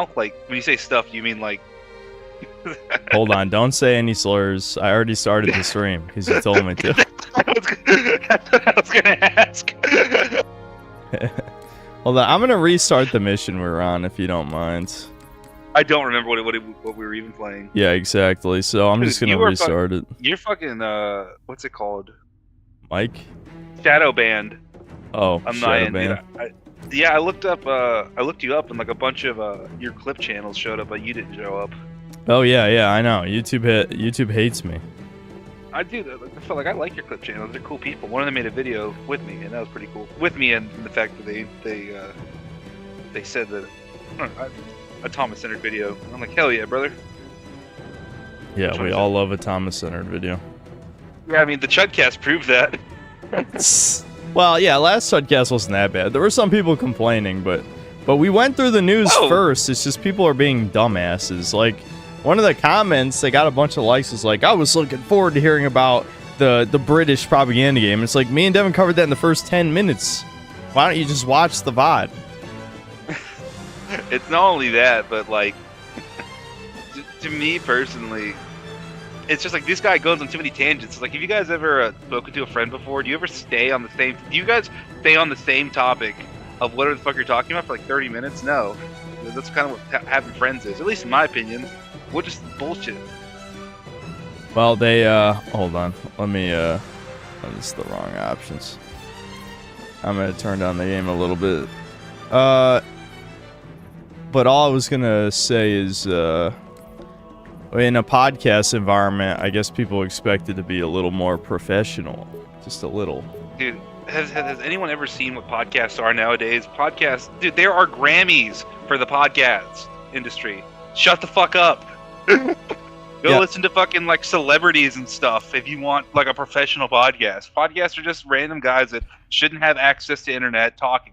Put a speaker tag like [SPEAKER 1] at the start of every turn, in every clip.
[SPEAKER 1] now? Like, when you say stuff, you mean like...
[SPEAKER 2] Hold on, don't say any slurs. I already started the stream because you told me to.
[SPEAKER 1] That's what I was gonna ask.
[SPEAKER 2] Hold on, I'm gonna restart the mission we're on if you don't mind.
[SPEAKER 1] I don't remember what we were even playing.
[SPEAKER 2] Yeah, exactly. So I'm just gonna restart it.
[SPEAKER 1] You're fucking what's it called?
[SPEAKER 2] Mike?
[SPEAKER 1] Shadow banned.
[SPEAKER 2] Oh,
[SPEAKER 1] I'm
[SPEAKER 2] shadow
[SPEAKER 1] not
[SPEAKER 2] ban.
[SPEAKER 1] Yeah, I looked you up, and like a bunch of your clip channels showed up, but you didn't show up.
[SPEAKER 2] Oh yeah, I know. YouTube hates me.
[SPEAKER 1] I do. I feel like I like your clip channels. They're cool people. One of them made a video with me, and that was pretty cool. With me, and the fact that they said that a Thomas-centered video. I'm like, hell yeah, brother.
[SPEAKER 2] Yeah, we all love a Thomas-centered video.
[SPEAKER 1] Yeah, I mean the Chudcast proved that.
[SPEAKER 2] Well, yeah, last Chudcast wasn't that bad. There were some people complaining, but we went through the news first. It's just people are being dumbasses. Like, one of the comments, they got a bunch of likes, was like, I was looking forward to hearing about the British propaganda game. It's like, me and Devin covered that in the first 10 minutes. Why don't you just watch the VOD?
[SPEAKER 1] It's not only that, but like, to me personally, it's just like this guy goes on too many tangents. It's like, have you guys ever spoken to a friend before? Do you ever stay on the same? Do you guys stay on the same topic of whatever the fuck you're talking about for like 30 minutes? No, that's kind of what having friends is. At least in my opinion, we're just bullshit.
[SPEAKER 2] Well, they hold on. Let me this is the wrong options. I'm gonna turn down the game a little bit. But all I was gonna say is, in a podcast environment, I guess people expect it to be a little more professional, just a little.
[SPEAKER 1] Dude, has anyone ever seen what podcasts are nowadays? Podcasts, dude, there are Grammys for the podcast industry. Shut the fuck up. Go listen to fucking like celebrities and stuff if you want like a professional podcast. Podcasts are just random guys that shouldn't have access to internet talking.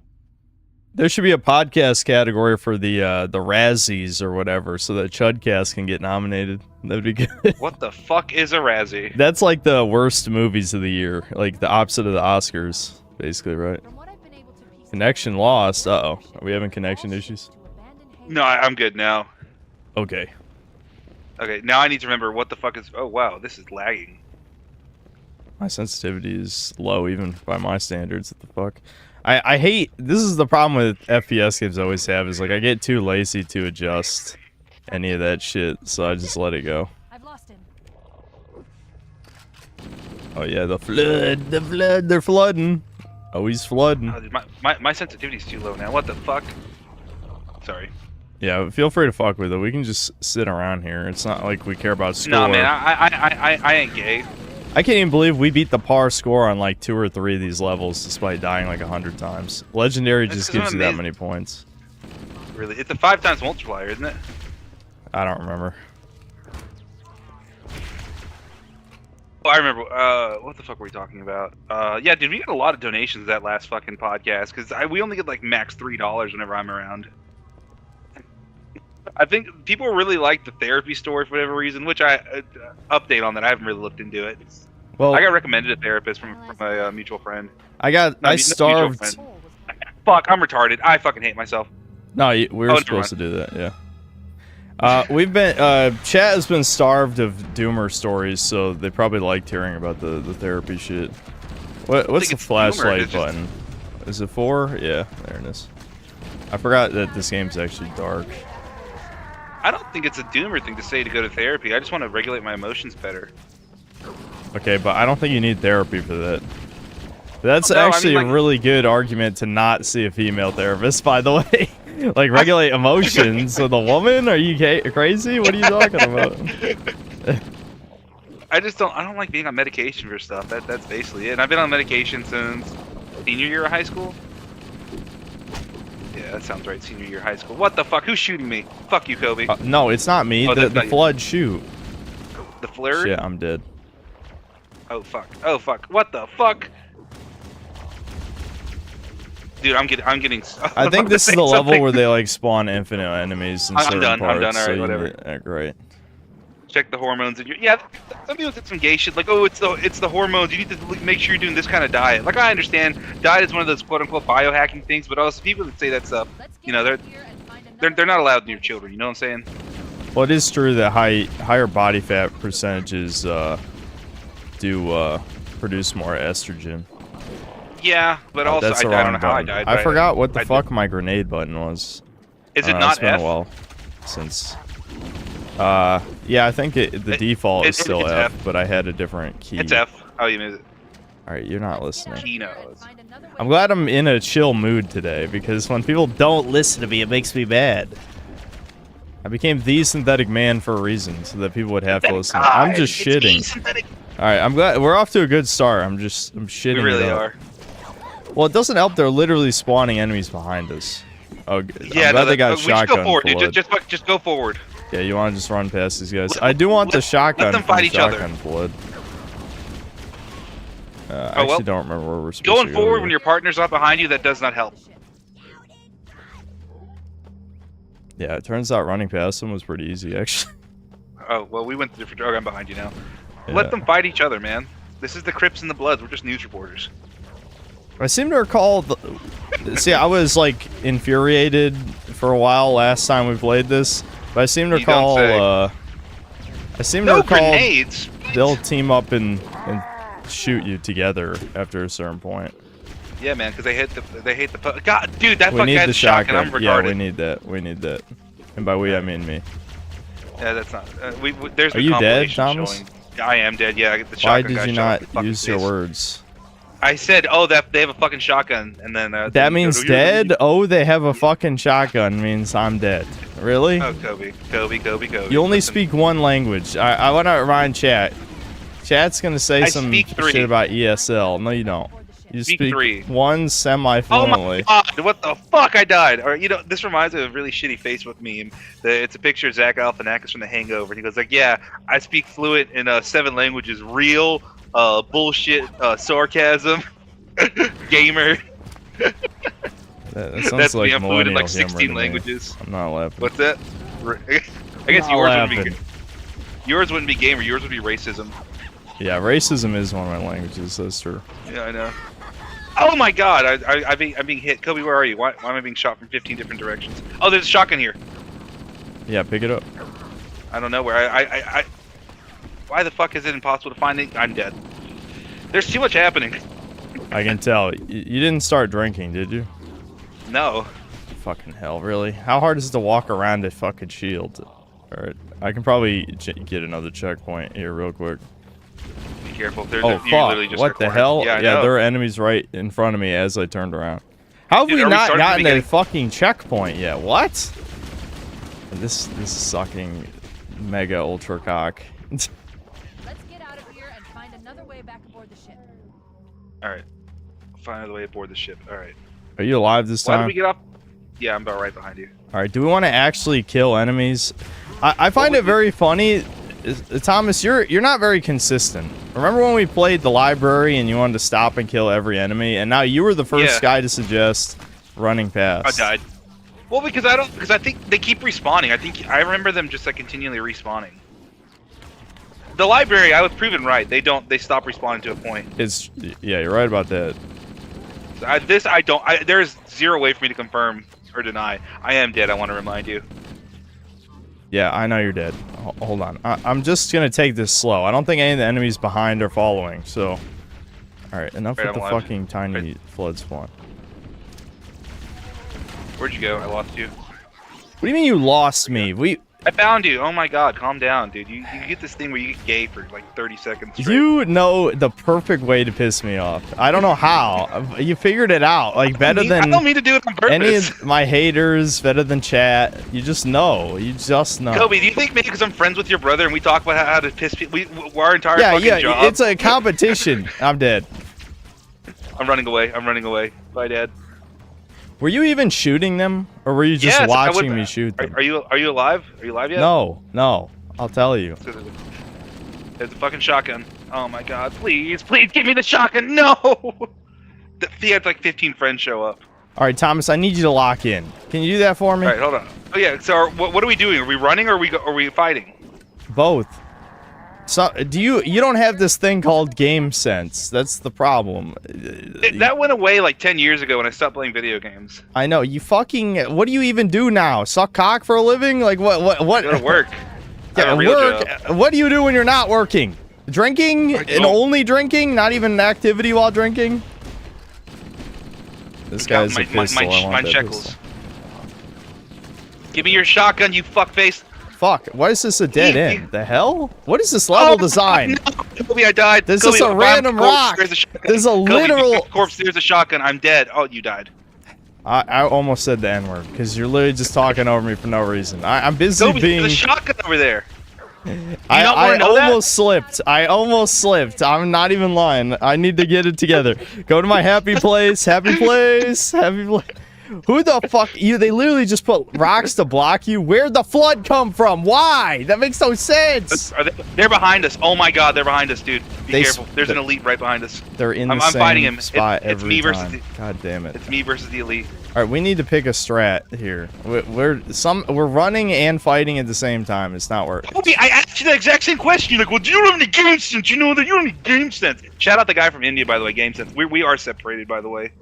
[SPEAKER 2] There should be a podcast category for the Razzies or whatever, so that Chudcast can get nominated. That'd be good.
[SPEAKER 1] What the fuck is a Razzie?
[SPEAKER 2] That's like the worst movies of the year, like the opposite of the Oscars, basically, right? Connection lost. Uh-oh. Are we having connection issues?
[SPEAKER 1] No, I'm good now.
[SPEAKER 2] Okay.
[SPEAKER 1] Okay, now I need to remember what the fuck is... Oh, wow, this is lagging.
[SPEAKER 2] My sensitivity is low, even by my standards. What the fuck? I hate... This is the problem with FPS games I always have, is like I get too lazy to adjust any of that shit, so I just let it go.
[SPEAKER 3] I've lost him.
[SPEAKER 2] Oh yeah, the flood, they're flooding. Oh, he's flooding.
[SPEAKER 1] Oh, dude, my sensitivity's too low now. What the fuck? Sorry.
[SPEAKER 2] Yeah, feel free to fuck with it. We can just sit around here. It's not like we care about score.
[SPEAKER 1] No, man, I ain't gay.
[SPEAKER 2] I can't even believe we beat the par score on like 2 or 3 of these levels despite dying like 100 times. Legendary just gives you that many points.
[SPEAKER 1] Really? It's a 5 times multiplier, isn't it?
[SPEAKER 2] I don't remember.
[SPEAKER 1] Oh, I remember. What the fuck were we talking about? Yeah, dude, we got a lot of donations that last fucking podcast, because we only get like max $3 whenever I'm around. I think people really like the therapy story for whatever reason, which I update on that. I haven't really looked into it.
[SPEAKER 2] Well,
[SPEAKER 1] I got recommended a therapist from a mutual friend.
[SPEAKER 2] I starved.
[SPEAKER 1] Fuck, I'm retarded. I fucking hate myself.
[SPEAKER 2] No, we were supposed to do that. Yeah. We've been chat has been starved of doomer stories, so they probably liked hearing about the therapy shit. What's the flashlight button? Is it 4? Yeah, there it is. I forgot that this game's actually dark.
[SPEAKER 1] I don't think it's a doomer thing to say to go to therapy. I just want to regulate my emotions better.
[SPEAKER 2] Okay, but I don't think you need therapy for that. That's actually a really good argument to not see a female therapist, by the way. Like, regulate emotions with a woman? Are you crazy? What are you talking about?
[SPEAKER 1] I don't like being on medication for stuff. That's basically it. And I've been on medication since senior year of high school. Yeah, that sounds right. Senior year of high school. What the fuck? Who's shooting me? Fuck you, Kobe.
[SPEAKER 2] No, it's not me.
[SPEAKER 1] Oh,
[SPEAKER 2] the flood shoot.
[SPEAKER 1] The flare?
[SPEAKER 2] Yeah, I'm dead.
[SPEAKER 1] Oh fuck. Oh fuck. What the fuck? Dude, I'm getting.
[SPEAKER 2] I think this is the level where they like spawn infinite enemies in certain parts.
[SPEAKER 1] I'm done. All right,
[SPEAKER 2] so
[SPEAKER 1] whatever.
[SPEAKER 2] Great.
[SPEAKER 1] Check the hormones in your. Yeah, some people did some gay shit like, oh, it's the hormones. You need to make sure you're doing this kind of diet. Like, I understand diet is one of those quote unquote biohacking things, but also people that say that stuff, you know, they're not allowed near children. You know what I'm saying?
[SPEAKER 2] Well, it is true that higher body fat percentages do produce more estrogen.
[SPEAKER 1] Yeah, but also
[SPEAKER 2] that's the
[SPEAKER 1] I don't
[SPEAKER 2] wrong
[SPEAKER 1] know how I
[SPEAKER 2] button.
[SPEAKER 1] died.
[SPEAKER 2] I forgot what the
[SPEAKER 1] I
[SPEAKER 2] fuck my grenade button was.
[SPEAKER 1] Is it
[SPEAKER 2] It's
[SPEAKER 1] not
[SPEAKER 2] been
[SPEAKER 1] F?
[SPEAKER 2] a while since. Yeah, I think the default is still
[SPEAKER 1] it's
[SPEAKER 2] F,
[SPEAKER 1] F.
[SPEAKER 2] but I had a different key.
[SPEAKER 1] It's F. How you made it?
[SPEAKER 2] All right, you're not listening.
[SPEAKER 1] Kino.
[SPEAKER 2] I'm glad I'm in a chill mood today because when people don't listen to me, it makes me mad. I became the synthetic man for a reason, so that people would have to listen. I'm just shitting. All right, I'm glad we're off to a good start. I'm shitting.
[SPEAKER 1] We really
[SPEAKER 2] it up.
[SPEAKER 1] are.
[SPEAKER 2] Well, it doesn't help. They're literally spawning enemies behind us. Oh, good.
[SPEAKER 1] Yeah,
[SPEAKER 2] I'm glad they got
[SPEAKER 1] we should go
[SPEAKER 2] shotgun
[SPEAKER 1] forward, dude.
[SPEAKER 2] blood.
[SPEAKER 1] Just go forward.
[SPEAKER 2] Yeah, you want to just run past these guys? I do want the shotgun.
[SPEAKER 1] Let them fight each other.
[SPEAKER 2] Shotgun blood. I
[SPEAKER 1] well,
[SPEAKER 2] actually don't remember where we're supposed
[SPEAKER 1] Going
[SPEAKER 2] to go.
[SPEAKER 1] forward when your partner's not behind you, that does not help.
[SPEAKER 2] Yeah, it turns out running past them was pretty easy, actually.
[SPEAKER 1] Oh well, we went to different. I'm behind you now.
[SPEAKER 2] Yeah.
[SPEAKER 1] Let them fight each other, man. This is the Crips and the Bloods. We're just news reporters.
[SPEAKER 2] I seem to recall. See, I was like infuriated for a while last time we played this, but I seem to
[SPEAKER 1] You don't
[SPEAKER 2] recall.
[SPEAKER 1] say.
[SPEAKER 2] I seem to
[SPEAKER 1] No
[SPEAKER 2] recall
[SPEAKER 1] grenades.
[SPEAKER 2] they'll team up and shoot you together after a certain point.
[SPEAKER 1] Yeah, man, because they hate the. God, dude, that
[SPEAKER 2] We
[SPEAKER 1] fucking
[SPEAKER 2] need
[SPEAKER 1] guy's
[SPEAKER 2] the
[SPEAKER 1] shotgun.
[SPEAKER 2] shotgun.
[SPEAKER 1] I'm
[SPEAKER 2] Yeah,
[SPEAKER 1] retarded.
[SPEAKER 2] we need that. We need that. And by we, I mean me.
[SPEAKER 1] Yeah, that's not. There's
[SPEAKER 2] Are
[SPEAKER 1] the
[SPEAKER 2] you dead,
[SPEAKER 1] compilation
[SPEAKER 2] Thomas?
[SPEAKER 1] showing. I am dead. Yeah, I get the
[SPEAKER 2] Why
[SPEAKER 1] shotgun
[SPEAKER 2] did
[SPEAKER 1] guy
[SPEAKER 2] you
[SPEAKER 1] shot
[SPEAKER 2] not
[SPEAKER 1] in the fucking
[SPEAKER 2] use your
[SPEAKER 1] face.
[SPEAKER 2] words?
[SPEAKER 1] I said, oh, that they have a fucking shotgun, and then
[SPEAKER 2] That means dead? Oh, they have a fucking shotgun means I'm dead. Really?
[SPEAKER 1] Oh, Kobe.
[SPEAKER 2] You only speak one language. I want to remind chat. Chat's going to say
[SPEAKER 1] I
[SPEAKER 2] some
[SPEAKER 1] speak three.
[SPEAKER 2] shit about ESL. No, you don't. You
[SPEAKER 1] Speak
[SPEAKER 2] speak
[SPEAKER 1] three.
[SPEAKER 2] one
[SPEAKER 1] Oh
[SPEAKER 2] semi-fluently.
[SPEAKER 1] my god, what the fuck? I died. Or this reminds me of a really shitty Facebook meme. It's a picture of Zach Galifianakis from The Hangover, and he goes like, "Yeah, I speak fluent in 7 languages: real, bullshit, sarcasm, gamer."
[SPEAKER 2] That sounds
[SPEAKER 1] That's
[SPEAKER 2] like
[SPEAKER 1] me. I'm fluent in
[SPEAKER 2] millennial
[SPEAKER 1] like
[SPEAKER 2] humor
[SPEAKER 1] 16
[SPEAKER 2] to me.
[SPEAKER 1] languages.
[SPEAKER 2] I'm not laughing.
[SPEAKER 1] What's that? I guess
[SPEAKER 2] Not
[SPEAKER 1] yours
[SPEAKER 2] laughing.
[SPEAKER 1] wouldn't be. Yours wouldn't be gamer. Yours would be racism.
[SPEAKER 2] Yeah, racism is one of my languages. That's true.
[SPEAKER 1] Yeah, I know. Oh my god, I'm being hit. Kobe, where are you? Why am I being shot from 15 different directions? Oh, there's a shotgun here.
[SPEAKER 2] Yeah, pick it up.
[SPEAKER 1] I don't know where. I why the fuck is it impossible to find it? I'm dead. There's too much happening.
[SPEAKER 2] I can tell. You didn't start drinking, did you?
[SPEAKER 1] No.
[SPEAKER 2] Fucking hell, really? How hard is it to walk around a fucking shield? Alright, I can probably get another checkpoint here real quick.
[SPEAKER 1] Be careful. There's
[SPEAKER 2] Oh,
[SPEAKER 1] you
[SPEAKER 2] fuck.
[SPEAKER 1] literally just
[SPEAKER 2] What the
[SPEAKER 1] recorded.
[SPEAKER 2] hell?
[SPEAKER 1] Yeah, I know.
[SPEAKER 2] there are enemies right in front of me as I turned around. How have
[SPEAKER 1] Dude,
[SPEAKER 2] we
[SPEAKER 1] are we
[SPEAKER 2] not
[SPEAKER 1] starting from
[SPEAKER 2] gotten
[SPEAKER 1] the
[SPEAKER 2] a
[SPEAKER 1] beginning?
[SPEAKER 2] fucking checkpoint yet? What? This sucking mega ultra cock.
[SPEAKER 3] Let's get out of here and find another way back aboard the ship.
[SPEAKER 1] Alright. Find another way aboard the ship. Alright.
[SPEAKER 2] Are you alive this
[SPEAKER 1] Why did
[SPEAKER 2] time?
[SPEAKER 1] we get off? Yeah, I'm about right behind you.
[SPEAKER 2] Alright, do we want to actually kill enemies? I find it very funny. Thomas, you're not very consistent. Remember when we played the library and you wanted to stop and kill every enemy, and now you were the first
[SPEAKER 1] Yeah.
[SPEAKER 2] guy to suggest running past.
[SPEAKER 1] I died. Well, because I think they keep respawning. I remember them just like continually respawning. The library, I was proven right. They stop respawning to a point.
[SPEAKER 2] Yeah, you're right about that.
[SPEAKER 1] There's zero way for me to confirm or deny. I am dead. I want to remind you.
[SPEAKER 2] Yeah, I know you're dead. Hold on. I'm just gonna take this slow. I don't think any of the enemies behind are following, so... Alright, enough
[SPEAKER 1] Right,
[SPEAKER 2] with the
[SPEAKER 1] I'm alive.
[SPEAKER 2] fucking tiny
[SPEAKER 1] Right.
[SPEAKER 2] flood spawn.
[SPEAKER 1] Where'd you go? I lost you.
[SPEAKER 2] What do you mean you lost me?
[SPEAKER 1] I found you. Oh my god, calm down, dude. You get this thing where you get gay for like 30 seconds straight.
[SPEAKER 2] You know the perfect way to piss me off. I don't know how. You figured it out. Like, better
[SPEAKER 1] I
[SPEAKER 2] than
[SPEAKER 1] don't mean to do it on purpose.
[SPEAKER 2] any of my haters, better than chat. You just know. You just know.
[SPEAKER 1] Kobe, do you think maybe because I'm friends with your brother and we talk about how to piss people, our entire
[SPEAKER 2] Yeah,
[SPEAKER 1] fucking
[SPEAKER 2] yeah,
[SPEAKER 1] job.
[SPEAKER 2] it's a competition. I'm dead.
[SPEAKER 1] I'm running away. I'm running away. Bye, Dad.
[SPEAKER 2] Were you even shooting them? Or were you just
[SPEAKER 1] Yes, I
[SPEAKER 2] watching
[SPEAKER 1] would-
[SPEAKER 2] me shoot them?
[SPEAKER 1] Are you alive? Are you alive yet?
[SPEAKER 2] No. I'll tell you.
[SPEAKER 1] There's a fucking shotgun. Oh my god, please give me the shotgun. No! He had like 15 friends show up.
[SPEAKER 2] Alright, Thomas, I need you to lock in. Can you do that for me?
[SPEAKER 1] Alright, hold on. Oh yeah, so what are we doing? Are we running or are we fighting?
[SPEAKER 2] Both. So you don't have this thing called game sense. That's the problem.
[SPEAKER 1] That went away like 10 years ago when I stopped playing video games.
[SPEAKER 2] I know. You fucking what do you even do now? Suck cock for a living? Like what
[SPEAKER 1] I go to work. I have
[SPEAKER 2] Yeah,
[SPEAKER 1] a real
[SPEAKER 2] work.
[SPEAKER 1] job.
[SPEAKER 2] What do you do when you're not working? Drinking and only drinking, not even an activity while drinking. This guy's a pistol. I want that
[SPEAKER 1] shekels.
[SPEAKER 2] pistol.
[SPEAKER 1] Give me your shotgun, you fuckface.
[SPEAKER 2] Fuck, why is this a dead
[SPEAKER 1] You-
[SPEAKER 2] end? The hell? What is this level design?
[SPEAKER 1] No, Kobe, I died.
[SPEAKER 2] This
[SPEAKER 1] Kobe,
[SPEAKER 2] is a
[SPEAKER 1] I'm
[SPEAKER 2] random
[SPEAKER 1] corpse,
[SPEAKER 2] rock.
[SPEAKER 1] There's a shotgun.
[SPEAKER 2] There's a
[SPEAKER 1] Kobe,
[SPEAKER 2] literal-
[SPEAKER 1] corpse. There's a shotgun. I'm dead. Oh, you died.
[SPEAKER 2] I almost said the N-word, because you're literally just talking over me for no reason. I'm busy
[SPEAKER 1] Kobe,
[SPEAKER 2] being...
[SPEAKER 1] there's a shotgun over there.
[SPEAKER 2] I
[SPEAKER 1] not wanna know that?
[SPEAKER 2] almost slipped. I almost slipped. I'm not even lying. I need to get it together. Go to my happy place. Happy place. Happy place. Who the fuck? They literally just put rocks to block you. Where'd the flood come from? Why? That makes no sense.
[SPEAKER 1] They're behind us. Oh my god, they're behind us, dude. Be
[SPEAKER 2] They
[SPEAKER 1] careful. There's an elite right behind us.
[SPEAKER 2] They're in the
[SPEAKER 1] I'm
[SPEAKER 2] same
[SPEAKER 1] fighting him.
[SPEAKER 2] spot
[SPEAKER 1] It's
[SPEAKER 2] every
[SPEAKER 1] me versus
[SPEAKER 2] time.
[SPEAKER 1] the-
[SPEAKER 2] God damn it.
[SPEAKER 1] It's me versus the elite.
[SPEAKER 2] All right, we need to pick a strat here. We're running and fighting at the same time. It's not working.
[SPEAKER 1] Kobe, I asked you the exact same question. You're like, well, do you don't have any game sense? You know that you don't have any game sense. Shout out the guy from India, by the way, game sense. We are separated, by the way.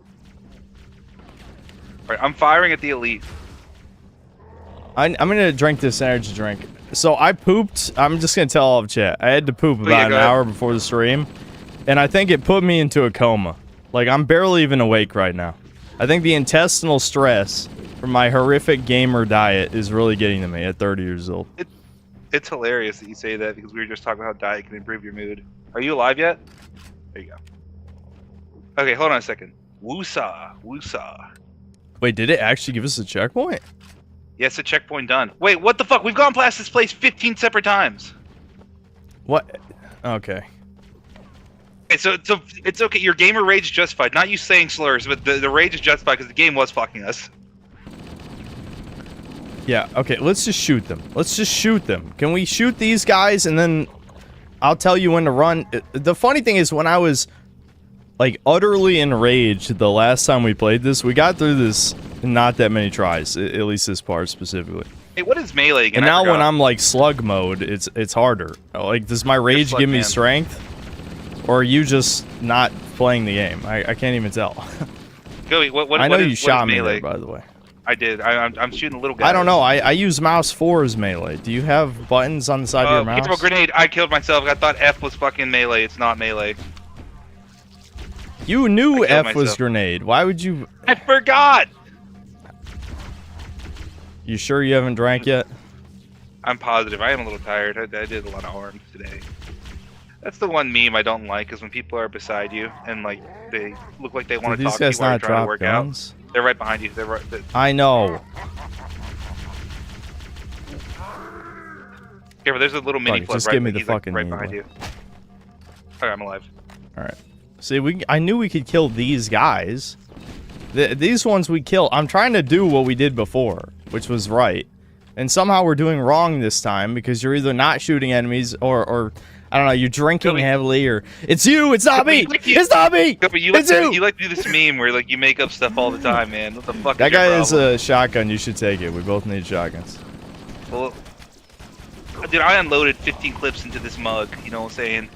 [SPEAKER 1] All right, I'm firing at the elite.
[SPEAKER 2] I'm gonna drink this energy drink. So I pooped. I'm just gonna tell all of chat. I had to poop
[SPEAKER 1] yeah,
[SPEAKER 2] about an
[SPEAKER 1] go ahead.
[SPEAKER 2] hour before the stream, and I think it put me into a coma. Like I'm barely even awake right now. I think the intestinal stress from my horrific gamer diet is really getting to me at 30 years old.
[SPEAKER 1] It's hilarious that you say that because we were just talking about how diet can improve your mood. Are you alive yet? There you go. Okay, hold on a second. Woosah, woosah.
[SPEAKER 2] Wait, did it actually give us a checkpoint?
[SPEAKER 1] Yes, a checkpoint done. Wait, what the fuck? We've gone past this place 15 separate times.
[SPEAKER 2] What? Okay.
[SPEAKER 1] Okay, so it's okay. Your gamer rage is justified. Not you saying slurs, but the rage is justified because the game was fucking us.
[SPEAKER 2] Yeah, okay, let's just shoot them. Let's just shoot them. Can we shoot these guys and then I'll tell you when to run? The funny thing is when I was like utterly enraged the last time we played this, we got through this in not that many tries, at least this part specifically.
[SPEAKER 1] Hey, what is melee again?
[SPEAKER 2] And
[SPEAKER 1] I
[SPEAKER 2] now when
[SPEAKER 1] forgot.
[SPEAKER 2] I'm like slug mode, it's harder. Like, does my rage
[SPEAKER 1] slug
[SPEAKER 2] give me
[SPEAKER 1] man.
[SPEAKER 2] strength? Or are you just not playing the game? I can't even tell.
[SPEAKER 1] Go, what,
[SPEAKER 2] I know
[SPEAKER 1] what
[SPEAKER 2] you
[SPEAKER 1] is
[SPEAKER 2] shot me
[SPEAKER 1] melee?
[SPEAKER 2] there, by the way.
[SPEAKER 1] I did. I'm shooting a little guy.
[SPEAKER 2] I don't know. I use mouse 4 as melee. Do you have buttons on the side of your mouse?
[SPEAKER 1] Careful, grenade. I killed myself. I thought F was fucking melee. It's not melee.
[SPEAKER 2] You knew
[SPEAKER 1] I killed
[SPEAKER 2] F was
[SPEAKER 1] myself.
[SPEAKER 2] grenade. Why would you...
[SPEAKER 1] I forgot.
[SPEAKER 2] You sure you haven't drank yet?
[SPEAKER 1] I'm positive. I am a little tired. I did a lot of arms today. That's the one meme I don't like, is when people are beside you and like they look like they want
[SPEAKER 2] Did
[SPEAKER 1] to
[SPEAKER 2] these
[SPEAKER 1] talk to you
[SPEAKER 2] guys
[SPEAKER 1] while you're
[SPEAKER 2] not
[SPEAKER 1] trying to
[SPEAKER 2] drop
[SPEAKER 1] work
[SPEAKER 2] guns?
[SPEAKER 1] out. They're right behind you. They're right.
[SPEAKER 2] I know.
[SPEAKER 1] Careful, there's a little mini
[SPEAKER 2] Fuck,
[SPEAKER 1] flood
[SPEAKER 2] just
[SPEAKER 1] right,
[SPEAKER 2] give me the
[SPEAKER 1] he's, like,
[SPEAKER 2] fucking
[SPEAKER 1] right
[SPEAKER 2] needle.
[SPEAKER 1] behind you. Okay, I'm alive.
[SPEAKER 2] Alright. See, I knew we could kill these guys. These ones we kill. I'm trying to do what we did before, which was right. And somehow we're doing wrong this time because you're either not shooting enemies or I don't know, you're drinking
[SPEAKER 1] Kobe.
[SPEAKER 2] heavily or it's you, it's not me,
[SPEAKER 1] Kobe, you-
[SPEAKER 2] it's not me,
[SPEAKER 1] But you like,
[SPEAKER 2] it's you.
[SPEAKER 1] you like to do this meme where like you make up stuff all the time, man. What the fuck?
[SPEAKER 2] That
[SPEAKER 1] is your
[SPEAKER 2] guy has
[SPEAKER 1] problem?
[SPEAKER 2] a shotgun, you should take it. We both need shotguns.
[SPEAKER 1] Well, dude, I unloaded 15 clips into this mug. You know what I'm saying?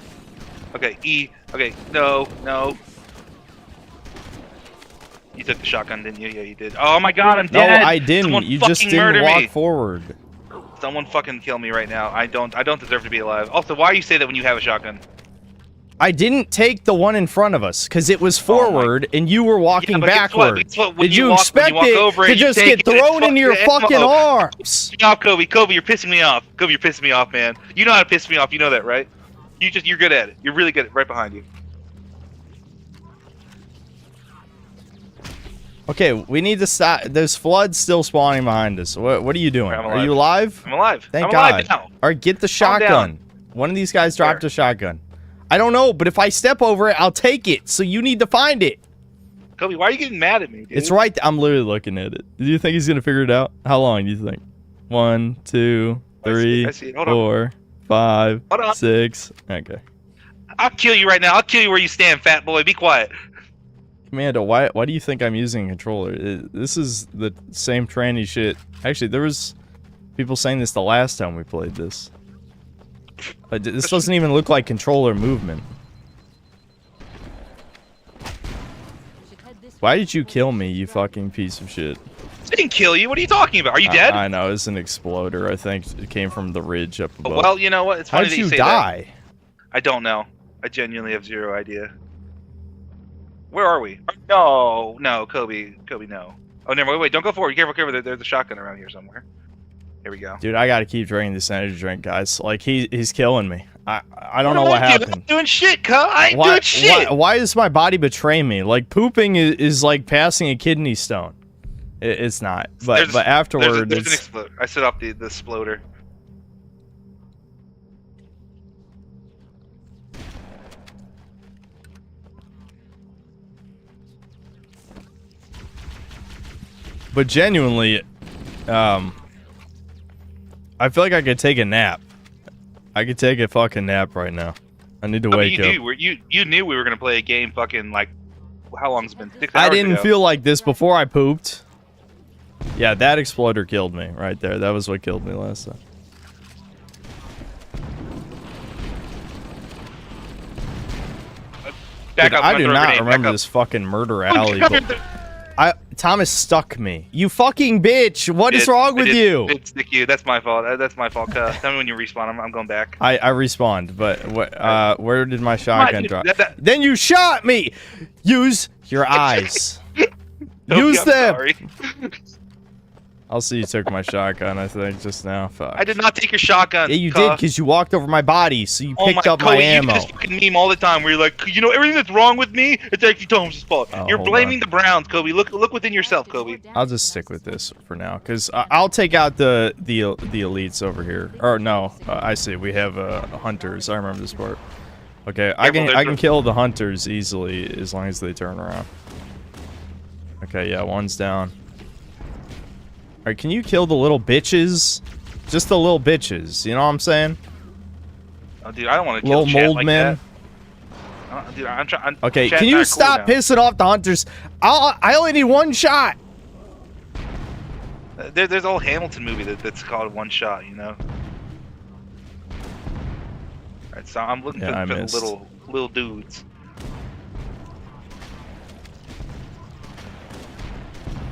[SPEAKER 1] Okay, E. Okay, no. You took the shotgun, didn't you? Yeah, you did. Oh my god, I'm
[SPEAKER 2] No,
[SPEAKER 1] dead.
[SPEAKER 2] I didn't.
[SPEAKER 1] Someone
[SPEAKER 2] You just
[SPEAKER 1] fucking
[SPEAKER 2] didn't
[SPEAKER 1] murder
[SPEAKER 2] walk
[SPEAKER 1] me.
[SPEAKER 2] forward.
[SPEAKER 1] Someone fucking kill me right now. I don't deserve to be alive. Also, why do you say that when you have a shotgun?
[SPEAKER 2] I didn't take the one in front of us because it was
[SPEAKER 1] Oh my-
[SPEAKER 2] forward and you were walking
[SPEAKER 1] but guess what?
[SPEAKER 2] backward.
[SPEAKER 1] Guess what? When
[SPEAKER 2] Did
[SPEAKER 1] you
[SPEAKER 2] you
[SPEAKER 1] walk- when
[SPEAKER 2] expect
[SPEAKER 1] you walk
[SPEAKER 2] it
[SPEAKER 1] over
[SPEAKER 2] to
[SPEAKER 1] and you
[SPEAKER 2] just
[SPEAKER 1] take
[SPEAKER 2] get
[SPEAKER 1] it, it's
[SPEAKER 2] thrown into your
[SPEAKER 1] fucking
[SPEAKER 2] fucking
[SPEAKER 1] ammo.
[SPEAKER 2] arms?
[SPEAKER 1] Piss me off, Kobe. Kobe, you're pissing me off. Kobe, you're pissing me off, man. You know how to piss me off. You know that, right? You're good at it. You're really good at it. Right behind you.
[SPEAKER 2] Okay, we need to stop. There's floods still spawning behind us. What are you doing?
[SPEAKER 1] I'm
[SPEAKER 2] Are you alive?
[SPEAKER 1] I'm alive.
[SPEAKER 2] Thank
[SPEAKER 1] I'm
[SPEAKER 2] God.
[SPEAKER 1] alive now.
[SPEAKER 2] All right, get the
[SPEAKER 1] Calm down.
[SPEAKER 2] shotgun. One of these guys dropped
[SPEAKER 1] Where?
[SPEAKER 2] a shotgun. I don't know, but if I step over it, I'll take it. So you need to find it.
[SPEAKER 1] Kobe, why are you getting mad at me, dude?
[SPEAKER 2] It's right. I'm literally looking at it. Do you think he's gonna figure it out? How long do you think? 1, 2,
[SPEAKER 1] I see
[SPEAKER 2] 3,
[SPEAKER 1] it, I see it. Hold on.
[SPEAKER 2] 4, 5,
[SPEAKER 1] Hold on.
[SPEAKER 2] 6. Okay.
[SPEAKER 1] I'll kill you right now. I'll kill you where you stand, fat boy. Be quiet.
[SPEAKER 2] Amanda, why do you think I'm using a controller? This is the same tranny shit. Actually, there was people saying this the last time we played this. This doesn't even look like controller movement. Why did you kill me, you fucking piece of shit?
[SPEAKER 1] I didn't kill you. What are you talking about? Are you dead?
[SPEAKER 2] I know, it's an exploder. I think it came from the ridge up above.
[SPEAKER 1] Well, you know what? It's funny
[SPEAKER 2] How did
[SPEAKER 1] that you
[SPEAKER 2] you
[SPEAKER 1] say
[SPEAKER 2] die?
[SPEAKER 1] that. I don't know. I genuinely have zero idea. Where are we? No, no, Kobe, no. Oh, never mind. Wait, don't go forward. Careful, careful. There's a shotgun around here somewhere. Here we go.
[SPEAKER 2] Dude, I gotta keep drinking this energy drink, guys. Like, he's killing me. I don't know what happened.
[SPEAKER 1] I'm doing shit, cuz. I ain't doing shit.
[SPEAKER 2] Why does my body betray me? Like, pooping is like passing a kidney stone. It's not. But afterward,
[SPEAKER 1] there's an exploder. I set off the exploder.
[SPEAKER 2] But genuinely, I feel like I could take a nap. I could take a fucking nap right now. I need to wake up.
[SPEAKER 1] You knew we were gonna play a game. Fucking like, how long's it been? 6 hours
[SPEAKER 2] I didn't
[SPEAKER 1] ago.
[SPEAKER 2] feel like this before I pooped. Yeah, that exploder killed me right there. That was what killed me last time.
[SPEAKER 1] Back
[SPEAKER 2] Dude,
[SPEAKER 1] up,
[SPEAKER 2] I do
[SPEAKER 1] throw a
[SPEAKER 2] not
[SPEAKER 1] grenade,
[SPEAKER 2] remember
[SPEAKER 1] back up.
[SPEAKER 2] this fucking murder
[SPEAKER 1] Oh,
[SPEAKER 2] alley.
[SPEAKER 1] come
[SPEAKER 2] But
[SPEAKER 1] here.
[SPEAKER 2] Thomas stuck me. You fucking bitch! What is
[SPEAKER 1] I
[SPEAKER 2] wrong with
[SPEAKER 1] did-
[SPEAKER 2] you?
[SPEAKER 1] did stick you. That's my fault. That's my fault. Cuz. Tell me when you respawn. I'm going back.
[SPEAKER 2] I respawned, but where did my shotgun
[SPEAKER 1] dude,
[SPEAKER 2] drop?
[SPEAKER 1] that-
[SPEAKER 2] Then you shot me. Use your eyes.
[SPEAKER 1] Toby,
[SPEAKER 2] Use
[SPEAKER 1] I'm
[SPEAKER 2] them.
[SPEAKER 1] sorry.
[SPEAKER 2] I'll see you took my shotgun. I think just now. Fuck.
[SPEAKER 1] I did not take your shotgun.
[SPEAKER 2] Yeah, you
[SPEAKER 1] cuz.
[SPEAKER 2] did because you walked over my body, so you picked up my
[SPEAKER 1] Cody,
[SPEAKER 2] ammo.
[SPEAKER 1] You do this fucking meme all the time where you're like, you know, everything that's wrong with me, it's actually Thomas' fault.
[SPEAKER 2] Oh,
[SPEAKER 1] You're
[SPEAKER 2] hold
[SPEAKER 1] blaming
[SPEAKER 2] on.
[SPEAKER 1] the Browns, Kobe. Look within yourself, Kobe.
[SPEAKER 2] I'll just stick with this for now, because I'll take out the elites over here. Or no, I see. We have hunters. I remember this part. Okay, I can kill the hunters easily as long as they turn around. Okay, yeah, one's down. All right, can you kill the little bitches? Just the little bitches. You know what I'm saying?
[SPEAKER 1] Oh, dude, I don't want to kill
[SPEAKER 2] Little
[SPEAKER 1] chat
[SPEAKER 2] mold
[SPEAKER 1] like
[SPEAKER 2] men.
[SPEAKER 1] that. Dude, I'm trying.
[SPEAKER 2] Okay, can you stop pissing off the hunters? I only need one shot.
[SPEAKER 1] There's a whole Hamilton movie that's called One Shot, you know. Alright, so I'm looking for the little dudes.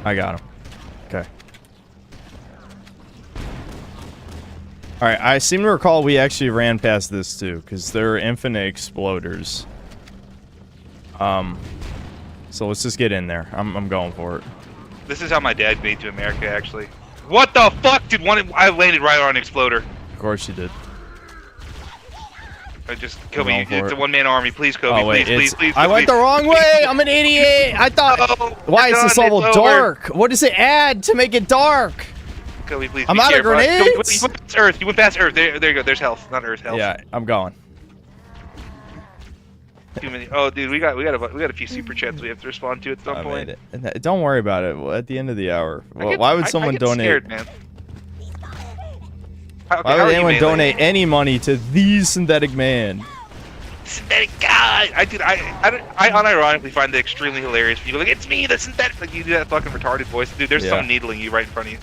[SPEAKER 2] I got him. Okay. Alright, I seem to recall we actually ran past this too, because there are infinite exploders. So let's just get in there. I'm going for it.
[SPEAKER 1] This is how my dad made to America, actually. What the fuck, dude? I landed right on an exploder.
[SPEAKER 2] Of course you did.
[SPEAKER 1] Kobe, it's a one-man army. Please, Kobe,
[SPEAKER 2] Oh wait,
[SPEAKER 1] please.
[SPEAKER 2] I went the wrong way. I'm an idiot. I thought.
[SPEAKER 1] Oh,
[SPEAKER 2] Why is this level
[SPEAKER 1] it's over.
[SPEAKER 2] dark? What does it add to make it dark?
[SPEAKER 1] Kobe, please.
[SPEAKER 2] I'm
[SPEAKER 1] be
[SPEAKER 2] out of
[SPEAKER 1] careful.
[SPEAKER 2] grenades.
[SPEAKER 1] You went past Earth. You went past Earth. There you go. There's health, not Earth. Health.
[SPEAKER 2] Yeah, I'm going.
[SPEAKER 1] Too many. Oh, dude, we got a few super chats we have to respond to at some
[SPEAKER 2] I
[SPEAKER 1] point.
[SPEAKER 2] made it. And don't worry about it. At the end of the hour, why would someone
[SPEAKER 1] I get
[SPEAKER 2] donate?
[SPEAKER 1] Scared, man.
[SPEAKER 2] Why would anyone donate any money to the synthetic man?
[SPEAKER 1] Synthetic guy. I unironically find it extremely hilarious. When you go like, it's me, the synthetic. Like you do that fucking retarded voice, dude. There's someone needling you right in front of you.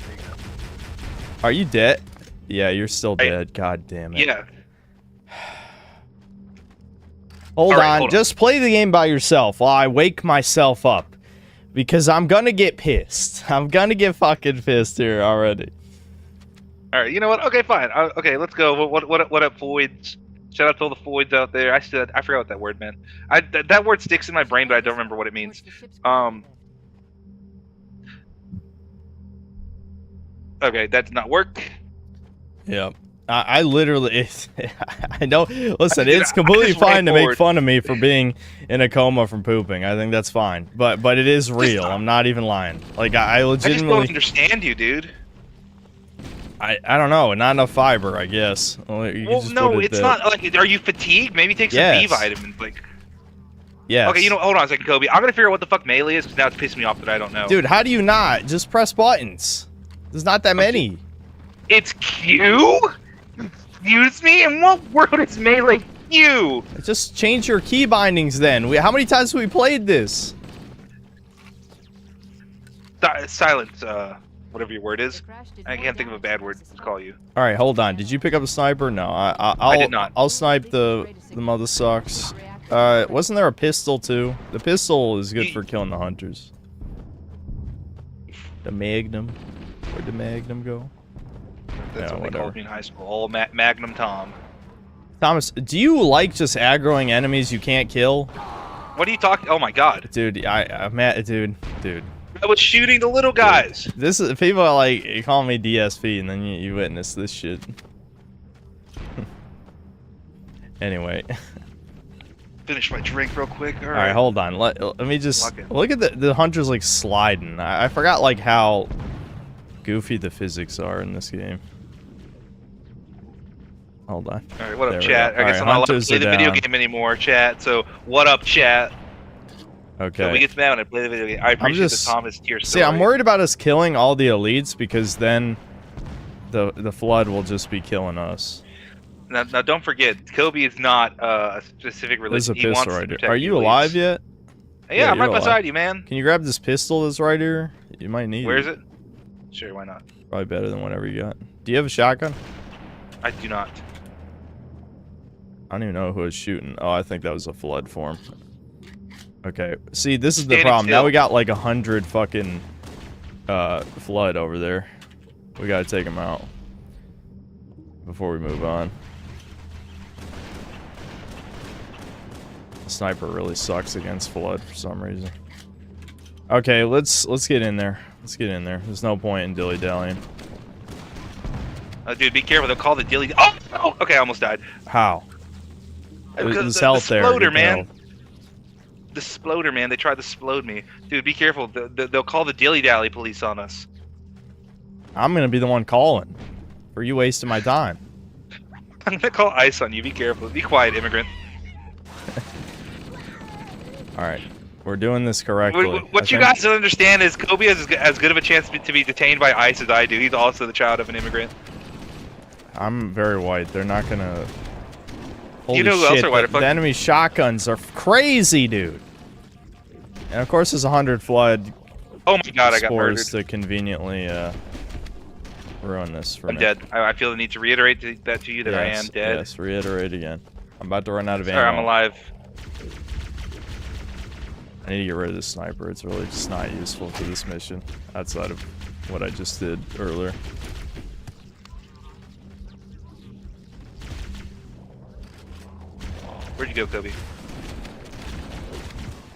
[SPEAKER 2] Are you dead? Yeah, you're still dead. God damn it.
[SPEAKER 1] Yeah.
[SPEAKER 2] Hold
[SPEAKER 1] Hold
[SPEAKER 2] on. Just play the game by yourself while I wake myself up. Because I'm gonna get pissed. I'm gonna get fucking pissed here already.
[SPEAKER 1] All right. You know what? Okay, fine. Okay, let's go. What up, Floyds? Shout out to all the Floyds out there. I forgot what that word meant. That word sticks in my brain, but I don't remember what it means. Okay, that did not work.
[SPEAKER 2] Yep. I literally, I know, listen,
[SPEAKER 1] Dude,
[SPEAKER 2] it's completely
[SPEAKER 1] just ran
[SPEAKER 2] fine to make
[SPEAKER 1] forward.
[SPEAKER 2] fun of me for being in a coma from pooping. I think that's fine. But it is real. I'm not even lying. Like, I
[SPEAKER 1] I just don't
[SPEAKER 2] legitimately,
[SPEAKER 1] understand you, dude.
[SPEAKER 2] I don't know, not enough fiber, I guess. Well, you can
[SPEAKER 1] Well,
[SPEAKER 2] just
[SPEAKER 1] no,
[SPEAKER 2] put it
[SPEAKER 1] it's
[SPEAKER 2] there.
[SPEAKER 1] not like. Are you fatigued? Maybe take some B
[SPEAKER 2] Yes.
[SPEAKER 1] vitamins. Like,
[SPEAKER 2] Yes.
[SPEAKER 1] okay, you know, hold on a second, Kobe. I'm gonna figure out what the fuck melee is because now it's pissing me off that I don't know.
[SPEAKER 2] Dude, how do you not? Just press buttons. There's not that many.
[SPEAKER 1] It's Q. Excuse me. In what world is melee Q?
[SPEAKER 2] Just change your key bindings then. How many times have we played this?
[SPEAKER 1] Silence. whatever your word is. I can't think of a bad word to call you.
[SPEAKER 2] All right, hold on. Did you pick up a sniper? No, I'll
[SPEAKER 1] did not.
[SPEAKER 2] I'll snipe the mother sucks. Wasn't there a pistol too? The pistol is good for killing the hunters. The Magnum. Where'd the Magnum go?
[SPEAKER 1] That's
[SPEAKER 2] Yeah,
[SPEAKER 1] what they
[SPEAKER 2] whatever.
[SPEAKER 1] called me in high school. All Magnum Tom.
[SPEAKER 2] Thomas, do you like just aggroing enemies you can't kill?
[SPEAKER 1] What are you talking? Oh my god.
[SPEAKER 2] Dude, I'm mad, dude.
[SPEAKER 1] I was shooting the little guys.
[SPEAKER 2] This is people are like call me DSP, and then you witness this shit. Anyway,
[SPEAKER 1] Finish my drink real quick.
[SPEAKER 2] all right, hold on. Let me just
[SPEAKER 1] Lock in.
[SPEAKER 2] look at the hunters like sliding. I forgot like how goofy the physics are in this game. Hold on.
[SPEAKER 1] All right, what up,
[SPEAKER 2] There we
[SPEAKER 1] chat?
[SPEAKER 2] go.
[SPEAKER 1] I guess
[SPEAKER 2] All
[SPEAKER 1] I'm
[SPEAKER 2] right,
[SPEAKER 1] not allowed to
[SPEAKER 2] hunters
[SPEAKER 1] play
[SPEAKER 2] are
[SPEAKER 1] the video
[SPEAKER 2] down.
[SPEAKER 1] game anymore, chat. So, what up, chat?
[SPEAKER 2] Okay.
[SPEAKER 1] So we get mad when I play the video game. I appreciate
[SPEAKER 2] just-
[SPEAKER 1] the Thomas tier
[SPEAKER 2] See, I'm worried about us killing all the elites because then the flood will just be killing us.
[SPEAKER 1] Now, don't forget, Kobe is not a specific
[SPEAKER 2] There's
[SPEAKER 1] religion.
[SPEAKER 2] a
[SPEAKER 1] He
[SPEAKER 2] pistol
[SPEAKER 1] wants to
[SPEAKER 2] right here.
[SPEAKER 1] protect
[SPEAKER 2] Are
[SPEAKER 1] the
[SPEAKER 2] you
[SPEAKER 1] elites.
[SPEAKER 2] alive yet?
[SPEAKER 1] Yeah,
[SPEAKER 2] Yeah,
[SPEAKER 1] I'm
[SPEAKER 2] you're
[SPEAKER 1] right
[SPEAKER 2] alive.
[SPEAKER 1] beside you, man.
[SPEAKER 2] Can you grab this pistol that's right here? You might need
[SPEAKER 1] Where
[SPEAKER 2] it.
[SPEAKER 1] is it? Sure, why not?
[SPEAKER 2] Probably better than whatever you got. Do you have a shotgun?
[SPEAKER 1] I do not.
[SPEAKER 2] I don't even know who was shooting. Oh, I think that was a flood form. Okay. See, this is the
[SPEAKER 1] Standing
[SPEAKER 2] problem. Now
[SPEAKER 1] still.
[SPEAKER 2] we got like 100 fucking flood over there. We gotta take them out before we move on. The sniper really sucks against flood for some reason. Okay, let's get in there. Let's get in there. There's no point in dilly-dallying.
[SPEAKER 1] Dude, be careful. They'll call the dilly. Oh! Oh! Okay, I almost died.
[SPEAKER 2] How?
[SPEAKER 1] Because
[SPEAKER 2] There's health there.
[SPEAKER 1] Sploder,
[SPEAKER 2] Good
[SPEAKER 1] man.
[SPEAKER 2] health.
[SPEAKER 1] The Sploder, man. They tried to splode me. Dude, be careful. They'll call the dilly-dally police on us.
[SPEAKER 2] I'm gonna be the one calling for you wasting my time.
[SPEAKER 1] I'm gonna call ICE on you. Be careful. Be quiet, immigrant.
[SPEAKER 2] All right, we're doing this correctly.
[SPEAKER 1] What you guys don't understand is Kobe has as good of a chance to be detained by ICE as I do. He's also the child of an immigrant.
[SPEAKER 2] I'm very white. They're not gonna. Holy
[SPEAKER 1] You know who else
[SPEAKER 2] shit,
[SPEAKER 1] are white?
[SPEAKER 2] the enemy shotguns are crazy, dude. And of course, there's 100 flood
[SPEAKER 1] Oh my god, I got murdered.
[SPEAKER 2] spores to conveniently ruin this for
[SPEAKER 1] I'm
[SPEAKER 2] me.
[SPEAKER 1] dead. I feel the need to reiterate that to you that I am dead.
[SPEAKER 2] Yes, reiterate again. I'm about to run out of ammo.
[SPEAKER 1] Sorry, I'm alive.
[SPEAKER 2] I need to get rid of this sniper. It's really just not useful for this mission outside of what I just did earlier.
[SPEAKER 1] Where'd you go, Kobe?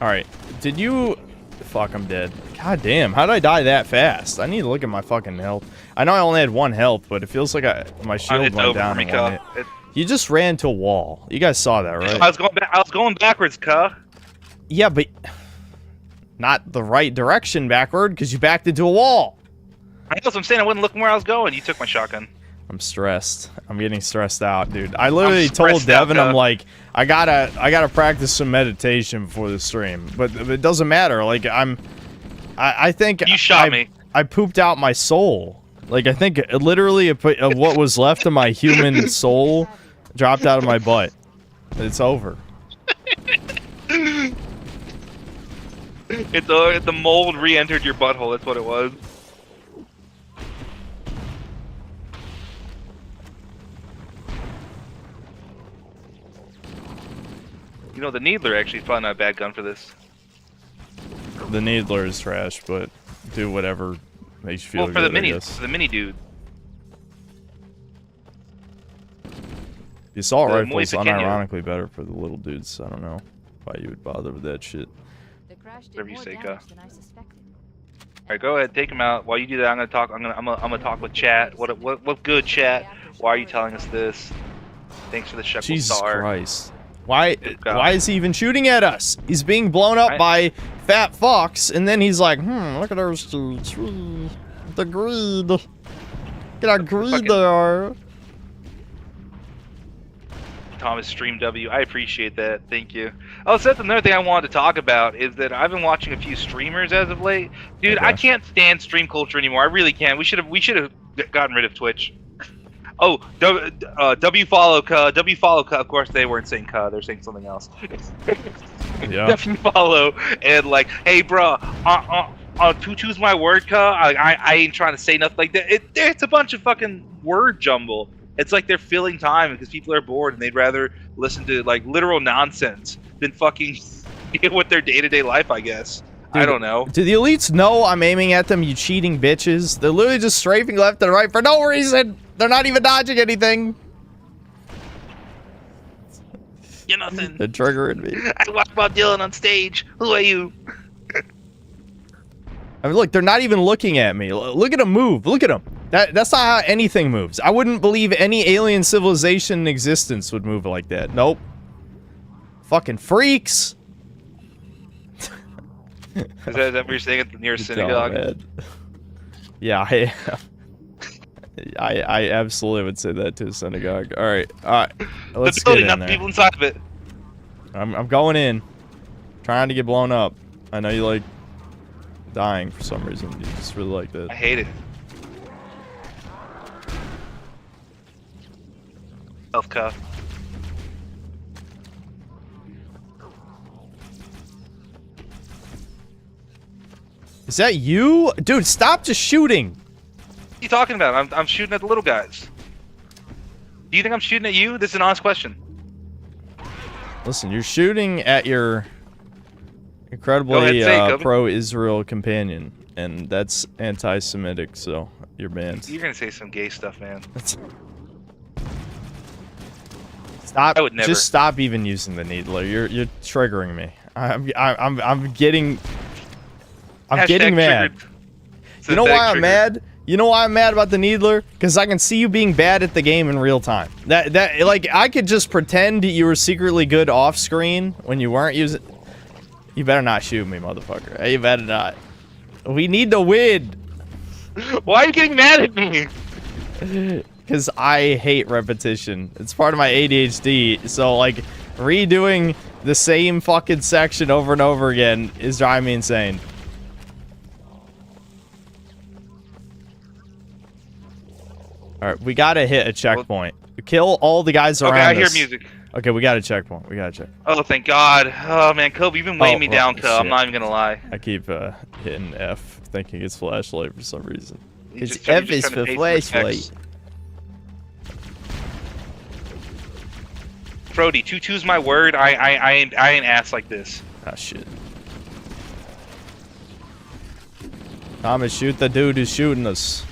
[SPEAKER 2] Alright, did you... Fuck, I'm dead. God damn, how did I die that fast? I need to look at my fucking health. I know I only had 1 health, but it feels like my shield
[SPEAKER 1] It's
[SPEAKER 2] went
[SPEAKER 1] over
[SPEAKER 2] down
[SPEAKER 1] for me,
[SPEAKER 2] in 1
[SPEAKER 1] cuh.
[SPEAKER 2] hit. You just ran to a wall. You guys saw that, right?
[SPEAKER 1] I was going backwards, cuh.
[SPEAKER 2] Yeah, but... Not the right direction backward, because you backed into a wall.
[SPEAKER 1] I know what I'm saying. I wasn't looking where I was going. You took my shotgun.
[SPEAKER 2] I'm stressed. I'm getting stressed out, dude. I literally told
[SPEAKER 1] stressed out,
[SPEAKER 2] Devin, I'm
[SPEAKER 1] cuh.
[SPEAKER 2] like, I gotta practice some meditation before the stream. But it doesn't matter. Like, I think
[SPEAKER 1] You shot me.
[SPEAKER 2] I pooped out my soul. Like, I think literally what was left of my human soul dropped out of my butt. It's over.
[SPEAKER 1] The mold re-entered your butthole. That's what it was. You know, the Needler actually is probably not a bad gun for this.
[SPEAKER 2] The Needler is trash, but do whatever makes you feel
[SPEAKER 1] Well, for
[SPEAKER 2] good,
[SPEAKER 1] the mini,
[SPEAKER 2] I guess.
[SPEAKER 1] for the mini dude.
[SPEAKER 2] The assault
[SPEAKER 1] the
[SPEAKER 2] rifle
[SPEAKER 1] muy
[SPEAKER 2] is
[SPEAKER 1] pequeño.
[SPEAKER 2] unironically better for the little dudes. I don't know why you would bother with that shit.
[SPEAKER 3] The crash did
[SPEAKER 1] Whatever you
[SPEAKER 3] more
[SPEAKER 1] say,
[SPEAKER 3] damage than I suspected.
[SPEAKER 1] All right, go ahead, take him out. While you do that, I'm gonna talk. I'm gonna talk with chat. What good chat? Why are you telling us this? Thanks for the shekel
[SPEAKER 2] Jesus
[SPEAKER 1] star.
[SPEAKER 2] Christ. Why
[SPEAKER 1] God.
[SPEAKER 2] why is he even shooting at us? He's being blown up by Fat Fox, and then he's like, look at those dudes. The greed. Look at how greed
[SPEAKER 1] Fucking-
[SPEAKER 2] they are.
[SPEAKER 1] Thomas Stream W. I appreciate that. Thank you. Oh, so that's another thing I wanted to talk about is that I've been watching a few streamers as of late. Dude,
[SPEAKER 2] Okay.
[SPEAKER 1] I can't stand stream culture anymore. I really can't. We should have gotten rid of Twitch. Oh, W follow cuh. W follow cuh. Of course, they weren't saying cuh. They're saying something else.
[SPEAKER 2] Yeah.
[SPEAKER 1] W follow and like, hey, bro, Tutu's my word, I ain't trying to say nothing like that. It's a bunch of fucking word jumble. It's like they're filling time because people are bored and they'd rather listen to like literal nonsense than fucking deal with their day-to-day life, I guess.
[SPEAKER 2] Dude,
[SPEAKER 1] I don't know.
[SPEAKER 2] Do the elites know I'm aiming at them, you cheating bitches? They're literally just strafing left and right for no reason. They're not even dodging anything.
[SPEAKER 1] You're nothing.
[SPEAKER 2] They're triggering me.
[SPEAKER 1] I watched Bob Dylan on stage. Who are you?
[SPEAKER 2] I mean, look, they're not even looking at me. Look at them move. Look at them. That's not how anything moves. I wouldn't believe any alien civilization in existence would move like that. Nope. Fucking freaks.
[SPEAKER 1] Is that what you're saying at the nearest synagogue?
[SPEAKER 2] Man. Yeah, I absolutely would say that to a synagogue. All right, let's
[SPEAKER 1] the building,
[SPEAKER 2] get in
[SPEAKER 1] not the
[SPEAKER 2] there.
[SPEAKER 1] people inside of it.
[SPEAKER 2] I'm going in, trying to get blown up. I know you like dying for some reason. You just really like that.
[SPEAKER 1] I hate it. Health cuff.
[SPEAKER 2] Is that you? Dude, stop just shooting.
[SPEAKER 1] What are you talking about? I'm shooting at the little guys. Do you think I'm shooting at you? This is an honest question.
[SPEAKER 2] Listen, you're shooting at your incredibly
[SPEAKER 1] Kobe.
[SPEAKER 2] pro-Israel companion, and that's anti-Semitic, so you're banned.
[SPEAKER 1] You're gonna say some gay stuff, man.
[SPEAKER 2] Stop!
[SPEAKER 1] I would never.
[SPEAKER 2] Just stop even using the needler. You're triggering me. I'm getting mad. You know why I'm mad? You know why I'm mad about the needler? Because I can see you being bad at the game in real time. Like, I could just pretend you were secretly good off screen when you weren't using. You better not shoot me, motherfucker. You better not. We need to win.
[SPEAKER 1] Why are you getting mad at me?
[SPEAKER 2] Because I hate repetition. It's part of my ADHD. So, like, redoing the same fucking section over and over again is driving me insane. Alright, we gotta hit a checkpoint. Kill all the guys around us.
[SPEAKER 1] Okay, I hear music.
[SPEAKER 2] Okay, we got a checkpoint. We got a check.
[SPEAKER 1] Oh, thank God. Oh, man, Kobe, you've been weighing me down, Kobe. I'm
[SPEAKER 2] shit.
[SPEAKER 1] not even gonna lie.
[SPEAKER 2] I keep hitting F, thinking it's flashlight for some reason.
[SPEAKER 1] You're
[SPEAKER 2] It's
[SPEAKER 1] just trying
[SPEAKER 2] F is
[SPEAKER 1] to
[SPEAKER 2] for
[SPEAKER 1] pay
[SPEAKER 2] flashlight.
[SPEAKER 1] respects. Brody, Tutu's my word. I ain't ass like this.
[SPEAKER 2] Ah, shit. Thomas, shoot the dude who's shooting us.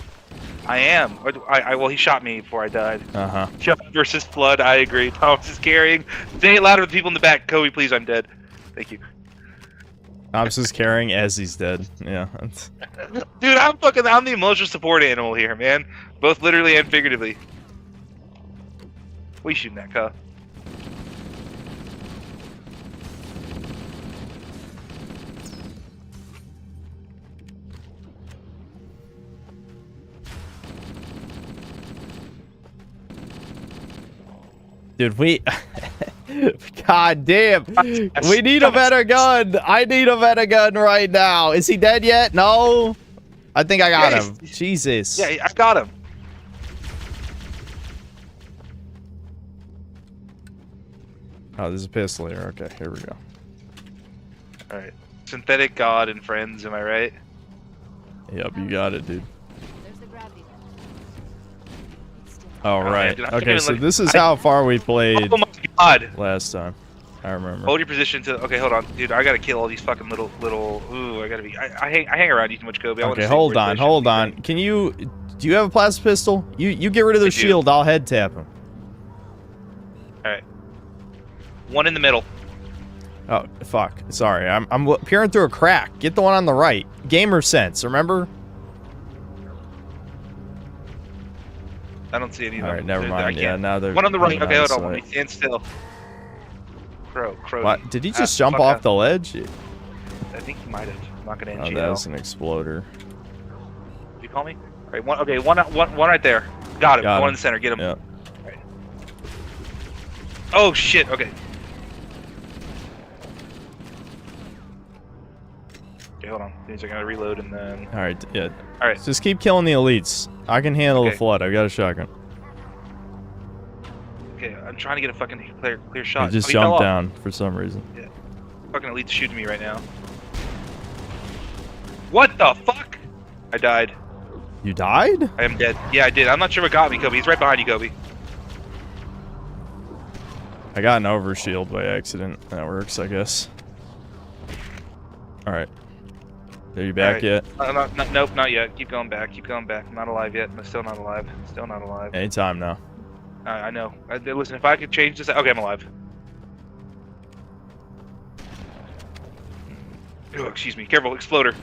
[SPEAKER 1] I am. Well, he shot me before I died.
[SPEAKER 2] Uh-huh.
[SPEAKER 1] Chuck versus Flood, I agree. Thomas is carrying. Say it louder with people in the back. Kobe, please, I'm dead. Thank you.
[SPEAKER 2] Thomas is carrying as he's dead. Yeah.
[SPEAKER 1] Dude, I'm the emotional support animal here, man. Both literally and figuratively. What are you shooting at, cuh?
[SPEAKER 2] Dude, God damn. We need a better gun. I need a better gun right now. Is he dead yet? No? I think I got him. Jesus.
[SPEAKER 1] Yeah, I got him.
[SPEAKER 2] Oh, there's a pistol here. Okay, here we go.
[SPEAKER 1] Alright. Synthetic God and friends, am I right?
[SPEAKER 2] Yep, you got it, dude.
[SPEAKER 3] There's the gravity gun.
[SPEAKER 2] All right.
[SPEAKER 1] dude, I'm
[SPEAKER 2] Okay,
[SPEAKER 1] feeling
[SPEAKER 2] so
[SPEAKER 1] like-
[SPEAKER 2] this is how far we played
[SPEAKER 1] Oh my God!
[SPEAKER 2] last time. I remember.
[SPEAKER 1] Hold your position to. Okay, hold on, dude. I gotta kill all these fucking little. Ooh, I gotta be. I hang around you too much, Kobe. I wanna
[SPEAKER 2] Okay,
[SPEAKER 1] see
[SPEAKER 2] hold
[SPEAKER 1] where
[SPEAKER 2] on,
[SPEAKER 1] they
[SPEAKER 2] hold
[SPEAKER 1] should be.
[SPEAKER 2] on. Can you? Do you have a plasma pistol? You get rid of
[SPEAKER 1] I
[SPEAKER 2] the
[SPEAKER 1] do.
[SPEAKER 2] shield. I'll head tap him.
[SPEAKER 1] All right. One in the middle.
[SPEAKER 2] Oh fuck! Sorry, I'm peering through a crack. Get the one on the right. Gamer sense, remember?
[SPEAKER 1] I don't see any of them.
[SPEAKER 2] All right, never
[SPEAKER 1] They're- I
[SPEAKER 2] mind. Yeah,
[SPEAKER 1] can't.
[SPEAKER 2] now they're
[SPEAKER 1] One on the right.
[SPEAKER 2] coming
[SPEAKER 1] Okay,
[SPEAKER 2] out
[SPEAKER 1] hold
[SPEAKER 2] of
[SPEAKER 1] on. Let me
[SPEAKER 2] sight.
[SPEAKER 1] stand still. Crow.
[SPEAKER 2] What? Did he just jump
[SPEAKER 1] fuck
[SPEAKER 2] off
[SPEAKER 1] up.
[SPEAKER 2] the ledge?
[SPEAKER 1] I think he might have. I'm not gonna
[SPEAKER 2] Oh,
[SPEAKER 1] NGL.
[SPEAKER 2] that was an exploder.
[SPEAKER 1] Did you call me? All right. One. Okay. One right there. Got him.
[SPEAKER 2] Got
[SPEAKER 1] One
[SPEAKER 2] him.
[SPEAKER 1] in the center. Get him.
[SPEAKER 2] Yep.
[SPEAKER 1] Oh shit. Okay. Okay, hold on. These are gonna reload and then.
[SPEAKER 2] All right. Yeah.
[SPEAKER 1] All right.
[SPEAKER 2] Just keep killing the elites. I can handle the
[SPEAKER 1] Okay.
[SPEAKER 2] flood. I've got a shotgun.
[SPEAKER 1] Okay, I'm trying to get a fucking clear shot.
[SPEAKER 2] He just
[SPEAKER 1] he fell
[SPEAKER 2] jumped
[SPEAKER 1] off.
[SPEAKER 2] down for some reason.
[SPEAKER 1] Fucking elite's shooting me right now. What the fuck? I died.
[SPEAKER 2] You died?
[SPEAKER 1] I am dead. Yeah, I did. I'm not sure what got me, Kobe. He's right behind you, Kobe.
[SPEAKER 2] I got an overshield by accident. That works, I guess. Alright. Are you back yet?
[SPEAKER 1] Nope, not yet. Keep going back. Keep going back. I'm not alive yet. I'm still not alive. Still not alive.
[SPEAKER 2] Anytime now.
[SPEAKER 1] I know. Listen, if I could change this... Okay, I'm alive. Oh, excuse me. Careful, exploder.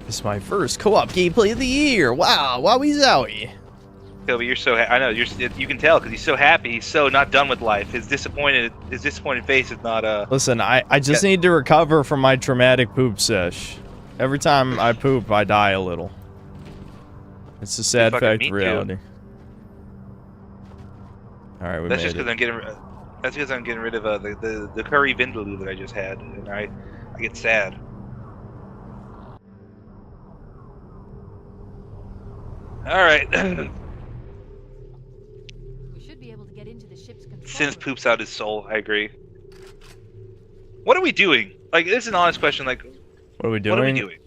[SPEAKER 2] This is my first co-op gameplay of the year. Wow, wowie zowie.
[SPEAKER 1] Kobe, you're so I know you can tell because he's so happy. He's so not done with life. His disappointed face is not
[SPEAKER 2] Listen, I just need to recover from my traumatic poop sesh. Every time I poop, I die a little. It's a sad fact of reality. All right, we
[SPEAKER 1] That's
[SPEAKER 2] made
[SPEAKER 1] just because
[SPEAKER 2] it.
[SPEAKER 1] I'm getting. That's because I'm getting rid of the curry vindaloo that I just had, and I get sad. All right.
[SPEAKER 3] We should be able to get into the ship's control
[SPEAKER 1] Sins
[SPEAKER 3] room.
[SPEAKER 1] poops out his soul. I agree. What are we doing? Like, this is an honest question. Like,
[SPEAKER 2] What are we doing?
[SPEAKER 1] what are we doing?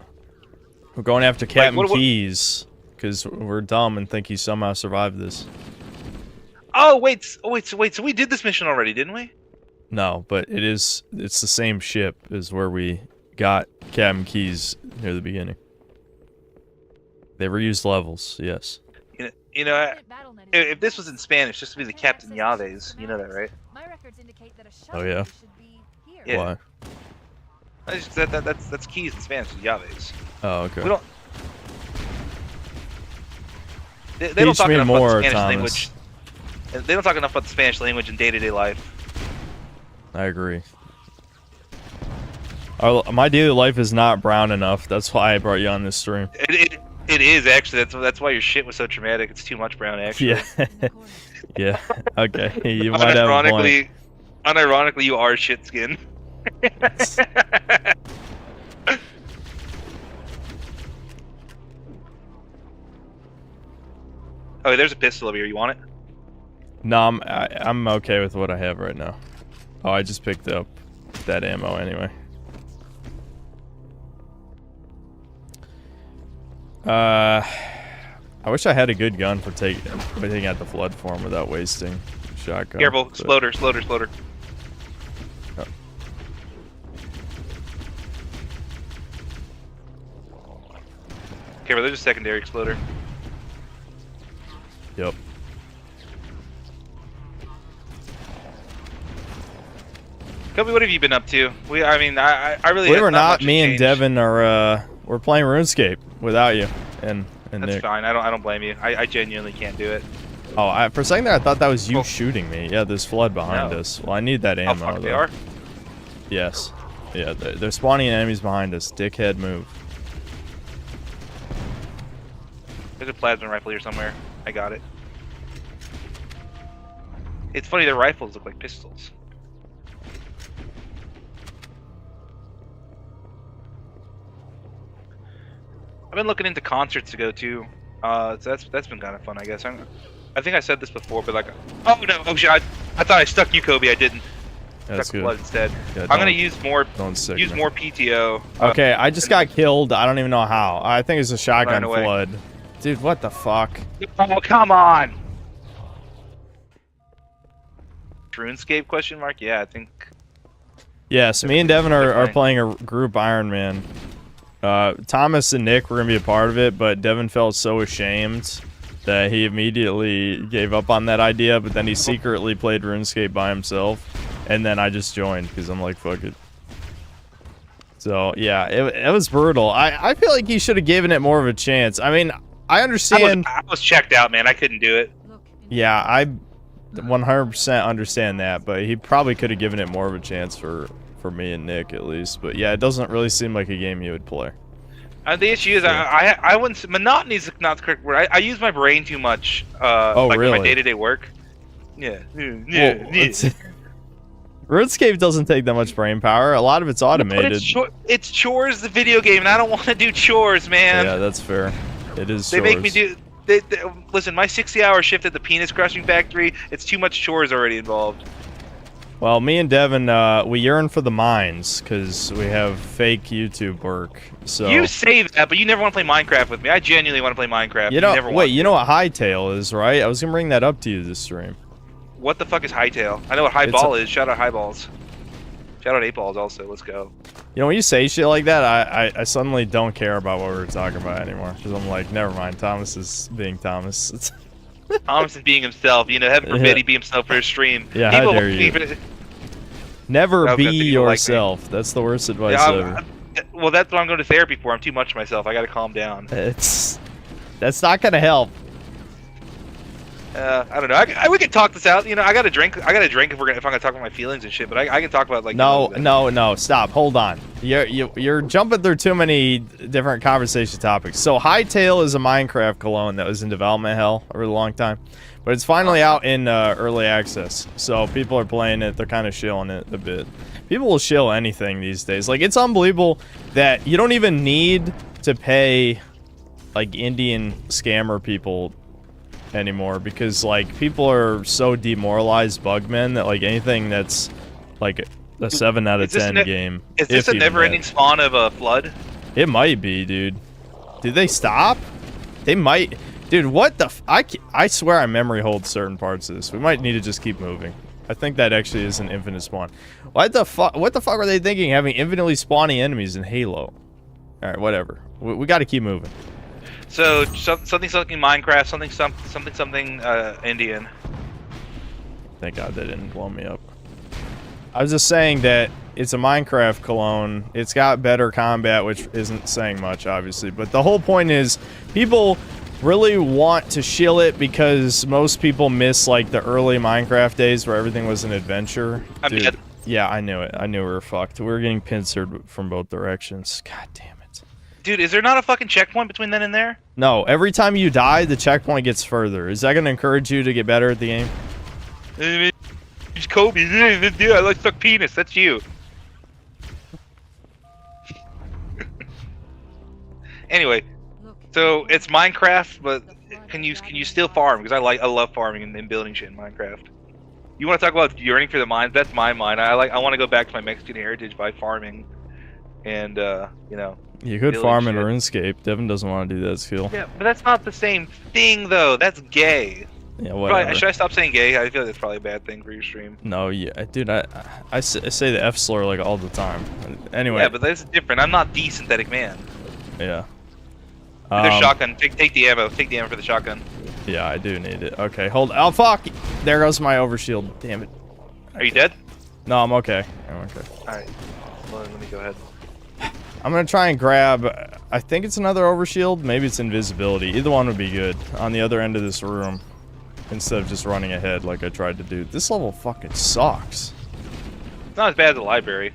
[SPEAKER 2] We're going after Captain
[SPEAKER 1] what-
[SPEAKER 2] Keys because we're dumb and think he somehow survived this.
[SPEAKER 1] Oh wait, so we did this mission already, didn't we?
[SPEAKER 2] No, but it's the same ship as where we got Captain Keys near the beginning. They reused levels, yes.
[SPEAKER 1] You know,
[SPEAKER 3] Battle.net is
[SPEAKER 1] if this was in Spanish, this would be the Captain Yaves. You know that, right?
[SPEAKER 3] My records indicate that a
[SPEAKER 2] Oh,
[SPEAKER 3] shuttle
[SPEAKER 2] yeah?
[SPEAKER 3] should be here.
[SPEAKER 1] Yeah.
[SPEAKER 2] Why?
[SPEAKER 1] That's Keys in Spanish. Yaves.
[SPEAKER 2] Oh, okay.
[SPEAKER 1] We don't. They don't
[SPEAKER 2] Teach
[SPEAKER 1] talk
[SPEAKER 2] me
[SPEAKER 1] enough
[SPEAKER 2] more,
[SPEAKER 1] about the Spanish
[SPEAKER 2] Thomas.
[SPEAKER 1] language. They don't talk enough about the Spanish language in day-to-day life.
[SPEAKER 2] I agree. My daily life is not brown enough. That's why I brought you on this stream.
[SPEAKER 1] It is actually. That's why your shit was so traumatic. It's too much brown, actually.
[SPEAKER 2] Yeah.
[SPEAKER 3] In the corner.
[SPEAKER 2] Yeah. Okay. You might have a point.
[SPEAKER 1] Unironically, you are shit skin. Oh, there's a pistol over here. You want it?
[SPEAKER 2] No, I'm okay with what I have right now. Oh, I just picked up that ammo anyway. I wish I had a good gun for taking out the flood form without wasting shotgun.
[SPEAKER 1] Careful,
[SPEAKER 2] but-
[SPEAKER 1] exploder.
[SPEAKER 2] Oh.
[SPEAKER 1] Careful, there's a secondary exploder.
[SPEAKER 2] Yep.
[SPEAKER 1] Kobe, what have you been up to? I mean, I really.
[SPEAKER 2] Believe it
[SPEAKER 1] have
[SPEAKER 2] or not,
[SPEAKER 1] much
[SPEAKER 2] me and
[SPEAKER 1] change.
[SPEAKER 2] Devin are we're playing RuneScape without you and
[SPEAKER 1] That's
[SPEAKER 2] Nick.
[SPEAKER 1] fine. I don't blame you. I genuinely can't do it.
[SPEAKER 2] Oh, for a second there, I thought that was you
[SPEAKER 1] Oh.
[SPEAKER 2] shooting me. Yeah, there's flood behind
[SPEAKER 1] No.
[SPEAKER 2] us. Well, I need that
[SPEAKER 1] Oh
[SPEAKER 2] ammo.
[SPEAKER 1] fuck, they
[SPEAKER 2] though.
[SPEAKER 1] are.
[SPEAKER 2] Yes. Yeah, they're spawning enemies behind us. Dickhead move.
[SPEAKER 1] There's a plasma rifle here somewhere. I got it. It's funny, their rifles look like pistols. I've been looking into concerts to go to. So that's been kind of fun, I guess. I think I said this before, but like, oh no, oh shit! I thought I stuck you, Kobe. I didn't.
[SPEAKER 2] That's
[SPEAKER 1] Stuck
[SPEAKER 2] good.
[SPEAKER 1] blood instead.
[SPEAKER 2] Yeah,
[SPEAKER 1] I'm gonna
[SPEAKER 2] don't-
[SPEAKER 1] use more
[SPEAKER 2] don't sick me.
[SPEAKER 1] more PTO.
[SPEAKER 2] Okay, I just got killed. I don't even know how. I think it's a shotgun
[SPEAKER 1] Ran away.
[SPEAKER 2] flood. Dude, what the fuck?
[SPEAKER 1] Oh come on! RuneScape question mark? Yeah, I think.
[SPEAKER 2] Yes, me and Devin are
[SPEAKER 1] Definitely.
[SPEAKER 2] playing a group Iron Man. Thomas and Nick were gonna be a part of it, but Devin felt so ashamed that he immediately gave up on that idea. But then he secretly played RuneScape by himself, and then I just joined because I'm like, fuck it. So yeah, it was brutal. I feel like he should have given it more of a chance. I mean, I understand.
[SPEAKER 1] I was checked out, man. I couldn't do it.
[SPEAKER 3] Look, in
[SPEAKER 2] Yeah, I 100% understand that, but he probably could have given it more of a chance for me and Nick at least. But yeah, it doesn't really seem like a game he would play.
[SPEAKER 1] The issue is, I wouldn't. Monotony is not the correct word. I use my brain too much.
[SPEAKER 2] Oh,
[SPEAKER 1] like
[SPEAKER 2] really?
[SPEAKER 1] in my day-to-day work. Yeah.
[SPEAKER 2] Well, RuneScape doesn't take that much brain power. A lot of it's
[SPEAKER 1] But
[SPEAKER 2] automated.
[SPEAKER 1] it's chores, the video game, and I don't want to do chores, man.
[SPEAKER 2] Yeah, that's fair. It is.
[SPEAKER 1] They make me
[SPEAKER 2] chores.
[SPEAKER 1] do. Listen, my 60-hour shift at the penis crushing factory. It's too much chores already involved.
[SPEAKER 2] Well, me and Devin, we yearn for the mines because we have fake YouTube work. So
[SPEAKER 1] You say that, but you never want to play Minecraft with me. I genuinely want to play Minecraft.
[SPEAKER 2] you know,
[SPEAKER 1] never
[SPEAKER 2] wait,
[SPEAKER 1] want
[SPEAKER 2] you know what Hightail is, right? I was gonna bring that up to you this stream.
[SPEAKER 1] What the fuck is Hightail? I know what Highball is. Shout out Highballs. Shout out 8balls also. Let's go.
[SPEAKER 2] You know, when you say shit like that, I suddenly don't care about what we were talking about anymore because I'm like, never mind. Thomas is being Thomas. It's
[SPEAKER 1] Thomas is being himself. You know, heaven forbid
[SPEAKER 2] Yeah.
[SPEAKER 1] he be himself for his stream.
[SPEAKER 2] Yeah, how
[SPEAKER 1] People
[SPEAKER 2] dare you. Never
[SPEAKER 1] I was
[SPEAKER 2] be
[SPEAKER 1] gonna say people like me.
[SPEAKER 2] yourself. That's the worst advice
[SPEAKER 1] Yeah,
[SPEAKER 2] ever.
[SPEAKER 1] well, that's what I'm going to therapy for. I'm too much of myself. I got to calm down.
[SPEAKER 2] That's not gonna help.
[SPEAKER 1] I don't know. We could talk this out. You know, I got to drink. I got to drink if I'm gonna talk about my feelings and shit. But I can talk about like.
[SPEAKER 2] No. Stop. Hold on. You're jumping through too many different conversation topics. So Hightail is a Minecraft clone that was in development hell for a long time, but it's finally out in early access. So people are playing it. They're kind of shilling it a bit. People will shill anything these days. Like, it's unbelievable that you don't even need to pay like Indian scammer people anymore because like people are so demoralized bugmen that like anything that's like a 7 out of 10 game.
[SPEAKER 1] Is this a never-ending spawn of a flood?
[SPEAKER 2] It might be, dude. Did they stop? They might. Dude, what the I swear I memory hold certain parts of this. We might need to just keep moving. I think that actually is an infinite spawn. What the fuck were they thinking having infinitely spawning enemies in Halo? Alright, whatever. We gotta keep moving.
[SPEAKER 1] So something Minecraft, something Indian.
[SPEAKER 2] Thank God they didn't blow me up. I was just saying that it's a Minecraft clone. It's got better combat, which isn't saying much, obviously. But the whole point is, people really want to shill it because most people miss like the early Minecraft days where everything was an adventure. Dude, yeah, I knew it. I knew we were fucked. We were getting pincered from both directions. God damn it.
[SPEAKER 1] Dude, is there not a fucking checkpoint between then and there?
[SPEAKER 2] No, every time you die, the checkpoint gets further. Is that going to encourage you to get better at the game?
[SPEAKER 1] It's Kobe. Yeah, I like suck penis. That's you. Anyway, so it's Minecraft, but can you still farm? Because I love farming and building shit in Minecraft. You want to talk about yearning for the mines? That's my mine. I want to go back to my Mexican heritage by farming, and you know.
[SPEAKER 2] You could farm in RuneScape. Devin doesn't want to do that skill.
[SPEAKER 1] Yeah, but that's not the same thing, though. That's gay.
[SPEAKER 2] Yeah, whatever.
[SPEAKER 1] Probably, should I stop saying gay? I feel like that's probably a bad thing for your stream.
[SPEAKER 2] No, yeah, dude, I say the F slur like all the time. Anyway.
[SPEAKER 1] Yeah, but that's different. I'm not the synthetic man.
[SPEAKER 2] Yeah.
[SPEAKER 1] There's shotgun. Take the ammo. Take the ammo for the shotgun.
[SPEAKER 2] Yeah, I do need it. Okay, hold. Oh fuck! There goes my overshield. Damn it.
[SPEAKER 1] Are you dead?
[SPEAKER 2] No, I'm okay. I'm okay.
[SPEAKER 1] All right. Well, let me go ahead.
[SPEAKER 2] I'm gonna try and grab. I think it's another overshield. Maybe it's invisibility. Either one would be good on the other end of this room, instead of just running ahead like I tried to do. This level fucking sucks.
[SPEAKER 1] It's not as bad as the library.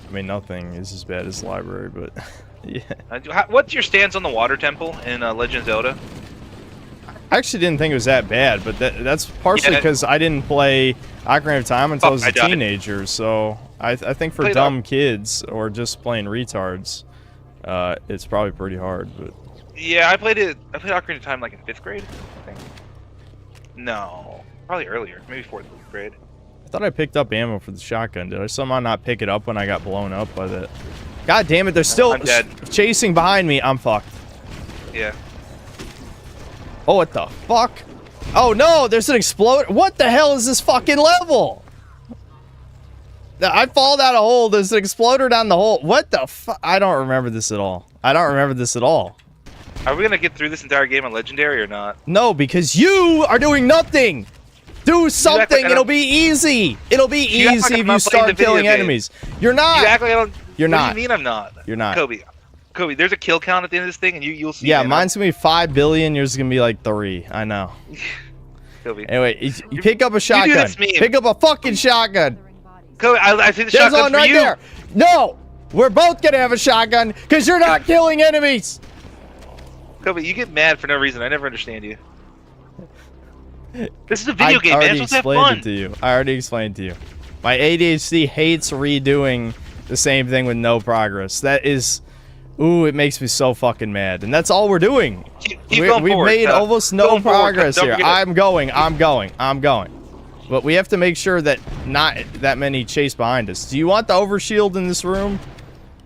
[SPEAKER 2] I mean, nothing is as bad as the library, but yeah.
[SPEAKER 1] What's your stance on the water temple in Legend of Zelda?
[SPEAKER 2] I actually didn't think it was that bad, but that's partially because I didn't play Ocarina of Time until I was a teenager, so I think for dumb kids or just plain retards, it's probably pretty hard. But
[SPEAKER 1] yeah, I played Ocarina of Time like in 5th grade, I think. No, probably earlier, maybe 4th grade.
[SPEAKER 2] I thought I picked up ammo for the shotgun. Did I somehow not pick it up when I got blown up by that? God damn it, they're still chasing behind me. I'm fucked.
[SPEAKER 1] Yeah.
[SPEAKER 2] Oh, what the fuck? Oh no, there's an exploder. What the hell is this fucking level? I fall down a hole. There's an exploder down the hole. What the fuck? I don't remember this at all. I don't remember this at all.
[SPEAKER 1] Are we gonna get through this entire game on Legendary or not?
[SPEAKER 2] No, because you are doing nothing. Do something. It'll be easy. It'll be easy if you start killing enemies. You're not.
[SPEAKER 1] You act like I don't.
[SPEAKER 2] You're not.
[SPEAKER 1] What do you mean I'm not?
[SPEAKER 2] You're not.
[SPEAKER 1] Kobe, there's a kill count at the end of this thing, and you'll see.
[SPEAKER 2] Yeah, mine's gonna be 5 billion. Yours is gonna be like 3. I know.
[SPEAKER 1] Kobe.
[SPEAKER 2] Anyway, you pick up a shotgun. Pick up a fucking shotgun.
[SPEAKER 1] Kobe, I see the shotgun for
[SPEAKER 2] right
[SPEAKER 1] you.
[SPEAKER 2] There. No, we're both gonna have a shotgun because you're not killing enemies.
[SPEAKER 1] Kobe, you get mad for no reason. I never understand you. This is a video game, man. It's supposed to have fun.
[SPEAKER 2] I already explained to you. My ADHD hates redoing the same thing with no progress. That is, ooh, it makes me so fucking mad. And that's all we're doing.
[SPEAKER 1] We've
[SPEAKER 2] made almost no progress here. I'm going. But we have to make sure that not that many chase behind us. Do you want the overshield in this room?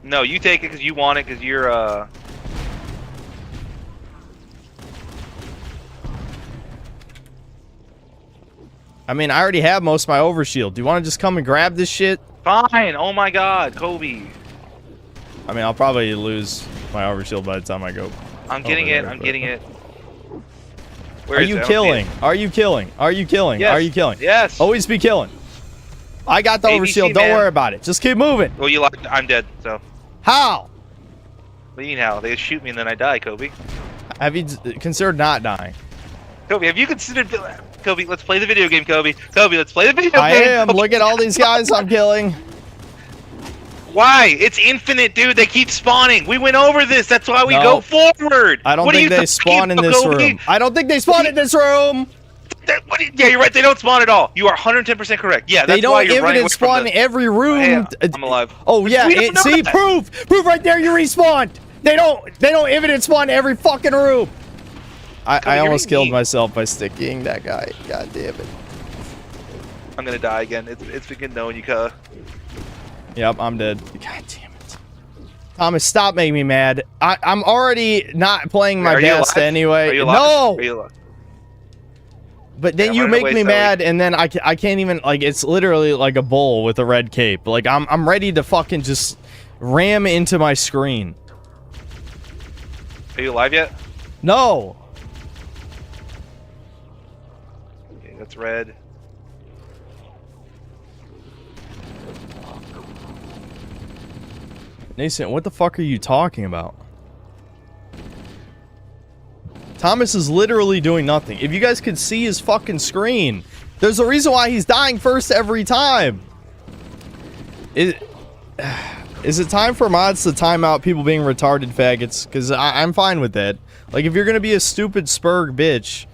[SPEAKER 1] No, you take it because you want it because you're
[SPEAKER 2] I mean, I already have most of my overshield. Do you want to just come and grab this shit?
[SPEAKER 1] Fine. Oh my God, Kobe.
[SPEAKER 2] I mean, I'll probably lose my overshield by the time I go.
[SPEAKER 1] I'm getting
[SPEAKER 2] over
[SPEAKER 1] it.
[SPEAKER 2] there,
[SPEAKER 1] I'm
[SPEAKER 2] but-
[SPEAKER 1] getting it. Where
[SPEAKER 2] Are
[SPEAKER 1] is it?
[SPEAKER 2] you
[SPEAKER 1] I don't see
[SPEAKER 2] killing?
[SPEAKER 1] it.
[SPEAKER 2] Are you killing? Are you killing?
[SPEAKER 1] Yes.
[SPEAKER 2] Are you killing?
[SPEAKER 1] Yes.
[SPEAKER 2] Always be killing. I got the
[SPEAKER 1] ABC,
[SPEAKER 2] overshield. Don't
[SPEAKER 1] man.
[SPEAKER 2] worry about it. Just keep moving.
[SPEAKER 1] Well, you locked. I'm dead. So.
[SPEAKER 2] How?
[SPEAKER 1] What do you mean how? They shoot me and then I die, Kobe.
[SPEAKER 2] Have you considered not dying?
[SPEAKER 1] Kobe, have you considered? Kobe, let's play the video game, Kobe. Kobe, let's play the video
[SPEAKER 2] I
[SPEAKER 1] game.
[SPEAKER 2] am. Look at all these guys I'm killing.
[SPEAKER 1] Why? It's infinite, dude. They keep spawning. We went over this. That's why we
[SPEAKER 2] No.
[SPEAKER 1] go forward.
[SPEAKER 2] I don't
[SPEAKER 1] What are
[SPEAKER 2] think
[SPEAKER 1] you
[SPEAKER 2] they
[SPEAKER 1] talking
[SPEAKER 2] spawn in
[SPEAKER 1] about,
[SPEAKER 2] this
[SPEAKER 1] Kobe?
[SPEAKER 2] room. I don't think they spawn in this room.
[SPEAKER 1] Yeah, you're right. They don't spawn at all. You are 110% correct. Yeah, that's
[SPEAKER 2] They
[SPEAKER 1] why
[SPEAKER 2] don't
[SPEAKER 1] you're running
[SPEAKER 2] evidence
[SPEAKER 1] away from
[SPEAKER 2] spawn in every room.
[SPEAKER 1] Hey, I'm alive.
[SPEAKER 2] Oh yeah,
[SPEAKER 1] We don't know
[SPEAKER 2] see,
[SPEAKER 1] that.
[SPEAKER 2] proof right there. You respawned. They don't evidence spawn in every fucking room. I
[SPEAKER 1] you're
[SPEAKER 2] almost
[SPEAKER 1] being
[SPEAKER 2] killed
[SPEAKER 1] mean.
[SPEAKER 2] myself by sticking that guy. God damn it.
[SPEAKER 1] I'm gonna die again. It's been good knowing you, Ka.
[SPEAKER 2] Yep, I'm dead. God damn it. Thomas, stop making me mad. I'm already not playing my
[SPEAKER 1] Are you
[SPEAKER 2] best
[SPEAKER 1] alive?
[SPEAKER 2] anyway.
[SPEAKER 1] Are you alive?
[SPEAKER 2] No!
[SPEAKER 1] Are you alive?
[SPEAKER 2] But then
[SPEAKER 1] Yeah,
[SPEAKER 2] you
[SPEAKER 1] run
[SPEAKER 2] make
[SPEAKER 1] away,
[SPEAKER 2] me
[SPEAKER 1] Zoe.
[SPEAKER 2] mad, and then I can't even, like, it's literally like a bull with a red cape. Like, I'm ready to fucking just ram into my screen.
[SPEAKER 1] Are you alive yet?
[SPEAKER 2] No!
[SPEAKER 1] Okay, that's red.
[SPEAKER 2] Nascent, what the fuck are you talking about? Thomas is literally doing nothing. If you guys could see his fucking screen, there's a reason why he's dying first every time. Is it time for mods to time out people being retarded faggots? Because I'm fine with that. Like, if you're gonna be a stupid spurg bitch,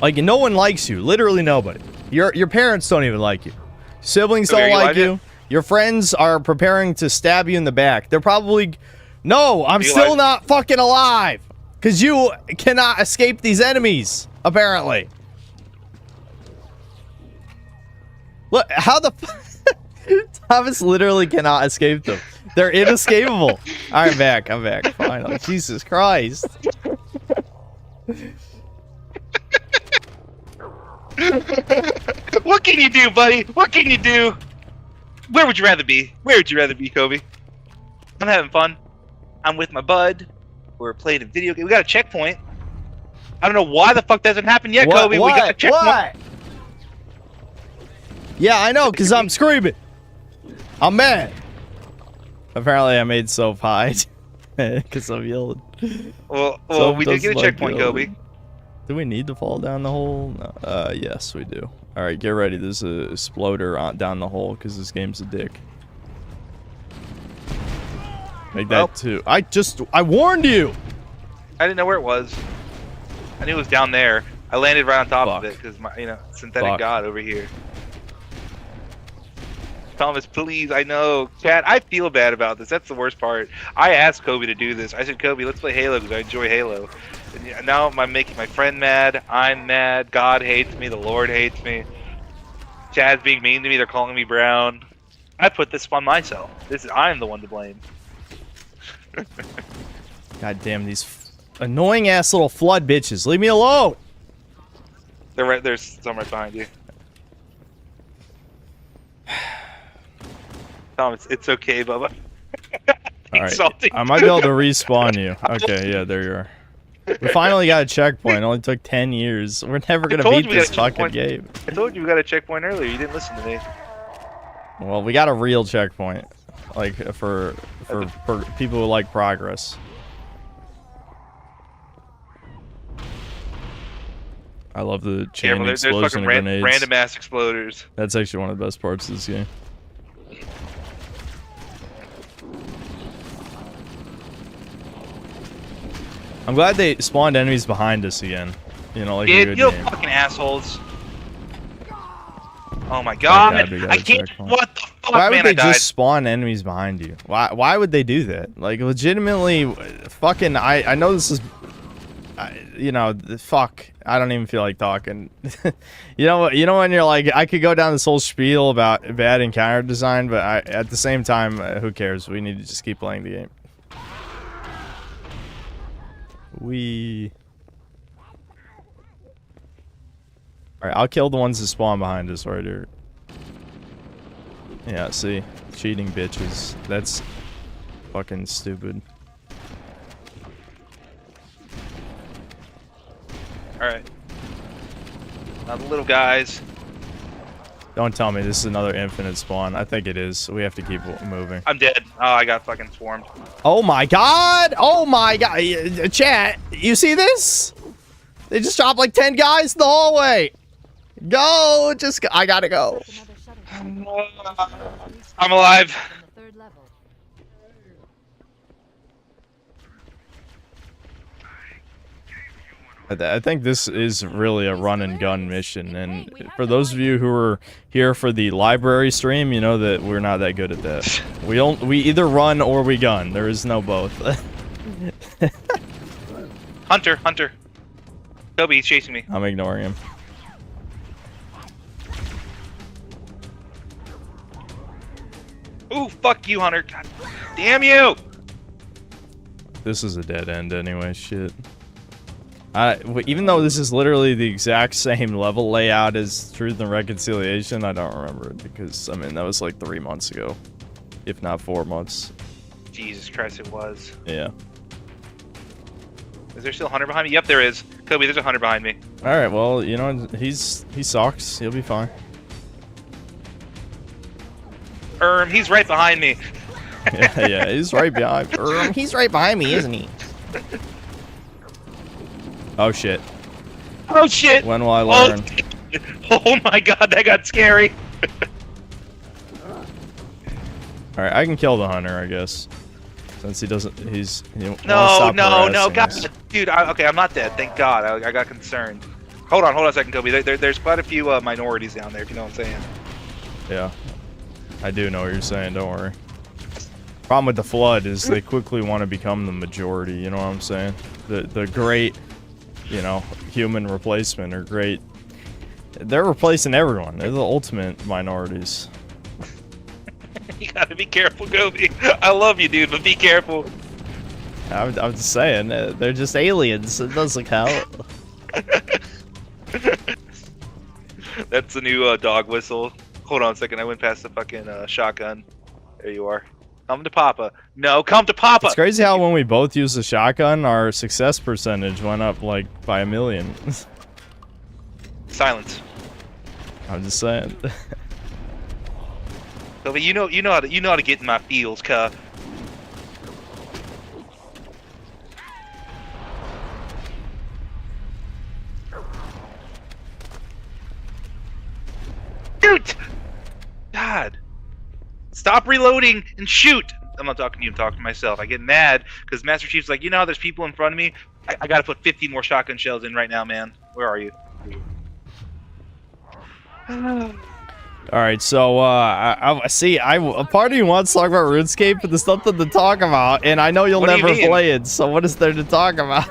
[SPEAKER 2] like, no one likes you. Literally nobody. Your parents don't even like you. Siblings
[SPEAKER 1] Okay,
[SPEAKER 2] don't
[SPEAKER 1] are you
[SPEAKER 2] like
[SPEAKER 1] alive
[SPEAKER 2] you.
[SPEAKER 1] yet?
[SPEAKER 2] Your friends are preparing to stab you in the back. They're probably... No, I'm
[SPEAKER 1] you
[SPEAKER 2] still
[SPEAKER 1] alive?
[SPEAKER 2] not fucking alive. Because you cannot escape these enemies, apparently. Look, how the... Thomas literally cannot escape them. They're inescapable. I'm back. I'm back. Finally. Jesus Christ.
[SPEAKER 1] What can you do, buddy? What can you do? Where would you rather be? Where would you rather be, Kobe? I'm having fun. I'm with my bud. We're playing a video game. We got a checkpoint. I don't know why the fuck that hasn't happened yet, Kobe. We got a checkpoint.
[SPEAKER 2] What? Yeah, I know, because I'm screaming. I'm mad. Apparently, I made Soph hide. Because I'm yelling.
[SPEAKER 1] Well,
[SPEAKER 2] Soph
[SPEAKER 1] we did get a
[SPEAKER 2] doesn't like
[SPEAKER 1] checkpoint, Kobe.
[SPEAKER 2] yelling. Do we need to fall down the hole? No. Yes, we do. All right, get ready. There's a exploder down the hole because this game's a dick. Make that too. I warned you.
[SPEAKER 1] I didn't know where it was. I knew it was down there. I landed right on top of
[SPEAKER 2] Fuck.
[SPEAKER 1] it because my, synthetic
[SPEAKER 2] Fuck.
[SPEAKER 1] god over here. Thomas, please, I know. Chat, I feel bad about this. That's the worst part. I asked Kobe to do this. I said, Kobe, let's play Halo because I enjoy Halo. And now I'm making my friend mad. I'm mad. God hates me. The Lord hates me. Chad's being mean to me. They're calling me brown. I put this on myself. I'm the one to blame.
[SPEAKER 2] God damn these annoying ass little flood bitches. Leave me alone.
[SPEAKER 1] They're right. There's some right behind you. Thomas, it's okay, Bubba.
[SPEAKER 2] All right,
[SPEAKER 1] Insulting.
[SPEAKER 2] I might be able to respawn you. Okay, yeah, there you are. We finally got a checkpoint. It only took 10 years. We're never gonna
[SPEAKER 1] told
[SPEAKER 2] beat
[SPEAKER 1] you we got
[SPEAKER 2] this
[SPEAKER 1] a
[SPEAKER 2] fucking
[SPEAKER 1] checkpoint.
[SPEAKER 2] game.
[SPEAKER 1] I told you we got a checkpoint earlier. You didn't listen to me.
[SPEAKER 2] Well, we got a real checkpoint, like for people who like progress. I love the chain
[SPEAKER 1] Yeah, there's
[SPEAKER 2] explosion
[SPEAKER 1] fucking
[SPEAKER 2] of grenades.
[SPEAKER 1] random ass exploders.
[SPEAKER 2] That's actually one of the best parts of this game. I'm glad they spawned enemies behind us again. You know, like a
[SPEAKER 1] Yeah,
[SPEAKER 2] good
[SPEAKER 1] you
[SPEAKER 2] game.
[SPEAKER 1] fucking assholes. Oh my god!
[SPEAKER 2] we got
[SPEAKER 1] I
[SPEAKER 2] a
[SPEAKER 1] can't.
[SPEAKER 2] checkpoint.
[SPEAKER 1] What the fuck,
[SPEAKER 2] Why would
[SPEAKER 1] man?
[SPEAKER 2] they
[SPEAKER 1] I died.
[SPEAKER 2] just spawn enemies behind you? Why would they do that? Like, legitimately, fucking, I know this is you know, fuck. I don't even feel like talking. You know what? You know when you're like, I could go down this whole spiel about bad encounter design, but at the same time, who cares? We need to just keep playing the game. Alright, I'll kill the ones that spawn behind us right here. Yeah, see? Cheating bitches. That's fucking stupid.
[SPEAKER 1] Alright. Now the little guys.
[SPEAKER 2] Don't tell me this is another infinite spawn. I think it is. We have to keep moving.
[SPEAKER 1] I'm dead. Oh, I got fucking swarmed.
[SPEAKER 2] Oh my god! Oh my god! Chat, you see this? They just dropped like 10 guys in the hallway. Go! Just go. I gotta go.
[SPEAKER 1] I'm alive.
[SPEAKER 3] The third level.
[SPEAKER 2] I think this is really a run and gun mission, and for those of you who are here for the library stream, you know that we're not that good at that. We either run or we gun. There is no both.
[SPEAKER 1] Hunter. Kobe, he's chasing me.
[SPEAKER 2] I'm ignoring him.
[SPEAKER 1] Ooh, fuck you, Hunter. God damn you!
[SPEAKER 2] This is a dead end anyway, shit. Even though this is literally the exact same level layout as Truth and Reconciliation, I don't remember it because, I mean, that was like 3 months ago. If not 4 months.
[SPEAKER 1] Jesus Christ, it was.
[SPEAKER 2] Yeah.
[SPEAKER 1] Is there still a Hunter behind me? Yep, there is. Kobe, there's a Hunter behind me.
[SPEAKER 2] Alright, well, you know, he sucks. He'll be fine.
[SPEAKER 1] He's right behind me.
[SPEAKER 2] yeah, he's right behind. He's right behind me, isn't he? Oh shit.
[SPEAKER 1] Oh shit!
[SPEAKER 2] When will I learn?
[SPEAKER 1] Oh my god, that got scary.
[SPEAKER 2] Alright, I can kill the Hunter, I guess. Since he doesn't, he won't
[SPEAKER 1] No,
[SPEAKER 2] stop
[SPEAKER 1] no,
[SPEAKER 2] harassing
[SPEAKER 1] God,
[SPEAKER 2] us.
[SPEAKER 1] dude. Okay, I'm not dead. Thank God. I got concerned. Hold on a second, Kobe. There's quite a few minorities down there, if you know what I'm saying.
[SPEAKER 2] Yeah, I do know what you're saying. Don't worry. Problem with the Flood is they quickly want to become the majority. You know what I'm saying? The great, you know, human replacement or great. They're replacing everyone. They're the ultimate minorities.
[SPEAKER 1] You gotta be careful, Kobe. I love you, dude, but be careful.
[SPEAKER 2] I'm just saying, they're just aliens. It doesn't count.
[SPEAKER 1] That's the new dog whistle. Hold on a second. I went past the fucking shotgun. There you are. Come to Papa. No, come to Papa.
[SPEAKER 2] It's crazy how when we both used the shotgun, our success percentage went up like by 1,000,000.
[SPEAKER 1] Silence.
[SPEAKER 2] I'm just saying.
[SPEAKER 1] Kobe, you know how to get in my feels, cuh. Shoot! God. Stop reloading and shoot! I'm not talking to you, I'm talking to myself. I get mad because Master Chief's like, you know how there's people in front of me? I gotta put 50 more shotgun shells in right now, man. Where are you?
[SPEAKER 2] Alright, so, a part of you wants to talk about RuneScape, but there's nothing to talk about, and I know you'll never play it, so what is there to talk about?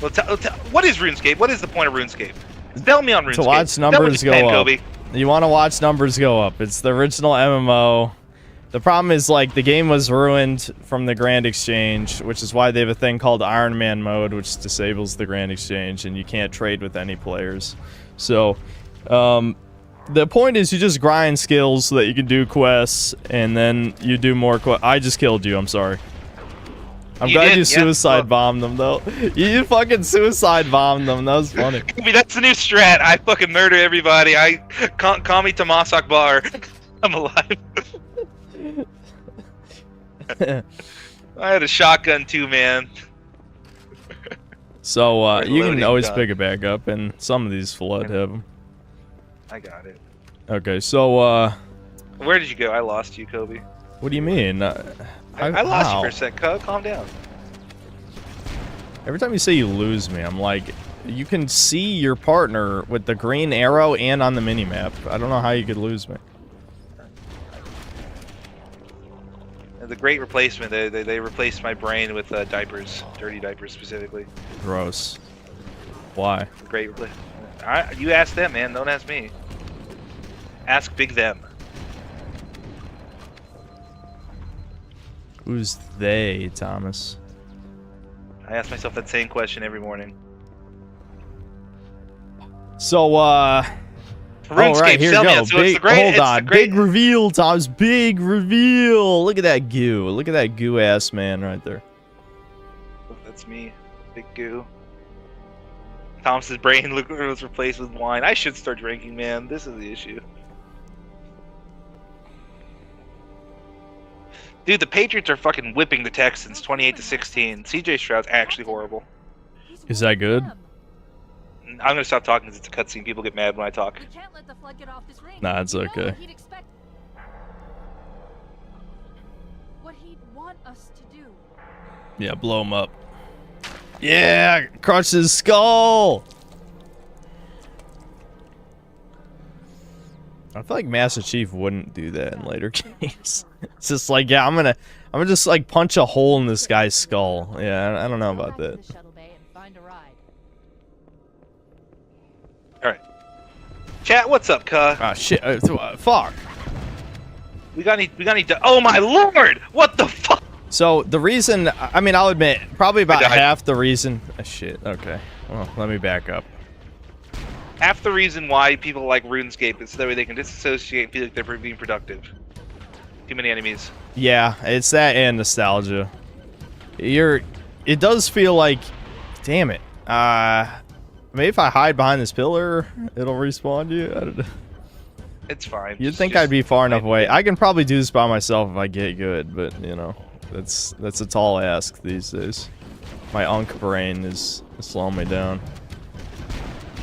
[SPEAKER 1] Well, what is RuneScape? What is the point of RuneScape? Tell me on RuneScape.
[SPEAKER 2] To watch numbers go up.
[SPEAKER 1] Kobe.
[SPEAKER 2] You want to watch numbers go up. It's the original MMO. The problem is, like, the game was ruined from the Grand Exchange, which is why they have a thing called Iron Man mode, which disables the Grand Exchange, and you can't trade with any players. So, the point is you just grind skills so that you can do quests, and then you do more quests. I just killed you, I'm sorry. I'm glad you suicide bombed them, though. You fucking suicide bombed them. That was funny.
[SPEAKER 1] That's the new strat. I fucking murder everybody. I call me Tomas Akbar. I'm alive. I had a shotgun too, man.
[SPEAKER 2] So you can always pick it back up, and some of these Flood have them.
[SPEAKER 1] I got it.
[SPEAKER 2] Okay, so
[SPEAKER 1] where did you go? I lost you, Kobe.
[SPEAKER 2] What do you mean?
[SPEAKER 1] I lost you for a sec, calm down.
[SPEAKER 2] Every time you say you lose me, I'm like, you can see your partner with the green arrow and on the minimap. I don't know how you could lose me.
[SPEAKER 1] The great replacement. They replaced my brain with diapers, dirty diapers specifically.
[SPEAKER 2] Gross. Why?
[SPEAKER 1] The great replacement. You ask them, man. Don't ask me. Ask Big Them.
[SPEAKER 2] Who's they, Thomas?
[SPEAKER 1] I ask myself that same question every morning.
[SPEAKER 2] So,
[SPEAKER 1] RuneScape,
[SPEAKER 2] right, here
[SPEAKER 1] sell
[SPEAKER 2] we
[SPEAKER 1] me
[SPEAKER 2] go.
[SPEAKER 1] it. So it's
[SPEAKER 2] Big,
[SPEAKER 1] the great,
[SPEAKER 2] hold
[SPEAKER 1] it's
[SPEAKER 2] on.
[SPEAKER 1] the great,
[SPEAKER 2] Big reveal, Thomas. Big reveal. Look at that goo. Look at that goo-ass man right there.
[SPEAKER 1] That's me. Big goo. Thomas's brain was replaced with wine. I should start drinking, man. This is the issue. Dude, the Patriots are fucking whipping the Texans 28-16. CJ Stroud's actually horrible.
[SPEAKER 2] Is that good?
[SPEAKER 1] I'm gonna stop talking because it's a cutscene. People get mad when I talk.
[SPEAKER 3] We can't let the flood get off this ring.
[SPEAKER 2] Nah, it's
[SPEAKER 3] You know
[SPEAKER 2] okay.
[SPEAKER 3] what he'd expect. What he'd want us to do.
[SPEAKER 2] Yeah, blow him up. Yeah, crush his skull. I feel like Master Chief wouldn't do that in later games. It's just like, yeah, I'm gonna just like punch a hole in this guy's skull. Yeah, I don't know about
[SPEAKER 3] Go back
[SPEAKER 2] that.
[SPEAKER 3] to the shuttle bay and find a ride.
[SPEAKER 1] All right, chat. What's up, cuh?
[SPEAKER 2] Ah, shit. Fuck.
[SPEAKER 1] We got any? Oh my lord! What the fuck?
[SPEAKER 2] So the reason, I mean, I'll admit, probably about
[SPEAKER 1] died.
[SPEAKER 2] half the reason. Shit. Okay. Well, let me back up.
[SPEAKER 1] Half the reason why people like RuneScape is so that way they can disassociate and feel like they're being productive. Too many enemies.
[SPEAKER 2] Yeah, it's that and nostalgia. It does feel like, damn it. Maybe if I hide behind this pillar, it'll respawn you. I don't know.
[SPEAKER 1] It's fine.
[SPEAKER 2] You'd think I'd be far enough away. I can probably do this by myself if I get good, but you know, that's a tall ask these days. My unk brain is slowing me down.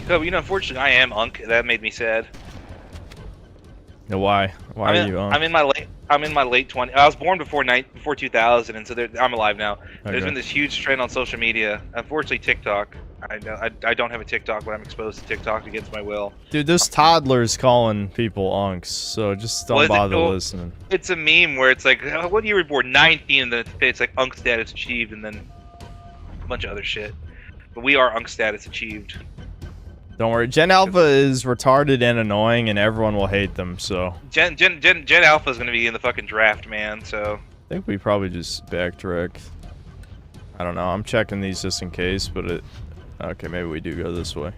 [SPEAKER 1] Kobe, you know, unfortunately, I am Unk. That made me sad.
[SPEAKER 2] Now, why? Why are you unk?
[SPEAKER 1] I'm in my late 20s. I was born before 2000, and so I'm alive now. There's
[SPEAKER 2] Okay.
[SPEAKER 1] been this huge trend on social media. Unfortunately, TikTok. I don't have a TikTok, but I'm exposed to TikTok against my will.
[SPEAKER 2] Dude, this toddler's calling people unks, so just don't bother listening.
[SPEAKER 1] It's a meme where it's like, oh, what year were you born? 19, and then it's like Unk status achieved, and then a bunch of other shit. But we are Unk status achieved.
[SPEAKER 2] Don't worry, Gen Alpha is retarded and annoying, and everyone will hate them. So
[SPEAKER 1] Gen Alpha is gonna be in the fucking draft, man. So
[SPEAKER 2] I think we probably just backtracked. I don't know. I'm checking these just in case, but okay, maybe we do go this way.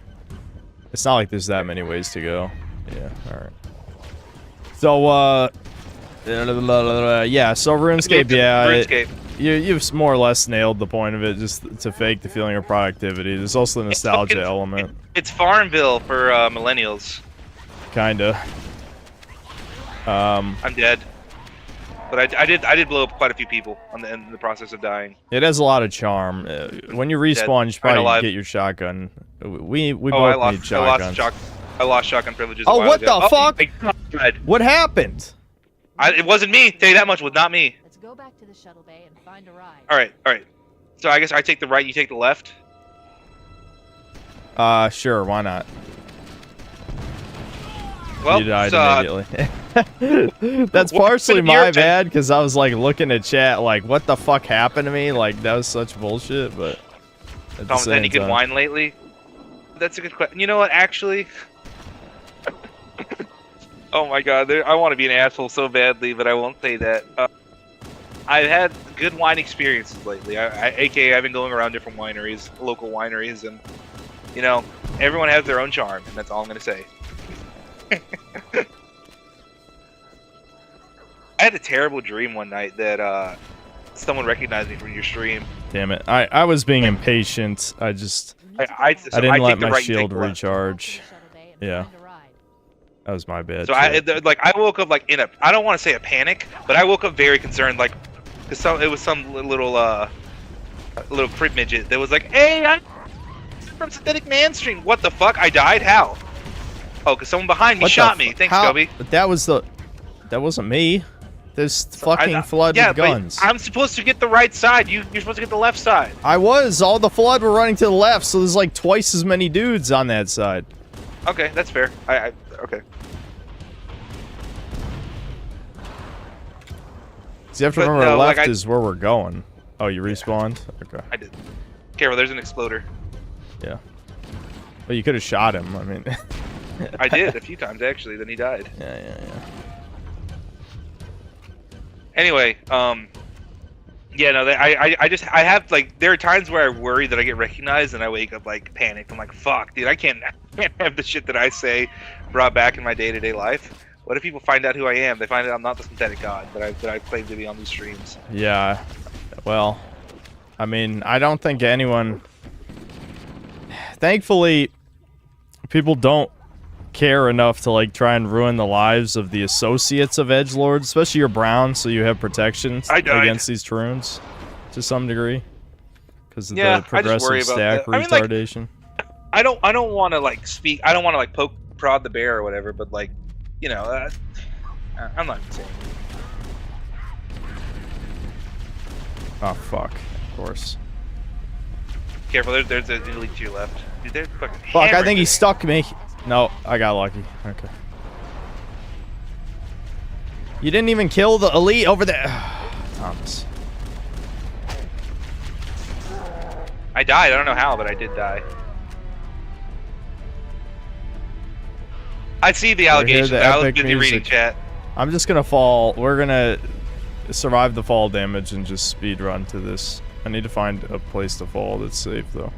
[SPEAKER 2] It's not like there's that many ways to go. Yeah. All right. So yeah. So RuneScape, yeah.
[SPEAKER 1] RuneScape.
[SPEAKER 2] You've more or less nailed the point of it, just to fake the feeling of productivity. There's also the nostalgia element.
[SPEAKER 1] It's Farmville for millennials.
[SPEAKER 2] Kinda.
[SPEAKER 1] I'm dead, but I did blow up quite a few people in the process of dying.
[SPEAKER 2] It has a lot of charm. When you respawn, you should probably
[SPEAKER 1] alive.
[SPEAKER 2] get your shotgun. We
[SPEAKER 1] Oh,
[SPEAKER 2] both need shotguns.
[SPEAKER 1] I lost shotgun privileges.
[SPEAKER 2] Oh,
[SPEAKER 1] a while
[SPEAKER 2] what
[SPEAKER 1] ago.
[SPEAKER 2] the fuck?
[SPEAKER 1] My God.
[SPEAKER 2] What happened?
[SPEAKER 1] It wasn't me. Tell you that much. It was not me.
[SPEAKER 3] Let's go back to the shuttle bay and find a ride.
[SPEAKER 1] All right. So I guess I take the right. You take the left.
[SPEAKER 2] Sure, why not?
[SPEAKER 1] Well,
[SPEAKER 2] You died
[SPEAKER 1] so,
[SPEAKER 2] immediately. That's
[SPEAKER 1] what
[SPEAKER 2] partially
[SPEAKER 1] happened to your
[SPEAKER 2] my
[SPEAKER 1] turn?
[SPEAKER 2] bad, because I was like looking at chat like, what the fuck happened to me? Like, that was such bullshit, but at the
[SPEAKER 1] Thomas,
[SPEAKER 2] same
[SPEAKER 1] any good
[SPEAKER 2] time-
[SPEAKER 1] wine lately? That's a good question. You know what? Actually, oh my God, I want to be an asshole so badly, but I won't say that. I've had good wine experiences lately. AKA, I've been going around different wineries, local wineries, and you know, everyone has their own charm, and that's all I'm gonna say. I had a terrible dream one night that someone recognized me from your stream.
[SPEAKER 2] Damn it. I was being impatient. I
[SPEAKER 1] I
[SPEAKER 2] didn't
[SPEAKER 1] take
[SPEAKER 2] let
[SPEAKER 1] the
[SPEAKER 2] my
[SPEAKER 1] right, you take
[SPEAKER 2] shield
[SPEAKER 1] the left.
[SPEAKER 2] recharge.
[SPEAKER 3] Go back to the shuttle bay and
[SPEAKER 2] Yeah.
[SPEAKER 3] find a ride.
[SPEAKER 2] That was my bad.
[SPEAKER 1] So
[SPEAKER 2] shit.
[SPEAKER 1] I woke up like in a, I don't want to say a panic, but I woke up very concerned, like, cause it was some little crit midget that was like, "Hey, I'm from Synthetic Man stream." What the fuck? I died? How? Oh, cause someone behind me
[SPEAKER 2] What the
[SPEAKER 1] shot me. Thanks,
[SPEAKER 2] how-
[SPEAKER 1] Kobe.
[SPEAKER 2] That wasn't me. There's fucking flood
[SPEAKER 1] yeah,
[SPEAKER 2] with guns.
[SPEAKER 1] but I'm supposed to get the right side. You're supposed to get the left side.
[SPEAKER 2] I was. All the flood were running to the left, so there's like twice as many dudes on that side.
[SPEAKER 1] Okay, that's fair. Okay.
[SPEAKER 2] So you have to
[SPEAKER 1] But
[SPEAKER 2] remember
[SPEAKER 1] no,
[SPEAKER 2] left
[SPEAKER 1] like,
[SPEAKER 2] is where we're going. Oh, you respawned? Okay.
[SPEAKER 1] I did. Careful, there's an exploder.
[SPEAKER 2] Yeah. But you could have shot him. I mean.
[SPEAKER 1] I did a few times actually. Then he died.
[SPEAKER 2] Yeah.
[SPEAKER 1] Anyway, yeah, no, I have like there are times where I worry that I get recognized and I wake up like panicked. I'm like, fuck, dude, I can't have the shit that I say brought back in my day-to-day life. What if people find out who I am? They find out I'm not the synthetic god that I claim to be on these streams.
[SPEAKER 2] Yeah. Well, I mean, I don't think anyone. Thankfully, people don't care enough to like try and ruin the lives of the associates of edgelords, especially you're brown, so you have protections against these Troons to some degree because of the progressive stack retardation.
[SPEAKER 1] I don't want to like speak. I don't want to like prod the bear or whatever, but like, you know, I'm not saying.
[SPEAKER 2] Oh fuck! Of course.
[SPEAKER 1] Careful, there's an elite to your left. Dude, they're fucking.
[SPEAKER 2] Fuck! I think he stuck me. No, I got lucky. Okay. You didn't even kill the elite over there. Thomas.
[SPEAKER 1] I died. I don't know how, but I did die. I see the allegations. I was busy reading chat.
[SPEAKER 2] I'm just gonna fall. We're gonna survive the fall damage and just speed run to this. I need to find a place to fall that's safe though.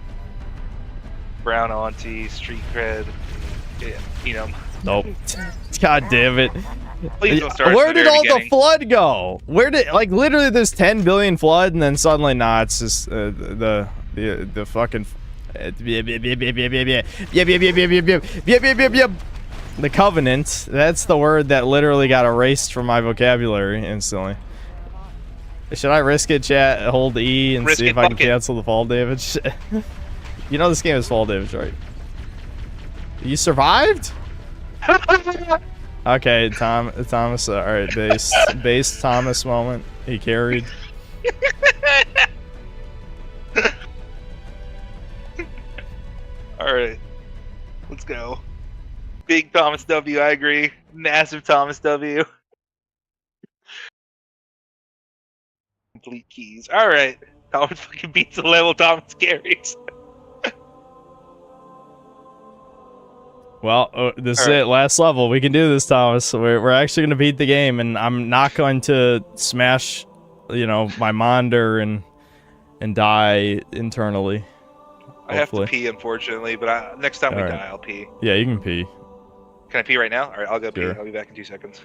[SPEAKER 1] Brown auntie, street cred. Yeah, you know.
[SPEAKER 2] Nope. God damn it.
[SPEAKER 1] Please don't start
[SPEAKER 2] Where did all the flood go? Where did, like, literally there's 10 billion flood and then suddenly it's just the fucking the Covenant. That's the word that literally got erased from my vocabulary instantly. Should I risk it, chat? Hold E and see if I can cancel the fall damage. You know this game is fall damage, right? You survived? Okay, Thomas. All right, base Thomas moment. He carried.
[SPEAKER 1] All right, let's go. Big Thomas W. I agree. Massive Thomas W. Complete keys. All right, Thomas fucking beats the level Thomas carries.
[SPEAKER 2] Well, this is it. Last level. We can do this, Thomas. We're actually going to beat the game, and I'm not going to smash, you know, my monitor and die internally.
[SPEAKER 1] I have to pee, unfortunately, but next time we die, I'll pee.
[SPEAKER 2] Yeah, you can pee.
[SPEAKER 1] Can I pee right now? All right, I'll go
[SPEAKER 2] Sure.
[SPEAKER 1] pee. I'll be back in 2 seconds.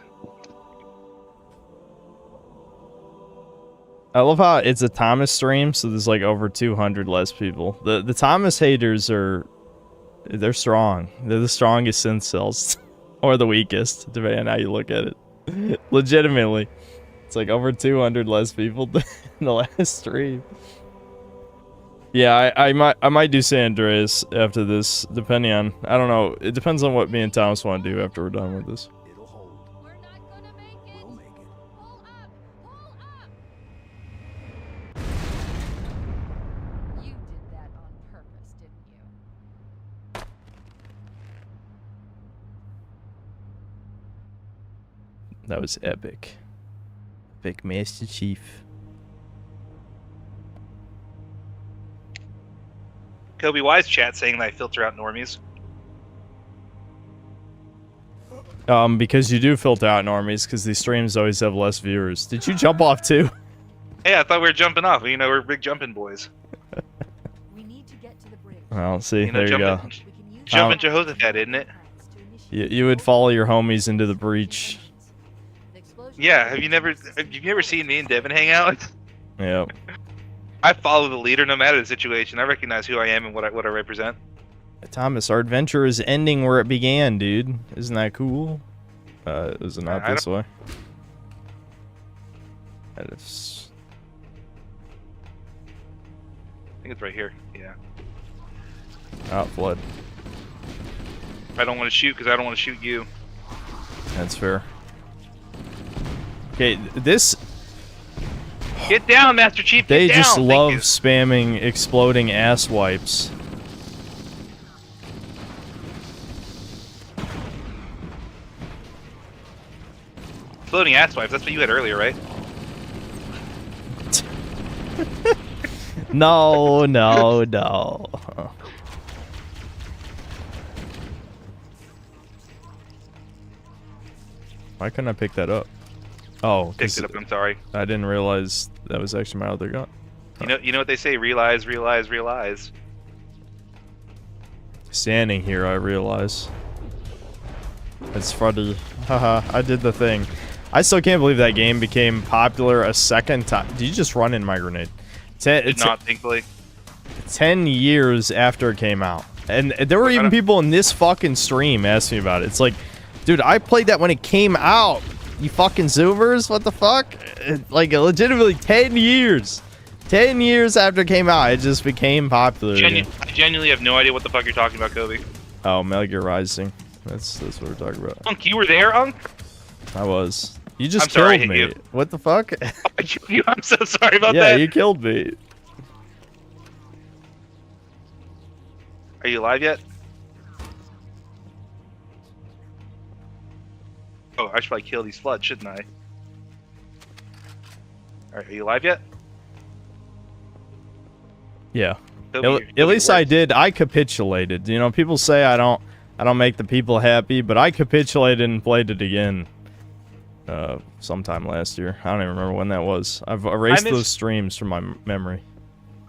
[SPEAKER 2] I love how it's a Thomas stream, so there's like over 200 less people. The Thomas haters they're strong. They're the strongest synth cells. Or the weakest, depending on how you look at it. Legitimately. It's like over 200 less people than the last stream. Yeah, I might do San Andreas after this, depending on... I don't know. It depends on what me and Thomas want to do after we're done with this.
[SPEAKER 3] We're not gonna make it. We'll make it. Pull up. Pull up. You did that on purpose, didn't you?
[SPEAKER 2] That was epic. Epic Master Chief.
[SPEAKER 1] Kobe, why is chat saying that I filter out normies?
[SPEAKER 2] Because you do filter out normies, because these streams always have less viewers. Did you jump off too?
[SPEAKER 1] Hey, I thought we were jumping off. You know, we're big jumping boys.
[SPEAKER 3] We need to get to the bridge.
[SPEAKER 2] Well, see,
[SPEAKER 1] You know,
[SPEAKER 2] there you go.
[SPEAKER 1] Jumping Jehoshaphat, isn't it?
[SPEAKER 2] You would follow your homies into the breach.
[SPEAKER 1] Yeah, have you never seen me and Devin hang out?
[SPEAKER 2] Yep.
[SPEAKER 1] I follow the leader no matter the situation. I recognize who I am and what I represent.
[SPEAKER 2] Thomas, our adventure is ending where it began, dude. Isn't that cool? Is it not this way? That is...
[SPEAKER 1] I think it's right here. Yeah.
[SPEAKER 2] Oh, flood.
[SPEAKER 1] I don't want to shoot because I don't want to shoot you.
[SPEAKER 2] That's fair. Okay, this...
[SPEAKER 1] Get down, Master Chief.
[SPEAKER 2] They
[SPEAKER 1] get down.
[SPEAKER 2] just love spamming exploding ass wipes.
[SPEAKER 1] Exploding ass wipes. That's what you had earlier, right?
[SPEAKER 2] No, no, no. Why couldn't I pick that up? Oh,
[SPEAKER 1] Picked it up. I'm sorry.
[SPEAKER 2] I didn't realize that was actually my other gun.
[SPEAKER 1] You know what they say? Realize, realize, realize.
[SPEAKER 2] Standing here, I realize. It's funny. Haha, I did the thing. I still can't believe that game became popular a second time. Did you just run in my grenade?
[SPEAKER 1] Did not, thankfully.
[SPEAKER 2] 10 years after it came out. And there were even people in this fucking stream asking me about it. It's like, dude, I played that when it came out. You fucking Zoomers? What the fuck? Like, legitimately 10 years. 10 years after it came out, it just became popular.
[SPEAKER 1] I genuinely have no idea what the fuck you're talking about, Kobe.
[SPEAKER 2] Oh, Metal Gear Rising. That's what we're talking about.
[SPEAKER 1] Unk, you were there, Unk?
[SPEAKER 2] I was. You just
[SPEAKER 1] sorry,
[SPEAKER 2] killed
[SPEAKER 1] I hit
[SPEAKER 2] me.
[SPEAKER 1] you.
[SPEAKER 2] What the fuck?
[SPEAKER 1] I'm so sorry about
[SPEAKER 2] Yeah,
[SPEAKER 1] that.
[SPEAKER 2] you killed me.
[SPEAKER 1] Are you alive yet? Oh, I should probably kill these floods, shouldn't I? Alright, are you alive yet?
[SPEAKER 2] Yeah.
[SPEAKER 1] Kobe,
[SPEAKER 2] At least I did. I capitulated. You know, people say I don't make the people happy, but I capitulated and played it again. Sometime last year. I don't even remember when that was. I've erased those streams from my memory.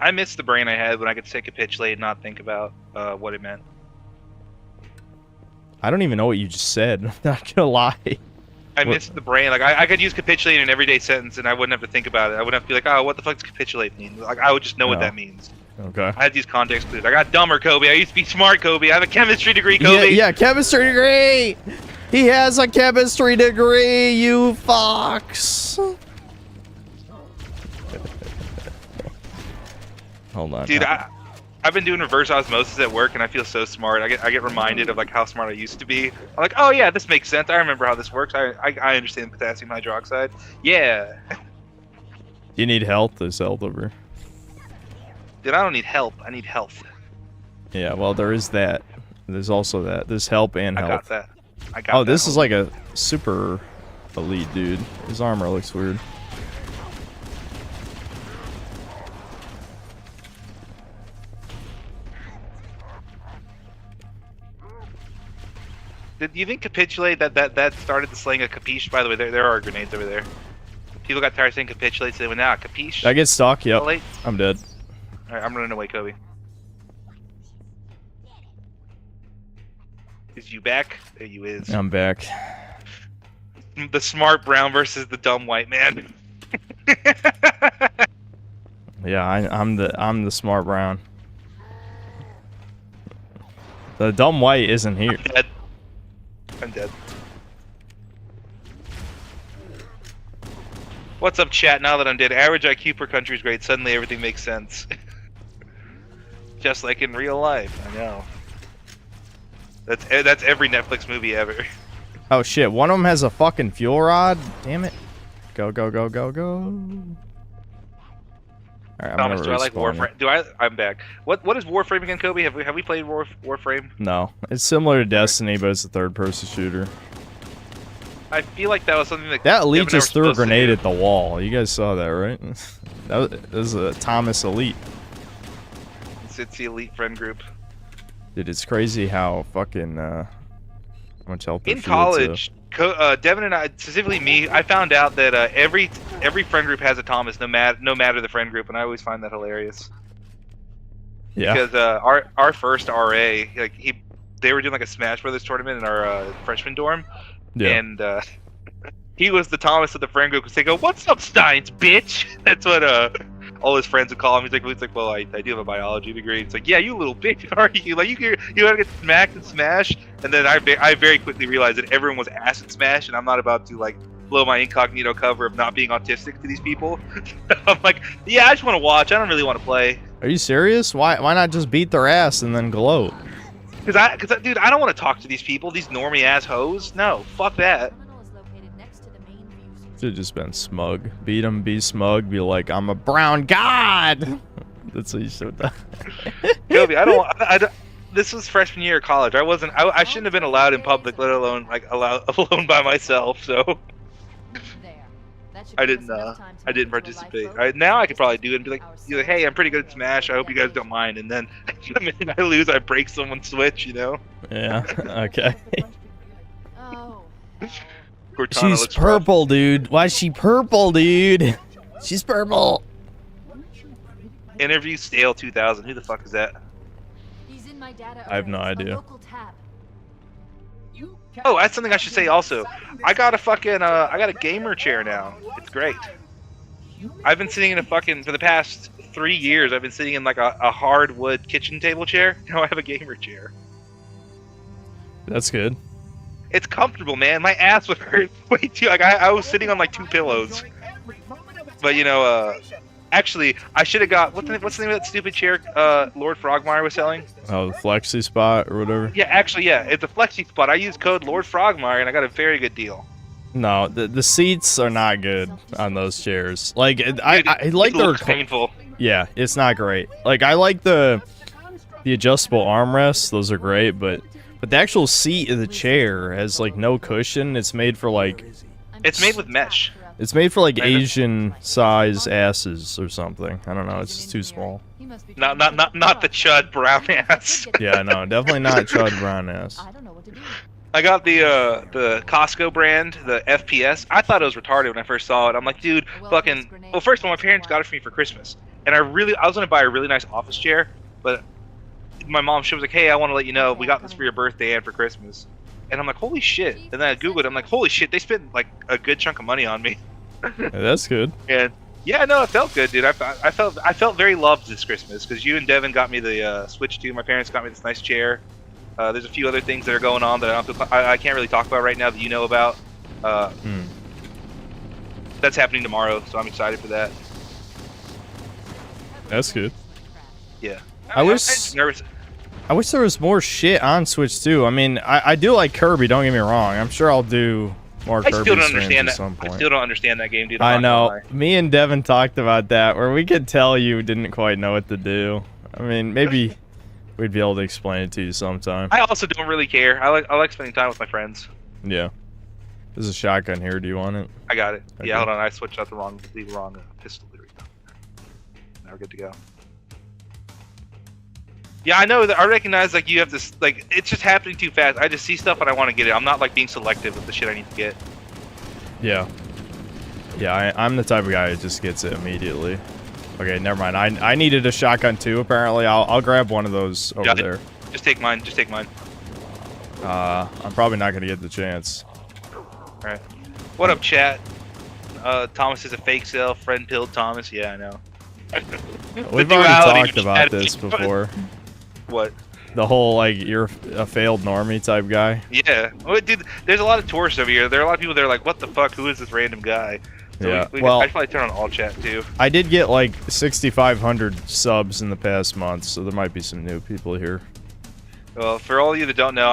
[SPEAKER 1] I missed the brain I had when I could say capitulate and not think about what it meant.
[SPEAKER 2] I don't even know what you just said. I'm not gonna lie.
[SPEAKER 1] I missed the brain. Like I could use capitulate in an everyday sentence, and I wouldn't have to think about it. I wouldn't have to be like, oh, what the fuck does capitulate mean? Like I would just know what that means.
[SPEAKER 2] Okay.
[SPEAKER 1] I had these context clues. I got dumber, Kobe. I used to be smart, Kobe. I have a chemistry degree, Kobe.
[SPEAKER 2] Yeah, chemistry degree. He has a chemistry degree. You fox. Hold on.
[SPEAKER 1] Dude, I've been doing reverse osmosis at work, and I feel so smart. I get reminded of like how smart I used to be. I'm like, oh yeah, this makes sense. I remember how this works. I understand potassium hydroxide. Yeah.
[SPEAKER 2] You need health. There's health over.
[SPEAKER 1] Dude, I don't need help. I need health.
[SPEAKER 2] Yeah, well, there is that. There's also that. There's help and health.
[SPEAKER 1] I got that. I got.
[SPEAKER 2] Oh, this is like a super elite dude. His armor looks weird.
[SPEAKER 1] Do you think capitulate that started the slang of capiche? By the way, there are grenades over there. People got tired of saying capitulate, so they went, nah, capiche.
[SPEAKER 2] Did I get stuck? Yep.
[SPEAKER 1] Capitulate?
[SPEAKER 2] I'm dead.
[SPEAKER 1] Alright, I'm running away, Kobe. Is you back? There you is.
[SPEAKER 2] I'm back.
[SPEAKER 1] The smart brown versus the dumb white man.
[SPEAKER 2] Yeah, I'm the smart brown. The dumb white isn't here.
[SPEAKER 1] I'm dead. I'm dead. What's up, chat? Now that I'm dead, average IQ per country is great. Suddenly everything makes sense. Just like in real life. I know. That's every Netflix movie ever.
[SPEAKER 2] Oh shit! One of them has a fucking fuel rod. Damn it! Go go go go go! Alright, I'm
[SPEAKER 1] Thomas,
[SPEAKER 2] gonna
[SPEAKER 1] do I like
[SPEAKER 2] respawn
[SPEAKER 1] Warframe? I'm back. What is Warframe again, Kobe? Have we played Warframe?
[SPEAKER 2] No, it's similar to Destiny, but it's a third-person shooter.
[SPEAKER 1] I feel like that was something that
[SPEAKER 2] Elite
[SPEAKER 1] Devin
[SPEAKER 2] just
[SPEAKER 1] and I
[SPEAKER 2] threw
[SPEAKER 1] were
[SPEAKER 2] a
[SPEAKER 1] supposed to
[SPEAKER 2] grenade
[SPEAKER 1] do.
[SPEAKER 2] at the wall. You guys saw that, right? That was a Thomas Elite.
[SPEAKER 1] It's the elite friend group.
[SPEAKER 2] Dude, it's crazy how fucking how much health
[SPEAKER 1] In
[SPEAKER 2] their shields
[SPEAKER 1] college, Devin and I, specifically me, I found out that every friend group has a Thomas, no matter the friend group, and I always find that hilarious.
[SPEAKER 2] have. Yeah.
[SPEAKER 1] Because our first RA, like they were doing like a Smash Brothers tournament in our freshman dorm,
[SPEAKER 2] Yeah.
[SPEAKER 1] and he was the Thomas of the friend group because they go, "What's up, Steins, bitch?" That's what all his friends would call him. He's like, "Well, I do have a biology degree." It's like, "Yeah, you little bitch, are you? Like, you gotta get smacked and smash." And then I very quickly realized that everyone was acid smash, and I'm not about to like blow my incognito cover of not being autistic to these people. I'm like, yeah, I just want to watch. I don't really want to play.
[SPEAKER 2] Are you serious? Why not just beat their ass and then gloat?
[SPEAKER 1] Cause dude, I don't want to talk to these people, these normie ass hoes. No, fuck that.
[SPEAKER 3] Terminal is located next to the main view source.
[SPEAKER 2] Should've just been smug. Beat him, be smug, be like, I'm a brown god! That's what you should have done.
[SPEAKER 1] Kobe, I don't. This was freshman year of college. I shouldn't have been allowed in public, let alone like alone by myself. So.
[SPEAKER 3] There.
[SPEAKER 1] I didn't participate. Now I could probably do it and be like, hey, I'm pretty good at Smash. I hope you guys don't mind. And then the minute I lose, I break someone's Switch. You know.
[SPEAKER 2] Yeah. Okay.
[SPEAKER 3] Oh.
[SPEAKER 1] Cortana
[SPEAKER 2] She's
[SPEAKER 1] looks rough.
[SPEAKER 2] purple, dude. Why is she purple, dude? She's purple.
[SPEAKER 1] Interview Stale 2000. Who the fuck is that?
[SPEAKER 3] He's in my data
[SPEAKER 2] I have no
[SPEAKER 3] arrays, a
[SPEAKER 2] idea.
[SPEAKER 3] local tab.
[SPEAKER 1] Oh, that's something I should say also. I got a fucking I got a gamer chair now. It's great. I've been sitting in a fucking for the past 3 years. I've been sitting in like a hardwood kitchen table chair. Now I have a gamer chair.
[SPEAKER 2] That's good.
[SPEAKER 1] It's comfortable, man. My ass would hurt way too. Like I was sitting on like 2 pillows. But you know, actually, I should have got what's the name of that stupid chair Lord Frogmire was selling?
[SPEAKER 2] Oh, the flexi spot or whatever.
[SPEAKER 1] Yeah, actually, yeah, it's a flexi spot. I used code Lord Frogmire and I got a very good deal.
[SPEAKER 2] No, the seats are not good on those chairs. Like I
[SPEAKER 1] Dude,
[SPEAKER 2] like
[SPEAKER 1] it
[SPEAKER 2] the
[SPEAKER 1] looks painful.
[SPEAKER 2] yeah, it's not great. Like I like the adjustable armrests; those are great. But the actual seat of the chair has like no cushion. It's made for like
[SPEAKER 1] It's made with mesh.
[SPEAKER 2] it's made for like
[SPEAKER 1] Right.
[SPEAKER 2] Asian size asses or something. I don't know. It's just too small.
[SPEAKER 1] Not the chud brown ass.
[SPEAKER 2] Yeah, no, definitely not Chud Brown ass.
[SPEAKER 3] I don't know what to do.
[SPEAKER 1] I got the Costco brand, the FPS. I thought it was retarded when I first saw it. I'm like, dude, fucking. Well, first of all, my parents got it for me for Christmas, and I was gonna buy a really nice office chair, but my mom, she was like, hey, I want to let you know we got this for your birthday and for Christmas, and I'm like, holy shit. And then I googled, I'm like, holy shit, they spent like a good chunk of money on me.
[SPEAKER 2] Yeah, that's good.
[SPEAKER 1] And yeah, no, it felt good, dude. I felt very loved this Christmas because you and Devin got me the Switch 2. My parents got me this nice chair. There's a few other things that are going on that I can't really talk about right now that you know about. That's happening tomorrow, so I'm excited for that.
[SPEAKER 2] That's good.
[SPEAKER 1] Yeah.
[SPEAKER 2] I
[SPEAKER 1] I'm
[SPEAKER 2] wish-
[SPEAKER 1] just nervous.
[SPEAKER 2] I wish there was more shit on Switch too. I mean, I do like Kirby. Don't get me wrong. I'm sure I'll do more
[SPEAKER 1] I
[SPEAKER 2] Kirby
[SPEAKER 1] still don't
[SPEAKER 2] streams
[SPEAKER 1] understand
[SPEAKER 2] at
[SPEAKER 1] that.
[SPEAKER 2] some
[SPEAKER 1] I
[SPEAKER 2] point.
[SPEAKER 1] still don't understand that game, dude.
[SPEAKER 2] I
[SPEAKER 1] I'm not
[SPEAKER 2] know.
[SPEAKER 1] gonna lie.
[SPEAKER 2] Me and Devin talked about that, where we could tell you didn't quite know what to do. I mean, maybe we'd be able to explain it to you sometime.
[SPEAKER 1] I also don't really care. I like spending time with my friends.
[SPEAKER 2] Yeah. There's a shotgun here. Do you want it?
[SPEAKER 1] I got it.
[SPEAKER 2] Okay.
[SPEAKER 1] Yeah, hold on. I switched out the wrong pistol. There we go. Now we're good to go. Yeah, I know that. I recognize like you have this. Like it's just happening too fast. I just see stuff and I want to get it. I'm not like being selective with the shit I need to get.
[SPEAKER 2] Yeah. Yeah, I'm the type of guy who just gets it immediately. Okay, never mind. I needed a shotgun too. Apparently, I'll grab one of those over
[SPEAKER 1] Got it.
[SPEAKER 2] there.
[SPEAKER 1] Just take mine. Just take mine.
[SPEAKER 2] I'm probably not gonna get the chance.
[SPEAKER 1] All right. What up, chat? Thomas is a fake sale. Friend pilled Thomas. Yeah, I know.
[SPEAKER 2] We've
[SPEAKER 1] The
[SPEAKER 2] already
[SPEAKER 1] duality
[SPEAKER 2] talked
[SPEAKER 1] of
[SPEAKER 2] about
[SPEAKER 1] chat.
[SPEAKER 2] this before.
[SPEAKER 1] What?
[SPEAKER 2] The whole like you're a failed normie type guy.
[SPEAKER 1] Yeah. Well, dude, there's a lot of tourists over here. There are a lot of people that are like, what the fuck? Who is this random guy? So
[SPEAKER 2] Yeah,
[SPEAKER 1] I
[SPEAKER 2] well-
[SPEAKER 1] should probably turn on all chat too.
[SPEAKER 2] I did get like 6,500 subs in the past month, so there might be some new people here.
[SPEAKER 1] Well, for all of you that don't know,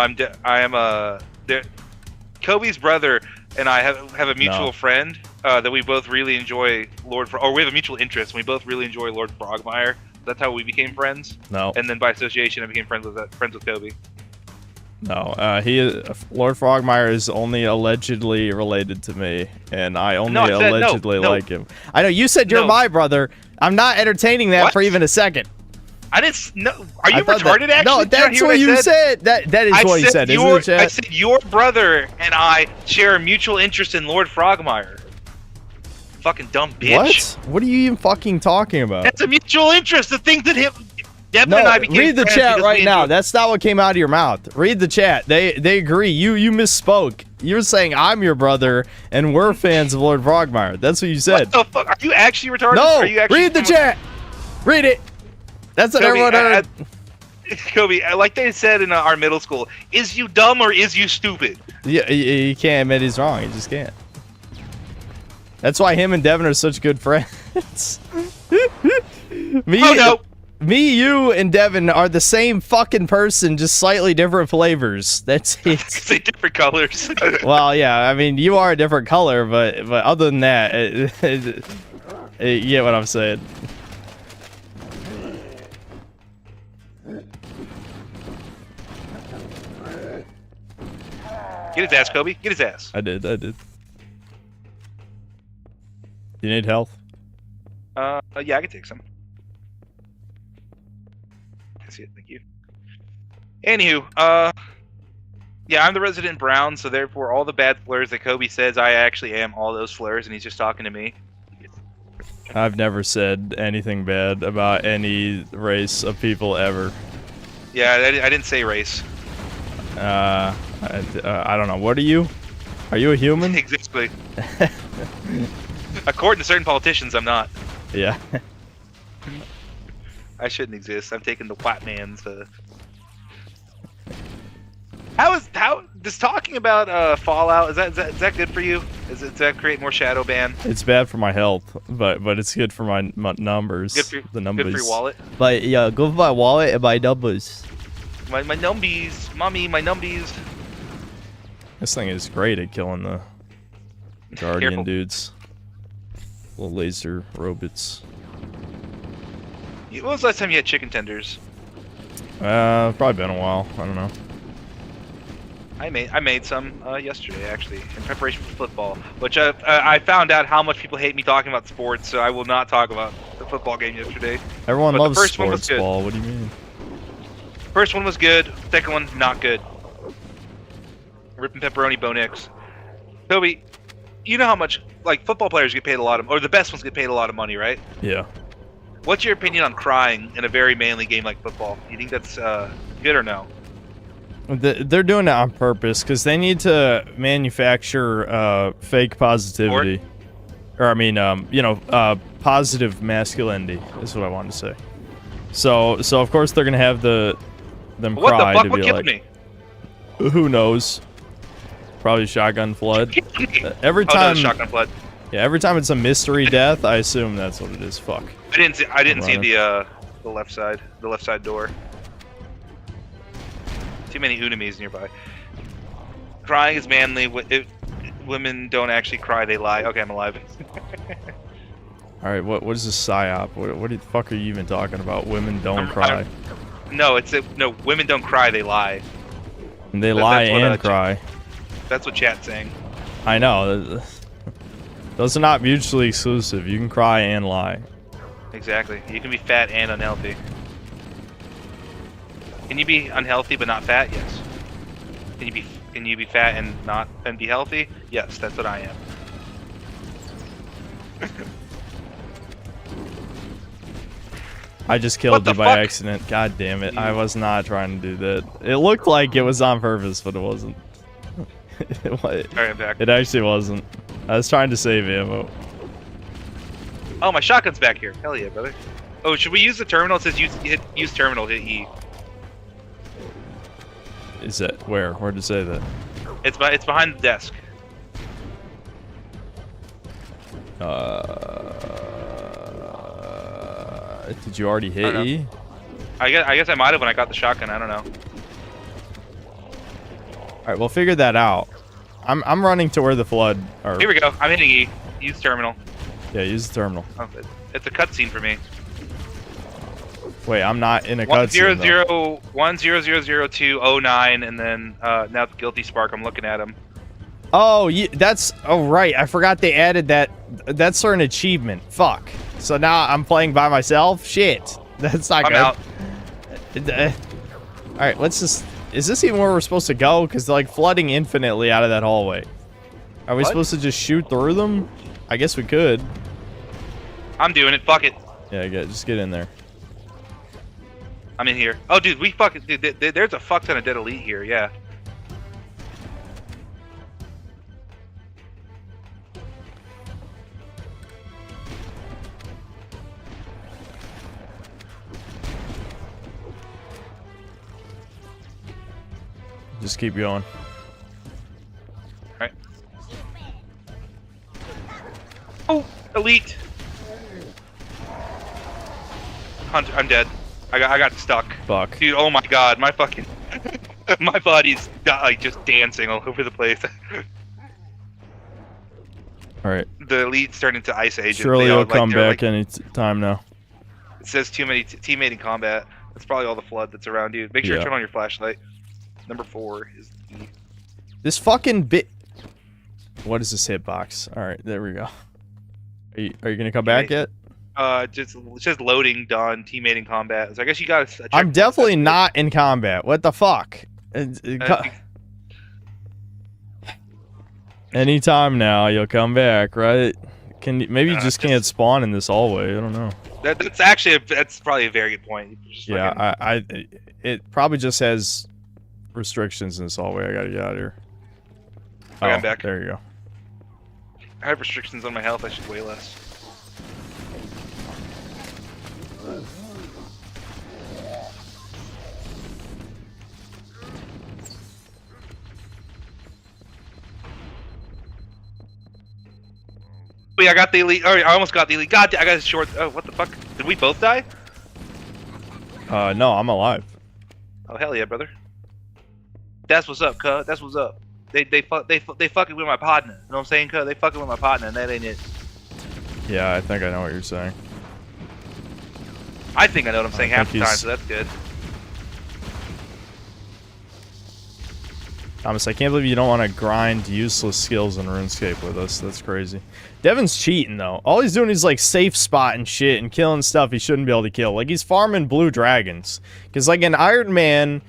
[SPEAKER 1] Kobe's brother and I have a mutual
[SPEAKER 2] No.
[SPEAKER 1] friend that we both really enjoy we have a mutual interest. And we both really enjoy Lord Frogmire. That's how we became friends.
[SPEAKER 2] No,
[SPEAKER 1] And then by association, I became friends with Kobe.
[SPEAKER 2] no. Lord Frogmire is only allegedly related to me, and I only
[SPEAKER 1] No, I said no,
[SPEAKER 2] allegedly
[SPEAKER 1] no.
[SPEAKER 2] like him. I know you said you're
[SPEAKER 1] No.
[SPEAKER 2] my brother. I'm not entertaining that
[SPEAKER 1] What?
[SPEAKER 2] for even a second.
[SPEAKER 1] I didn't. No, are
[SPEAKER 2] I
[SPEAKER 1] you
[SPEAKER 2] thought
[SPEAKER 1] retarded?
[SPEAKER 2] that,
[SPEAKER 1] actually,
[SPEAKER 2] no,
[SPEAKER 1] Did you not
[SPEAKER 2] that's
[SPEAKER 1] hear
[SPEAKER 2] what
[SPEAKER 1] I
[SPEAKER 2] you said. That is what you said, isn't it, Chad?
[SPEAKER 1] I said your brother and I share a mutual interest in Lord Frogmire. Fucking dumb bitch.
[SPEAKER 2] What? What are you even fucking talking about?
[SPEAKER 1] That's a mutual interest. The thing that Devin
[SPEAKER 2] No,
[SPEAKER 1] and I became
[SPEAKER 2] read the
[SPEAKER 1] friends
[SPEAKER 2] chat
[SPEAKER 1] because
[SPEAKER 2] right
[SPEAKER 1] we
[SPEAKER 2] now.
[SPEAKER 1] enjoyed-
[SPEAKER 2] That's not what came out of your mouth. Read the chat. They agree. You misspoke. You're saying I'm your brother and we're fans of Lord Frogmire. That's what you said.
[SPEAKER 1] What the fuck? Are you actually retarded?
[SPEAKER 2] No,
[SPEAKER 1] Are you actually
[SPEAKER 2] read the chat. Read it. That's what
[SPEAKER 1] Kobe,
[SPEAKER 2] everyone heard.
[SPEAKER 1] Kobe, like they said in our middle school, is you dumb or is you stupid?
[SPEAKER 2] Yeah, he can't admit he's wrong. He just can't. That's why him and Devin are such good friends.
[SPEAKER 1] Oh no!
[SPEAKER 2] Me, you, and Devin are the same fucking person, just slightly different flavors. That's it.
[SPEAKER 1] Say different colors.
[SPEAKER 2] Well, yeah, I mean, you are a different color, but other than that, you get what I'm saying.
[SPEAKER 1] Get his ass, Kobe. Get his ass.
[SPEAKER 2] I did. You need health?
[SPEAKER 1] Yeah, I can take some. I see it. Thank you. Anywho, yeah, I'm the resident Brown, so therefore all the bad slurs that Kobe says, I actually am all those slurs, and he's just talking to me.
[SPEAKER 2] I've never said anything bad about any race of people ever.
[SPEAKER 1] Yeah, I didn't say race.
[SPEAKER 2] I don't know. What are you? Are you a human?
[SPEAKER 1] Exactly. According to certain politicians, I'm not.
[SPEAKER 2] Yeah.
[SPEAKER 1] I shouldn't exist. I'm taking the white man's. How does talking about Fallout is that good for you? Does that create more shadow ban?
[SPEAKER 2] It's bad for my health, but it's good for my numbers.
[SPEAKER 1] Good for,
[SPEAKER 2] the numbers.
[SPEAKER 1] Good for your wallet.
[SPEAKER 2] But yeah, go for my wallet and my numbers.
[SPEAKER 1] My numbies, mommy, my numbies.
[SPEAKER 2] This thing is great at killing the Guardian
[SPEAKER 1] Careful.
[SPEAKER 2] dudes. Little laser robots.
[SPEAKER 1] When was the last time you had chicken tenders?
[SPEAKER 2] Probably been a while. I don't know.
[SPEAKER 1] I made some yesterday actually in preparation for football, which I found out how much people hate me talking about sports, so I will not talk about the football game yesterday.
[SPEAKER 2] Everyone
[SPEAKER 1] But the
[SPEAKER 2] loves
[SPEAKER 1] first one was
[SPEAKER 2] sports
[SPEAKER 1] good.
[SPEAKER 2] ball. What do you mean?
[SPEAKER 1] First one was good. Second one not good. Ripping pepperoni Bo Nix. Toby, you know how much like football players get paid a lot of, or the best ones get paid a lot of money, right?
[SPEAKER 2] Yeah.
[SPEAKER 1] What's your opinion on crying in a very manly game like football? You think that's good or no?
[SPEAKER 2] They're doing it on purpose because they need to manufacture fake positivity, or I mean, positive masculinity is what I wanted to say. So of course they're gonna have them
[SPEAKER 1] What
[SPEAKER 2] cry
[SPEAKER 1] the fuck?
[SPEAKER 2] to
[SPEAKER 1] What
[SPEAKER 2] be
[SPEAKER 1] killed
[SPEAKER 2] like,
[SPEAKER 1] me?
[SPEAKER 2] who knows? Probably shotgun flood. Every
[SPEAKER 1] Oh, no,
[SPEAKER 2] time,
[SPEAKER 1] shotgun flood.
[SPEAKER 2] yeah, every time it's a mystery death, I assume that's what it is. Fuck.
[SPEAKER 1] I didn't see
[SPEAKER 2] Running.
[SPEAKER 1] the left side door. Too many Unamis nearby. Crying is manly. Women don't actually cry; they lie. Okay, I'm alive.
[SPEAKER 2] All right, what is this psyop? What the fuck are you even talking about? Women don't
[SPEAKER 1] I'm-
[SPEAKER 2] cry.
[SPEAKER 1] No, no. Women don't cry; they lie.
[SPEAKER 2] And they
[SPEAKER 1] That-
[SPEAKER 2] lie
[SPEAKER 1] that's what,
[SPEAKER 2] and cry.
[SPEAKER 1] That's what chat's saying.
[SPEAKER 2] I know. Those are not mutually exclusive. You can cry and lie.
[SPEAKER 1] Exactly. You can be fat and unhealthy. Can you be unhealthy but not fat? Yes. Can you be fat and be healthy? Yes, that's what I am.
[SPEAKER 2] I just killed
[SPEAKER 1] What the
[SPEAKER 2] you by
[SPEAKER 1] fuck?
[SPEAKER 2] accident. God damn it. I was not trying to do that. It looked like it was on purpose, but it wasn't.
[SPEAKER 1] Alright, I'm back.
[SPEAKER 2] It actually wasn't. I was trying to save ammo.
[SPEAKER 1] Oh, my shotgun's back here. Hell yeah, brother. Oh, should we use the terminal? It says use terminal, hit E.
[SPEAKER 2] Is that where? Where'd it say that?
[SPEAKER 1] It's behind the desk.
[SPEAKER 2] Did you already
[SPEAKER 1] I
[SPEAKER 2] hit
[SPEAKER 1] don't know.
[SPEAKER 2] E?
[SPEAKER 1] I guess I might have when I got the shotgun. I don't know.
[SPEAKER 2] All right, we'll figure that out. I'm running to where the flood. Or
[SPEAKER 1] Here we go. I'm hitting E. Use terminal.
[SPEAKER 2] yeah, use the terminal.
[SPEAKER 1] Oh, it's a cutscene for me.
[SPEAKER 2] Wait, I'm not in a cutscene.
[SPEAKER 1] 1000209, and then now the guilty spark. I'm looking at him.
[SPEAKER 2] Oh, that's right. I forgot they added that. That's an achievement. Fuck. So now I'm playing by myself. Shit, that's not
[SPEAKER 1] I'm
[SPEAKER 2] good.
[SPEAKER 1] out.
[SPEAKER 2] All right, let's just. Is this even where we're supposed to go? Because they're like flooding infinitely out of that hallway. Are we
[SPEAKER 1] What?
[SPEAKER 2] supposed to just shoot through them? I guess we could.
[SPEAKER 1] I'm doing it. Fuck it.
[SPEAKER 2] Yeah, just get in there.
[SPEAKER 1] I'm in here. Oh, dude, there's a fuck ton of dead elite here. Yeah.
[SPEAKER 2] Just keep going.
[SPEAKER 1] Alright. Oh, elite. I'm dead. I got stuck.
[SPEAKER 2] Fuck.
[SPEAKER 1] Dude, oh my god, my fucking my body's like just dancing all over the place.
[SPEAKER 2] All right.
[SPEAKER 1] The elites turned into Ice Age.
[SPEAKER 2] Surely
[SPEAKER 1] They all,
[SPEAKER 2] you'll come
[SPEAKER 1] they're
[SPEAKER 2] back any time now.
[SPEAKER 1] It says too many teammating combat. That's probably all the flood that's around you. Make sure
[SPEAKER 2] Yeah.
[SPEAKER 1] you turn on your flashlight. Number 4 is E.
[SPEAKER 2] This fucking bit. What is this hitbox? All right, there we go. Are you gonna come back yet?
[SPEAKER 1] Just it says loading done, teammating combat. So I guess you got.
[SPEAKER 2] I'm definitely not in combat. What the fuck? Anytime now, you'll come back, right? Maybe you just can't spawn in this hallway. I don't know.
[SPEAKER 1] That's actually that's probably a very good point.
[SPEAKER 2] Yeah, it probably just has restrictions in this hallway. I gotta get out of here.
[SPEAKER 1] Okay, I'm back.
[SPEAKER 2] There you go.
[SPEAKER 1] I have restrictions on my health. I should weigh less. Wait, I got the elite. Oh, I almost got the elite. God, I got a short. Oh, what the fuck? Did we both die?
[SPEAKER 2] No, I'm alive.
[SPEAKER 1] Oh hell yeah, brother. That's what's up, cuz. That's what's up. They fucking with my partner. You know what I'm saying, cuz? They fucking with my partner, and that ain't it.
[SPEAKER 2] Yeah, I think I know what you're saying.
[SPEAKER 1] I think I know what I'm saying half the time, so that's good.
[SPEAKER 2] Thomas, I can't believe you don't want to grind useless skills in RuneScape with us. That's crazy. Devin's cheating, though. All he's doing is, like, safe spot and shit and killing stuff he shouldn't be able to kill. Like, he's farming blue dragons. Because, like, in Iron Man,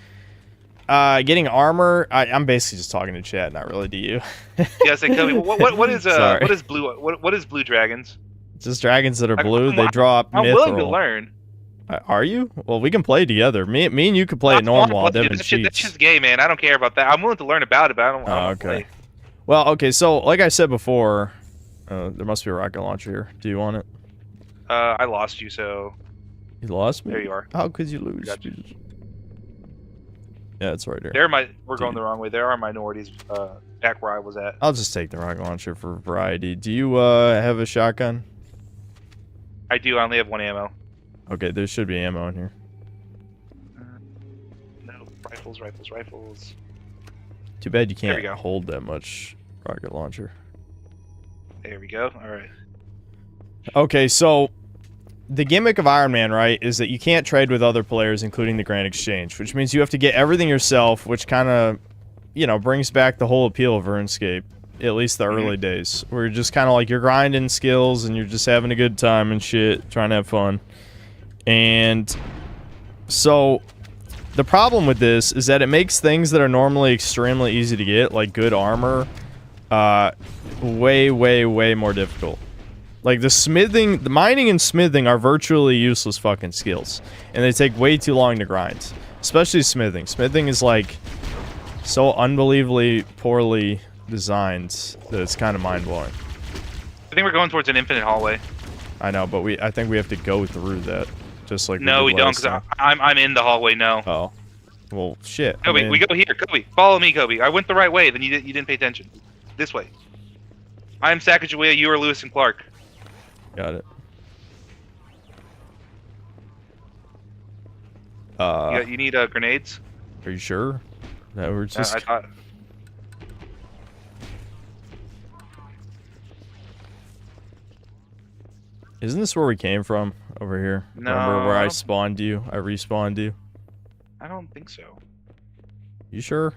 [SPEAKER 2] getting armor... I'm basically just talking to chat, not really to you.
[SPEAKER 1] Yeah, say, Kobe, what is blue dragons?
[SPEAKER 2] Just dragons that are blue. They draw up
[SPEAKER 1] I'm
[SPEAKER 2] mithril.
[SPEAKER 1] willing to learn.
[SPEAKER 2] Are you? Well, we can play together. Me and you can play it normal while Devin cheats.
[SPEAKER 1] That's just gay, man. I don't care about that. I'm willing to learn about it, but I don't
[SPEAKER 2] okay.
[SPEAKER 1] play.
[SPEAKER 2] Well, okay, so, like I said before, there must be a rocket launcher here. Do you want it?
[SPEAKER 1] I lost you, so...
[SPEAKER 2] You lost me?
[SPEAKER 1] There you are.
[SPEAKER 2] How could you lose? Yeah, it's right here.
[SPEAKER 1] We're going the wrong way. There are minorities back where I was at.
[SPEAKER 2] I'll just take the rocket launcher for variety. Do you have a shotgun?
[SPEAKER 1] I do. I only have 1 ammo.
[SPEAKER 2] Okay, there should be ammo in here.
[SPEAKER 1] No, rifles.
[SPEAKER 2] Too bad you can't hold that much rocket launcher.
[SPEAKER 1] There we go. All right.
[SPEAKER 2] Okay, so the gimmick of Iron Man, right, is that you can't trade with other players, including the Grand Exchange, which means you have to get everything yourself, which kind of, you know, brings back the whole appeal of RuneScape, at least the early days, where you're just kind of like you're grinding skills and you're just having a good time and shit, trying to have fun. And so the problem with this is that it makes things that are normally extremely easy to get, like good armor, way more difficult. Like the mining and smithing are virtually useless fucking skills, and they take way too long to grind, especially smithing. Smithing is like so unbelievably poorly designed that it's kind of mind-blowing.
[SPEAKER 1] I think we're going towards an infinite hallway.
[SPEAKER 2] I know, but I think we have to go through that. Just like
[SPEAKER 1] no, we don't, because I'm in the hallway now.
[SPEAKER 2] Oh, well, shit.
[SPEAKER 1] Kobe, we go here. Kobe, follow me, Kobe. I went the right way. Then you didn't pay attention. This way. I'm Sacagawea. You are Lewis and Clark.
[SPEAKER 2] Got it.
[SPEAKER 1] You need grenades.
[SPEAKER 2] Are you sure? That we're just.
[SPEAKER 1] I thought.
[SPEAKER 2] Isn't this where we came from? Over here?
[SPEAKER 1] No.
[SPEAKER 2] Remember where I spawned you? I respawned you?
[SPEAKER 1] I don't think so.
[SPEAKER 2] You sure?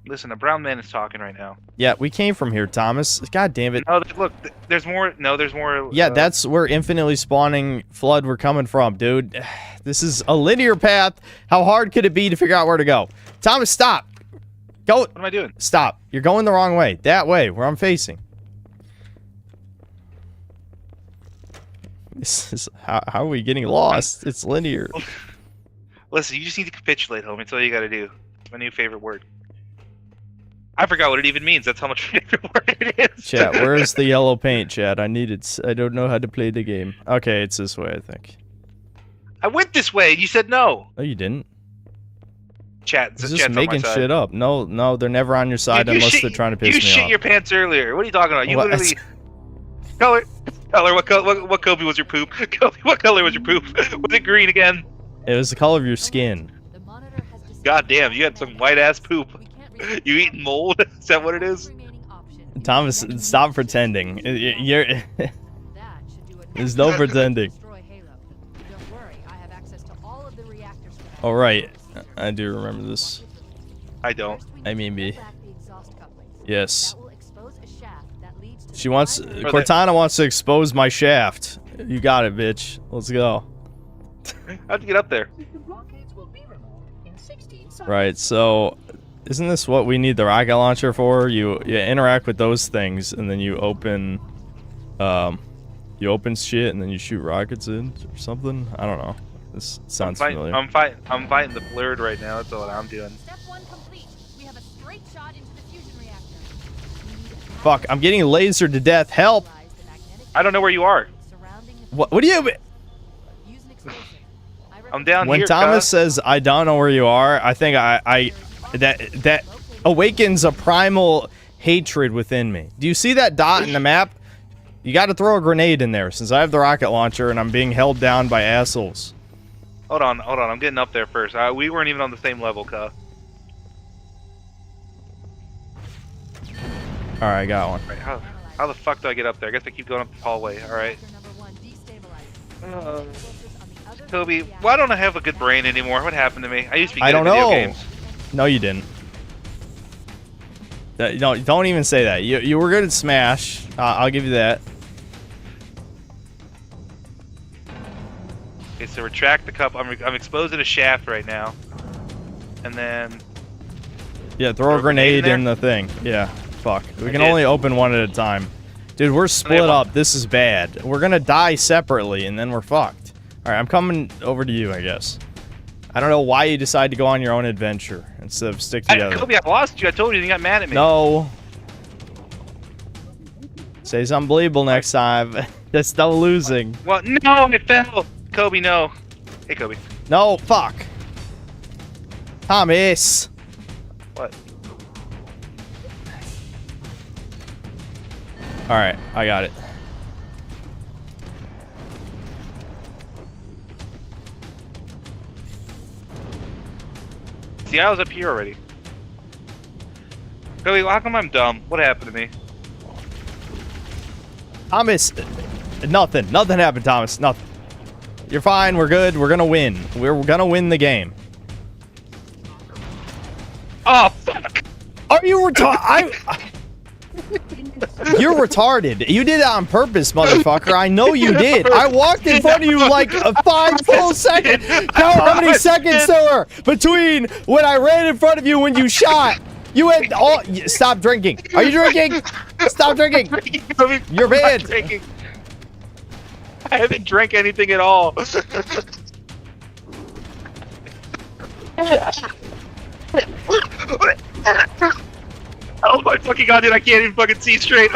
[SPEAKER 1] Listen, a brown man is talking right now.
[SPEAKER 2] Yeah, we came from here, Thomas. God damn it.
[SPEAKER 1] No, look, there's more. No, there's more.
[SPEAKER 2] Yeah, that's where infinitely spawning flood we're coming from, dude. This is a linear path. How hard could it be to figure out where to go? Thomas, stop. Go.
[SPEAKER 1] What am I doing?
[SPEAKER 2] Stop. You're going the wrong way. That way, where I'm facing. This is how are we getting lost? It's linear.
[SPEAKER 1] Listen, you just need to capitulate, homie. That's all you gotta do. It's my new favorite word. I forgot what it even means. That's how much favorite word it is.
[SPEAKER 2] Chat, where's the yellow paint, chat? I need it. I don't know how to play the game. Okay, it's this way, I think.
[SPEAKER 1] I went this way, and you said no.
[SPEAKER 2] No, you didn't.
[SPEAKER 1] Chat,
[SPEAKER 2] it's just making shit up. No, they're never on your side unless they're trying to piss me off.
[SPEAKER 1] You shit your pants earlier. What are you talking about? You literally... Color, what Kobe was your poop? Kobe, what color was your poop? Was it green again?
[SPEAKER 2] It was the color of your skin.
[SPEAKER 1] God damn, you had some white ass poop. You eating mold? Is that what it is?
[SPEAKER 2] Thomas, stop pretending. You're there's no pretending. All right, I do remember this.
[SPEAKER 1] I don't.
[SPEAKER 2] I mean me. Yes. She wants Cortana wants to expose my shaft. You got it, bitch. Let's go.
[SPEAKER 1] How'd you get up there?
[SPEAKER 2] Right. So, isn't this what we need the rocket launcher for? You interact with those things, and then you open shit, and then you shoot rockets in or something. I don't know. This sounds familiar.
[SPEAKER 1] I'm fighting the blurred right now. That's all I'm doing.
[SPEAKER 3] Step 1 complete. We have a straight shot into the fusion reactor.
[SPEAKER 2] Fuck! I'm getting lasered to death. Help!
[SPEAKER 1] I don't know where you are.
[SPEAKER 2] What do you?
[SPEAKER 3] Use an explosive.
[SPEAKER 1] I'm down
[SPEAKER 2] When
[SPEAKER 1] here.
[SPEAKER 2] Thomas
[SPEAKER 1] cuz.
[SPEAKER 2] says I don't know where you are, I think that awakens a primal hatred within me. Do you see that dot in the map? You got to throw a grenade in there since I have the rocket launcher and I'm being held down by assholes.
[SPEAKER 1] Hold on. I'm getting up there first. We weren't even on the same level, cuz.
[SPEAKER 2] All right, I got one.
[SPEAKER 1] Right, how the fuck do I get up there? I guess I keep going up the hallway. All right. Kobe, why don't I have a good brain anymore? What happened to me? I used to be good
[SPEAKER 2] I don't
[SPEAKER 1] at video
[SPEAKER 2] know.
[SPEAKER 1] games.
[SPEAKER 2] No, you didn't. No, don't even say that. You were good at Smash. I'll give you that.
[SPEAKER 1] Okay, so retract the cup. I'm exposing a shaft right now. And then...
[SPEAKER 2] Yeah, throw a grenade in the thing. Yeah, fuck. We can only open one at a time. Dude, we're split up. This is bad. We're gonna die separately, and then we're fucked. Alright, I'm coming over to you, I guess. I don't know why you decided to go on your own adventure instead of stick together.
[SPEAKER 1] Kobe, I lost you. I told you, and you got mad at me.
[SPEAKER 2] No. Say something believable next time. That's no losing.
[SPEAKER 1] Well, no, it fell. Kobe, no. Hey, Kobe.
[SPEAKER 2] No, fuck. Thomas.
[SPEAKER 1] What?
[SPEAKER 2] Alright, I got it.
[SPEAKER 1] See, I was up here already. Kobe, how come I'm dumb? What happened to me?
[SPEAKER 2] Thomas, nothing. Nothing happened, Thomas. Nothing. You're fine. We're good. We're gonna win. We're gonna win the game.
[SPEAKER 1] Oh, fuck!
[SPEAKER 2] Are you retarded? You're retarded. You did it on purpose, motherfucker. I know you did. I walked in front of you like 5 full seconds. Count how many seconds there were between when I ran in front of you when you shot. You had all. Stop drinking. Are you drinking? Stop drinking. You're banned.
[SPEAKER 1] Drinking. I haven't drank anything at all. Oh my fucking god, dude, I can't even fucking see straight.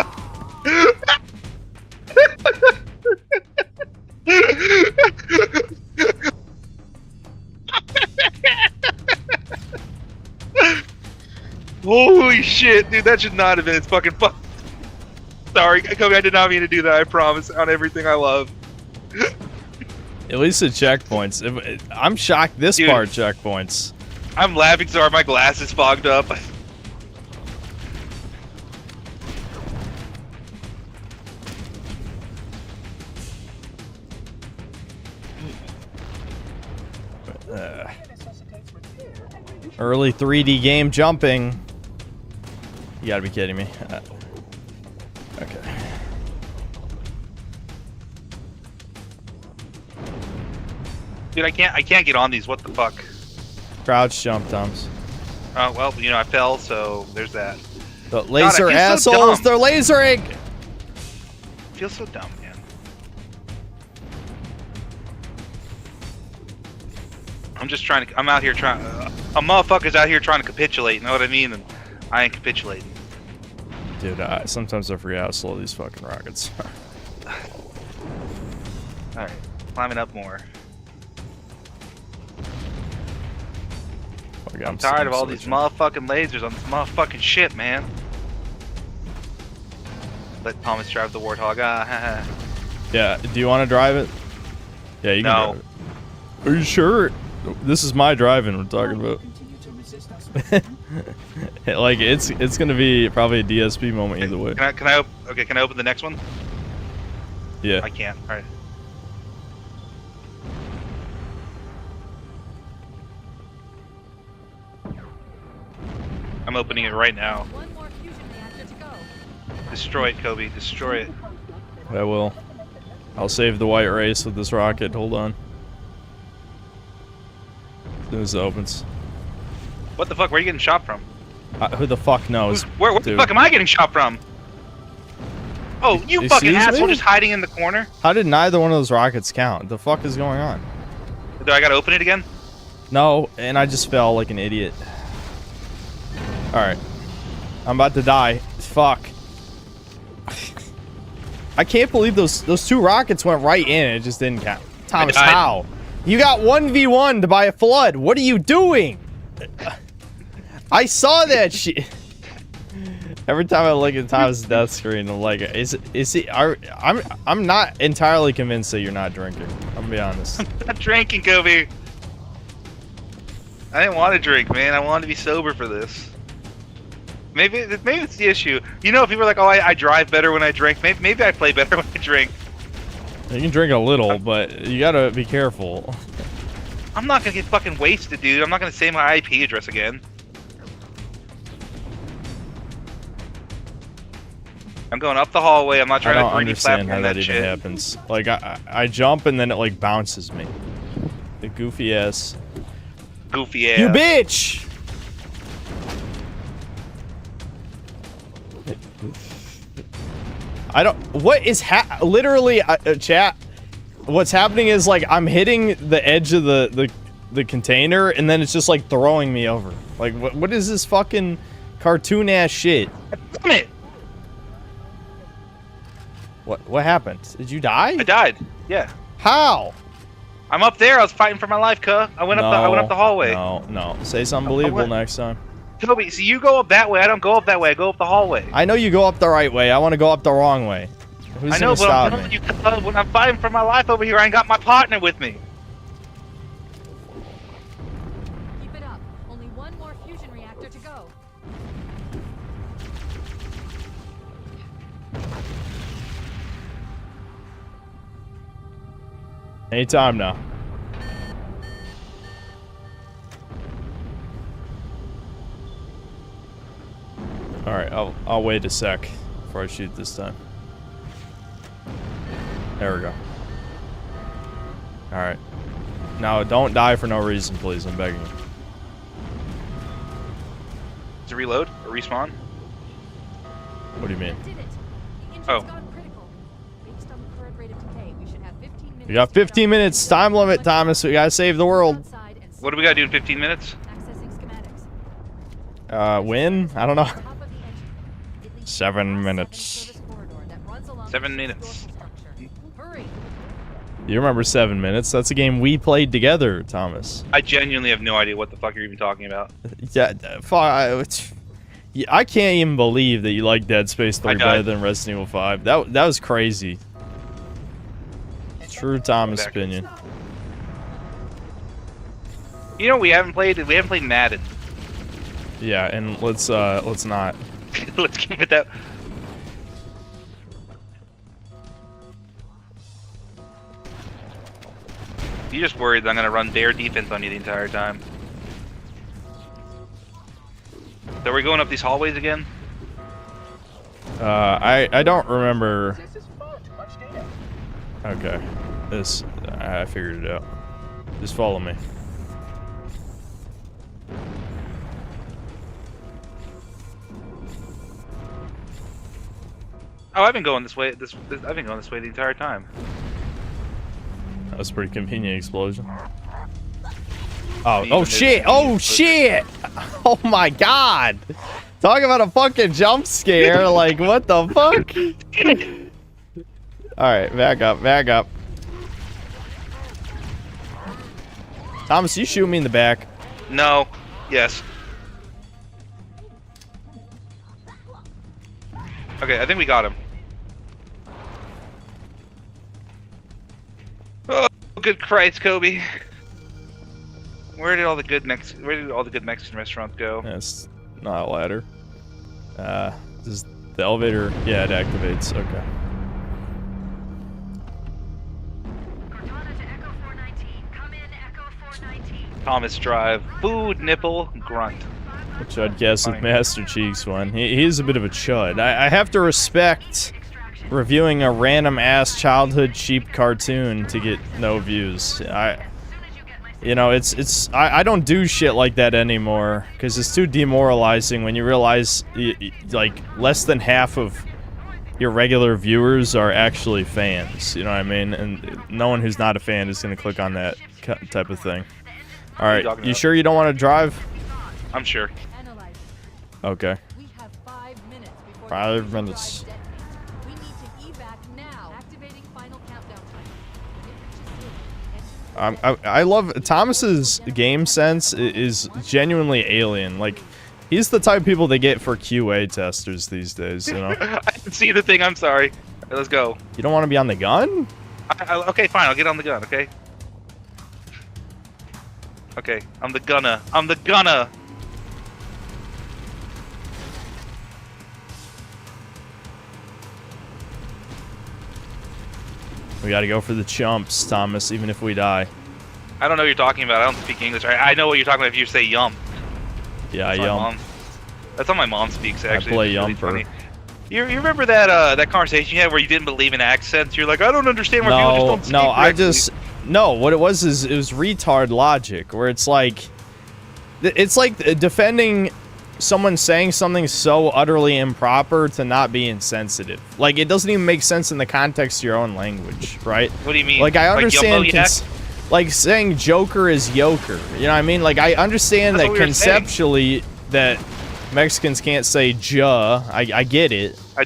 [SPEAKER 1] Holy shit, dude, that should not have been. It's fucking Sorry, Kobe, I did not mean to do that, I promise, on everything I love.
[SPEAKER 2] At least the checkpoints. I'm shocked this
[SPEAKER 1] Dude.
[SPEAKER 2] part checkpoints.
[SPEAKER 1] I'm laughing so hard my glasses fogged up.
[SPEAKER 2] Early 3D game jumping. You gotta be kidding me. Okay.
[SPEAKER 1] Dude, I can't get on these, what the fuck?
[SPEAKER 2] Crouch jump, Toms.
[SPEAKER 1] Oh, well, you know, I fell, so there's that.
[SPEAKER 2] The laser
[SPEAKER 1] God, I feel so
[SPEAKER 2] assholes,
[SPEAKER 1] dumb.
[SPEAKER 2] they're lasering!
[SPEAKER 1] I feel so dumb, man. I'm just trying to, I'm out here trying, a motherfucker's out here trying to capitulate, you know what I mean? And I ain't capitulating.
[SPEAKER 2] Dude, sometimes I forget how slow these fucking rockets are.
[SPEAKER 1] Alright, climbing up more. I'm tired of all these motherfucking lasers on this motherfucking shit, man. Let Thomas drive the Warthog.
[SPEAKER 2] Yeah, do you want to drive it? Yeah, you can
[SPEAKER 1] No.
[SPEAKER 2] drive it. Are you sure? This is my driving we're talking about. Like, it's gonna be probably a DSP moment either way.
[SPEAKER 1] Can I open the next one?
[SPEAKER 2] Yeah.
[SPEAKER 1] I can't. Alright. I'm opening it right now.
[SPEAKER 3] One more fusion reactor to go.
[SPEAKER 1] Destroy it, Kobe. Destroy it.
[SPEAKER 2] I will. I'll save the white race with this rocket. Hold on. As soon as it opens.
[SPEAKER 1] What the fuck? Where are you getting shot from?
[SPEAKER 2] Who the fuck knows?
[SPEAKER 1] Where the fuck am I getting shot from? Oh, you fucking
[SPEAKER 2] Excuse
[SPEAKER 1] asshole
[SPEAKER 2] me?
[SPEAKER 1] just hiding in the corner.
[SPEAKER 2] How did neither one of those rockets count? The fuck is going on?
[SPEAKER 1] Do I gotta open it again?
[SPEAKER 2] No, and I just fell like an idiot. Alright. I'm about to die. Fuck. I can't believe those two rockets went right in and it just didn't count. Thomas,
[SPEAKER 1] died.
[SPEAKER 2] how? You got 1v1 by a flood. What are you doing? I saw that shit. Every time I look at Thomas' death screen, I'm like, I'm not entirely convinced that you're not drinking. I'm gonna be honest.
[SPEAKER 1] I'm not drinking, Kobe. I didn't want to drink, man. I wanted to be sober for this. Maybe it's the issue. You know, people are like, oh, I drive better when I drink. Maybe I play better when I drink.
[SPEAKER 2] You can drink a little, but you gotta be careful.
[SPEAKER 1] I'm not gonna get fucking wasted, dude. I'm not gonna say my IP address again. I'm going up the hallway. I'm not
[SPEAKER 2] I
[SPEAKER 1] trying
[SPEAKER 2] don't
[SPEAKER 1] to 3D
[SPEAKER 2] understand how
[SPEAKER 1] platform
[SPEAKER 2] that
[SPEAKER 1] that
[SPEAKER 2] even
[SPEAKER 1] shit.
[SPEAKER 2] happens. Like, I jump and then it, like, bounces me. The goofy ass.
[SPEAKER 1] Goofy ass.
[SPEAKER 2] You bitch! I don't... What is literally, chat, what's happening is, like, I'm hitting the edge of the container, and then it's just, like, throwing me over. Like, what is this fucking cartoon-ass shit?
[SPEAKER 1] Damn it!
[SPEAKER 2] What happened? Did you die?
[SPEAKER 1] I died. Yeah.
[SPEAKER 2] How?
[SPEAKER 1] I'm up there. I was fighting for my life, cuh. I went up the hallway.
[SPEAKER 2] No. Say something believable next time.
[SPEAKER 1] Toby, so you go up that way. I don't go up that way. I go up the hallway.
[SPEAKER 2] I know you go up the right way. I want to go up the wrong way. Who's
[SPEAKER 1] I know,
[SPEAKER 2] gonna
[SPEAKER 1] but I'm
[SPEAKER 2] stop
[SPEAKER 1] telling
[SPEAKER 2] me?
[SPEAKER 1] you, cuh, when I'm fighting for my life over here, I ain't got my partner with me.
[SPEAKER 3] Keep it up. Only one more fusion reactor to go.
[SPEAKER 2] Anytime now. All right, I'll wait a sec before I shoot this time. There we go. All right. Now don't die for no reason, please. I'm begging you.
[SPEAKER 1] To reload or respawn?
[SPEAKER 2] What do you mean?
[SPEAKER 3] Did it. The engine's
[SPEAKER 1] Oh.
[SPEAKER 3] gone critical. Based on the current rate of decay, we should have 15 minutes.
[SPEAKER 2] We got 15 minutes time limit, Thomas. We gotta save the world.
[SPEAKER 1] What do we gotta do in 15 minutes?
[SPEAKER 3] Accessing schematics.
[SPEAKER 2] Win? I don't know.
[SPEAKER 3] Top of the engine. It leads to
[SPEAKER 2] 7
[SPEAKER 3] a
[SPEAKER 2] minutes.
[SPEAKER 3] service corridor that runs along
[SPEAKER 1] 7
[SPEAKER 3] the
[SPEAKER 1] minutes.
[SPEAKER 3] dorsal structure. Hurry.
[SPEAKER 2] You remember 7 minutes? That's a game we played together, Thomas.
[SPEAKER 1] I genuinely have no idea what the fuck you're even talking about.
[SPEAKER 2] Yeah, I can't even believe that you like Dead Space 3
[SPEAKER 1] I died.
[SPEAKER 2] better than Resident Evil 5. That was crazy. True Thomas
[SPEAKER 1] Back.
[SPEAKER 2] opinion.
[SPEAKER 1] You know, we haven't played Madden.
[SPEAKER 2] Yeah, and let's not.
[SPEAKER 1] Let's keep it that. You just worried that I'm gonna run dare defense on you the entire time. So we're going up these hallways again?
[SPEAKER 2] I don't remember. Okay, I figured it out. Just follow me.
[SPEAKER 1] Oh, I've been going this way. I've been going this way the entire time.
[SPEAKER 2] That was a pretty convenient explosion.
[SPEAKER 1] Oh,
[SPEAKER 2] Oh shit! Oh shit! Oh my god! Talk about a fucking jump scare! Like what the fuck? All right, back up, back up. Thomas, you shoot me in the back.
[SPEAKER 1] No. Yes. Okay, I think we got him. Oh, good Christ, Kobe. Where did all the good Mexican restaurants go?
[SPEAKER 2] That's not a ladder. Does the elevator? Yeah, it activates. Okay.
[SPEAKER 3] Cortana to Echo 419. Come in, Echo 419.
[SPEAKER 1] Thomas Drive. Food nipple grunt.
[SPEAKER 2] Chudcast with
[SPEAKER 1] Fine.
[SPEAKER 2] Master Cheeks one. He's a bit of a chud. I have to respect reviewing a random ass childhood cheap cartoon to get no views. You know, I don't do shit like that anymore because it's too demoralizing when you realize like less than half of your regular viewers are actually fans. You know what I mean? And no one who's not a fan is gonna click on that type of thing. All right,
[SPEAKER 1] talking
[SPEAKER 2] you
[SPEAKER 1] about?
[SPEAKER 2] sure you don't want to drive?
[SPEAKER 1] I'm sure.
[SPEAKER 3] Analyzing.
[SPEAKER 2] Okay.
[SPEAKER 3] We have 5 minutes before
[SPEAKER 2] 5
[SPEAKER 3] the
[SPEAKER 2] minutes.
[SPEAKER 3] detonation. We need to evac now. Activating final countdown timer.
[SPEAKER 2] I love Thomas's game sense is genuinely alien. Like, he's the type of people they get for QA testers these days. You know,
[SPEAKER 1] I didn't see the thing. I'm sorry. All right, let's go.
[SPEAKER 2] you don't want to be on the gun.
[SPEAKER 1] Okay, fine. I'll get on the gun. Okay. Okay. I'm the gunner. I'm the gunner.
[SPEAKER 2] We got to go for the chumps, Thomas. Even if we die.
[SPEAKER 1] I don't know what you're talking about. I don't speak English. I know what you're talking about if you say yum.
[SPEAKER 2] Yeah,
[SPEAKER 1] That's my
[SPEAKER 2] yum.
[SPEAKER 1] mom. That's how my mom speaks, actually.
[SPEAKER 2] play
[SPEAKER 1] It's really
[SPEAKER 2] Yumper.
[SPEAKER 1] funny. You remember that conversation you had where you didn't believe in accents? You're like, I don't understand why people just don't speak
[SPEAKER 2] No, I
[SPEAKER 1] correctly."
[SPEAKER 2] just no. What it was is it was retard logic, where it's like defending someone saying something so utterly improper to not be insensitive. Like, it doesn't even make sense in the context of your own language, right?
[SPEAKER 1] What do you mean?
[SPEAKER 2] Like, I understand,
[SPEAKER 1] Yumbo-yak?
[SPEAKER 2] like saying Joker is Yoker. You know what I mean? Like, I understand
[SPEAKER 1] That's
[SPEAKER 2] that
[SPEAKER 1] what we were saying.
[SPEAKER 2] conceptually that Mexicans can't say ja. I get it.
[SPEAKER 1] I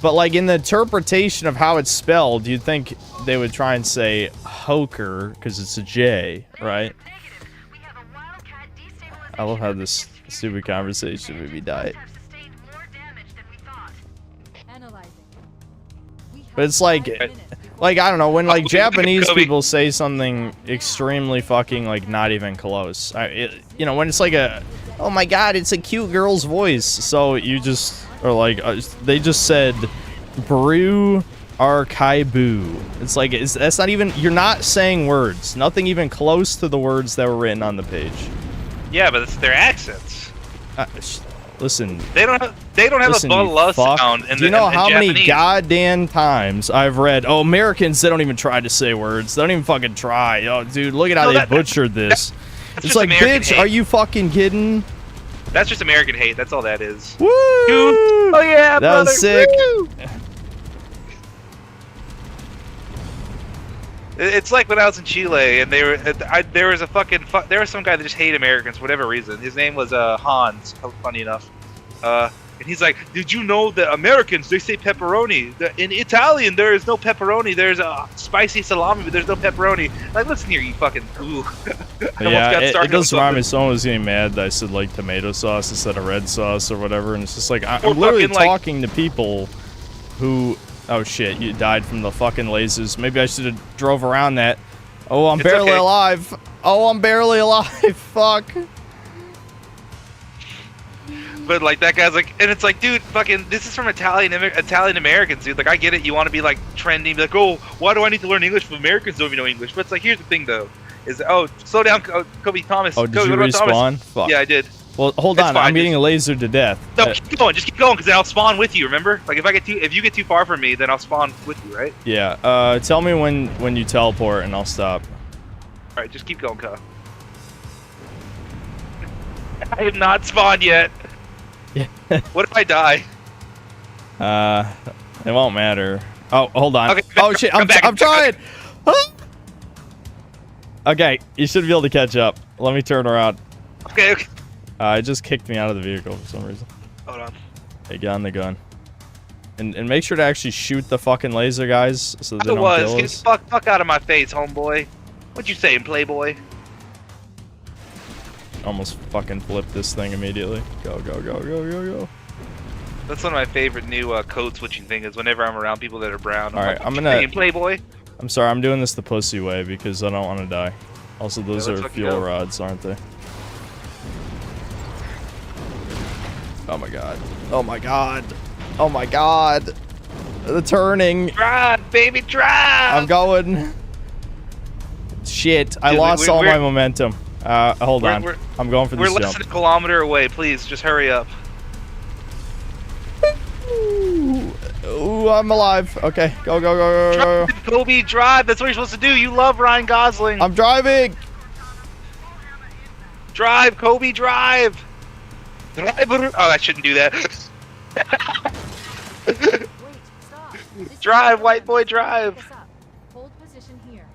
[SPEAKER 2] But, like, in the interpretation of how it's spelled, you'd think they would try and say Hoker, because it's a J, right? I love how this stupid conversation made me die.
[SPEAKER 3] Analyzing. We have
[SPEAKER 2] But it's like,
[SPEAKER 3] 5 minutes before
[SPEAKER 2] I don't know, when, like,
[SPEAKER 1] Look at
[SPEAKER 2] Japanese
[SPEAKER 1] Kobe.
[SPEAKER 2] people say something extremely fucking, like, not even close. You know, when it's like oh my god, it's a cute girl's voice. So you just are like, they just said, brew archibu. It's like, that's not even, you're not saying words. Nothing even close to the words that were written on the page.
[SPEAKER 1] Yeah, but it's their accents.
[SPEAKER 2] Listen,
[SPEAKER 1] They don't have
[SPEAKER 2] listen,
[SPEAKER 1] a
[SPEAKER 2] you
[SPEAKER 1] blah
[SPEAKER 2] fuck.
[SPEAKER 1] sound in
[SPEAKER 2] Do you know
[SPEAKER 1] in
[SPEAKER 2] how many
[SPEAKER 1] Japanese.
[SPEAKER 2] goddamn times I've read, oh, Americans, they don't even try to say words. They don't even fucking try. Oh, dude, look at how
[SPEAKER 1] No,
[SPEAKER 2] they
[SPEAKER 1] that-
[SPEAKER 2] butchered this.
[SPEAKER 1] That's
[SPEAKER 2] It's
[SPEAKER 1] just
[SPEAKER 2] like,
[SPEAKER 1] American
[SPEAKER 2] bitch,
[SPEAKER 1] hate.
[SPEAKER 2] are you fucking kidding?
[SPEAKER 1] That's just American hate. That's all that is.
[SPEAKER 2] Woo!
[SPEAKER 1] Oh yeah,
[SPEAKER 2] That
[SPEAKER 1] brother.
[SPEAKER 2] was sick.
[SPEAKER 1] Woo! It's like when I was in Chile and there was a fucking there was some guy that just hated Americans for whatever reason. His name was Hans. Funny enough, and he's like, "Did you know that Americans, they say pepperoni? In Italian there is no pepperoni. There's a spicy salami, but there's no pepperoni." Like, listen here, you fucking ooh.
[SPEAKER 2] Yeah, it
[SPEAKER 1] started
[SPEAKER 2] does
[SPEAKER 1] on
[SPEAKER 2] remind me.
[SPEAKER 1] something.
[SPEAKER 2] Someone was getting mad that I said like tomato sauce instead of red sauce or whatever, and it's just like
[SPEAKER 1] Or
[SPEAKER 2] I'm literally
[SPEAKER 1] fucking, like-
[SPEAKER 2] talking to people who. Oh shit! You died from the fucking lasers. Maybe I should have drove around that. Oh, I'm
[SPEAKER 1] It's
[SPEAKER 2] barely
[SPEAKER 1] okay.
[SPEAKER 2] alive. Oh, I'm barely alive. Fuck.
[SPEAKER 1] But like that guy's like, and it's like, dude, fucking, this is from Italian Americans, dude. Like, I get it. You want to be like trendy, be like, oh, why do I need to learn English if Americans don't even know English? But it's like, here's the thing though, is slow down, Kobe Thomas.
[SPEAKER 2] Oh, did
[SPEAKER 1] Kobe,
[SPEAKER 2] you
[SPEAKER 1] what about Thomas?
[SPEAKER 2] respawn? Fuck.
[SPEAKER 1] Yeah, I did.
[SPEAKER 2] Well, hold
[SPEAKER 1] It's
[SPEAKER 2] on.
[SPEAKER 1] fine,
[SPEAKER 2] I'm getting a laser to death.
[SPEAKER 1] No, keep going. Just keep going, because then I'll spawn with you. Remember? Like, if you get too far from me, then I'll spawn with you, right?
[SPEAKER 2] Yeah. Tell me when you teleport, and I'll stop.
[SPEAKER 1] All right, just keep going, Ka. I have not spawned yet.
[SPEAKER 2] Yeah.
[SPEAKER 1] What if I die?
[SPEAKER 2] It won't matter. Oh, hold on.
[SPEAKER 1] Okay,
[SPEAKER 2] Oh shit!
[SPEAKER 1] come back,
[SPEAKER 2] I'm
[SPEAKER 1] come back.
[SPEAKER 2] trying. Huh? Okay, you should be able to catch up. Let me turn around.
[SPEAKER 1] Okay.
[SPEAKER 2] It just kicked me out of the vehicle for some reason.
[SPEAKER 1] Hold on.
[SPEAKER 2] Hey, get on the gun. And make sure to actually shoot the fucking laser guys so that they
[SPEAKER 1] I
[SPEAKER 2] don't
[SPEAKER 1] was.
[SPEAKER 2] kill
[SPEAKER 1] Get
[SPEAKER 2] us.
[SPEAKER 1] the fuck out of my face, homeboy. What you saying, Playboy?
[SPEAKER 2] Almost fucking flip this thing immediately. Go, go, go, go, go, go.
[SPEAKER 1] That's one of my favorite new code switching things. Is whenever I'm around people that are brown.
[SPEAKER 2] All right,
[SPEAKER 1] like,
[SPEAKER 2] I'm
[SPEAKER 1] "What you
[SPEAKER 2] gonna-
[SPEAKER 1] saying, Playboy.
[SPEAKER 2] I'm sorry, I'm doing this the pussy way because I don't want to die. Also, those
[SPEAKER 1] let's
[SPEAKER 2] are
[SPEAKER 1] fucking
[SPEAKER 2] fuel
[SPEAKER 1] go.
[SPEAKER 2] rods, aren't they? Oh my god. Oh my god. Oh my god. The turning.
[SPEAKER 1] Drive, baby, drive.
[SPEAKER 2] I'm going. Shit, I
[SPEAKER 1] Dude,
[SPEAKER 2] lost all
[SPEAKER 1] we're-
[SPEAKER 2] my momentum. Hold on.
[SPEAKER 1] We're-
[SPEAKER 2] I'm going for
[SPEAKER 1] We're
[SPEAKER 2] this
[SPEAKER 1] less
[SPEAKER 2] jump.
[SPEAKER 1] than a kilometer away. Please, just hurry up.
[SPEAKER 2] Ooh, I'm alive. Okay, go, go, go, go, go.
[SPEAKER 1] Drive, Kobe, drive. That's what you're supposed to do. You love Ryan Gosling.
[SPEAKER 2] I'm driving.
[SPEAKER 1] Drive, Kobe, drive. Drive. Oh, I shouldn't do that.
[SPEAKER 3] Wait, stop. This is
[SPEAKER 1] Drive,
[SPEAKER 3] the
[SPEAKER 1] white
[SPEAKER 3] plan.
[SPEAKER 1] boy, drive.
[SPEAKER 3] Pick this up. Hold position here.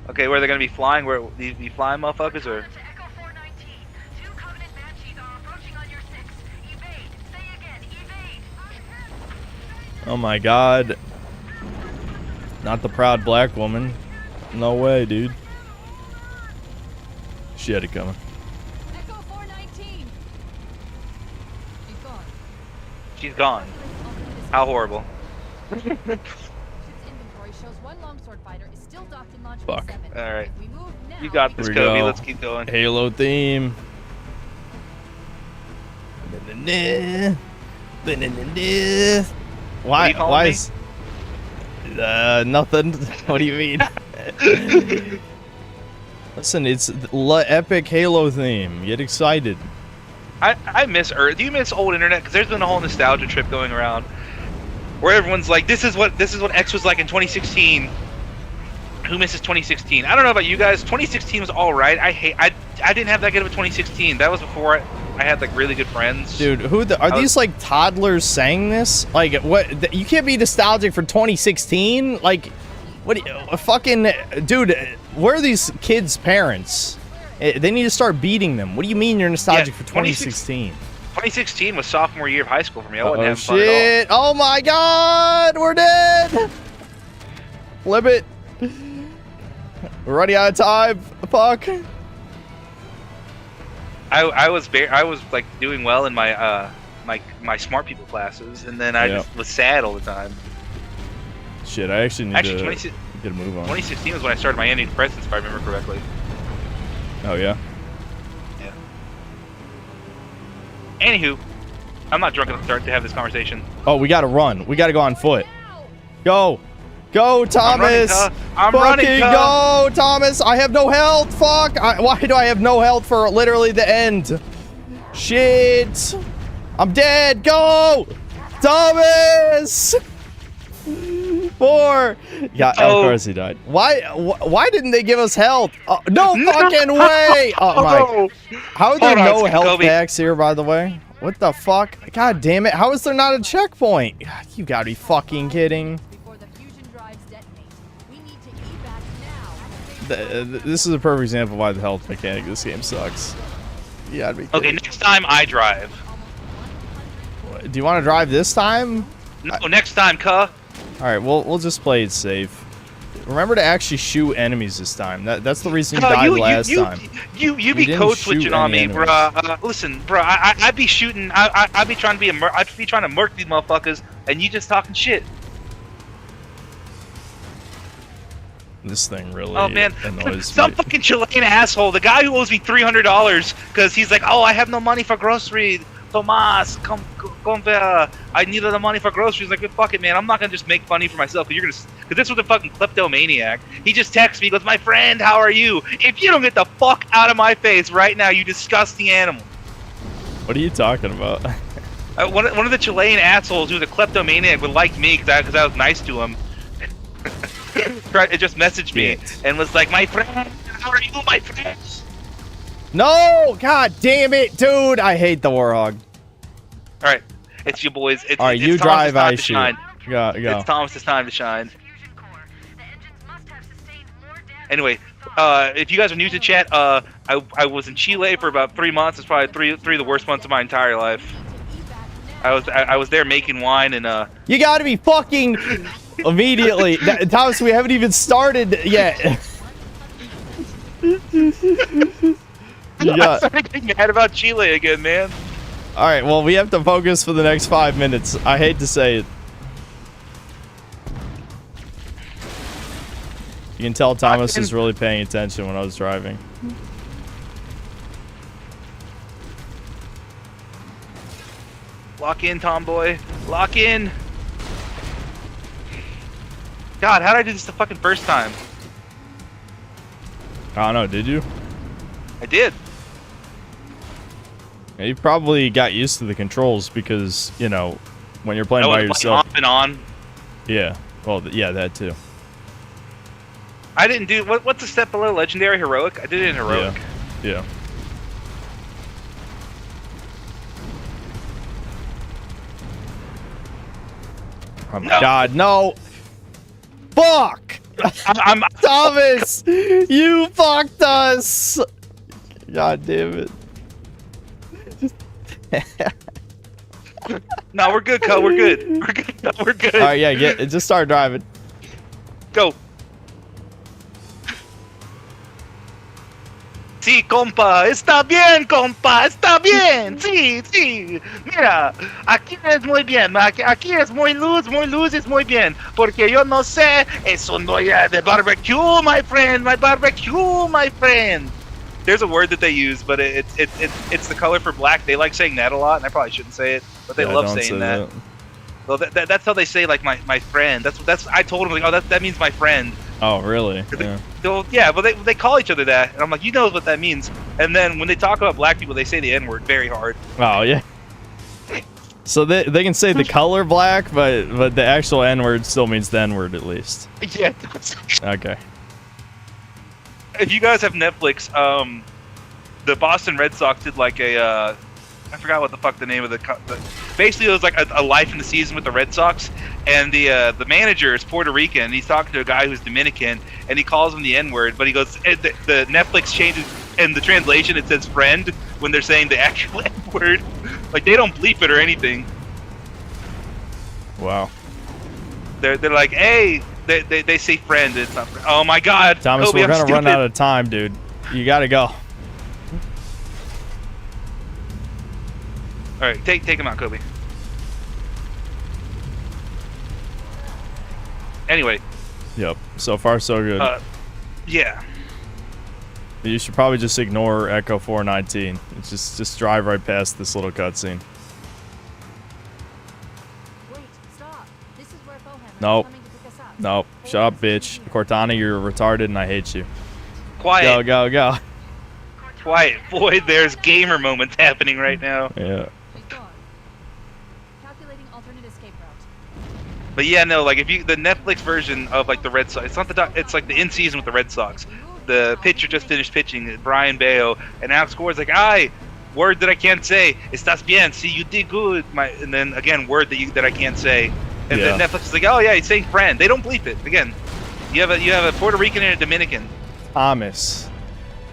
[SPEAKER 1] Okay, where are they gonna be flying? Where these be flying, motherfuckers, or?
[SPEAKER 4] To Echo 419. Two Covenant Banshees are approaching on your 6. Evade. Say again, evade.
[SPEAKER 2] Oh my god. Not the proud black woman. No way, dude. She had it coming.
[SPEAKER 3] Echo 419. She's gone.
[SPEAKER 1] She's gone. How horrible.
[SPEAKER 3] Ship's inventory shows one longsword fighter is still docked in launch
[SPEAKER 2] Fuck.
[SPEAKER 3] 7.
[SPEAKER 1] All right.
[SPEAKER 3] If we move now,
[SPEAKER 1] You got
[SPEAKER 3] we
[SPEAKER 1] this,
[SPEAKER 2] Here we
[SPEAKER 1] Kobe.
[SPEAKER 2] go.
[SPEAKER 1] Let's keep going.
[SPEAKER 2] Halo theme. Why?
[SPEAKER 1] you calling
[SPEAKER 2] Why
[SPEAKER 1] me?
[SPEAKER 2] is? Nothing. What do you mean? Listen, it's the epic Halo theme. Get excited.
[SPEAKER 1] I miss Earth. Do you miss old internet? Because there's been a whole nostalgia trip going around, where everyone's like, "This is what X was like in 2016." Who misses 2016? I don't know about you guys. 2016 was all right. I didn't have that good of a 2016. That was before I had like really good friends.
[SPEAKER 2] Dude, are these like toddlers saying this? Like, what? You can't be nostalgic for 2016. Like, what? Fucking dude, where are these kids' parents? They need to start beating them. What do you mean you're nostalgic for 2016?
[SPEAKER 1] 2016 was sophomore year of high school for me. I wasn't
[SPEAKER 2] Oh
[SPEAKER 1] having fun at all.
[SPEAKER 2] shit! Oh my god, we're dead. Flip it. We're running out of time. Fuck.
[SPEAKER 1] I was like doing well in my my smart people classes, and then I
[SPEAKER 2] Yep.
[SPEAKER 1] just was sad all the time.
[SPEAKER 2] Shit, I actually need
[SPEAKER 1] Actually,
[SPEAKER 2] to
[SPEAKER 1] 20,
[SPEAKER 2] get a move on.
[SPEAKER 1] 2016 was when I started my antidepressants, if I remember correctly.
[SPEAKER 2] Oh yeah.
[SPEAKER 1] Yeah. Anywho, I'm not drunk enough to have this conversation.
[SPEAKER 2] Oh, we gotta run. We gotta go on foot. Go. Go,
[SPEAKER 1] I'm running,
[SPEAKER 2] Thomas.
[SPEAKER 1] cuh. I'm
[SPEAKER 2] Fucking
[SPEAKER 1] running, cuh.
[SPEAKER 2] go, Thomas. I have no health. Fuck. Why do I have no health for literally the end? Shit. I'm dead. Go. Thomas. 4. Yeah, of
[SPEAKER 1] Oh.
[SPEAKER 2] course he died. Why didn't they give us health? No fucking way. Oh my. How are there
[SPEAKER 1] Hold on,
[SPEAKER 2] no
[SPEAKER 1] it's
[SPEAKER 2] health
[SPEAKER 1] Kobe.
[SPEAKER 2] packs here, by the way? What the fuck? God damn it. How is there not a checkpoint? God, you gotta be fucking kidding.
[SPEAKER 3] before the fusion drives detonate. We need to evac now.
[SPEAKER 2] This is a perfect example of why the health mechanic of this game sucks. You gotta be
[SPEAKER 1] Okay,
[SPEAKER 2] kidding.
[SPEAKER 1] next time I drive.
[SPEAKER 2] Do you want to drive this time?
[SPEAKER 1] No, next time, cuh.
[SPEAKER 2] All right, we'll just play it safe. Remember to actually shoot enemies this time. That's the reason you
[SPEAKER 1] Cuh,
[SPEAKER 2] died last time.
[SPEAKER 1] You be
[SPEAKER 2] didn't
[SPEAKER 1] code
[SPEAKER 2] shoot
[SPEAKER 1] switching on
[SPEAKER 2] any
[SPEAKER 1] me,
[SPEAKER 2] enemies.
[SPEAKER 1] bruh. Listen, bruh, I'd be shooting. I'd be trying to be I'd be trying to murk these motherfuckers, and you just talking shit.
[SPEAKER 2] This thing really
[SPEAKER 1] Oh man,
[SPEAKER 2] annoys
[SPEAKER 1] some
[SPEAKER 2] me.
[SPEAKER 1] fucking Chilean asshole, the guy who owes me $300 because he's like, oh, I have no money for groceries. Tomas, come there. I needed the money for groceries. Like, fuck it, man. I'm not gonna just make funny for myself because this was a fucking kleptomaniac. He just texts me, he goes, my friend, how are you? If you don't get the fuck out of my face right now, you disgusting animal.
[SPEAKER 2] What are you talking about?
[SPEAKER 1] One of the Chilean assholes who's a kleptomaniac would like me because I was nice to him. It just messaged me
[SPEAKER 2] Shit.
[SPEAKER 1] and was like, my friend, how are you, my friend?
[SPEAKER 2] No! God damn it, dude! I hate the Warhog.
[SPEAKER 1] All right, it's you boys. It's,
[SPEAKER 2] All right,
[SPEAKER 1] it's
[SPEAKER 2] you
[SPEAKER 1] Thomas's
[SPEAKER 2] drive,
[SPEAKER 1] time
[SPEAKER 2] I
[SPEAKER 1] to
[SPEAKER 2] shoot.
[SPEAKER 1] shine.
[SPEAKER 2] Go.
[SPEAKER 1] It's Thomas's time to shine.
[SPEAKER 4] Fusion core. The engines must have sustained more damage.
[SPEAKER 1] Anyway, if you guys are new to chat, I was in Chile for about 3 months. It's probably three of the worst months of my entire life. I was there making wine and
[SPEAKER 2] You gotta be fucking immediately. Thomas, we haven't even started yet. You
[SPEAKER 1] I
[SPEAKER 2] got-
[SPEAKER 1] started getting mad about Chile again, man.
[SPEAKER 2] All right, well, we have to focus for the next 5 minutes. I hate to say it. You can tell Thomas is really paying attention when I was driving.
[SPEAKER 1] Lock in, Tomboy. Lock in. God, how did I do this the fucking first time?
[SPEAKER 2] I don't know. Did you?
[SPEAKER 1] I did.
[SPEAKER 2] Yeah, you probably got used to the controls because you know when you're playing by
[SPEAKER 1] Like
[SPEAKER 2] yourself.
[SPEAKER 1] off and on.
[SPEAKER 2] Yeah. Well, yeah, that too.
[SPEAKER 1] I didn't do what's the step below legendary heroic? I did it in heroic.
[SPEAKER 2] Yeah. Oh my
[SPEAKER 1] No.
[SPEAKER 2] God, no! Fuck!
[SPEAKER 1] I'm
[SPEAKER 2] Thomas, you fucked us. God damn it!
[SPEAKER 1] No, we're good, Cole. We're good. We're good. No, we're good.
[SPEAKER 2] All right, yeah, just start driving.
[SPEAKER 1] Go. Sí, compa, está bien, compa, está bien, sí, sí. Mira, aquí es muy bien, aquí es muy luz es muy bien, porque yo no sé, eso no es de barbecue, my friend, my barbecue, my friend. There's a word that they use, but it's the color for black. They like saying that a lot, and I probably shouldn't say it, but they
[SPEAKER 2] Yeah,
[SPEAKER 1] love
[SPEAKER 2] don't
[SPEAKER 1] saying
[SPEAKER 2] say
[SPEAKER 1] that. Well, that's how they say like my friend. That's I told them like, oh, that means my friend.
[SPEAKER 2] Oh, really? Yeah.
[SPEAKER 1] Yeah, but they call each other that, and I'm like, you know what that means. And then when they talk about black people, they say the N-word very hard.
[SPEAKER 2] Oh, yeah. So they can say the color black, but the actual N-word still means the N-word at least.
[SPEAKER 1] Yeah.
[SPEAKER 2] Okay.
[SPEAKER 1] If you guys have Netflix, the Boston Red Sox did like a, I forgot what the fuck the name of the basically it was like a life in the season with the Red Sox, and the manager is Puerto Rican, and he's talking to a guy who's Dominican, and he calls him the N-word, but he goes, the Netflix changes, in the translation it says friend when they're saying the actual N-word. Like, they don't bleep it or anything.
[SPEAKER 2] Wow.
[SPEAKER 1] They're like, hey, they say friend, it's not friend. Oh my God,
[SPEAKER 2] Thomas,
[SPEAKER 1] Kobe,
[SPEAKER 2] we're
[SPEAKER 1] I'm
[SPEAKER 2] gonna run
[SPEAKER 1] stupid.
[SPEAKER 2] out of time, dude. You gotta go.
[SPEAKER 1] All right, take him out, Kobe. Anyway,
[SPEAKER 2] Yep. So far, so good.
[SPEAKER 1] yeah.
[SPEAKER 2] You should probably just ignore Echo 419. It's just drive right past this little cutscene.
[SPEAKER 3] Wait, stop. This is where Bohem is
[SPEAKER 2] Nope.
[SPEAKER 3] coming to pick us up.
[SPEAKER 2] Nope. Shut up, bitch. Cortana, you're retarded and I hate you.
[SPEAKER 1] Quiet,
[SPEAKER 2] Go.
[SPEAKER 1] quiet, boy. There's gamer moments happening right now.
[SPEAKER 2] Yeah.
[SPEAKER 3] She's gone. Calculating alternate escape route.
[SPEAKER 1] But yeah, no, like if you the Netflix version of like the Red Sox, it's not it's like the in season with the Red Sox. The pitcher just finished pitching, Brian Bayo, and Alex Core's like, "Ay, word that I can't say. Estás bien? See, you did good." And then again, word that I can't say. And
[SPEAKER 2] Yeah.
[SPEAKER 1] then Netflix is like, "Oh yeah, he's saying friend." They don't bleep it. Again, you have a Puerto Rican and a Dominican.
[SPEAKER 2] Thomas.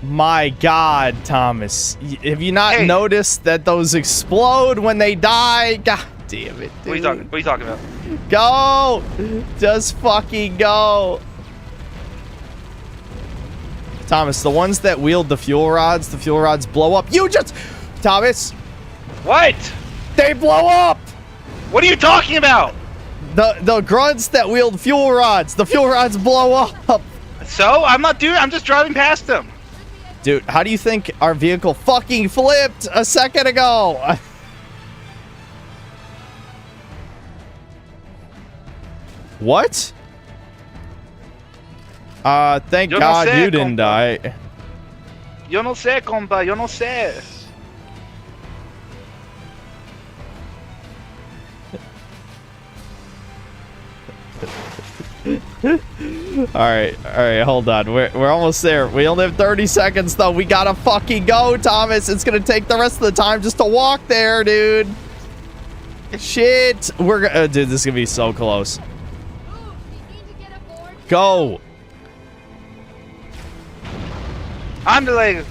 [SPEAKER 2] My God, Thomas. Have you not
[SPEAKER 1] Hey.
[SPEAKER 2] noticed that those explode when they die? God damn it, dude.
[SPEAKER 1] What are you talking about?
[SPEAKER 2] Go! Just fucking go. Thomas, the ones that wield the fuel rods blow up. You just... Thomas,
[SPEAKER 1] What?
[SPEAKER 2] they blow up!
[SPEAKER 1] What are you talking about?
[SPEAKER 2] The grunts that wield fuel rods, the fuel rods blow up.
[SPEAKER 1] So I'm not doing. I'm just driving past them.
[SPEAKER 2] Dude, how do you think our vehicle fucking flipped a second ago? What? Thank
[SPEAKER 1] Yo no
[SPEAKER 2] God
[SPEAKER 1] sé,
[SPEAKER 2] you didn't
[SPEAKER 1] compa.
[SPEAKER 2] die.
[SPEAKER 1] Yo no sé, compa. Yo no sé.
[SPEAKER 2] All right, hold on. We're almost there. We only have 30 seconds though. We gotta fucking go, Thomas. It's gonna take the rest of the time just to walk there, dude. Shit, we're gonna, dude. This is gonna be so close.
[SPEAKER 3] Move! You need to get aboard.
[SPEAKER 2] Go.
[SPEAKER 1] Ándale,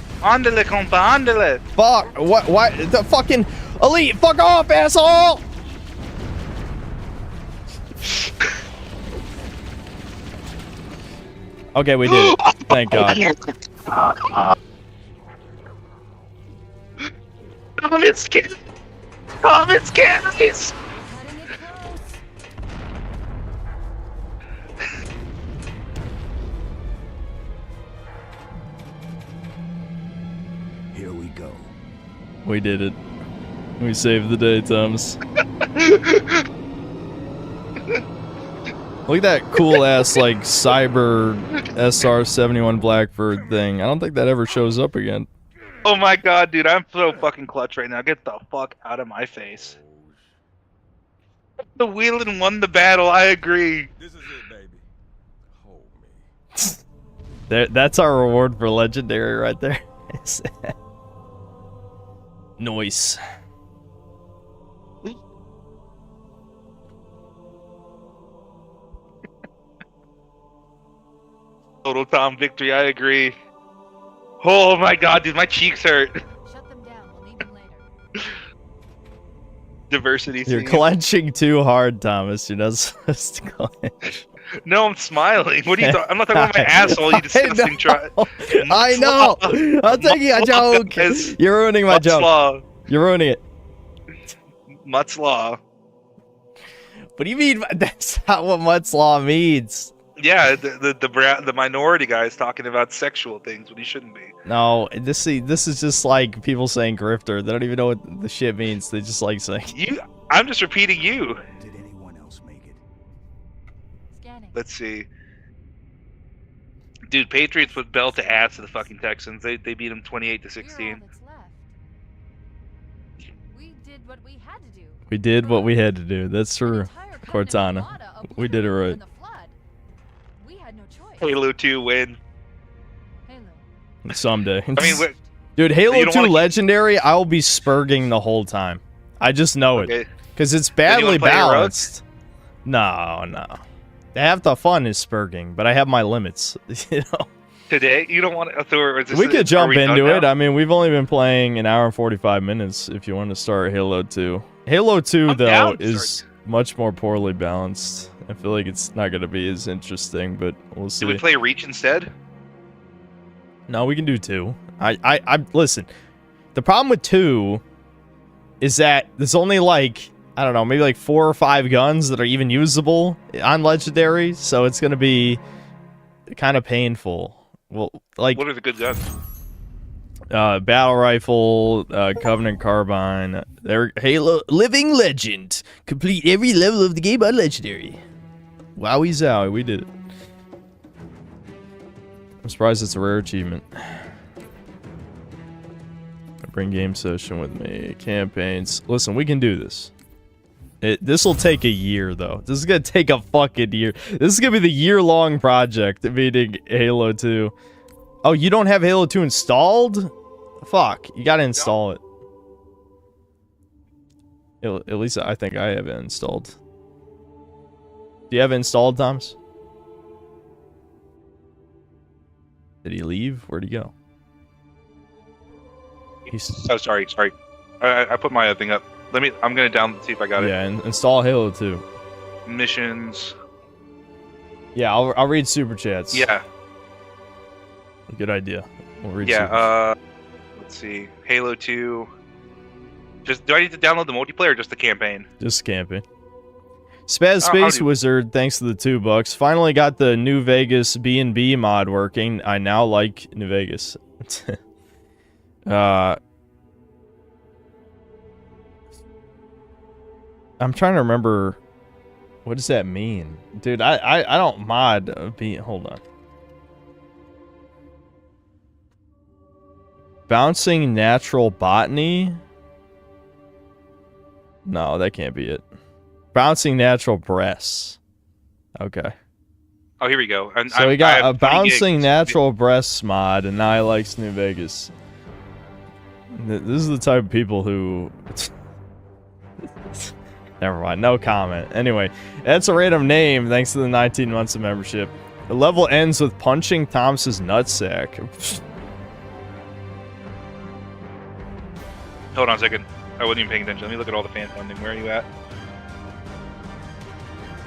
[SPEAKER 1] compa, ándale.
[SPEAKER 2] Fuck. What? The fucking elite. Fuck off, asshole. Okay, we did it. Thank God.
[SPEAKER 1] Thomas, scared. Thomas, scared.
[SPEAKER 3] Cutting it close.
[SPEAKER 5] Here we go.
[SPEAKER 2] We did it. We saved the day, Thomas. Look at that cool ass like Cyber SR-71 Blackbird thing. I don't think that ever shows up again.
[SPEAKER 1] Oh my god, dude, I'm so fucking clutch right now. Get the fuck out of my face. The Wheeling won the battle, I agree.
[SPEAKER 6] This is it, baby. Hold me.
[SPEAKER 2] That's our reward for legendary right there. Noise.
[SPEAKER 1] Total Tom victory, I agree. Oh my god, dude, my cheeks hurt.
[SPEAKER 3] Shut them down. We'll need them later.
[SPEAKER 1] Diversity.
[SPEAKER 2] You're
[SPEAKER 1] scene.
[SPEAKER 2] clenching too hard, Thomas. You're not supposed to clench.
[SPEAKER 1] No, I'm smiling. What are you talking? I'm not talking about my asshole, you disgusting try.
[SPEAKER 2] I know. I'm taking a joke.
[SPEAKER 1] Guys.
[SPEAKER 2] You're ruining my
[SPEAKER 1] Mutt's
[SPEAKER 2] joke.
[SPEAKER 1] Law.
[SPEAKER 2] You're ruining it.
[SPEAKER 1] Mutt's Law.
[SPEAKER 2] What do you mean? That's not what Mutt's Law means.
[SPEAKER 1] Yeah, the minority guy is talking about sexual things when he shouldn't be.
[SPEAKER 2] No, this is just like people saying grifter. They don't even know what the shit means. They just like saying.
[SPEAKER 1] I'm just repeating you.
[SPEAKER 5] Did anyone else make it?
[SPEAKER 3] Scanning.
[SPEAKER 1] Let's see. Dude, Patriots put bell to ass to the fucking Texans. They beat them 28-16.
[SPEAKER 3] You're all that's left. We did what we had to do.
[SPEAKER 2] We did what we had to do. That's
[SPEAKER 3] An
[SPEAKER 2] true.
[SPEAKER 3] entire
[SPEAKER 2] Cortana.
[SPEAKER 3] Armada
[SPEAKER 2] We did it
[SPEAKER 3] obliterated
[SPEAKER 2] right.
[SPEAKER 3] in the flood. We had no choice.
[SPEAKER 1] Halo 2 win.
[SPEAKER 3] Halo.
[SPEAKER 2] Someday.
[SPEAKER 1] I mean,
[SPEAKER 2] Dude,
[SPEAKER 1] you
[SPEAKER 2] Halo
[SPEAKER 1] don't
[SPEAKER 2] 2
[SPEAKER 1] wanna keep-
[SPEAKER 2] Legendary, I will be spurging the whole time. I just know it.
[SPEAKER 1] okay.
[SPEAKER 2] Because it's
[SPEAKER 1] you
[SPEAKER 2] badly
[SPEAKER 1] wanna play heroic?
[SPEAKER 2] balanced. No. Half the fun is spurging, but I have my limits. You know,
[SPEAKER 1] Today, you don't want to.
[SPEAKER 2] we could jump into it.
[SPEAKER 1] Now?
[SPEAKER 2] I mean, we've only been playing an hour and 45 minutes. If you want to start Halo 2, Halo 2
[SPEAKER 1] I'm
[SPEAKER 2] though
[SPEAKER 1] down to
[SPEAKER 2] is
[SPEAKER 1] start.
[SPEAKER 2] much more poorly balanced. I feel like it's not going to be as interesting, but we'll see.
[SPEAKER 1] Do we play Reach instead?
[SPEAKER 2] No, we can do 2. I listen. The problem with 2 is that there's only like, I don't know, maybe like 4 or 5 guns that are even usable on Legendary, so it's gonna be kind of painful. Well, like
[SPEAKER 1] What are the good guns?
[SPEAKER 2] battle rifle, Covenant carbine. They're Halo Living Legend. Complete every level of the game on Legendary. Wowie zowie, we did it. I'm surprised it's a rare achievement. Bring game session with me. Campaigns. Listen, we can do this. This will take a year, though. This is gonna take a fucking year. This is gonna be the year-long project, meaning Halo 2. Oh, you don't have Halo 2 installed? Fuck, you gotta install it. At least I think I have it installed. Do you have it installed, Thomas? Did he leave? Where'd he go?
[SPEAKER 1] Oh, sorry. I put my thing up. I'm gonna see if I got
[SPEAKER 2] Yeah, and install Halo 2.
[SPEAKER 1] it. Missions.
[SPEAKER 2] Yeah, I'll read super chats.
[SPEAKER 1] Yeah.
[SPEAKER 2] Good idea. We'll read
[SPEAKER 1] Yeah.
[SPEAKER 2] super
[SPEAKER 1] Let's see. Halo 2. Do I need to download the multiplayer or just the campaign?
[SPEAKER 2] Just camping. Spaz
[SPEAKER 1] How
[SPEAKER 2] Space
[SPEAKER 1] do-
[SPEAKER 2] Wizard, thanks to the $2. Finally got the New Vegas B&B mod working. I now like New Vegas. I'm trying to remember. What does that mean? Dude, I don't mod hold on. Bouncing natural botany? No, that can't be it. Bouncing natural breasts. Okay.
[SPEAKER 1] Oh, here we go. And
[SPEAKER 2] So we got
[SPEAKER 1] I
[SPEAKER 2] a
[SPEAKER 1] have 20
[SPEAKER 2] bouncing
[SPEAKER 1] gigs.
[SPEAKER 2] natural breasts mod, and now he likes New Vegas. This is the type of people who... Never mind, no comment. Anyway, that's a random name thanks to the 19 months of membership. The level ends with punching Thomas's nutsack.
[SPEAKER 1] Hold on a second. I wasn't even paying attention. Let me look at all the fan funding. Where are you at?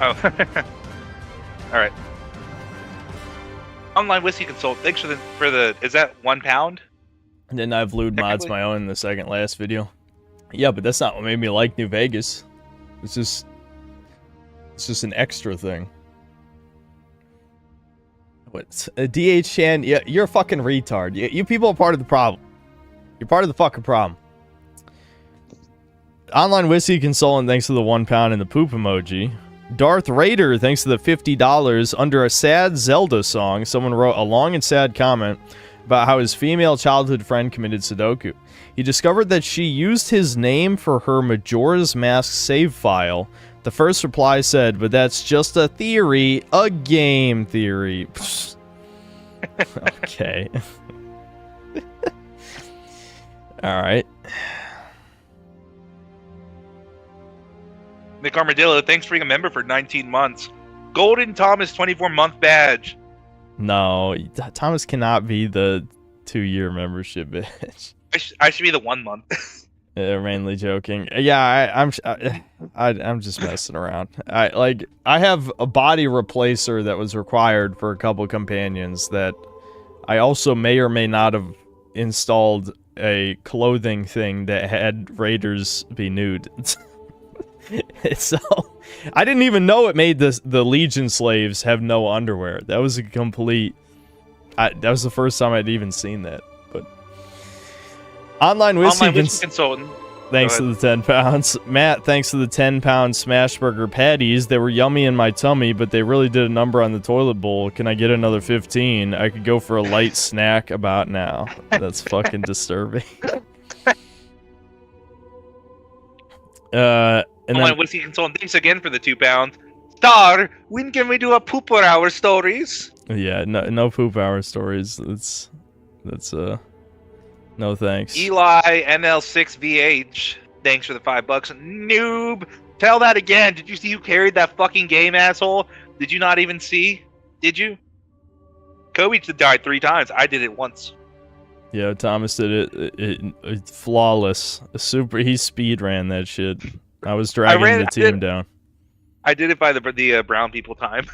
[SPEAKER 1] Oh. All right. Online Whiskey Consult. Thanks for the. Is that £1?
[SPEAKER 2] And then I've lewd mods
[SPEAKER 1] Technically-
[SPEAKER 2] my own in the second last video. Yeah, but that's not what made me like New Vegas. It's just an extra thing. What? DH Chan, yeah, you're a fucking retard. You people are part of the problem. You're part of the fucking problem. Online Whiskey Consultant, thanks to the £1 and the poop emoji. Darth Raider, thanks to the $50. Under a sad Zelda song, someone wrote a long and sad comment about how his female childhood friend committed Sudoku. He discovered that she used his name for her Majora's Mask save file. The first reply said, but that's just a theory, a game theory. Okay. Alright.
[SPEAKER 1] Nick Armadillo, thanks for being a member for 19 months. Golden Thomas 24-month badge.
[SPEAKER 2] No, Thomas cannot be the 2-year membership, bitch.
[SPEAKER 1] I should be the 1 month.
[SPEAKER 2] Mainly joking. Yeah, I'm just messing around. I have a body replacer that was required for a couple companions that I also may or may not have installed a clothing thing that had Raiders be nude. So I didn't even know it made the Legion slaves have no underwear. That was a complete. That was the first time I'd even seen that. But online whiskey
[SPEAKER 1] consultant.
[SPEAKER 2] Thanks to the 10 pounds. Matt, thanks to the 10-pound Smashburger patties. They were yummy in my tummy, but they really did a number on the toilet bowl. Can I get another 15? I could go for a light snack about now. That's fucking disturbing. And
[SPEAKER 1] online whiskey consultant. Thanks again for the 2 pounds. Star, when can we do a pooper hour stories?
[SPEAKER 2] Yeah, no poop hour stories. That's no thanks.
[SPEAKER 1] Eli NL6VH, thanks for the $5. Noob, tell that again. Did you see who carried that fucking game, asshole? Did you not even see? Did you? Kobe died 3 times. I did it once.
[SPEAKER 2] Yeah, Thomas did it flawless. He speed ran that shit. I was dragging the team down.
[SPEAKER 1] I did it by the brown people time.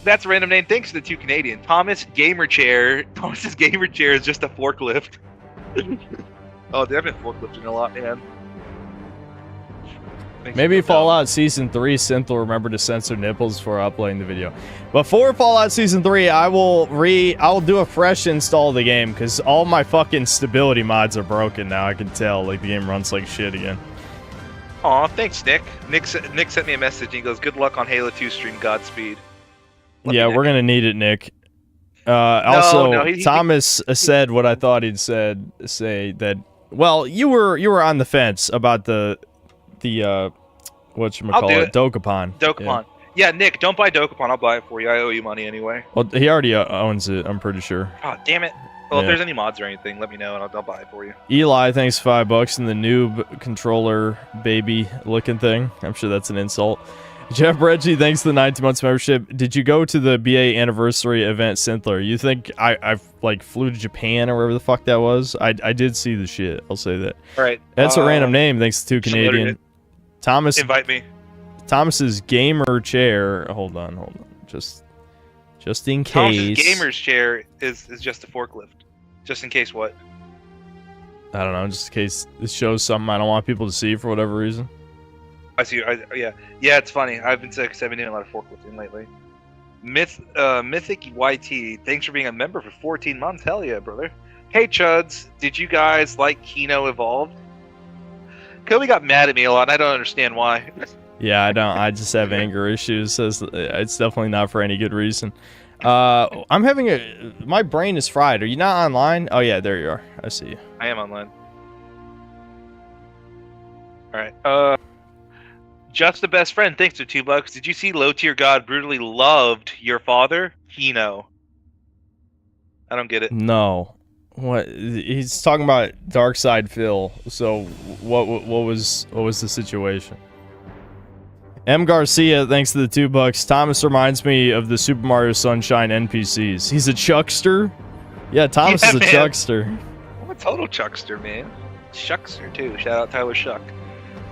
[SPEAKER 1] That's a random name. Thanks to the 2 Canadian. Thomas Gamer Chair. Thomas's Gamer Chair is just a forklift. Oh, they've been forklifting a lot, man.
[SPEAKER 2] Maybe Fallout Season 3 Synth will remember to censor nipples before uploading the video. Before Fallout Season 3, I'll do a fresh install of the game, because all my fucking stability mods are broken now. I can tell, like, the game runs like shit again.
[SPEAKER 1] Aw, thanks, Nick. Nick sent me a message, and he goes, good luck on Halo 2 stream, Godspeed.
[SPEAKER 2] Yeah, we're gonna need it, Nick. Thomas said what I thought he'd say that. Well, you were on the fence about the whatchamacallit,
[SPEAKER 1] Dokapon. Yeah, Nick, don't buy Dokapon. I'll buy it for you. I owe you money anyway.
[SPEAKER 2] Well, he already owns it. I'm pretty sure.
[SPEAKER 1] Oh, damn it. Well, if there's any mods or anything, let me know and I'll buy it for you.
[SPEAKER 2] Eli, thanks $5 and the noob controller baby looking thing. I'm sure that's an insult. Jeff Reggie, thanks to the 19 months membership. Did you go to the BA anniversary event, Synthler? You think I like flew to Japan or wherever the fuck that was? I did see the shit. I'll say that.
[SPEAKER 1] All right.
[SPEAKER 2] That's a random name. Thanks to 2 Canadian. Thomas.
[SPEAKER 1] Invite me.
[SPEAKER 2] Thomas's gamer chair. Hold on. Just in case.
[SPEAKER 1] Thomas's gamer's chair is just a forklift. Just in case what?
[SPEAKER 2] I don't know. Just in case it shows something I don't want people to see for whatever reason.
[SPEAKER 1] I see. Yeah. It's funny. I've been doing a lot of forklifting lately. Mythic YT, thanks for being a member for 14 months. Hell yeah, brother. Hey Chuds, did you guys like Kino Evolved? Kobe got mad at me a lot. And I don't understand why.
[SPEAKER 2] Yeah, I don't. I just have anger issues. It's definitely not for any good reason. I'm having my brain is fried. Are you not online? Oh yeah, there you are. I see you.
[SPEAKER 1] I am online. All right. Just the best friend. Thanks for $2. Did you see Low Tier God brutally loved your father? Kino. I don't get it.
[SPEAKER 2] No. What? He's talking about Darkside Phil. So what was the situation? M. Garcia, thanks to the $2. Thomas reminds me of the Super Mario Sunshine NPCs. He's a chuckster? Yeah, Thomas is a chuckster.
[SPEAKER 1] I'm a total chuckster, man. Shuckster, too. Shout out Tyler Shuck.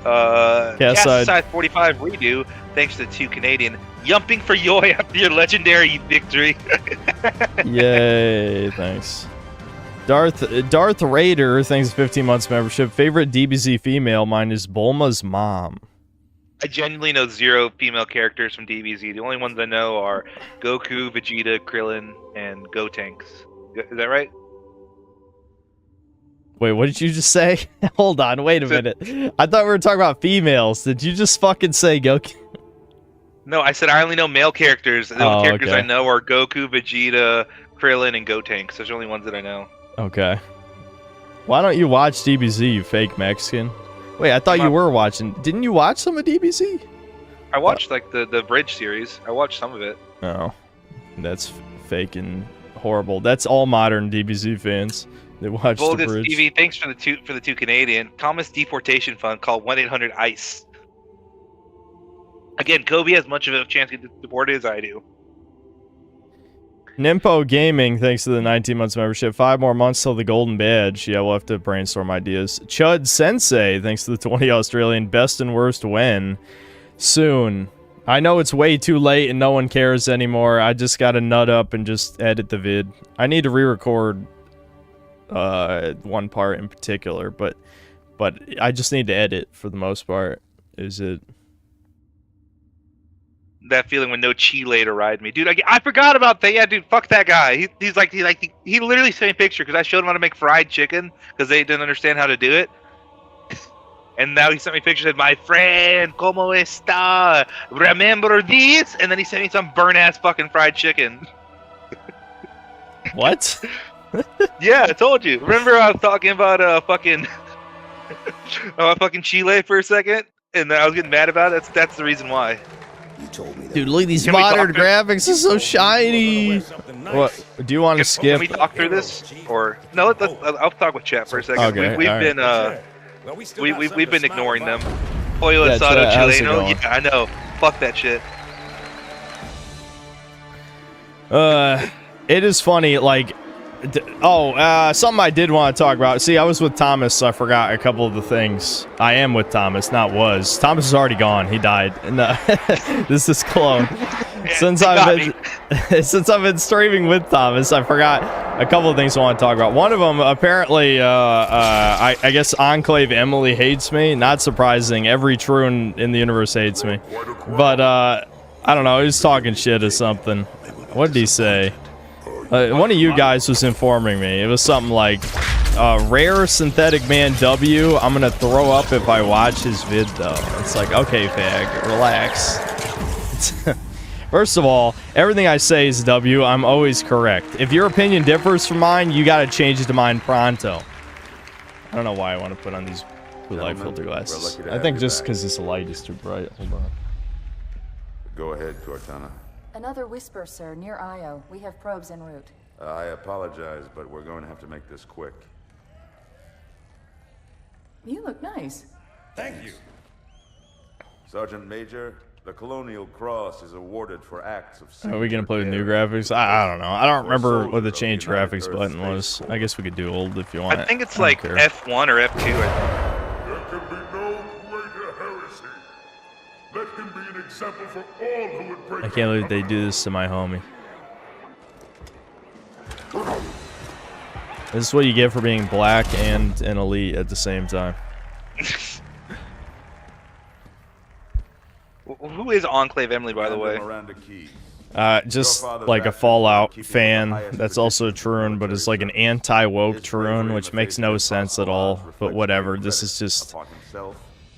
[SPEAKER 2] Side
[SPEAKER 1] 45 redo, thanks to 2 Canadian. Yumping for Yoy after your legendary victory.
[SPEAKER 2] Yay, thanks. Darth Raider, thanks to 15 months membership. Favorite DBZ female, mine is Bulma's mom.
[SPEAKER 1] I genuinely know 0 female characters from DBZ. The only ones I know are Goku, Vegeta, Krillin, and Gotenks. Is that right?
[SPEAKER 2] Wait, what did you just say? Hold on, wait a minute. I thought we were talking about females. Did you just fucking say Goku?
[SPEAKER 1] No, I said I only know male characters. The only characters
[SPEAKER 2] okay.
[SPEAKER 1] I know are Goku, Vegeta, Krillin, and Gotenks. Those are the only ones that I know.
[SPEAKER 2] Okay. Why don't you watch DBZ, you fake Mexican? Wait, I thought you were watching. Didn't you watch some of DBZ?
[SPEAKER 1] I watched like the Bridge series. I watched some of it.
[SPEAKER 2] Oh, that's fake and horrible. That's all modern DBZ fans. They watch the
[SPEAKER 1] Vulgus
[SPEAKER 2] Bridge.
[SPEAKER 1] TV, thanks for the two Canadian. Thomas Deportation Fund called 1-800-ICE. Again, Kobe has much of a chance to get deported as I do.
[SPEAKER 2] Nimpo Gaming, thanks to the 19 months membership. 5 more months till the golden badge. Yeah, we'll have to brainstorm ideas. Chud Sensei, thanks to the 20 Australian. Best and worst when? Soon. I know it's way too late and no one cares anymore. I just gotta nut up and just edit the vid. I need to re-record one part in particular, but I just need to edit for the most part. Is it...
[SPEAKER 1] That feeling when no Chile to ride me, dude. I forgot about that. Yeah, dude. Fuck that guy. He literally sent me a picture because I showed him how to make fried chicken because they didn't understand how to do it. And now he sent me pictures of my friend, como está? Remember this? And then he sent me some burnt ass fucking fried chicken.
[SPEAKER 2] What?
[SPEAKER 1] Yeah, I told you. Remember I was talking about fucking Chile for a second, and I was getting mad about it. That's the reason why.
[SPEAKER 5] You told me that.
[SPEAKER 2] Dude, look at these
[SPEAKER 1] Can we
[SPEAKER 2] modern
[SPEAKER 1] talk
[SPEAKER 2] graphics. It's so shiny. What? Do you want to skip?
[SPEAKER 1] Can we talk through this, or no? I'll talk with chat for a second.
[SPEAKER 2] Okay,
[SPEAKER 1] We've
[SPEAKER 2] all
[SPEAKER 1] been we've been ignoring them. Pollo
[SPEAKER 2] Yeah,
[SPEAKER 1] asado
[SPEAKER 2] chat, how's it
[SPEAKER 1] chileno.
[SPEAKER 2] going?
[SPEAKER 1] Yeah, I know. Fuck that shit.
[SPEAKER 2] It is funny, like, something I did want to talk about. See, I was with Thomas, so I forgot a couple of the things. I am with Thomas, not was. Thomas is already gone. He died. No, this is clone. Since I've been streaming with Thomas, I forgot a couple of things I want to talk about. One of them, apparently, I guess Enclave Emily hates me. Not surprising. Every Troon in the universe hates me. But, I don't know. He was talking shit or something. What did he say? One of you guys was informing me. It was something like, rare synthetic man W. I'm gonna throw up if I watch his vid, though. It's like, okay, fag, relax. First of all, everything I say is W. I'm always correct. If your opinion differs from mine, you gotta change it to mine pronto. I don't know why I want to put on these blue light filter glasses. I think just because this light is too bright. Hold on.
[SPEAKER 6] Go ahead, Cortana.
[SPEAKER 7] Another whisper, sir, near Io. We have probes en route.
[SPEAKER 6] I apologize, but we're going to have to make this quick.
[SPEAKER 7] You look nice.
[SPEAKER 6] Thank you. Sergeant Major, the Colonial Cross is awarded for acts of...
[SPEAKER 2] Are we gonna play with new graphics? I don't know. I don't remember what the change graphics button was. I guess we could do old if you want.
[SPEAKER 1] I think it's like F1 or F2.
[SPEAKER 6] There can be no greater heresy. Let him be an example for all who would break...
[SPEAKER 2] I can't believe they do this to my homie. This is what you get for being black and an elite at the same time.
[SPEAKER 1] Who is Enclave Emily, by the way?
[SPEAKER 2] Just like a Fallout fan that's also a Troon, but it's like an anti-woke Troon, which makes no sense at all. But whatever, this is just...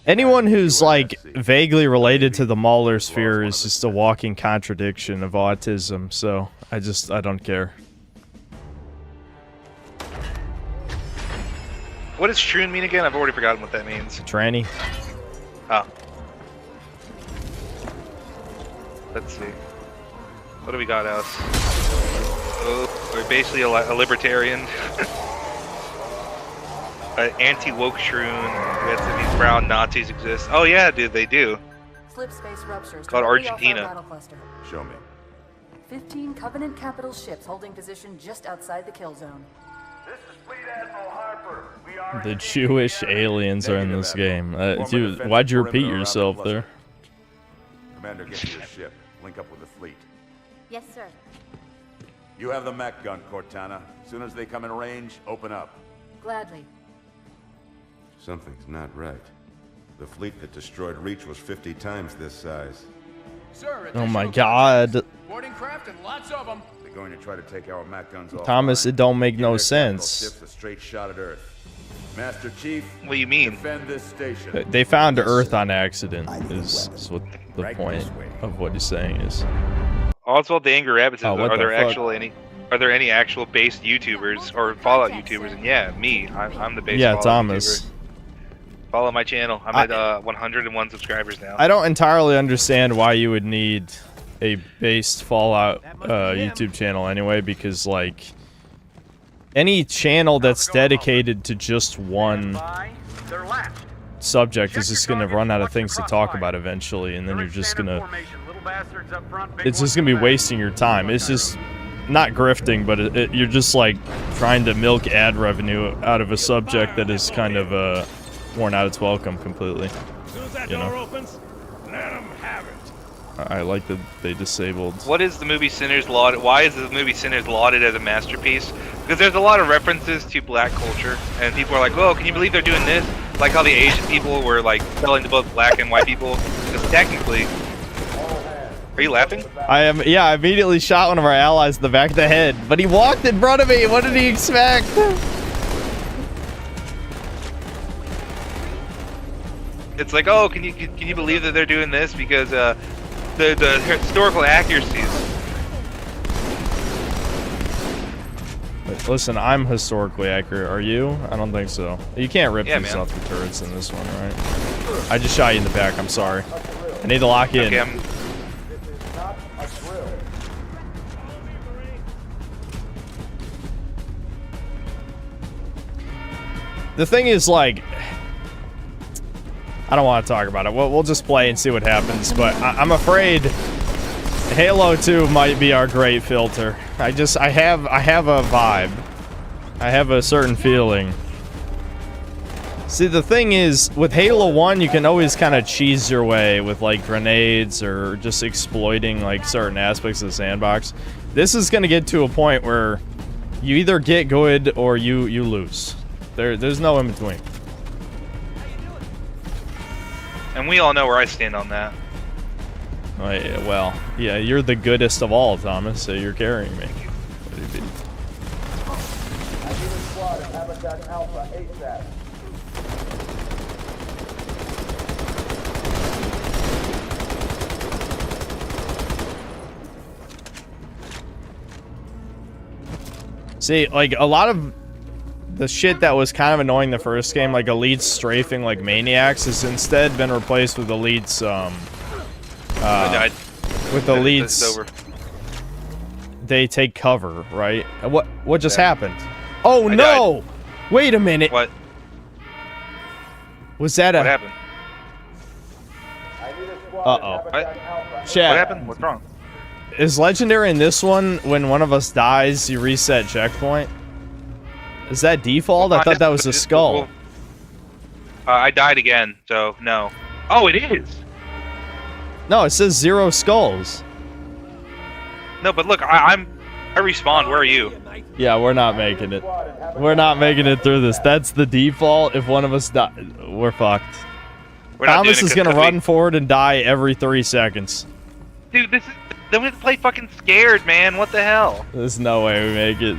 [SPEAKER 2] Anyone who's like vaguely related to the Mahler sphere is just a walking contradiction of autism, so I don't care.
[SPEAKER 1] What does Troon mean again? I've already forgotten what that means.
[SPEAKER 2] Tranny?
[SPEAKER 1] Oh. Let's see. What do we got, Alice? Oh, we're basically a libertarian. An anti-woke shroom. These brown Nazis exist. Oh yeah, dude, they do.
[SPEAKER 7] Slip space ruptures.
[SPEAKER 1] Called
[SPEAKER 7] directly off our
[SPEAKER 1] Argentina.
[SPEAKER 7] battle cluster.
[SPEAKER 6] Show me.
[SPEAKER 7] 15 Covenant capital ships holding position just outside the kill zone.
[SPEAKER 8] This is Fleet Admiral Harper. We are
[SPEAKER 2] The Jewish aliens are in this game. Dude, why'd you repeat yourself there?
[SPEAKER 6] Commander, get to your ship. Link up with the fleet.
[SPEAKER 3] Yes, sir.
[SPEAKER 6] You have the mech gun, Cortana. As soon as they come in range, open up.
[SPEAKER 7] Gladly.
[SPEAKER 6] Something's not right. The fleet that destroyed Reach was 50 times this size.
[SPEAKER 8] Sir,
[SPEAKER 2] Oh my god.
[SPEAKER 8] boarding craft and lots of them.
[SPEAKER 6] They're going to try to take our mech guns off.
[SPEAKER 2] Thomas, it don't make no sense.
[SPEAKER 6] Ships a straight shot at Earth.
[SPEAKER 8] Master Chief,
[SPEAKER 1] What do you mean?
[SPEAKER 8] defend this station.
[SPEAKER 2] They found Earth on accident. Is what the point of what he's saying is.
[SPEAKER 1] Oswald the Angry Rabbit says,
[SPEAKER 2] Oh, what
[SPEAKER 1] are
[SPEAKER 2] the
[SPEAKER 1] there
[SPEAKER 2] fuck?
[SPEAKER 1] Are there any actual based YouTubers or Fallout YouTubers? And yeah, me. I'm the base
[SPEAKER 2] Yeah,
[SPEAKER 1] Fallout
[SPEAKER 2] Thomas.
[SPEAKER 1] YouTuber. Follow my channel. I'm at 101 subscribers now.
[SPEAKER 2] I don't entirely understand why you would need a based Fallout YouTube channel anyway, because like any channel that's dedicated to just one subject is just gonna run out of things to talk about eventually, and then you're just gonna it's just gonna be wasting your time. It's just not grifting, but you're just like trying to milk ad revenue out of a subject that is kind of worn out its welcome completely. You know? I like that they disabled.
[SPEAKER 1] What is the movie Sinners lauded? Why is the movie Sinners lauded as a masterpiece? Because there's a lot of references to black culture, and people are like, "Whoa, can you believe they're doing this?" Like how the Asian people were like selling to both black and white people. Because technically, are you laughing?
[SPEAKER 2] Yeah, I immediately shot one of our allies in the back of the head, but he walked in front of me. What did he expect?
[SPEAKER 1] It's like, oh, can you believe that they're doing this? Because the historical accuracies.
[SPEAKER 2] Listen, I'm historically accurate. Are you? I don't think so. You can't rip
[SPEAKER 1] Yeah,
[SPEAKER 2] these
[SPEAKER 1] man.
[SPEAKER 2] off the turrets in this one, right? I just shot you in the back. I'm sorry. I need to lock in.
[SPEAKER 1] Okay, I'm,
[SPEAKER 2] The thing is, like, I don't want to talk about it. We'll just play and see what happens. But I'm afraid Halo 2 might be our great filter. I have a vibe. I have a certain feeling. See, the thing is, with Halo 1, you can always kind of cheese your way with, like, grenades or just exploiting, like, certain aspects of the sandbox. This is going to get to a point where you either get good or you lose. There's no in between.
[SPEAKER 1] and we all know where I stand on that.
[SPEAKER 2] Well, yeah, you're the goodest of all, Thomas, so you're carrying me. See, like, a lot of the shit that was kind of annoying the first game, like elites strafing like maniacs, has instead been replaced with elites,
[SPEAKER 1] I died.
[SPEAKER 2] with
[SPEAKER 1] It's
[SPEAKER 2] elites,
[SPEAKER 1] over.
[SPEAKER 2] they take cover, right? And what just happened? Oh
[SPEAKER 1] I
[SPEAKER 2] no! Wait a minute.
[SPEAKER 1] What?
[SPEAKER 2] Was that
[SPEAKER 1] What
[SPEAKER 2] a...
[SPEAKER 1] happened?
[SPEAKER 2] Uh-oh.
[SPEAKER 1] What?
[SPEAKER 2] Chat.
[SPEAKER 1] What happened? What's wrong?
[SPEAKER 2] Is legendary in this one, when one of us dies, you reset checkpoint? Is that default? I thought that was a skull.
[SPEAKER 1] I died again, so no. Oh, it is.
[SPEAKER 2] No, it says 0 skulls.
[SPEAKER 1] No, but look, I respawned. Where are you?
[SPEAKER 2] Yeah, we're not making it. We're not making it through this. That's the default. If one of us die, we're fucked.
[SPEAKER 1] We're not
[SPEAKER 2] Thomas
[SPEAKER 1] doing
[SPEAKER 2] is
[SPEAKER 1] it
[SPEAKER 2] gonna
[SPEAKER 1] 'cause we-
[SPEAKER 2] run forward and die every 3 seconds.
[SPEAKER 1] Dude, this is. Then we have to play fucking scared, man. What the hell?
[SPEAKER 2] There's no way we make it.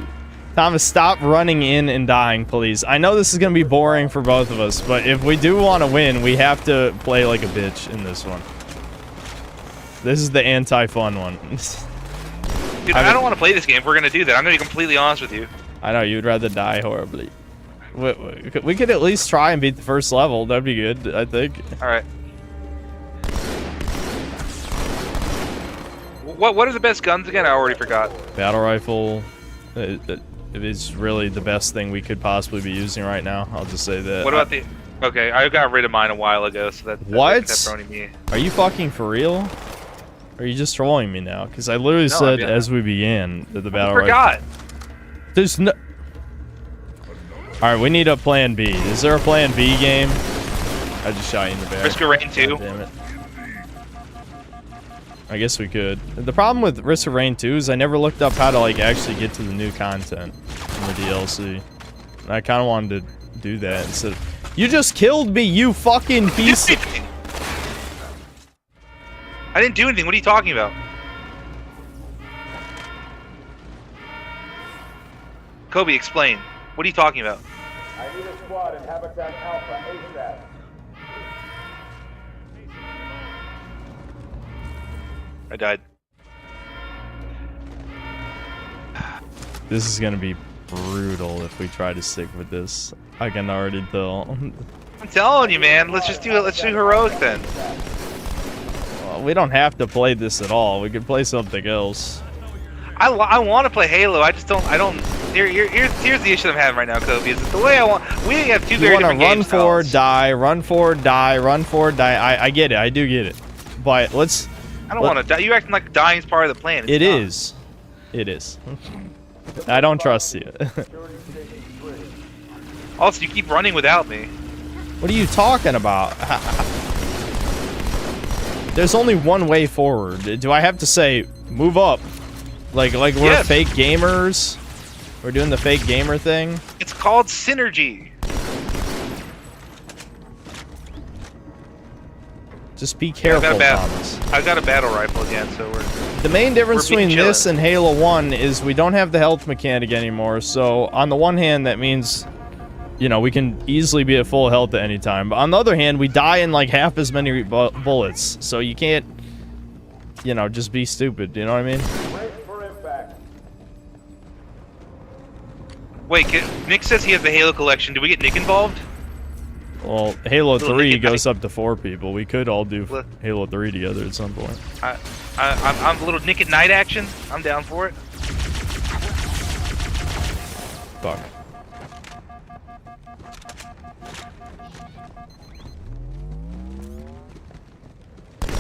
[SPEAKER 2] Thomas, stop running in and dying, please. I know this is gonna be boring for both of us, but if we do want to win, we have to play like a bitch in this one. This is the anti-fun one.
[SPEAKER 1] Dude, I don't want to play this game if we're gonna do that. I'm gonna be completely honest with you.
[SPEAKER 2] I know, you'd rather die horribly. We could at least try and beat the first level. That'd be good, I think.
[SPEAKER 1] Alright. What are the best guns again? I already forgot.
[SPEAKER 2] Battle rifle. It is really the best thing we could possibly be using right now. I'll just say that.
[SPEAKER 1] What about the... Okay, I got rid of mine a while ago, so that's
[SPEAKER 2] What?
[SPEAKER 1] pepperoni me.
[SPEAKER 2] Are you fucking for real? Or are you just trolling me now? Because I literally
[SPEAKER 1] No,
[SPEAKER 2] said
[SPEAKER 1] I'm-
[SPEAKER 2] as we began that the
[SPEAKER 1] I
[SPEAKER 2] battle
[SPEAKER 1] forgot.
[SPEAKER 2] rifle. There's no. Alright, we need a plan B. Is there a plan B game? I just shot you in the back.
[SPEAKER 1] Risk of Rain 2.
[SPEAKER 2] God damn it. I guess we could. The problem with Risk of Rain 2 is I never looked up how to like actually get to the new content in the DLC. And I kind of wanted to do that instead of... You just killed me, you fucking piece of...
[SPEAKER 1] I didn't do anything. What are you talking about? Kobe, explain. What are you talking about?
[SPEAKER 8] squad in Habitat Alpha ASAP.
[SPEAKER 1] I died.
[SPEAKER 2] This is gonna be brutal if we try to stick with this. I can already tell.
[SPEAKER 1] I'm telling you, man. Let's just do it. Let's do heroic then.
[SPEAKER 2] Well, we don't have to play this at all. We could play something else.
[SPEAKER 1] I want to play Halo. I just don't. I don't. Here's the issue I'm having right now, Kobe. Is that the way I want. We have two very different game styles.
[SPEAKER 2] Run forward, die, run forward, die, run forward, die. I get it. I do get it. But let's.
[SPEAKER 1] I don't want to die. You acting like dying is part of the plan.
[SPEAKER 2] It is. It is. I don't trust you.
[SPEAKER 1] Also, you keep running without me.
[SPEAKER 2] What are you talking about? There's only one way forward. Do I have to say move up? Like we're
[SPEAKER 1] Yes.
[SPEAKER 2] fake gamers? We're doing the fake gamer thing?
[SPEAKER 1] It's called synergy.
[SPEAKER 2] Just be careful, Thomas.
[SPEAKER 1] I've got a battle rifle again, so we're.
[SPEAKER 2] The main difference
[SPEAKER 1] We're being
[SPEAKER 2] between this
[SPEAKER 1] chillin'.
[SPEAKER 2] and Halo 1 is we don't have the health mechanic anymore. So on the one hand, that means, you know, we can easily be at full health at any time. But on the other hand, we die in like half as many bullets. So you can't, you know, just be stupid. You know what I mean?
[SPEAKER 8] Wait for impact.
[SPEAKER 1] Wait, Nick says he has the Halo collection. Do we get Nick involved?
[SPEAKER 2] Well, Halo
[SPEAKER 1] Little
[SPEAKER 2] 3
[SPEAKER 1] Nick-
[SPEAKER 2] goes up to 4 people. We could all do
[SPEAKER 1] Look.
[SPEAKER 2] Halo 3 together at some point.
[SPEAKER 1] I'm a little Nick at Night action. I'm down for it.
[SPEAKER 2] Fuck.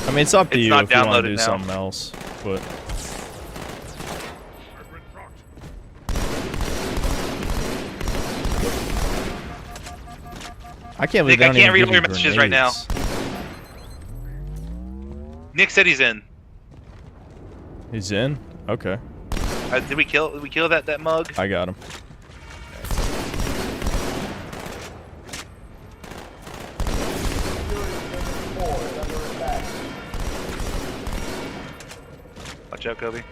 [SPEAKER 2] I mean, it's up to
[SPEAKER 1] It's
[SPEAKER 2] you
[SPEAKER 1] not
[SPEAKER 2] if you want to
[SPEAKER 1] downloaded
[SPEAKER 2] do
[SPEAKER 1] now.
[SPEAKER 2] something else, but I can't believe
[SPEAKER 1] Nick, I
[SPEAKER 2] they don't
[SPEAKER 1] can't
[SPEAKER 2] even
[SPEAKER 1] read all
[SPEAKER 2] give
[SPEAKER 1] your
[SPEAKER 2] you
[SPEAKER 1] messages right now.
[SPEAKER 2] grenades.
[SPEAKER 1] Nick said he's in.
[SPEAKER 2] He's in? Okay,
[SPEAKER 1] Did we kill that mug?
[SPEAKER 2] I got him.
[SPEAKER 1] Watch out, Kobe.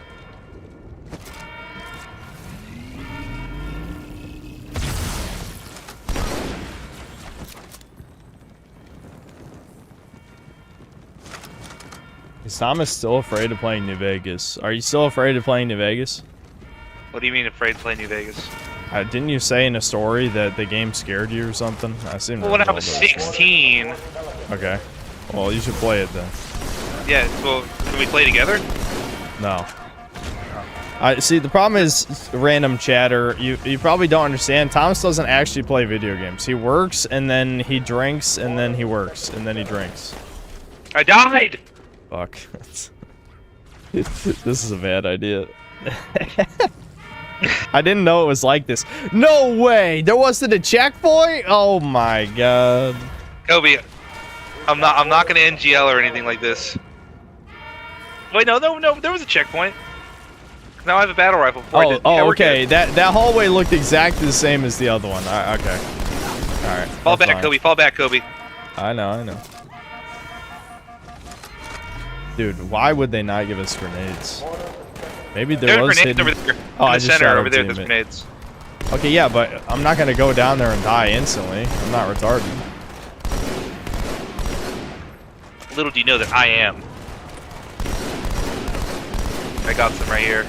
[SPEAKER 2] Is Thomas still afraid of playing New Vegas? Are you still afraid of playing New Vegas?
[SPEAKER 1] What do you mean afraid to play New Vegas?
[SPEAKER 2] Didn't you say in a story that the game scared you or something? I seem to
[SPEAKER 1] Well, when I
[SPEAKER 2] recall
[SPEAKER 1] was
[SPEAKER 2] that.
[SPEAKER 1] 16.
[SPEAKER 2] Okay. Well, you should play it then.
[SPEAKER 1] Yeah. Well, can we play together?
[SPEAKER 2] No. I see. The problem is random chatter. You probably don't understand. Thomas doesn't actually play video games. He works and then he drinks and then he works and then he drinks.
[SPEAKER 1] I died.
[SPEAKER 2] Fuck. This is a bad idea. I didn't know it was like this. No way! There wasn't a checkpoint? Oh my god.
[SPEAKER 1] Kobe, I'm not gonna NGL or anything like this. Wait, no, there was a checkpoint. Now I have a battle rifle. Before I did. Yeah, we're
[SPEAKER 2] Okay.
[SPEAKER 1] good.
[SPEAKER 2] That hallway looked exactly the same as the other one. Okay. All right.
[SPEAKER 1] Fall
[SPEAKER 2] that's
[SPEAKER 1] back,
[SPEAKER 2] fine.
[SPEAKER 1] Kobe. Fall back, Kobe.
[SPEAKER 2] I know. Dude, why would they not give us grenades? Maybe there
[SPEAKER 1] There's
[SPEAKER 2] was
[SPEAKER 1] grenades
[SPEAKER 2] hidden...
[SPEAKER 1] over there.
[SPEAKER 2] Oh,
[SPEAKER 1] in
[SPEAKER 2] I
[SPEAKER 1] the
[SPEAKER 2] just
[SPEAKER 1] center
[SPEAKER 2] shot
[SPEAKER 1] over
[SPEAKER 2] a
[SPEAKER 1] there. There's
[SPEAKER 2] teammate.
[SPEAKER 1] grenades.
[SPEAKER 2] Okay, yeah, but I'm not gonna go down there and die instantly. I'm not retarded.
[SPEAKER 1] Little do you know that I am. I got some right here.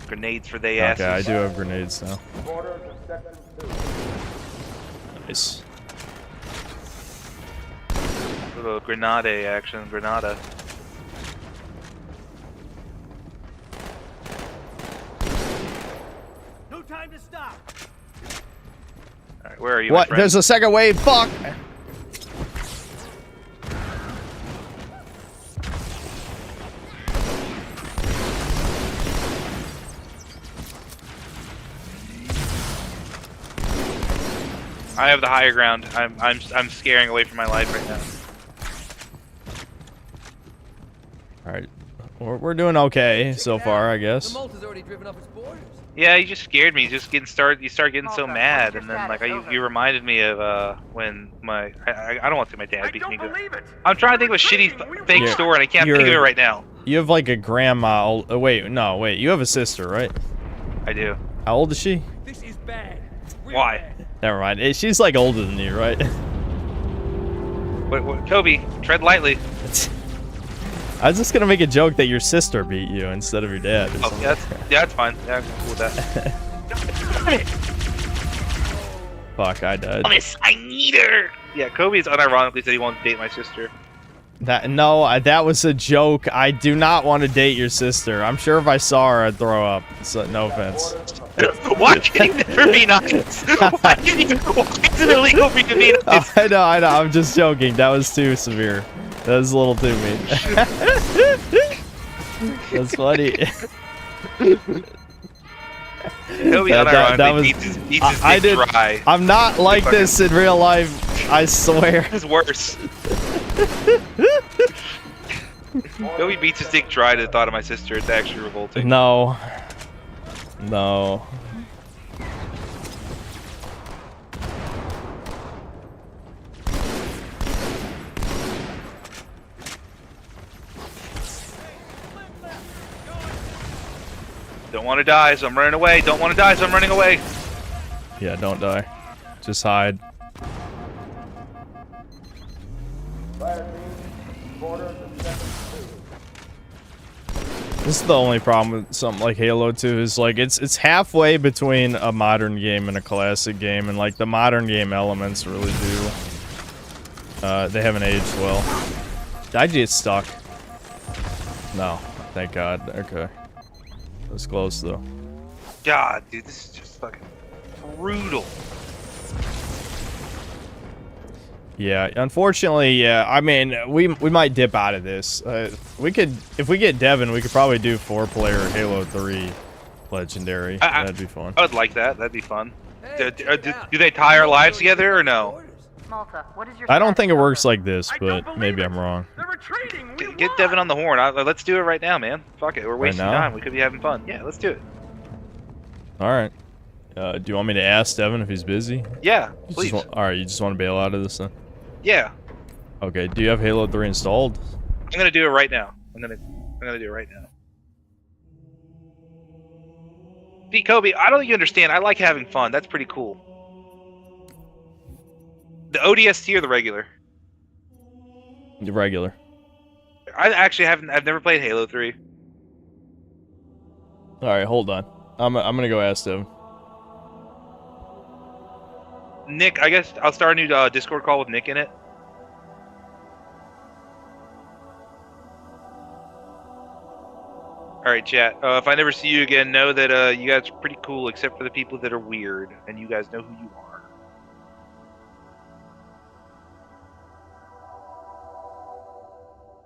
[SPEAKER 1] Grenades for they asses.
[SPEAKER 2] Okay, I do have grenades now.
[SPEAKER 8] Quarter to second 2.
[SPEAKER 2] Nice.
[SPEAKER 1] Little grenade action, Grenada.
[SPEAKER 8] No time to stop.
[SPEAKER 1] Alright, where are you, my
[SPEAKER 2] What?
[SPEAKER 1] friend?
[SPEAKER 2] There's a second wave. Fuck.
[SPEAKER 1] I have the higher ground. I'm scaring away from my life right now.
[SPEAKER 2] All right, we're doing okay so far, I guess.
[SPEAKER 8] Malta's already driven up its borders.
[SPEAKER 1] Yeah, you just scared me. You start getting so mad, and then like you reminded me of when my I don't want to say my dad beat me.
[SPEAKER 8] it.
[SPEAKER 1] I'm trying to think of a shitty fake
[SPEAKER 2] Yeah,
[SPEAKER 1] store, and I can't think of it right now.
[SPEAKER 2] You have like a grandma. Wait, you have a sister, right?
[SPEAKER 1] I do.
[SPEAKER 2] How old is she?
[SPEAKER 8] This is bad.
[SPEAKER 1] Why?
[SPEAKER 2] Never mind. She's like older than you, right?
[SPEAKER 1] Wait, Kobe, tread lightly.
[SPEAKER 2] I was just gonna make a joke that your sister beat you instead of your dad. Or
[SPEAKER 1] Oh,
[SPEAKER 2] something.
[SPEAKER 1] yeah, that's fine. Yeah, I'm cool with that. Damn it!
[SPEAKER 2] Fuck, I died.
[SPEAKER 1] Thomas, I need her. Yeah, Kobe's unironically said he wants to date my sister.
[SPEAKER 2] That was a joke. I do not want to date your sister. I'm sure if I saw her, I'd throw up. So, no offense.
[SPEAKER 1] Why can you never be nice? Why is it illegal for you to be nice?
[SPEAKER 2] I know. I'm just joking. That was too severe. That was a little too mean. That's funny.
[SPEAKER 1] Kobe unironically beats his dick dry.
[SPEAKER 2] I'm not like this in real life. I swear.
[SPEAKER 1] It's worse. Kobe beats his dick dry to the thought of my sister. It's actually revolting.
[SPEAKER 2] No.
[SPEAKER 1] Don't want to die, so I'm running away. Don't want to die, so I'm running away.
[SPEAKER 2] Yeah, don't die. Just hide.
[SPEAKER 8] Fire team, quarters and seconds 2.
[SPEAKER 2] This is the only problem with something like Halo 2 is like it's halfway between a modern game and a classic game, and like the modern game elements really do. They haven't aged well. Did I get stuck? No, thank God. Okay, that's close though.
[SPEAKER 1] God, dude, this is just fucking brutal.
[SPEAKER 2] Yeah, unfortunately, yeah. I mean, we might dip out of this. We could, if we get Devin, we could probably do 4-player Halo 3 Legendary. That'd be fun.
[SPEAKER 1] I would like that. That'd be fun.
[SPEAKER 8] Hey,
[SPEAKER 1] Do they tie our lives together or no?
[SPEAKER 7] Malta, what is your
[SPEAKER 2] I don't
[SPEAKER 7] status,
[SPEAKER 2] think it works
[SPEAKER 7] Delta?
[SPEAKER 2] like this, but maybe I'm wrong.
[SPEAKER 8] They're retreating. We
[SPEAKER 1] Get Devin on the horn. Let's do it right now, man. Fuck it. We're wasting
[SPEAKER 2] now?
[SPEAKER 1] time. We could be having fun. Yeah, let's do it.
[SPEAKER 2] All right. Do you want me to ask Devin if he's busy?
[SPEAKER 1] Yeah,
[SPEAKER 2] You
[SPEAKER 1] please.
[SPEAKER 2] just all right, you just want to bail out of this then?
[SPEAKER 1] Yeah,
[SPEAKER 2] Okay. Do you have Halo 3 installed?
[SPEAKER 1] I'm gonna do it right now. I'm gonna do it right now. See, Kobe, I don't think you understand. I like having fun. That's pretty cool. The ODST or the regular?
[SPEAKER 2] The regular.
[SPEAKER 1] I actually haven't. I've never played Halo 3.
[SPEAKER 2] All right, hold on. I'm gonna go ask Devin.
[SPEAKER 1] Nick, I guess I'll start a new Discord call with Nick in it. Alright, chat. If I never see you again, know that you guys are pretty cool, except for the people that are weird, and you guys know who you are.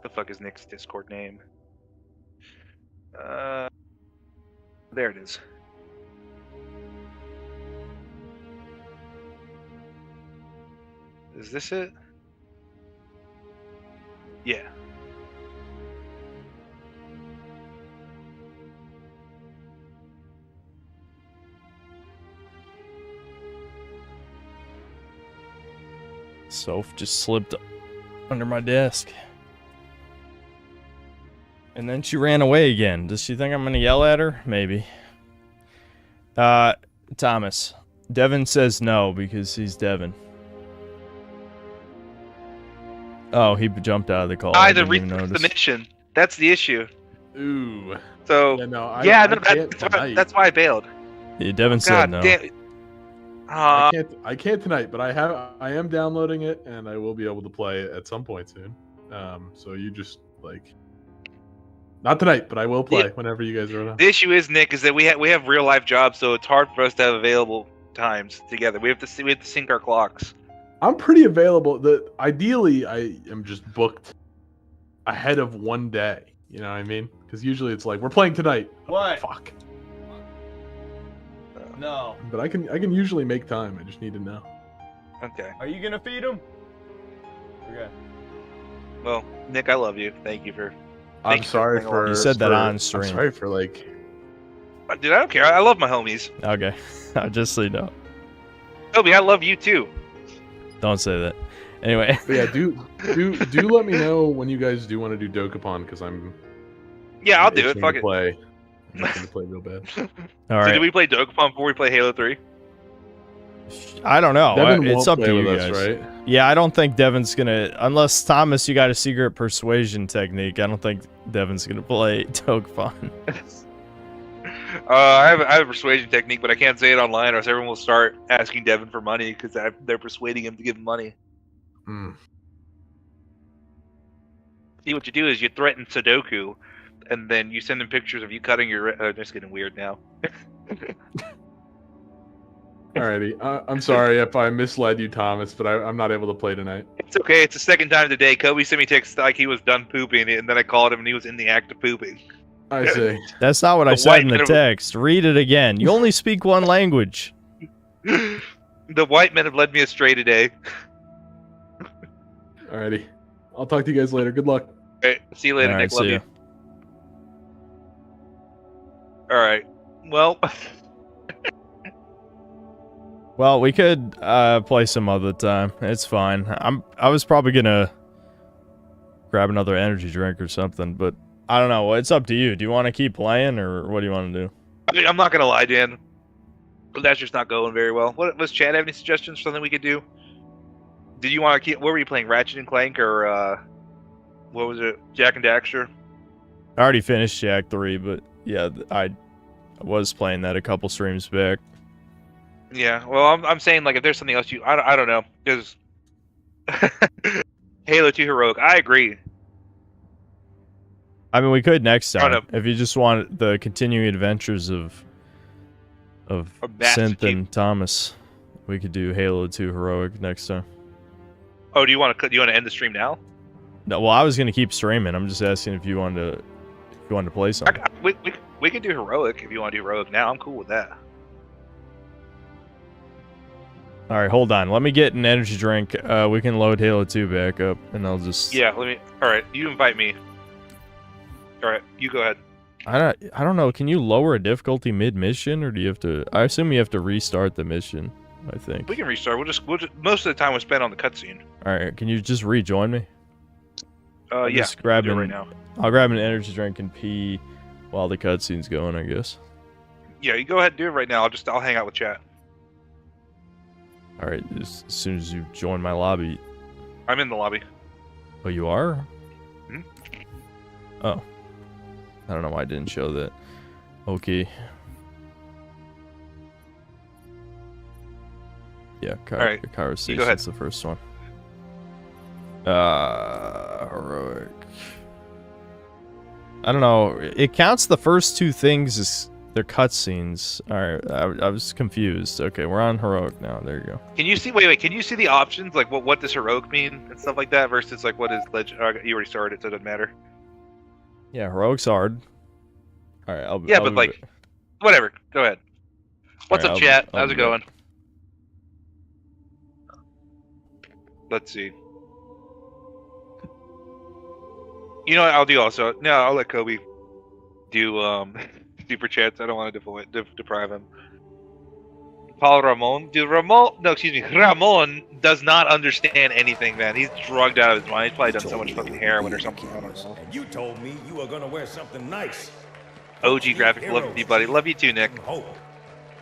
[SPEAKER 1] The fuck is Nick's Discord name? There it is. Is this it? Yeah.
[SPEAKER 2] Soph just slipped under my desk. And then she ran away again. Does she think I'm gonna yell at her? Maybe. Thomas. Devin says no because he's Devin. Oh, he jumped out of the call.
[SPEAKER 1] I
[SPEAKER 2] I
[SPEAKER 1] had to
[SPEAKER 2] didn't even
[SPEAKER 1] restart the
[SPEAKER 2] notice.
[SPEAKER 1] mission. That's the issue.
[SPEAKER 9] Ooh.
[SPEAKER 1] So
[SPEAKER 9] Yeah, no,
[SPEAKER 1] yeah,
[SPEAKER 9] I
[SPEAKER 1] no,
[SPEAKER 9] can't
[SPEAKER 1] that's, why,
[SPEAKER 9] tonight.
[SPEAKER 1] that's why I bailed.
[SPEAKER 2] Yeah, Devin said
[SPEAKER 1] God
[SPEAKER 2] no.
[SPEAKER 1] damn.
[SPEAKER 9] I can't tonight, but I am downloading it and I will be able to play it at some point soon. So you just like not tonight, but I will play whenever you guys are around.
[SPEAKER 1] The issue is, Nick, is that we have real life jobs, so it's hard for us to have available times together. We have to sync our clocks.
[SPEAKER 9] I'm pretty available. Ideally I am just booked ahead of one day. You know what I mean? Because usually it's like we're playing tonight.
[SPEAKER 2] What?
[SPEAKER 9] Fuck.
[SPEAKER 2] No.
[SPEAKER 9] But I can usually make time. I just need to know.
[SPEAKER 1] Okay.
[SPEAKER 2] Are you gonna feed him? Okay.
[SPEAKER 1] Well, Nick, I love you. Thank you for.
[SPEAKER 9] I'm
[SPEAKER 1] Thank you
[SPEAKER 9] sorry
[SPEAKER 1] for
[SPEAKER 9] for.
[SPEAKER 2] You said that
[SPEAKER 9] for-
[SPEAKER 2] on
[SPEAKER 9] I'm
[SPEAKER 2] stream.
[SPEAKER 9] sorry for like.
[SPEAKER 1] Dude, I don't care. I love my homies.
[SPEAKER 2] Okay. Just so you know.
[SPEAKER 1] Kobe, I love you too.
[SPEAKER 2] Don't say that. Anyway.
[SPEAKER 9] But yeah, do let me know when you guys do want to do Dokapon because I'm.
[SPEAKER 1] Yeah, I'll do it.
[SPEAKER 9] itching
[SPEAKER 1] Fuck
[SPEAKER 9] to
[SPEAKER 1] it.
[SPEAKER 9] play. I'm not gonna play real bad.
[SPEAKER 2] All
[SPEAKER 1] So
[SPEAKER 2] right.
[SPEAKER 1] did we play Dokapon before we play Halo 3?
[SPEAKER 2] I don't know.
[SPEAKER 9] Devin
[SPEAKER 2] It's
[SPEAKER 9] won't
[SPEAKER 2] up
[SPEAKER 9] play
[SPEAKER 2] to you
[SPEAKER 9] with
[SPEAKER 2] guys.
[SPEAKER 9] us, right?
[SPEAKER 2] Yeah, I don't think Devin's gonna, unless Thomas, you got a secret persuasion technique. I don't think Devin's gonna play Tokefon.
[SPEAKER 1] I have a persuasion technique, but I can't say it online, or else everyone will start asking Devin for money because they're persuading him to give them money. See, what you do is you threaten Sudoku, and then you send him pictures of you cutting your. Just getting weird now.
[SPEAKER 9] Alrighty, I'm sorry if I misled you, Thomas, but I'm not able to play tonight.
[SPEAKER 1] It's okay. It's the second time today. Kobe sent me text like he was done pooping, and then I called him, and he was in the act of pooping.
[SPEAKER 9] I see.
[SPEAKER 2] That's not what I
[SPEAKER 1] The
[SPEAKER 2] said
[SPEAKER 1] white
[SPEAKER 2] in the
[SPEAKER 1] men have-
[SPEAKER 2] text. Read it again. You only speak one language.
[SPEAKER 1] The white men have led me astray today.
[SPEAKER 9] Alrighty, I'll talk to you guys later. Good luck.
[SPEAKER 1] All right, see you later,
[SPEAKER 2] All right,
[SPEAKER 1] Nick. Love
[SPEAKER 2] see
[SPEAKER 1] you.
[SPEAKER 2] ya.
[SPEAKER 1] All right. Well,
[SPEAKER 2] Well, we could play some other time. It's fine. I was probably gonna grab another energy drink or something, but I don't know. It's up to you. Do you want to keep playing, or what do you want to do?
[SPEAKER 1] I mean, I'm not gonna lie, Dan. That's just not going very well. What does Chad have any suggestions for something we could do? Did you want to keep? What were you playing? Ratchet and Clank or what was it? Jack and Daxter?
[SPEAKER 2] I already finished Jack 3, but yeah, I was playing that a couple streams back.
[SPEAKER 1] Yeah. Well, I'm saying like if there's something else I don't know. There's Halo 2 Heroic. I agree.
[SPEAKER 2] I mean, we could next
[SPEAKER 1] Oh,
[SPEAKER 2] time
[SPEAKER 1] no.
[SPEAKER 2] if you just want the continuing adventures of
[SPEAKER 1] Master
[SPEAKER 2] Synth
[SPEAKER 1] Chief.
[SPEAKER 2] and Thomas. We could do Halo 2 Heroic next time.
[SPEAKER 1] Oh, do you want to end the stream now?
[SPEAKER 2] No, well, I was gonna keep streaming. I'm just asking if you wanted to play something.
[SPEAKER 1] We can do Heroic if you want to do Heroic now. I'm cool with that.
[SPEAKER 2] All right, hold on. Let me get an energy drink. We can load Halo 2 back up, and I'll just.
[SPEAKER 1] Yeah. Let me. All right. You invite me. All right. You go ahead.
[SPEAKER 2] I don't know. Can you lower a difficulty mid mission, or do you have to? I assume you have to restart the mission. I think.
[SPEAKER 1] We can restart. We'll just most of the time was spent on the cutscene.
[SPEAKER 2] All right. Can you just rejoin me?
[SPEAKER 1] Yeah.
[SPEAKER 2] Just grab
[SPEAKER 1] do it
[SPEAKER 2] an,
[SPEAKER 1] right now.
[SPEAKER 2] I'll grab an energy drink and pee while the cutscene's going, I guess.
[SPEAKER 1] Yeah, you go ahead and do it right now. I'll hang out with chat.
[SPEAKER 2] All right. As soon as you join my lobby.
[SPEAKER 1] I'm in the lobby.
[SPEAKER 2] Oh, you are?
[SPEAKER 1] Hmm?
[SPEAKER 2] Oh. I don't know why I didn't show that. Okay. Yeah,
[SPEAKER 1] Alright,
[SPEAKER 2] Cairo
[SPEAKER 1] you go ahead.
[SPEAKER 2] Station's the first one. Heroic. I don't know. It counts the first two things as their cutscenes. Alright, I was confused. Okay, we're on Heroic now. There you go.
[SPEAKER 1] Can you see? Wait. Can you see the options? Like what does Heroic mean and stuff like that versus like what is Legend? You already started it, so it doesn't matter.
[SPEAKER 2] Yeah, Heroic's hard. Alright,
[SPEAKER 1] Yeah, but like, whatever. Go ahead. What's
[SPEAKER 2] Alright,
[SPEAKER 1] up, chat?
[SPEAKER 2] I'll
[SPEAKER 1] How's it
[SPEAKER 2] be back.
[SPEAKER 1] going? Let's see. You know what I'll do also? No, I'll let Kobe do super chats. I don't want to deprive him. Paul Ramon. Ramon does not understand anything, man. He's drugged out of his mind. He's probably done so much fucking heroin or something. I don't know.
[SPEAKER 10] And you told me you were gonna wear something nice.
[SPEAKER 1] OG graphics, love you, buddy. Love you too, Nick.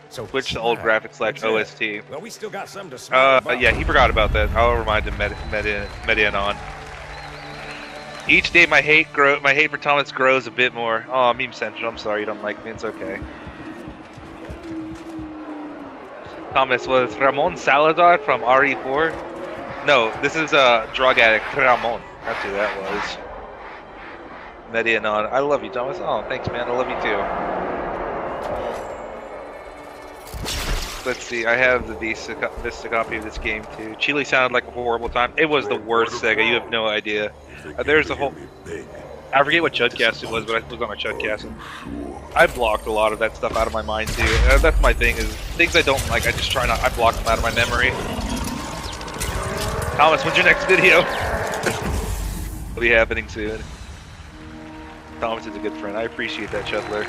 [SPEAKER 10] So
[SPEAKER 1] Twitch the old graphics / OST.
[SPEAKER 10] Well, we still got something to smile about.
[SPEAKER 1] Yeah, he forgot about that. I'll remind him. Med in on. Each day, my hate for Thomas grows a bit more. Oh, Meme Central. I'm sorry you don't like me. It's okay. Thomas, was Ramon Salazar from RE4? No, this is a drug addict, Ramon. That's who that was. Medianon. I love you, Thomas. Oh, thanks, man. I love you too. Let's see. I have the Vista copy of this game too. Chile sounded like a horrible time. It was the worst Sega. You have no idea. There's a whole. I forget what Chudcast it was, but I was on my Chudcast. I blocked a lot of that stuff out of my mind too. That's my thing. Is things I don't like. I just try not. I block them out of my memory. Thomas, when's your next video? It'll be happening soon. Thomas is a good friend. I appreciate that, Chudler.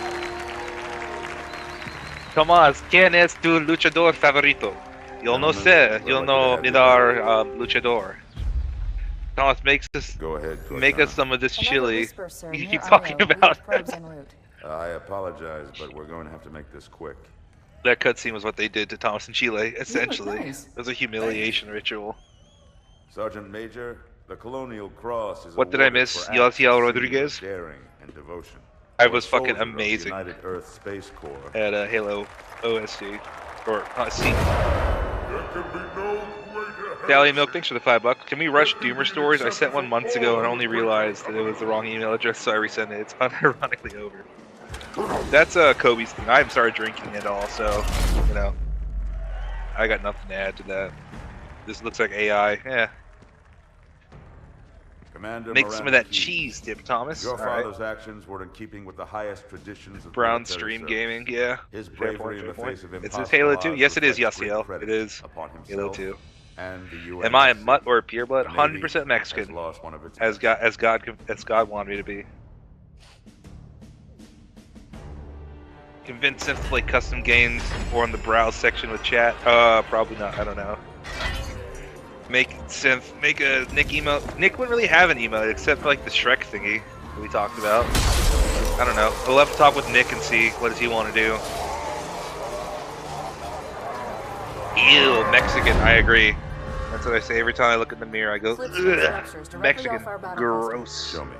[SPEAKER 1] Tomás, ¿quién es tu luchador favorito? Yo no sé. Yo no mirar luchador. Thomas, makes us make us some of this chili. You keep talking about.
[SPEAKER 5] I apologize, but we're going to have to make this quick.
[SPEAKER 1] That cutscene was what they did to Thomas and Chile, essentially.
[SPEAKER 7] nice.
[SPEAKER 1] It was a humiliation ritual.
[SPEAKER 6] Sergeant Major, the Colonial Cross is
[SPEAKER 1] What did I
[SPEAKER 6] awarded
[SPEAKER 1] miss?
[SPEAKER 6] for
[SPEAKER 1] Yeltsin
[SPEAKER 6] acts of
[SPEAKER 1] Rodriguez?
[SPEAKER 6] daring and devotion.
[SPEAKER 1] I
[SPEAKER 6] For
[SPEAKER 1] was
[SPEAKER 6] a
[SPEAKER 1] fucking
[SPEAKER 6] soldier of the
[SPEAKER 1] amazing
[SPEAKER 6] United Earth Space Corps.
[SPEAKER 1] at Halo OSC. Or C.
[SPEAKER 6] There can be no greater
[SPEAKER 1] Dahlia Milk, thanks for the $5. Can we rush Doomer stories? I sent one months ago and only realized that it was the wrong email address, so I resent it. It's unironically over. That's Kobe's thing. I haven't started drinking at all, so, you know. I got nothing to add to that. This looks like AI. Yeah.
[SPEAKER 6] Commander
[SPEAKER 1] Make some of that
[SPEAKER 6] Moranti,
[SPEAKER 1] cheese dip, Thomas.
[SPEAKER 6] Your
[SPEAKER 1] Alright.
[SPEAKER 6] father's actions were in keeping with the highest traditions of
[SPEAKER 1] Brown
[SPEAKER 6] military
[SPEAKER 1] Stream
[SPEAKER 6] service.
[SPEAKER 1] Gaming, yeah.
[SPEAKER 6] His
[SPEAKER 1] Fair
[SPEAKER 6] bravery
[SPEAKER 1] point,
[SPEAKER 6] in the
[SPEAKER 1] fair
[SPEAKER 6] face
[SPEAKER 1] point.
[SPEAKER 6] of
[SPEAKER 1] Is this
[SPEAKER 6] impossible
[SPEAKER 1] Halo 2?
[SPEAKER 6] odds
[SPEAKER 1] Yes, it is
[SPEAKER 6] reflects great
[SPEAKER 1] Yasiel.
[SPEAKER 6] credit
[SPEAKER 1] It is
[SPEAKER 6] upon
[SPEAKER 1] Halo
[SPEAKER 6] himself
[SPEAKER 1] 2.
[SPEAKER 6] and the UN.
[SPEAKER 1] Am I a mutt or a pureblood?
[SPEAKER 6] The Navy
[SPEAKER 1] 100%
[SPEAKER 6] has
[SPEAKER 1] Mexican.
[SPEAKER 6] lost one of its
[SPEAKER 1] As God wanted me to be. Convince Synth to play custom games or on the browse section with chat? Probably not. I don't know. Make Synth, make a Nick emote. Nick wouldn't really have an emote except for like the Shrek thingy that we talked about. I don't know. We'll have to talk with Nick and see what does he want to do. Ew, Mexican. I agree. That's what I say every time I look in the mirror. I go,
[SPEAKER 7] Flip
[SPEAKER 1] ugh,
[SPEAKER 7] structures directly
[SPEAKER 1] Mexican,
[SPEAKER 7] off our battle
[SPEAKER 1] gross.
[SPEAKER 6] Show me.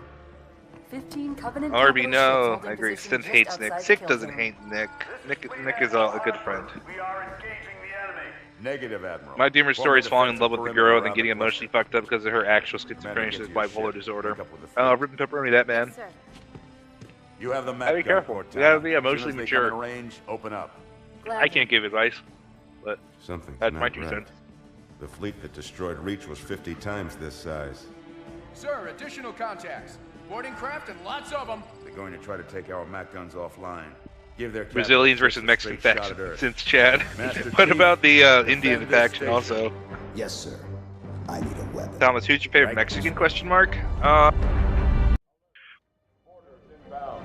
[SPEAKER 7] 15 Covenant
[SPEAKER 1] Arby,
[SPEAKER 7] capital
[SPEAKER 1] no,
[SPEAKER 7] ships holding
[SPEAKER 1] I agree.
[SPEAKER 7] position
[SPEAKER 1] Synth
[SPEAKER 7] just
[SPEAKER 1] hates Nick.
[SPEAKER 7] outside the
[SPEAKER 1] Sick
[SPEAKER 7] kill
[SPEAKER 1] doesn't
[SPEAKER 7] zone.
[SPEAKER 1] hate Nick. Nick is a good friend.
[SPEAKER 8] We are engaging the enemy.
[SPEAKER 6] Negative, Admiral.
[SPEAKER 1] My Doomer story is falling in
[SPEAKER 6] Form
[SPEAKER 1] love
[SPEAKER 6] a
[SPEAKER 1] with the
[SPEAKER 6] defensive
[SPEAKER 1] girl and
[SPEAKER 6] perimeter
[SPEAKER 1] then getting
[SPEAKER 6] around the
[SPEAKER 1] emotionally fucked up because of her actual schizophrenia
[SPEAKER 6] Commander,
[SPEAKER 1] and
[SPEAKER 6] get to your
[SPEAKER 1] bipolar
[SPEAKER 6] ship.
[SPEAKER 1] disorder.
[SPEAKER 6] Link up with the fleet.
[SPEAKER 1] Oh, Rip and Pepperoni, that man.
[SPEAKER 7] Sir.
[SPEAKER 6] You have the map.
[SPEAKER 1] Gotta be careful. You gotta be emotionally mature.
[SPEAKER 6] In range, open up.
[SPEAKER 1] I can't give advice, but
[SPEAKER 6] Something's
[SPEAKER 1] that's
[SPEAKER 6] not
[SPEAKER 1] my 2
[SPEAKER 6] right.
[SPEAKER 1] cents.
[SPEAKER 6] The fleet that destroyed Reach was 50 times this size.
[SPEAKER 11] Sir, additional contacts. Boarding craft and lots of them.
[SPEAKER 6] They're going to try to take our MAC guns offline. Give their
[SPEAKER 1] Brazilians
[SPEAKER 6] captains
[SPEAKER 1] versus
[SPEAKER 6] a
[SPEAKER 1] Mexican
[SPEAKER 6] straight shot
[SPEAKER 1] faction
[SPEAKER 6] at Earth.
[SPEAKER 1] since Chad.
[SPEAKER 6] Master
[SPEAKER 1] What
[SPEAKER 6] Chief,
[SPEAKER 1] about the Indian
[SPEAKER 6] defend this
[SPEAKER 1] faction
[SPEAKER 6] station.
[SPEAKER 1] also?
[SPEAKER 5] Yes, sir. I need a weapon.
[SPEAKER 1] Thomas, who's your favorite Mexican? Question mark.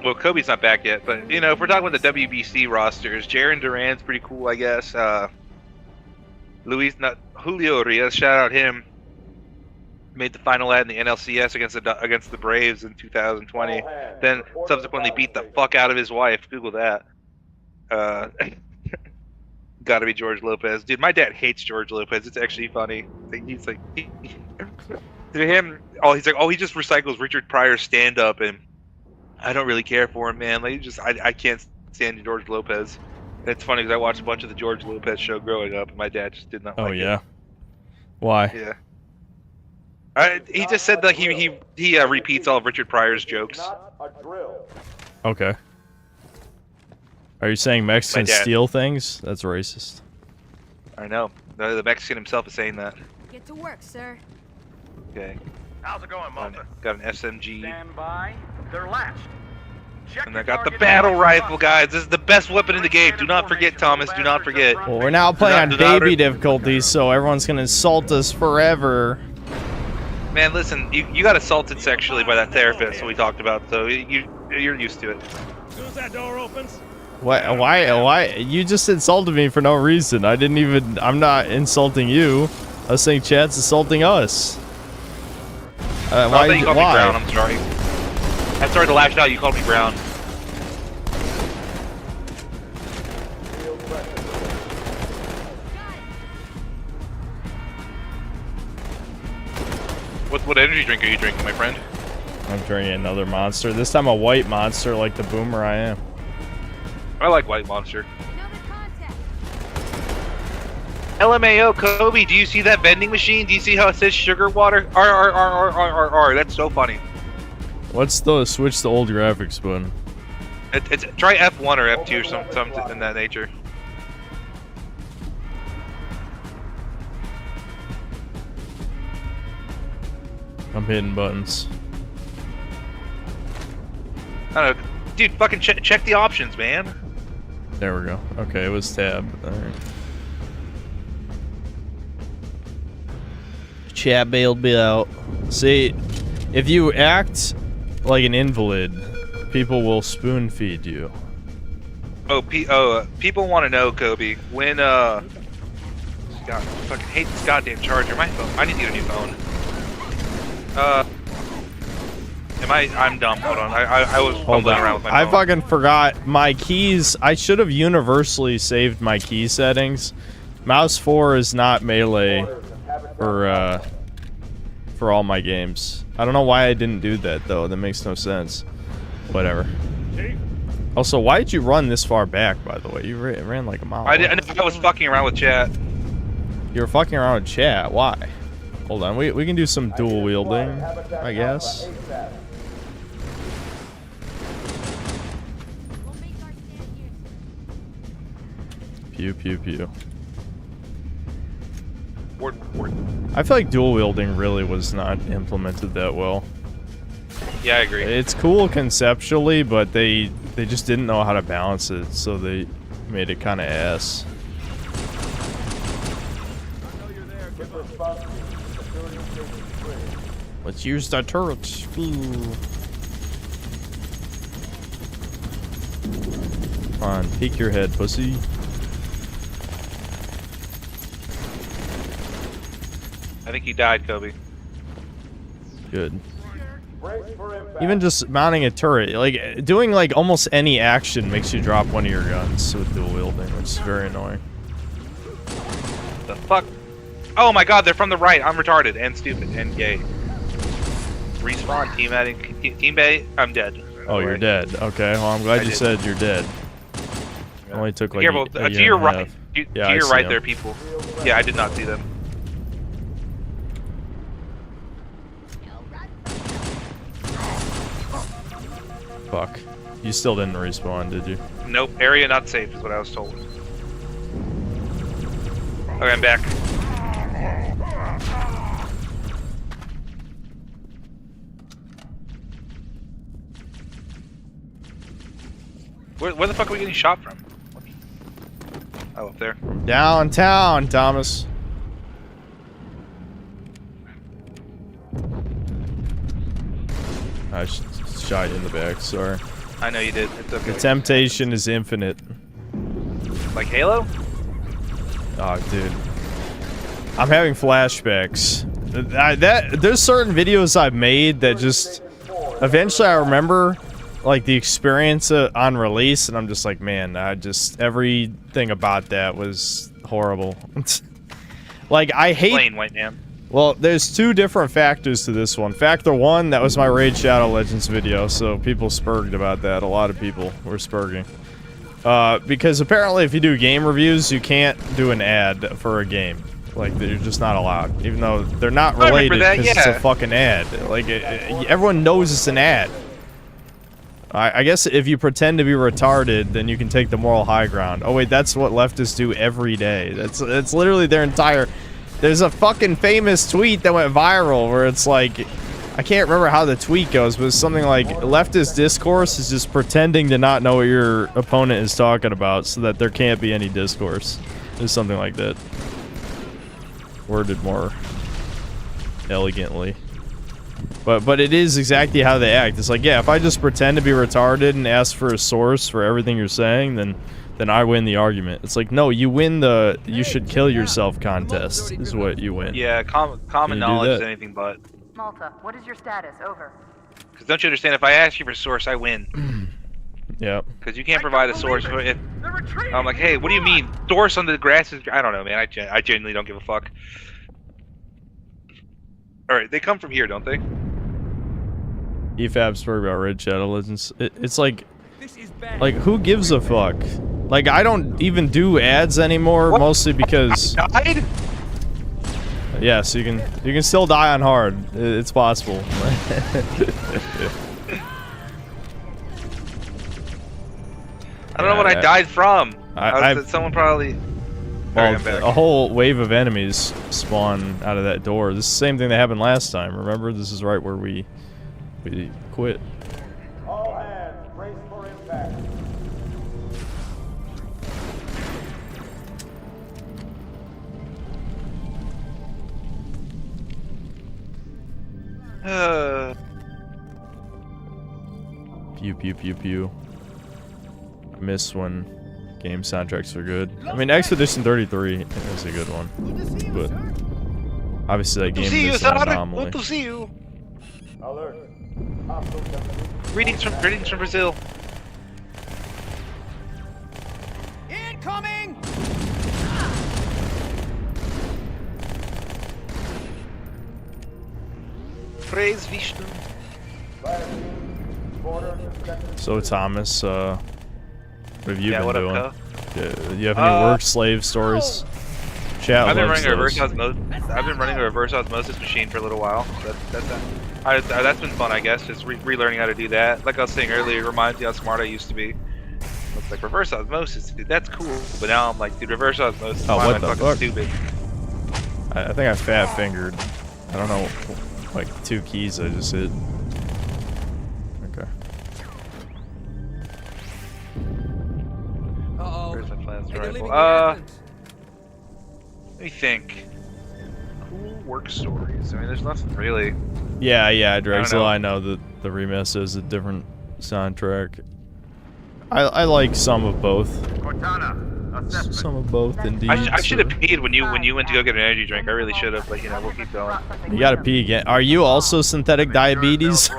[SPEAKER 1] Well, Kobe's not back yet, but you know, if we're talking about the WBC rosters, Jaren Duran's pretty cool, I guess. Julio Rios, shout out him. Made the final ad in the NLCS against the Braves in 2020. Then subsequently beat the fuck out of his wife. Google that. Gotta be George Lopez, dude. My dad hates George Lopez. It's actually funny. He's like, to him, he's like, he just recycles Richard Pryor's stand-up, and I don't really care for him, man. Like, I can't stand George Lopez. And it's funny because I watched a bunch of the George Lopez show growing up, and my dad just did not like it.
[SPEAKER 2] Oh yeah. Why?
[SPEAKER 1] Yeah. He just said that he repeats all of Richard Pryor's jokes.
[SPEAKER 8] Not a drill.
[SPEAKER 2] Okay. Are you saying Mexicans
[SPEAKER 1] dad.
[SPEAKER 2] steal things? That's racist.
[SPEAKER 1] I know. The Mexican himself is saying that.
[SPEAKER 3] Get to work, sir.
[SPEAKER 1] Okay.
[SPEAKER 8] How's it going, Malta?
[SPEAKER 1] Got an SMG.
[SPEAKER 8] Stand by. They're latched. Check
[SPEAKER 1] And
[SPEAKER 8] your
[SPEAKER 1] I got the
[SPEAKER 8] target
[SPEAKER 1] battle
[SPEAKER 8] and
[SPEAKER 1] rifle, guys. This is the best weapon in the game. Do not forget, Thomas. Do not forget.
[SPEAKER 2] Well, we're now playing on
[SPEAKER 1] Do not-
[SPEAKER 2] baby difficulty, so everyone's gonna insult us forever.
[SPEAKER 1] Man, listen, you got assaulted sexually by that therapist that we talked about, so you're used to it.
[SPEAKER 10] As soon as that door opens,
[SPEAKER 2] Why? You just insulted me for no reason. I'm not insulting you. I was saying Chad's insulting us.
[SPEAKER 1] I thought you called me brown. I'm sorry. I'm sorry to lash out. You called me brown. What energy drink are you drinking, my friend?
[SPEAKER 2] I'm drinking another monster. This time a white monster like the boomer I am.
[SPEAKER 1] I like White Monster.
[SPEAKER 3] Another contact.
[SPEAKER 1] LMAO, Kobe, do you see that vending machine? Do you see how it says sugar water? R. That's so funny.
[SPEAKER 2] What's the switch to old graphics button?
[SPEAKER 1] It's try F1 or F2 or something in that nature.
[SPEAKER 2] I'm hitting buttons.
[SPEAKER 1] I don't know. Dude, fucking check the options, man.
[SPEAKER 2] There we go. Okay, it was tab. Alright. Chat bailed me out. See, if you act like an invalid, people will spoon feed you.
[SPEAKER 1] People want to know, Kobe, when God, I fucking hate this goddamn charger. My phone. I need to get a new phone. I'm dumb. Hold on. I was
[SPEAKER 2] Hold
[SPEAKER 1] fumbling
[SPEAKER 2] on.
[SPEAKER 1] around with my
[SPEAKER 2] I
[SPEAKER 1] phone.
[SPEAKER 2] fucking forgot my keys. I should have universally saved my key settings. Mouse 4 is not melee for all my games. I don't know why I didn't do that though. That makes no sense. Whatever. Also, why did you run this far back? By the way, you ran like a mile.
[SPEAKER 1] I was fucking around with chat.
[SPEAKER 2] You were fucking around with chat. Why? Hold on. We can do some dual wielding, I guess. Pew pew pew. I feel like dual wielding really was not implemented that well.
[SPEAKER 1] Yeah, I agree.
[SPEAKER 2] It's cool conceptually, but they just didn't know how to balance it, so they made it kind of ass. Let's use the turrets. Ooh. Come on, peek your head, pussy.
[SPEAKER 1] I think he died, Kobe.
[SPEAKER 2] Good. Even just mounting a turret, like doing like almost any action makes you drop one of your guns with dual wielding, which is very annoying.
[SPEAKER 1] The fuck? Oh my god, they're from the right. I'm retarded and stupid and gay. Respawn, team bay. I'm dead.
[SPEAKER 2] Oh, you're dead. Okay, well I'm glad you said you're dead. It only took like
[SPEAKER 1] Careful,
[SPEAKER 2] a
[SPEAKER 1] to
[SPEAKER 2] year
[SPEAKER 1] your
[SPEAKER 2] and a
[SPEAKER 1] right.
[SPEAKER 2] half.
[SPEAKER 1] To
[SPEAKER 2] Yeah,
[SPEAKER 1] your
[SPEAKER 2] I see
[SPEAKER 1] right
[SPEAKER 2] them.
[SPEAKER 1] there, people. Yeah, I did not see them.
[SPEAKER 2] Fuck. You still didn't respawn, did you?
[SPEAKER 1] Nope, area not safe is what I was told. Okay, I'm back. Where the fuck are we getting shot from? Oh, up there.
[SPEAKER 2] Downtown, Thomas. I shot you in the back, sorry.
[SPEAKER 1] I know you did. It's okay.
[SPEAKER 2] The temptation is infinite.
[SPEAKER 1] Like Halo?
[SPEAKER 2] Oh, dude. I'm having flashbacks. There's certain videos I've made that just... Eventually I remember, like, the experience on release, and I'm just like, man, everything about that was horrible. Like, I hate...
[SPEAKER 1] Plain white man.
[SPEAKER 2] Well, there's two different factors to this one. Factor one, that was my Raid Shadow Legends video, so people spurged about that. A lot of people were spurging. Because apparently if you do game reviews, you can't do an ad for a game. Like, they're just not allowed. Even though they're not related because it's a fucking ad. Like, everyone knows it's an ad. I guess if you pretend to be retarded, then you can take the moral high ground. Oh wait, that's what leftists do every day. That's literally their entire... There's a fucking famous tweet that went viral where it's like... I can't remember how the tweet goes, but it's something like, leftist discourse is just pretending to not know what your opponent is talking about so that there can't be any discourse. It's something like that. Worded more elegantly. But it is exactly how they act. It's like, yeah, if I just pretend to be retarded and ask for a source for everything you're saying, then I win the argument. It's like, no, you win the you should kill yourself contest is what you win.
[SPEAKER 1] Yeah, common knowledge is anything but.
[SPEAKER 7] Malta, what is your status? Over.
[SPEAKER 1] Because don't you understand, if I ask you for a source, I win.
[SPEAKER 2] Yeah.
[SPEAKER 1] Because you can't provide a source. If I'm like, hey, what do you mean? Source on the grass is... I don't know, man. I genuinely don't give a fuck. Alright, they come from here, don't they?
[SPEAKER 2] EFAB spoke about Raid Shadow Legends. It's like who gives a fuck? Like, I don't even do ads anymore, mostly because...
[SPEAKER 1] Died?
[SPEAKER 2] Yeah, so you can still die on hard. It's possible.
[SPEAKER 1] I don't know what I died from. Someone probably...
[SPEAKER 2] Well, a whole wave of enemies spawn out of that door. This is the same thing that happened last time. Remember, this is right where we quit.
[SPEAKER 8] All hands, brace for impact.
[SPEAKER 2] Pew pew pew pew. I miss when game soundtracks are good. I mean, Expedition 33 is a good one, but obviously that game is an anomaly.
[SPEAKER 1] Good to see you.
[SPEAKER 8] Alert.
[SPEAKER 1] Greetings from Brazil.
[SPEAKER 11] Incoming!
[SPEAKER 1] Praise Vishnu.
[SPEAKER 2] So Thomas, what have you
[SPEAKER 1] Yeah,
[SPEAKER 2] been
[SPEAKER 1] what up,
[SPEAKER 2] doing?
[SPEAKER 1] Ko?
[SPEAKER 2] You have any work slave stories? Chat
[SPEAKER 1] I've been
[SPEAKER 2] loves
[SPEAKER 1] running a
[SPEAKER 2] those.
[SPEAKER 1] reverse osmosis machine for a little while. That's been fun, I guess. Just relearning how to do that. Like I was saying earlier, it reminds me how smart I used to be. It's like reverse osmosis, dude. That's cool. But now I'm like, dude, reverse osmosis.
[SPEAKER 2] Oh,
[SPEAKER 1] why
[SPEAKER 2] what
[SPEAKER 1] am
[SPEAKER 2] the
[SPEAKER 1] I fucking
[SPEAKER 2] fuck?
[SPEAKER 1] stupid?
[SPEAKER 2] I think I fat fingered. I don't know, like 2 keys I just hit. Okay.
[SPEAKER 1] Where's my plasma
[SPEAKER 11] Are they
[SPEAKER 1] rifle?
[SPEAKER 11] leaving the island?
[SPEAKER 1] Let me think. Cool work stories. I mean, there's nothing really.
[SPEAKER 2] Yeah, Drexel,
[SPEAKER 1] know.
[SPEAKER 2] I know that the remix is a different soundtrack. I like some of both. Some of both, indeed.
[SPEAKER 1] I should have peed when you went to go get an energy drink. I really should have, but you know, we'll keep going.
[SPEAKER 2] You gotta pee again. Are you also synthetic diabetes?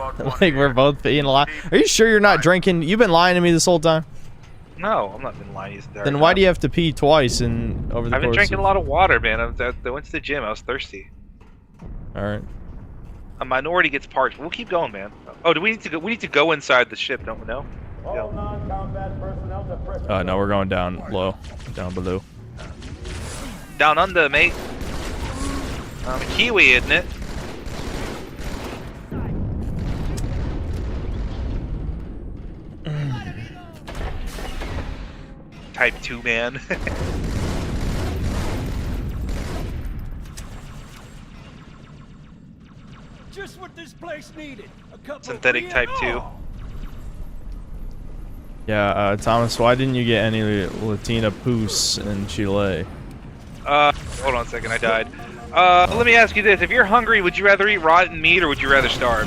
[SPEAKER 2] Like, we're both peeing a lot. Are you sure you're not drinking? You've been lying to me this whole time?
[SPEAKER 1] No, I'm not been lying.
[SPEAKER 2] Then why do you have to pee twice over the
[SPEAKER 1] I've been
[SPEAKER 2] course
[SPEAKER 1] drinking
[SPEAKER 2] of...
[SPEAKER 1] a lot of water, man. I went to the gym. I was thirsty.
[SPEAKER 2] Alright.
[SPEAKER 1] A minority gets parked. We'll keep going, man. Oh, do we need to go? We need to go inside the ship, don't we? No.
[SPEAKER 8] All non-combat personnel to press.
[SPEAKER 2] No, we're going down low. Down below.
[SPEAKER 1] Down under, mate. Kiwi, isn't it? Type 2 man.
[SPEAKER 10] Just what this place needed. A couple
[SPEAKER 1] Synthetic
[SPEAKER 10] of
[SPEAKER 1] type 2.
[SPEAKER 2] Yeah, Thomas, why didn't you get any Latina Poos in Chile?
[SPEAKER 1] Hold on a second, I died. Let me ask you this. If you're hungry, would you rather eat rotten meat or would you rather starve?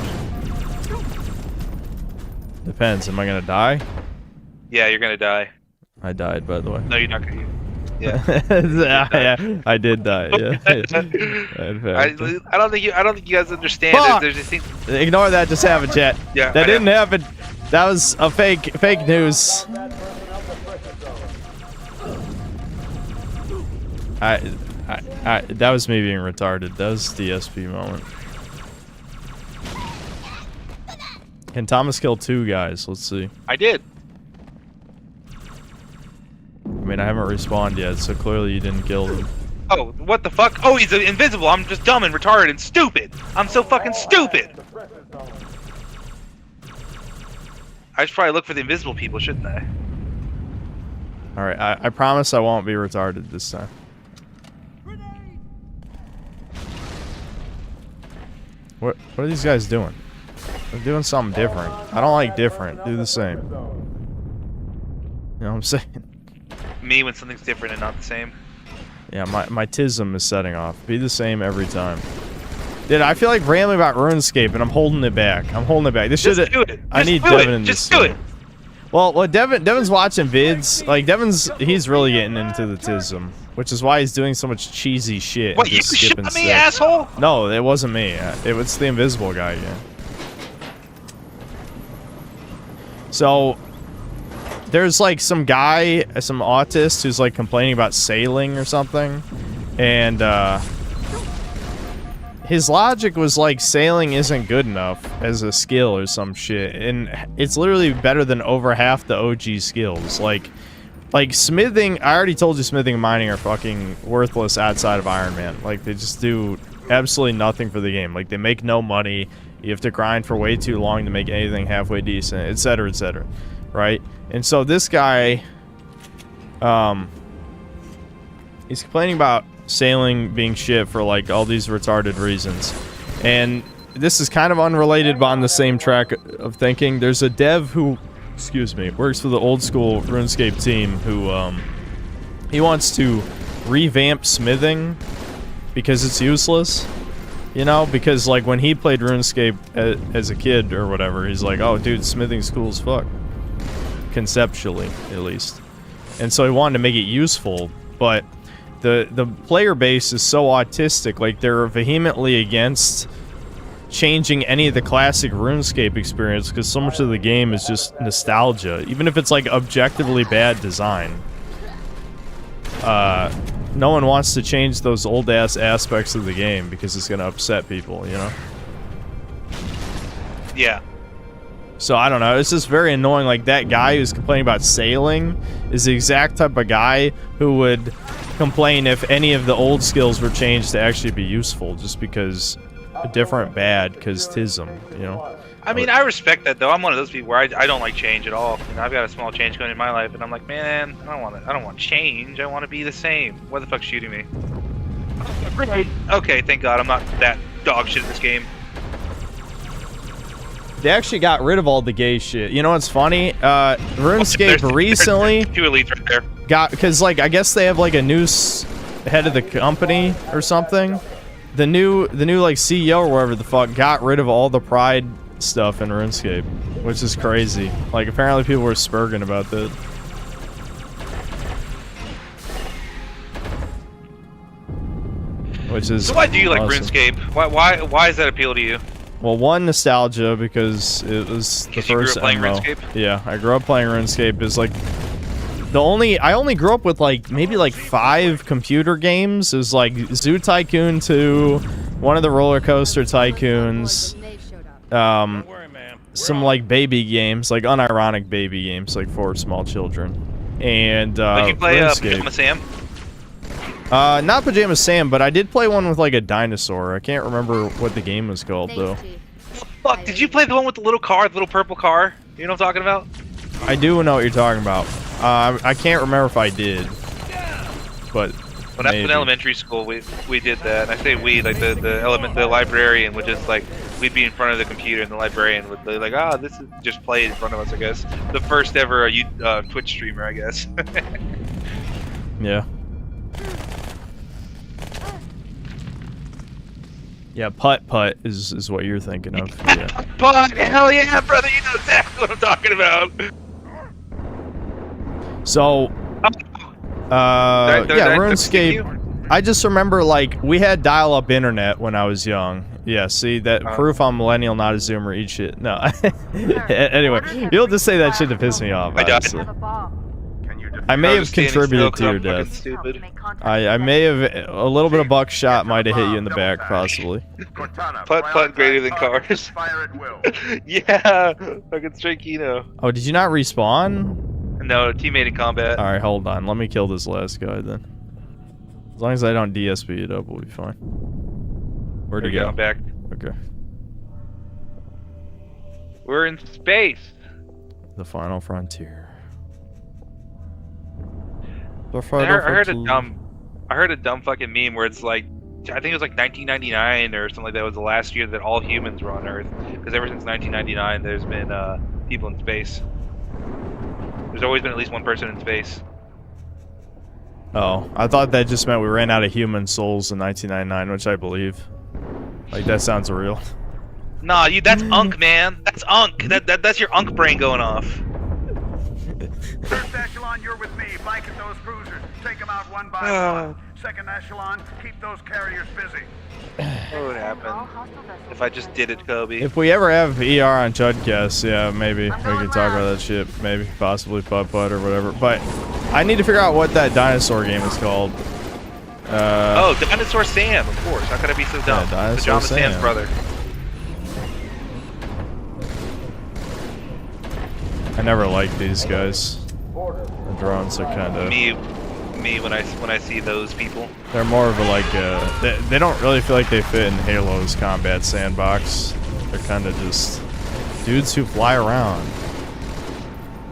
[SPEAKER 2] Depends. Am I gonna die?
[SPEAKER 1] Yeah, you're gonna die.
[SPEAKER 2] I died, by the way.
[SPEAKER 1] No, you're not gonna. Yeah.
[SPEAKER 2] Yeah, I did die. Yeah.
[SPEAKER 1] I don't think you guys understand.
[SPEAKER 2] Fuck!
[SPEAKER 1] There's this thing.
[SPEAKER 2] Ignore that. Just have a chat.
[SPEAKER 1] Yeah,
[SPEAKER 2] that
[SPEAKER 1] I
[SPEAKER 2] didn't
[SPEAKER 1] know.
[SPEAKER 2] happen. That was a fake news. That was me being retarded. That was the SP moment. Can Thomas kill 2 guys? Let's see.
[SPEAKER 1] I did.
[SPEAKER 2] I mean, I haven't respawned yet, so clearly you didn't kill them.
[SPEAKER 1] Oh, what the fuck? Oh, he's invisible. I'm just dumb and retarded and stupid. I'm so fucking stupid. I should probably look for the invisible people, shouldn't I?
[SPEAKER 2] Alright, I promise I won't be retarded this time. What are these guys doing? They're doing something different. I don't like different. Do the same. You know what I'm saying?
[SPEAKER 1] Me when something's different and not the same.
[SPEAKER 2] Yeah, my tism is setting off. Be the same every time. Dude, I feel like rambling about RuneScape and I'm holding it back. This should have.
[SPEAKER 1] do it.
[SPEAKER 2] I need
[SPEAKER 1] do
[SPEAKER 2] Devin
[SPEAKER 1] it.
[SPEAKER 2] in this.
[SPEAKER 1] Just do it.
[SPEAKER 2] Well, Devin's watching vids. Like he's really getting into the tism, which is why he's doing so much cheesy shit.
[SPEAKER 1] What,
[SPEAKER 2] and
[SPEAKER 1] you
[SPEAKER 2] just
[SPEAKER 1] shot
[SPEAKER 2] skipping
[SPEAKER 1] me,
[SPEAKER 2] steps.
[SPEAKER 1] asshole?
[SPEAKER 2] No, it wasn't me. It was the invisible guy again. So there's like some guy, some autist who's like complaining about sailing or something, and his logic was like sailing isn't good enough as a skill or some shit, and it's literally better than over half the OG skills. Like smithing, I already told you smithing and mining are fucking worthless outside of Iron Man. Like they just do absolutely nothing for the game. Like they make no money. You have to grind for way too long to make anything halfway decent, etc., etc. Right? And so this guy, he's complaining about sailing being shit for like all these retarded reasons. And this is kind of unrelated but on the same track of thinking. There's a dev who, excuse me, works for the old school RuneScape team who, he wants to revamp smithing because it's useless. You know, because like when he played RuneScape as a kid or whatever, he's like, oh dude, smithing's cool as fuck. Conceptually, at least. And so he wanted to make it useful, but the player base is so autistic, like they're vehemently against changing any of the classic RuneScape experience because so much of the game is just nostalgia, even if it's like objectively bad design. No one wants to change those old ass aspects of the game because it's gonna upset people, you know?
[SPEAKER 1] Yeah.
[SPEAKER 2] So I don't know, it's just very annoying. Like that guy who's complaining about sailing is the exact type of guy who would complain if any of the old skills were changed to actually be useful, just because a different bad, because tism, you know?
[SPEAKER 1] I mean, I respect that though. I'm one of those people where I don't like change at all. You know, I've got a small change going in my life, and I'm like, man, I don't want change. I want to be the same. What the fuck's shooting me? Grenade. Okay, thank God I'm not that dog shit in this game.
[SPEAKER 2] They actually got rid of all the gay shit. You know what's funny? RuneScape recently
[SPEAKER 1] two elites right there.
[SPEAKER 2] got, because like I guess they have like a new head of the company or something. The new like CEO or whatever the fuck got rid of all the pride stuff in RuneScape, which is crazy. Like apparently people were spurging about that. Which is
[SPEAKER 1] so why do you like
[SPEAKER 2] awesome.
[SPEAKER 1] RuneScape? Why does that appeal to you?
[SPEAKER 2] Well, one, nostalgia, because it was the first
[SPEAKER 1] playing
[SPEAKER 2] MMO.
[SPEAKER 1] RuneScape?
[SPEAKER 2] Yeah, I grew up playing RuneScape. Is like I only grew up with like maybe like 5 computer games. It was like Zoo Tycoon 2, one of the roller coaster tycoons, some like baby games, like unironic baby games, like for small children, and
[SPEAKER 1] Did you play
[SPEAKER 2] RuneScape.
[SPEAKER 1] Pajama Sam?
[SPEAKER 2] Not Pajama Sam, but I did play one with like a dinosaur. I can't remember what the game was called though.
[SPEAKER 1] Fuck, did you play the one with the little car, the little purple car? You know what I'm talking about?
[SPEAKER 2] I do know what you're talking about. I can't remember if I did, but
[SPEAKER 1] When I was in elementary school, we did that. And I say we, like the librarian would just like, we'd be in front of the computer and the librarian would be like, ah, this is just played in front of us, I guess. The first ever Twitch streamer, I guess.
[SPEAKER 2] Yeah. Yeah, putt is what you're thinking of. Yeah.
[SPEAKER 1] Putt, hell yeah, brother, you know exactly what I'm talking about.
[SPEAKER 2] So, yeah, RuneScape. I just remember like we had dial-up internet when I was young. Yeah, see that proof I'm millennial, not a Zoomer. Eat shit. No. Anyway, you'll just say that shit to piss me off. Honestly. I may have contributed to your death. I may have a little bit of buckshot might have hit you in the back, possibly.
[SPEAKER 1] Putt greater than cars. Yeah, fucking straight Kino.
[SPEAKER 2] Oh, did you not respawn?
[SPEAKER 1] No, teammate in combat.
[SPEAKER 2] All right, hold on. Let me kill this last guy then. As long as I don't DSP it up, we'll be fine. Where'd he go?
[SPEAKER 1] I'm back.
[SPEAKER 2] Okay.
[SPEAKER 1] We're in space.
[SPEAKER 2] The final frontier.
[SPEAKER 1] I heard a dumb fucking meme where it's like, I think it was like 1999 or something like that was the last year that all humans were on Earth. Because ever since 1999, there's been people in space. There's always been at least one person in space.
[SPEAKER 2] Oh, I thought that just meant we ran out of human souls in 1999, which I believe. Like that sounds real.
[SPEAKER 1] Nah, that's Unk, man. That's Unk. That's your Unk brain going off.
[SPEAKER 12] First echelon, you're with me. Blanket those cruisers. Take them out one by one. Second echelon, keep those carriers busy.
[SPEAKER 1] What would happen if I just did it, Kobe?
[SPEAKER 2] If we ever have ER on Chudcast, yeah, maybe we can talk about that shit. Maybe, possibly putt or whatever. But I need to figure out what that dinosaur game is called.
[SPEAKER 1] Oh, Dinosaur Sam, of course. How could I be so dumb?
[SPEAKER 2] Yeah,
[SPEAKER 1] Pajama Sam's brother.
[SPEAKER 2] I never liked these guys. The drones are kind of
[SPEAKER 1] me when I see those people.
[SPEAKER 2] They're more of a like they don't really feel like they fit in Halo's combat sandbox. They're kind of just dudes who fly around,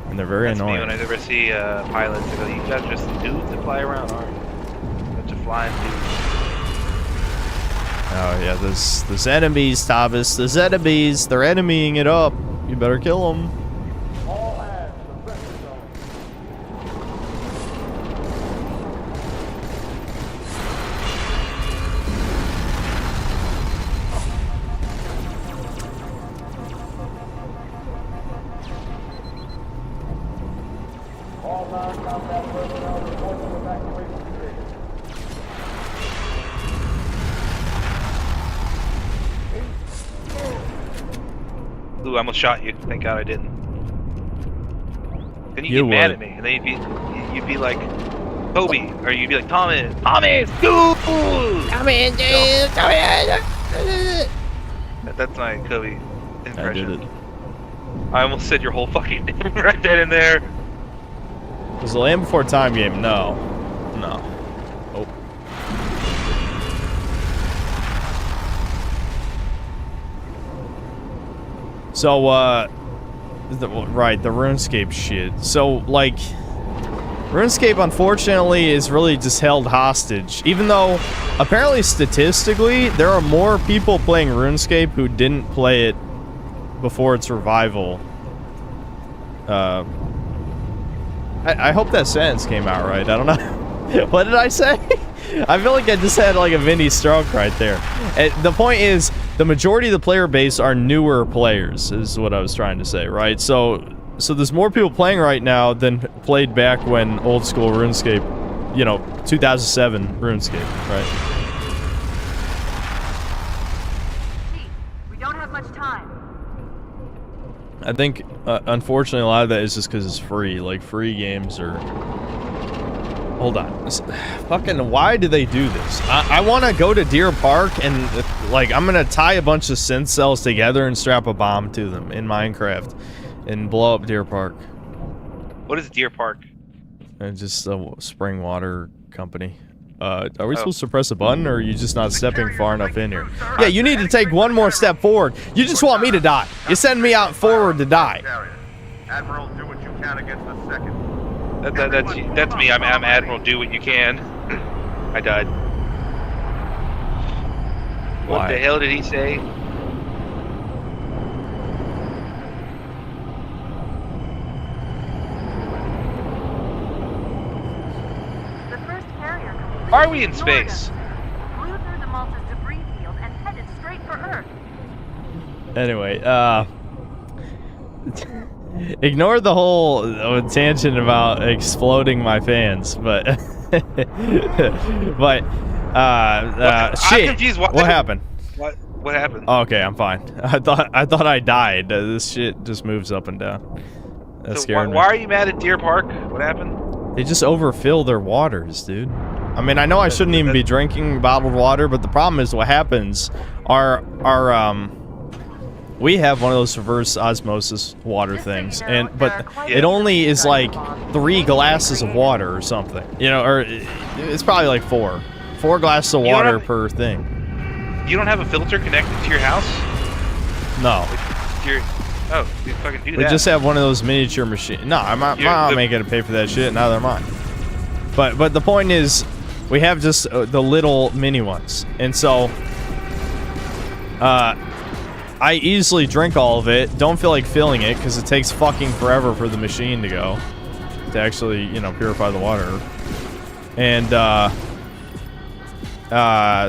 [SPEAKER 2] and they're very annoying.
[SPEAKER 1] Me when I ever see pilots, I go, "You guys are just dudes that fly around, aren't you? Bunch of flying dudes."
[SPEAKER 2] Oh yeah, there's enemies, Tavis. There's enemies. They're enemying it up. You better kill them.
[SPEAKER 1] Ooh, I almost shot you. Thank God I didn't. Then you
[SPEAKER 2] You
[SPEAKER 1] get mad
[SPEAKER 2] would.
[SPEAKER 1] at me, and then you'd be like, Kobe, or you'd be like, Thomas, dude!
[SPEAKER 2] Thomas, dude,
[SPEAKER 1] That's my Kobe impression.
[SPEAKER 2] I did it.
[SPEAKER 1] I almost said your whole fucking name right then and there.
[SPEAKER 2] Was the Land Before Time game? No. No. Oh. So, right, the RuneScape shit. So, like, RuneScape, unfortunately, is really just held hostage. Even though, apparently, statistically, there are more people playing RuneScape who didn't play it before its revival. I hope that sentence came out right. I don't know. What did I say? I feel like I just had like a mini stroke right there. The point is, the majority of the player base are newer players, is what I was trying to say, right? So there's more people playing right now than played back when old school RuneScape, you know, 2007 RuneScape, right?
[SPEAKER 4] We don't have much time.
[SPEAKER 2] I think, unfortunately, a lot of that is just because it's free. Like, free games are... Hold on. Fucking, why do they do this? I want to go to Deer Park and, like, I'm going to tie a bunch of synth cells together and strap a bomb to them in Minecraft and blow up Deer Park.
[SPEAKER 1] What is Deer Park?
[SPEAKER 2] And just a spring water company. Are we supposed to press a button, or are you just not stepping far enough in here? Yeah, you need to take one more step forward. You just want me to die. You send me out forward to die.
[SPEAKER 12] Admiral, do what you can against the second.
[SPEAKER 1] That's me. I'm Admiral. Do what you can. I died. What
[SPEAKER 2] Why?
[SPEAKER 1] the hell did he say? Are we in space?
[SPEAKER 4] Flew through the Malta's debris field and headed straight for Earth.
[SPEAKER 2] Anyway, ignore the whole tangent about exploding my fans, but but shit.
[SPEAKER 1] I'm confused.
[SPEAKER 2] What happened?
[SPEAKER 1] What happened?
[SPEAKER 2] Oh, okay, I'm fine. I thought I died. This shit just moves up and down. That's scary.
[SPEAKER 1] Why are you mad at Deer Park? What happened?
[SPEAKER 2] They just overfill their waters, dude. I mean, I know I shouldn't even be drinking bottled water, but the problem is what happens we have one of those reverse osmosis water things, but it only is like 3 glasses of water or something, you know, or it's probably like 4 glasses of water per thing.
[SPEAKER 1] You don't have a filter connected to your house?
[SPEAKER 2] No.
[SPEAKER 1] You fucking do that.
[SPEAKER 2] We just have one of those miniature machines. No, my mom ain't gonna pay for that shit. Neither am I. But the point is, we have just the little mini ones, and so I easily drink all of it. Don't feel like filling it because it takes fucking forever for the machine to go to actually, you know, purify the water. And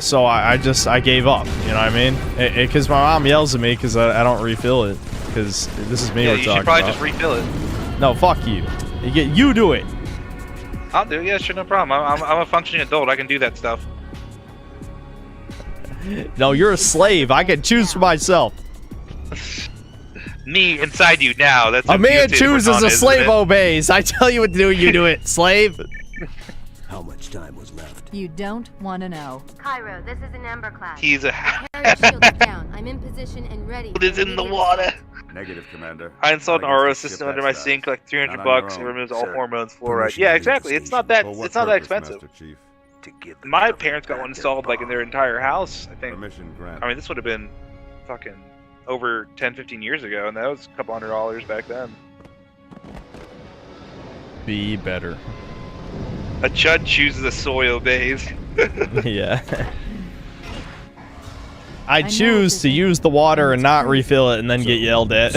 [SPEAKER 2] so I gave up. You know what I mean? Because my mom yells at me because I don't refill it. Because this is me we're talking about.
[SPEAKER 1] You should probably just refill it.
[SPEAKER 2] No, fuck you. You do it.
[SPEAKER 1] I'll do it. Yeah, sure, no problem. I'm a functioning adult. I can do that stuff.
[SPEAKER 2] No, you're a slave. I can choose for myself.
[SPEAKER 1] Me inside you now. That's
[SPEAKER 2] a man chooses, a slave obeys. I tell you what to do, you do it, slave.
[SPEAKER 5] How much time was left?
[SPEAKER 7] You don't want to know.
[SPEAKER 4] Cairo, this is an Ember class.
[SPEAKER 1] He's a
[SPEAKER 13] Carrier shield is down. I'm in position and ready.
[SPEAKER 1] It is in the water.
[SPEAKER 14] Negative, Commander.
[SPEAKER 1] I installed an RO system under my sink, like $300. It removes all hormones, fluoride. Yeah, exactly. It's not that. It's not that expensive. My parents got one installed like in their entire house. I think. I mean, this would have been fucking over 10-15 years ago, and that was a couple $100 back then.
[SPEAKER 2] Be better.
[SPEAKER 1] A chud chooses a soy obeys.
[SPEAKER 2] Yeah. I choose to use the water and not refill it and then get yelled at.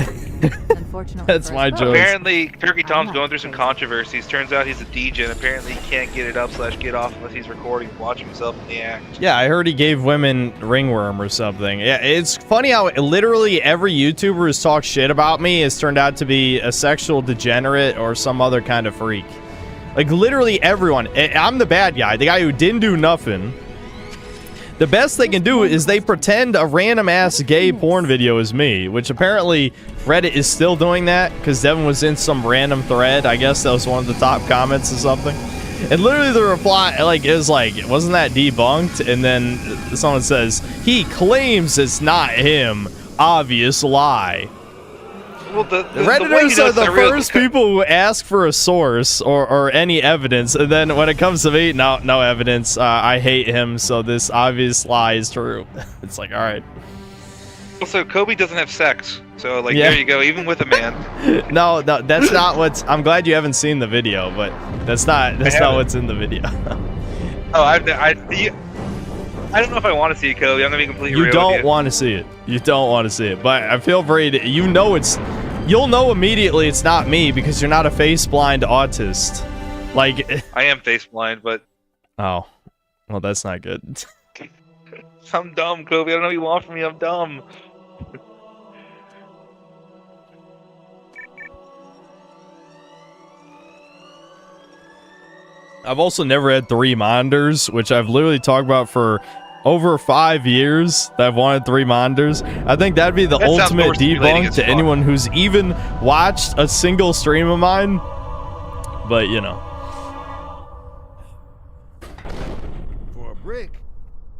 [SPEAKER 2] That's my choice.
[SPEAKER 1] Apparently, Turkey Tom's going through some controversies. Turns out he's a DJ, and apparently he can't get it up/get off unless he's recording and watching himself in the act.
[SPEAKER 2] Yeah, I heard he gave women ringworm or something. Yeah, it's funny how literally every YouTuber who's talked shit about me has turned out to be a sexual degenerate or some other kind of freak. Like, literally everyone. I'm the bad guy, the guy who didn't do nothing. the best they can do is they pretend a random ass gay porn video is me, which apparently Reddit is still doing that because Devin was in some random thread. I guess that was one of the top comments or something. And literally the reply, like, is like, wasn't that debunked? And then someone says, he claims it's not him. Obvious lie.
[SPEAKER 1] Well, the
[SPEAKER 2] Redditors are the first people who ask for a source or any evidence, and then when it comes to me, no evidence. I hate him, so this obvious lie is true. It's like, all right.
[SPEAKER 1] Also, Kobe doesn't have sex, so like, there you go. Even with a man.
[SPEAKER 2] No, that's not what's. I'm glad you haven't seen the video, but that's not what's in the video.
[SPEAKER 1] Oh, I don't know if I want to see it, Kobe. I'm gonna be completely real.
[SPEAKER 2] You don't want to see it. You don't want to see it. But I feel free to. You'll know immediately it's not me because you're not a face blind autist. Like.
[SPEAKER 1] I am face blind, but.
[SPEAKER 2] Oh, well, that's not good.
[SPEAKER 1] I'm dumb, Kobe. I don't know what you want from me. I'm dumb.
[SPEAKER 2] I've also never had 3 monitors, which I've literally talked about for over 5 years that I've wanted 3 monitors. I think that'd be the ultimate debunk to anyone who's even watched a single stream of mine. But, you know.
[SPEAKER 5] For a brick,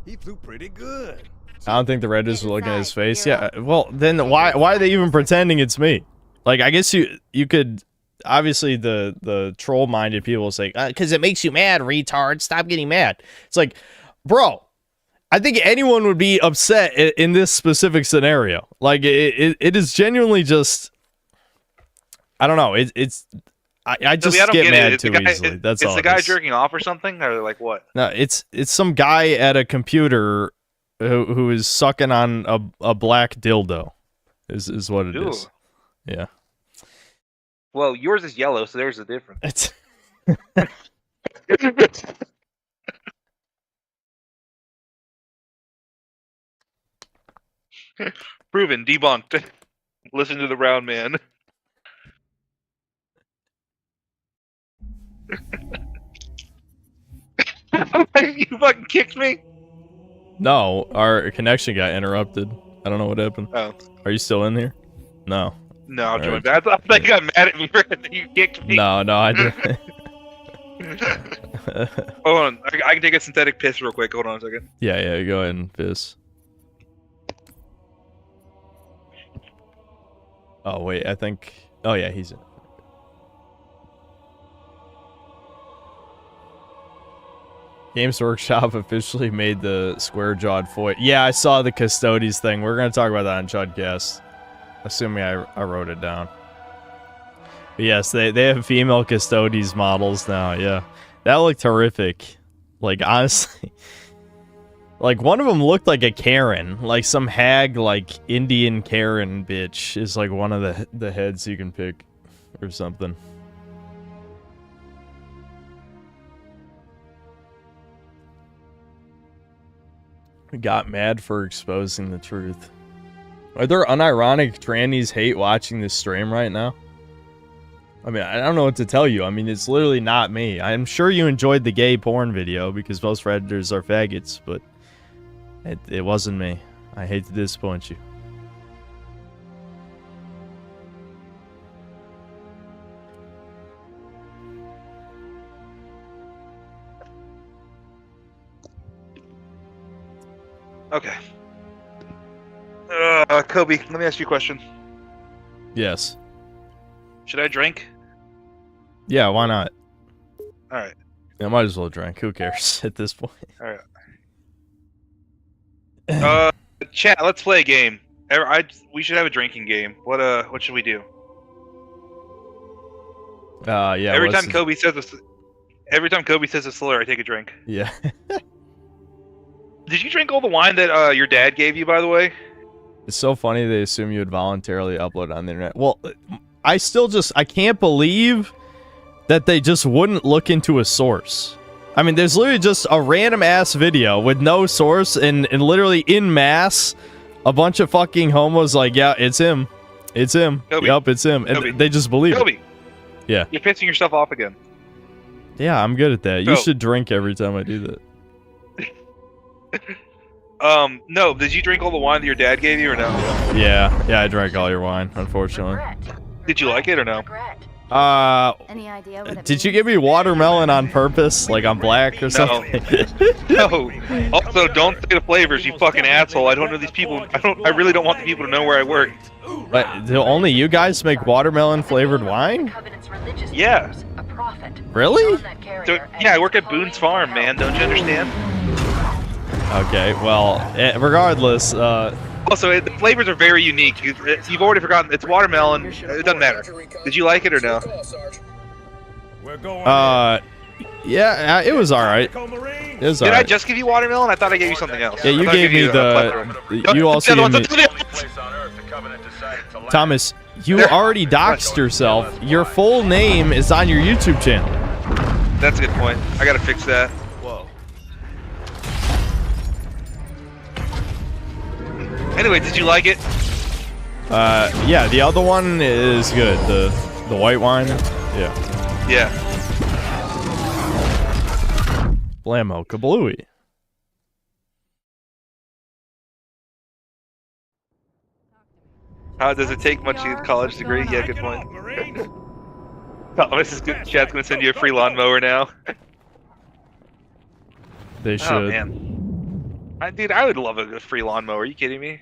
[SPEAKER 5] he flew pretty good.
[SPEAKER 2] I don't think the Redditors were looking at his face. Yeah, well, then why are they even pretending it's me? Like, I guess you could... Obviously, the troll-minded people will say, because it makes you mad, retard. Stop getting mad. It's like, bro, I think anyone would be upset in this specific scenario. Like, it is genuinely just... I don't know. I just get mad too easily. That's all.
[SPEAKER 1] It's the guy jerking off or something? Or like what?
[SPEAKER 2] No, it's some guy at a computer who is sucking on a black dildo. Is what it is. Yeah.
[SPEAKER 1] Well, yours is yellow, so there's a difference. Proven, debunked. Listen to the brown man. You fucking kicked me?
[SPEAKER 2] No, our connection got interrupted. I don't know what happened.
[SPEAKER 1] Oh.
[SPEAKER 2] Are you still in here? No.
[SPEAKER 1] No, I'm joining back. I thought you got mad at me for you kicked me.
[SPEAKER 2] No, I didn't.
[SPEAKER 1] Hold on, I can take a synthetic piss real quick. Hold on a second.
[SPEAKER 2] Yeah, go ahead and piss. Oh, wait, I think... Oh, yeah, he's in. Games Workshop officially made the square-jawed foil. Yeah, I saw the Custodes thing. We're going to talk about that on Chudcast. Assuming I wrote it down. But yes, they have female Custodes models now, yeah. That looked horrific. Like, honestly... Like, one of them looked like a Karen. Like, some hag, like, Indian Karen bitch is, like, one of the heads you can pick. Or something. We got mad for exposing the truth. Are there unironic trannies hate watching this stream right now? I mean, I don't know what to tell you. I mean, it's literally not me. I'm sure you enjoyed the gay porn video because most Redditors are faggots, but it wasn't me. I hate to disappoint you.
[SPEAKER 1] Okay. Kobe, let me ask you a question.
[SPEAKER 2] Yes.
[SPEAKER 1] Should I drink?
[SPEAKER 2] Yeah, why not?
[SPEAKER 1] Alright.
[SPEAKER 2] I might as well drink. Who cares at this point?
[SPEAKER 1] Alright. Chat, let's play a game. We should have a drinking game. What should we do?
[SPEAKER 2] Yeah.
[SPEAKER 1] Every time Kobe says a slur, I take a drink.
[SPEAKER 2] Yeah.
[SPEAKER 1] Did you drink all the wine that your dad gave you, by the way?
[SPEAKER 2] It's so funny they assume you would voluntarily upload on the internet. Well, I can't believe that they just wouldn't look into a source. I mean, there's literally just a random ass video with no source and literally in mass, a bunch of fucking homos like, yeah, it's him. It's him.
[SPEAKER 1] Kobe.
[SPEAKER 2] Yup, it's him. And
[SPEAKER 1] Kobe.
[SPEAKER 2] they just believe
[SPEAKER 1] Kobe.
[SPEAKER 2] it. Yeah.
[SPEAKER 1] You're pissing yourself off again.
[SPEAKER 2] Yeah, I'm good at that. You
[SPEAKER 1] So-
[SPEAKER 2] should drink every time I do that.
[SPEAKER 1] No. Did you drink all the wine that your dad gave you, or no?
[SPEAKER 2] Yeah, I drank all your wine, unfortunately.
[SPEAKER 1] Did you like it or no?
[SPEAKER 13] Any idea what it
[SPEAKER 2] Did you give me watermelon on purpose, like I'm black or something?
[SPEAKER 1] No. Also, don't say the flavors, you fucking asshole. I don't know these people. I really don't want the people to know where I work.
[SPEAKER 2] But do only you guys make watermelon flavored wine?
[SPEAKER 1] Yeah.
[SPEAKER 2] Really?
[SPEAKER 1] So, yeah, I work at Boone's Farm, man. Don't you understand?
[SPEAKER 2] Okay, well, regardless,
[SPEAKER 1] Also, the flavors are very unique. You've already forgotten. It's watermelon. It doesn't matter. Did you like it or no?
[SPEAKER 2] Yeah, it was alright. It was
[SPEAKER 1] Did I
[SPEAKER 2] alright.
[SPEAKER 1] just give you watermelon? I thought I gave you something else.
[SPEAKER 2] Yeah, you gave me you also gave me... Thomas, you already doxed yourself. Your full name is on your YouTube channel.
[SPEAKER 1] That's a good point. I gotta fix that. Whoa. Anyway, did you like it?
[SPEAKER 2] Yeah, the other one is good. The white wine. Yeah.
[SPEAKER 1] Yeah.
[SPEAKER 2] Blammo kablooey.
[SPEAKER 1] How does it take much to get a college degree? Yeah, good point. Thomas is good. Chad's gonna send you a free lawnmower now.
[SPEAKER 2] They should.
[SPEAKER 1] Oh man, dude, I would love a free lawnmower. Are you kidding me?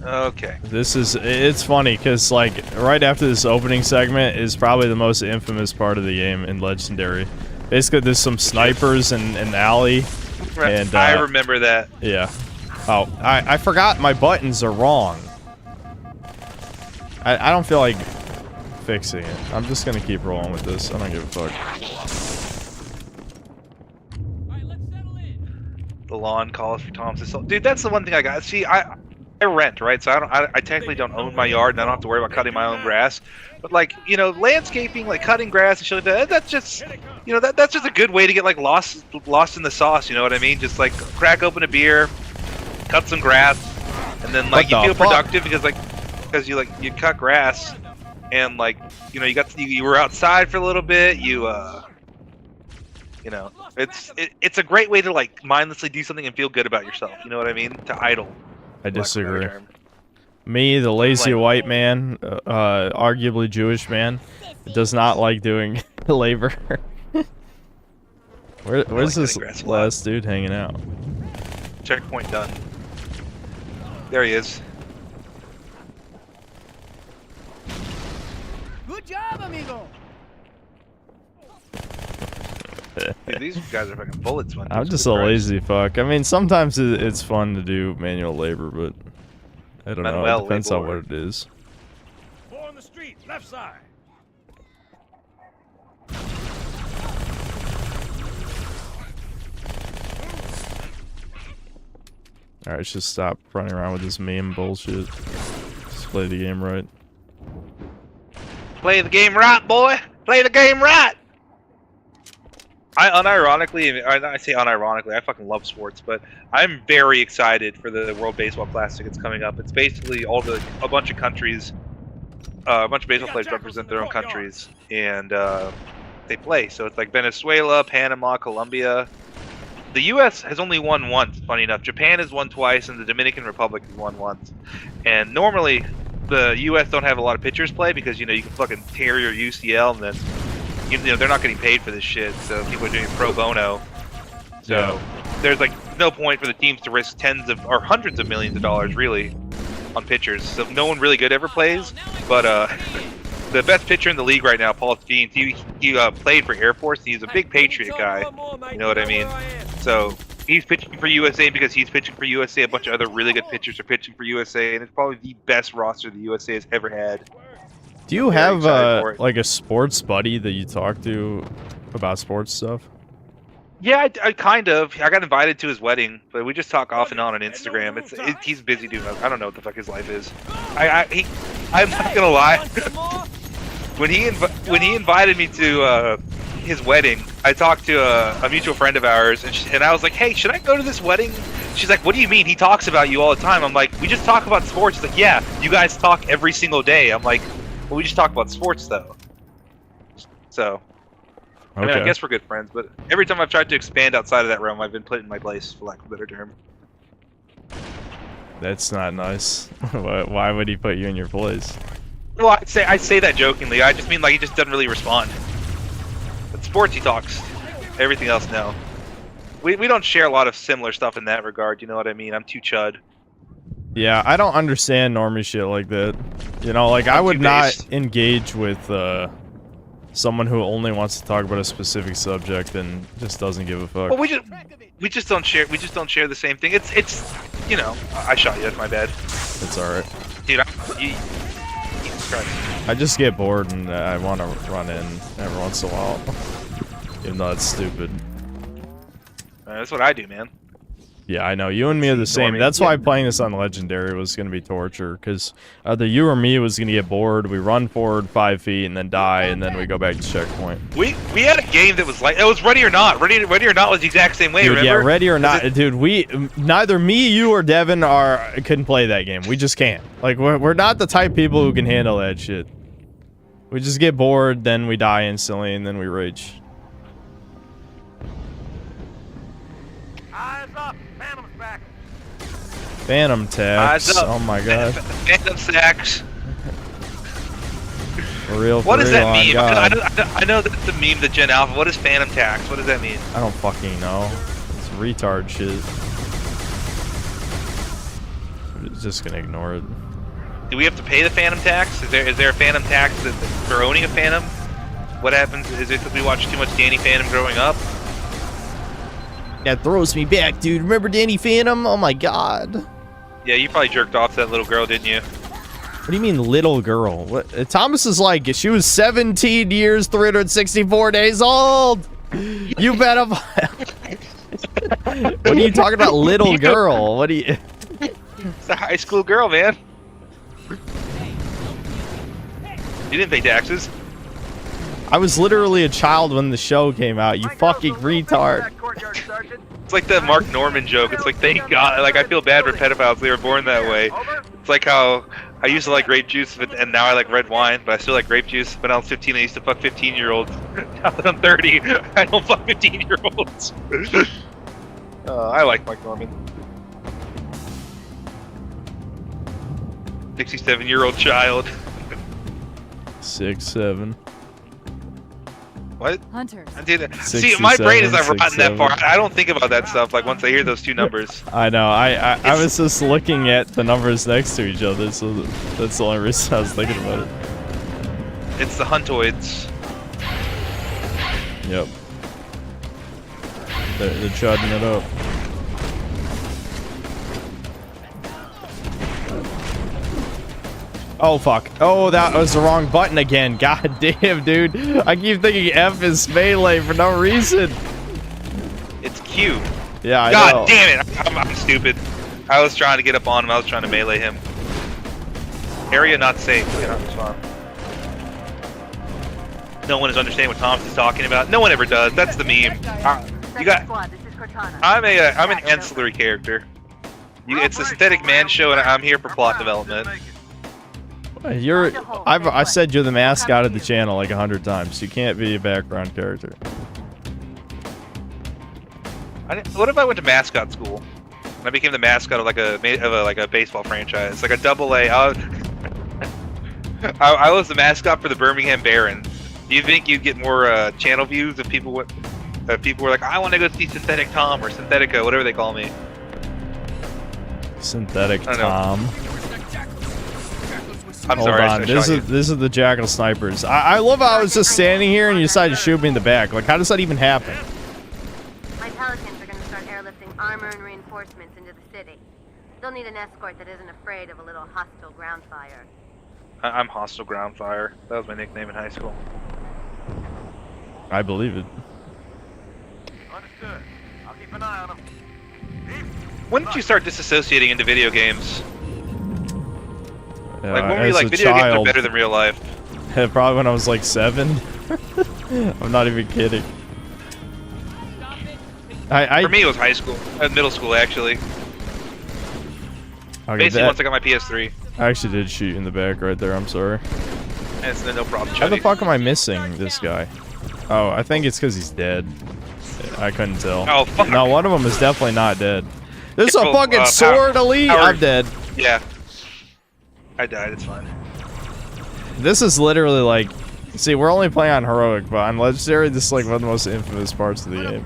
[SPEAKER 1] Okay.
[SPEAKER 2] It's funny because like right after this opening segment is probably the most infamous part of the game in Legendary. Basically, there's some snipers in an alley. And,
[SPEAKER 1] I remember that.
[SPEAKER 2] Yeah. Oh, I forgot my buttons are wrong. I don't feel like fixing it. I'm just gonna keep rolling with this. I don't give a fuck.
[SPEAKER 1] The lawn calls for Thompson. So, dude, that's the one thing I got. See, I rent, right? So I technically don't own my yard, and I don't have to worry about cutting my own grass. But like, you know, landscaping, like cutting grass and shit like that, that's just, you know, that's just a good way to get like lost in the sauce. You know what I mean? Just like crack open a beer, cut some grass, and then like you feel productive because you cut grass, and like, you know, you were outside for a little bit. You know, it's a great way to like mindlessly do something and feel good about yourself. You know what I mean? To idle.
[SPEAKER 2] I disagree. Me, the lazy white man, arguably Jewish man, does not like doing labor. Where's this last dude hanging out?
[SPEAKER 1] Checkpoint done. There he is.
[SPEAKER 10] Good job, amigo.
[SPEAKER 1] Dude, these guys are fucking bullets, man.
[SPEAKER 2] I'm just a lazy fuck. I mean, sometimes it's fun to do manual labor, but I don't know. It depends on what it is.
[SPEAKER 10] Four on the street, left side.
[SPEAKER 2] Alright, let's just stop running around with this meme bullshit. Just play the game right.
[SPEAKER 1] Play the game right, boy! Play the game right! I say unironically, I fucking love sports, but I'm very excited for the World Baseball Classic. It's coming up. It's basically a bunch of countries, a bunch of baseball players represent their own countries, and they play. So it's like Venezuela, Panama, Colombia. The U.S. has only won once, funny enough. Japan has won twice, and the Dominican Republic has won once. And normally, the U.S. don't have a lot of pitchers play because, you know, you can fucking tear your UCL and then, you know, they're not getting paid for this shit, so people are doing pro bono. So there's like no point for the teams to risk tens of or hundreds of millions of dollars really on pitchers. So no one really good ever plays. But the best pitcher in the league right now, Paul Skeens, he played for Air Force. He's a big Patriot guy. You know what I mean? So he's pitching for USA because he's pitching for USA. A bunch of other really good pitchers are pitching for USA, and it's probably the best roster the USA has ever had.
[SPEAKER 2] Do you have like a sports buddy that you talk to about sports stuff?
[SPEAKER 1] Yeah, I kind of. I got invited to his wedding, but we just talk off and on Instagram. He's busy doing. I don't know what the fuck his life is. I'm not gonna lie. when he invited me to his wedding, I talked to a mutual friend of ours, and I was like, "Hey, should I go to this wedding?" She's like, "What do you mean? He talks about you all the time." I'm like, "We just talk about sports." She's like, "Yeah, you guys talk every single day." I'm like, "Well, we just talk about sports, though." So, I mean, I
[SPEAKER 2] Okay.
[SPEAKER 1] guess we're good friends, but every time I've tried to expand outside of that realm, I've been put in my place, for lack of a better term.
[SPEAKER 2] That's not nice. Why would he put you in your place?
[SPEAKER 1] Well, I say that jokingly. I just mean like he just doesn't really respond. But sports, he talks. Everything else, no. We don't share a lot of similar stuff in that regard. You know what I mean? I'm too chud.
[SPEAKER 2] Yeah, I don't understand normie shit like that. You know, like I would not engage with someone who only wants to talk about a specific subject and just doesn't give a fuck.
[SPEAKER 1] Well, we just don't share. We just don't share the same thing. It's you know. I shot you. That's my bad.
[SPEAKER 2] It's alright.
[SPEAKER 1] Dude, Jesus Christ.
[SPEAKER 2] I just get bored and I want to run in every once in a while. Even though it's stupid.
[SPEAKER 1] That's what I do, man.
[SPEAKER 2] Yeah, I know. You and me are the same. That's why playing this on Legendary was going to be torture, because either you or me was going to get bored, we run forward 5 feet and then die, and then we go back to checkpoint.
[SPEAKER 1] We had a game that was like, it was Ready or Not. Ready or Not was the exact same way,
[SPEAKER 2] Dude,
[SPEAKER 1] remember?
[SPEAKER 2] yeah, Ready or Not. Dude, neither me, you, or Devin couldn't play that game. We just can't. Like, we're not the type of people who can handle that shit. We just get bored, then we die instantly, and then we rage.
[SPEAKER 10] Eyes up! Phantom's back!
[SPEAKER 2] Phantom tax.
[SPEAKER 1] Eyes up.
[SPEAKER 2] Oh my god.
[SPEAKER 1] Phantom stacks.
[SPEAKER 2] For real,
[SPEAKER 1] What does that
[SPEAKER 2] on
[SPEAKER 1] mean?
[SPEAKER 2] God.
[SPEAKER 1] I know that's the meme, the Gen Alpha. What is Phantom tax? What does that mean?
[SPEAKER 2] I don't fucking know. It's retard shit. I'm just gonna ignore it.
[SPEAKER 1] Do we have to pay the Phantom tax? Is there a Phantom tax for owning a Phantom? What happens? Is it because we watched too much Danny Phantom growing up?
[SPEAKER 2] That throws me back, dude. Remember Danny Phantom? Oh my god.
[SPEAKER 1] Yeah, you probably jerked off to that little girl, didn't you?
[SPEAKER 2] What do you mean, little girl? What? Thomas is like, she was 17 years, 364 days old. You better. What are you talking about, little girl? What do you?
[SPEAKER 1] It's a high school girl, man. You didn't pay taxes.
[SPEAKER 2] I was literally a child when the show came out. You fucking retard.
[SPEAKER 1] It's like the Mark Norman joke. It's like, thank God. Like, I feel bad for pedophiles. They were born that way. It's like how I used to like grape juice, and now I like red wine, but I still like grape juice. When I was 15, I used to fuck 15-year-olds. Now that I'm 30, I don't fuck 15-year-olds. I like Mark Norman. 67-year-old child.
[SPEAKER 2] 6, 7.
[SPEAKER 1] What?
[SPEAKER 7] Hunters.
[SPEAKER 1] See, my brain is not rotten that far. I don't think about that stuff. Like once I hear those two numbers.
[SPEAKER 2] I know. I was just looking at the numbers next to each other, so that's the only reason I was thinking about it.
[SPEAKER 1] It's the Huntoids.
[SPEAKER 2] Yep. They're chudding it up. Oh fuck. Oh, that was the wrong button again. God damn, dude. I keep thinking F is melee for no reason.
[SPEAKER 1] It's Q.
[SPEAKER 2] Yeah, I
[SPEAKER 1] God
[SPEAKER 2] know.
[SPEAKER 1] damn it. I'm stupid. I was trying to get up on him. I was trying to melee him. Area not safe. Yeah, it's fine. No one is understanding what Thomas is talking about. No one ever does. That's the meme. You got. I'm an ancillary character. It's a synthetic man show, and I'm here for plot development.
[SPEAKER 2] I said you're the mascot of the channel like 100 times. You can't be a background character.
[SPEAKER 1] What if I went to mascot school? And I became the mascot of like a baseball franchise, like a AA. I was the mascot for the Birmingham Barons. Do you think you'd get more channel views if people were like, I want to go see Synthetic Tom or Synthetica, whatever they call me?
[SPEAKER 2] Synthetic Tom.
[SPEAKER 1] I'm
[SPEAKER 2] Hold
[SPEAKER 1] sorry.
[SPEAKER 2] on. This is the Jackal snipers. I love how I was just standing here and you decided to shoot me in the back. Like, how does that even happen?
[SPEAKER 13] My Pelicans are going to start airlifting armor and reinforcements into the city. They'll need an escort that isn't afraid of a little hostile ground fire.
[SPEAKER 1] I'm Hostile Ground Fire. That was my nickname in high school.
[SPEAKER 2] I believe it.
[SPEAKER 10] Understood. I'll keep an eye on them.
[SPEAKER 1] When did you start disassociating into video games? Like when were you
[SPEAKER 2] as
[SPEAKER 1] like
[SPEAKER 2] a
[SPEAKER 1] video games are
[SPEAKER 2] child.
[SPEAKER 1] better than real life?
[SPEAKER 2] Probably when I was like 7. I'm not even kidding.
[SPEAKER 1] For me, it was high school, middle school actually.
[SPEAKER 2] Okay,
[SPEAKER 1] Basically, once I got my PS3.
[SPEAKER 2] I actually did shoot you in the back right there. I'm sorry.
[SPEAKER 1] And it's no problem.
[SPEAKER 2] How the fuck am I missing this guy? Oh, I think it's because he's dead. I couldn't tell.
[SPEAKER 1] Oh, fuck.
[SPEAKER 2] No, one of them is definitely not dead. There's a
[SPEAKER 1] Oh,
[SPEAKER 2] fucking sword elite. I'm dead.
[SPEAKER 1] Yeah. I died. It's fine.
[SPEAKER 2] This is literally like, see, we're only playing on heroic, but on legendary, this is like one of the most infamous parts of the game.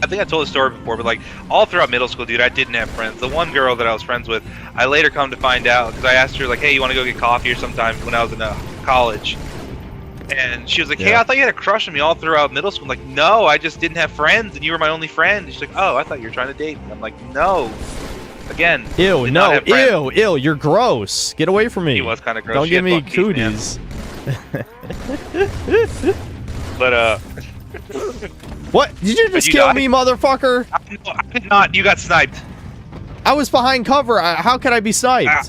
[SPEAKER 1] I think I told the story before, but like all throughout middle school, dude, I didn't have friends. The one girl that I was friends with, I later come to find out because I asked her like, "Hey, you want to go get coffee or sometime?" When I was in college, and she was like, "Hey, I thought you had a crush on me all throughout middle school." I'm like, "No, I just didn't have friends, and you were my only friend." And she's like, "Oh, I thought you were trying to date me." I'm like, "No." Again.
[SPEAKER 2] Ew, no, ew, you're gross. Get away from me.
[SPEAKER 1] He was kind of gross.
[SPEAKER 2] Don't give me cooties.
[SPEAKER 1] But
[SPEAKER 2] what? Did you just kill me, motherfucker?
[SPEAKER 1] I did not. You got sniped.
[SPEAKER 2] I was behind cover. How could I be sniped?
[SPEAKER 1] I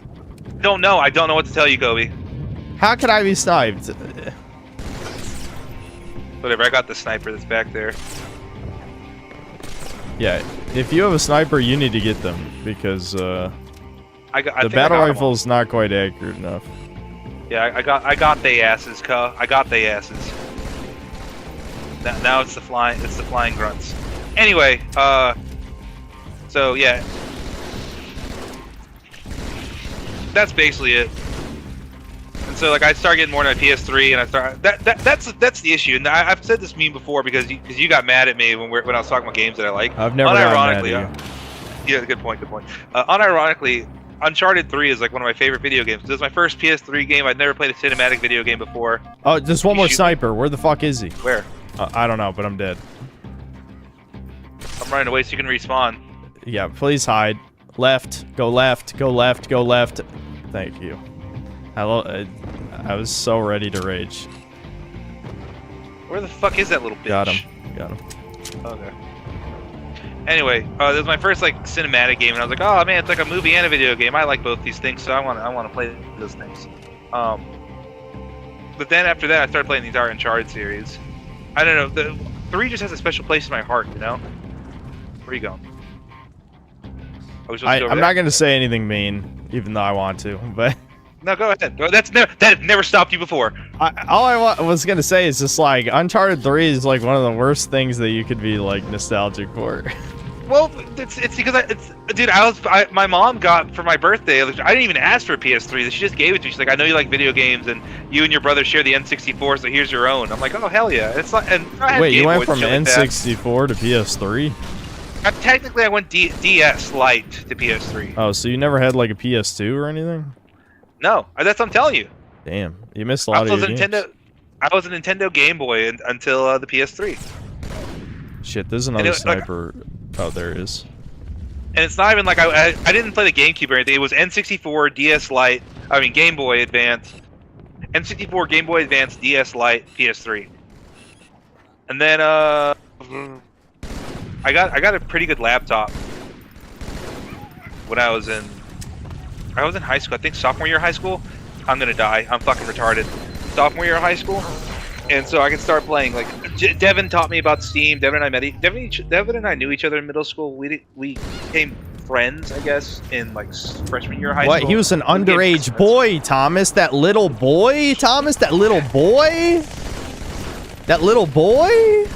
[SPEAKER 1] don't know. I don't know what to tell you, Kobe.
[SPEAKER 2] How could I be sniped?
[SPEAKER 1] Whatever. I got the sniper that's back there.
[SPEAKER 2] Yeah, if you have a sniper, you need to get them because the
[SPEAKER 1] I
[SPEAKER 2] battle rifle is not quite accurate enough.
[SPEAKER 1] Yeah, I got they asses, cuh. I got they asses. Now it's the flying grunts. Anyway, so yeah, that's basically it. And so like I started getting more into my PS3, and I start that's the issue. And I've said this meme before because you got mad at me when I was talking about games that I like.
[SPEAKER 2] I've never gotten mad at you.
[SPEAKER 1] Yeah, good point. Unironically, Uncharted 3 is like one of my favorite video games. This is my first PS3 game. I'd never played a cinematic video game before.
[SPEAKER 2] Oh, just one more sniper. Where the fuck is he?
[SPEAKER 1] Where?
[SPEAKER 2] I don't know, but I'm dead.
[SPEAKER 1] I'm running away so you can respawn.
[SPEAKER 2] Yeah, please hide. Left. Go left. Go left. Go left. Thank you. I was so ready to rage.
[SPEAKER 1] Where the fuck is that little bitch?
[SPEAKER 2] Got him. Got him.
[SPEAKER 1] Okay. Anyway, this was my first like cinematic game, and I was like, oh man, it's like a movie and a video game. I like both these things, so I want to play those things. But then after that, I started playing the entire Uncharted series. I don't know, the 3 just has a special place in my heart, you know? Where are you going?
[SPEAKER 2] I'm not gonna say anything mean, even though I want to, but...
[SPEAKER 1] No, go ahead. That never stopped you before.
[SPEAKER 2] All I was gonna say is just like Uncharted 3 is like one of the worst things that you could be like nostalgic for.
[SPEAKER 1] Well, it's because dude, my mom got for my birthday. I didn't even ask for a PS3. She just gave it to me. She's like, I know you like video games, and you and your brother share the N64, so here's your own. I'm like, oh hell yeah! It's like, and
[SPEAKER 2] wait, you went from N64 to PS3?
[SPEAKER 1] Technically, I went DS Lite to PS3.
[SPEAKER 2] Oh, so you never had like a PS2 or anything?
[SPEAKER 1] No, that's what I'm telling you.
[SPEAKER 2] Damn, you missed a lot of your games.
[SPEAKER 1] I was a Nintendo Game Boy until the PS3.
[SPEAKER 2] Shit, there's another sniper. Oh, there it is.
[SPEAKER 1] And it's not even like I didn't play the GameCube or anything. It was N64, DS Lite. I mean Game Boy Advance, N64, Game Boy Advance, DS Lite, PS3. And then I got a pretty good laptop when I was in high school. I think sophomore year of high school. I'm gonna die. I'm fucking retarded. Sophomore year of high school, and so I can start playing. Like Devin taught me about Steam. Devin and I knew each other in middle school. We became friends, I guess, in like freshman year of high school.
[SPEAKER 2] What? He was an underage boy, Thomas. That little boy, Thomas. That little boy. That little boy.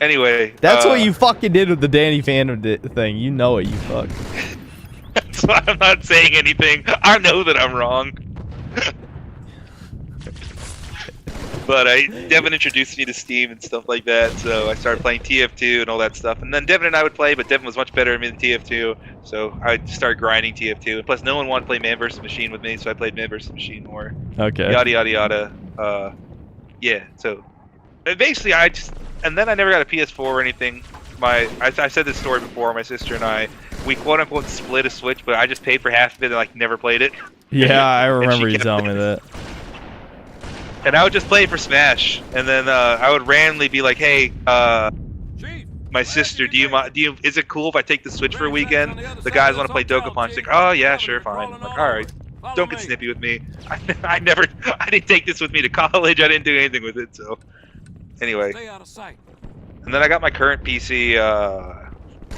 [SPEAKER 1] Anyway,
[SPEAKER 2] that's what you fucking did with the Danny Phantom thing. You know it, you fuck.
[SPEAKER 1] That's why I'm not saying anything. I know that I'm wrong. But Devin introduced me to Steam and stuff like that, so I started playing TF2 and all that stuff. And then Devin and I would play, but Devin was much better at me than TF2, so I started grinding TF2. And plus, no one wanted to play Man vs. Machine with me, so I played Man vs. Machine more.
[SPEAKER 2] Okay.
[SPEAKER 1] Yada yada yada. Yeah. So basically, and then I never got a PS4 or anything. I said this story before. My sister and we quote unquote split a Switch, but I just paid for half of it and like never played it.
[SPEAKER 2] Yeah, I remember you telling me that.
[SPEAKER 1] And I would just play it for Smash, and then I would randomly be like, "Hey, my sister, is it cool if I take the Switch for a weekend? The guys want to play Dokapon." She's like, "Oh yeah, sure, fine." I'm like, "All right, don't get snippy with me. I didn't take this with me to college. I didn't do anything with it." So, anyway, and then I got my current PC,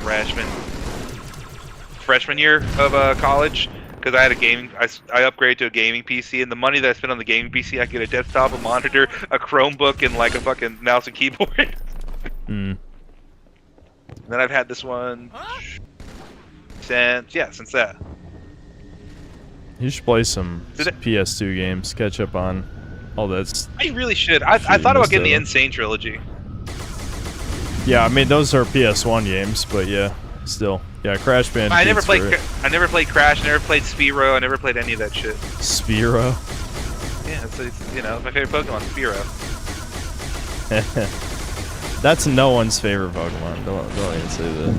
[SPEAKER 1] Rashman freshman year of college because I had a gaming. I upgraded to a gaming PC, and the money that I spent on the gaming PC, I could get a desktop, a monitor, a Chromebook, and like a fucking mouse and keyboard.
[SPEAKER 2] Hmm.
[SPEAKER 1] Then I've had this one since that.
[SPEAKER 2] You should play some PS2 games. Catch up on all that.
[SPEAKER 1] I really should. I thought about getting the Insane trilogy.
[SPEAKER 2] Yeah, I mean those are PS1 games, but yeah, still, yeah, Crash Bandicoot.
[SPEAKER 1] I never played Crash. I never played Spearow. I never played any of that shit.
[SPEAKER 2] Spearow.
[SPEAKER 1] Yeah, it's, you know, it's my favorite Pokemon, Spearow.
[SPEAKER 2] That's no one's favorite Pokemon. Don't even say that.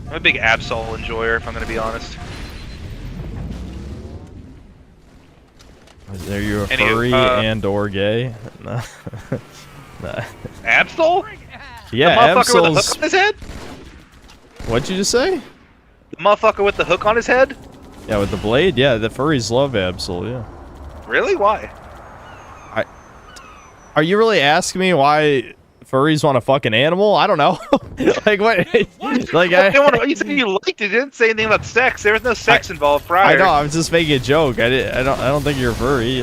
[SPEAKER 1] I'm a big Absol enjoyer, if I'm gonna be honest.
[SPEAKER 2] Are you a furry and or gay? No. Nah.
[SPEAKER 1] Absol?
[SPEAKER 2] Yeah,
[SPEAKER 1] the motherfucker with the
[SPEAKER 2] Absol's...
[SPEAKER 1] hook on his head?
[SPEAKER 2] What'd you just say?
[SPEAKER 1] The motherfucker with the hook on his head?
[SPEAKER 2] Yeah, with the blade. Yeah, the furries love Absol. Yeah.
[SPEAKER 1] Really? Why?
[SPEAKER 2] Are you really asking me why furries want a fucking animal? I don't know. Like what? Like
[SPEAKER 1] you said you liked it. You didn't say anything about sex. There was no sex involved prior.
[SPEAKER 2] I know. I was just making a joke. I don't think you're a furry.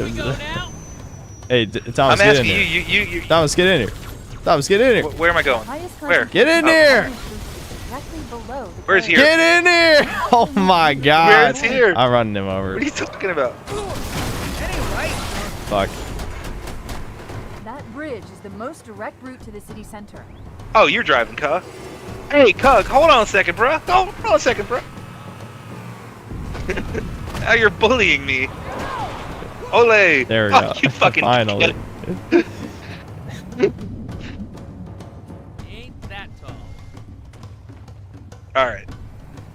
[SPEAKER 2] Hey, Thomas,
[SPEAKER 1] I'm
[SPEAKER 2] get
[SPEAKER 1] asking
[SPEAKER 2] in here.
[SPEAKER 1] you.
[SPEAKER 2] Thomas, get in here. Thomas, get in here.
[SPEAKER 1] Where am I going? Where?
[SPEAKER 2] Get in here.
[SPEAKER 1] Where's here?
[SPEAKER 2] Get in here. Oh my God.
[SPEAKER 1] Where's here?
[SPEAKER 2] I'm running him over.
[SPEAKER 1] What are you talking about?
[SPEAKER 2] Fuck.
[SPEAKER 3] That bridge is the most direct route to the city center.
[SPEAKER 1] Oh, you're driving, Cug. Hey, Cug, hold on a second, bro. Hold on a second, bro. Now you're bullying me. Ole.
[SPEAKER 2] There we
[SPEAKER 1] oh,
[SPEAKER 2] go.
[SPEAKER 1] You fucking
[SPEAKER 2] finally.
[SPEAKER 14] Ain't that tall.
[SPEAKER 1] All right.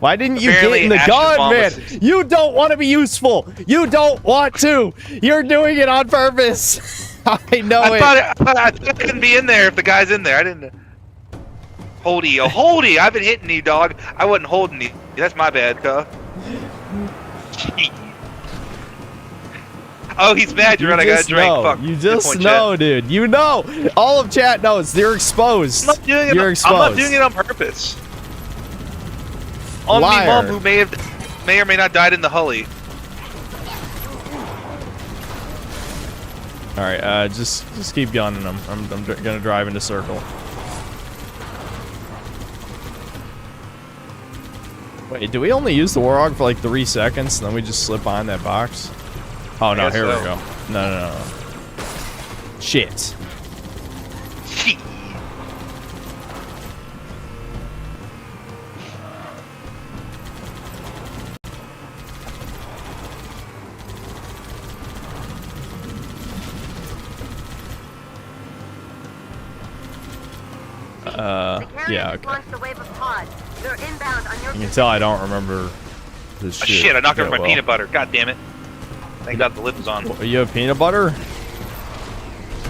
[SPEAKER 2] Why didn't you
[SPEAKER 1] Apparently,
[SPEAKER 2] get in the
[SPEAKER 1] Ash's
[SPEAKER 2] gun,
[SPEAKER 1] mom
[SPEAKER 2] man?
[SPEAKER 1] was-
[SPEAKER 2] You don't want to be useful. You don't want to. You're doing it on purpose. I know
[SPEAKER 1] I
[SPEAKER 2] it.
[SPEAKER 1] thought I couldn't be in there if the guy's in there. I didn't. Holdy. I've been hitting you, dog. I wasn't holding you. That's my bad, Cug. Oh, he's mad. You're right. I got a drink.
[SPEAKER 2] Know.
[SPEAKER 1] Fuck.
[SPEAKER 2] You just know, dude. You know. All of chat knows. You're exposed.
[SPEAKER 1] I'm not doing it.
[SPEAKER 2] You're exposed.
[SPEAKER 1] I'm not doing it on purpose. On me, mom, who may or may not died in the Hully.
[SPEAKER 2] All right. Just keep gunning them. I'm gonna drive into circle. Wait, do we only use the Warhog for like 3 seconds and then we just slip behind that box? Oh no, here we go. No. Shit. Yeah, okay.
[SPEAKER 13] Launched a wave of pods. They're inbound on your
[SPEAKER 2] You can tell I don't remember this
[SPEAKER 1] Oh,
[SPEAKER 2] shit.
[SPEAKER 1] shit, I knocked
[SPEAKER 2] that
[SPEAKER 1] over my
[SPEAKER 2] well.
[SPEAKER 1] peanut butter. God damn it. Thank God the lid was on.
[SPEAKER 2] You have peanut butter?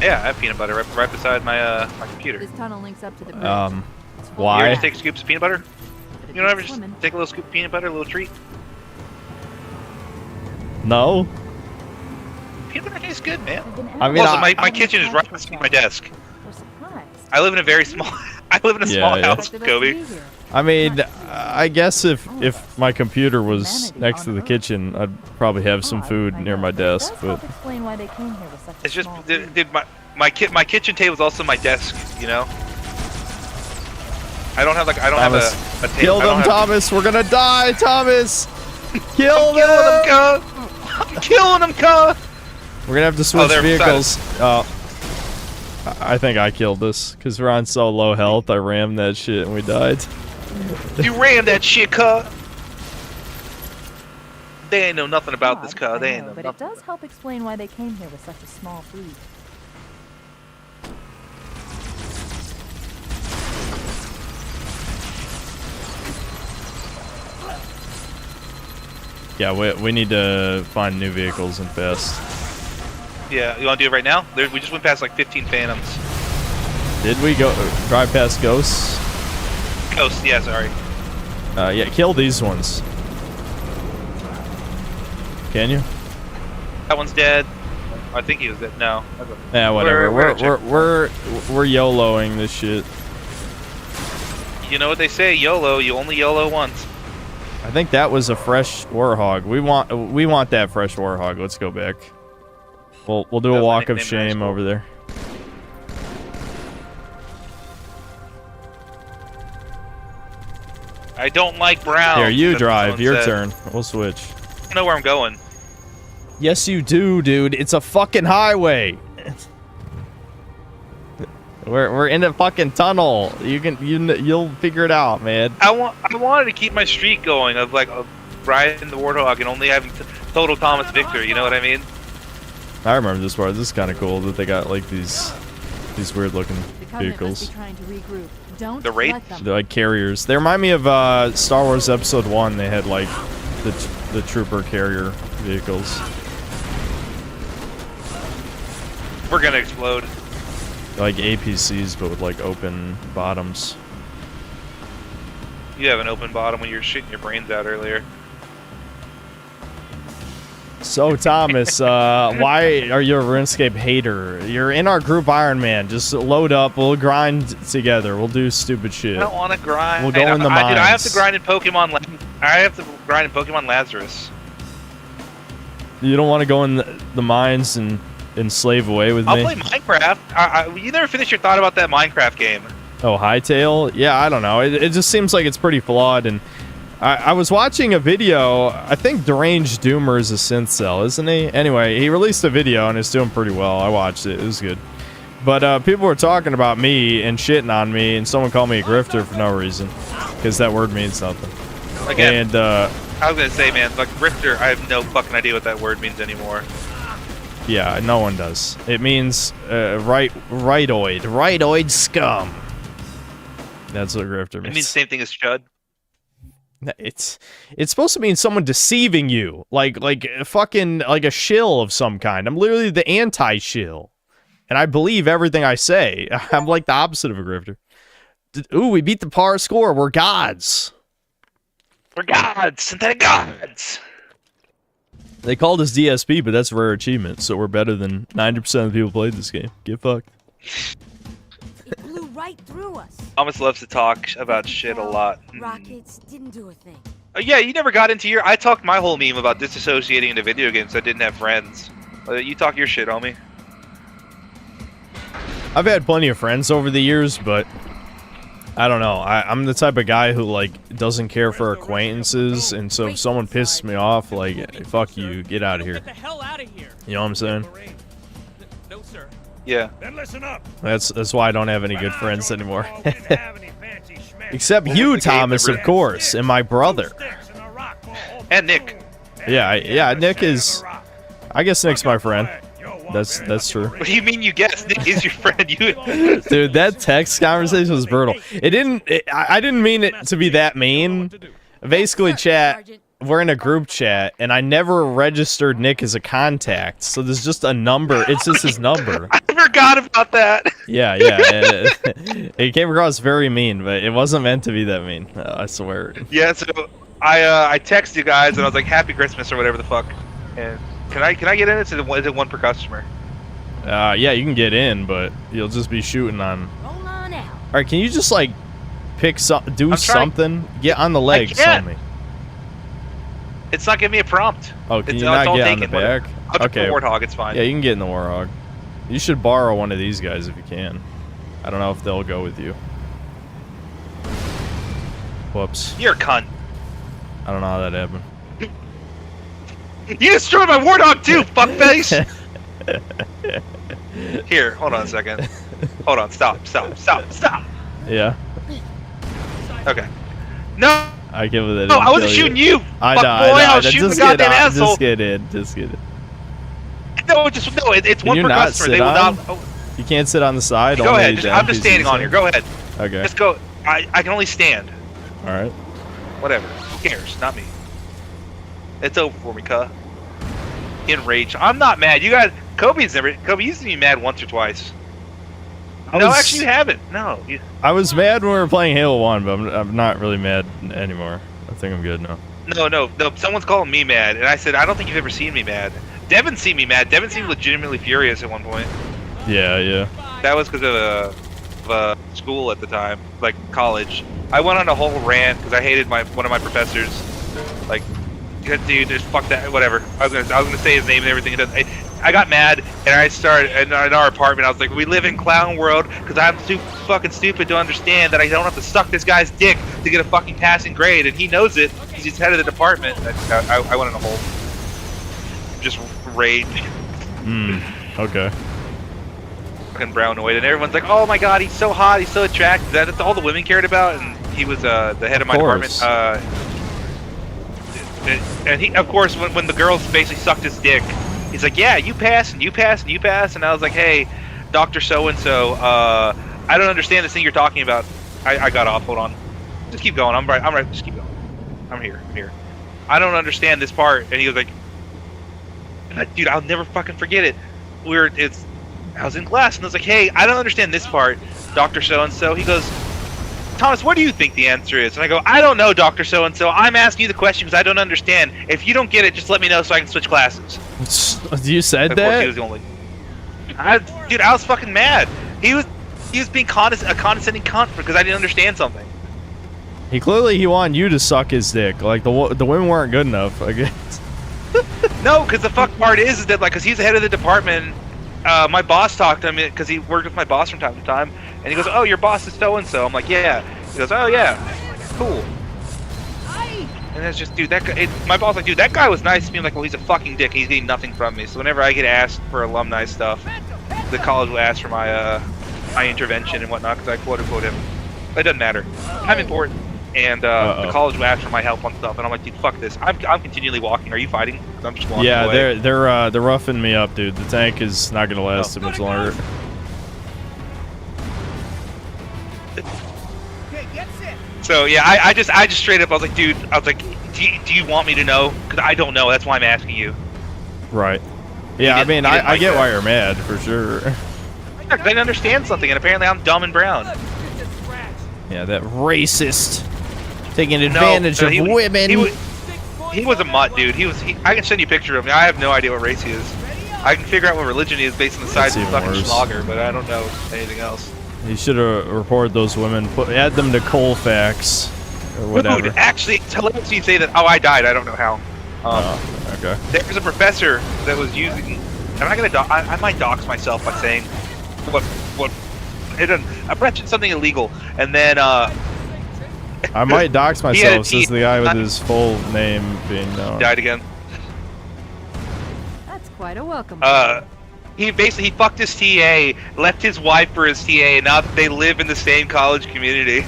[SPEAKER 1] Yeah, I have peanut butter right beside my my computer.
[SPEAKER 3] This tunnel links up to the bridge.
[SPEAKER 1] You
[SPEAKER 2] Why?
[SPEAKER 1] ever just take scoops of peanut butter? You don't ever just take a little scoop of peanut butter, a little treat?
[SPEAKER 2] No.
[SPEAKER 1] Peanut butter tastes good, man.
[SPEAKER 2] I mean,
[SPEAKER 1] also, my kitchen is right beside my desk. I live in a very small small house, Kobe.
[SPEAKER 2] I mean, I guess if my computer was next to the kitchen, I'd probably have some food near my desk. But
[SPEAKER 3] Explain why they came here with such a
[SPEAKER 1] It's just,
[SPEAKER 3] small
[SPEAKER 1] dude, my kitchen table is also my desk. You know. I don't have a
[SPEAKER 2] Thomas,
[SPEAKER 1] table.
[SPEAKER 2] kill
[SPEAKER 1] I don't
[SPEAKER 2] them,
[SPEAKER 1] have-
[SPEAKER 2] Thomas. We're gonna die, Thomas. Kill them.
[SPEAKER 1] I'm killing them, Cuz.
[SPEAKER 2] We're gonna have to switch
[SPEAKER 1] they're
[SPEAKER 2] vehicles. I think I killed this because we're on so low health. I rammed that shit and we died.
[SPEAKER 1] You ran that shit, Cuz. They ain't know nothing about this, Cuz. They ain't know
[SPEAKER 3] but
[SPEAKER 1] nothing.
[SPEAKER 3] it does help explain why they came here with such a small fleet.
[SPEAKER 2] Yeah, we need to find new vehicles and fast.
[SPEAKER 1] Yeah, you want to do it right now? We just went past like 15 Phantoms.
[SPEAKER 2] Did we go drive past ghosts?
[SPEAKER 1] Ghost, yeah, sorry.
[SPEAKER 2] Yeah, kill these ones. Can you?
[SPEAKER 1] That one's dead. I think he was dead. No.
[SPEAKER 2] Yeah, whatever.
[SPEAKER 1] We're
[SPEAKER 2] We're YOLOing this shit.
[SPEAKER 1] You know what they say, YOLO. You only YOLO once.
[SPEAKER 2] I think that was a fresh Warhog. We want that fresh Warhog. Let's go back. We'll do a walk of shame over there.
[SPEAKER 1] I don't like brown.
[SPEAKER 2] Here, you
[SPEAKER 1] that's what
[SPEAKER 2] drive.
[SPEAKER 1] someone
[SPEAKER 2] Your
[SPEAKER 1] said.
[SPEAKER 2] turn. We'll switch.
[SPEAKER 1] I know where I'm going.
[SPEAKER 2] Yes, you do, dude. It's a fucking highway. We're in a fucking tunnel. You'll figure it out, man.
[SPEAKER 1] I wanted to keep my streak going of like riding the Warthog and only having total Thomas Victor. You know what I mean?
[SPEAKER 2] I remember this part. This is kind of cool that they got like these weird looking vehicles.
[SPEAKER 1] The Wraith?
[SPEAKER 2] They're like carriers. They remind me of Star Wars Episode 1. They had like the trooper carrier vehicles.
[SPEAKER 1] We're gonna explode.
[SPEAKER 2] They're like APCs, but with like open bottoms.
[SPEAKER 1] You have an open bottom when you're shitting your brains out earlier.
[SPEAKER 2] So Thomas, why are you a RuneScape hater? You're in our group Iron Man. Just load up. We'll grind together. We'll do stupid shit.
[SPEAKER 1] I don't want to grind.
[SPEAKER 2] We'll go in the mines.
[SPEAKER 1] Dude, I have to grind in Pokemon. I have to grind in Pokemon Lazarus.
[SPEAKER 2] You don't want to go in the mines and slave away with me?
[SPEAKER 1] I'll play Minecraft. You never finished your thought about that Minecraft game.
[SPEAKER 2] Oh, Hytale? Yeah, I don't know. It just seems like it's pretty flawed. And I was watching a video. I think Deranged Doomer is a synth cell, isn't he? Anyway, he released a video and it's doing pretty well. I watched it. It was good. But people were talking about me and shitting on me, and someone called me a grifter for no reason, because that word means nothing.
[SPEAKER 1] Again,
[SPEAKER 2] and
[SPEAKER 1] I was gonna say, man, like grifter, I have no fucking idea what that word means anymore.
[SPEAKER 2] Yeah, no one does. It means rightoid scum. That's what grifter means.
[SPEAKER 1] It means the same thing as chud.
[SPEAKER 2] It's supposed to mean someone deceiving you, like fucking like a shill of some kind. I'm literally the anti-shill, and I believe everything I say. I'm like the opposite of a grifter. Ooh, we beat the par score. We're gods.
[SPEAKER 1] We're gods, synthetic gods.
[SPEAKER 2] They called us DSP, but that's a rare achievement, so we're better than 90% of the people played this game. Get fucked.
[SPEAKER 3] It blew right through us.
[SPEAKER 1] Thomas loves to talk about shit a lot.
[SPEAKER 3] Rockets didn't do a thing.
[SPEAKER 1] Yeah, you never got into your... I talked my whole meme about disassociating into video games so I didn't have friends. You talk your shit, homie.
[SPEAKER 2] I've had plenty of friends over the years, but I don't know. I'm the type of guy who, like, doesn't care for acquaintances, and so if someone pisses me off, like, fuck you, get out of here.
[SPEAKER 8] Get the hell out of here.
[SPEAKER 2] You know what I'm saying?
[SPEAKER 8] No, sir.
[SPEAKER 1] Yeah.
[SPEAKER 8] Then listen up.
[SPEAKER 2] That's why I don't have any good friends anymore. Except you, Thomas, of course, and my brother.
[SPEAKER 1] And Nick.
[SPEAKER 2] Yeah, Nick is... I guess Nick's my friend. That's true.
[SPEAKER 1] What do you mean you guess? Nick is your friend.
[SPEAKER 2] Dude, that text conversation was brutal. I didn't mean it to be that mean. Basically, chat, we're in a group chat, and I never registered Nick as a contact, so there's just a number. It's just his number.
[SPEAKER 1] I forgot about that.
[SPEAKER 2] Yeah. It came across very mean, but it wasn't meant to be that mean. I swear.
[SPEAKER 1] Yeah, so I text you guys, and I was like, Happy Christmas, or whatever the fuck. And can I get in? Is it one per customer?
[SPEAKER 2] Yeah, you can get in, but you'll just be shooting on...
[SPEAKER 3] Roll on out.
[SPEAKER 2] Alright, can you just, like, do something? Get on the legs, tell me.
[SPEAKER 1] It's not giving me a prompt.
[SPEAKER 2] Oh, can you not get on the back?
[SPEAKER 1] I'll take the Warthog, it's fine.
[SPEAKER 2] Yeah, you can get in the Warthog. You should borrow one of these guys if you can. I don't know if they'll go with you. Whoops.
[SPEAKER 1] You're a cunt.
[SPEAKER 2] I don't know how that happened.
[SPEAKER 1] You destroyed my Warthog too, fuckface! Here, hold on a second. Hold on, stop.
[SPEAKER 2] Yeah.
[SPEAKER 1] Okay. No!
[SPEAKER 2] I give it.
[SPEAKER 1] No, I wasn't shooting you!
[SPEAKER 2] I
[SPEAKER 1] know. I was shooting the goddamn asshole!
[SPEAKER 2] Just get in.
[SPEAKER 1] No, it's one per customer. They will not...
[SPEAKER 2] You can't sit on the side?
[SPEAKER 1] Go ahead, I'm just standing on here. Go ahead.
[SPEAKER 2] Okay.
[SPEAKER 1] Just go. I can only stand.
[SPEAKER 2] Alright.
[SPEAKER 1] Whatever. Who cares? Not me. It's over for me, cuh. Enraged. I'm not mad. You guys... Kobe used to be mad once or twice. Actually you haven't. No.
[SPEAKER 2] I was mad when we were playing Halo 1, but I'm not really mad anymore. I think I'm good now.
[SPEAKER 1] No. Someone's calling me mad, and I said, I don't think you've ever seen me mad. Devin seen me mad. Devin seemed legitimately furious at one point.
[SPEAKER 2] Yeah.
[SPEAKER 1] That was because of school at the time, like college. I went on a whole rant because I hated one of my professors. Like, dude, just fuck that, whatever. I was gonna say his name and everything. I got mad and I started in our apartment. I was like, we live in clown world because I'm too fucking stupid to understand that I don't have to suck this guy's dick to get a fucking passing grade, and he knows it because he's head of the department. I went in a whole just rage.
[SPEAKER 2] Okay.
[SPEAKER 1] Fucking Brownoid, and everyone's like, "Oh my god, he's so hot, he's so attractive." That's all the women cared about, and he was the head of my department. And he, of course, when the girls basically sucked his dick, he's like, "Yeah, you pass, and you pass, and you pass." And I was like, "Hey, Dr. So-and-so, I don't understand this thing you're talking about." I got off. Hold on, just keep going. I'm right. Just keep going. I'm here. I don't understand this part. And he was like, "Dude, I'll never fucking forget it. I was in class and I was like, hey, I don't understand this part, Dr. So-and-so. He goes, Thomas, what do you think the answer is? And I go, I don't know, Dr. So-and-so. I'm asking you the question because I don't understand. If you don't get it, just let me know so I can switch classes.
[SPEAKER 2] You said that?
[SPEAKER 1] He was the only... Dude, I was fucking mad. He was being a condescending cunt because I didn't understand something.
[SPEAKER 2] He wanted you to suck his dick. Like, the women weren't good enough, I guess.
[SPEAKER 1] No, because the fuck part is that, like, because he's the head of the department, my boss talked to him because he worked with my boss from time to time, and he goes, "Oh, your boss is so and so." I'm like, "Yeah." He goes, "Oh yeah, cool." And it's just, dude, that guy. My boss like, dude, that guy was nice to me. I'm like, well, he's a fucking dick. He's getting nothing from me. So whenever I get asked for alumni stuff, the college will ask for my intervention and whatnot because I quote unquote him. It doesn't matter. I'm important. And the college will ask for my help on stuff, and I'm like, dude, fuck this. I'm continually walking. Are you fighting? 'Cause I'm just walking away.
[SPEAKER 2] they're roughing me up, dude. The tank is not gonna last too much longer.
[SPEAKER 1] So yeah, I just straight up, I was like, dude, do you want me to know? Because I don't know. That's why I'm asking you.
[SPEAKER 2] Right. Yeah, I mean, I get why you're mad for sure.
[SPEAKER 1] I didn't understand something, and apparently I'm dumb and brown.
[SPEAKER 2] Yeah, that racist. Taking advantage of women.
[SPEAKER 1] He was a mutt, dude. I can send you a picture of him. I have no idea what race he is. I can figure out what religion he is based on the size of the fucking schlager, but I don't know anything else.
[SPEAKER 2] You should have reported those women. Add them to Colfax or whatever.
[SPEAKER 1] Dude, actually, let me say that. Oh, I died. I don't know how.
[SPEAKER 2] Okay.
[SPEAKER 1] There's a professor that was using. Am I gonna? I might dox myself by saying what. It doesn't. I mentioned something illegal, and then
[SPEAKER 2] I might dox myself, says the guy with his full name being known.
[SPEAKER 1] Died again.
[SPEAKER 3] That's quite a welcome.
[SPEAKER 1] He fucked his TA, left his wife for his TA, and now they live in the same college community.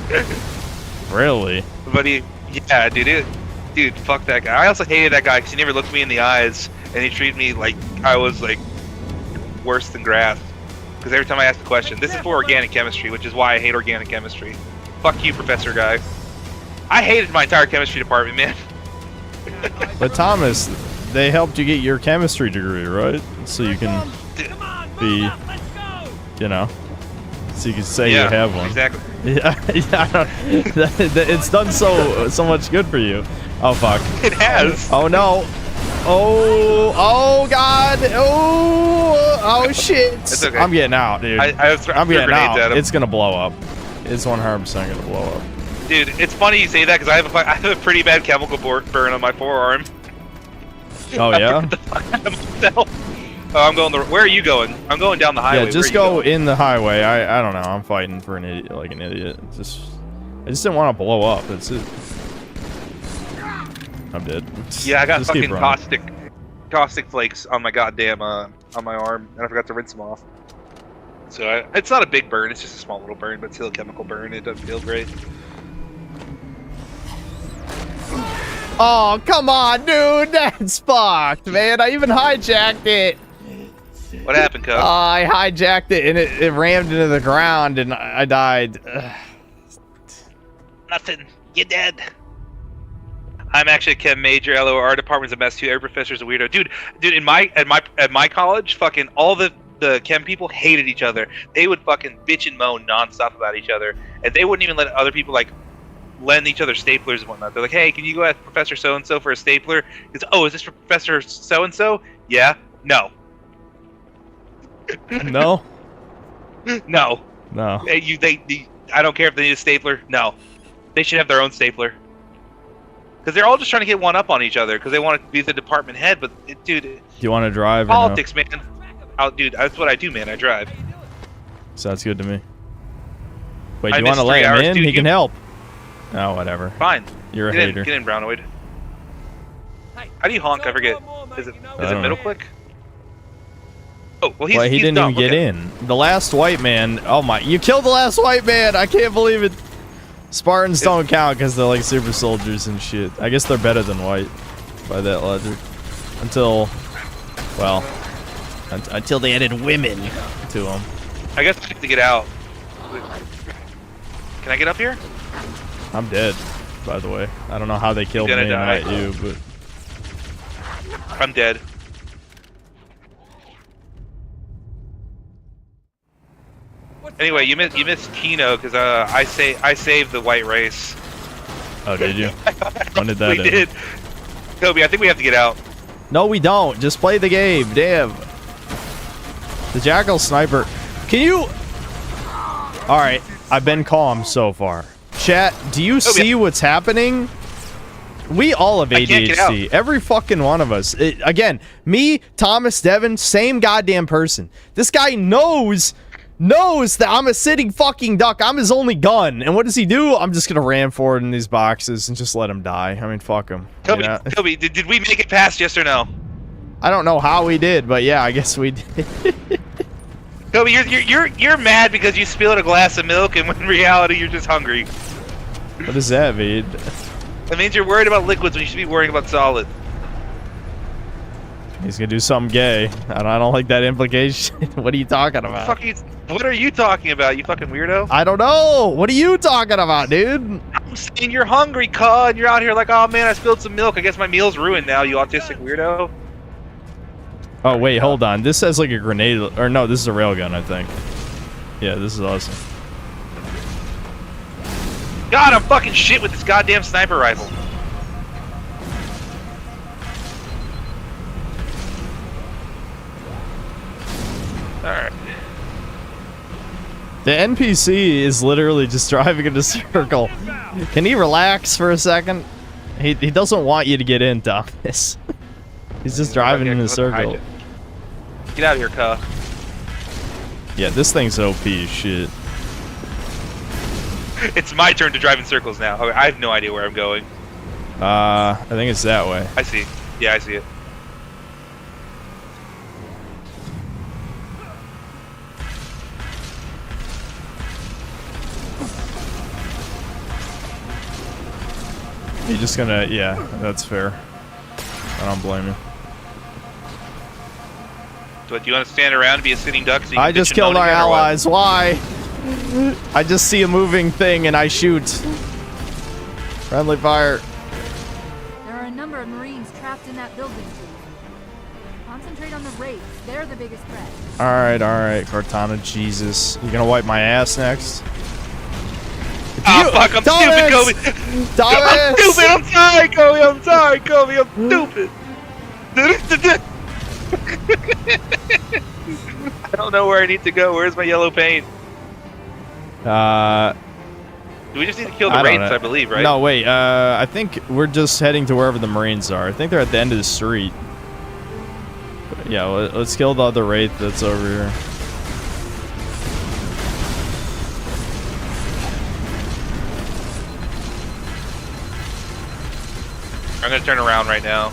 [SPEAKER 2] Really?
[SPEAKER 1] But yeah, dude, fuck that guy. I also hated that guy because he never looked me in the eyes, and he treated me like I was like worse than grass. Because every time I asked a question, this is for organic chemistry, which is why I hate organic chemistry. Fuck you, professor guy. I hated my entire chemistry department, man.
[SPEAKER 2] But Thomas, they helped you get your chemistry degree, right? So you can be, you know, so you can say you have one.
[SPEAKER 1] Exactly.
[SPEAKER 2] Yeah, it's done so much good for you. Oh fuck.
[SPEAKER 1] It has.
[SPEAKER 2] Oh no. Oh god. Oh shit.
[SPEAKER 1] It's okay.
[SPEAKER 2] I'm getting out, dude. I'm getting out. It's gonna blow up. It's 100% gonna blow up.
[SPEAKER 1] Dude, it's funny you say that because I have a pretty bad chemical burn on my forearm.
[SPEAKER 2] Oh yeah.
[SPEAKER 1] I'm going where are you going? I'm going down the highway.
[SPEAKER 2] Yeah, just go in the highway. I don't know. I'm fighting for an idiot, like an idiot. I just didn't want to blow up. That's it. I'm dead.
[SPEAKER 1] Yeah, I got just fucking caustic flakes on my goddamn on my arm, and I forgot to rinse them off. So it's not a big burn. It's just a small little burn, but still a chemical burn. It doesn't feel great.
[SPEAKER 2] Oh, come on, dude. That's fucked, man. I even hijacked it.
[SPEAKER 1] What happened, Cub?
[SPEAKER 2] I hijacked it, and it rammed into the ground, and I died.
[SPEAKER 1] Nothing. You're dead. I'm actually a chem major. LO, our department's a mess too. Every professor's a weirdo. Dude, at my college, fucking all the chem people hated each other. They would fucking bitch and moan nonstop about each other, and they wouldn't even let other people like lend each other staplers and whatnot. They're like, hey, can you go ask Professor so-and-so for a stapler? He goes, oh, is this for Professor so-and-so? Yeah. No.
[SPEAKER 2] No?
[SPEAKER 1] No.
[SPEAKER 2] No.
[SPEAKER 1] I don't care if they need a stapler. No, they should have their own stapler. Because they're all just trying to get one up on each other because they want to be the department head. But dude,
[SPEAKER 2] Do you want to drive?
[SPEAKER 1] politics, man. Dude, that's what I do, man. I drive.
[SPEAKER 2] Sounds good to me. Wait,
[SPEAKER 1] I
[SPEAKER 2] do you want to
[SPEAKER 1] missed
[SPEAKER 2] let
[SPEAKER 1] 3
[SPEAKER 2] him
[SPEAKER 1] hours,
[SPEAKER 2] in?
[SPEAKER 1] dude.
[SPEAKER 2] He can help. Oh, whatever.
[SPEAKER 1] Fine.
[SPEAKER 2] You're a
[SPEAKER 1] Get
[SPEAKER 2] hater.
[SPEAKER 1] Get in, Brownoid. How do you honk? I forget. Is it middle click? Oh, well,
[SPEAKER 2] He
[SPEAKER 1] he's
[SPEAKER 2] didn't
[SPEAKER 1] dumb.
[SPEAKER 2] even get
[SPEAKER 1] Okay.
[SPEAKER 2] in. The last white man. Oh my! You killed the last white man. I can't believe it. Spartans don't count because they're like super soldiers and shit. I guess they're better than white by that logic. Until, well, until they added women to them.
[SPEAKER 1] I guess I have to get out. Can I get up here?
[SPEAKER 2] I'm dead, by the way. I don't know how they killed me
[SPEAKER 1] You're
[SPEAKER 2] and
[SPEAKER 1] gonna
[SPEAKER 2] not
[SPEAKER 1] die.
[SPEAKER 2] you, but
[SPEAKER 1] I'm dead. Anyway, you missed Kino because I saved the white race.
[SPEAKER 2] oh, did you? When did that
[SPEAKER 1] We
[SPEAKER 2] end?
[SPEAKER 1] did. Kobe, I think we have to get out.
[SPEAKER 2] No, we don't. Just play the game. Damn. The Jackal Sniper. Can you... Alright, I've been calm so far. Chat, do you see what's happening? We all have
[SPEAKER 1] I can't get
[SPEAKER 2] ADHD.
[SPEAKER 1] out.
[SPEAKER 2] Every fucking one of us. Again, me, Thomas, Devin, same goddamn person. This guy knows that I'm a sitting fucking duck. I'm his only gun. And what does he do? I'm just gonna ram forward in these boxes and just let him die. I mean, fuck him.
[SPEAKER 1] Kobe,
[SPEAKER 2] You know?
[SPEAKER 1] Kobe, did we make it past? Yes or no?
[SPEAKER 2] I don't know how we did, but yeah, I guess we did.
[SPEAKER 1] Kobe, you're mad because you spilled a glass of milk, and when in reality you're just hungry.
[SPEAKER 2] What does that mean?
[SPEAKER 1] That means you're worried about liquids when you should be worrying about solids.
[SPEAKER 2] He's gonna do something gay. I don't like that implication. What are you talking about?
[SPEAKER 1] What are you talking about, you fucking weirdo?
[SPEAKER 2] I don't know. What are you talking about, dude?
[SPEAKER 1] I'm saying you're hungry, cuz, and you're out here like, oh man, I spilled some milk. I guess my meal's ruined now, you autistic weirdo.
[SPEAKER 2] Oh wait, hold on. This has like a grenade, or no, this is a railgun, I think. Yeah, this is awesome.
[SPEAKER 1] God, I'm fucking shit with this goddamn sniper rifle. Alright.
[SPEAKER 2] The NPC is literally just driving in a circle. Can he relax for a second? He doesn't want you to get in, Thomas. He's just driving in a circle.
[SPEAKER 1] Get out of here, cuh.
[SPEAKER 2] Yeah, this thing's OP as shit.
[SPEAKER 1] It's my turn to drive in circles now. Okay, I have no idea where I'm going.
[SPEAKER 2] I think it's that way.
[SPEAKER 1] I see. Yeah, I see it.
[SPEAKER 2] You're just gonna, yeah, that's fair. I don't blame you.
[SPEAKER 1] But do you want to stand around and be a sitting duck? So you can
[SPEAKER 2] I just
[SPEAKER 1] bitch and
[SPEAKER 2] killed
[SPEAKER 1] moan
[SPEAKER 2] our
[SPEAKER 1] again, or what?
[SPEAKER 2] allies. Why? I just see a moving thing and I shoot. Friendly fire.
[SPEAKER 3] There are a number of Marines trapped in that building, Chief. Concentrate on the raids. They're the biggest threat.
[SPEAKER 2] Alright, Cortana, Jesus. You gonna wipe my ass next?
[SPEAKER 1] Oh, fuck, I'm stupid, Kobe. I'm stupid, I'm sorry, Kobe, I'm sorry, Kobe, I'm stupid. I don't know where I need to go. Where's my yellow paint? Do we just need to kill the Wraiths, I believe, right?
[SPEAKER 2] No, wait, I think we're just heading to wherever the Marines are. I think they're at the end of the street. But yeah, let's kill the other Wraith that's over here.
[SPEAKER 1] I'm gonna turn around right now.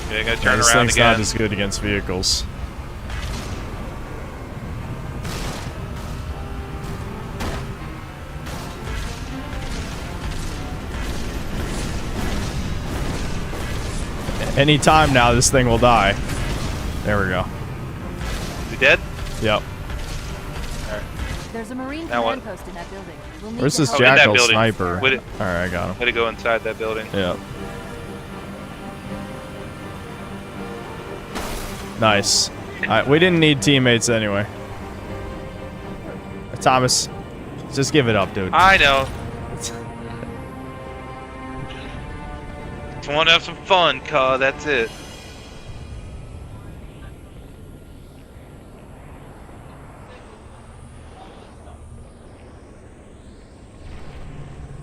[SPEAKER 1] Okay, I'm gonna turn
[SPEAKER 2] This
[SPEAKER 1] around
[SPEAKER 2] thing's
[SPEAKER 1] again.
[SPEAKER 2] not as good against vehicles. Any time now, this thing will die. There we go.
[SPEAKER 1] Is he dead?
[SPEAKER 2] Yep.
[SPEAKER 3] There's a Marine
[SPEAKER 1] Now
[SPEAKER 3] command
[SPEAKER 1] what?
[SPEAKER 3] post in that building. We'll need
[SPEAKER 2] Where's
[SPEAKER 3] to
[SPEAKER 2] this
[SPEAKER 3] help.
[SPEAKER 1] in that
[SPEAKER 2] Jackal
[SPEAKER 1] building.
[SPEAKER 2] sniper?
[SPEAKER 1] Would it-
[SPEAKER 2] Alright, I got him.
[SPEAKER 1] Way to go inside that building.
[SPEAKER 2] Yep. Nice. We didn't need teammates anyway. Thomas, just give it up, dude.
[SPEAKER 1] I know. Just want to have some fun, cuz that's it.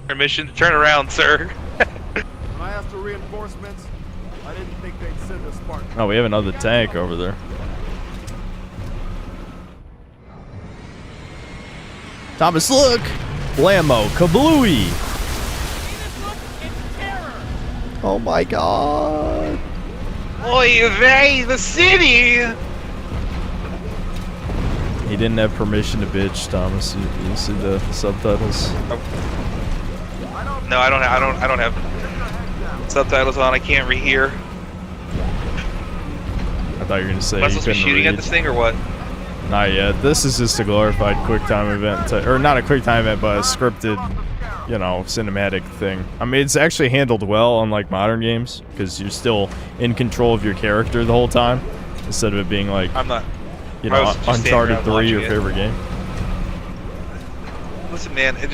[SPEAKER 1] Permission to turn around, sir.
[SPEAKER 5] When I asked for reinforcements, I didn't think they'd send a Spartan.
[SPEAKER 2] Oh, we have another tank over there. Thomas, look! Blammo, kablooey! Oh my god!
[SPEAKER 1] Oy vey, the city!
[SPEAKER 2] He didn't have permission to bitch, Thomas. You see the subtitles?
[SPEAKER 1] No, I don't have subtitles on. I can't rehear.
[SPEAKER 2] I thought you were gonna say
[SPEAKER 1] Am I
[SPEAKER 2] you
[SPEAKER 1] supposed to be
[SPEAKER 2] couldn't
[SPEAKER 1] shooting
[SPEAKER 2] read.
[SPEAKER 1] at this thing or what?
[SPEAKER 2] Not yet. This is just a glorified QuickTime event, or not a QuickTime event, but a scripted, you know, cinematic thing. I mean, it's actually handled well, unlike modern games, because you're still in control of your character the whole time, instead of it being like,
[SPEAKER 1] I'm not.
[SPEAKER 2] you know, Uncharted 3, your
[SPEAKER 1] watching it.
[SPEAKER 2] favorite game.
[SPEAKER 1] Listen, man, it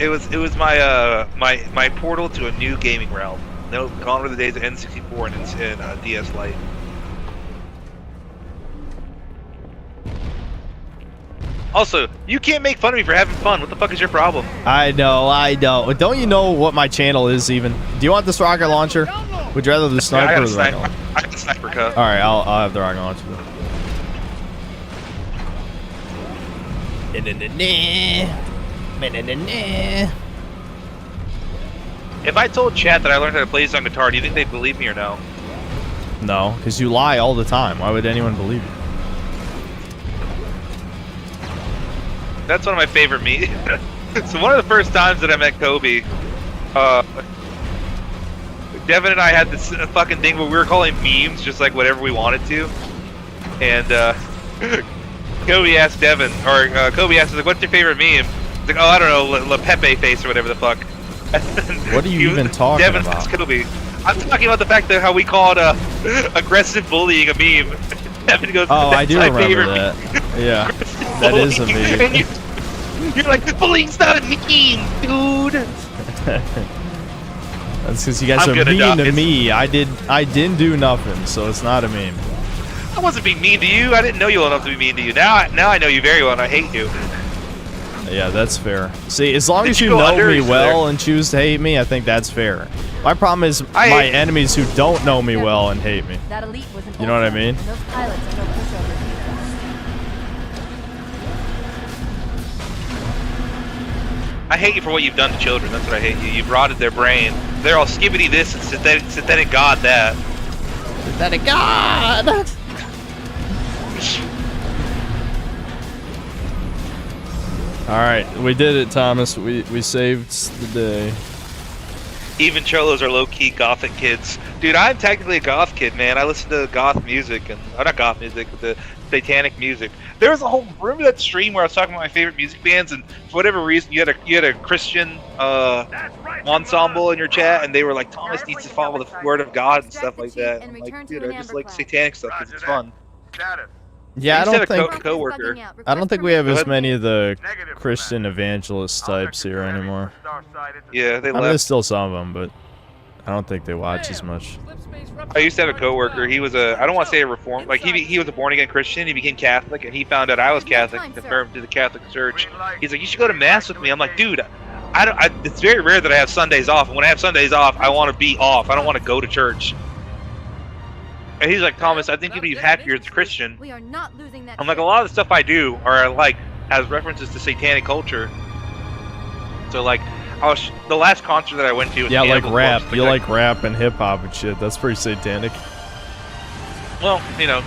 [SPEAKER 1] was my my portal to a new gaming realm. No, gone were the days of N64 and DS Lite. Also, you can't make fun of me for having fun. What the fuck is your problem?
[SPEAKER 2] I know. Don't you know what my channel is even? Do you want this rocket launcher? Would you rather the sniper or the rocket launcher?
[SPEAKER 1] I got the sniper cut.
[SPEAKER 2] Alright, I'll have the rocket launcher.
[SPEAKER 1] If I told chat that I learned how to play this on guitar, do you think they'd believe me or no?
[SPEAKER 2] No, because you lie all the time. Why would anyone believe you?
[SPEAKER 1] That's one of my favorite memes. So one of the first times that I met Kobe, Devin and I had this fucking thing where we were calling memes just like whatever we wanted to. And Kobe asked Devin, or Kobe asked, like, what's your favorite meme? He's like, oh, I don't know, La Pepe face or whatever the fuck.
[SPEAKER 2] What are you even talking
[SPEAKER 1] Devin
[SPEAKER 2] about?
[SPEAKER 1] Says Kobe. I'm talking about the fact that how we called aggressive bullying a meme. Devin goes,
[SPEAKER 2] Oh, I do
[SPEAKER 1] my
[SPEAKER 2] remember
[SPEAKER 1] favorite
[SPEAKER 2] that.
[SPEAKER 1] meme.
[SPEAKER 2] Yeah, that is a meme.
[SPEAKER 1] And you're like, bullying's not a meme, dude.
[SPEAKER 2] That's because you guys are mean to me. I didn't do nothing, so it's not a meme.
[SPEAKER 1] I wasn't being mean to you. I didn't know you well enough to be mean to you. Now I know you very well, and I hate you.
[SPEAKER 2] Yeah, that's fair. See, as long as you know me well and choose to hate me, I think that's fair. My problem is my enemies who don't know me well and hate me.
[SPEAKER 3] That elite was an
[SPEAKER 2] You know what I mean?
[SPEAKER 3] Those pilots are no pushovers either.
[SPEAKER 1] I hate you for what you've done to children. That's what I hate you. You've rotted their brain. They're all skibbity this and synthetic god that.
[SPEAKER 2] Synthetic god! Alright, we did it, Thomas. We saved the day.
[SPEAKER 1] Even cholos are low-key gothic kids. Dude, I'm technically a goth kid, man. I listen to goth music, and not goth music, but the satanic music. There was a whole, remember that stream where I was talking about my favorite music bands, and for whatever reason, you had a Christian ensemble in your chat, and they were like, Thomas needs to follow the word of God and stuff like that. And I'm like, dude, I just like satanic stuff because it's fun.
[SPEAKER 2] Yeah, I don't think
[SPEAKER 1] coworker.
[SPEAKER 2] I don't think we have as many of the Christian evangelist types here anymore.
[SPEAKER 1] Yeah, they
[SPEAKER 2] I mean,
[SPEAKER 1] left.
[SPEAKER 2] there's still some of them, but I don't think they watch as much.
[SPEAKER 1] I used to have a coworker. He was I don't want to say a reformed, like he was a born again Christian. He became Catholic, and he found out I was Catholic and confirmed to the Catholic Church. He's like, you should go to mass with me. I'm like, dude, it's very rare that I have Sundays off, and when I have Sundays off, I want to be off. I don't want to go to church. And he's like, Thomas, I think you'd be happier as a Christian.
[SPEAKER 3] We are not losing that.
[SPEAKER 1] I'm like, a lot of the stuff I do are like has references to satanic culture. So like, the last concert that I went to was
[SPEAKER 2] yeah, like
[SPEAKER 1] Cannibal
[SPEAKER 2] rap.
[SPEAKER 1] Corpse.
[SPEAKER 2] You like rap and hip hop and shit. That's pretty satanic.
[SPEAKER 1] Well, you know,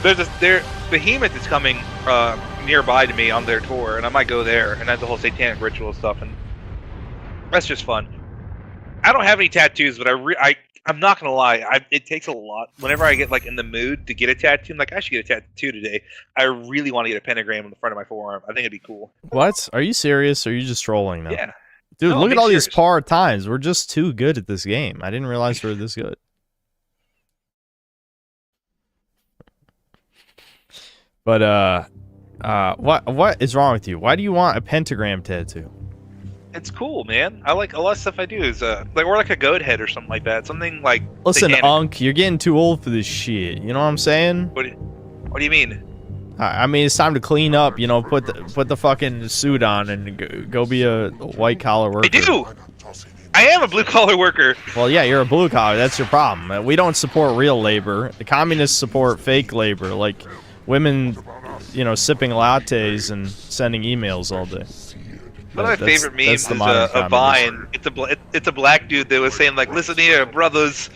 [SPEAKER 1] there's Behemoth is coming nearby to me on their tour, and I might go there and have the whole satanic ritual stuff, and that's just fun. I don't have any tattoos, but I'm not gonna lie. It takes a lot. Whenever I get like in the mood to get a tattoo, I'm like, I should get a tattoo today. I really want to get a pentagram on the front of my forearm. I think it'd be cool.
[SPEAKER 2] What? Are you serious? Or are you just trolling now?
[SPEAKER 1] Yeah.
[SPEAKER 2] Dude,
[SPEAKER 1] No,
[SPEAKER 2] look
[SPEAKER 1] I'm
[SPEAKER 2] at all
[SPEAKER 1] being
[SPEAKER 2] these
[SPEAKER 1] serious.
[SPEAKER 2] par times. We're just too good at this game. I didn't realize we were this good. But What is wrong with you? Why do you want a pentagram tattoo?
[SPEAKER 1] It's cool, man. I like a lot of stuff I do is like a goat head or something like that. Something like.
[SPEAKER 2] Listen,
[SPEAKER 1] satanic.
[SPEAKER 2] Unk, you're getting too old for this shit. You know what I'm saying?
[SPEAKER 1] What do you mean?
[SPEAKER 2] I mean, it's time to clean up. You know, put the fucking suit on and go be a white collar worker.
[SPEAKER 1] I do. I am a blue collar worker.
[SPEAKER 2] Well, yeah, you're a blue collar. That's your problem. We don't support real labor. The communists support fake labor, like women, you know, sipping lattes and sending emails all day.
[SPEAKER 1] One of my favorite memes is a Vine. It's a black dude that was saying like, "Listen here, brothers.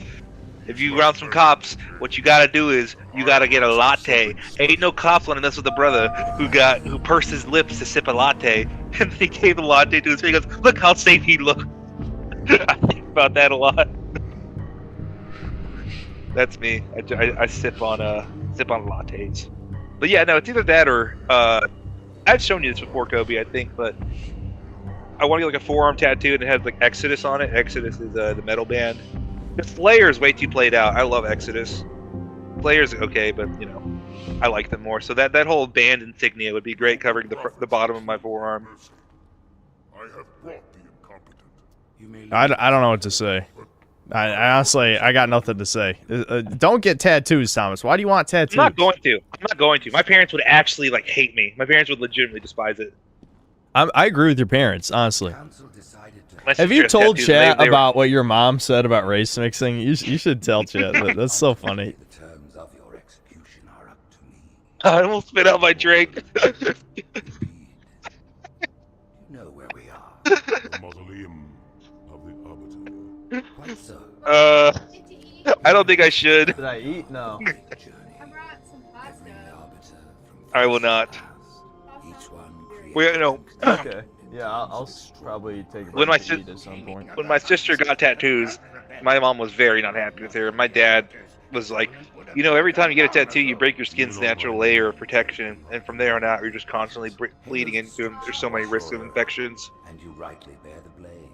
[SPEAKER 1] If you round some cops, what you gotta do is you gotta get a latte. Ain't no cops wanting to mess with a brother who pursed his lips to sip a latte, and he gave the latte to his face. He goes, look how safe he looked." I think about that a lot. That's me. I sip on lattes. But yeah, no, it's either that or I've shown you this before, Kobe, I think, but I want to get like a forearm tattoo and it has like Exodus on it. Exodus is the metal band. The Slayer is way too played out. I love Exodus. Slayer's okay, but you know, I like them more. So that whole band insignia would be great, covering the bottom of my forearm.
[SPEAKER 6] I have brought the incompetent.
[SPEAKER 2] I don't know what to say. I honestly, I got nothing to say. Don't get tattoos, Thomas. Why do you want tattoos?
[SPEAKER 1] I'm not going to. My parents would actually like hate me. My parents would legitimately despise it.
[SPEAKER 2] I agree with your parents, honestly. Have you told Chat about what your mom said about race mixing? You should tell Chat. That's so funny.
[SPEAKER 1] I almost spit out my drink.
[SPEAKER 6] Know where we are. The mausoleum of the Arbiter.
[SPEAKER 1] I don't think I should.
[SPEAKER 2] Did I eat? No.
[SPEAKER 1] I will not.
[SPEAKER 2] Okay. Yeah, I'll probably take a break to eat at some point.
[SPEAKER 1] When my sister got tattoos, my mom was very not happy with her. My dad was like, you know, every time you get a tattoo, you break your skin's natural layer of protection, and from there on out, you're just constantly bleeding into them. There's so many risks of infections.
[SPEAKER 14] And you rightly bear the blame.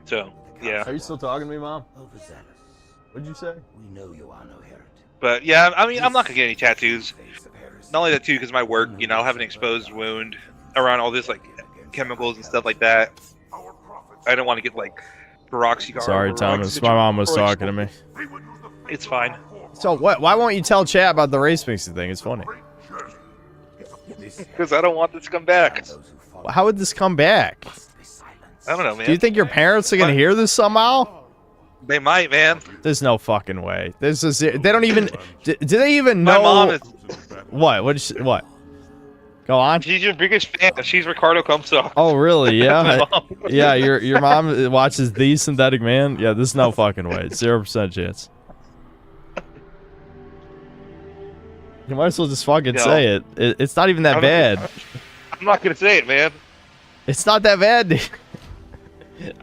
[SPEAKER 1] So, yeah.
[SPEAKER 2] Are you still talking to me, Mom? What'd you say?
[SPEAKER 14] We know you are no heretic.
[SPEAKER 1] But yeah, I mean, I'm not gonna get any tattoos. Not only that too, because my work, you know, I'll have an exposed wound around all this like chemicals and stuff like that. I don't want to get like peroxycar.
[SPEAKER 2] Sorry, Thomas. My mom was talking to me.
[SPEAKER 1] It's fine.
[SPEAKER 2] So what? Why won't you tell Chat about the race mixing thing? It's funny.
[SPEAKER 1] Because I don't want this to come back.
[SPEAKER 2] How would this come back?
[SPEAKER 1] I don't know, man.
[SPEAKER 2] Do you think your parents are gonna hear this somehow?
[SPEAKER 1] They might, man.
[SPEAKER 2] There's no fucking way. They don't even. Do they even know?
[SPEAKER 1] My mom is.
[SPEAKER 2] What? Go on.
[SPEAKER 1] She's your biggest fan. She's Ricardo Comstock.
[SPEAKER 2] Oh, really? Yeah. Yeah. Your mom watches The Synthetic Man. Yeah. There's no fucking way. 0% chance. You might as well just fucking say it. It's not even that bad.
[SPEAKER 1] I'm not gonna say it, man.
[SPEAKER 2] It's not that bad.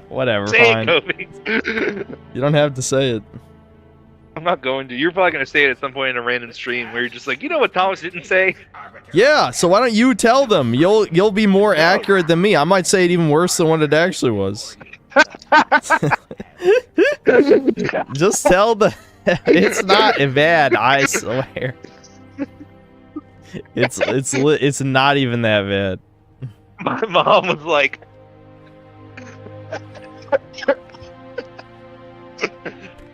[SPEAKER 2] Whatever.
[SPEAKER 1] Say
[SPEAKER 2] fine.
[SPEAKER 1] it, Kobe.
[SPEAKER 2] You don't have to say it.
[SPEAKER 1] I'm not going to. You're probably gonna say it at some point in a random stream where you're just like, you know what Thomas didn't say?
[SPEAKER 2] Yeah. So why don't you tell them? You'll be more accurate than me. I might say it even worse than what it actually was. Just tell them. It's not bad. I swear. It's not even that bad.
[SPEAKER 1] My mom was like,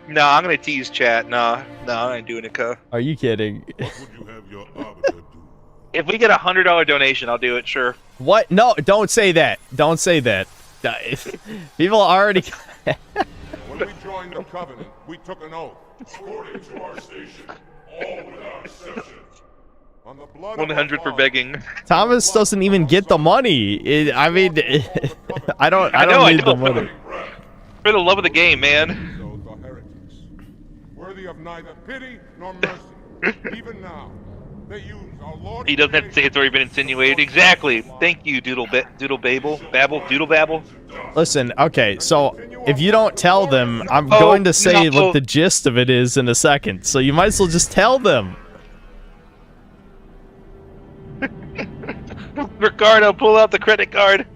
[SPEAKER 1] "No, I'm gonna tease Chat. No, I ain't doing it, cuz."
[SPEAKER 2] Are you kidding?
[SPEAKER 6] What would you have your arbiter do?
[SPEAKER 1] If we get a $100 donation, I'll do it. Sure.
[SPEAKER 2] What? No, don't say that. Don't say that. People already.
[SPEAKER 6] When we joined the Covenant, we took an oath. According to our station, all without exception. On the blood
[SPEAKER 1] 100 for begging.
[SPEAKER 2] Thomas doesn't even get the money. I mean, I don't need the money.
[SPEAKER 1] For the love of the game, man.
[SPEAKER 6] Those are heretics, worthy of neither pity nor mercy. Even now, they use our Lord.
[SPEAKER 1] He doesn't have to say it's already been insinuated. Exactly. Thank you, Doodle Babble.
[SPEAKER 2] Listen, okay, so if you don't tell them, I'm going to say what the gist of it is in a second. So you might as well just tell them.
[SPEAKER 1] Ricardo, pull out the credit card.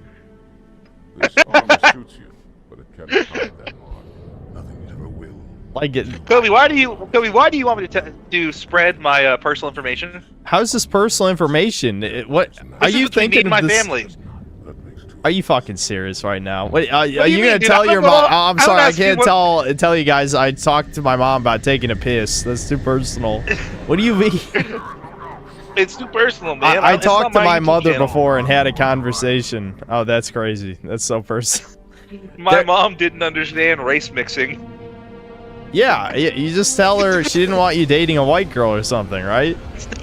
[SPEAKER 6] This armor suits you, but it cannot hide that mark. Nothing ever will.
[SPEAKER 2] Like it.
[SPEAKER 1] Kobe, why do you want me to spread my personal information?
[SPEAKER 2] How's this personal information? What are you thinking of
[SPEAKER 1] my
[SPEAKER 2] this?
[SPEAKER 1] family?
[SPEAKER 2] Are you fucking serious right now? What, are
[SPEAKER 1] do you
[SPEAKER 2] you gonna
[SPEAKER 1] mean, dude?
[SPEAKER 2] tell your mom? I'm sorry, I can't
[SPEAKER 1] what...
[SPEAKER 2] tell you guys. I talked to my mom about taking a piss. That's too personal. What do you mean?
[SPEAKER 1] It's too personal, man.
[SPEAKER 2] I talked to my mother
[SPEAKER 1] channel.
[SPEAKER 2] before and had a conversation. Oh, that's crazy. That's so personal.
[SPEAKER 1] My mom didn't understand race mixing.
[SPEAKER 2] Yeah, you just tell her she didn't want you dating a white girl or something, right?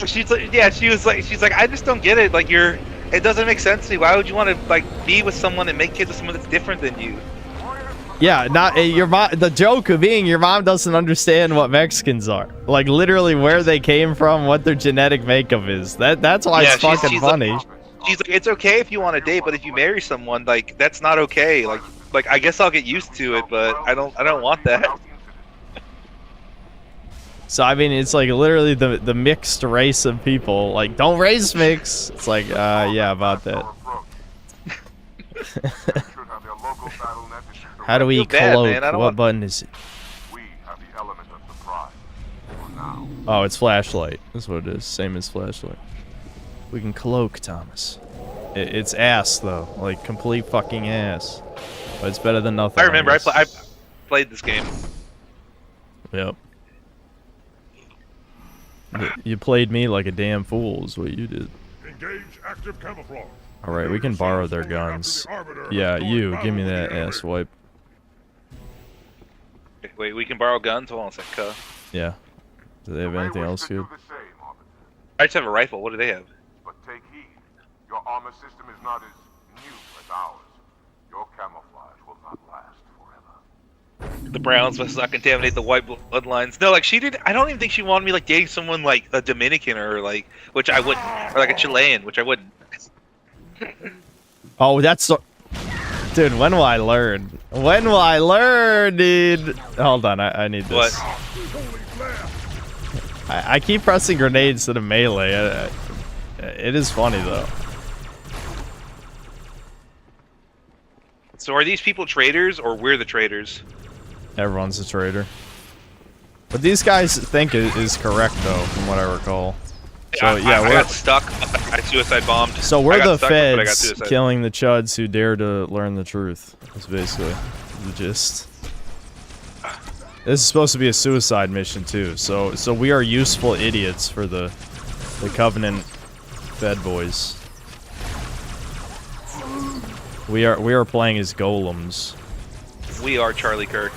[SPEAKER 1] She's like, yeah, she's like, I just don't get it. Like, it doesn't make sense to me. Why would you want to like be with someone and make kids with someone that's different than you?
[SPEAKER 2] Yeah, not your mom. The joke of being your mom doesn't understand what Mexicans are. Like literally where they came from, what their genetic makeup is. That's why it's fucking funny.
[SPEAKER 1] She's like, it's okay if you want to date, but if you marry someone, like that's not okay. Like I guess I'll get used to it, but I don't want that.
[SPEAKER 2] So I mean, it's like literally the mixed race of people. Like, don't race mix. It's like, yeah, about that. How do we cloak? What button is it? Oh, it's flashlight. That's what it is. Same as flashlight. We can cloak, Thomas. It's ass though, like complete fucking ass. But it's better than nothing.
[SPEAKER 1] I remember I played this game.
[SPEAKER 2] Yep. You played me like a damn fool is what you did.
[SPEAKER 6] Engage active camouflage.
[SPEAKER 2] Alright, we can borrow their guns. Yeah, you, give me that ass wipe.
[SPEAKER 1] Wait, we can borrow guns? Hold on a second.
[SPEAKER 2] Yeah. Do they have anything else good?
[SPEAKER 1] I just have a rifle. What do they have?
[SPEAKER 6] But take heed. Your armor system is not as new as ours. Your camouflage will not last forever.
[SPEAKER 1] The Browns must not contaminate the white bloodlines. No, like she did. I don't even think she wanted me like dating someone like a Dominican or like, which I wouldn't, or like a Chilean, which I wouldn't.
[SPEAKER 2] Oh, that's so. Dude, when will I learn? When will I learn, dude? Hold on, I need this.
[SPEAKER 1] What?
[SPEAKER 2] I keep pressing grenades to the melee. It is funny though.
[SPEAKER 1] So are these people traitors or we're the traitors?
[SPEAKER 2] Everyone's a traitor. But these guys think it is correct though, from what I recall. So yeah,
[SPEAKER 1] I got stuck. I suicide bombed.
[SPEAKER 2] So we're the feds killing the chuds who dare to learn the truth. That's basically the gist. This is supposed to be a suicide mission too. So we are useful idiots for the Covenant Fed boys. We are playing as golems.
[SPEAKER 1] We are Charlie Kirk.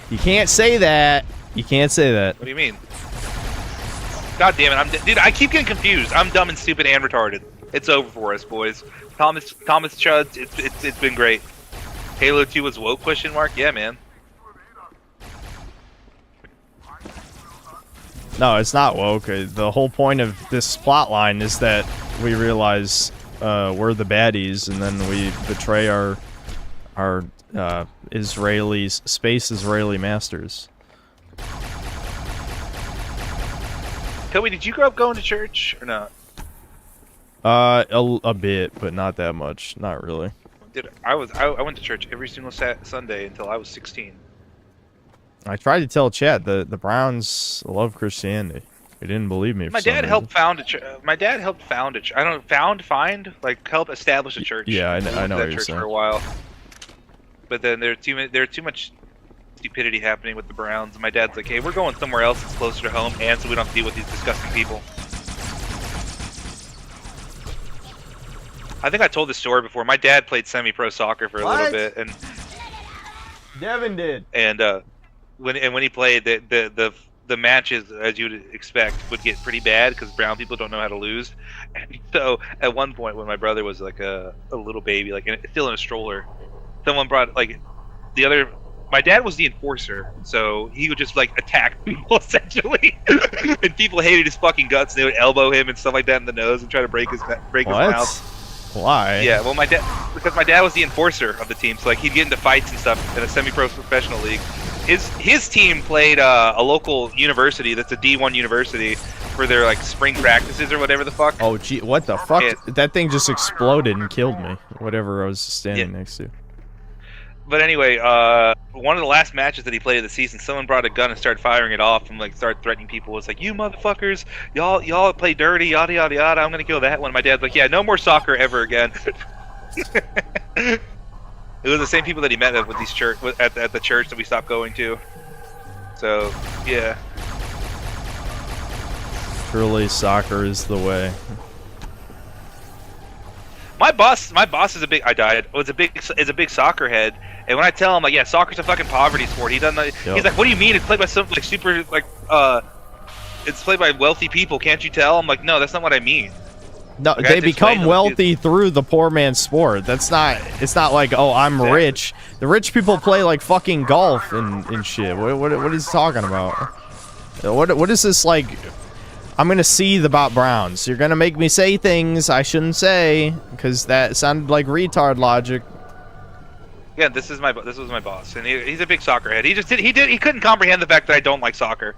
[SPEAKER 2] You can't say that. You can't say that.
[SPEAKER 1] What do you mean? God damn it! Dude, I keep getting confused. I'm dumb and stupid and retarded. It's over for us, boys. Thomas Chuds. It's been great. Halo 2 was woke? ? Yeah, man.
[SPEAKER 2] No, it's not woke. The whole point of this plotline is that we realize we're the baddies, and then we betray our space Israeli masters.
[SPEAKER 1] Kobe, did you grow up going to church or not?
[SPEAKER 2] A bit, but not that much. Not really.
[SPEAKER 1] Dude, I went to church every single Sunday until I was 16.
[SPEAKER 2] I tried to tell Chad the Browns love Christianity. They didn't believe me.
[SPEAKER 1] My dad helped found a church. My dad helped found a church. I don't like help establish a church.
[SPEAKER 2] Yeah, I know what you're
[SPEAKER 1] church
[SPEAKER 2] saying.
[SPEAKER 1] For a while. But then there's too much stupidity happening with the Browns. My dad's like, hey, we're going somewhere else that's closer to home, and so we don't have to deal with these disgusting people. I think I told this story before. My dad played semi-pro soccer for a little bit, and
[SPEAKER 2] Devin did.
[SPEAKER 1] And when he played, the matches, as you'd expect, would get pretty bad because brown people don't know how to lose. And so at one point, when my brother was like a little baby, like still in a stroller, someone brought my dad was the enforcer, so he would just like attack people essentially, and people hated his fucking guts. They would elbow him and stuff like that in the nose and try to break his mouth.
[SPEAKER 2] Why?
[SPEAKER 1] Yeah, well, because my dad was the enforcer of the team, so like he'd get into fights and stuff in a semi-pro professional league. His team played a local university that's a D1 university for their like spring practices or whatever the fuck.
[SPEAKER 2] Oh gee, what the fuck? That thing just exploded and killed me. Whatever I was standing next to.
[SPEAKER 1] But anyway, one of the last matches that he played of the season, someone brought a gun and started firing it off and like started threatening people. It's like, you motherfuckers, y'all play dirty, yada yada yada. I'm gonna kill that one. My dad's like, yeah, no more soccer ever again. It was the same people that he met with these at the church that we stopped going to. So yeah.
[SPEAKER 2] Truly, soccer is the way.
[SPEAKER 1] My boss is a big. I died. Was a big soccer head, and when I tell him like, yeah, soccer's a fucking poverty sport, he doesn't. Yep. He's like, what do you mean? It's played by some like super like it's played by wealthy people. Can't you tell? I'm like, no, that's not what I mean.
[SPEAKER 2] No,
[SPEAKER 1] like,
[SPEAKER 2] they become wealthy through the poor man's sport. That's not. It's not like, oh, I'm rich. The rich people play like fucking golf and shit. What is he talking about? What is this like? I'm gonna seethe about Browns. You're gonna make me say things I shouldn't say because that sounded like retard logic.
[SPEAKER 1] Yeah, this was my boss, and he's a big soccer head. He couldn't comprehend the fact that I don't like soccer.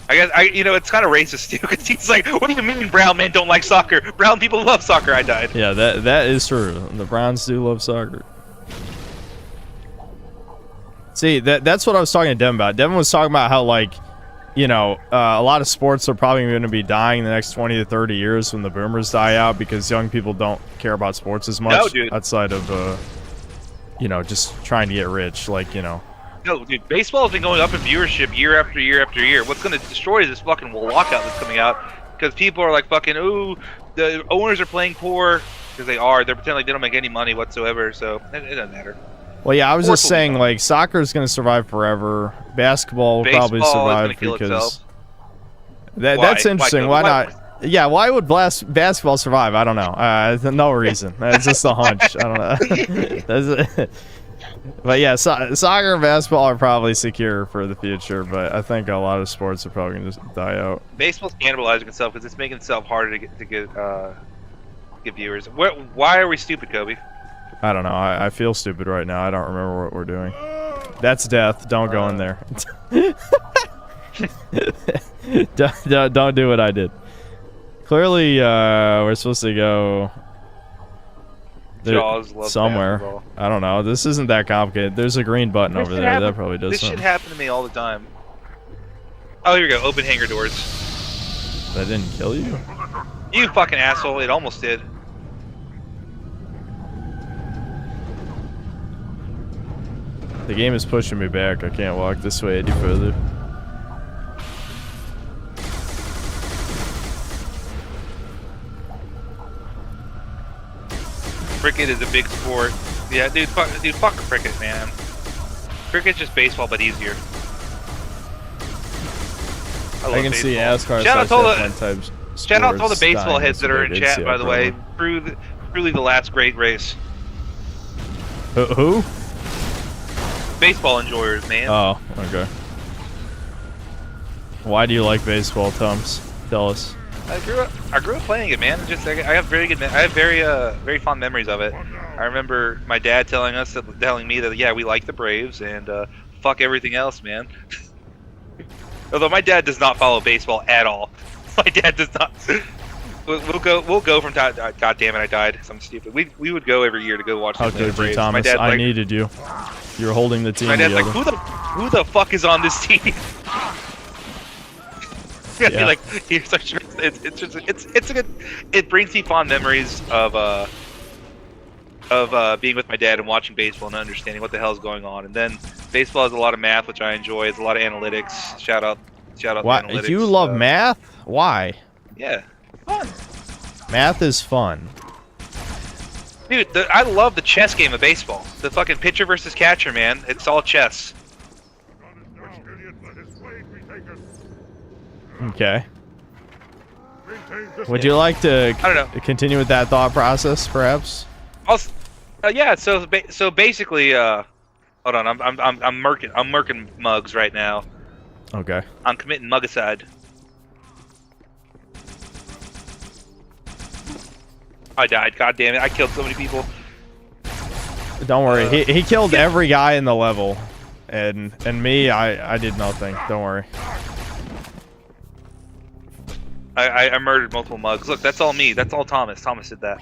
[SPEAKER 1] I guess it's kind of racist too, because he's like, what do you mean brown men don't like soccer? Brown people love soccer. I died.
[SPEAKER 2] Yeah, that is true. The Browns do love soccer. See, that's what I was talking to Devin about. Devin was talking about how, like, a lot of sports are probably going to be dying in the next 20 to 30 years when the boomers die out because young people don't care about sports as much outside of, just trying to get rich, like,
[SPEAKER 1] No, dude, baseball has been going up in viewership year after year after year. What's going to destroy this fucking lockout that's coming out because people are like fucking, ooh, the owners are playing poor because they are. They're pretending like they don't make any money whatsoever, so it doesn't matter.
[SPEAKER 2] Well, yeah, I was just saying, like, soccer is going to survive forever. Basketball will probably survive because that's interesting. Why not? Yeah, why would basketball survive? I don't know. No reason. That's just a hunch. I don't know. But yeah, soccer and basketball are probably secure for the future. But I think a lot of sports are probably going to just die out.
[SPEAKER 1] Baseball's cannibalizing itself because it's making itself harder to get viewers. Why are we stupid, Kobe?
[SPEAKER 2] I don't know. I feel stupid right now. I don't remember what we're doing. That's death. Don't go in there. don't do what I did. Clearly, we're supposed to go somewhere. Basketball. I don't know. This isn't that complicated. There's a green button over there. That probably does something.
[SPEAKER 1] This shit happen to me all the time. Oh, here we go. Open hangar doors.
[SPEAKER 2] That didn't kill you?
[SPEAKER 1] You fucking asshole. It almost did.
[SPEAKER 2] The game is pushing me back. I can't walk this way any further.
[SPEAKER 1] Cricket is a big sport. Yeah, dude, fuck cricket, man. Cricket's just baseball, but easier.
[SPEAKER 2] I can see NASCAR.
[SPEAKER 1] Shout out to all the baseball heads that are in chat, by the way. Truly the last great race.
[SPEAKER 2] Who?
[SPEAKER 1] Baseball enjoyers, man.
[SPEAKER 2] Oh, okay. Why do you like baseball, Tums? Tell us.
[SPEAKER 1] I grew up playing it, man. I have very fond memories of it. I remember my dad telling me that yeah, we like the Braves and fuck everything else, man. Although my dad does not follow baseball at all. My dad does not. We'll go from time. God damn it, I died. I'm stupid. We would go every year to go watch the Braves.
[SPEAKER 2] Thomas,
[SPEAKER 1] my dad's like,
[SPEAKER 2] I needed you. You were holding the team
[SPEAKER 1] My dad's
[SPEAKER 2] together.
[SPEAKER 1] like, who the fuck is on this team?
[SPEAKER 2] Yeah.
[SPEAKER 1] Like, it's a good. It brings me fond memories of being with my dad and watching baseball and understanding what the hell is going on. And then baseball has a lot of math, which I enjoy. It's a lot of analytics. Shout out.
[SPEAKER 2] Why?
[SPEAKER 1] Analytics.
[SPEAKER 2] You love math? Why?
[SPEAKER 1] Yeah, fun.
[SPEAKER 2] Math is fun.
[SPEAKER 1] Dude, I love the chess game of baseball. The fucking pitcher versus catcher, man. It's all chess.
[SPEAKER 2] Okay. Would you like to continue with that thought process, perhaps?
[SPEAKER 1] Yeah. So basically, hold on. I'm murking mugs right now.
[SPEAKER 2] Okay.
[SPEAKER 1] I'm committing mugicide. I died. God damn it! I killed so many people.
[SPEAKER 2] Don't worry. He killed every guy in the level, and me, I did nothing. Don't worry.
[SPEAKER 1] I murdered multiple mugs. Look, that's all me. That's all Thomas. Thomas did that.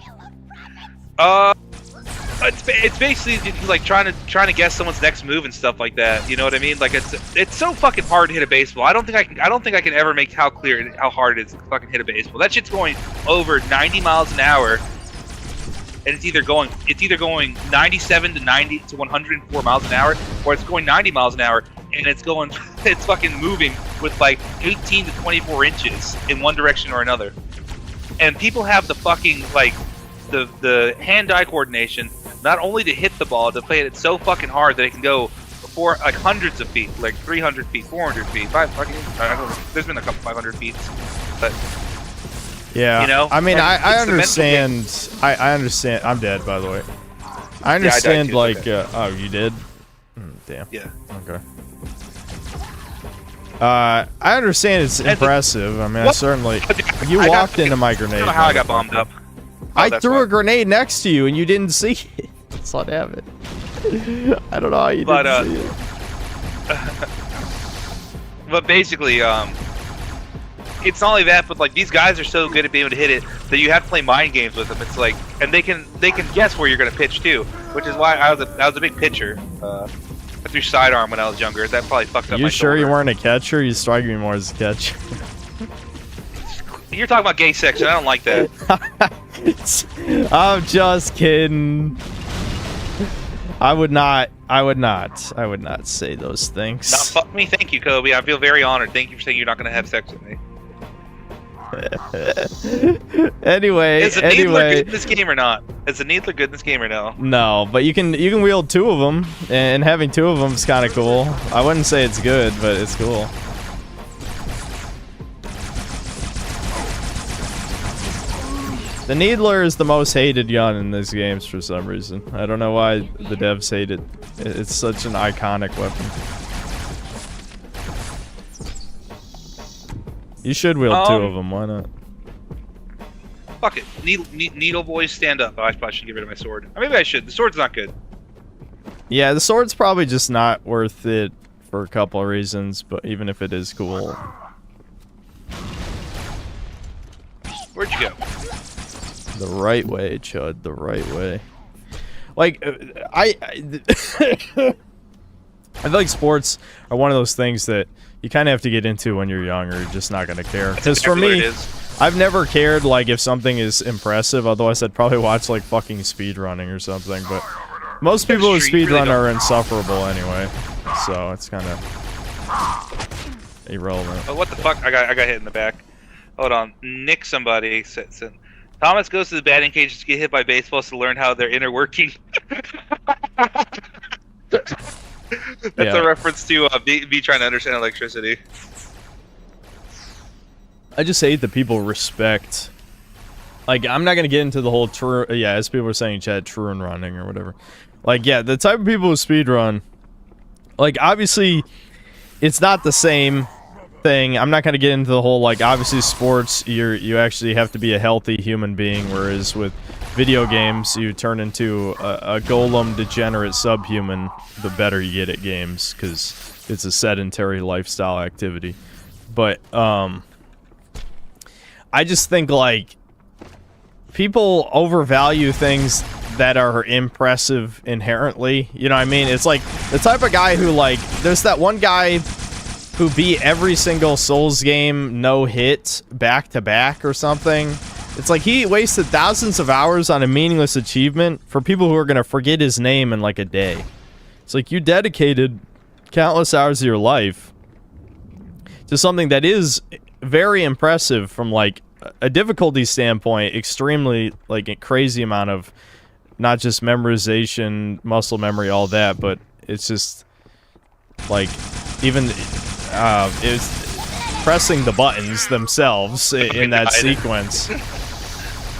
[SPEAKER 1] It's basically like trying to guess someone's next move and stuff like that. You know what I mean? Like it's so fucking hard to hit a baseball. I don't think I can ever make how hard it is to fucking hit a baseball. That shit's going over 90 miles an hour, and it's either going 97 to 90 to 104 miles an hour, or it's going 90 miles an hour and it's fucking moving with like 18 to 24 inches in one direction or another. And people have the fucking like the hand-eye coordination not only to hit the ball, to play it so fucking hard that it can go for like hundreds of feet, like 300 feet, 400 feet, there's been a couple 500 feet, but
[SPEAKER 2] yeah,
[SPEAKER 1] you know,
[SPEAKER 2] I mean, I understand. I understand. I'm dead, by the way. I understand,
[SPEAKER 1] yeah, I died too,
[SPEAKER 2] like, oh, you did? Damn.
[SPEAKER 1] Yeah.
[SPEAKER 2] Okay. I understand it's impressive. I mean, I certainly. You walked into my grenade.
[SPEAKER 1] I don't know how I got bombed up.
[SPEAKER 2] I threw a grenade next to you and you didn't see it. That's what happened. I don't know how you didn't see it.
[SPEAKER 1] But basically, it's not only that, but like these guys are so good at being able to hit it that you have to play mind games with them. It's like, and they can guess where you're gonna pitch too, which is why I was a big pitcher. I threw sidearm when I was younger. That probably fucked up my
[SPEAKER 2] sure
[SPEAKER 1] shoulder.
[SPEAKER 2] You weren't a catcher? You strike me more as a catcher.
[SPEAKER 1] You're talking about gay sex, and I don't like that.
[SPEAKER 2] I'm just kidding. I would not say those things.
[SPEAKER 1] No, fuck me, thank you, Kobe. I feel very honored. Thank you for saying you're not gonna have sex with me.
[SPEAKER 2] Anyway,
[SPEAKER 1] Is the Needler good in this game or not? Is the Needler good in this game or no?
[SPEAKER 2] No, but you can wield two of them, and having two of them is kind of cool. I wouldn't say it's good, but it's cool. The Needler is the most hated gun in these games for some reason. I don't know why the devs hate it. It's such an iconic weapon. You should wield two of them, why not?
[SPEAKER 1] Fuck it. Needle boys, stand up. Oh, I probably should get rid of my sword. Or maybe I should. The sword's not good.
[SPEAKER 2] Yeah, the sword's probably just not worth it for a couple of reasons, but even if it is cool.
[SPEAKER 1] Where'd you go?
[SPEAKER 2] The right way, Chud, the right way. Like, I feel like sports are one of those things that you kind of have to get into when you're young, or you're just not going to care. Because for me, I've never cared, like, if something is impressive. Otherwise, I'd probably watch, like, fucking speedrunning or something. But most people who speedrun are insufferable anyway. So it's kind of irrelevant.
[SPEAKER 1] Oh, what the fuck? I got hit in the back. Hold on. Nick somebody said. Thomas goes to the batting cages to get hit by baseballs to learn how their inner working. That's a reference to me trying to understand electricity.
[SPEAKER 2] I just hate that people respect. Like, I'm not gonna get into the whole as people were saying, Chad, true and running or whatever. Like, yeah, the type of people who speedrun, like, obviously, it's not the same thing. I'm not going to get into the whole, like, obviously sports, you actually have to be a healthy human being, whereas with video games you turn into a golem degenerate subhuman the better you get at games, because it's a sedentary lifestyle activity. But I just think, like, people overvalue things that are impressive inherently, you know what I mean? It's like the type of guy who, like, there's that one guy who beat every single Souls game no hit back to back or something. It's like he wasted thousands of hours on a meaningless achievement for people who are going to forget his name in like a day. It's like you dedicated countless hours of your life to something that is very impressive from like a difficulty standpoint, extremely like a crazy amount of not just memorization, muscle memory, all that, but it's just like even it's pressing the buttons themselves in that sequence.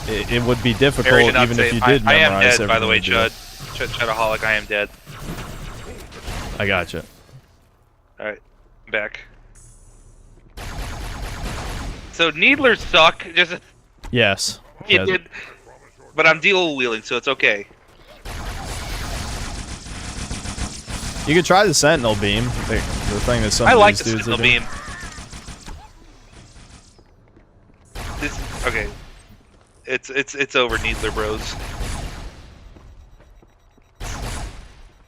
[SPEAKER 2] It would be difficult even if you did memorize everything.
[SPEAKER 1] I am dead, by the way, Chudaholic. I am dead.
[SPEAKER 2] I gotcha.
[SPEAKER 1] Alright, I'm back. So Needlers suck. Just
[SPEAKER 2] yes.
[SPEAKER 1] It did, but I'm dual wheeling, so it's okay.
[SPEAKER 2] You could try the Sentinel Beam, the thing that some
[SPEAKER 1] I like the
[SPEAKER 2] dudes
[SPEAKER 1] Sentinel Beam. Okay. It's over, Needler bros.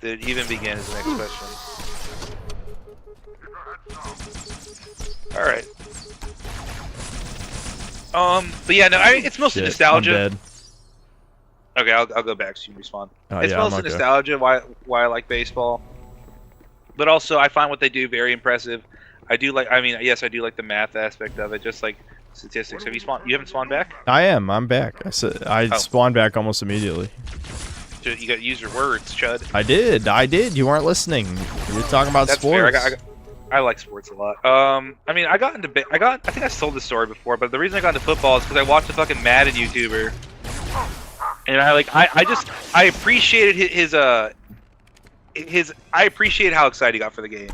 [SPEAKER 1] Did it even begin is the next question. All right. But yeah, no, it's mostly
[SPEAKER 2] Shit,
[SPEAKER 1] nostalgia.
[SPEAKER 2] I'm dead.
[SPEAKER 1] Okay, I'll go back so you can respawn.
[SPEAKER 2] Oh,
[SPEAKER 1] It's
[SPEAKER 2] yeah, I'm
[SPEAKER 1] mostly
[SPEAKER 2] okay.
[SPEAKER 1] nostalgia why I like baseball. But also I find what they do very impressive. I do like yes, I do like the math aspect of it, just like statistics. Have you spawned? You haven't spawned back?
[SPEAKER 2] I'm back. I spawned back almost immediately.
[SPEAKER 1] Dude, you got to use your words, Chud.
[SPEAKER 2] I did. You weren't listening. You were talking about
[SPEAKER 1] That's
[SPEAKER 2] sports.
[SPEAKER 1] fair. I like sports a lot. I mean, I think I told this story before, but the reason I got into football is because I watched a fucking Madden YouTuber, and I appreciated I appreciated how excited he got for the game,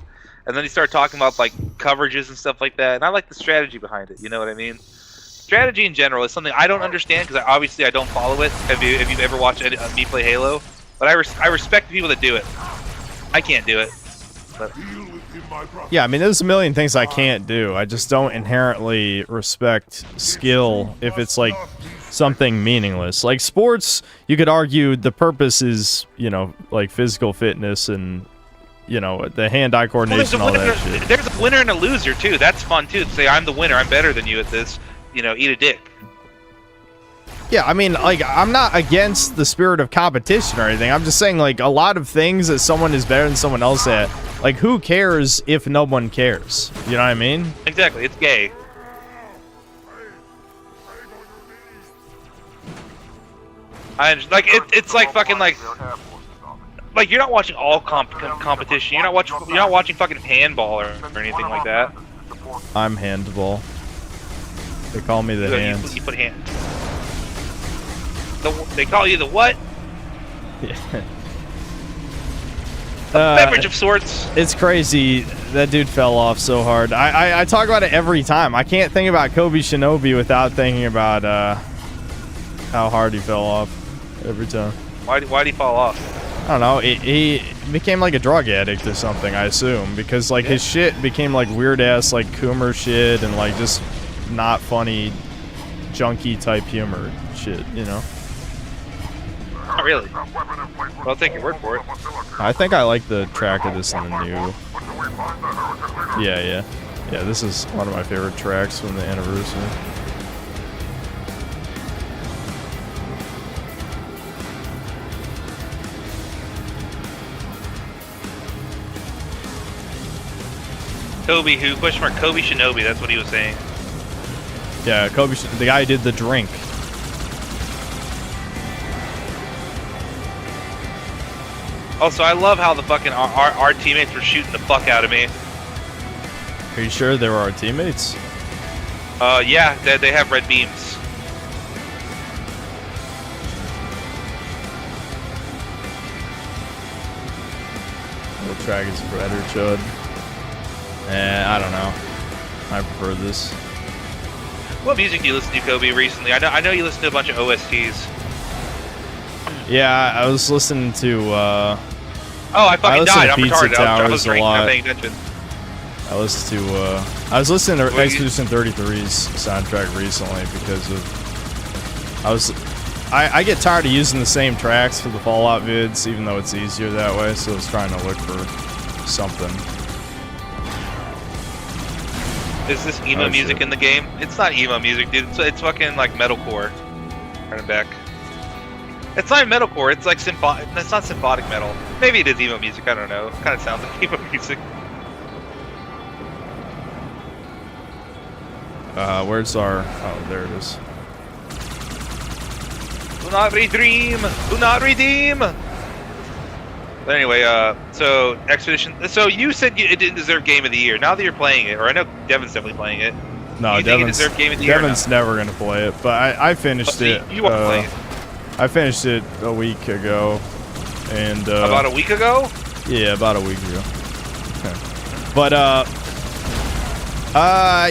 [SPEAKER 1] and then he started talking about like coverages and stuff like that, and I like the strategy behind it. You know what I mean? Strategy in general is something I don't understand because I don't follow it. If you've ever watched me play Halo, but I respect the people that do it. I can't do it. But
[SPEAKER 2] Yeah, I mean, there's a million things I can't do. I just don't inherently respect skill if it's like something meaningless. Like sports, you could argue the purpose is, like physical fitness and, the hand-eye coordination and all that shit.
[SPEAKER 1] There's a winner and a loser too. That's fun too. To say I'm the winner, I'm better than you at this. Eat a dick.
[SPEAKER 2] Yeah, I mean, like, I'm not against the spirit of competition or anything. I'm just saying, like, a lot of things that someone is better than someone else at, like, who cares if no one cares? You know what I mean?
[SPEAKER 1] Exactly, it's gay. It's like fucking like you're not watching all competition. You're not watching fucking handball or anything like that.
[SPEAKER 2] I'm handball. They call me the hands.
[SPEAKER 1] You put hand. They call you the what?
[SPEAKER 2] Yeah.
[SPEAKER 1] Beverage of sorts.
[SPEAKER 2] It's crazy. That dude fell off so hard. I talk about it every time. I can't think about Kobe Shinobi without thinking about how hard he fell off every time.
[SPEAKER 1] Why'd he fall off?
[SPEAKER 2] I don't know. He became like a drug addict or something, I assume, because like his shit became like weird ass like Coomer shit and like just not funny, junky type humor shit,
[SPEAKER 1] Not really. Well, I'll take your word for it.
[SPEAKER 2] I think I like the track of this in the new. Yeah. This is one of my favorite tracks from the anniversary.
[SPEAKER 1] Kobe who? Question mark Kobe Shinobi. That's what he was saying.
[SPEAKER 2] Yeah, Kobe, the guy who did the drink.
[SPEAKER 1] Also, I love how the fucking our teammates were shooting the fuck out of me.
[SPEAKER 2] Are you sure they were our teammates?
[SPEAKER 1] Yeah, they have red beams.
[SPEAKER 2] What track is better, Chud? I don't know. I prefer this.
[SPEAKER 1] What music do you listen to, Kobe, recently? I know you listen to a bunch of OSTs.
[SPEAKER 2] Yeah, I was listening to.
[SPEAKER 1] Oh, I fucking died. I'm retarded. I was drinking. I'm paying attention.
[SPEAKER 2] I was listening to Expedition 33's soundtrack recently because of. I get tired of using the same tracks for the Fallout vids, even though it's easier that way. So I was trying to look for something.
[SPEAKER 1] Is this emo music in the game? It's not emo music, dude. It's fucking like metalcore. Turn it back. It's not metalcore. It's like symphonic. It's not symphonic metal. Maybe it is emo music. I don't know. It kind of sounds like emo music.
[SPEAKER 2] Where's our? Oh, there it is.
[SPEAKER 1] Do not redeem. Do not redeem. But anyway, so Expedition. So you said it didn't deserve Game of the Year. Now that you're playing it, or I know Devin's definitely playing it.
[SPEAKER 2] No,
[SPEAKER 1] you think it deserved Game of the Year?
[SPEAKER 2] Devin's never gonna play it, but I finished it.
[SPEAKER 1] You want to play it?
[SPEAKER 2] I finished it a week ago, and
[SPEAKER 1] about a week ago.
[SPEAKER 2] Yeah, about a week ago. But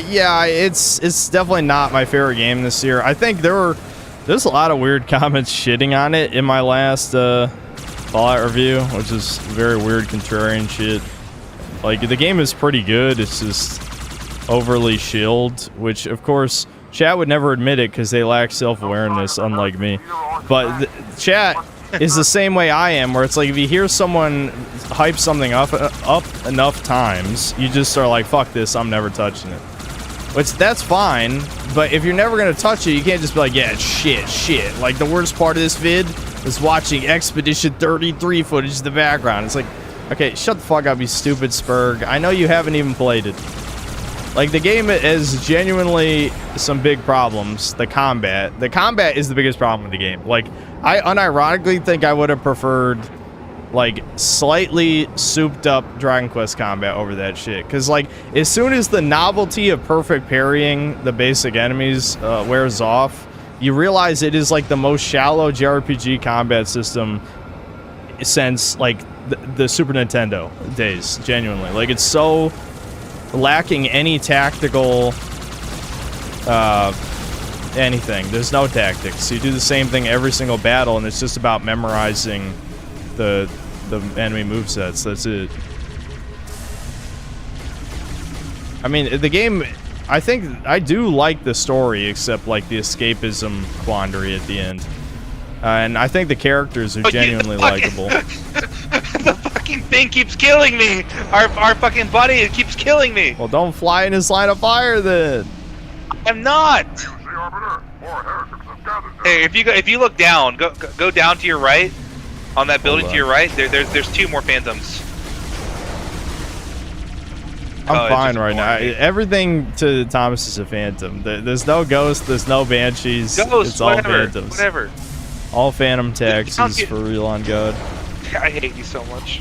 [SPEAKER 2] yeah, it's definitely not my favorite game this year. I think there's a lot of weird comments shitting on it in my last Fallout review, which is very weird, contrarian shit. Like, the game is pretty good, it's just overly shilled, which, of course, chat would never admit it because they lack self-awareness, unlike me. But chat is the same way I am, where it's like if you hear someone hype something up enough times, you just are like, fuck this, I'm never touching it. Which, that's fine, but if you're never gonna touch it, you can't just be like, yeah, shit. Like, the worst part of this vid is watching Expedition 33 footage in the background. It's like, okay, shut the fuck up, you stupid Spurg. I know you haven't even played it. Like, the game has genuinely some big problems. The combat is the biggest problem with the game. Like, I unironically think I would have preferred, like, slightly souped up Dragon Quest combat over that shit. Because, like, as soon as the novelty of perfect parrying the basic enemies wears off, you realize it is, like, the most shallow JRPG combat system since, like, the Super Nintendo days, genuinely. Like, it's so lacking any tactical anything. There's no tactics. You do the same thing every single battle, and it's just about memorizing the enemy movesets. That's it. I mean, the game, I think I do like the story, except like the escapism quandary at the end. And I think the characters are genuinely likable.
[SPEAKER 1] The fucking thing keeps killing me. Our fucking buddy, it keeps killing me.
[SPEAKER 2] Well, don't fly in his line of fire then.
[SPEAKER 1] I'm not. Hey, if you look down, go down to your right, on that building to your right. There's 2 more phantoms.
[SPEAKER 2] I'm fine right now. Everything to Thomas is a phantom. There's no ghost. There's no banshees.
[SPEAKER 1] Ghost,
[SPEAKER 2] it's all
[SPEAKER 1] whatever,
[SPEAKER 2] phantoms.
[SPEAKER 1] whatever.
[SPEAKER 2] All phantom taxis for real on God.
[SPEAKER 1] I hate you so much.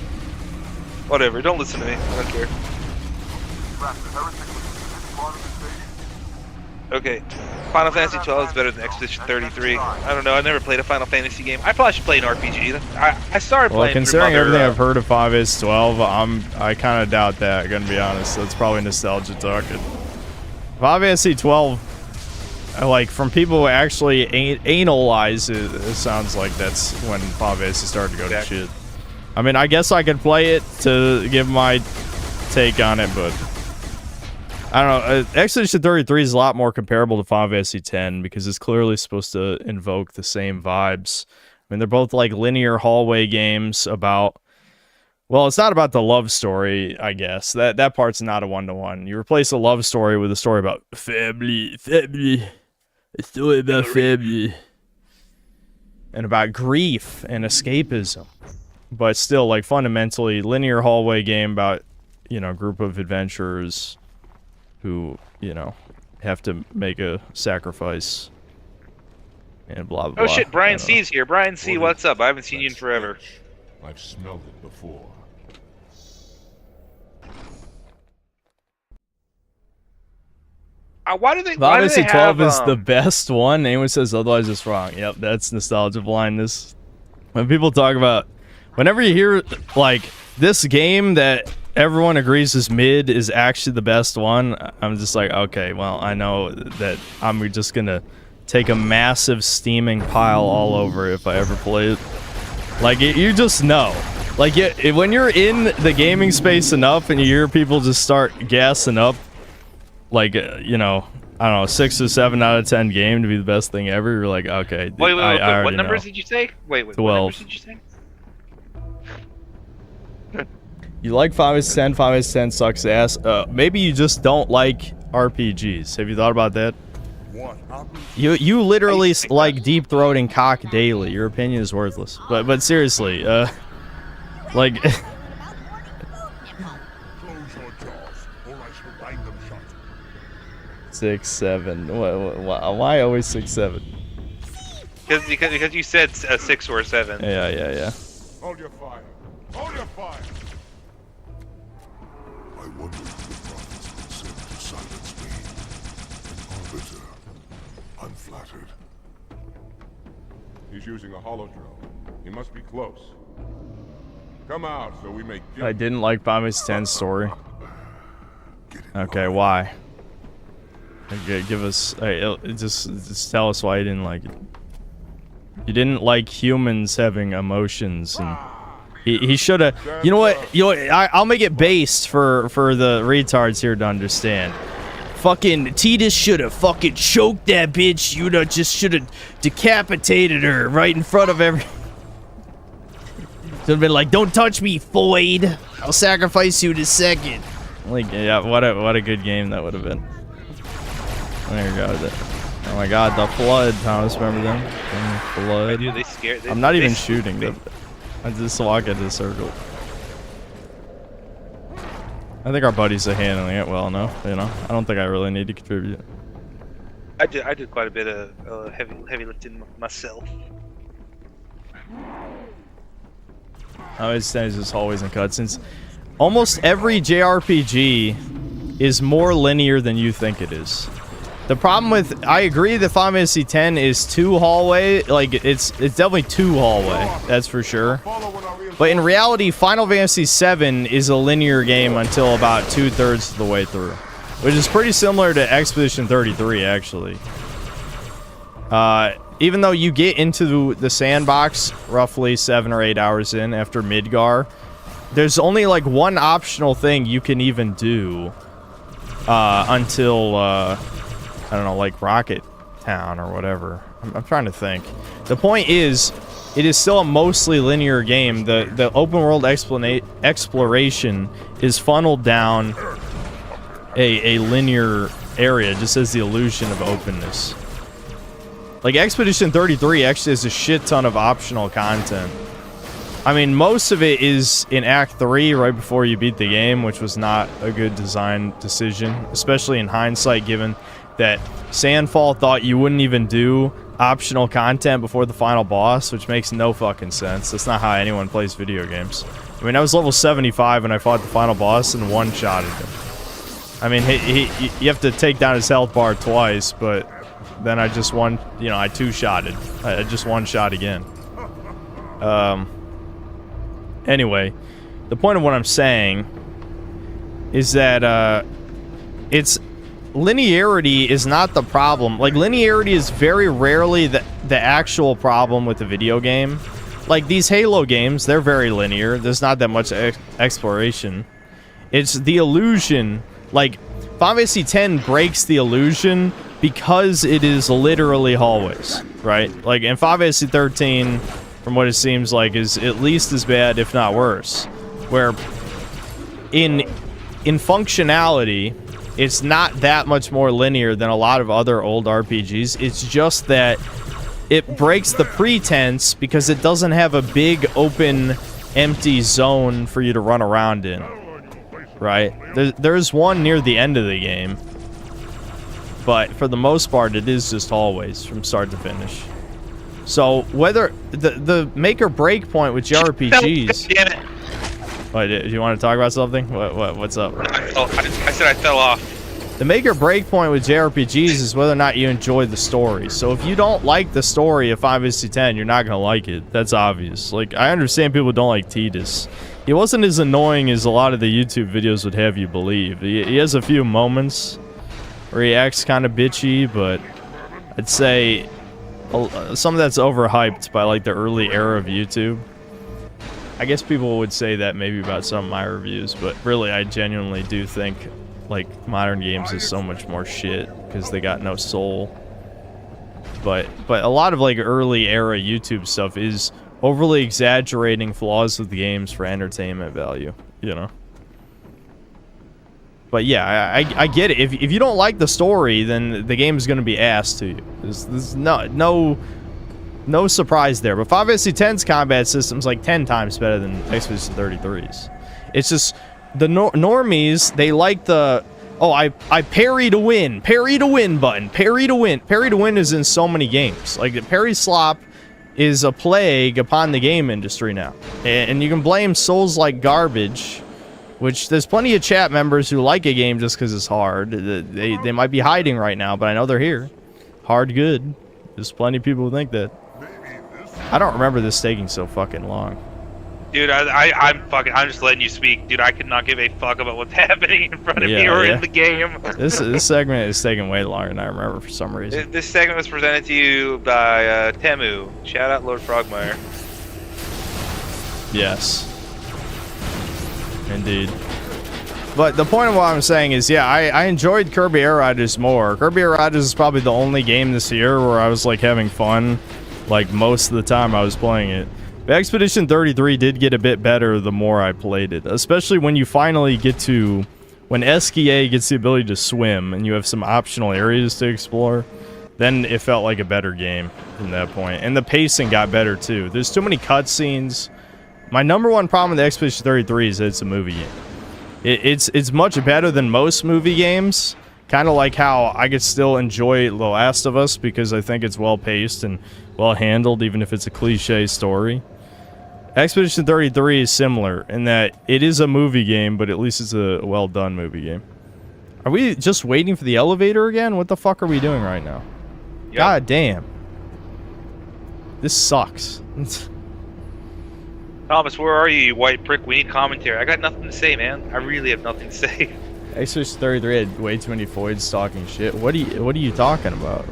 [SPEAKER 1] Whatever. Don't listen to me. I don't care. Okay. Final Fantasy 12 is better than Expedition 33. I don't know. I've never played a Final Fantasy game. I probably should play an RPG. I started playing.
[SPEAKER 2] Well, considering everything I've heard of 5S12, I kind of doubt that. Gonna be honest. That's probably nostalgia talking. 5S12, like from people who actually analyze it, it sounds like that's when 5S started to go to shit. I mean, I guess I could play it to give my take on it, but I don't know. Expedition 33 is a lot more comparable to 5SC10 because it's clearly supposed to invoke the same vibes. I mean, they're both like linear hallway games about, well, it's not about the love story, I guess. That part's not a one-to-one. You replace a love story with a story about family, a story about family, and about grief and escapism. But still, like, fundamentally, linear hallway game about, you know, a group of adventurers who, you know, have to make a sacrifice and blah, blah, blah.
[SPEAKER 1] Oh shit, Brian C's here. Brian C, what's up? I haven't seen you in forever.
[SPEAKER 6] I've smelled it before.
[SPEAKER 1] Why do they
[SPEAKER 2] Obviously, 12
[SPEAKER 1] have,
[SPEAKER 2] is the best one. Anyone says otherwise, it's wrong. Yep, that's nostalgia blindness. When people talk about, whenever you hear like this game that everyone agrees is mid is actually the best one, I'm just like, okay, well, I know that I'm just gonna take a massive steaming pile all over if I ever play it. Like, you just know. Like, when you're in the gaming space enough and you hear people just start gassing up, like, you know, I don't know, 6 or 7 out of 10 game to be the best thing ever, you're like, okay.
[SPEAKER 1] Wait,
[SPEAKER 2] I
[SPEAKER 1] what numbers
[SPEAKER 2] know.
[SPEAKER 1] did you say? Wait,
[SPEAKER 2] 12.
[SPEAKER 1] what numbers did you say?
[SPEAKER 2] You like 5S10, 5S10 sucks ass. Maybe you just don't like RPGs. Have you thought about that? You literally like deep throating cock daily. Your opinion is worthless. But seriously, like 6, 7. Why always 6, 7?
[SPEAKER 1] Because you said 6 or 7.
[SPEAKER 2] Yeah.
[SPEAKER 6] Hold your fire. Hold your fire.
[SPEAKER 15] I wonder if the prophets would send to silence me. Arbiter, I'm flattered.
[SPEAKER 6] He's using a hollow drone. He must be close. Come out so we may.
[SPEAKER 2] I didn't like 5S10's story. Okay, why? Okay, give us. Just tell us why you didn't like it. You didn't like humans having emotions, and he should have. You know what? I'll make it based for the retards here to understand. Fucking Tidus should have fucking choked that bitch. You know, just should have decapitated her right in front of every. Should have been like, "Don't touch me, Foyd. I'll sacrifice you in a second." Like, yeah, what a good game that would have been. There you go. Oh my God, the flood, Thomas. Remember them? The flood.
[SPEAKER 1] Dude, they scared.
[SPEAKER 2] I'm not even shooting them. I just walk into the circle. I think our buddies are handling it well enough. You know, I don't think I really need to contribute.
[SPEAKER 1] I did quite a bit of heavy lifting myself.
[SPEAKER 2] I always say this hallways and cutscenes. Almost every JRPG is more linear than you think it is. The problem with, I agree that Final Fantasy X is too hallway, like it's definitely too hallway, that's for sure. But in reality, Final Fantasy VII is a linear game until about 2/3 of the way through, which is pretty similar to Expedition 33 actually. Even though you get into the sandbox roughly 7 or 8 hours in after Midgar, there's only like one optional thing you can even do until I don't know, like Rocket Town or whatever. I'm trying to think. The point is, it is still a mostly linear game. The open world exploration is funneled down a linear area, just as the illusion of openness. Like Expedition 33 actually has a shit ton of optional content. I mean, most of it is in Act 3 right before you beat the game, which was not a good design decision, especially in hindsight, given that Sandfall thought you wouldn't even do optional content before the final boss, which makes no fucking sense. That's not how anyone plays video games. I mean, I was level 75 when I fought the final boss and one-shotted him. I mean, you have to take down his health bar twice, but then I just I two-shotted. I just one-shot again. Anyway, the point of what I'm saying is that linearity is not the problem. Like, linearity is very rarely the actual problem with the video game. Like, these Halo games, they're very linear. There's not that much exploration. It's the illusion. Like, Final Fantasy X breaks the illusion because it is literally hallways, right? Like, in Final Fantasy 13, from what it seems like, is at least as bad, if not worse. Where, in functionality, it's not that much more linear than a lot of other old RPGs. It's just that it breaks the pretense because it doesn't have a big, open, empty zone for you to run around in. Right? There's one near the end of the game. But for the most part, it is just hallways from start to finish. So, whether the make or break point with JRPGs...
[SPEAKER 1] Damn it.
[SPEAKER 2] What, do you want to talk about something? What's up?
[SPEAKER 1] I said I fell off.
[SPEAKER 2] The make or break point with JRPGs is whether or not you enjoy the story. So if you don't like the story of Final Fantasy X, you're not gonna like it. That's obvious. Like, I understand people don't like Tidus. He wasn't as annoying as a lot of the YouTube videos would have you believe. He has a few moments where he acts kind of bitchy, but I'd say some of that's overhyped by like the early era of YouTube. I guess people would say that maybe about some of my reviews, but really I genuinely do think like modern games is so much more shit because they got no soul. But a lot of like early era YouTube stuff is overly exaggerating flaws of the games for entertainment value, you know. But yeah, I get it. If you don't like the story, then the game is going to be ass to you. There's no surprise there. But Final Fantasy X's combat system's like 10 times better than Expedition 33's. It's just the normies, they like the I parry to win button. Parry to win. Parry to win is in so many games. Like, the parry slop is a plague upon the game industry now. And you can blame Souls like garbage, which there's plenty of chat members who like a game just because it's hard. They might be hiding right now, but I know they're here. Hard good. There's plenty of people who think that. I don't remember this taking so fucking long.
[SPEAKER 1] Dude, I'm just letting you speak. Dude, I could not give a fuck about what's happening in front of me or in the game.
[SPEAKER 2] This segment is taking way longer than I remember for some reason.
[SPEAKER 1] This segment was presented to you by Temu. Shout out Lord Frogmire.
[SPEAKER 2] Yes. Indeed. But the point of what I'm saying is, yeah, I enjoyed Kirby Air Riders more. Kirby Air Riders is probably the only game this year where I was like having fun, like most of the time I was playing it. But Expedition 33 did get a bit better the more I played it, especially when you finally get to, when SKA gets the ability to swim and you have some optional areas to explore, then it felt like a better game from that point. And the pacing got better too. There's too many cutscenes. My number one problem with Expedition 33 is that it's a movie game. It's much better than most movie games. Kind of like how I could still enjoy The Last of Us because I think it's well paced and well handled, even if it's a cliche story. Expedition 33 is similar in that it is a movie game, but at least it's a well done movie game. Are we just waiting for the elevator again? What the fuck are we doing right now? Yep. God damn. This sucks.
[SPEAKER 1] Thomas, where are you, you white prick? We need commentary. I got nothing to say, man. I really have nothing to say.
[SPEAKER 2] Expedition 33 had way too many voids talking shit. What are you talking about?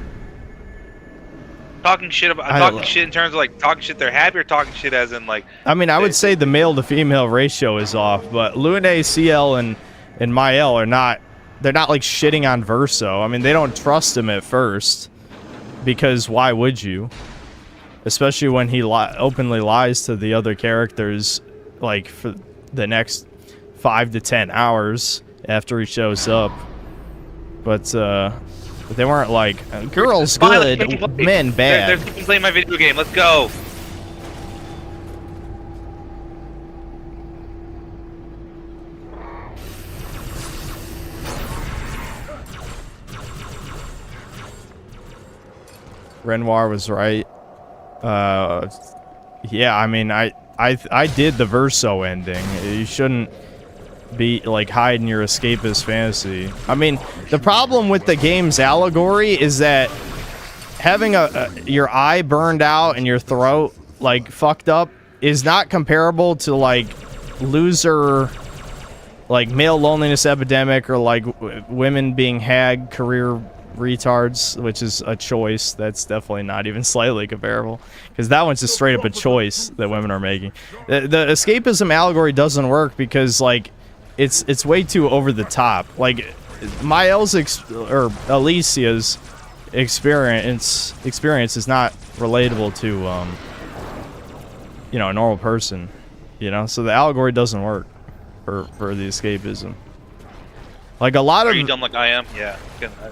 [SPEAKER 1] Talking shit in terms of like talking shit they're happy, or talking shit as in like.
[SPEAKER 2] I mean, I would say the male to female ratio is off, but Lune, CL, and Mael are not. They're not like shitting on Verso. I mean, they don't trust him at first, because why would you? Especially when he openly lies to the other characters, like for the next 5 to 10 hours after he shows up. But they weren't like, girls good, men bad.
[SPEAKER 1] They're playing my video game. Let's go.
[SPEAKER 2] Renoir was right. Yeah, I mean, I did the Verso ending. You shouldn't be like hiding your escapist fantasy. I mean, the problem with the game's allegory is that having your eye burned out and your throat like fucked up is not comparable to like loser, like male loneliness epidemic, or like women being hag career retards, which is a choice that's definitely not even slightly comparable, because that one's just straight up a choice that women are making. The escapism allegory doesn't work because like it's way too over the top. Like Mael's or Alicia's experience is not relatable to you know, a normal person, you know, so the allegory doesn't work for the escapism. Like a lot of...
[SPEAKER 1] Are you dumb like I am? Yeah.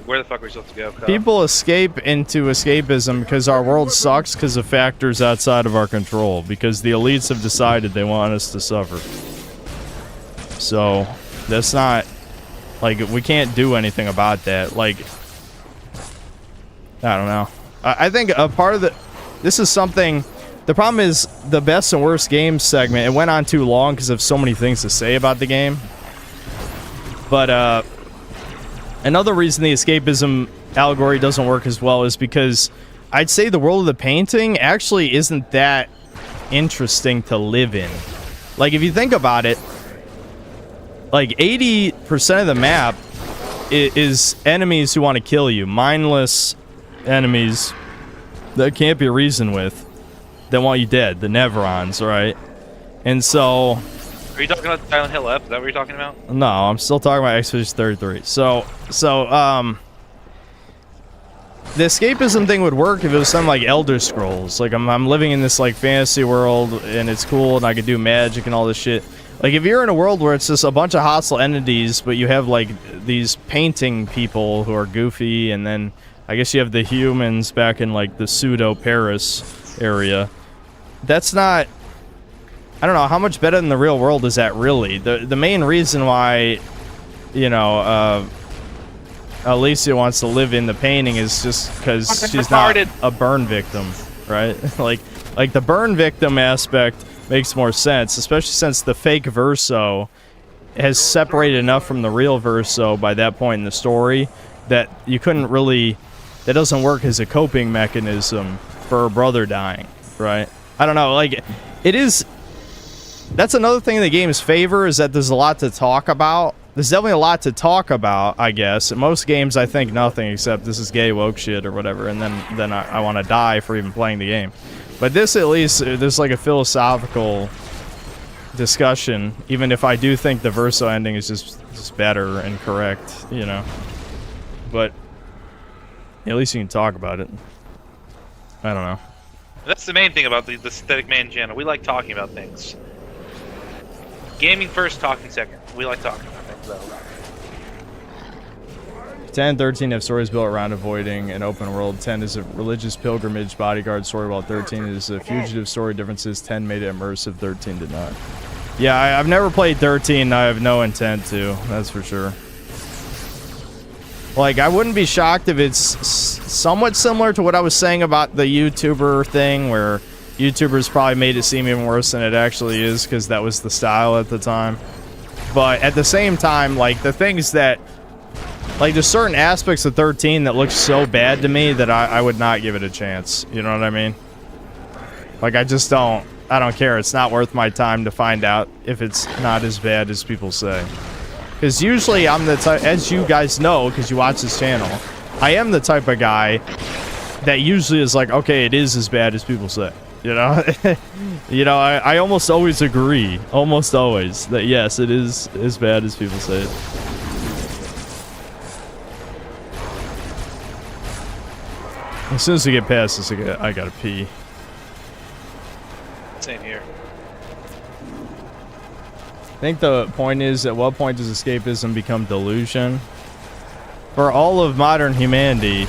[SPEAKER 1] Where the fuck are we supposed to go?
[SPEAKER 2] People escape into escapism because our world sucks because of factors outside of our control. Because the elites have decided they want us to suffer. So, that's not... Like, we can't do anything about that. Like... I don't know. I think a part of the... This is something... The problem is, the best and worst games segment, it went on too long because of so many things to say about the game. But another reason the escapism allegory doesn't work as well is because I'd say the world of the painting actually isn't that interesting to live in. Like, if you think about it, like 80% of the map is enemies who want to kill you. Mindless enemies that can't be reasoned with. That want you dead. The Neverons, right? And so...
[SPEAKER 1] Are you talking about Silent Hill F? Is that what you're talking about?
[SPEAKER 2] No, I'm still talking about Expedition 33. So, the escapism thing would work if it was something like Elder Scrolls. Like, I'm living in this, like, fantasy world, and it's cool, and I can do magic and all this shit. Like, if you're in a world where it's just a bunch of hostile entities, but you have, like, these painting people who are goofy, and then I guess you have the humans back in, like, the pseudo-Paris area. That's not... I don't know, how much better than the real world is that really? The main reason why, you know, Alicia wants to live in the painting is just because she's not a burn victim, right? like the burn victim aspect makes more sense, especially since the fake Verso has separated enough from the real Verso by that point in the story that you couldn't really... That doesn't work as a coping mechanism for her brother dying, right? I don't know, like, it is... That's another thing in the game's favor, is that there's a lot to talk about. There's definitely a lot to talk about, I guess. In most games, I think nothing except this is gay woke shit or whatever, and then I want to die for even playing the game. But this, at least, there's like a philosophical discussion, even if I do think the Verso ending is just better and correct, you know. But at least you can talk about it. I don't know.
[SPEAKER 1] That's the main thing about the Aesthetic Man channel. We like talking about things. Gaming first, talking second. We like talking about things, though.
[SPEAKER 2] 10 and 13 have stories built around avoiding an open world. 10 is a religious pilgrimage bodyguard story, while 13 is a fugitive story. Differences: 10 made it immersive, 13 did not. Yeah, I've never played 13. I have no intent to. That's for sure. Like, I wouldn't be shocked if it's somewhat similar to what I was saying about the YouTuber thing, where YouTubers probably made it seem even worse than it actually is, because that was the style at the time. But at the same time, like, the things that... Like, there's certain aspects of 13 that look so bad to me that I would not give it a chance. You know what I mean? Like, I just don't... I don't care. It's not worth my time to find out if it's not as bad as people say. Because usually I'm the type... As you guys know, because you watch this channel, I am the type of guy that usually is like, okay, it is as bad as people say. You know? You know, I almost always agree. Almost always. That, yes, it is as bad as people say it. As soon as we get past this, I gotta pee.
[SPEAKER 1] Same here.
[SPEAKER 2] I think the point is, at what point does escapism become delusion? For all of modern humanity,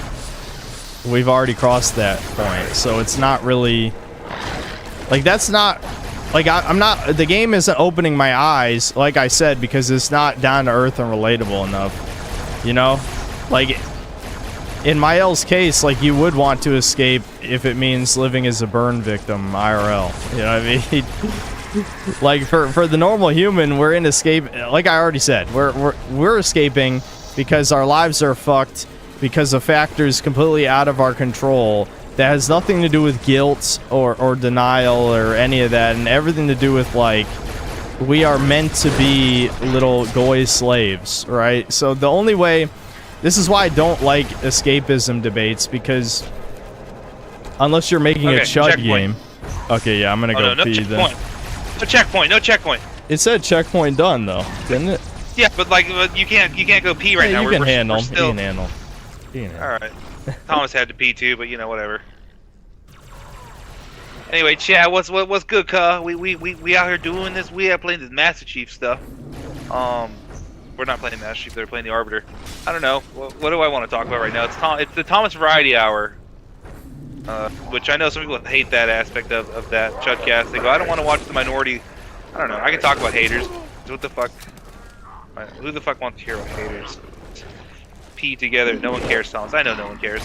[SPEAKER 2] we've already crossed that point. So it's not really... Like, that's not... Like, I'm not... The game isn't opening my eyes, like I said, because it's not down to earth and relatable enough. You know? Like... In Mael's case, like, you would want to escape if it means living as a burn victim IRL. You know what I mean? Like, for the normal human, we're in escape. Like I already said, we're escaping because our lives are fucked because of factors completely out of our control that has nothing to do with guilt or denial or any of that, and everything to do with, like, we are meant to be little goy slaves, right? So the only way... This is why I don't like escapism debates, because unless you're making a chud game... Okay, yeah, I'm gonna go pee then.
[SPEAKER 1] No checkpoint, no checkpoint.
[SPEAKER 2] It said checkpoint done, though, didn't it?
[SPEAKER 1] Yeah, but like, you can't go pee right now.
[SPEAKER 2] You can handle. You can handle.
[SPEAKER 1] Alright. Thomas had to pee too, but you know, whatever. Anyway, Chad, what's good, cuh? We out here doing this. We are playing this Master Chief stuff. We're not playing Master Chief, they're playing the Arbiter. I don't know. What do I want to talk about right now? It's the Thomas Variety Hour. Which I know some people hate that aspect of that Chudcast. They go, I don't want to watch the minority. I don't know. I can talk about haters. What the fuck? Who the fuck wants to hear about haters? Pee together. No one cares, Thomas. I know no one cares.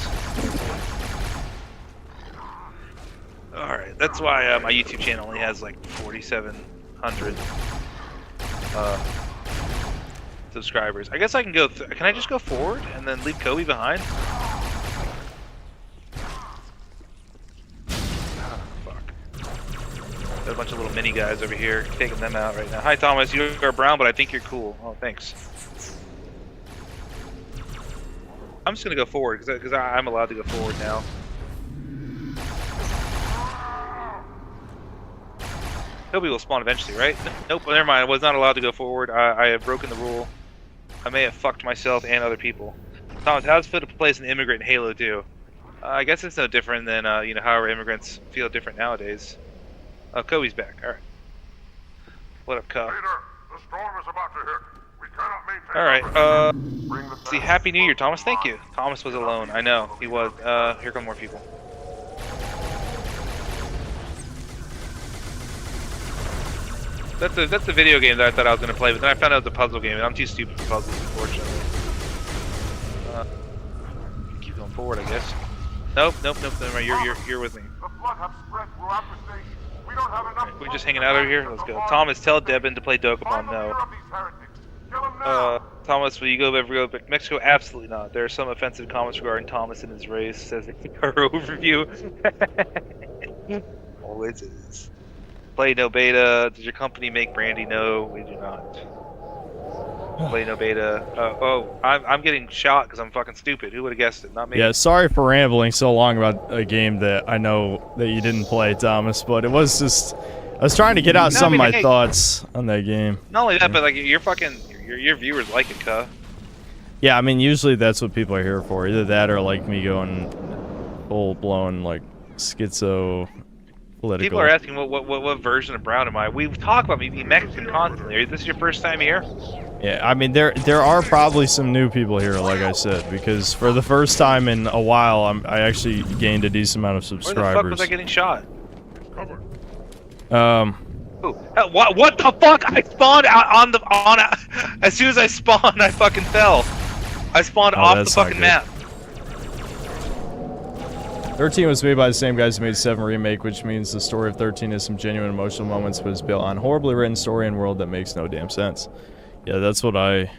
[SPEAKER 1] Alright, that's why my YouTube channel only has like 4,700 subscribers. I guess I can go... Can I just go forward and then leave Kobe behind? A bunch of little mini guys over here, taking them out right now. Hi Thomas, you are brown, but I think you're cool. Oh, thanks. I'm just gonna go forward because I'm allowed to go forward now. Kobe will spawn eventually, right? Nope, never mind. I was not allowed to go forward. I have broken the rule. I may have fucked myself and other people. Thomas, how does it feel to play as an immigrant in Halo 2? I guess it's no different than you know, however immigrants feel different nowadays. Oh, Kobe's back. All right. What up, Kobe?
[SPEAKER 6] The storm is about to hit. We cannot maintain.
[SPEAKER 1] All right. See, Happy New Year, Thomas. Thank you. Thomas was alone. I know he was. Here come more people. That's a video game that I thought I was gonna play, but then I found out it was a puzzle game, and I'm too stupid for puzzles, unfortunately. Keep going forward, I guess. Nope. Never mind. You're with me.
[SPEAKER 6] The flood have spread throughout the station. We don't have enough.
[SPEAKER 1] We're just hanging out over here. Let's go. Thomas, tell Devin to play Dokapon. No. Thomas, will you ever go back to Mexico? Absolutely not. There are some offensive comments regarding Thomas and his race. Says in our overview. Always is. Play no beta. Does your company make brandy? No, we do not. Play no beta. I'm getting shot because I'm fucking stupid. Who would have guessed it? Not me.
[SPEAKER 2] Yeah, sorry for rambling so long about a game that I know that you didn't play, Thomas, but it was just... I was trying to get out some of my thoughts on that game.
[SPEAKER 1] Not only that, but like your viewers like it, cuh.
[SPEAKER 2] Yeah, I mean, usually that's what people are here for. Either that or like me going full-blown, like, schizo political.
[SPEAKER 1] People are asking what version of brown am I? We talk about me being Mexican constantly. Is this your first time here?
[SPEAKER 2] Yeah, I mean there are probably some new people here, like I said, because for the first time in a while, I actually gained a decent amount of subscribers.
[SPEAKER 1] Where the fuck was I getting shot? Ooh, what the fuck? I spawned as soon as I spawned, I fucking fell. I spawned off the fucking map.
[SPEAKER 2] 13 was made by the same guys who made 7 Remake, which means the story of 13 has some genuine emotional moments, but it's built on horribly written story and world that makes no damn sense. Yeah, that's what that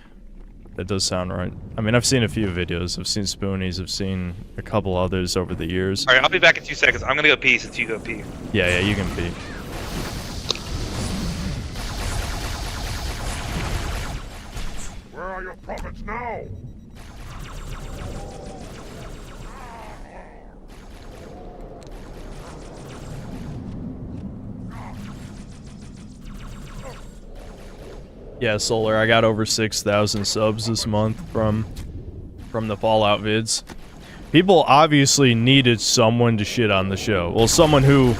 [SPEAKER 2] does sound right. I mean, I've seen a few videos. I've seen Spoonies. I've seen a couple others over the years.
[SPEAKER 1] Alright, I'll be back in 2 seconds. I'm gonna go pee since you go pee.
[SPEAKER 2] Yeah, you can pee.
[SPEAKER 6] Where are your prophets now?
[SPEAKER 2] Yeah, Solar, I got over 6,000 subs this month from the Fallout vids. People obviously needed someone to shit on the show. Well, someone who...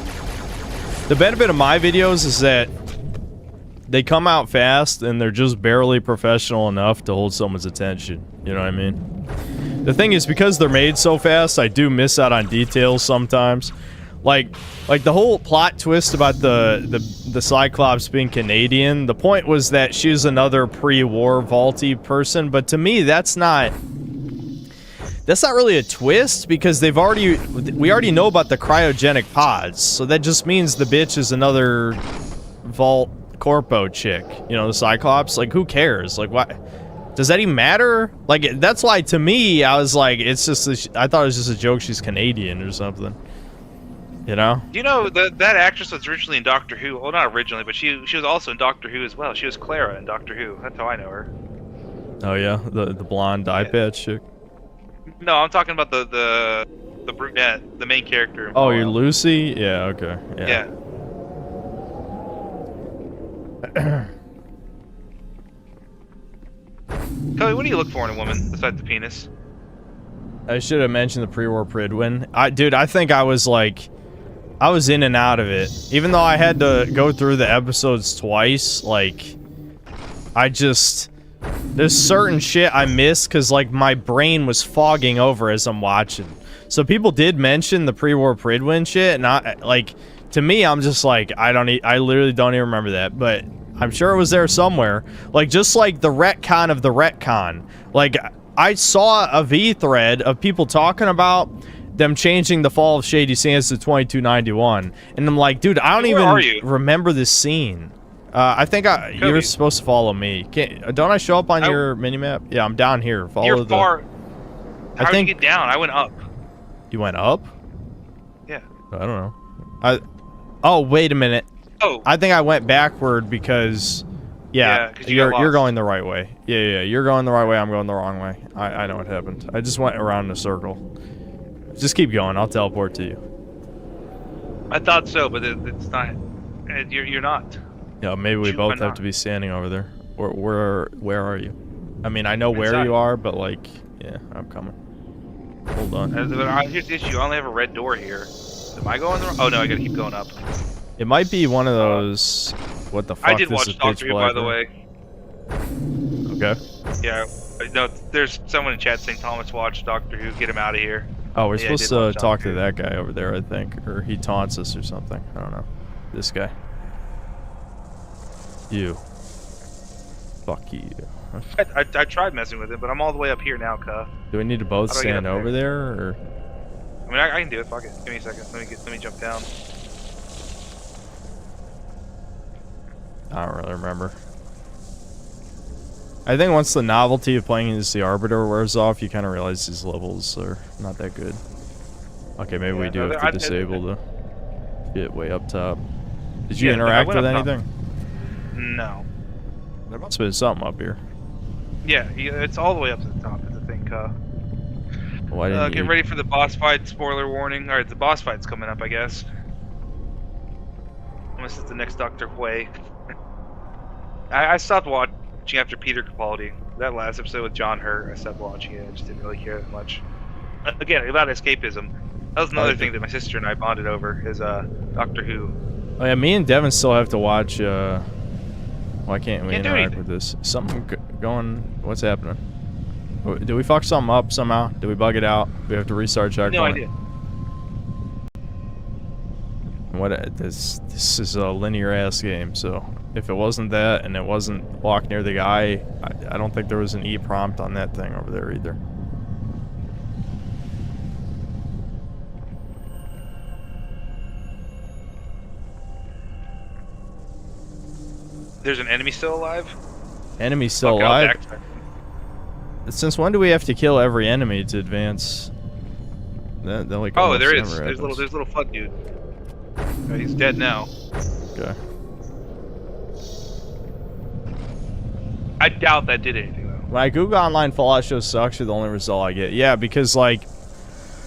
[SPEAKER 2] The benefit of my videos is that they come out fast and they're just barely professional enough to hold someone's attention. You know what I mean? The thing is, because they're made so fast, I do miss out on details sometimes. Like the whole plot twist about the Cyclops being Canadian, the point was that she's another pre-war vaulty person, but to me that's not really a twist, because we already know about the cryogenic pods, so that just means the bitch is another Vault Corpo chick, you know, the Cyclops. Like, who cares? Like, what does that even matter? Like, that's why to me I was like, it's just I thought it was just a joke she's Canadian or something. You know?
[SPEAKER 1] You know, that actress was originally in Doctor Who. Well, not originally, but she was also in Doctor Who as well. She was Clara in Doctor Who. That's how I know her.
[SPEAKER 2] Oh yeah, the blonde eye patch chick.
[SPEAKER 1] No, I'm talking about the brunette, the main character.
[SPEAKER 2] Oh, you're Lucy? Yeah, okay.
[SPEAKER 1] Yeah. Kelly, what do you look for in a woman besides the penis?
[SPEAKER 2] I should have mentioned the pre-war Pridwin. Dude, I think I was in and out of it. Even though I had to go through the episodes twice, like, there's certain shit I missed because, like, my brain was fogging over as I'm watching. So people did mention the pre-war Pridwin shit, and to me, I'm just like, I literally don't even remember that, but I'm sure it was there somewhere. Like, just like the retcon of the retcon. Like, I saw a V thread of people talking about them changing the Fall of Shady Sands to 2291, and I'm like, dude, I don't even remember this scene. I think you were supposed to follow me. Don't I show up on your minimap? Yeah, I'm down here.
[SPEAKER 1] You're far. How did you get down? I went up.
[SPEAKER 2] You went up?
[SPEAKER 1] Yeah.
[SPEAKER 2] I don't know. Oh, wait a minute.
[SPEAKER 1] Oh.
[SPEAKER 2] I think I went backward because... Yeah, you're going the right way. Yeah, you're going the right way, I'm going the wrong way. I know what happened. I just went around in a circle. Just keep going, I'll teleport to you.
[SPEAKER 1] I thought so, but it's not. You're not.
[SPEAKER 2] Yeah, maybe we both have to be standing over there. Where are you? I mean, I know where you are, but like, yeah, I'm coming. Hold on.
[SPEAKER 1] Here's the issue, I only have a red door here. Am I going the wrong? Oh no, I gotta keep going up.
[SPEAKER 2] It might be one of those... What the fuck?
[SPEAKER 1] I did watch Doctor Who, by the way.
[SPEAKER 2] Okay.
[SPEAKER 1] Yeah, no, there's someone in chat saying Thomas watched Doctor Who. Get him out of here.
[SPEAKER 2] Oh, we're supposed to talk to that guy over there, I think, or he taunts us or something. I don't know. This guy. You. Fuck you.
[SPEAKER 1] I tried messing with it, but I'm all the way up here now, cuh.
[SPEAKER 2] Do we need to both stand over there, or?
[SPEAKER 1] I mean, I can do it. Fuck it. Give me a second. Let me jump down.
[SPEAKER 2] I don't really remember. I think once the novelty of playing as the Arbiter wears off, you kind of realize these levels are not that good. Okay, maybe we do have to disable the shit way up top. Did you interact with anything?
[SPEAKER 1] No.
[SPEAKER 2] There must have been something up here.
[SPEAKER 1] Yeah, it's all the way up to the top. It's a thing,
[SPEAKER 2] Why didn't
[SPEAKER 1] get ready for the boss fight. Spoiler warning. Alright, the boss fight's coming up, I guess. Unless it's the next Dr. Hui. I stopped watching after Peter Capaldi. That last episode with John Hurt, I stopped watching it. I just didn't really care that much. Again, about escapism. That was another thing that my sister and I bonded over is Doctor Who.
[SPEAKER 2] Oh yeah, me and Devin still have to watch. Why can't we
[SPEAKER 1] Can't do
[SPEAKER 2] interact
[SPEAKER 1] anything.
[SPEAKER 2] with this? Something going. What's happening? Did we fuck something up somehow? Did we bug it out? Do we have to restart checkpoint?
[SPEAKER 1] No idea.
[SPEAKER 2] What? This is a linear ass game. So if it wasn't that and it wasn't walk near the guy, I don't think there was an E prompt on that thing over there either.
[SPEAKER 1] There's an enemy still alive?
[SPEAKER 2] Enemy still
[SPEAKER 1] Fuck, I'll
[SPEAKER 2] alive?
[SPEAKER 1] backtrack.
[SPEAKER 2] Since when do we have to kill every enemy to advance? That like
[SPEAKER 1] Oh,
[SPEAKER 2] almost
[SPEAKER 1] there is.
[SPEAKER 2] never
[SPEAKER 1] There's
[SPEAKER 2] happens.
[SPEAKER 1] little flood dude. He's dead now.
[SPEAKER 2] Okay.
[SPEAKER 1] I doubt that did anything though.
[SPEAKER 2] When I Google online Fallout shows sucks are the only result I get. Yeah, because like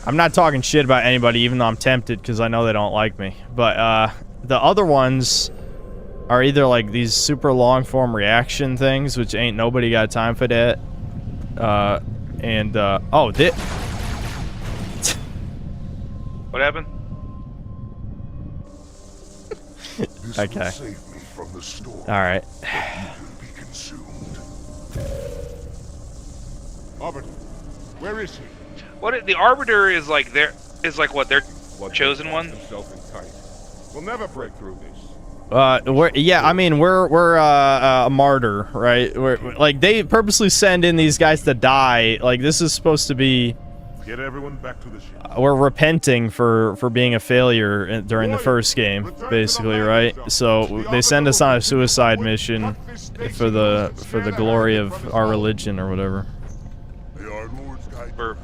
[SPEAKER 2] I'm not talking shit about anybody, even though I'm tempted because I know they don't like me. But the other ones are either like these super long form reaction things, which ain't nobody got time for that. Oh, this.
[SPEAKER 1] What happened?
[SPEAKER 15] This
[SPEAKER 2] Okay.
[SPEAKER 15] will save me from the storm.
[SPEAKER 2] All right.
[SPEAKER 15] But you will be consumed.
[SPEAKER 6] Arbiter, where is he?
[SPEAKER 1] What the Arbiter is like? Their what? Their chosen one.
[SPEAKER 6] Himself in tight. We'll never break through this.
[SPEAKER 2] We're a martyr, right? We're like they purposely send in these guys to die. Like this is supposed to be.
[SPEAKER 6] Get everyone back to the ship.
[SPEAKER 2] We're repenting for being a failure during the first game, basically, right? So they send us on a suicide mission for the glory of our religion or whatever.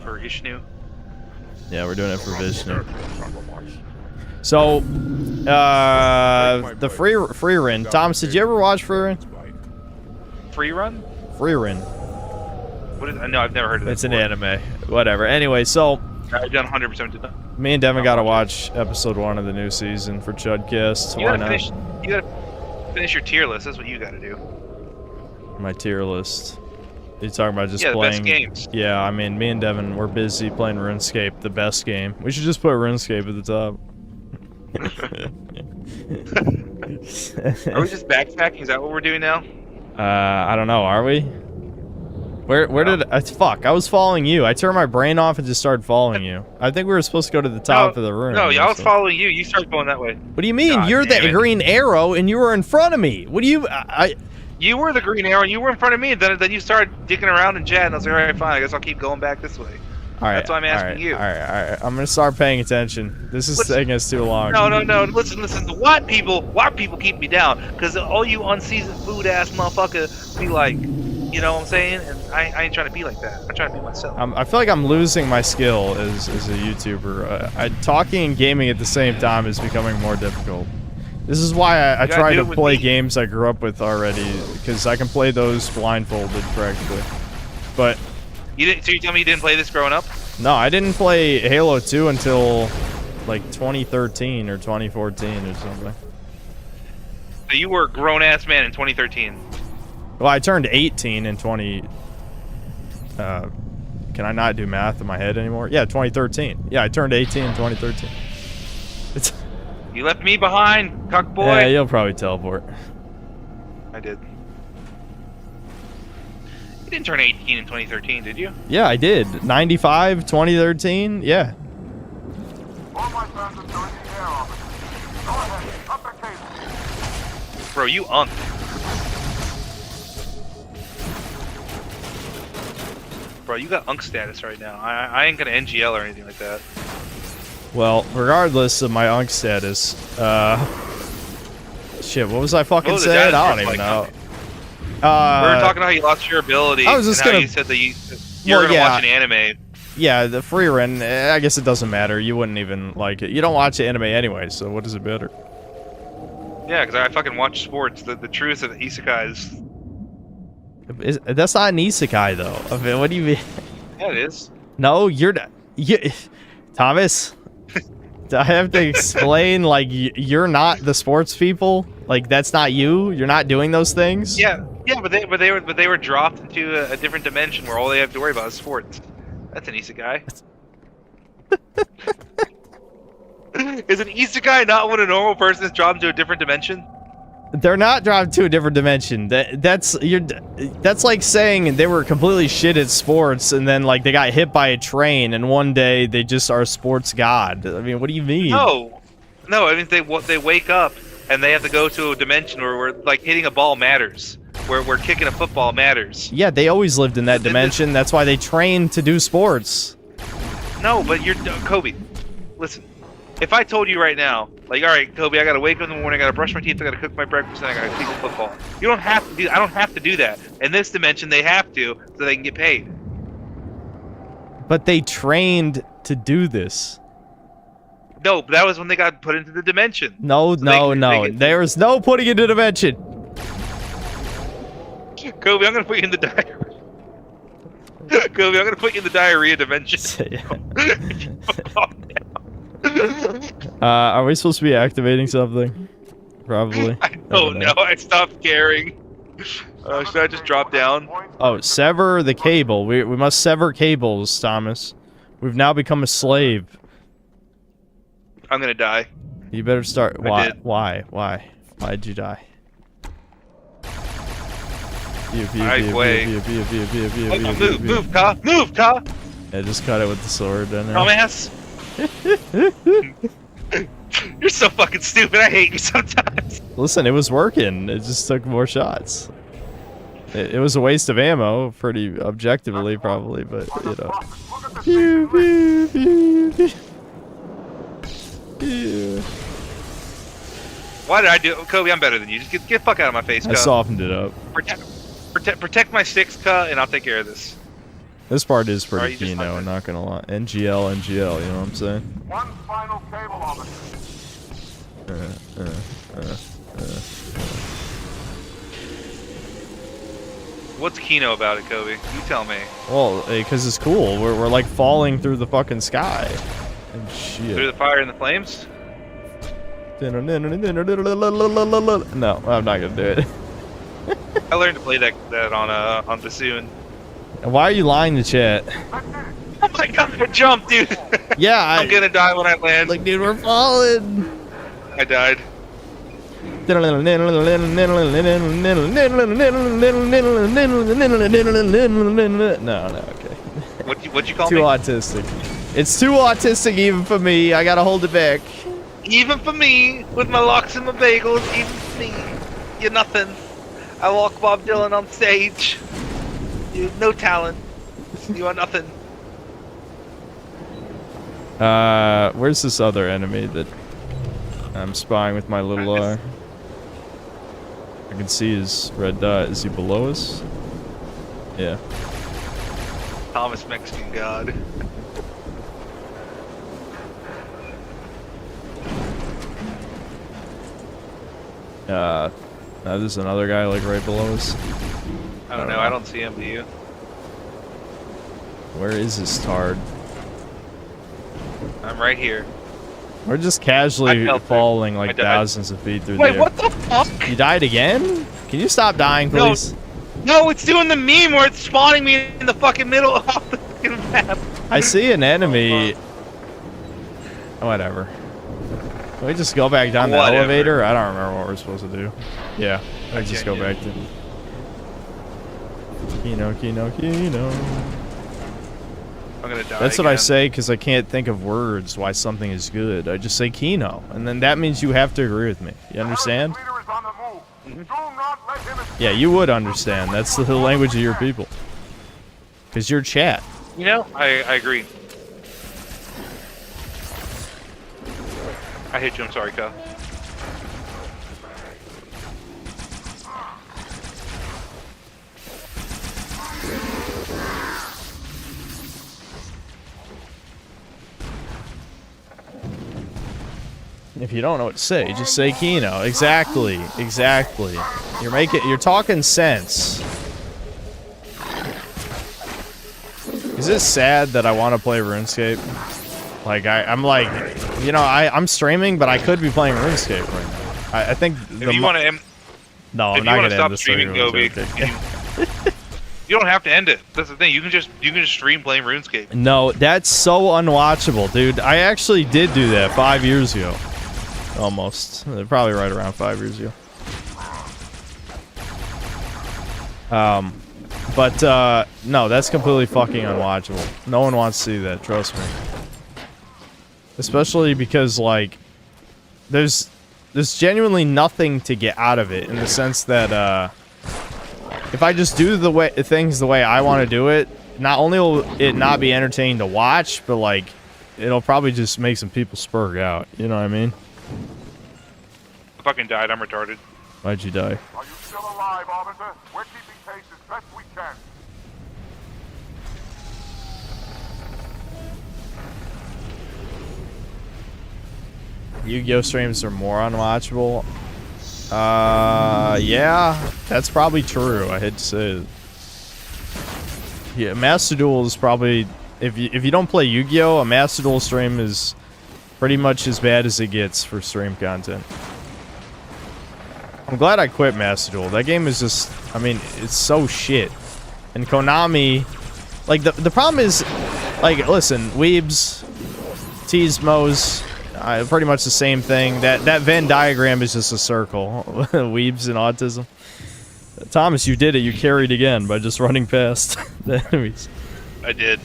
[SPEAKER 1] For Ishnu.
[SPEAKER 2] Yeah, we're doing it for Vishnu. So, the free run. Thomas, did you ever watch Free Run?
[SPEAKER 1] Free Run?
[SPEAKER 2] Free Run.
[SPEAKER 1] What is? No, I've never heard of that.
[SPEAKER 2] It's an anime. Whatever. Anyway, so
[SPEAKER 1] I've done 100% did not.
[SPEAKER 2] me and Devin got to watch episode 1 of the new season for Chudcast.
[SPEAKER 1] You
[SPEAKER 2] Why
[SPEAKER 1] gotta
[SPEAKER 2] not?
[SPEAKER 1] finish. You gotta finish your tier list. That's what you gotta do.
[SPEAKER 2] My tier list. You talking about just
[SPEAKER 1] Yeah, the
[SPEAKER 2] playing
[SPEAKER 1] best games.
[SPEAKER 2] Yeah, I mean, me and Devin, we're busy playing RuneScape, the best game. We should just put RuneScape at the top.
[SPEAKER 1] Are we just backpacking? Is that what we're doing now?
[SPEAKER 2] I don't know. Are we? Where did fuck? I was following you. I turned my brain off and just started following you. I think we were supposed to go to the top of the room.
[SPEAKER 1] No, yeah, I was
[SPEAKER 2] so.
[SPEAKER 1] following you. You started going that way.
[SPEAKER 2] What do you mean?
[SPEAKER 1] God
[SPEAKER 2] You're
[SPEAKER 1] damn
[SPEAKER 2] the
[SPEAKER 1] it.
[SPEAKER 2] green arrow, and you were in front of me. What do you?
[SPEAKER 1] You were the green arrow. And you were in front of me, and then you started dicking around and chatting. I was like, all right, fine. I guess I'll keep going back this way.
[SPEAKER 2] All right.
[SPEAKER 1] That's why I'm asking you.
[SPEAKER 2] All right. I'm gonna start paying attention. This is taking us too long.
[SPEAKER 1] No. Listen. The white people keep me down because all you unseasoned food ass motherfucker be like, you know what I'm saying? And I ain't trying to be like that. I'm trying to be myself.
[SPEAKER 2] I feel like I'm losing my skill as a YouTuber. Talking and gaming at the same time is becoming more difficult. This is why I
[SPEAKER 1] gotta
[SPEAKER 2] try
[SPEAKER 1] do
[SPEAKER 2] to
[SPEAKER 1] it with
[SPEAKER 2] play
[SPEAKER 1] me.
[SPEAKER 2] games I grew up with already, because I can play those blindfolded practically. But
[SPEAKER 1] You didn't. So you tell me you didn't play this growing up?
[SPEAKER 2] no, I didn't play Halo 2 until like 2013 or 2014 or something.
[SPEAKER 1] So you were a grown ass man in 2013.
[SPEAKER 2] Well, I turned 18 in 20. Can I not do math in my head anymore? Yeah, 2013. Yeah, I turned 18 in 2013. It's.
[SPEAKER 1] You left me behind, cuck boy.
[SPEAKER 2] Yeah, you'll probably teleport.
[SPEAKER 1] I did. You didn't turn 18 in 2013, did you?
[SPEAKER 2] Yeah, I did. 95, 2013. Yeah.
[SPEAKER 1] Bro, you unk. Bro, you got unk status right now. I ain't gonna NGL or anything like that.
[SPEAKER 2] Well, regardless of my unk status, shit, what was I fucking
[SPEAKER 1] What was the
[SPEAKER 2] saying?
[SPEAKER 1] data
[SPEAKER 2] I don't
[SPEAKER 1] source
[SPEAKER 2] even know.
[SPEAKER 1] like? We were talking about how you lost your ability.
[SPEAKER 2] I was just
[SPEAKER 1] and how
[SPEAKER 2] gonna-
[SPEAKER 1] you said that you're gonna watch an anime.
[SPEAKER 2] Yeah, the free run, I guess it doesn't matter. You wouldn't even like it. You don't watch the anime anyway, so what does it matter?
[SPEAKER 1] Yeah, because I fucking watch sports. The truth of isekais.
[SPEAKER 2] That's not an isekai, though. I mean, what do you mean?
[SPEAKER 1] Yeah, it is.
[SPEAKER 2] No, you're not. Thomas, do I have to explain, like, you're not the sports people? Like, that's not you? You're not doing those things?
[SPEAKER 1] Yeah, but they were dropped into a different dimension where all they have to worry about is sports. That's an isekai. Is an isekai not when a normal person is dropped into a different dimension?
[SPEAKER 2] They're not dropped to a different dimension. That's like saying they were completely shit at sports and then like they got hit by a train and one day they just are a sports god. I mean, what do you mean?
[SPEAKER 1] No, I mean they wake up and they have to go to a dimension where like hitting a ball matters, where kicking a football matters.
[SPEAKER 2] Yeah, they always lived in that dimension. That's why they trained to do sports.
[SPEAKER 1] No, but you're Kobe. Listen, if I told you right now, like, all right, Kobe, I gotta wake up in the morning, I gotta brush my teeth, I gotta cook my breakfast, and I gotta kick a football. You don't have to do. I don't have to do that. In this dimension, they have to, so they can get paid.
[SPEAKER 2] But they trained to do this.
[SPEAKER 1] No, but that was when they got put into the dimension.
[SPEAKER 2] No. There is no putting into dimension.
[SPEAKER 1] Kobe, I'm gonna put you in the diarrhea. Kobe, I'm gonna put you in the diarrhea dimension.
[SPEAKER 2] Are we supposed to be activating something? Probably.
[SPEAKER 1] I don't know. I stopped caring. Should I just drop down?
[SPEAKER 2] Oh, sever the cable. We must sever cables, Thomas. We've now become a slave.
[SPEAKER 1] I'm gonna die.
[SPEAKER 2] You better start. Why? Why'd you die?
[SPEAKER 1] Move, Ka!
[SPEAKER 2] Yeah, just cut it with the sword.
[SPEAKER 1] Dumbass! You're so fucking stupid. I hate you sometimes.
[SPEAKER 2] Listen, it was working. It just took more shots. It was a waste of ammo, pretty objectively, probably, but you know.
[SPEAKER 1] Why did I do it? Kobe, I'm better than you. Just get the fuck out of my face,
[SPEAKER 2] I softened it up.
[SPEAKER 1] Protect my six, and I'll take care of this.
[SPEAKER 2] This part is pretty key now, I'm not gonna lie. NGL, you know what I'm saying?
[SPEAKER 6] One final cable officer.
[SPEAKER 1] What's Kino about it, Kobe? You tell me.
[SPEAKER 2] Well, because it's cool. We're like falling through the fucking sky. And shit.
[SPEAKER 1] Through the fire and the flames?
[SPEAKER 2] No, I'm not gonna do it.
[SPEAKER 1] I learned to play that on bassoon.
[SPEAKER 2] And why are you lying to chat?
[SPEAKER 1] Oh my god, I jumped, dude!
[SPEAKER 2] Yeah,
[SPEAKER 1] I'm gonna die when I land.
[SPEAKER 2] Like, dude, we're falling!
[SPEAKER 1] I died.
[SPEAKER 2] No, okay.
[SPEAKER 1] What'd you call me?
[SPEAKER 2] Too autistic. It's too autistic even for me. I gotta hold it back.
[SPEAKER 1] Even for me, with my locks and my bagels, even for me, you're nothing. I walk Bob Dylan on stage. You have no talent. You are nothing.
[SPEAKER 2] Where's this other enemy that I'm spying with my little eye? I can see his red dot. Is he below us? Yeah.
[SPEAKER 1] Thomas Mexican God.
[SPEAKER 2] There's another guy like right below us.
[SPEAKER 1] I don't know. I don't see him. Do you?
[SPEAKER 2] Where is this tard?
[SPEAKER 1] I'm right here.
[SPEAKER 2] We're just casually falling like thousands of feet through the air.
[SPEAKER 1] Wait, what the fuck?
[SPEAKER 2] You died again? Can you stop dying, please?
[SPEAKER 1] No, it's doing the meme where it's spawning me in the fucking middle of the fucking map.
[SPEAKER 2] I see an enemy. Whatever. Can we just go back down the elevator? I don't remember what we're supposed to do. Yeah, I just go back to Kino.
[SPEAKER 1] I'm gonna die.
[SPEAKER 2] That's what I say because I can't think of words why something is good. I just say Kino, and then that means you have to agree with me. You understand? Yeah, you would understand. That's the language of your people. Because you're chat.
[SPEAKER 1] You know, I agree. I hate you. I'm sorry, Kyle.
[SPEAKER 2] If you don't know what to say, just say Kino. Exactly. You're talking sense. Is it sad that I want to play RuneScape? Like I'm like, you know, I'm streaming, but I could be playing RuneScape right now. I think
[SPEAKER 1] if you want to,
[SPEAKER 2] no, I'm not gonna
[SPEAKER 1] stop
[SPEAKER 2] end the
[SPEAKER 1] streaming, Kobe. You don't have to end it. That's the thing. You can just stream playing RuneScape.
[SPEAKER 2] No, that's so unwatchable, dude. I actually did do that 5 years ago. Almost. Probably right around 5 years ago. But no, that's completely fucking unwatchable. No one wants to see that, trust me. Especially because, like, there's genuinely nothing to get out of it in the sense that, if I just do things the way I want to do it, not only will it not be entertaining to watch, but, like, it'll probably just make some people spurg out. You know what I mean?
[SPEAKER 1] I fucking died. I'm retarded.
[SPEAKER 2] Why'd you die?
[SPEAKER 6] Are you still alive, officer? We're keeping pace as best we can.
[SPEAKER 2] Yu-Gi-Oh streams are more unwatchable. Yeah, that's probably true. I hate to say it. Yeah, Master Duel is probably, if you don't play Yu-Gi-Oh, a Master Duel stream is pretty much as bad as it gets for stream content. I'm glad I quit Master Duel. That game is just, I mean, it's so shit. And Konami, like, the problem is, like, listen, Weebs, Teasmos, pretty much the same thing. That Venn diagram is just a circle. Weebs and autism. Thomas, you did it. You carried again by just running past the enemies.
[SPEAKER 1] I did.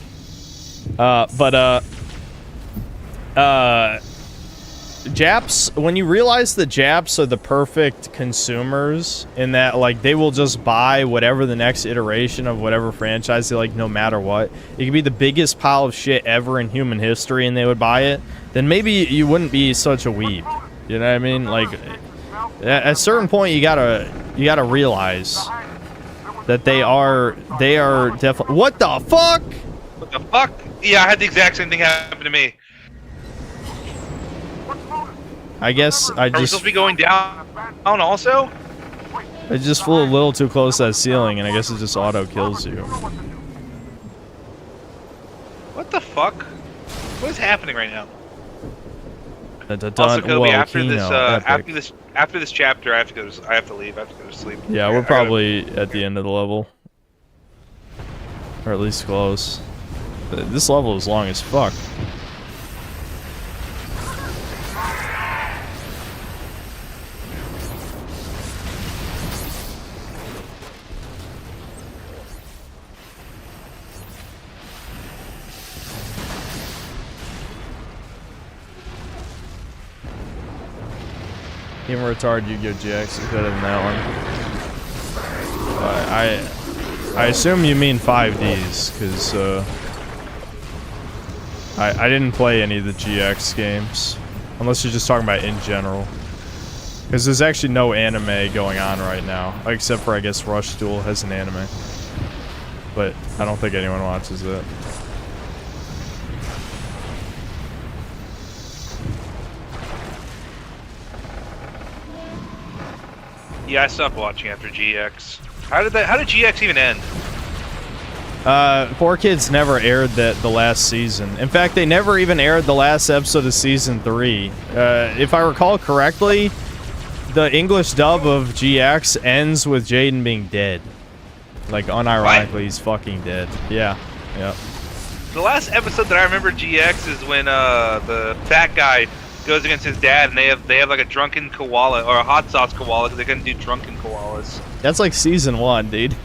[SPEAKER 2] Japs, when you realize that Japs are the perfect consumers in that, like, they will just buy whatever the next iteration of whatever franchise they like, no matter what. It could be the biggest pile of shit ever in human history and they would buy it, then maybe you wouldn't be such a weeb. You know what I mean? Like, at a certain point, you gotta realize that they are definitely. What the fuck?
[SPEAKER 1] What the fuck? Yeah, I had the exact same thing happen to me.
[SPEAKER 2] I guess I
[SPEAKER 1] Are we
[SPEAKER 2] just
[SPEAKER 1] supposed to be going down also?
[SPEAKER 2] I just flew a little too close to that ceiling, and I guess it just auto kills you.
[SPEAKER 1] What the fuck? What is happening right now?
[SPEAKER 2] Also,
[SPEAKER 1] Kobe, after this chapter, I have to leave. I have to go to sleep.
[SPEAKER 2] Yeah, we're probably at the end of the level, or at least close. This level is long as fuck. Even retarded Yu-Gi-Oh! GX is better than that one. I assume you mean 5Ds, because I didn't play any of the GX games, unless you're just talking about in general. Because there's actually no anime going on right now, except for, I guess, Rush Duel has an anime. But I don't think anyone watches it.
[SPEAKER 1] Yeah, I stopped watching after GX. How did GX even end?
[SPEAKER 2] 4Kids never aired the last season. In fact, they never even aired the last episode of season 3. If I recall correctly, the English dub of GX ends with Jaden being dead. Like, unironically, he's fucking dead. Yeah. Yeah.
[SPEAKER 1] The last episode that I remember GX is when the fat guy goes against his dad, and they have like a drunken koala or a hot sauce koala because they couldn't do drunken koalas.
[SPEAKER 2] That's like season 1, dude.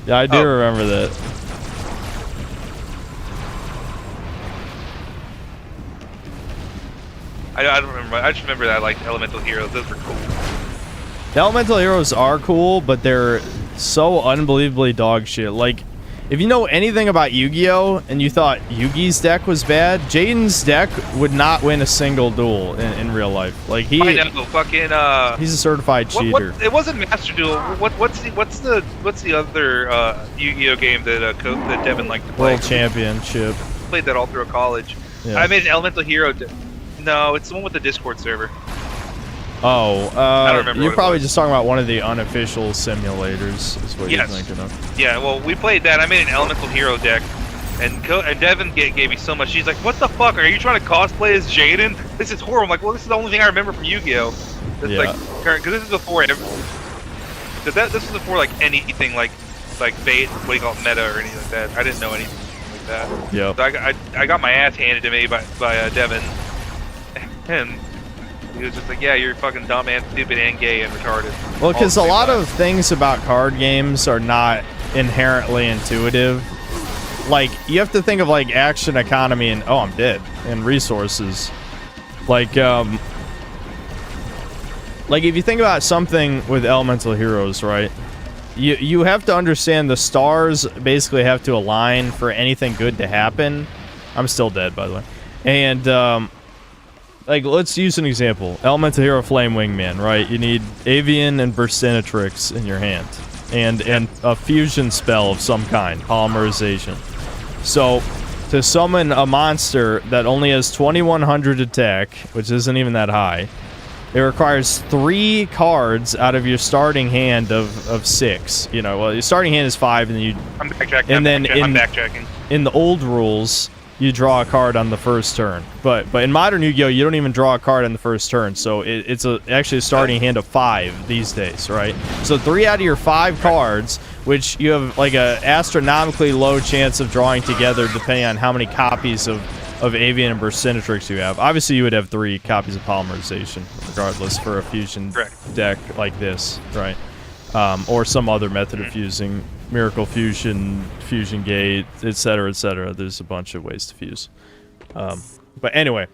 [SPEAKER 2] Yeah, I do remember that.
[SPEAKER 1] I don't remember. I just remember that I liked Elemental Heroes. Those were cool.
[SPEAKER 2] The Elemental Heroes are cool, but they're so unbelievably dog shit. Like, if you know anything about Yu-Gi-Oh! And you thought Yugi's deck was bad, Jaden's deck would not win a single duel in real life. Like,
[SPEAKER 1] I know, fucking
[SPEAKER 2] he's a certified cheater.
[SPEAKER 1] It wasn't Master Duel. What's the other Yu-Gi-Oh! Game that that Devin liked to play?
[SPEAKER 2] World Championship.
[SPEAKER 1] Played that all through college.
[SPEAKER 2] Yeah.
[SPEAKER 1] I made an Elemental Hero. No, it's the one with the Discord server.
[SPEAKER 2] Oh,
[SPEAKER 1] I don't remember
[SPEAKER 2] you're probably just talking about one of the unofficial simulators, is what you're thinking of.
[SPEAKER 1] Yeah, well, we played that. I made an Elemental Hero deck, and Devin gave me so much. She's like, "What the fuck? Are you trying to cosplay as Jaden? This is horrible." I'm like, "Well, this is the only thing I remember from Yu-Gi-Oh!" It's like, because this is before This was before like anything like bait, what do you call it, meta or anything like that. I didn't know anything like that.
[SPEAKER 2] Yep.
[SPEAKER 1] So I got my ass handed to me by Devin, and he was just like, yeah, you're fucking dumb and stupid and gay and retarded.
[SPEAKER 2] Well, because a lot of things about card games are not inherently intuitive. Like, you have to think of, like, action economy and, oh, I'm dead, and resources. Like, if you think about something with Elemental Heroes, right? You have to understand the stars basically have to align for anything good to happen. I'm still dead, by the way. And, like, let's use an example. Elemental Hero Flame Wingman, right? You need Avian and Burstinatrix in your hand. And a fusion spell of some kind. Polymerization. So, to summon a monster that only has 2100 attack, which isn't even that high, it requires 3 cards out of your starting hand of 6. You know, well, your starting hand is 5, and then you...
[SPEAKER 1] I'm backtracking.
[SPEAKER 2] And then
[SPEAKER 1] I'm backtracking.
[SPEAKER 2] In the old rules, you draw a card on the first turn. But in Modern Yu-Gi-Oh, you don't even draw a card on the first turn. So it's actually a starting hand of 5 these days, right? So 3 out of your 5 cards, which you have like a astronomically low chance of drawing together depending on how many copies of Avian and Burstinatrix you have. Obviously, you would have 3 copies of Polymerization, regardless, for a fusion deck like this, right? Or some other method of fusing. Miracle Fusion, Fusion Gate, etc., etc. There's a bunch of ways to fuse. But anyway,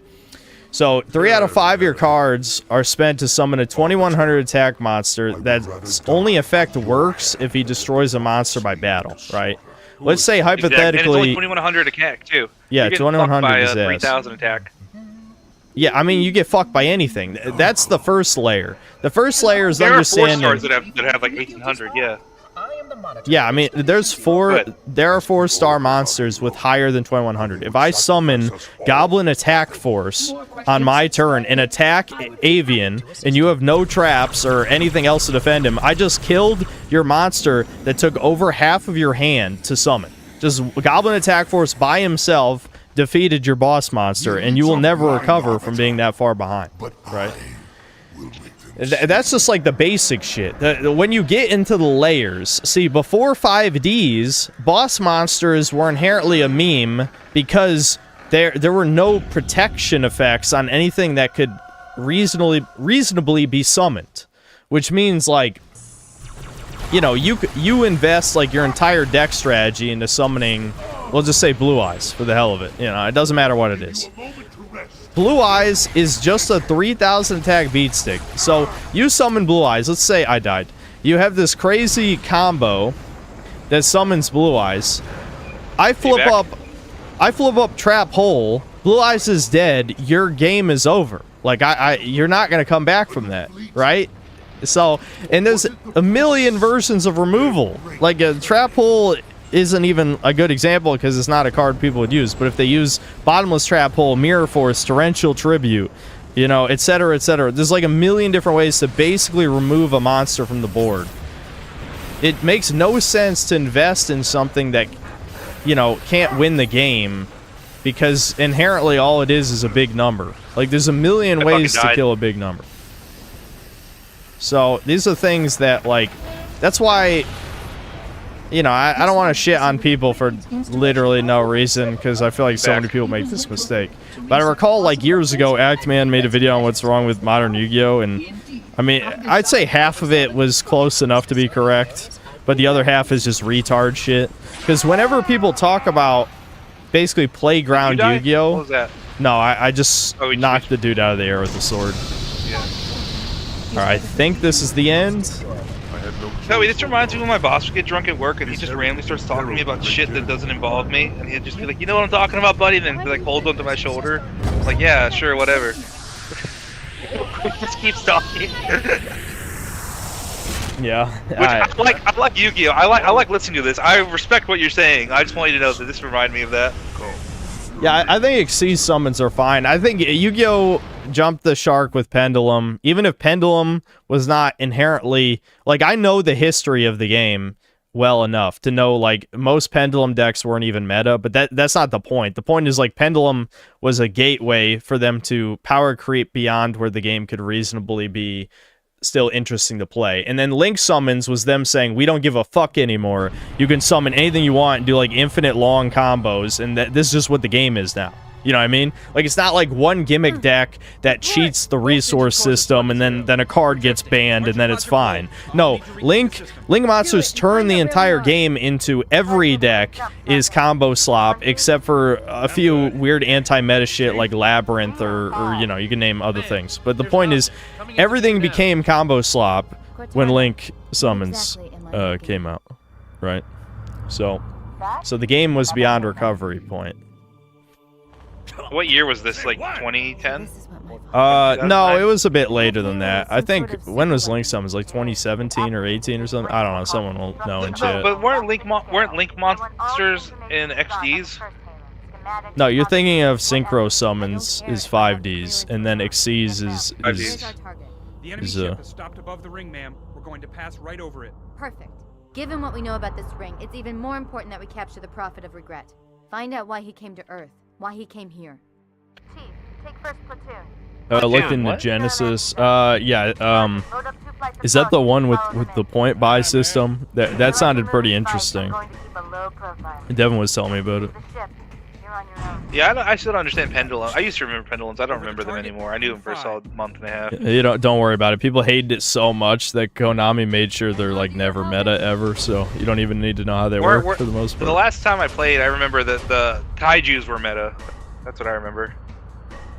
[SPEAKER 2] so 3 out of 5 of your cards are spent to summon a 2100 attack monster that's only effect works if he destroys a monster by battle, right? Let's say hypothetically...
[SPEAKER 1] And it's only 2100 attack, too.
[SPEAKER 2] Yeah, 2100 is
[SPEAKER 1] 3000 attack.
[SPEAKER 2] Yeah, I mean, you get fucked by anything. That's the first layer. The first layer is understanding...
[SPEAKER 1] There are 4 stars that have like 1800, yeah.
[SPEAKER 2] Yeah, I mean, there are 4-star monsters with higher than 2100. If I summon Goblin Attack Force on my turn and attack Avian, and you have no traps or anything else to defend him, I just killed your monster that took over half of your hand to summon. Just Goblin Attack Force by himself defeated your boss monster, and you will never recover from being that far behind, right? That's just like the basic shit. When you get into the layers, see, before 5Ds, boss monsters were inherently a meme because there were no protection effects on anything that could reasonably be summoned, which means, like, you know, you invest like your entire deck strategy into summoning, we'll just say Blue Eyes for the hell of it. You know, it doesn't matter what it is. Blue Eyes is just a 3000 attack beat stick. So you summon Blue Eyes. Let's say I died. You have this crazy combo that summons Blue Eyes. I flip up Trap Hole. Blue Eyes is dead. Your game is over. Like you're not gonna come back from that, right? So, and there's a million versions of removal. Like a Trap Hole isn't even a good example because it's not a card people would use, but if they use Bottomless Trap Hole, Mirror Force, Torrential Tribute, you know, etc., etc., there's like a million different ways to basically remove a monster from the board. It makes no sense to invest in something that, you know, can't win the game, because inherently all it is a big number. Like, there's a million ways to kill a big number. So these are things that, like, that's why, you know, I don't want to shit on people for literally no reason, because I feel like so many people make this mistake. But I recall, like, years ago, Actman made a video on what's wrong with Modern Yu-Gi-Oh! And, I mean, I'd say half of it was close enough to be correct, but the other half is just retard shit. Because whenever people talk about basically Playground Yu-Gi-Oh!
[SPEAKER 1] What was that?
[SPEAKER 2] No, I just knocked the dude out of the air with the sword.
[SPEAKER 1] Yeah.
[SPEAKER 2] Alright, I think this is the end.
[SPEAKER 1] No, this reminds me when my boss would get drunk at work and he just randomly starts talking to me about shit that doesn't involve me, and he'd just be like, you know what I'm talking about, buddy? And then he, like, holds onto my shoulder. I'm like, yeah, sure, whatever. Just keeps talking.
[SPEAKER 2] Yeah.
[SPEAKER 1] Which I like Yu-Gi-Oh! I like listening to this. I respect what you're saying. I just want you to know that this reminded me of that. Cool.
[SPEAKER 2] Yeah, I think Xyz summons are fine. I think Yu-Gi-Oh! Jumped the shark with Pendulum. Even if Pendulum was not inherently... Like, I know the history of the game well enough to know, like, most Pendulum decks weren't even meta, but that's not the point. The point is, like, Pendulum was a gateway for them to power creep beyond where the game could reasonably be still interesting to play. And then Link Summons was them saying, we don't give a fuck anymore. You can summon anything you want and do like infinite long combos, and this is just what the game is now. You know what I mean? Like, it's not like one gimmick deck that cheats the resource system and then a card gets banned and then it's fine. No, Link Monsters turn the entire game into every deck is combo slop, except for a few weird anti-meta shit like Labyrinth or you know, you can name other things. But the point is, everything became combo slop when Link Summons came out, right? So the game was beyond recovery point.
[SPEAKER 1] What year was this? Like 2010?
[SPEAKER 2] No, it was a bit later than that. I think, when was Link Summons? Like 2017 or 18 or something? I don't know. Someone will know in chat.
[SPEAKER 1] But weren't Link Monsters in XDs?
[SPEAKER 2] No, you're thinking of Synchro Summons is 5Ds, and then Xyz is
[SPEAKER 8] The enemy ship is stopped above the ring, ma'am. We're going to pass right over it.
[SPEAKER 13] Perfect. Given what we know about this ring, it's even more important that we capture the Prophet of Regret. Find out why he came to Earth. Why he came here.
[SPEAKER 4] Chief, take first platoon.
[SPEAKER 2] Looked into Genesis. Yeah, is that the one with the point buy system? That sounded pretty interesting. Devin was telling me about it.
[SPEAKER 1] Yeah, I still don't understand Pendulum. I used to remember Pendulums. I don't remember them anymore. I knew them for a solid month and a half.
[SPEAKER 2] You don't worry about it. People hated it so much that Konami made sure they're like never meta ever, so you don't even need to know how they work for the most part.
[SPEAKER 1] The last time I played, I remember that the Kaijus were meta. That's what I remember.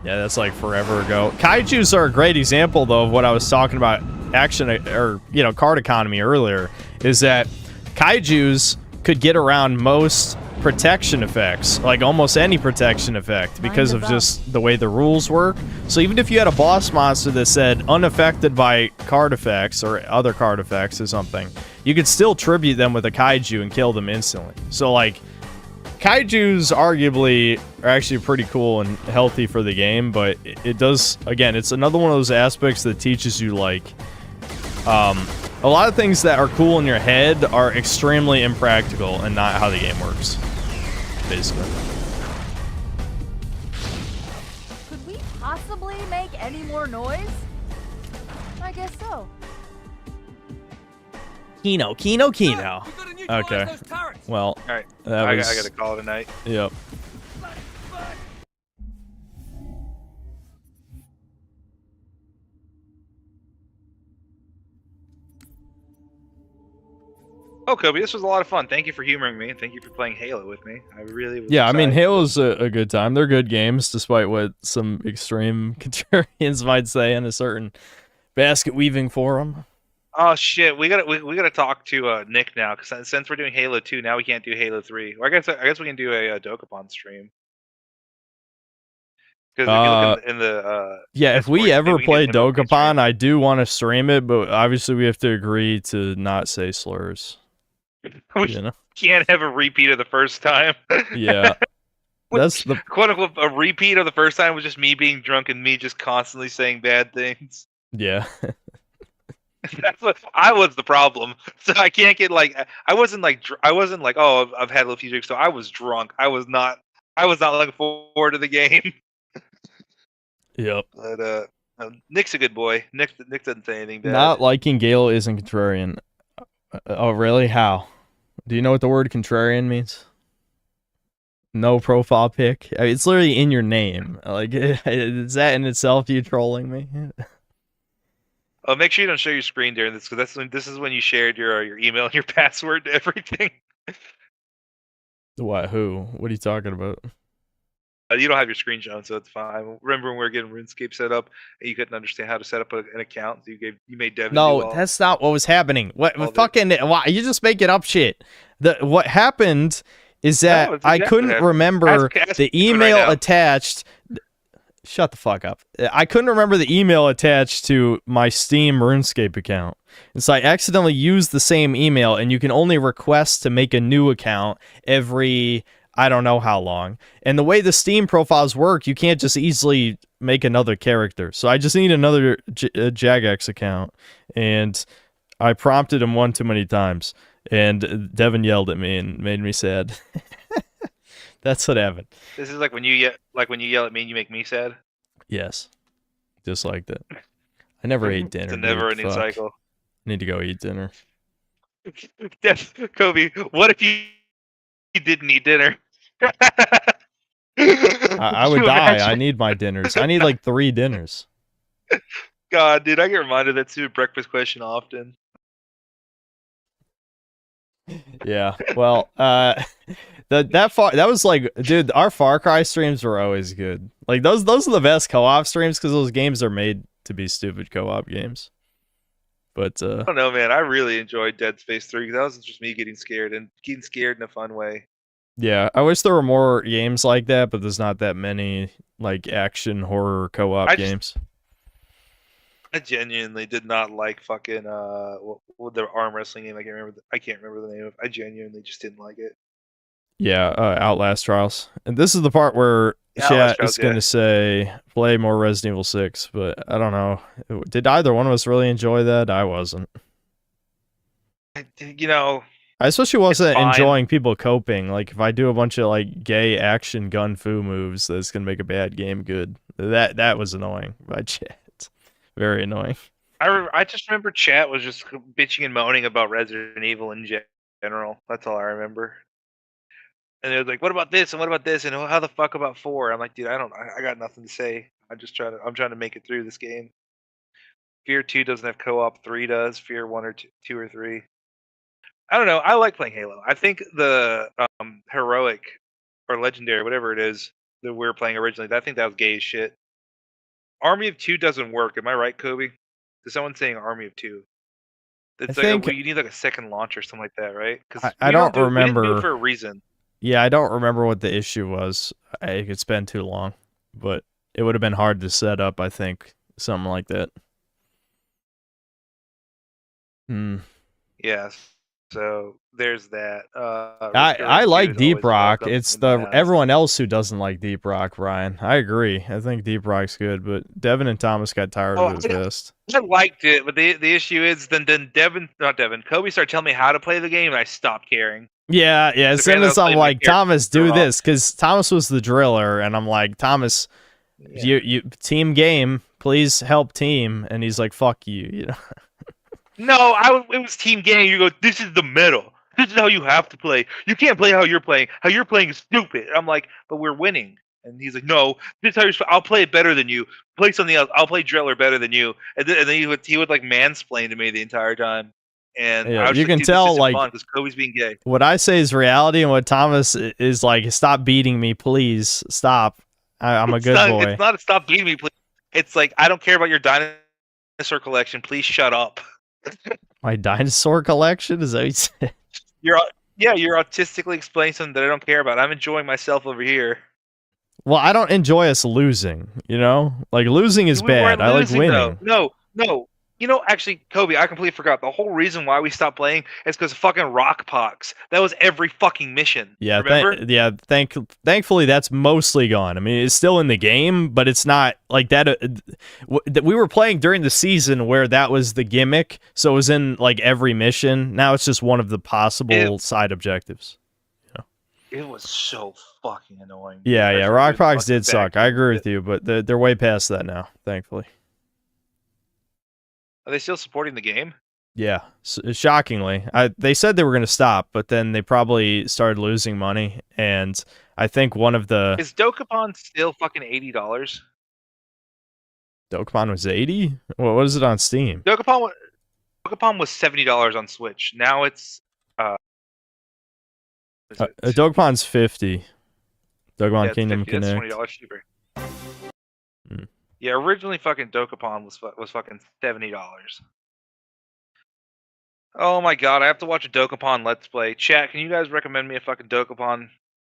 [SPEAKER 2] Yeah, that's like forever ago. Kaijus are a great example, though, of what I was talking about action or card economy earlier. Is that Kaijus could get around most protection effects, like almost any protection effect, because of just the way the rules work. So even if you had a boss monster that said unaffected by card effects or other card effects or something, you could still tribute them with a kaiju and kill them instantly. So like, kaijus arguably are actually pretty cool and healthy for the game, but it does, again, it's another one of those aspects that teaches you like a lot of things that are cool in your head are extremely impractical and not how the game works, basically.
[SPEAKER 3] Could we possibly make any more noise? I guess so.
[SPEAKER 2] Kino. Okay. Well,
[SPEAKER 1] alright.
[SPEAKER 2] I
[SPEAKER 1] gotta call it a night.
[SPEAKER 2] Yep.
[SPEAKER 1] Oh, Kobe, this was a lot of fun. Thank you for humoring me, and thank you for playing Halo with me. I really was
[SPEAKER 2] Yeah, I mean,
[SPEAKER 1] excited.
[SPEAKER 2] Halo's a good time. They're good games, despite what some extreme contrarians might say in a certain basket weaving forum.
[SPEAKER 1] Oh shit, we gotta talk to Nick now, because since we're doing Halo 2, now we can't do Halo 3. Or I guess we can do a Dokapon stream. Because if you look in the
[SPEAKER 2] yeah, if we ever
[SPEAKER 1] can
[SPEAKER 2] play
[SPEAKER 1] get an open
[SPEAKER 2] Dokapon, I do want to stream it, but obviously we have to agree to not say slurs.
[SPEAKER 1] we can't have a repeat of the first time.
[SPEAKER 2] Yeah. That's the
[SPEAKER 1] quote unquote a repeat of the first time was just me being drunk and me just constantly saying bad things.
[SPEAKER 2] Yeah.
[SPEAKER 1] That's what I was the problem. So I can't get like I wasn't like oh I've had a few drinks, so I was drunk. I was not looking forward to the game.
[SPEAKER 2] Yep.
[SPEAKER 1] But Nick's a good boy. Nick doesn't say anything bad.
[SPEAKER 2] Not liking Gale isn't contrarian. Oh really? How? Do you know what the word contrarian means? No profile pic. I mean, it's literally in your name. Like, is that in itself you trolling me?
[SPEAKER 1] Oh, make sure you don't show your screen during this, because this is when you shared your email and your password to everything.
[SPEAKER 2] What? Who? What are you talking about?
[SPEAKER 1] You don't have your screen shown, so it's fine. Remember when we were getting RuneScape set up, and you couldn't understand how to set up an account, so you made Devin.
[SPEAKER 2] No, that's not what was happening. What fucking? Why you just making up shit? What happened is that I couldn't remember the email attached. Shut the fuck up. I couldn't remember the email attached to my Steam RuneScape account. And so I accidentally used the same email, and you can only request to make a new account every, I don't know how long. And the way the Steam profiles work, you can't just easily make another character. So I just need another Jagex account. And I prompted him one too many times. And Devin yelled at me and made me sad. That's what happened.
[SPEAKER 1] This is like when you yell at me and you make me sad.
[SPEAKER 2] Yes, just like that. I never ate dinner.
[SPEAKER 1] It's a never-ending
[SPEAKER 2] Fuck.
[SPEAKER 1] cycle.
[SPEAKER 2] Need to go eat dinner.
[SPEAKER 1] Kobe, what if you didn't eat dinner?
[SPEAKER 2] I would die. I need my dinners. I need like 3 dinners.
[SPEAKER 1] God, dude, I get reminded of that stupid breakfast question often.
[SPEAKER 2] Yeah. Well, that was like, dude, our Far Cry streams were always good. Like those are the best co-op streams because those games are made to be stupid co-op games. But
[SPEAKER 1] I don't know, man. I really enjoyed Dead Space 3 because that was just me getting scared in a fun way.
[SPEAKER 2] yeah, I wish there were more games like that, but there's not that many like action horror co-op games.
[SPEAKER 1] I genuinely did not like fucking what the arm wrestling game. I can't remember the name of. I genuinely just didn't like it.
[SPEAKER 2] Yeah, Outlast Trials. And this is the part where chat is going to say play more Resident Evil 6, but I don't know. Did either one of us really enjoy that? I wasn't.
[SPEAKER 1] You know,
[SPEAKER 2] I especially wasn't enjoying people coping. Like if I do a bunch of like gay action gun fu moves, that's going to make a bad game good. That was annoying by chat. Very annoying.
[SPEAKER 1] I just remember chat was just bitching and moaning about Resident Evil in general. That's all I remember. And they was like, "What about this? And what about this? And how the fuck about 4?" I'm like, dude, I got nothing to say. I'm trying to make it through this game. Fear 2 doesn't have co-op. 3 does. Fear 1 or 2 or 3. I don't know. I like playing Halo. I think the heroic or legendary, whatever it is that we were playing originally, I think that was gay as shit. Army of 2 doesn't work. Am I right, Kobe? Is someone saying Army of 2? It's you need like a second launch or something like that, right? Because
[SPEAKER 2] I don't remember.
[SPEAKER 1] We didn't do it for a reason.
[SPEAKER 2] Yeah, I don't remember what the issue was. It's been too long, but it would have been hard to set up. I think something like that.
[SPEAKER 1] Yes. So there's that.
[SPEAKER 2] I like Deep Rock. It's everyone else who doesn't like Deep Rock, Ryan. I agree. I think Deep Rock's good, but Devin and Thomas got tired of it fast.
[SPEAKER 1] I liked it, but the issue is then Kobe started telling me how to play the game, and I stopped caring.
[SPEAKER 2] Yeah. As soon as I'm like, Thomas, do this, because Thomas was the driller, and I'm like, Thomas, you team game, please help team, and he's like, fuck you, you know.
[SPEAKER 1] No, it was team game. You go, this is the middle. This is how you have to play. You can't play how you're playing. How you're playing is stupid. I'm like, but we're winning. And he's like, no, this is how I'll play it better than you. Play something else. I'll play Driller better than you. And then he would like mansplain to me the entire time. And
[SPEAKER 2] yeah,
[SPEAKER 1] I was
[SPEAKER 2] you
[SPEAKER 1] like,
[SPEAKER 2] can tell like
[SPEAKER 1] because Kobe's being gay.
[SPEAKER 2] What I say is reality, and what Thomas is like, stop beating me, please. Stop. I'm a good boy.
[SPEAKER 1] It's not a stop beating me, please. It's like, I don't care about your dinosaur collection. Please shut up.
[SPEAKER 2] My dinosaur collection? Is that what you said?
[SPEAKER 1] You're autistically explaining something that I don't care about. I'm enjoying myself over here.
[SPEAKER 2] Well, I don't enjoy us losing, you know? Like, losing is bad. I like winning.
[SPEAKER 1] Though. No. You know, actually, Kobe, I completely forgot. The whole reason why we stopped playing is because of fucking Rockpox. That was every fucking mission.
[SPEAKER 2] Yeah,
[SPEAKER 1] remember?
[SPEAKER 2] Thankfully, that's mostly gone. I mean, it's still in the game, but it's not like that. We were playing during the season where that was the gimmick, so it was in like every mission. Now it's just one of the possible side objectives.
[SPEAKER 1] It was so fucking annoying.
[SPEAKER 2] Yeah. Rockpox did suck. I agree with you, but they're way past that now, thankfully.
[SPEAKER 1] Are they still supporting the game?
[SPEAKER 2] Yeah, shockingly. They said they were going to stop, but then they probably started losing money, and I think one of the...
[SPEAKER 1] Is Dokapon still fucking $80?
[SPEAKER 2] Dokapon was 80? Well, what is it on Steam?
[SPEAKER 1] Dokapon was $70 on Switch. Now it's...
[SPEAKER 2] Dokapon's 50. Dokapon Kingdom
[SPEAKER 1] 50.
[SPEAKER 2] Connect.
[SPEAKER 1] That's $20 cheaper. Yeah, originally fucking Dokapon was fucking $70. Oh my god, I have to watch a Dokapon Let's Play. Chat, can you guys recommend me a fucking Dokapon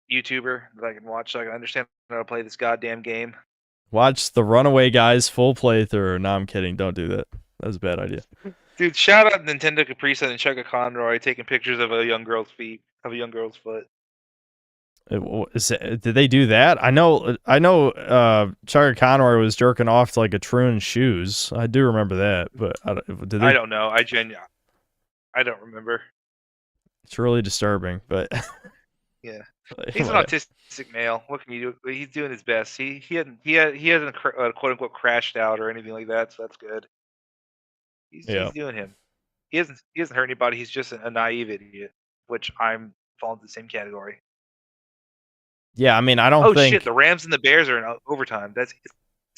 [SPEAKER 1] YouTuber that I can watch so I can understand how to play this goddamn game?
[SPEAKER 2] Watch the Runaway Guys full playthrough. No, I'm kidding. Don't do that. That was a bad idea.
[SPEAKER 1] Dude, shout out Nintendo Capri Sun and Chugga Conroy taking pictures of a young girl's foot.
[SPEAKER 2] Did they do that? I know. Chugga Conroy was jerking off to like a Troon shoes. I do remember that, but did they?
[SPEAKER 1] I don't know. I don't remember.
[SPEAKER 2] It's really disturbing, but
[SPEAKER 1] yeah, he's an autistic male. What can you do? He's doing his best. He hasn't quote unquote crashed out or anything like that, so that's good. He's doing him. He hasn't hurt anybody. He's just a naive idiot, which I'm falling into the same category.
[SPEAKER 2] Yeah, I mean, I don't think.
[SPEAKER 1] Oh shit! The Rams and the Bears are in overtime. That's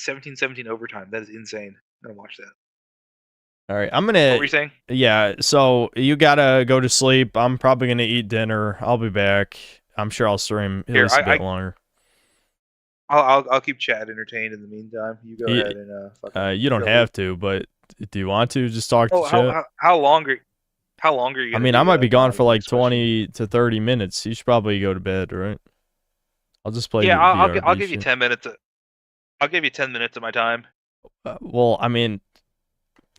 [SPEAKER 1] 17-17 overtime. That is insane. I'm gonna watch that.
[SPEAKER 2] All right, I'm gonna.
[SPEAKER 1] What were you saying?
[SPEAKER 2] Yeah, so you gotta go to sleep. I'm probably gonna eat dinner. I'll be back. I'm sure I'll stream at least a bit longer.
[SPEAKER 1] I'll keep Chad entertained in the meantime. You go ahead and
[SPEAKER 2] you don't have to, but do you want to just talk to Chad?
[SPEAKER 1] How long are you?
[SPEAKER 2] I mean, I might be gone for like 20 to 30 minutes. You should probably go to bed, right? I'll just play.
[SPEAKER 1] Yeah, I'll give you 10 minutes. I'll give you 10 minutes of my time.
[SPEAKER 2] Well, I mean,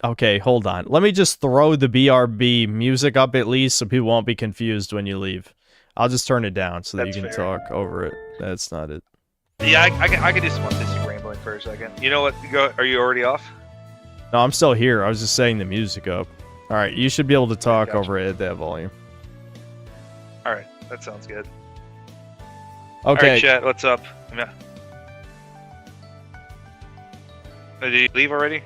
[SPEAKER 2] okay, hold on. Let me just throw the BRB music up at least, so people won't be confused when you leave. I'll just turn it down so that you can talk over it. That's not it.
[SPEAKER 1] Yeah, I can just want this rambling for a second. You know what? Are you already off?
[SPEAKER 2] No, I'm still here. I was just setting the music up. All right, you should be able to talk over it at that volume.
[SPEAKER 1] All right, that sounds good.
[SPEAKER 2] Okay.
[SPEAKER 1] All right, chat. What's up? Yeah. Did you leave already?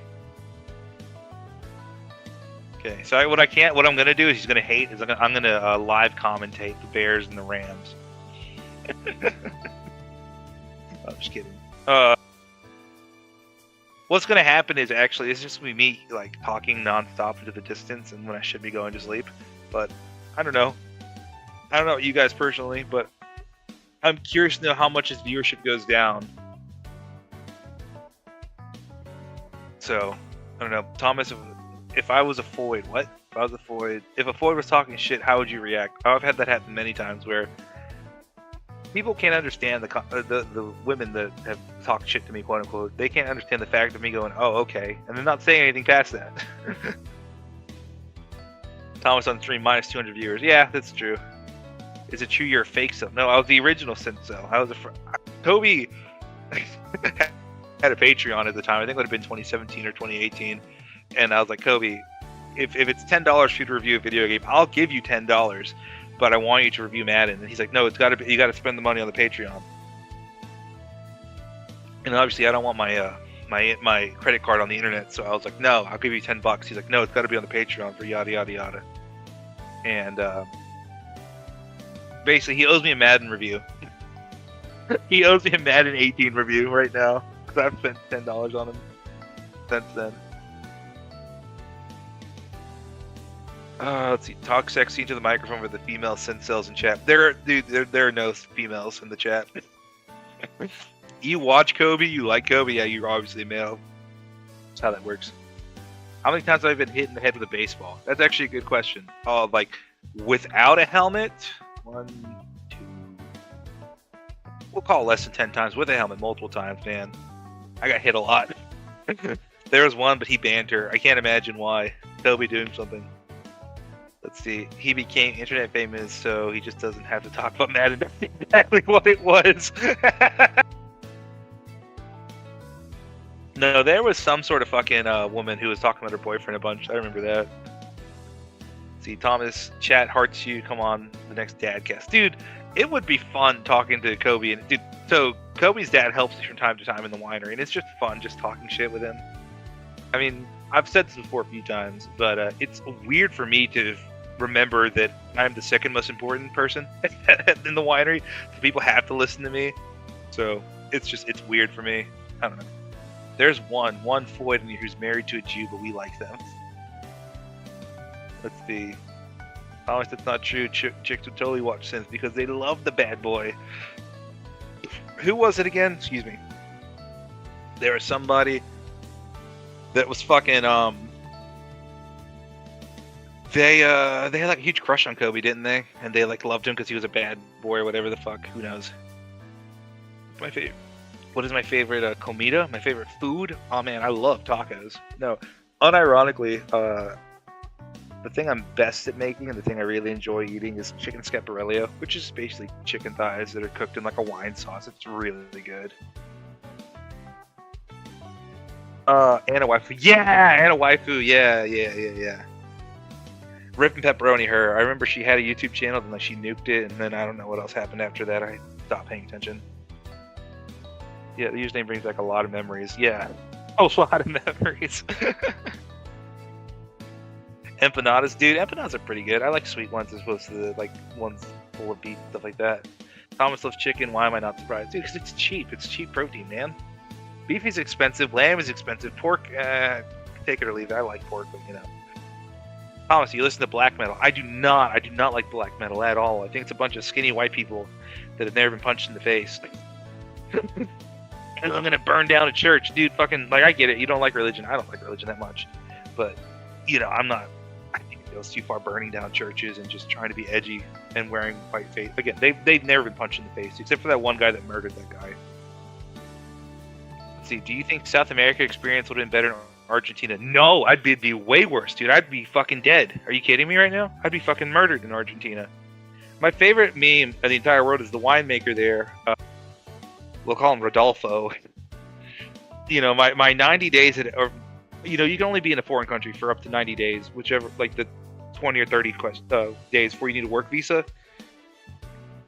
[SPEAKER 1] Okay. So what I'm gonna do is he's gonna hate. I'm gonna live commentate the Bears and the Rams. I'm just kidding. What's gonna happen is actually it's just me like talking nonstop into the distance, and when I should be going to sleep. But I don't know. I don't know you guys personally, but I'm curious to know how much his viewership goes down. So I don't know, Thomas. If I was a Foyd, what? If I was a Foyd, if a Foyd was talking shit, how would you react? I've had that happen many times where people can't understand the women that have talked shit to me, quote unquote. They can't understand the fact of me going, oh, okay, and they're not saying anything past that. Thomas on stream minus 200 viewers. Yeah, that's true. Is it true you're a fake cell? No, I was the original Syncell. I was Kobe had a Patreon at the time. I think it would have been 2017 or 2018. And I was like, Kobe, if it's $10 for you to review a video game, I'll give you $10. But I want you to review Madden. And he's like, no, you got to spend the money on the Patreon. And obviously, I don't want my my credit card on the internet, so I was like, no, I'll give you $10. He's like, no, it's got to be on the Patreon for yada yada yada. And basically, he owes me a Madden review. He owes me a Madden 18 review right now because I've spent $10 on him since then. Let's see. Talk sexy into the microphone with the female Syncells in chat. There are no females in the chat. You watch Kobe, you like Kobe, yeah, you're obviously male. That's how that works. How many times have I been hit in the head with a baseball? That's actually a good question. Like, without a helmet? 1, 2... We'll call it less than 10 times. With a helmet, multiple times, man. I got hit a lot. There was one, but he banned her. I can't imagine why. Kobe doing something. Let's see. He became internet famous, so he just doesn't have to talk about Madden. That's exactly what it was. No, there was some sort of fucking woman who was talking about her boyfriend a bunch. I remember that. See, Thomas, chat hearts you. Come on, the next Dadcast. Dude, it would be fun talking to Kobe. And dude, so Kobe's dad helps me from time to time in the winery, and it's just fun just talking shit with him. I mean, I've said this before a few times, but it's weird for me to remember that I'm the second most important person in the winery, so people have to listen to me. So it's weird for me. I don't know. There's one Foyd in here who's married to a Jew, but we like them. Let's see. Thomas, that's not true. Chicks would totally watch Synth because they love the bad boy. Who was it again? Excuse me. There was somebody that was fucking they had like a huge crush on Kobe, didn't they? And they like loved him because he was a bad boy or whatever the fuck. Who knows? My favorite. What is my favorite comida? My favorite food? Oh man, I love tacos. No, unironically, the thing I'm best at making and the thing I really enjoy eating is chicken scaparello, which is basically chicken thighs that are cooked in like a wine sauce. It's really, really good. Anna Waifu. Yeah, Anna Waifu. Yeah. Rip and Pepperoni, her. I remember she had a YouTube channel, then like she nuked it, and then I don't know what else happened after that. I stopped paying attention. Yeah, the username brings back a lot of memories. Yeah. Oh, so a lot of memories. Empanadas, dude. Empanadas are pretty good. I like sweet ones as opposed to the like ones full of beef, stuff like that. Thomas loves chicken. Why am I not surprised? Dude, because it's cheap. It's cheap protein, man. Beef is expensive. Lamb is expensive. Pork, take it or leave it. I like pork, but you know. Thomas, you listen to black metal. I do not. I do not like black metal at all. I think it's a bunch of skinny white people that have never been punched in the face. And I'm gonna burn down a church, dude. Fucking like, I get it. You don't like religion. I don't like religion that much, but you know, I'm not. I think it goes too far burning down churches and just trying to be edgy and wearing white face. Again, they've never been punched in the face, except for that one guy that murdered that guy. Let's see. Do you think South America experience would have been better in Argentina? No, I'd be way worse, dude. I'd be fucking dead. Are you kidding me right now? I'd be fucking murdered in Argentina. My favorite meme of the entire world is the winemaker there. We'll call him Rodolfo. You know, my 90 days or you know, you can only be in a foreign country for up to 90 days, whichever, like the 20 or 30 days before you need a work visa.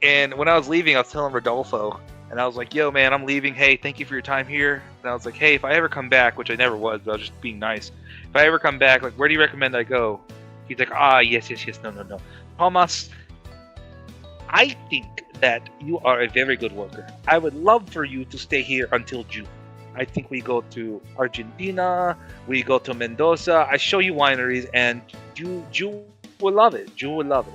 [SPEAKER 1] And when I was leaving, I was telling Rodolfo, and I was like, yo, man, I'm leaving. Hey, thank you for your time here. And I was like, hey, if I ever come back, which I never was, but I was just being nice. If I ever come back, like, where do you recommend I go? He's like, yes, no. Thomas, I think that you are a very good worker. I would love for you to stay here until June. I think we go to Argentina, we go to Mendoza, I show you wineries, and you will love it. You will love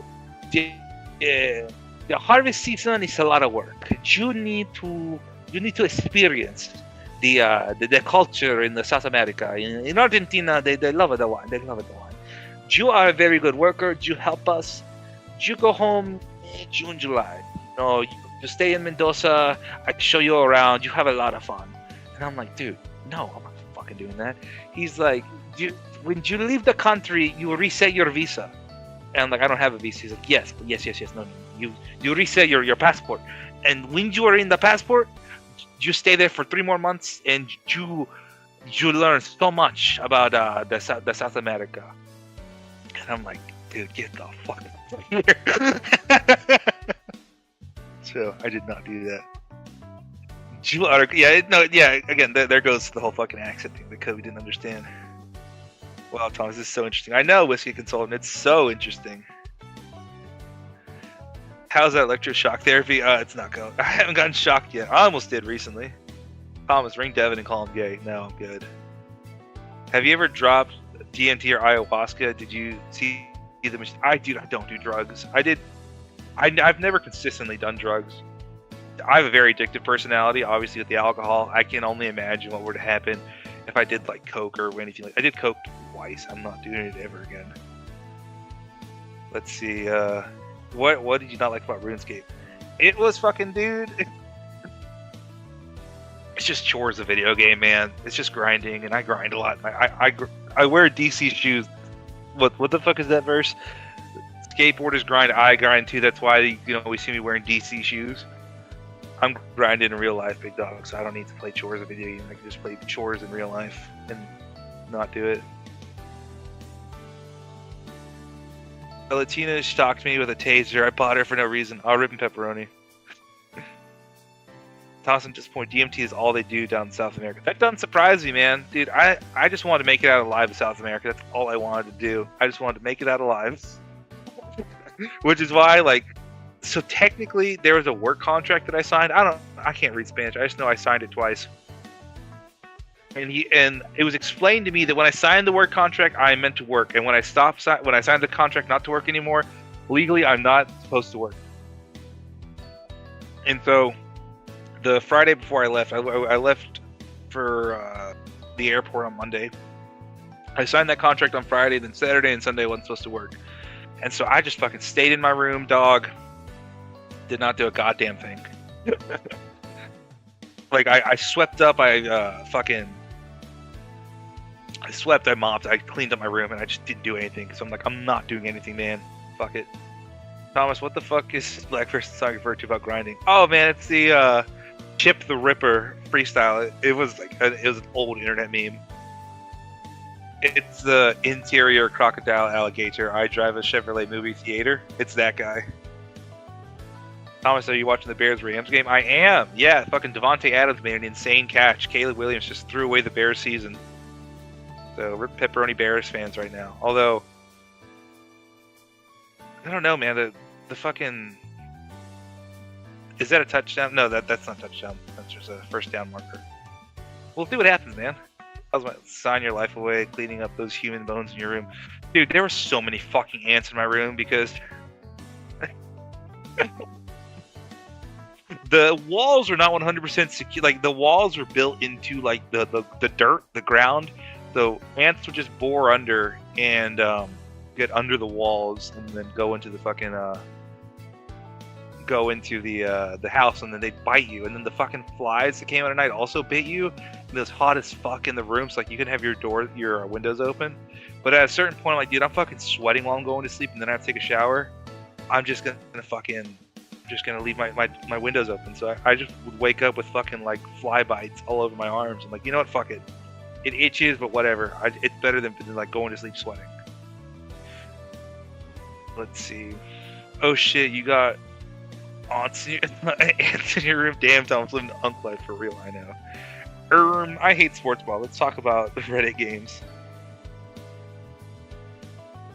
[SPEAKER 1] it. The harvest season is a lot of work. You need to experience the culture in the South America. In Argentina, they love the wine. They love the wine. You are a very good worker. You help us. You go home in June, July. You know, you stay in Mendoza. I show you around. You have a lot of fun. And I'm like, dude, no, I'm not fucking doing that. He's like, when you leave the country, you reset your visa. And I'm like, I don't have a visa. He's like, yes. No. You reset your passport. And when you are in the passport, you stay there for 3 more months, and you learn so much about the South America. And I'm like, dude, get the fuck out of here. So I did not do that. Again, there goes the whole fucking accent thing that Kobe didn't understand. Wow, Thomas, this is so interesting. I know, Whiskey Consultant, it's so interesting. How's that electroshock therapy? It's not going. I haven't gotten shocked yet. I almost did recently. Thomas, ring Devin and call him gay. No, I'm good. Have you ever dropped DMT or ayahuasca? Did you see the machine? I don't do drugs. I've never consistently done drugs. I have a very addictive personality, obviously, with the alcohol. I can only imagine what would happen if I did like coke or anything like. I did coke twice. I'm not doing it ever again. Let's see. What did you not like about RuneScape? It was fucking, dude. It's just chores, a video game, man. It's just grinding, and I grind a lot. I wear DC shoes. What the fuck is that verse? Skateboarders grind, I grind too. That's why we see me wearing DC shoes. I'm grinding in real life, big dog, so I don't need to play chores in video game. I can just play chores in real life and not do it. A Latina stalked me with a taser. I bought her for no reason. I'll rip and pepperoni. Toss and disappoint. DMT is all they do down in South America. That doesn't surprise me, man. Dude, I just wanted to make it out alive in South America. That's all I wanted to do. I just wanted to make it out alive. Which is why, so technically, there was a work contract that I signed. I can't read Spanish. I just know I signed it twice. And it was explained to me that when I signed the work contract, I meant to work. And when I signed the contract not to work anymore, legally, I'm not supposed to work. And so, the Friday before I left, I left for the airport on Monday. I signed that contract on Friday, then Saturday and Sunday I wasn't supposed to work. And so I just fucking stayed in my room, dog. Did not do a goddamn thing. I swept up, I swept, I mopped, I cleaned up my room, and I just didn't do anything. So I'm like, I'm not doing anything, man. Fuck it. Thomas, what the fuck is Black Person song referred to about grinding? Oh man, it's the Chip the Ripper freestyle. It was an old internet meme. It's the interior crocodile alligator. I drive a Chevrolet movie theater. It's that guy. Thomas, are you watching the Bears-Rams game? I am. Yeah, fucking Devontae Adams made an insane catch. Caleb Williams just threw away the Bears season. So we're pepperoni Bears fans right now. Although, I don't know, man. The fucking... Is that a touchdown? No, that's not a touchdown. That's just a first down marker. We'll see what happens, man. I was about to sign your life away, cleaning up those human bones in your room. Dude, there were so many fucking ants in my room because... the walls are not 100% secure. Like, the walls are built into, like, the dirt, the ground. So ants would just bore under and get under the walls and then go into the fucking... go into the house, and then they'd bite you, and then the fucking flies that came out at night also bit you, and it was hot as fuck in the room, so like you could have your windows open, but at a certain point, like, dude, I'm fucking sweating while I'm going to sleep, and then I have to take a shower. I'm just gonna leave my windows open, so I just would wake up with fucking like fly bites all over my arms. I'm like, you know what, fuck it, it itches, but whatever. It's better than like going to sleep sweating. Let's see. Oh shit, you got ants in your room. Damn, Tom's living the unk life for real. I know. I hate sports ball. Let's talk about the Reddit games.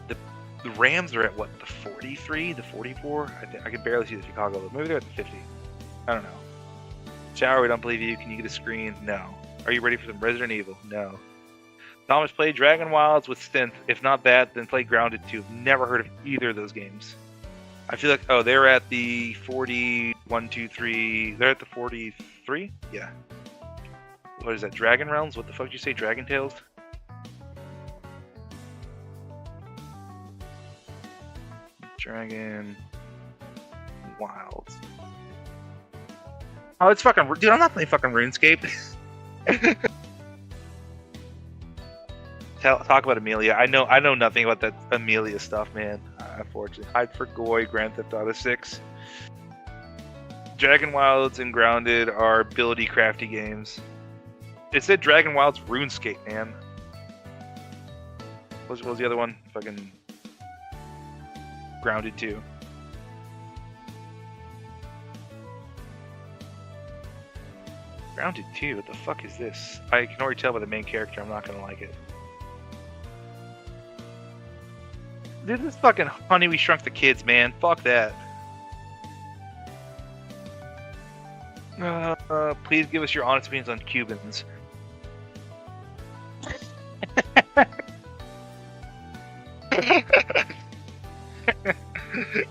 [SPEAKER 1] The Rams are at what, the 43, the 44? I can barely see the Chicago look. Maybe they're at the 50. I don't know. Shower, we don't believe you. Can you get a screen? No. Are you ready for some Resident Evil? No. Thomas played Dragon Wilds with Synth. If not that, then play Grounded 2. Never heard of either of those games. I feel like, oh, they're at the 41, 2, 3. They're at the 43? Yeah. What is that? Dragon Realms? What the fuck did you say? Dragon Tales? Dragon Wilds. Oh, it's fucking... Dude, I'm not playing fucking RuneScape. Talk about Amelia. I know nothing about that Amelia stuff, man. Unfortunately. Hide for Goy, Grand Theft Auto 6. Dragon Wilds and Grounded are ability crafty games. It said Dragon Wilds RuneScape, man. What was the other one? Fucking Grounded 2. Grounded 2? What the fuck is this? I can already tell by the main character I'm not gonna like it. Dude, this fucking Honey, We Shrunk the Kids, man. Fuck that. Please give us your honest opinions on Cubans.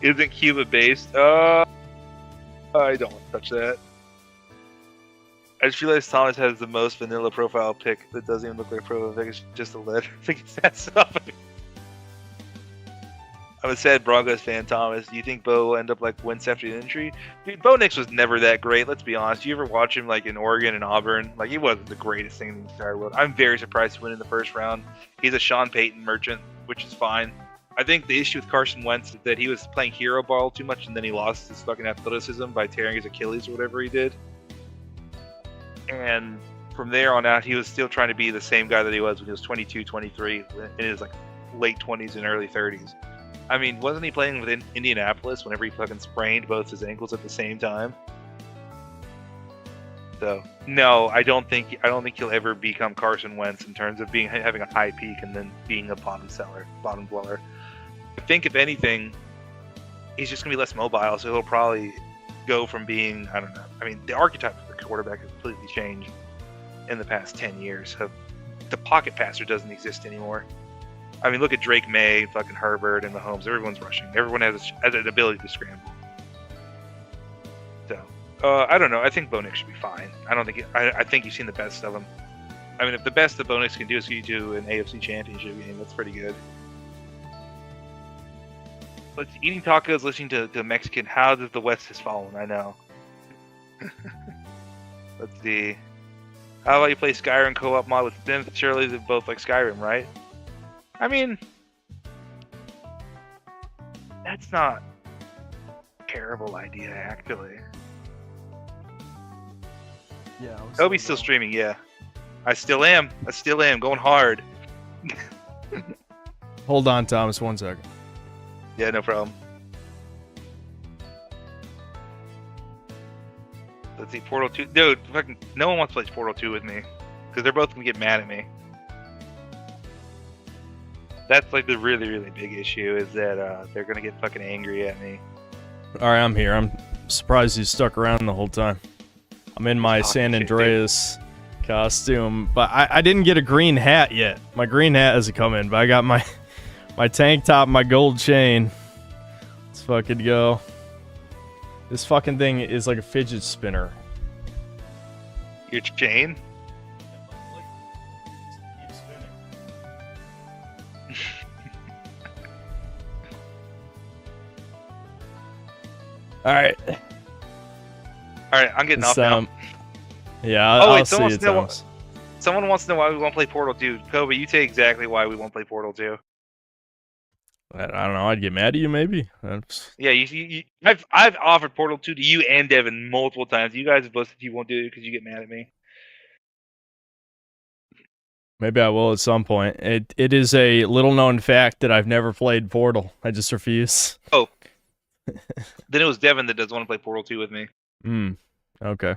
[SPEAKER 1] Isn't Cuba based? I don't want to touch that. I just realized Thomas has the most vanilla profile pic that doesn't even look like a profile pic. It's just a letter. I think it's that stuff. I'm a sad Broncos fan, Thomas. Do you think Bo will end up like Wentz after the injury? Dude, Bo Nix was never that great. Let's be honest. You ever watch him like in Oregon and Auburn? Like, he wasn't the greatest thing in the entire world. I'm very surprised to win in the first round. He's a Sean Payton merchant, which is fine. I think the issue with Carson Wentz is that he was playing hero ball too much, and then he lost his fucking athleticism by tearing his Achilles or whatever he did. And from there on out, he was still trying to be the same guy that he was when he was 22, 23, in his like late 20s and early 30s. I mean, wasn't he playing with Indianapolis whenever he fucking sprained both his ankles at the same time? So no, I don't think he'll ever become Carson Wentz in terms of having a high peak and then being a bottom dweller. I think if anything, he's just gonna be less mobile, so he'll probably go from being, I don't know. I mean, the archetype of the quarterback has completely changed in the past 10 years. So the pocket passer doesn't exist anymore. I mean, look at Drake May, fucking Herbert, and Mahomes. Everyone's rushing. Everyone has an ability to scramble. So, I don't know. I think Bo Nix should be fine. I think you've seen the best of him. I mean, if the best that Bo Nix can do is get you to an AFC Championship game, that's pretty good. But eating tacos, listening to Mexican. How does the West has fallen? I know. Let's see. How about you play Skyrim co-op mod with them? Surely they both like Skyrim, right? I mean, that's not a terrible idea, actually.
[SPEAKER 16] Yeah.
[SPEAKER 1] Obi's still streaming, yeah. I still am. Going hard.
[SPEAKER 2] Hold on, Thomas, 1 second.
[SPEAKER 1] Yeah, no problem. Let's see, Portal 2. Dude, fucking, no one wants to play Portal 2 with me. Because they're both going to get mad at me. That's like the really, really big issue is that they're gonna get fucking angry at me.
[SPEAKER 2] All right, I'm here. I'm surprised you stuck around the whole time. I'm in my San Andreas costume, but I didn't get a green hat yet. My green hat hasn't come in, but I got my tank top, my gold chain. Let's fucking go. This fucking thing is like a fidget spinner.
[SPEAKER 1] Your chain?
[SPEAKER 2] All right.
[SPEAKER 1] I'm getting off now.
[SPEAKER 2] Yeah, I'll see you, Thomas.
[SPEAKER 1] Someone wants to know why we won't play Portal 2. Kobe, you say exactly why we won't play Portal 2.
[SPEAKER 2] I don't know. I'd get mad at you, maybe.
[SPEAKER 1] Yeah, I've offered Portal 2 to you and Devin multiple times. You guys have both said you won't do it because you get mad at me.
[SPEAKER 2] Maybe I will at some point. It is a little known fact that I've never played Portal. I just refuse.
[SPEAKER 1] Oh. Then it was Devin that doesn't want to play Portal 2 with me.
[SPEAKER 2] Okay.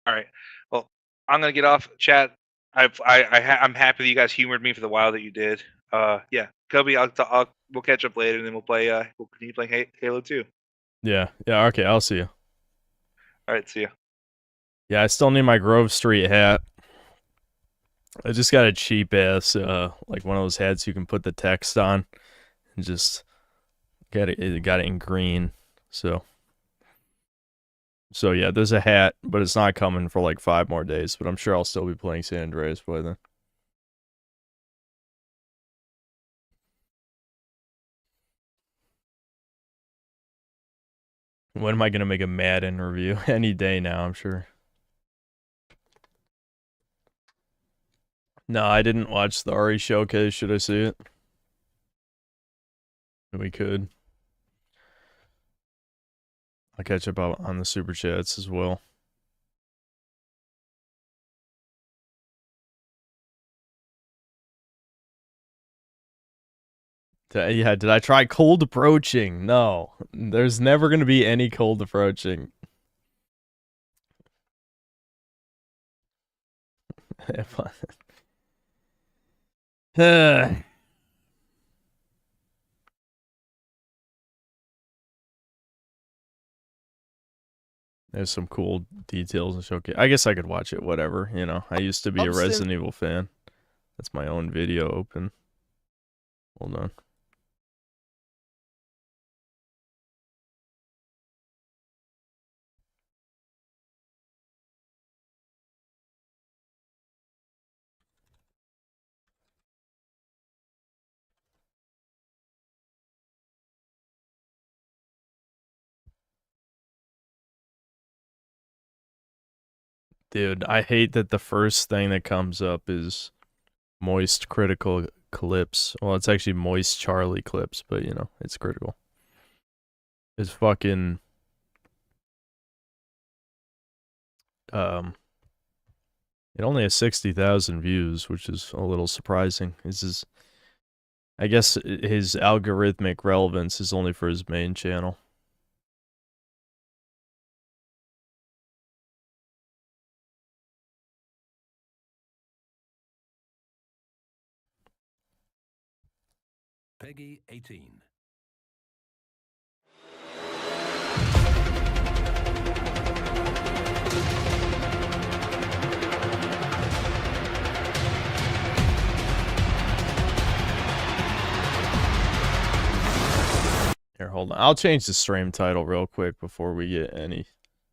[SPEAKER 1] All right. Well, I'm gonna get off chat. I'm happy that you guys humored me for the while that you did. Yeah, Kobe, we'll catch up later and then we'll continue playing Halo 2.
[SPEAKER 2] Yeah. Okay, I'll see you.
[SPEAKER 1] All right, see ya.
[SPEAKER 2] Yeah, I still need my Grove Street hat. I just got a cheap ass, like one of those hats you can put the text on, and just got it in green. So yeah, there's a hat, but it's not coming for like 5 more days. But I'm sure I'll still be playing San Andreas by then. When am I gonna make a Madden review? Any day now, I'm sure. No, I didn't watch the RE showcase. Should I see it? We could. I'll catch up on the super chats as well. Yeah, did I try cold approaching? No. There's never going to be any cold approaching. There's some cool details and showcase. I guess I could watch it, whatever, you know. I used to be a Resident Evil fan. That's my own video open. Hold on. Dude, I hate that the first thing that comes up is Moist Critical Clips. Well, it's actually Moist Charlie Clips, but you know, it's critical. It's fucking it only has 60,000 views, which is a little surprising. I guess his algorithmic relevance is only for his main channel.
[SPEAKER 16] Peggy 18.
[SPEAKER 2] Here, hold on. I'll change the stream title real quick before we get any.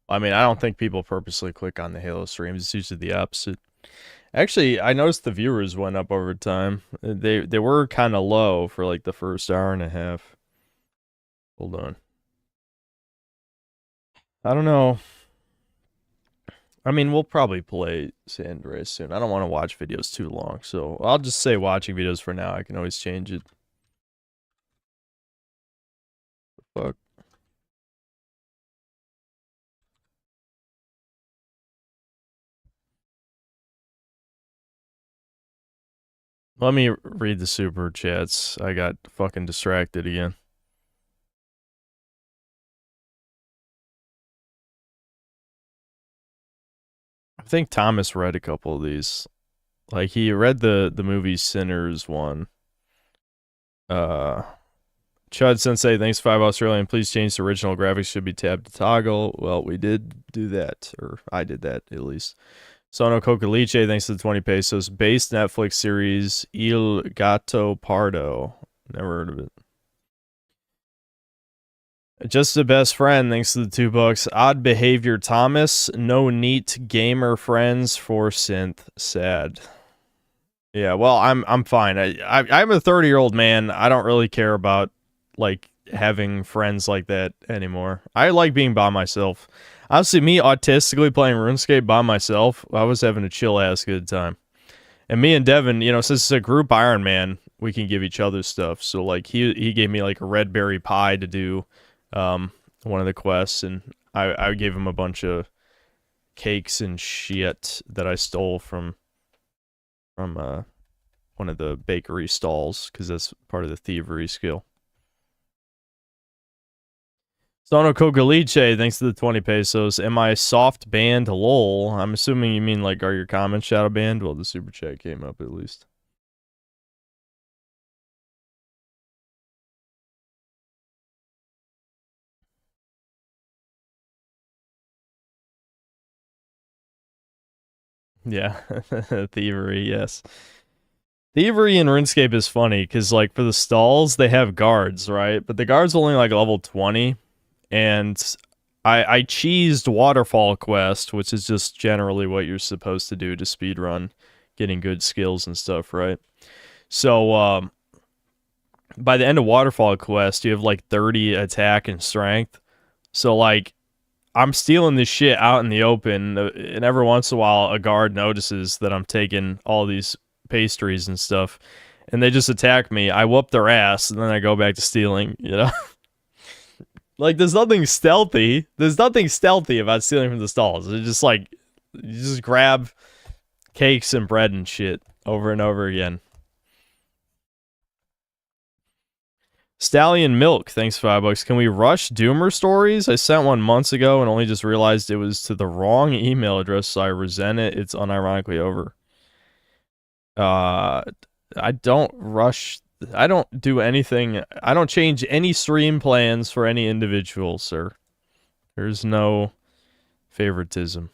[SPEAKER 2] I mean, I don't think people purposely click on the Halo streams. It's usually the opposite. Actually, I noticed the viewers went up over time. They were kind of low for like the first hour and a half. Hold on. I don't know. I mean, we'll probably play San Andreas soon. I don't want to watch videos too long, so I'll just say watching videos for now. I can always change it. Fuck. Let me read the super chats. I got fucking distracted again. I think Thomas read a couple of these Like, he read the movie Sinners one. Chud Sensei, thanks $5 Australian. Please change the original graphics. Should be tabbed to toggle. Well, we did do that, or I did that at least. Sono Cocaliche, thanks to the 20 pesos. Based Netflix series Il Gato Pardo. Never heard of it. Just a best friend, thanks to the $2. Odd Behavior Thomas. No neat gamer friends for synth. Sad. Yeah, well, I'm fine. I'm a 30-year-old man. I don't really care about like having friends like that anymore. I like being by myself. Honestly, me autistically playing RuneScape by myself, I was having a chill ass good time. And me and Devin, you know, since it's a group Iron Man, we can give each other stuff. So like he gave me like a red berry pie to do one of the quests, and I gave him a bunch of cakes and shit that I stole from one of the bakery stalls, because that's part of the thievery skill. Sono Cocaliche, thanks to the 20 pesos. Am I soft banned? Lol. I'm assuming you mean like, are your comments shadow banned? Well, the super chat came up at least. Yeah, thievery, yes. Thievery in RuneScape is funny, because, like, for the stalls, they have guards, right? But the guard's only, like, level 20, and I cheesed Waterfall Quest, which is just generally what you're supposed to do to speedrun getting good skills and stuff, right? So, by the end of Waterfall Quest, you have, like, 30 attack and strength. So, like, I'm stealing this shit out in the open, and every once in a while, a guard notices that I'm taking all these pastries and stuff, and they just attack me. I whoop their ass, and then I go back to stealing, you know? Like, there's nothing stealthy. There's nothing stealthy about stealing from the stalls. It's just like, you just grab cakes and bread and shit over and over again. Stallion Milk, thanks $5. Can we rush Doomer stories? I sent one months ago and only just realized it was to the wrong email address, so I resent it. It's unironically over. I don't rush. I don't do anything. I don't change any stream plans for any individual, sir. There's no favoritism.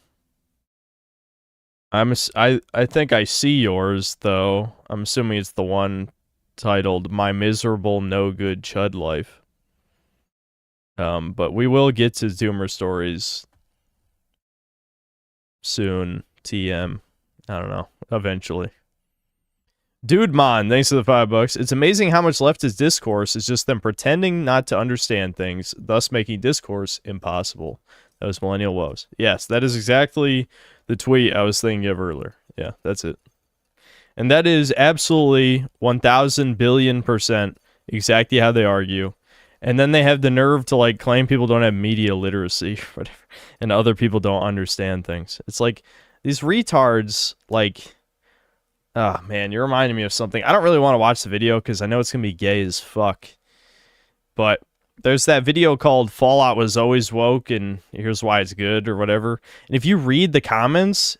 [SPEAKER 2] I think I see yours, though. I'm assuming it's the one titled My Miserable No Good Chud Life. But we will get to Doomer stories soon. TM. I don't know. Eventually. Dude Mon, thanks for the $5. It's amazing how much leftist discourse is just them pretending not to understand things, thus making discourse impossible. That was Millennial Woes. Yes, that is exactly the tweet I was thinking of earlier. Yeah, that's it. And that is absolutely 1,000 billion% exactly how they argue. And then they have the nerve to like claim people don't have media literacy or whatever, and other people don't understand things. It's like these retards, like, oh man, you're reminding me of something. I don't really want to watch the video because I know it's going to be gay as fuck. But there's that video called Fallout Was Always Woke and Here's Why It's Good or whatever. And if you read the comments,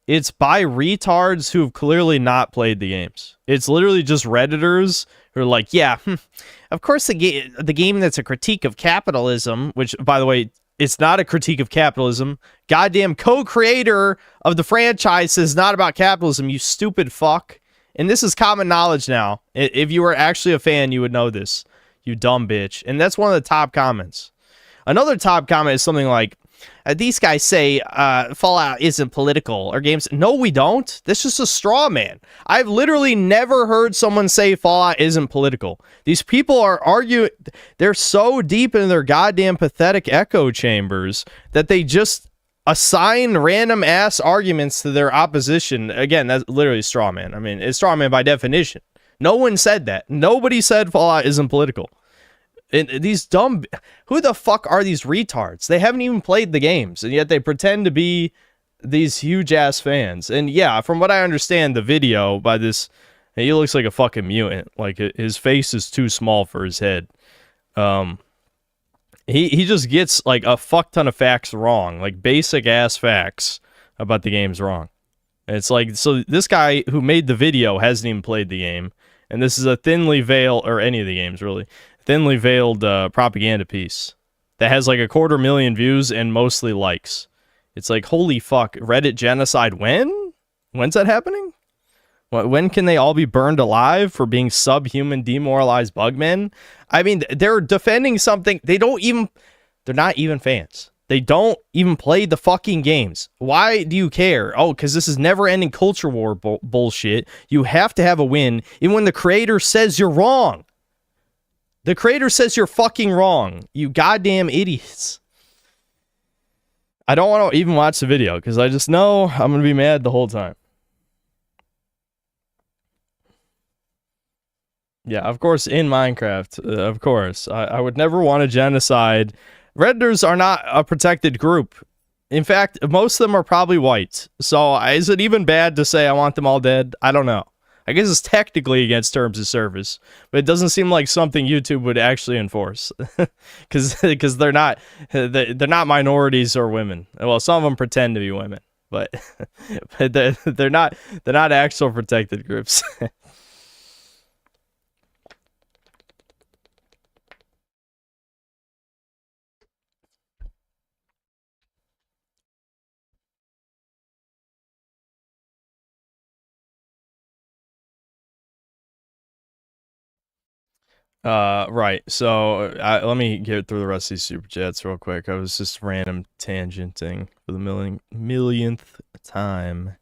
[SPEAKER 2] it's by retards who have clearly not played the games. It's literally just Redditors who are like, yeah, of course the game that's a critique of capitalism, which, by the way, it's not a critique of capitalism. Goddamn co-creator of the franchise is not about capitalism, you stupid fuck. And this is common knowledge now. If you were actually a fan, you would know this. You dumb bitch. And that's one of the top comments. Another top comment is something like, these guys say Fallout isn't political or games. No, we don't. That's just a straw man. I've literally never heard someone say Fallout isn't political. These people are arguing. They're so deep in their goddamn pathetic echo chambers that they just assign random ass arguments to their opposition. Again, that's literally straw man. I mean, it's straw man by definition. No one said that. Nobody said Fallout isn't political. And these dumb... Who the fuck are these retards? They haven't even played the games, and yet they pretend to be these huge-ass fans. And yeah, from what I understand, the video by this... He looks like a fucking mutant. Like, his face is too small for his head. He just gets, like, a fuck ton of facts wrong. Like, basic-ass facts about the games wrong. It's like, so this guy who made the video hasn't even played the game, and this is a thinly veiled, or any of the games really, thinly veiled propaganda piece that has like 250,000 views and mostly likes. It's like, holy fuck, Reddit genocide when? When's that happening? When can they all be burned alive for being subhuman, demoralized bugmen? I mean, they're defending something. They're not even fans. They don't even play the fucking games. Why do you care? Oh, because this is never-ending culture war bullshit. You have to have a win, even when the creator says you're wrong. The creator says you're fucking wrong. You goddamn idiots. I don't want to even watch the video, because I just know I'm going to be mad the whole time. Yeah, of course, in Minecraft, of course. I would never want a genocide. Redditors are not a protected group. In fact, most of them are probably white. So is it even bad to say I want them all dead? I don't know. I guess it's technically against terms of service, but it doesn't seem like something YouTube would actually enforce, because they're not minorities or women. Well, some of them pretend to be women, but they're not actual protected groups. Right. So let me get through the rest of these super chats real quick. I was just random tangenting for the millionth time.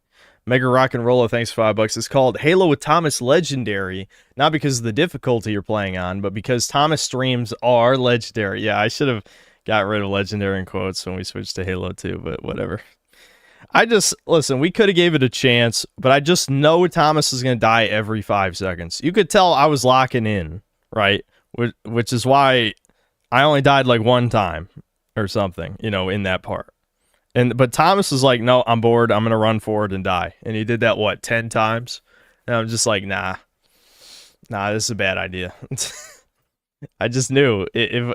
[SPEAKER 2] Mega Rock and Rolla, thanks for $5. It's called Halo with Thomas Legendary, not because of the difficulty you're playing on, but because Thomas streams are legendary. Yeah, I should have got rid of legendary in quotes when we switched to Halo 2, but whatever. Listen, we could have gave it a chance, but I just know Thomas is going to die every 5 seconds. You could tell I was locking in, right? Which is why I only died like one time or something, in that part. But Thomas was like, no, I'm bored. I'm going to run forward and die. And he did that, 10 times? And I'm just like, nah, this is a bad idea. I just knew if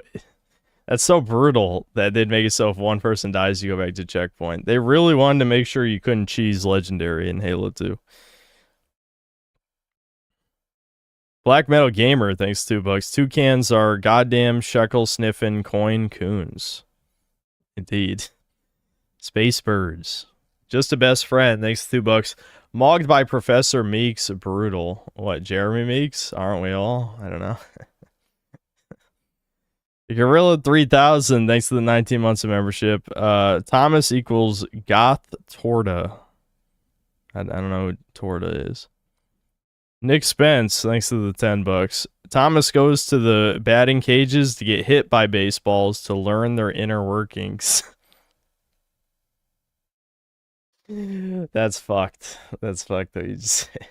[SPEAKER 2] that's so brutal that they'd make it so if one person dies, you go back to checkpoint. They really wanted to make sure you couldn't cheese legendary in Halo 2. Black Metal Gamer, thanks $2. Toucans are goddamn shekel sniffing coin coons. Indeed. Space Birds. Just a best friend, thanks $2. Mogged by Professor Meeks, brutal. What, Jeremy Meeks? Aren't we all? I don't know. Gorilla 3000, thanks to the 19 months of membership. Thomas equals Goth Torta. I don't know what Torta is. Nick Spence, thanks to the $10. Thomas goes to the batting cages to get hit by baseballs to learn their inner workings. That's fucked. That's fucked, though, you just say.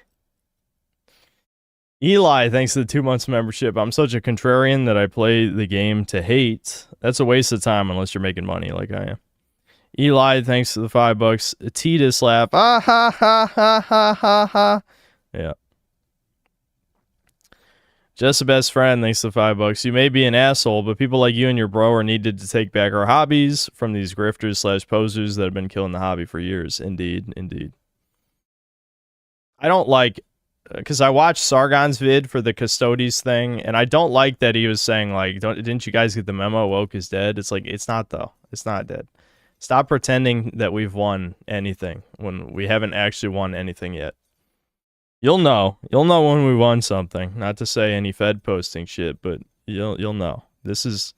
[SPEAKER 2] Eli, thanks to the 2 months membership. I'm such a contrarian that I play the game to hate. That's a waste of time unless you're making money like I am. Eli, thanks to the $5. Titus laugh. Ah ha ha ha ha ha ha. Yeah. Just a best friend, thanks to the $5. You may be an asshole, but people like you and your bro are needed to take back our hobbies from these grifters / posers that have been killing the hobby for years. Indeed, indeed. I don't like, because I watched Sargon's vid for the Custodes thing, and I don't like that he was saying, like, didn't you guys get the memo? Woke is dead. It's like, it's not, though. It's not dead. Stop pretending that we've won anything when we haven't actually won anything yet. You'll know. You'll know when we won something. Not to say any Fed posting shit, but you'll know. This is...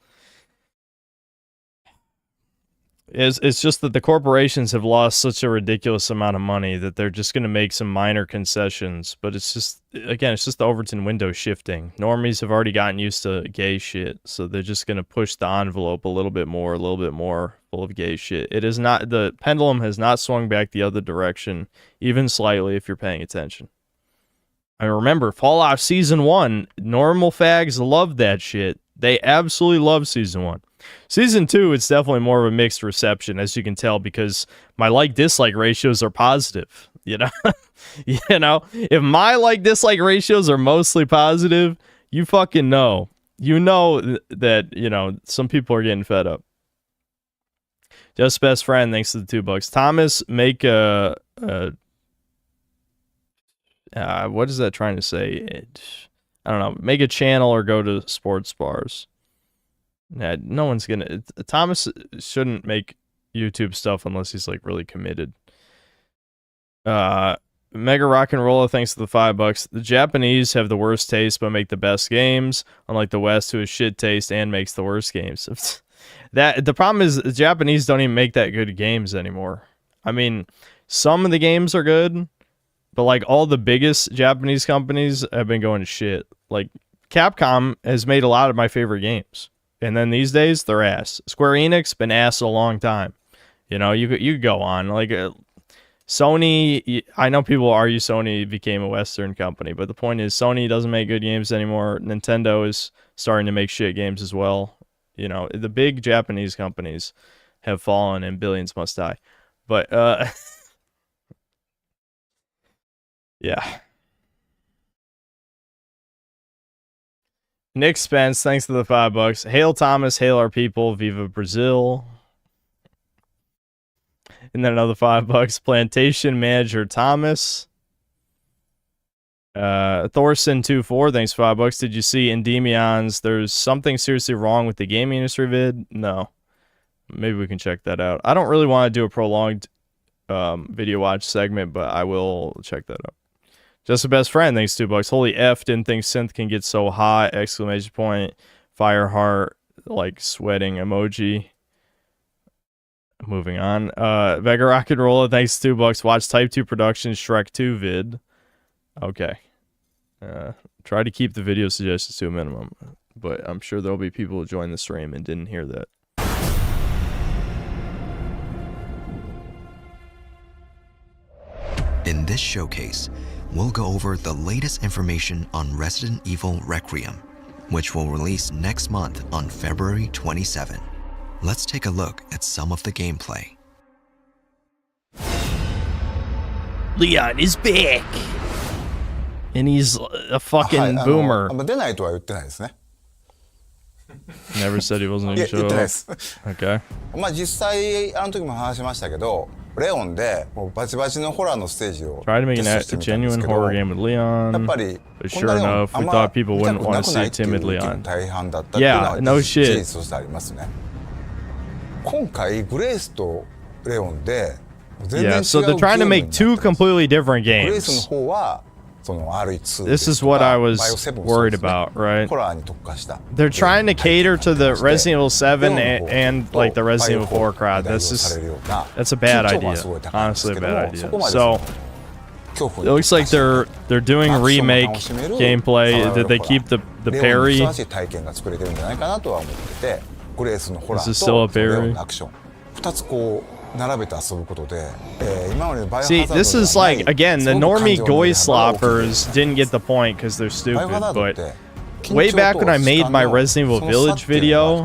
[SPEAKER 2] It's just that the corporations have lost such a ridiculous amount of money that they're just going to make some minor concessions. But it's just, again, it's just the Overton window shifting. Normies have already gotten used to gay shit, so they're just going to push the envelope a little bit more full of gay shit. It is not, the pendulum has not swung back the other direction, even slightly if you're paying attention. I remember Fallout Season 1, normal fags loved that shit. They absolutely love Season 1. Season 2, it's definitely more of a mixed reception, as you can tell, because my like-dislike ratios are positive, you know? You know? If my like-dislike ratios are mostly positive, you fucking know. You know that, you know, some people are getting fed up. Just best friend, thanks to the $2. Thomas, make a what is that trying to say? I don't know. Make a channel or go to sports bars. No one's gonna. Thomas shouldn't make YouTube stuff unless he's like really committed. Mega Rock and Rolla, thanks to the $5. The Japanese have the worst taste but make the best games, unlike the West, who has shit taste and makes the worst games. That the problem is the Japanese don't even make that good games anymore. I mean, some of the games are good, but like all the biggest Japanese companies have been going to shit. Like Capcom has made a lot of my favorite games, and then these days they're ass. Square Enix been ass a long time. You know, you could go on like. Sony, I know people argue Sony became a Western company, but the point is Sony doesn't make good games anymore. Nintendo is starting to make shit games as well. You know, the big Japanese companies have fallen and billions must die. But, yeah. Nick Spence, thanks to the $5. Hail Thomas, hail our people, Viva Brazil. And then another $5. Plantation Manager Thomas. Thorson24, thanks for $5. Did you see Endemion's There's Something Seriously Wrong with the Gaming Industry vid? No. Maybe we can check that out. I don't really want to do a prolonged video watch segment, but I will check that out. Just a best friend, thanks $2. Holy F, didn't think synth can get so hot! Exclamation point. Fire heart, like sweating emoji. Moving on. Vega Rock and Rolla, thanks $2. Watch Type 2 Productions Shrek 2 vid. Okay. Try to keep the video suggestions to a minimum, but I'm sure there'll be people who join the stream and didn't hear that.
[SPEAKER 16] In this showcase, we'll go over the latest information on Resident Evil Requiem, which will release next month on February 27. Let's take a look at some of the gameplay.
[SPEAKER 2] Leon is back! And he's a fucking boomer. Never said he wasn't going to show up. Okay.
[SPEAKER 17] 実際あの時も話しましたけど、レオンでもうバチバチのホラーのステージを
[SPEAKER 2] Try to make a genuine horror game with Leon. But sure enough, we thought people wouldn't want to see timid Leon. Yeah, no shit.
[SPEAKER 17] 今回グレースとレオンで
[SPEAKER 2] Yeah, so they're trying to make two completely different games. This is what I was worried about, right? They're trying to cater to the Resident Evil 7 and like the Resident Evil 4 crowd. That's a bad idea. Honestly, a bad idea. So it looks like they're doing remake gameplay. Did they keep the parry? Is this still a parry? See, this is like, again, the normie goy sloppers didn't get the point because they're stupid, but way back when I made my Resident Evil Village video,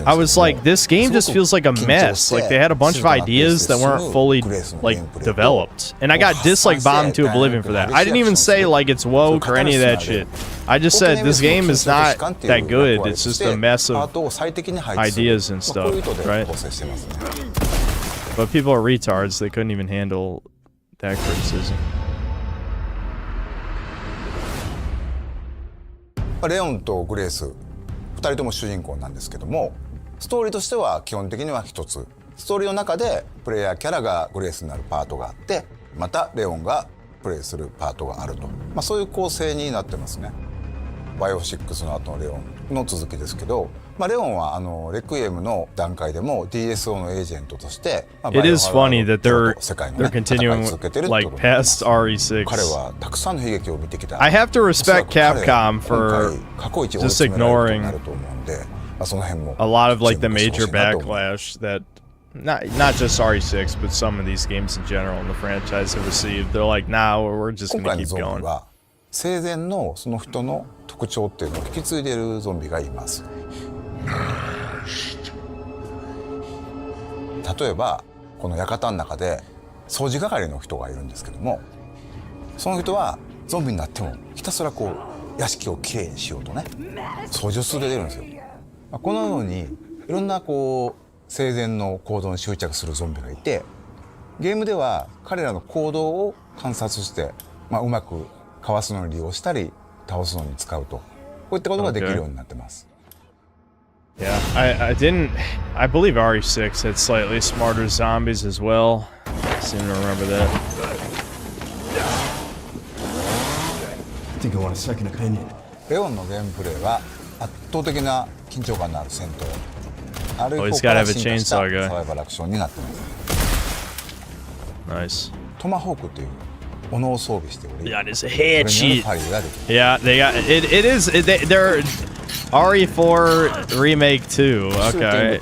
[SPEAKER 2] I was like, this game just feels like a mess. Like, they had a bunch of ideas that weren't fully, like, developed. And I got dislike bombed to oblivion for that. I didn't even say, like, it's woke or any of that shit. I just said, this game is not that good. It's just a mess of ideas and stuff, right? But people are retards. They couldn't even handle that criticism.
[SPEAKER 17] レオンとグレース2人とも主人公なんですけども、ストーリーとしては基本的には一つ。ストーリーの中でプレイヤーキャラがグレースになるパートがあって、またレオンがプレイするパートがあると、そういう構成になってますね。バイオ6の後のレオンの続きですけど、レオンはレクイエムの段階でも DSO のエージェントとして、
[SPEAKER 2] It is funny that they're continuing like past RE6.
[SPEAKER 17] 彼はたくさんの悲劇を見てきた。
[SPEAKER 2] I have to respect Capcom for just ignoring a lot of like the major backlash that not just RE6 but some of these games in general in the franchise have received. They're like, nah, we're just gonna keep going.
[SPEAKER 17] 生前のその人の特徴っていうのを引き継いでいるゾンビがいます。例えばこの館の中で掃除係の人がいるんですけども、その人はゾンビになってもひたすらこう屋敷をきれいにしようとね掃除を続けてるんですよ。このようにいろんなこう生前の行動に執着するゾンビがいて、ゲームでは彼らの行動を観察してまあ、うまくかわすのに利用したり倒すのに使うと、こういったことができるようになってます。
[SPEAKER 2] Yeah, I believe RE6 had slightly smarter zombies as well. I seem to remember that.
[SPEAKER 14] I think I want a second opinion.
[SPEAKER 17] レオンのゲームプレイは圧倒的な緊張感のある戦闘。
[SPEAKER 2] he's gotta have a chainsaw guy.
[SPEAKER 17] サバイバルアクションになってます。
[SPEAKER 2] Nice.
[SPEAKER 17] トマホークという斧を装備しており、
[SPEAKER 2] yeah, it's a head sheet. Yeah, they got it. It is. They're RE4 remake 2. Okay.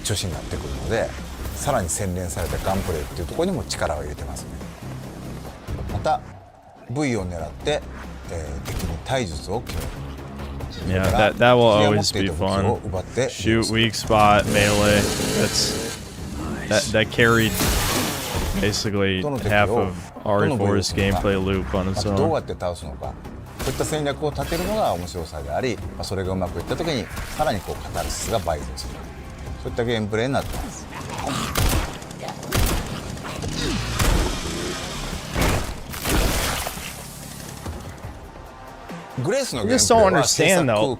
[SPEAKER 17] 中心になってくるので、さらに洗練されたガンプレイっていうところにも力を入れてますね。また V を狙って、敵に体術を決める。
[SPEAKER 2] Yeah, that will always be fun. Shoot, weak spot, melee. That carried basically half of RE4's gameplay loop on its own.
[SPEAKER 17] どうやって倒すのか、そういった戦略を立てるのが面白さであり、それがうまくいった時にさらにこうカタルシスが倍増する、そういったゲームプレイになってます。グレースのゲームプレイは
[SPEAKER 2] I just don't understand though.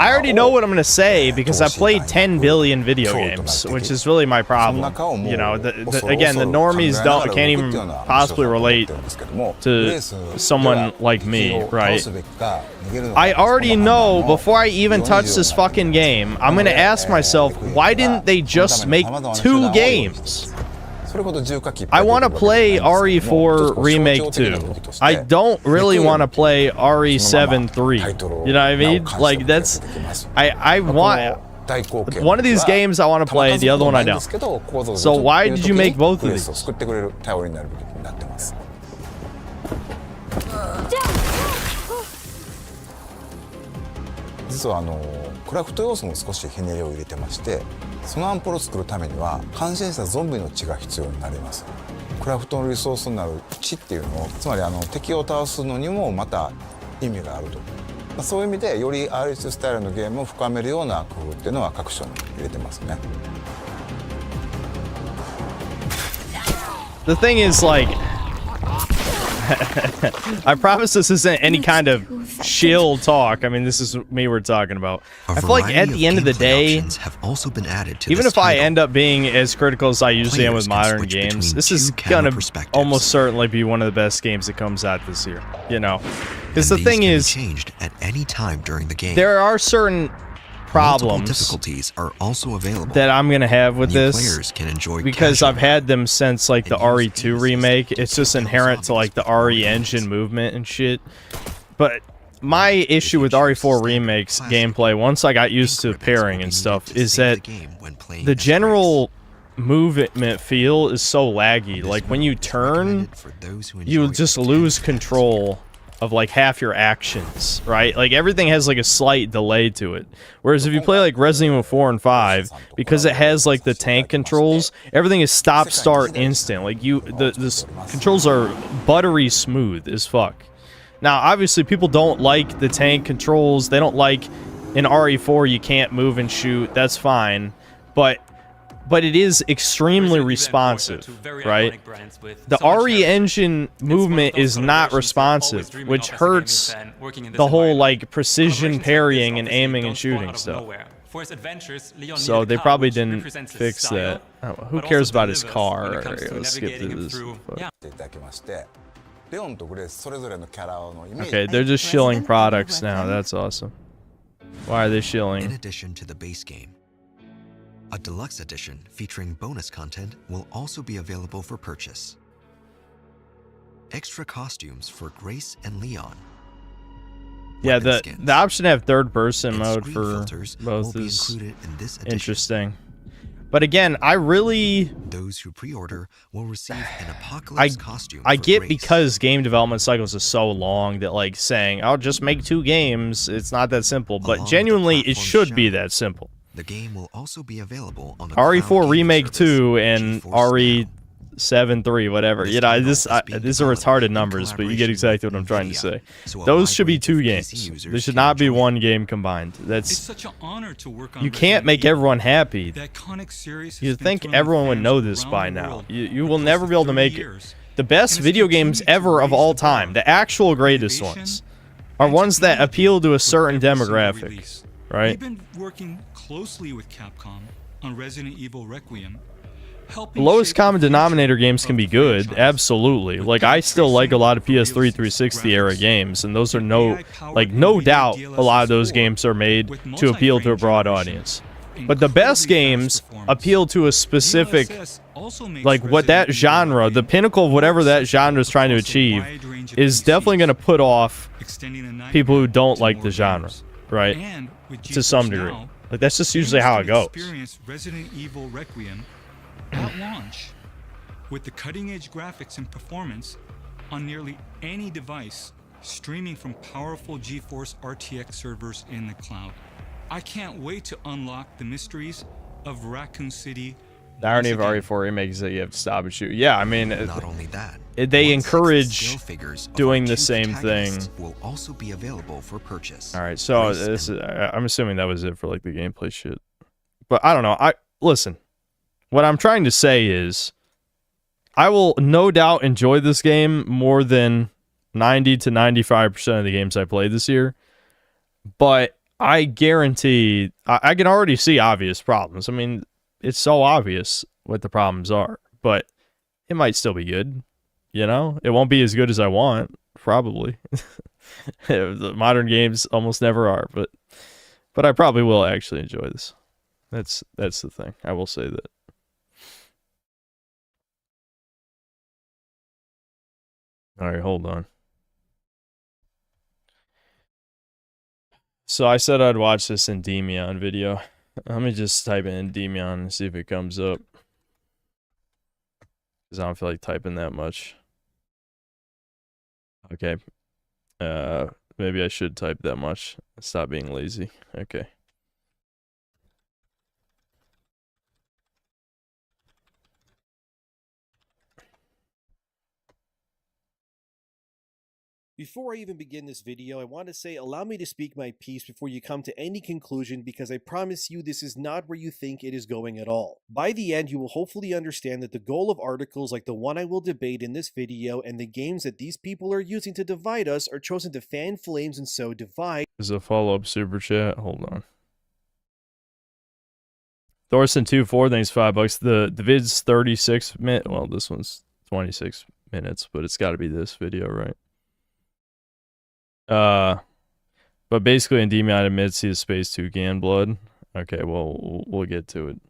[SPEAKER 2] I already know what I'm gonna say because I played 10 billion video games, which is really my problem. You know, again, the normies can't even possibly relate to someone like me, right? I already know before I even touch this fucking game, I'm gonna ask myself, why didn't they just make 2 games? I want to play RE4 Remake 2. I don't really want to play RE7 3. You know what I mean? Like, that's... I want... One of these games I want to play, the other one I don't. So why did you make both of these?
[SPEAKER 17] 実はクラフト要素も少しひねりを入れてまして、そのアンポロを作るためには感染したゾンビの血が必要になります。クラフトのリソースになる血っていうのを、つまり敵を倒すのにもまた意味があると、そういう意味でより RS スタイルのゲームを深めるような工夫っていうのは各所に入れてますね。
[SPEAKER 2] The thing is, like, I promise this isn't any kind of shill talk. I mean, this is me we're talking about. I feel like at the end of the day, even if I end up being as critical as I usually am with modern games, this is gonna almost certainly be one of the best games that comes out this year. You know, because the thing is, there are certain problems
[SPEAKER 16] difficulties are also available
[SPEAKER 2] that I'm gonna have with this because I've had them since like the RE2 remake. It's just inherent to like the RE engine movement and shit. But my issue with RE4 remake's gameplay, once I got used to pairing and stuff, is that the general movement feel is so laggy. Like when you turn, you just lose control of like half your actions, right? Like everything has like a slight delay to it. Whereas if you play like Resident Evil 4 and 5, because it has like the tank controls, everything is stop start instant. Like the controls are buttery smooth as fuck. Now obviously people don't like the tank controls. They don't like in RE4 you can't move and shoot. That's fine. But it is extremely responsive, right? The RE engine movement is not responsive, which hurts the whole like precision parrying and aiming and shooting stuff. So they probably didn't fix that. Oh, who cares about his car? Let's skip through this. Okay, they're just shilling products now. That's awesome. Why are they shilling?
[SPEAKER 16] In addition to the base game, a deluxe edition featuring bonus content will also be available for purchase. Extra costumes for Grace and Leon.
[SPEAKER 2] Yeah, the option to have third-person mode for both is interesting. But again, I really...
[SPEAKER 16] Those who pre-order will receive an Apocalypse costume
[SPEAKER 2] I get because game development cycles are so long that like saying, I'll just make 2 games, it's not that simple. But genuinely, it should be that simple.
[SPEAKER 16] The game will also be available on the
[SPEAKER 2] RE4 Remake 2 and RE7 3, whatever. You know, these are retarded numbers, but you get exactly what I'm trying to say. Those should be 2 games. There should not be 1 game combined. That's such an honor to work on. You can't make everyone happy. You'd think everyone would know this by now. You will never be able to make the best video games ever of all time, the actual greatest ones, are ones that appeal to a certain demographic, right?
[SPEAKER 18] We've been working closely with Capcom on Resident Evil Requiem.
[SPEAKER 2] The lowest common denominator games can be good, absolutely. Like, I still like a lot of PS3 360 era games, and those are no doubt a lot of those games are made to appeal to a broad audience. But the best games appeal to a specific, like, what that genre, the pinnacle of whatever that genre is trying to achieve, is definitely going to put off people who don't like the genre, right? To some degree. Like, that's just usually how it goes.
[SPEAKER 18] Resident Evil Requiem at launch with the cutting-edge graphics and performance on nearly any device, streaming from powerful GeForce RTX servers in the cloud. I can't wait to unlock the mysteries of Raccoon City.
[SPEAKER 2] The irony of RE4 remake is that you have to stop and shoot. Yeah, I mean,
[SPEAKER 16] not only that,
[SPEAKER 2] they encourage doing the same thing.
[SPEAKER 16] Will also be available for purchase.
[SPEAKER 2] All right, so this is, I'm assuming that was it for like the gameplay shit. But I don't know. Listen. What I'm trying to say is, I will no doubt enjoy this game more than 90 to 95% of the games I played this year. But I guarantee, I can already see obvious problems. I mean, it's so obvious what the problems are. But it might still be good. You know? It won't be as good as I want, probably. The modern games almost never are. But I probably will actually enjoy this. That's the thing. I will say that. All right, hold on. So I said I'd watch this Endymion video. Let me just type in Endymion and see if it comes up. Because I don't feel like typing that much. Okay. Maybe I should type that much. Stop being lazy. Okay.
[SPEAKER 19] Before I even begin this video, I want to say allow me to speak my piece before you come to any conclusion, because I promise you this is not where you think it is going at all. By the end, you will hopefully understand that the goal of articles like the one I will debate in this video and the games that these people are using to divide us are chosen to fan flames and so divide.
[SPEAKER 2] There's a follow-up super chat. Hold on. Thorson24, thanks $5. The vid's 36 minutes. Well, this one's 26 minutes, but it's got to be this video, right? But basically Endymion admits he has Space Toucan blood. Okay, well, we'll get to it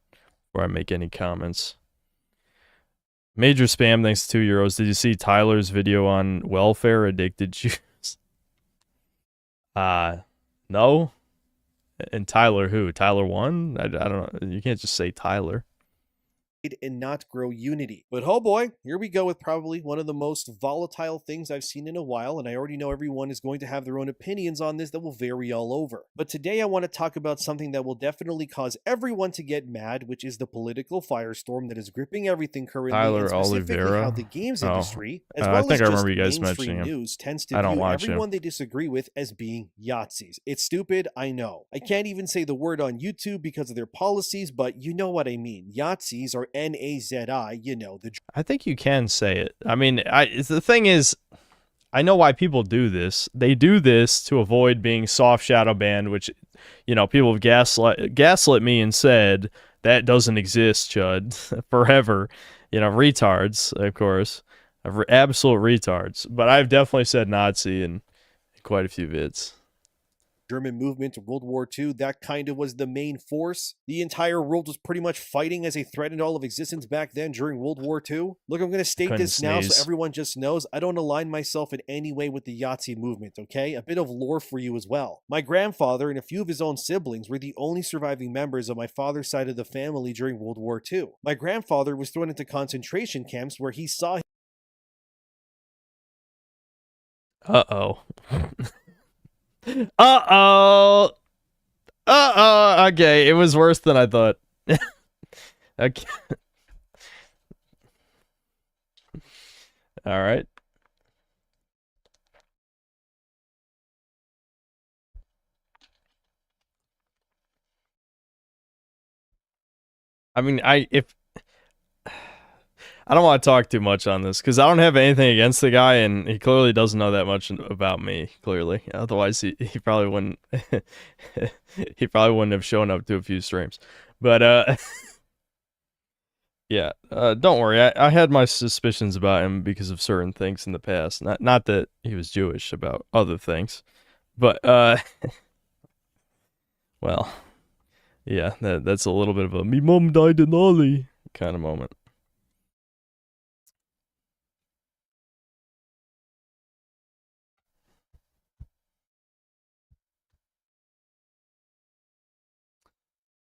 [SPEAKER 2] before I make any comments. Major spam, thanks to €2. Did you see Tyler's video on welfare addicted juice? No. And Tyler who? Tyler 1? I don't know. You can't just say Tyler.
[SPEAKER 19] And not grow unity. But oh boy, here we go with probably one of the most volatile things I've seen in a while, and I already know everyone is going to have their own opinions on this that will vary all over. But today I want to talk about something that will definitely cause everyone to get mad, which is the political firestorm that is gripping everything currently,
[SPEAKER 2] Tyler
[SPEAKER 19] and specifically
[SPEAKER 2] Oliveira.
[SPEAKER 19] how the games industry, as well
[SPEAKER 2] I think
[SPEAKER 19] as
[SPEAKER 2] I
[SPEAKER 19] just
[SPEAKER 2] remember you guys
[SPEAKER 19] mainstream
[SPEAKER 2] mentioning him.
[SPEAKER 19] news, tends to
[SPEAKER 2] I don't
[SPEAKER 19] view
[SPEAKER 2] watch him.
[SPEAKER 19] everyone they disagree with as being Yahtzees. It's stupid, I know. I can't even say the word on YouTube because of their policies, but you know what I mean. Yahtzees are N-A-Z-I, you know,
[SPEAKER 2] I think you can say it. I mean, the thing is, I know why people do this. They do this to avoid being soft shadow banned, which, you know, people have gaslit me and said that doesn't exist, Chud, forever. You know, retards, of course, absolute retards. But I've definitely said Nazi in quite a few vids.
[SPEAKER 19] German movement to World War II, that kind of was the main force. The entire world was pretty much fighting as a threat into all of existence back then during World War II. Look, I'm going to state this now so everyone just knows I don't align myself in any way with the Yahtzee movement, okay? A bit of lore for you as well. My grandfather and a few of his own siblings were the only surviving members of my father's side of the family during World War II. My grandfather was thrown into concentration camps where he saw...
[SPEAKER 2] Uh-oh. Uh-oh. Uh-oh. Okay, it was worse than I thought. Okay. All right. I mean, I I don't want to talk too much on this because I don't have anything against the guy, and he clearly doesn't know that much about me. Clearly, otherwise he probably wouldn't. He probably wouldn't have shown up to a few streams. But yeah, don't worry. I had my suspicions about him because of certain things in the past. Not that he was Jewish, about other things, but well, yeah, that's a little bit of a "me mom died in Ollie" kind of moment.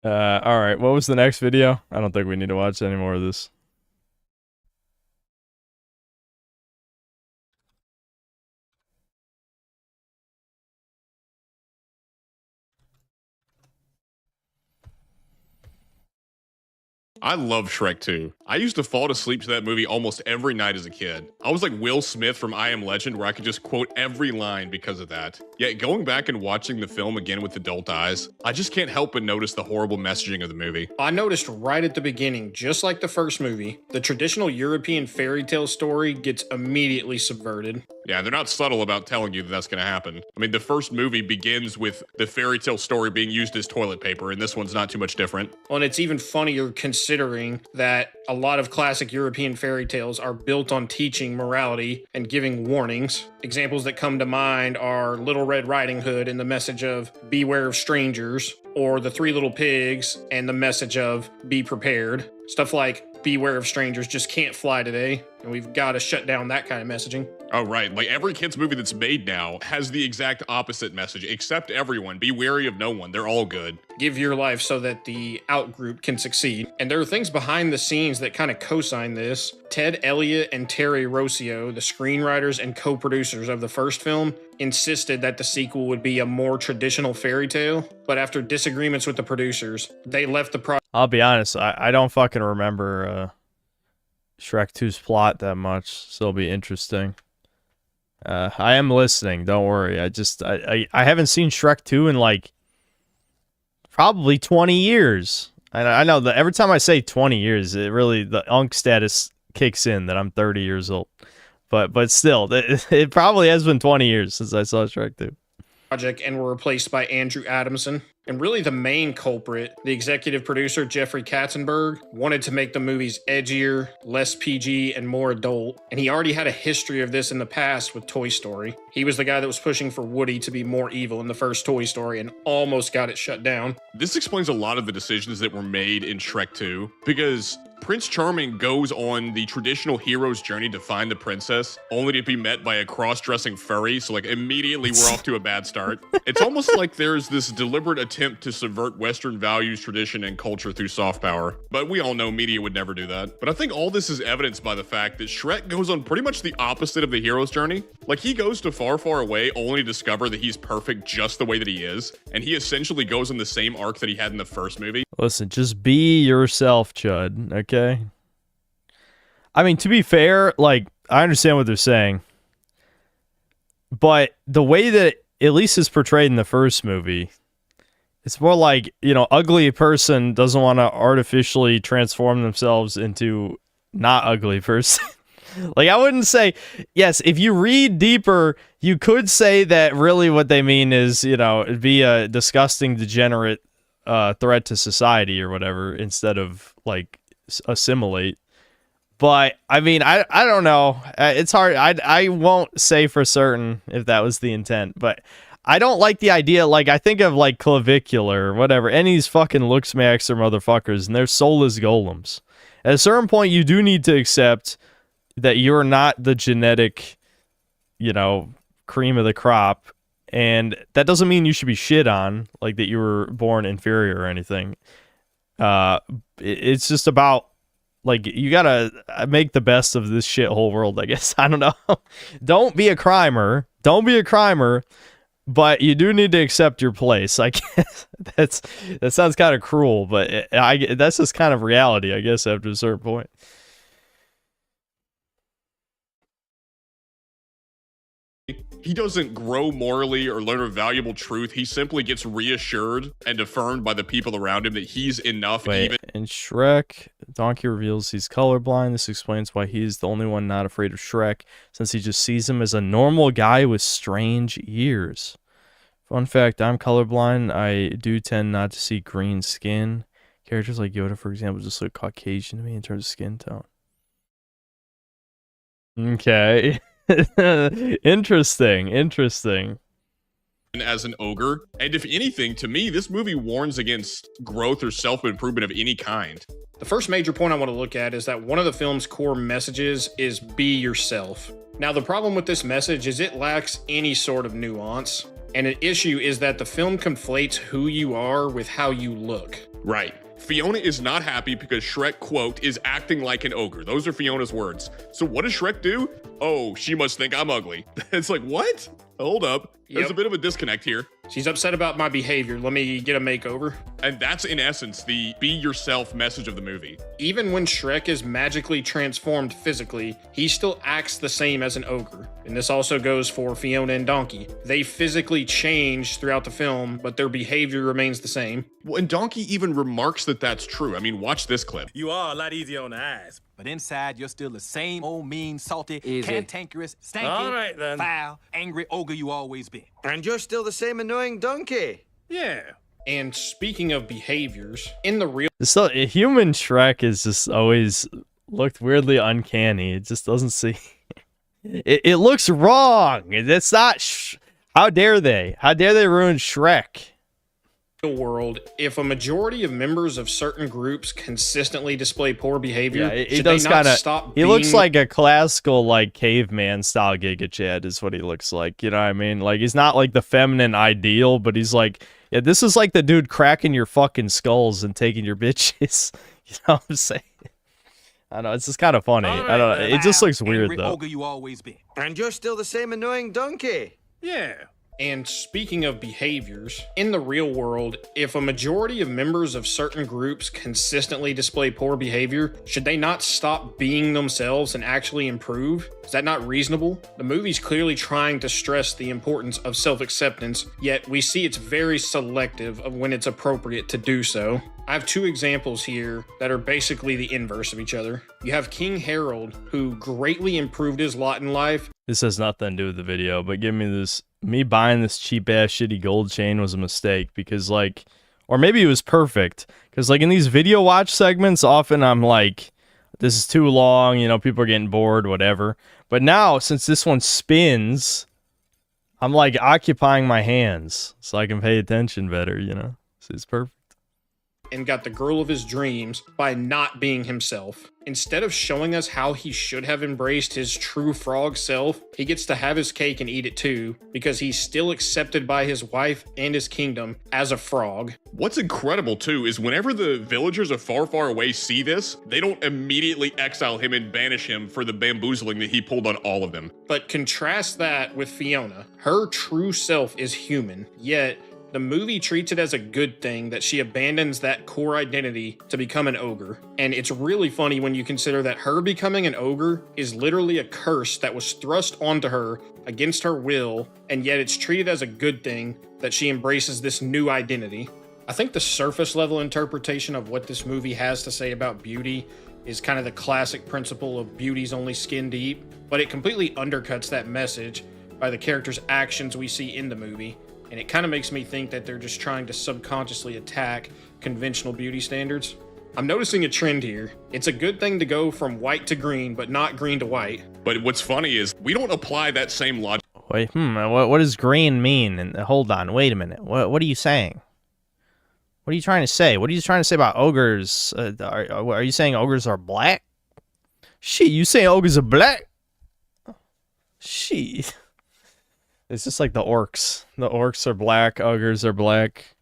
[SPEAKER 2] All right. What was the next video? I don't think we need to watch any more of this.
[SPEAKER 20] I love Shrek 2. I used to fall asleep to that movie almost every night as a kid. I was like Will Smith from I Am Legend, where I could just quote every line because of that. Yet going back and watching the film again with adult eyes, I just can't help but notice the horrible messaging of the movie.
[SPEAKER 21] I noticed right at the beginning, just like the first movie, the traditional European fairy tale story gets immediately subverted.
[SPEAKER 20] Yeah, they're not subtle about telling you that that's going to happen. I mean, the first movie begins with the fairy tale story being used as toilet paper, and this one's not too much different.
[SPEAKER 21] Well, and it's even funnier considering that a lot of classic European fairy tales are built on teaching morality and giving warnings. Examples that come to mind are Little Red Riding Hood and the message of beware of strangers, or The Three Little Pigs and the message of be prepared. Stuff like beware of strangers just can't fly today, and we've got to shut down that kind of messaging.
[SPEAKER 20] Oh, right. Like every kid's movie that's made now has the exact opposite message, except everyone. Be wary of no one. They're all good.
[SPEAKER 21] Give your life so that the outgroup can succeed. And there are things behind the scenes that kind of co-sign this. Ted Elliott and Terry Rossio, the screenwriters and co-producers of the first film, insisted that the sequel would be a more traditional fairy tale. But after disagreements with the producers, they left the project.
[SPEAKER 2] I'll be honest, I don't fucking remember Shrek 2's plot that much, so it'll be interesting. I am listening, don't worry. I haven't seen Shrek 2 in like probably 20 years. I know that every time I say 20 years, it really, the unk status kicks in that I'm 30 years old. But still, it probably has been 20 years since I saw Shrek 2.
[SPEAKER 21] Project and were replaced by Andrew Adamson. And really the main culprit, the executive producer Jeffrey Katzenberg, wanted to make the movies edgier, less PG, and more adult. And he already had a history of this in the past with Toy Story. He was the guy that was pushing for Woody to be more evil in the first Toy Story and almost got it shut down.
[SPEAKER 20] This explains a lot of the decisions that were made in Shrek 2, because Prince Charming goes on the traditional hero's journey to find the princess, only to be met by a cross-dressing furry, so like immediately we're off to a bad start. It's almost like there's this deliberate attempt to subvert Western values, tradition, and culture through soft power. But we all know media would never do that. But I think all this is evidenced by the fact that Shrek goes on pretty much the opposite of the hero's journey. Like, he goes to far, far away only to discover that he's perfect just the way that he is, and he essentially goes on the same arc that he had in the first movie.
[SPEAKER 2] Listen, just be yourself, Chud, okay? I mean, to be fair, like, I understand what they're saying, but the way that at least is portrayed in the first movie, it's more like, you know, ugly person doesn't want to artificially transform themselves into not ugly person. Like, I wouldn't say, yes, if you read deeper, you could say that really what they mean is, you know, it'd be a disgusting, degenerate threat to society or whatever, instead of, like, assimilate. But, I mean, I don't know. It's hard. I won't say for certain if that was the intent, but I don't like the idea. Like, I think of, like, Clavicular or whatever, any of these fucking Luxmax or motherfuckers, and they're soulless golems. At a certain point, you do need to accept that you're not the genetic, you know, cream of the crop, and that doesn't mean you should be shit on, like that you were born inferior or anything. It's just about, like, you gotta make the best of this shithole world, I guess. I don't know. Don't be a crimer. Don't be a crimer, but you do need to accept your place. I guess that sounds kind of cruel, but that's just kind of reality, I guess, after a certain point.
[SPEAKER 20] He doesn't grow morally or learn a valuable truth. He simply gets reassured and affirmed by the people around him that he's enough.
[SPEAKER 2] Wait, in Shrek, Donkey reveals he's colorblind. This explains why he's the only one not afraid of Shrek, since he just sees him as a normal guy with strange ears. Fun fact, I'm colorblind. I do tend not to see green skin. Characters like Yoda, for example, just look Caucasian to me in terms of skin tone. Okay. Interesting.
[SPEAKER 20] As an ogre, and if anything, to me, this movie warns against growth or self-improvement of any kind.
[SPEAKER 21] The first major point I want to look at is that one of the film's core messages is be yourself. Now, the problem with this message is it lacks any sort of nuance, and an issue is that the film conflates who you are with how you look.
[SPEAKER 20] Right. Fiona is not happy because Shrek, quote, is acting like an ogre. Those are Fiona's words. So what does Shrek do? Oh, she must think I'm ugly. It's like, what? Hold up. There's a bit of a disconnect here.
[SPEAKER 21] She's upset about my behavior. Let me get a makeover.
[SPEAKER 20] And that's, in essence, the be yourself message of the movie.
[SPEAKER 21] Even when Shrek is magically transformed physically, he still acts the same as an ogre. And this also goes for Fiona and Donkey. They physically change throughout the film, but their behavior remains the same.
[SPEAKER 20] Well, and Donkey even remarks that that's true. I mean, watch this clip.
[SPEAKER 9] You are a lot easier on the eyes, but inside you're still the same old mean, salty, cantankerous, stanky, foul, angry ogre you always been.
[SPEAKER 22] And you're still the same annoying donkey.
[SPEAKER 9] Yeah.
[SPEAKER 21] And speaking of behaviors, in the real...
[SPEAKER 2] So, human Shrek is just always looked weirdly uncanny. It just doesn't see... it looks wrong. It's not... How dare they? How dare they ruin Shrek?
[SPEAKER 21] World, if a majority of members of certain groups consistently display poor behavior,
[SPEAKER 2] he does kind of. He looks like a classical, like caveman style Giga Chad is what he looks like. You know what I mean? Like he's not like the feminine ideal, but he's like, yeah, this is like the dude cracking your fucking skulls and taking your bitches. You know what I'm saying? I don't know, it's just kind of funny. I don't know. It just looks weird though.
[SPEAKER 9] Ogre you always been.
[SPEAKER 22] And you're still the same annoying donkey.
[SPEAKER 9] Yeah.
[SPEAKER 21] And speaking of behaviors, in the real world, if a majority of members of certain groups consistently display poor behavior, should they not stop being themselves and actually improve? Is that not reasonable? The movie's clearly trying to stress the importance of self-acceptance, yet we see it's very selective of when it's appropriate to do so. I have two examples here that are basically the inverse of each other. You have King Harold, who greatly improved his lot in life.
[SPEAKER 2] This has nothing to do with the video, but give me this. Me buying this cheap ass shitty gold chain was a mistake because like, or maybe it was perfect because like in these video watch segments, often I'm like, this is too long, you know, people are getting bored, whatever. But now since this one spins, I'm like occupying my hands so I can pay attention better, you know, so it's perfect.
[SPEAKER 21] And got the girl of his dreams by not being himself. Instead of showing us how he should have embraced his true frog self, he gets to have his cake and eat it too, because he's still accepted by his wife and his kingdom as a frog.
[SPEAKER 20] What's incredible too is whenever the villagers of far, far away see this, they don't immediately exile him and banish him for the bamboozling that he pulled on all of them.
[SPEAKER 21] But contrast that with Fiona. Her true self is human, yet the movie treats it as a good thing that she abandons that core identity to become an ogre. And it's really funny when you consider that her becoming an ogre is literally a curse that was thrust onto her against her will, and yet it's treated as a good thing that she embraces this new identity. I think the surface level interpretation of what this movie has to say about beauty is kind of the classic principle of beauty's only skin deep, but it completely undercuts that message by the characters' actions we see in the movie. And it kind of makes me think that they're just trying to subconsciously attack conventional beauty standards. I'm noticing a trend here. It's a good thing to go from white to green, but not green to white.
[SPEAKER 20] But what's funny is we don't apply that same logic.
[SPEAKER 2] Wait, what does green mean? And hold on, wait a minute. What are you saying? What are you trying to say? What are you trying to say about ogres? Are you saying ogres are black? Shit, you saying ogres are black? Shit. It's just like the orcs. The orcs are black, ogres are black.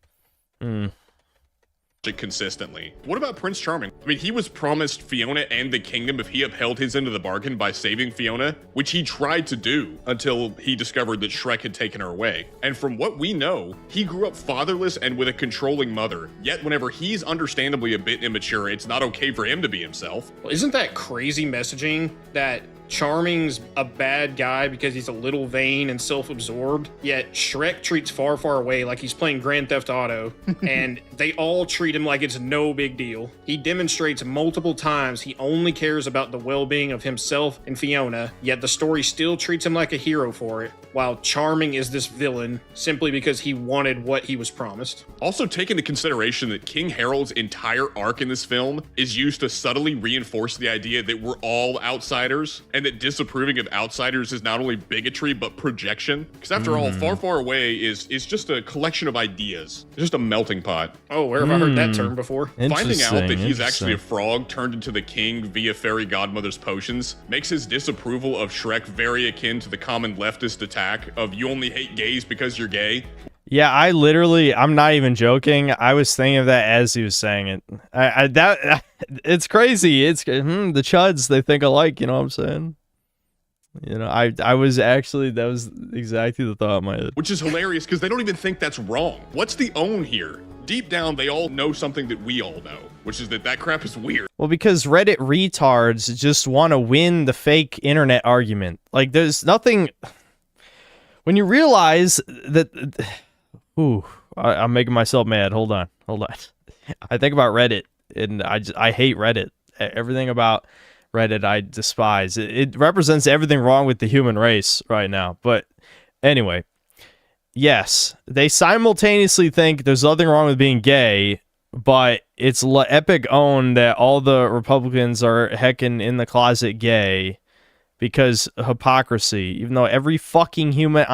[SPEAKER 20] Consistently. What about Prince Charming? I mean, he was promised Fiona and the kingdom if he upheld his end of the bargain by saving Fiona, which he tried to do until he discovered that Shrek had taken her away. And from what we know, he grew up fatherless and with a controlling mother. Yet whenever he's understandably a bit immature, it's not okay for him to be himself.
[SPEAKER 21] Well, isn't that crazy messaging that Charming's a bad guy because he's a little vain and self-absorbed, yet Shrek treats Far Far Away like he's playing Grand Theft Auto, and they all treat him like it's no big deal. He demonstrates multiple times he only cares about the well-being of himself and Fiona, yet the story still treats him like a hero for it, while Charming is this villain simply because he wanted what he was promised.
[SPEAKER 20] Also take into consideration that King Harold's entire arc in this film is used to subtly reinforce the idea that we're all outsiders, and that disapproving of outsiders is not only bigotry but projection. Because after all, Far Far Away is just a collection of ideas. It's just a melting pot.
[SPEAKER 21] Oh, where have I heard that term before?
[SPEAKER 20] Finding out that he's actually a frog turned into the king via fairy godmother's potions makes his disapproval of Shrek very akin to the common leftist attack of you only hate gays because you're gay.
[SPEAKER 2] Yeah, I'm not even joking. I was thinking of that as he was saying it. It's crazy. It's the chuds, they think alike, you know what I'm saying? You know, I was actually, that was exactly the thought in my head.
[SPEAKER 20] Which is hilarious because they don't even think that's wrong. What's the own here? Deep down, they all know something that we all know, which is that crap is weird.
[SPEAKER 2] Well, because Reddit retards just want to win the fake internet argument. Like, there's nothing... When you realize that... Ooh, I'm making myself mad. Hold on. I think about Reddit, and I hate Reddit. Everything about Reddit I despise. It represents everything wrong with the human race right now. But anyway, yes, they simultaneously think there's nothing wrong with being gay, but it's epic own that all the Republicans are heckin' in the closet gay because hypocrisy, even though every human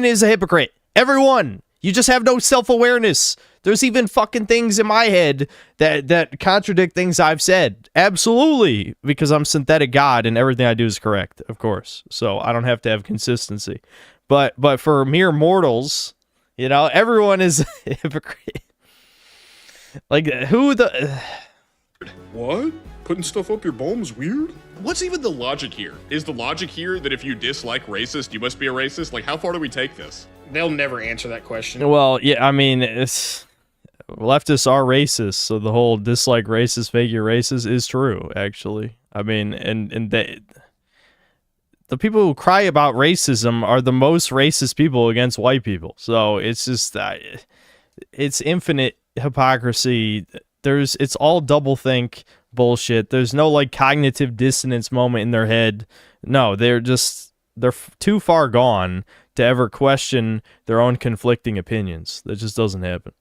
[SPEAKER 2] is a hypocrite. Everyone, you just have no self-awareness. There's even fucking things in my head that contradict things I've said. Absolutely, because I'm synthetic God and everything I do is correct, of course. So I don't have to have consistency. But for mere mortals, you know, everyone is a hypocrite. Like, who the...
[SPEAKER 21] What? Putting stuff up your bum's weird?
[SPEAKER 20] What's even the logic here? Is the logic here that if you dislike racist, you must be a racist? Like, how far do we take this?
[SPEAKER 21] They'll never answer that question.
[SPEAKER 2] Well, yeah, I mean, leftists are racist, so the whole dislike racist, fake you're racist is true, actually. I mean, and the people who cry about racism are the most racist people against white people. So it's just, it's infinite hypocrisy. It's all doublethink bullshit. There's no like cognitive dissonance moment in their head. No, they're too far gone to ever question their own conflicting opinions. That just doesn't happen.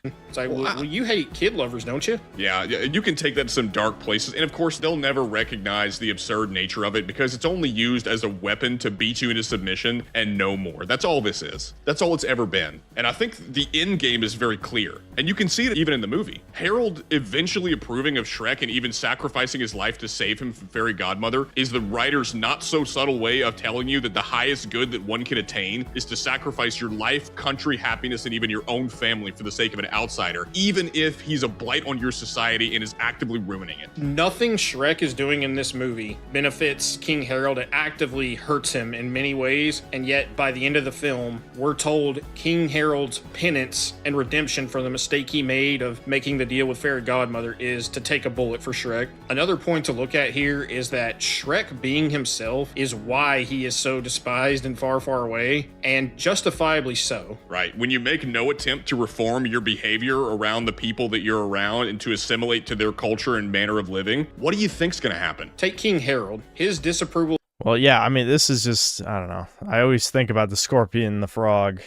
[SPEAKER 21] It's like, well, you hate kid lovers, don't you?
[SPEAKER 20] Yeah, you can take that to some dark places, and of course, they'll never recognize the absurd nature of it because it's only used as a weapon to beat you into submission and no more. That's all this is. That's all it's ever been. And I think the end game is very clear, and you can see it even in the movie. Harold eventually approving of Shrek and even sacrificing his life to save him from Fairy Godmother is the writer's not so subtle way of telling you that the highest good that one can attain is to sacrifice your life, country, happiness, and even your own family for the sake of an outsider, even if he's a blight on your society and is actively ruining it.
[SPEAKER 21] Nothing Shrek is doing in this movie benefits King Harold. It actively hurts him in many ways, and yet by the end of the film, we're told King Harold's penance and redemption for the mistake he made of making the deal with Fairy Godmother is to take a bullet for Shrek. Another point to look at here is that Shrek being himself is why he is so despised in Far, Far Away, and justifiably so.
[SPEAKER 20] Right. When you make no attempt to reform your behavior around the people that you're around and to assimilate to their culture and manner of living, what do you think's gonna happen?
[SPEAKER 21] Take King Harold. His disapproval.
[SPEAKER 2] Well, yeah, I mean, this is just, I don't know. I always think about the scorpion and the frog.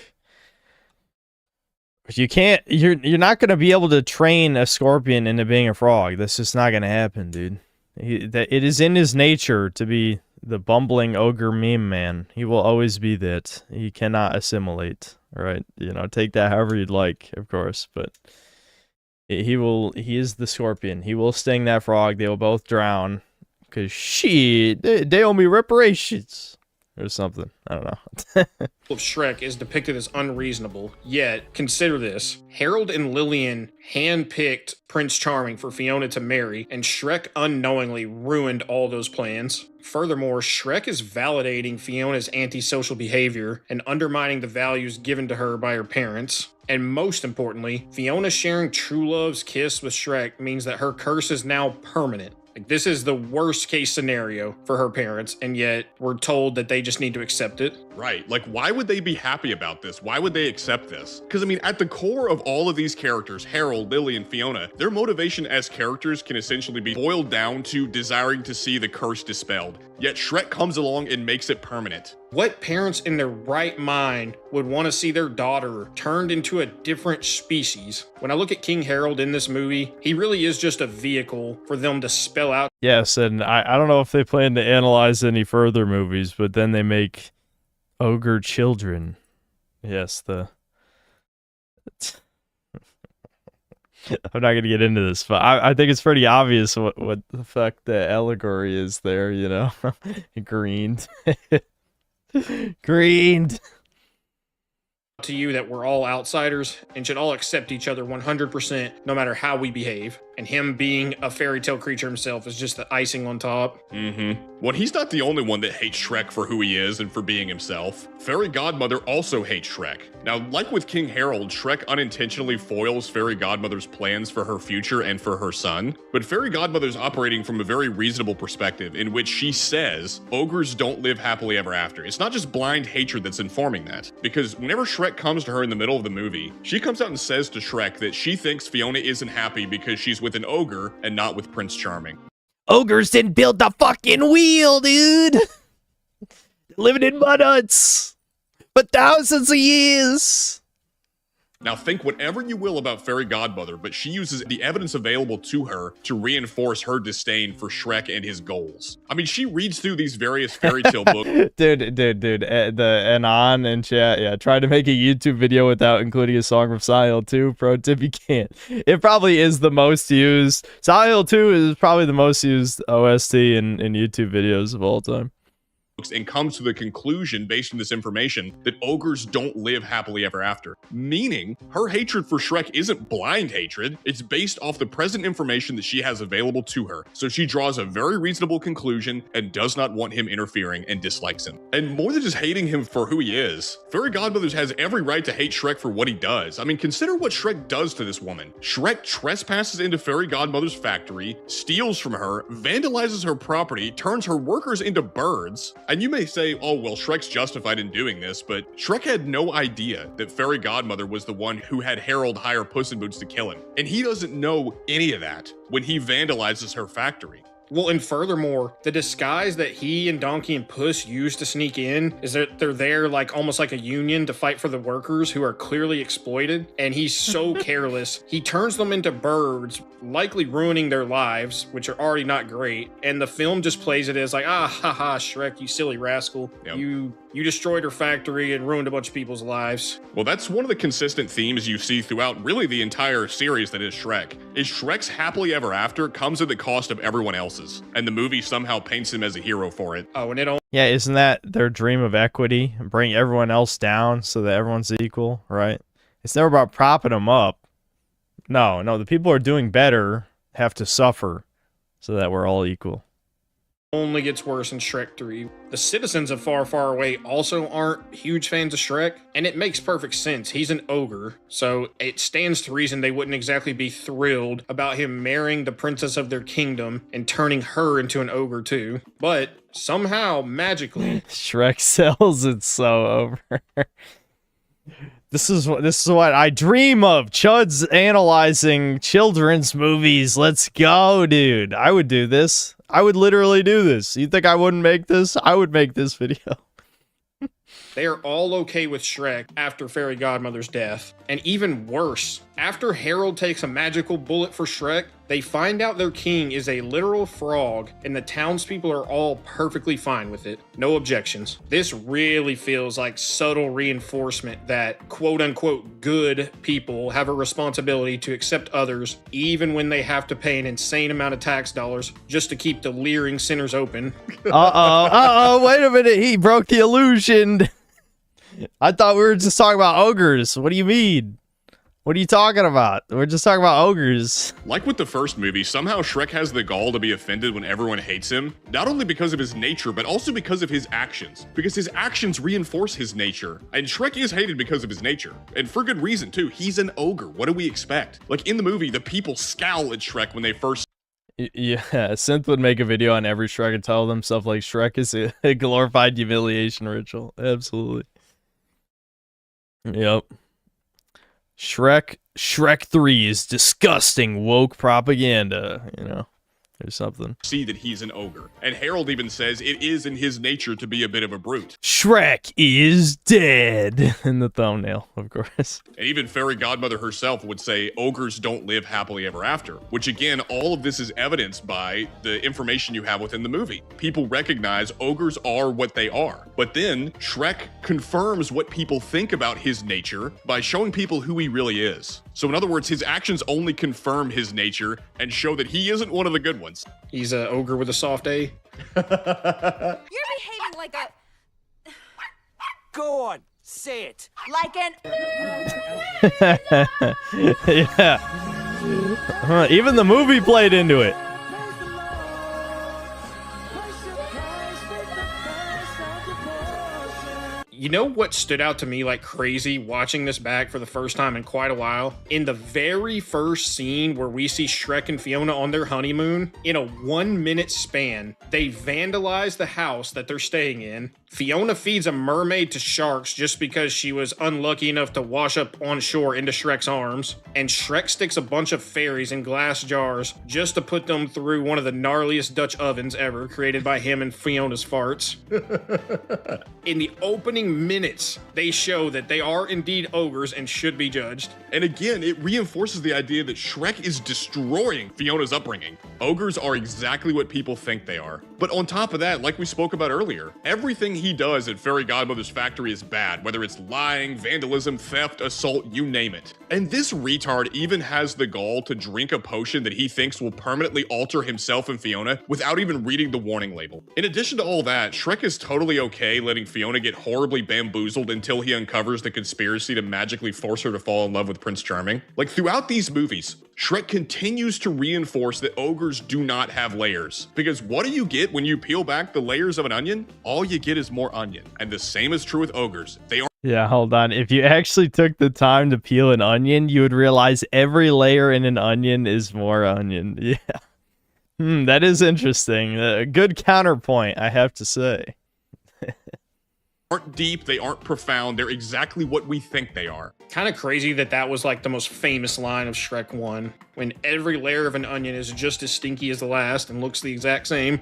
[SPEAKER 2] You're not gonna be able to train a scorpion into being a frog. That's just not gonna happen, dude. It is in his nature to be the bumbling ogre meme man. He will always be that. He cannot assimilate. Right, you know, take that however you'd like, of course, but he is the scorpion. He will sting that frog. They will both drown because they owe me reparations or something. I don't know.
[SPEAKER 21] Of Shrek is depicted as unreasonable, yet consider this. Harold and Lillian handpicked Prince Charming for Fiona to marry, and Shrek unknowingly ruined all those plans. Furthermore, Shrek is validating Fiona's antisocial behavior and undermining the values given to her by her parents. And most importantly, Fiona sharing true love's kiss with Shrek means that her curse is now permanent. Like, this is the worst case scenario for her parents, and yet we're told that they just need to accept it.
[SPEAKER 20] Right. Like, why would they be happy about this? Why would they accept this? Because, I mean, at the core of all of these characters, Harold, Lily, and Fiona, their motivation as characters can essentially be boiled down to desiring to see the curse dispelled. Yet Shrek comes along and makes it permanent.
[SPEAKER 21] What parents in their right mind would want to see their daughter turned into a different species? When I look at King Harold in this movie, he really is just a vehicle for them to spell out.
[SPEAKER 2] Yes, and I don't know if they plan to analyze any further movies, but then they make ogre children. Yes, I'm not gonna get into this, but I think it's pretty obvious what the fuck the allegory is there, you know? Greened. Greened.
[SPEAKER 21] To you that we're all outsiders and should all accept each other 100% no matter how we behave. And him being a fairy tale creature himself is just the icing on top.
[SPEAKER 20] Well, he's not the only one that hates Shrek for who he is and for being himself. Fairy Godmother also hates Shrek. Now, like with King Harold, Shrek unintentionally foils Fairy Godmother's plans for her future and for her son. But Fairy Godmother's operating from a very reasonable perspective in which she says ogres don't live happily ever after. It's not just blind hatred that's informing that. Because whenever Shrek comes to her in the middle of the movie, she comes out and says to Shrek that she thinks Fiona isn't happy because she's with an ogre and not with Prince Charming.
[SPEAKER 2] Ogres didn't build the fucking wheel, dude. Living in mud huts for thousands of years.
[SPEAKER 20] Now think whatever you will about Fairy Godmother, but she uses the evidence available to her to reinforce her disdain for Shrek and his goals. I mean, she reads through these various fairy tale books.
[SPEAKER 2] Dude, the Anon in chat, yeah, tried to make a YouTube video without including a song from Silent Hill 2. Pro tip, you can't. It probably is the most used. Silent Hill 2 is probably the most used OST in YouTube videos of all time.
[SPEAKER 20] And comes to the conclusion based on this information that ogres don't live happily ever after. Meaning, her hatred for Shrek isn't blind hatred, it's based off the present information that she has available to her. So she draws a very reasonable conclusion and does not want him interfering and dislikes him. And more than just hating him for who he is, Fairy Godmother has every right to hate Shrek for what he does. I mean, consider what Shrek does to this woman. Shrek trespasses into Fairy Godmother's factory, steals from her, vandalizes her property, turns her workers into birds. And you may say, oh, well, Shrek's justified in doing this, but Shrek had no idea that Fairy Godmother was the one who had Harold hire Puss in Boots to kill him. And he doesn't know any of that when he vandalizes her factory.
[SPEAKER 21] Well, and furthermore, the disguise that he and Donkey and Puss use to sneak in is that they're there like almost like a union to fight for the workers who are clearly exploited. And he's so careless. He turns them into birds, likely ruining their lives, which are already not great. And the film just plays it as like, ah, haha, Shrek, you silly rascal. Yep. You destroyed her factory and ruined a bunch of people's lives.
[SPEAKER 20] Well, that's one of the consistent themes you see throughout really the entire series that is Shrek. Is Shrek's happily ever after comes at the cost of everyone else's, and the movie somehow paints him as a hero for it.
[SPEAKER 21] Oh, and it
[SPEAKER 2] yeah, isn't that their dream of equity? Bring everyone else down so that everyone's equal, right? It's never about propping them up. No, the people who are doing better have to suffer so that we're all equal.
[SPEAKER 21] Only gets worse in Shrek 3. The citizens of Far, Far Away also aren't huge fans of Shrek, and it makes perfect sense. He's an ogre, so it stands to reason they wouldn't exactly be thrilled about him marrying the princess of their kingdom and turning her into an ogre too. But somehow, magically,
[SPEAKER 2] Shrek sells it so over. This is what I dream of. Chud's analyzing children's movies. Let's go, dude. I would do this. I would literally do this. You think I wouldn't make this? I would make this video.
[SPEAKER 21] They are all okay with Shrek after Fairy Godmother's death. And even worse, after Harold takes a magical bullet for Shrek, they find out their king is a literal frog, and the townspeople are all perfectly fine with it. No objections. This really feels like subtle reinforcement that quote-unquote good people have a responsibility to accept others, even when they have to pay an insane amount of tax dollars just to keep the leering sinners open.
[SPEAKER 2] Wait a minute, he broke the illusion. I thought we were just talking about ogres. What do you mean? What are you talking about? We're just talking about ogres.
[SPEAKER 20] Like with the first movie, somehow Shrek has the gall to be offended when everyone hates him, not only because of his nature, but also because of his actions. Because his actions reinforce his nature. And Shrek is hated because of his nature. And for good reason, too. He's an ogre. What do we expect? Like in the movie, the people scowl at Shrek when they first...
[SPEAKER 2] Yeah, Synth would make a video on every Shrek and tell them stuff like Shrek is a glorified humiliation ritual. Absolutely. Yep. Shrek 3 is disgusting woke propaganda, you know. Or something.
[SPEAKER 20] See that he's an ogre. And Harold even says it is in his nature to be a bit of a brute.
[SPEAKER 2] Shrek is dead in the thumbnail, of course.
[SPEAKER 20] And even Fairy Godmother herself would say ogres don't live happily ever after, which again, all of this is evidenced by the information you have within the movie. People recognize ogres are what they are. But then Shrek confirms what people think about his nature by showing people who he really is. So in other words, his actions only confirm his nature and show that he isn't one of the good ones.
[SPEAKER 21] He's an ogre with a soft A.
[SPEAKER 4] You're behaving like a...
[SPEAKER 10] Go on, say it.
[SPEAKER 4] Like an...
[SPEAKER 2] Yeah. Even the movie played into it.
[SPEAKER 21] You know what stood out to me like crazy watching this back for the first time in quite a while? In the very first scene where we see Shrek and Fiona on their honeymoon, in a 1-minute span, they vandalize the house that they're staying in. Fiona feeds a mermaid to sharks just because she was unlucky enough to wash up on shore into Shrek's arms. And Shrek sticks a bunch of fairies in glass jars just to put them through one of the gnarliest Dutch ovens ever, created by him and Fiona's farts. In the opening minutes, they show that they are indeed ogres and should be judged.
[SPEAKER 20] And again, it reinforces the idea that Shrek is destroying Fiona's upbringing. Ogres are exactly what people think they are. But on top of that, like we spoke about earlier, everything he does at Fairy Godmother's factory is bad, whether it's lying, vandalism, theft, assault, you name it. And this retard even has the gall to drink a potion that he thinks will permanently alter himself and Fiona without even reading the warning label. In addition to all that, Shrek is totally okay letting Fiona get horribly bamboozled until he uncovers the conspiracy to magically force her to fall in love with Prince Charming. Like, throughout these movies, Shrek continues to reinforce that ogres do not have layers. Because what do you get when you peel back the layers of an onion? All you get is more onion. And the same is true with ogres. They are—
[SPEAKER 2] Yeah, hold on. If you actually took the time to peel an onion, you would realize every layer in an onion is more onion. Yeah. That is interesting. A good counterpoint, I have to say.
[SPEAKER 20] aren't deep, they aren't profound, they're exactly what we think they are.
[SPEAKER 21] Kind of crazy that that was like the most famous line of Shrek 1, when every layer of an onion is just as stinky as the last and looks the exact same.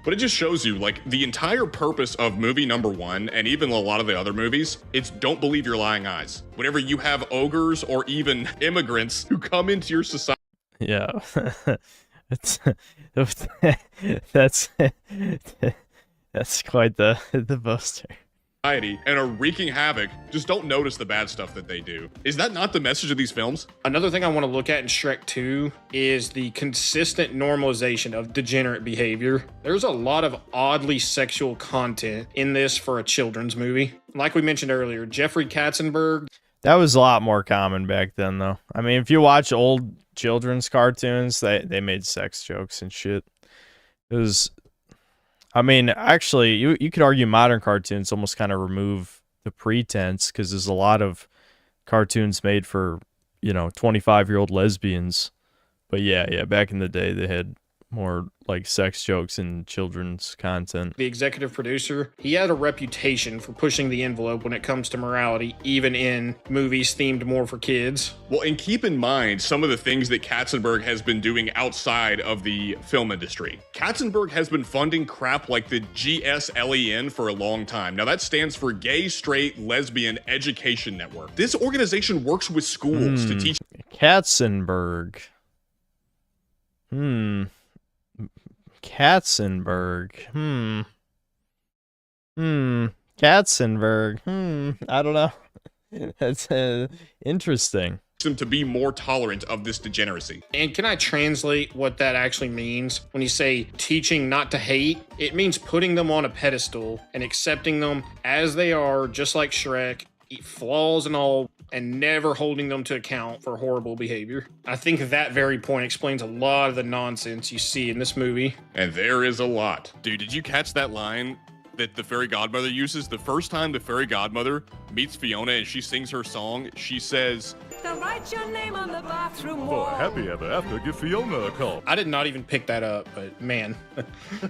[SPEAKER 20] But it just shows you, like, the entire purpose of movie number 1, and even a lot of the other movies, it's don't believe your lying eyes. Whenever you have ogres or even immigrants who come into your society.
[SPEAKER 2] Yeah. That's quite the poster.
[SPEAKER 20] And are wreaking havoc, just don't notice the bad stuff that they do. Is that not the message of these films?
[SPEAKER 21] Another thing I want to look at in Shrek 2 is the consistent normalization of degenerate behavior. There's a lot of oddly sexual content in this for a children's movie. Like we mentioned earlier, Jeffrey Katzenberg.
[SPEAKER 2] That was a lot more common back then, though. I mean, if you watch old children's cartoons, they made sex jokes and shit. It was... I mean, actually, you could argue modern cartoons almost kind of remove the pretense, because there's a lot of cartoons made for, 25-year-old lesbians. But yeah, back in the day, they had more, like, sex jokes and children's content.
[SPEAKER 21] The executive producer, he had a reputation for pushing the envelope when it comes to morality, even in movies themed more for kids.
[SPEAKER 20] Well, and keep in mind some of the things that Katzenberg has been doing outside of the film industry. Katzenberg has been funding crap like the GSLEN for a long time. Now, that stands for Gay, Straight, Lesbian Education Network. This organization works with schools to teach...
[SPEAKER 2] Katzenberg. Katzenberg. Katzenberg. I don't know. That's interesting.
[SPEAKER 20] Them to be more tolerant of this degeneracy.
[SPEAKER 21] And can I translate what that actually means? When you say teaching not to hate, it means putting them on a pedestal and accepting them as they are, just like Shrek, flaws and all, and never holding them to account for horrible behavior. I think that very point explains a lot of the nonsense you see in this movie.
[SPEAKER 20] And there is a lot. Dude, did you catch that line that the fairy godmother uses. The first time the fairy godmother meets Fiona and she sings her song, she says,
[SPEAKER 10] Now write your name on the bathroom
[SPEAKER 6] For
[SPEAKER 10] wall.
[SPEAKER 6] a happy ever after, give Fiona a call.
[SPEAKER 21] I did not even pick that up, but man,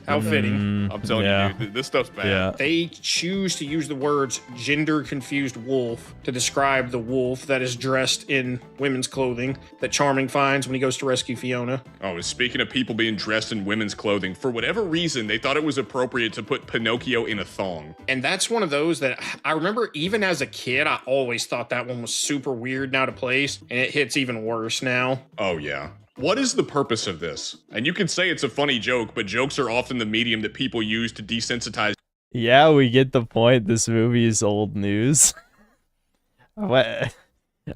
[SPEAKER 21] how fitting.
[SPEAKER 20] I'm telling you, dude, this stuff's bad.
[SPEAKER 2] Yeah.
[SPEAKER 21] They choose to use the words gender-confused wolf to describe the wolf that is dressed in women's clothing that Charming finds when he goes to rescue Fiona.
[SPEAKER 20] Oh, and speaking of people being dressed in women's clothing, for whatever reason, they thought it was appropriate to put Pinocchio in a thong.
[SPEAKER 21] And that's one of those that I remember even as a kid, I always thought that one was super weird now to place, and it hits even worse now.
[SPEAKER 20] Oh, yeah. What is the purpose of this? And you can say it's a funny joke, but jokes are often the medium that people use to desensitize.
[SPEAKER 2] Yeah, we get the point. This movie is old news. What?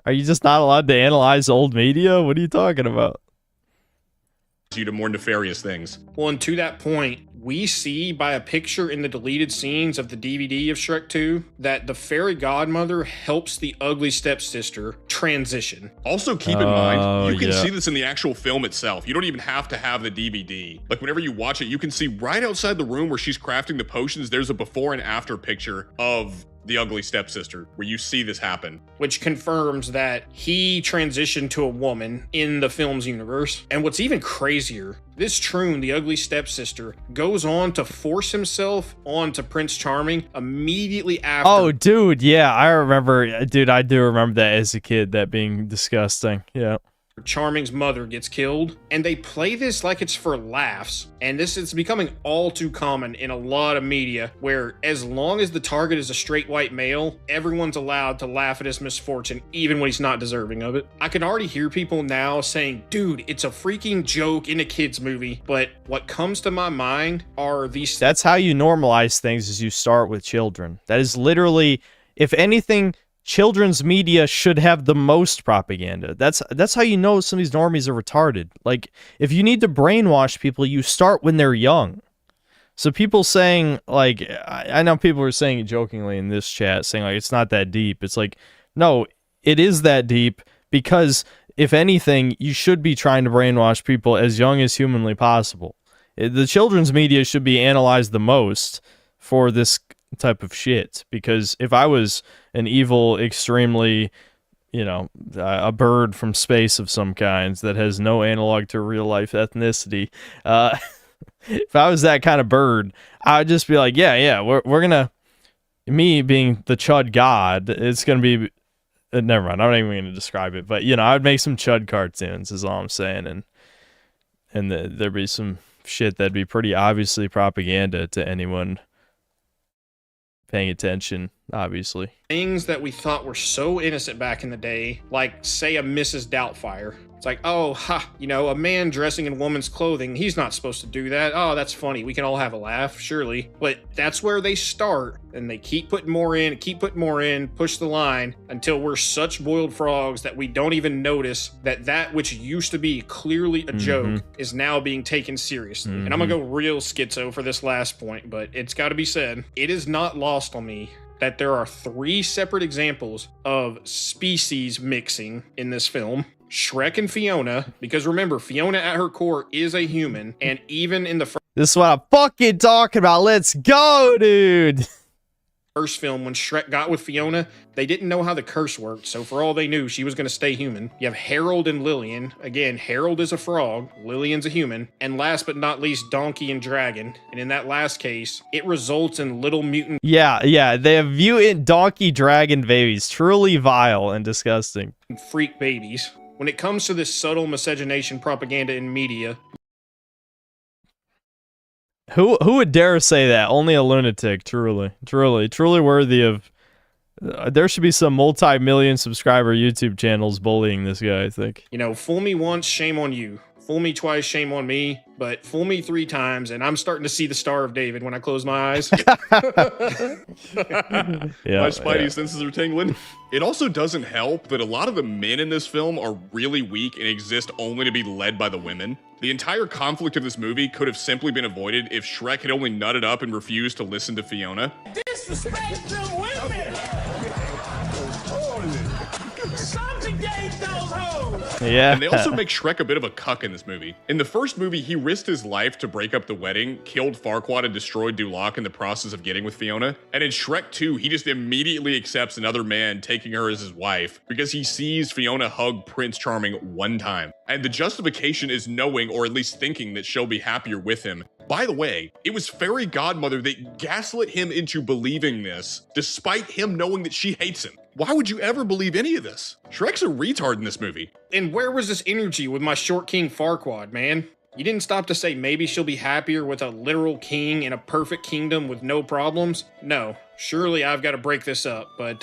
[SPEAKER 2] Are you just not allowed to analyze old media? What are you talking about?
[SPEAKER 20] You to more nefarious things.
[SPEAKER 21] Well, and to that point, we see by a picture in the deleted scenes of the DVD of Shrek 2 that the fairy godmother helps the ugly stepsister transition.
[SPEAKER 20] Also, keep in mind, you can see this in the actual film itself. You don't even have to have the DVD. Like, whenever you watch it, you can see right outside the room where she's crafting the potions, there's a before and after picture of the ugly stepsister, where you see this happen.
[SPEAKER 21] Which confirms that he transitioned to a woman in the film's universe. And what's even crazier, this Troon, the ugly stepsister, goes on to force himself onto Prince Charming immediately after.
[SPEAKER 2] Oh, dude, yeah, I remember. Dude, I do remember that as a kid, that being disgusting. Yeah.
[SPEAKER 21] Charming's mother gets killed, and they play this like it's for laughs, and this is becoming all too common in a lot of media where as long as the target is a straight white male, everyone's allowed to laugh at his misfortune even when he's not deserving of it. I can already hear people now saying, dude, it's a freaking joke in a kid's movie, but what comes to my mind are these—
[SPEAKER 2] That's how you normalize things, is you start with children. That is literally, if anything, children's media should have the most propaganda. That's how you know some of these normies are retarded. Like, if you need to brainwash people, you start when they're young. So people saying, like, I know people were saying it jokingly in this chat, saying, like, it's not that deep. It's like, no, it is that deep, because if anything, you should be trying to brainwash people as young as humanly possible. The children's media should be analyzed the most for this type of shit, because if I was an evil, extremely, you know, a bird from space of some kind that has no analog to real life ethnicity, if I was that kind of bird, I'd just be like, yeah, we're gonna, me being the Chud God, it's gonna be, never mind, I'm not even gonna describe it, but, you know, I'd make some Chud cartoons, is all I'm saying, and there'd be some shit that'd be pretty obviously propaganda to anyone paying attention, obviously.
[SPEAKER 21] Things that we thought were so innocent back in the day, like, say, a Mrs. Doubtfire. It's like, oh, you know, a man dressing in woman's clothing, he's not supposed to do that. Oh, that's funny. We can all have a laugh, surely. But that's where they start, and they keep putting more in, push the line, until we're such boiled frogs that we don't even notice that which used to be clearly a joke is now being taken seriously. And I'm gonna go real schizo for this last point, but it's gotta be said. It is not lost on me that there are 3 separate examples of species mixing in this film. Shrek and Fiona, because remember, Fiona at her core is a human, and even in the
[SPEAKER 2] this is what I'm fucking talking about. Let's go, dude.
[SPEAKER 21] First film, when Shrek got with Fiona, they didn't know how the curse worked, so for all they knew, she was going to stay human. You have Harold and Lillian. Again, Harold is a frog, Lillian's a human. And last but not least, Donkey and Dragon. And in that last case, it results in little mutant—
[SPEAKER 2] Yeah, they have mutant donkey dragon babies. Truly vile and disgusting.
[SPEAKER 21] Freak babies. When it comes to this subtle miscegenation propaganda in media—
[SPEAKER 2] Who would dare say that? Only a lunatic, truly worthy of... there should be some multi-million subscriber YouTube channels bullying this guy, I think.
[SPEAKER 21] You know, fool me once, shame on you. Fool me twice, shame on me. But fool me 3 times, and I'm starting to see the Star of David when I close my eyes.
[SPEAKER 20] My spidey senses are tingling. It also doesn't help that a lot of the men in this film are really weak and exist only to be led by the women. The entire conflict of this movie could have simply been avoided if Shrek had only nutted up and refused to listen to Fiona.
[SPEAKER 10] Disrespect to women! Subjugate them!
[SPEAKER 2] Yeah.
[SPEAKER 20] And they also make Shrek a bit of a cuck in this movie. In the first movie, he risked his life to break up the wedding, killed Farquaad, and destroyed Duloc in the process of getting with Fiona. And in Shrek 2, he just immediately accepts another man taking her as his wife because he sees Fiona hug Prince Charming one time. And the justification is knowing, or at least thinking, that she'll be happier with him. By the way, it was Fairy Godmother that gaslit him into believing this, despite him knowing that she hates him. Why would you ever believe any of this? Shrek's a retard in this movie.
[SPEAKER 21] And where was this energy with my short king Farquaad, man? You didn't stop to say maybe she'll be happier with a literal king in a perfect kingdom with no problems? No, surely I've got to break this up, but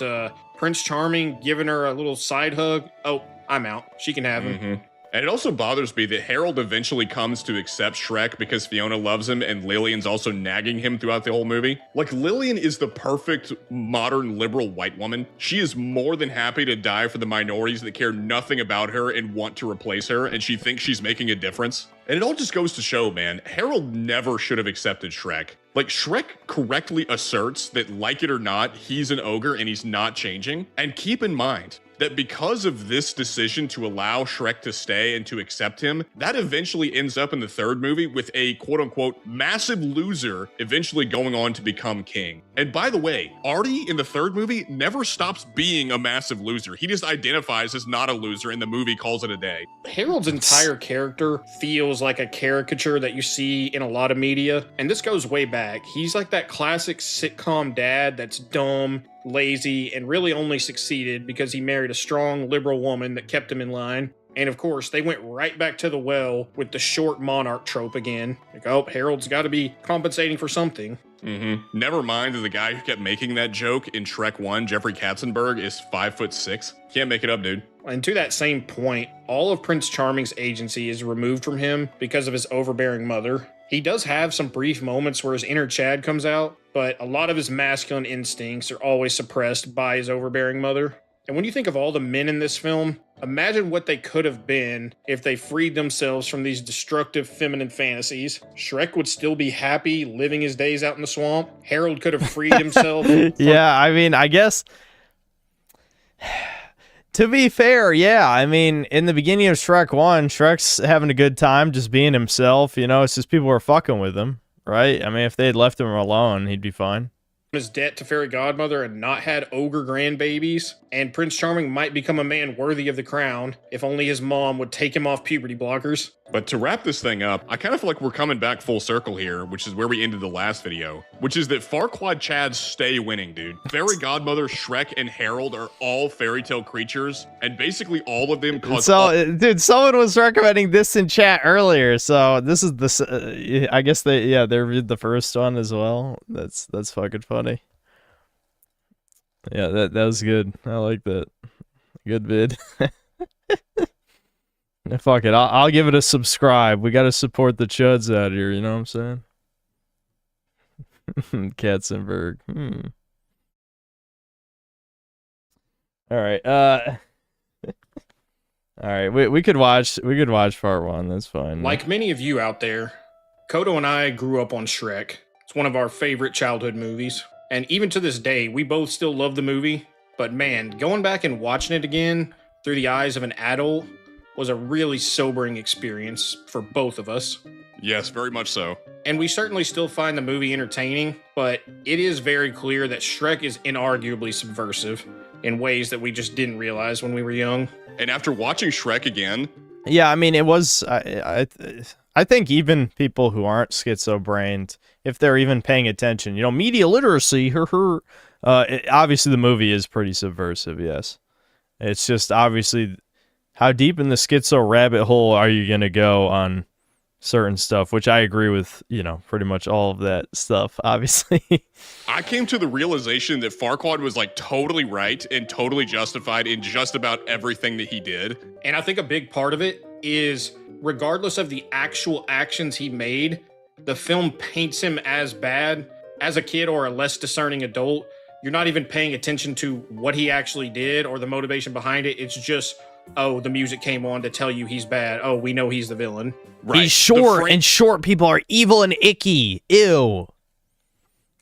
[SPEAKER 21] Prince Charming giving her a little side hug, oh, I'm out. She can have him.
[SPEAKER 20] And it also bothers me that Harold eventually comes to accept Shrek because Fiona loves him and Lillian's also nagging him throughout the whole movie. Like, Lillian is the perfect modern liberal white woman. She is more than happy to die for the minorities that care nothing about her and want to replace her, and she thinks she's making a difference. And it all just goes to show, man, Harold never should have accepted Shrek. Like, Shrek correctly asserts that, like it or not, he's an ogre and he's not changing. And keep in mind that because of this decision to allow Shrek to stay and to accept him, that eventually ends up in the third movie with a quote-unquote massive loser eventually going on to become king. And by the way, Artie in the third movie never stops being a massive loser. He just identifies as not a loser and the movie calls it a day.
[SPEAKER 21] Harold's entire character feels like a caricature that you see in a lot of media, and this goes way back. He's like that classic sitcom dad that's dumb, lazy, and really only succeeded because he married a strong liberal woman that kept him in line. And of course, they went right back to the well with the short monarch trope again. Like, oh, Harold's got to be compensating for something.
[SPEAKER 20] Never mind that the guy who kept making that joke in Shrek 1, Jeffrey Katzenberg, is 5'6". Can't make it up, dude.
[SPEAKER 21] And to that same point, all of Prince Charming's agency is removed from him because of his overbearing mother. He does have some brief moments where his inner Chad comes out, but a lot of his masculine instincts are always suppressed by his overbearing mother. And when you think of all the men in this film, imagine what they could have been if they freed themselves from these destructive feminine fantasies. Shrek would still be happy living his days out in the swamp. Harold could have freed himself.
[SPEAKER 2] Yeah, I mean, I guess... To be fair, yeah, I mean, in the beginning of Shrek 1, Shrek's having a good time just being himself, you know, it's just people were fucking with him, right? I mean, if they had left him alone, he'd be fine.
[SPEAKER 21] His debt to Fairy Godmother and not had ogre grandbabies, and Prince Charming might become a man worthy of the crown if only his mom would take him off puberty blockers.
[SPEAKER 20] But to wrap this thing up, I kind of feel like we're coming back full circle here, which is where we ended the last video, which is that Farquaad Chads stay winning, dude. Fairy Godmother, Shrek, and Harold are all fairy tale creatures, and basically all of them cause...
[SPEAKER 2] dude, someone was recommending this in chat earlier, so this is the... I guess they read the first one as well. That's fucking funny. Yeah, that was good. I like that. Good vid. Fuck it, I'll give it a subscribe. We gotta support the chuds out here, you know what I'm saying? Katzenberg. Alright, alright, we could watch part 1, that's fine.
[SPEAKER 21] Like many of you out there, Kodo and I grew up on Shrek. It's one of our favorite childhood movies. And even to this day, we both still love the movie. But man, going back and watching it again through the eyes of an adult was a really sobering experience for both of us.
[SPEAKER 20] Yes, very much so.
[SPEAKER 21] And we certainly still find the movie entertaining, but it is very clear that Shrek is inarguably subversive in ways that we just didn't realize when we were young.
[SPEAKER 20] And after watching Shrek again...
[SPEAKER 2] Yeah, I mean, it was... I think even people who aren't schizo-brained, if they're even paying attention, you know, media literacy, obviously the movie is pretty subversive, yes. It's just obviously... How deep in the schizo rabbit hole are you going to go on certain stuff, which I agree with, you know, pretty much all of that stuff, obviously.
[SPEAKER 20] I came to the realization that Farquaad was like totally right and totally justified in just about everything that he did.
[SPEAKER 21] And I think a big part of it is, regardless of the actual actions he made, the film paints him as bad. As a kid or a less discerning adult, you're not even paying attention to what he actually did or the motivation behind it. It's just... oh, the music came on to tell you he's bad. Oh, we know he's the villain.
[SPEAKER 2] Right. He's short, and short people are evil and icky. Ew.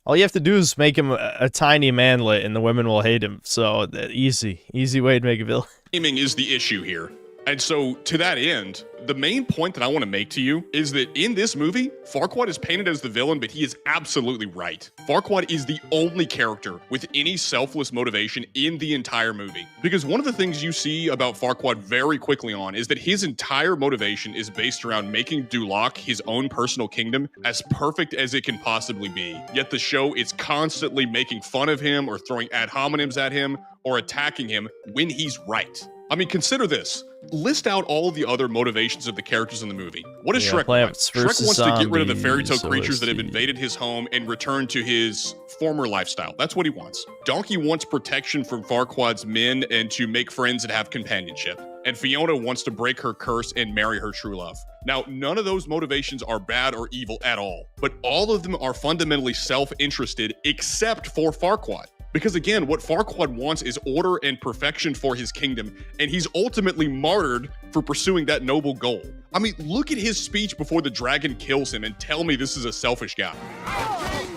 [SPEAKER 2] All you have to do is make him a tiny manlet, and the women will hate him. So easy way to make a villain.
[SPEAKER 20] Gaming is the issue here. And so, to that end, the main point that I want to make to you is that in this movie, Farquaad is painted as the villain, but he is absolutely right. Farquaad is the only character with any selfless motivation in the entire movie. Because one of the things you see about Farquaad very quickly on is that his entire motivation is based around making Duloc, his own personal kingdom, as perfect as it can possibly be. Yet the show is constantly making fun of him or throwing ad hominems at him or attacking him when he's right. I mean, consider this. List out all the other motivations of the characters in the movie. What does Shrek want? Shrek wants to get rid of the fairy tale creatures that have invaded his home and return to his former lifestyle. That's what he wants. Donkey wants protection from Farquaad's men and to make friends and have companionship. And Fiona wants to break her curse and marry her true love. Now, none of those motivations are bad or evil at all, but all of them are fundamentally self-interested except for Farquaad. Because again, what Farquaad wants is order and perfection for his kingdom, and he's ultimately martyred for pursuing that noble goal. I mean, look at his speech before the dragon kills him and tell me this is a selfish guy.
[SPEAKER 9] I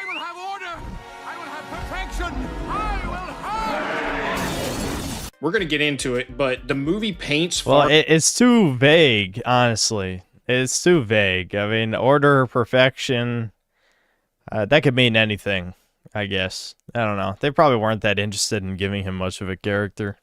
[SPEAKER 9] will have order! I will have perfection! I will have...
[SPEAKER 21] We're going to get into it, but the movie paints...
[SPEAKER 2] Well, it's too vague, honestly. It's too vague. I mean, order, perfection, that could mean anything. I guess. I don't know. They probably weren't that interested in giving him much of a character.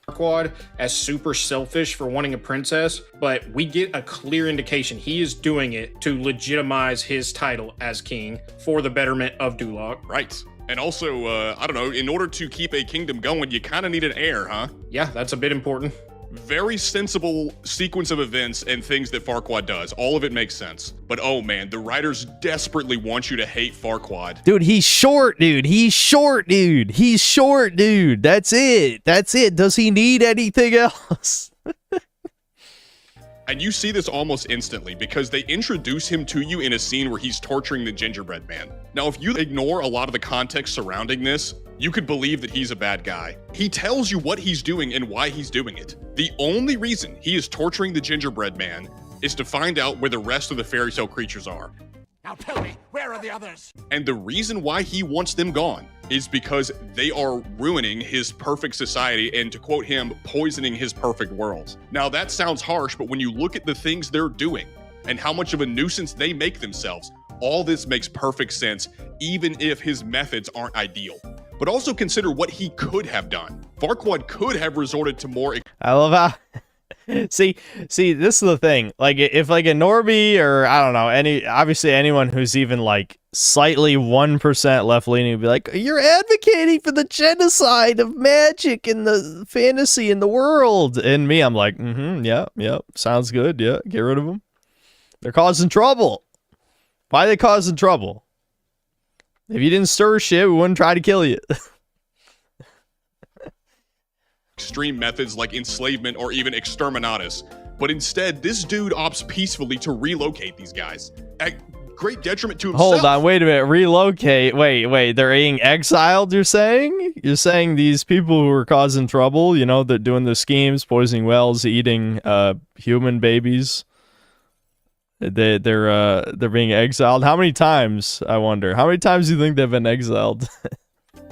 [SPEAKER 21] Farquaad as super selfish for wanting a princess, but we get a clear indication he is doing it to legitimize his title as king for the betterment of Duloc.
[SPEAKER 20] Right. And also, I don't know, in order to keep a kingdom going, you kind of need an heir, huh?
[SPEAKER 21] Yeah, that's a bit important.
[SPEAKER 20] Very sensible sequence of events and things that Farquaad does. All of it makes sense. But oh man, the writers desperately want you to hate Farquaad.
[SPEAKER 2] Dude, he's short, dude. He's short, dude. He's short, dude. That's it. That's it. Does he need anything else?
[SPEAKER 20] And you see this almost instantly because they introduce him to you in a scene where he's torturing the gingerbread man. Now, if you ignore a lot of the context surrounding this, you could believe that he's a bad guy. He tells you what he's doing and why he's doing it. The only reason he is torturing the gingerbread man is to find out where the rest of the fairy tale creatures are.
[SPEAKER 9] Now tell me, where are the others?
[SPEAKER 20] And the reason why he wants them gone is because they are ruining his perfect society and, to quote him, poisoning his perfect world. Now that sounds harsh, but when you look at the things they're doing and how much of a nuisance they make themselves, all this makes perfect sense, even if his methods aren't ideal. But also consider what he could have done. Farquaad could have resorted to more...
[SPEAKER 2] I love how... See, this is the thing. Like, if like a Norby or, I don't know, obviously anyone who's even like slightly 1% left-leaning would be like, you're advocating for the genocide of magic and the fantasy in the world. And me, I'm like, yeah, sounds good. Yeah, get rid of them. They're causing trouble. Why are they causing trouble? If you didn't stir shit, we wouldn't try to kill you.
[SPEAKER 20] Extreme methods like enslavement or even exterminatus, but instead this dude opts peacefully to relocate these guys at great detriment to himself.
[SPEAKER 2] Hold on, wait a minute. Relocate? Wait, they're being exiled, you're saying? You're saying these people who are causing trouble, you know, they're doing the schemes, poisoning wells, eating human babies, they're being exiled? How many times, I wonder? How many times do you think they've been exiled?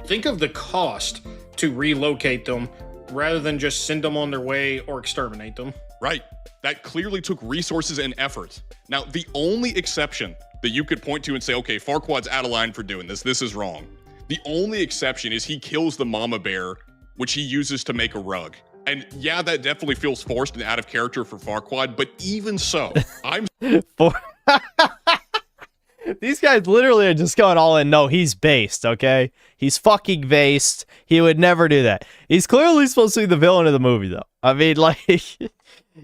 [SPEAKER 21] Think of the cost to relocate them rather than just send them on their way or exterminate them.
[SPEAKER 20] Right. That clearly took resources and effort. Now, the only exception that you could point to and say, okay, Farquaad's out of line for doing this, this is wrong. The only exception is he kills the mama bear, which he uses to make a rug. And yeah, that definitely feels forced and out of character for Farquaad, but even so, I'm...
[SPEAKER 2] These guys literally are just going all in. No, he's based, okay? He's fucking based. He would never do that. He's clearly supposed to be the villain of the movie, though. I mean, like,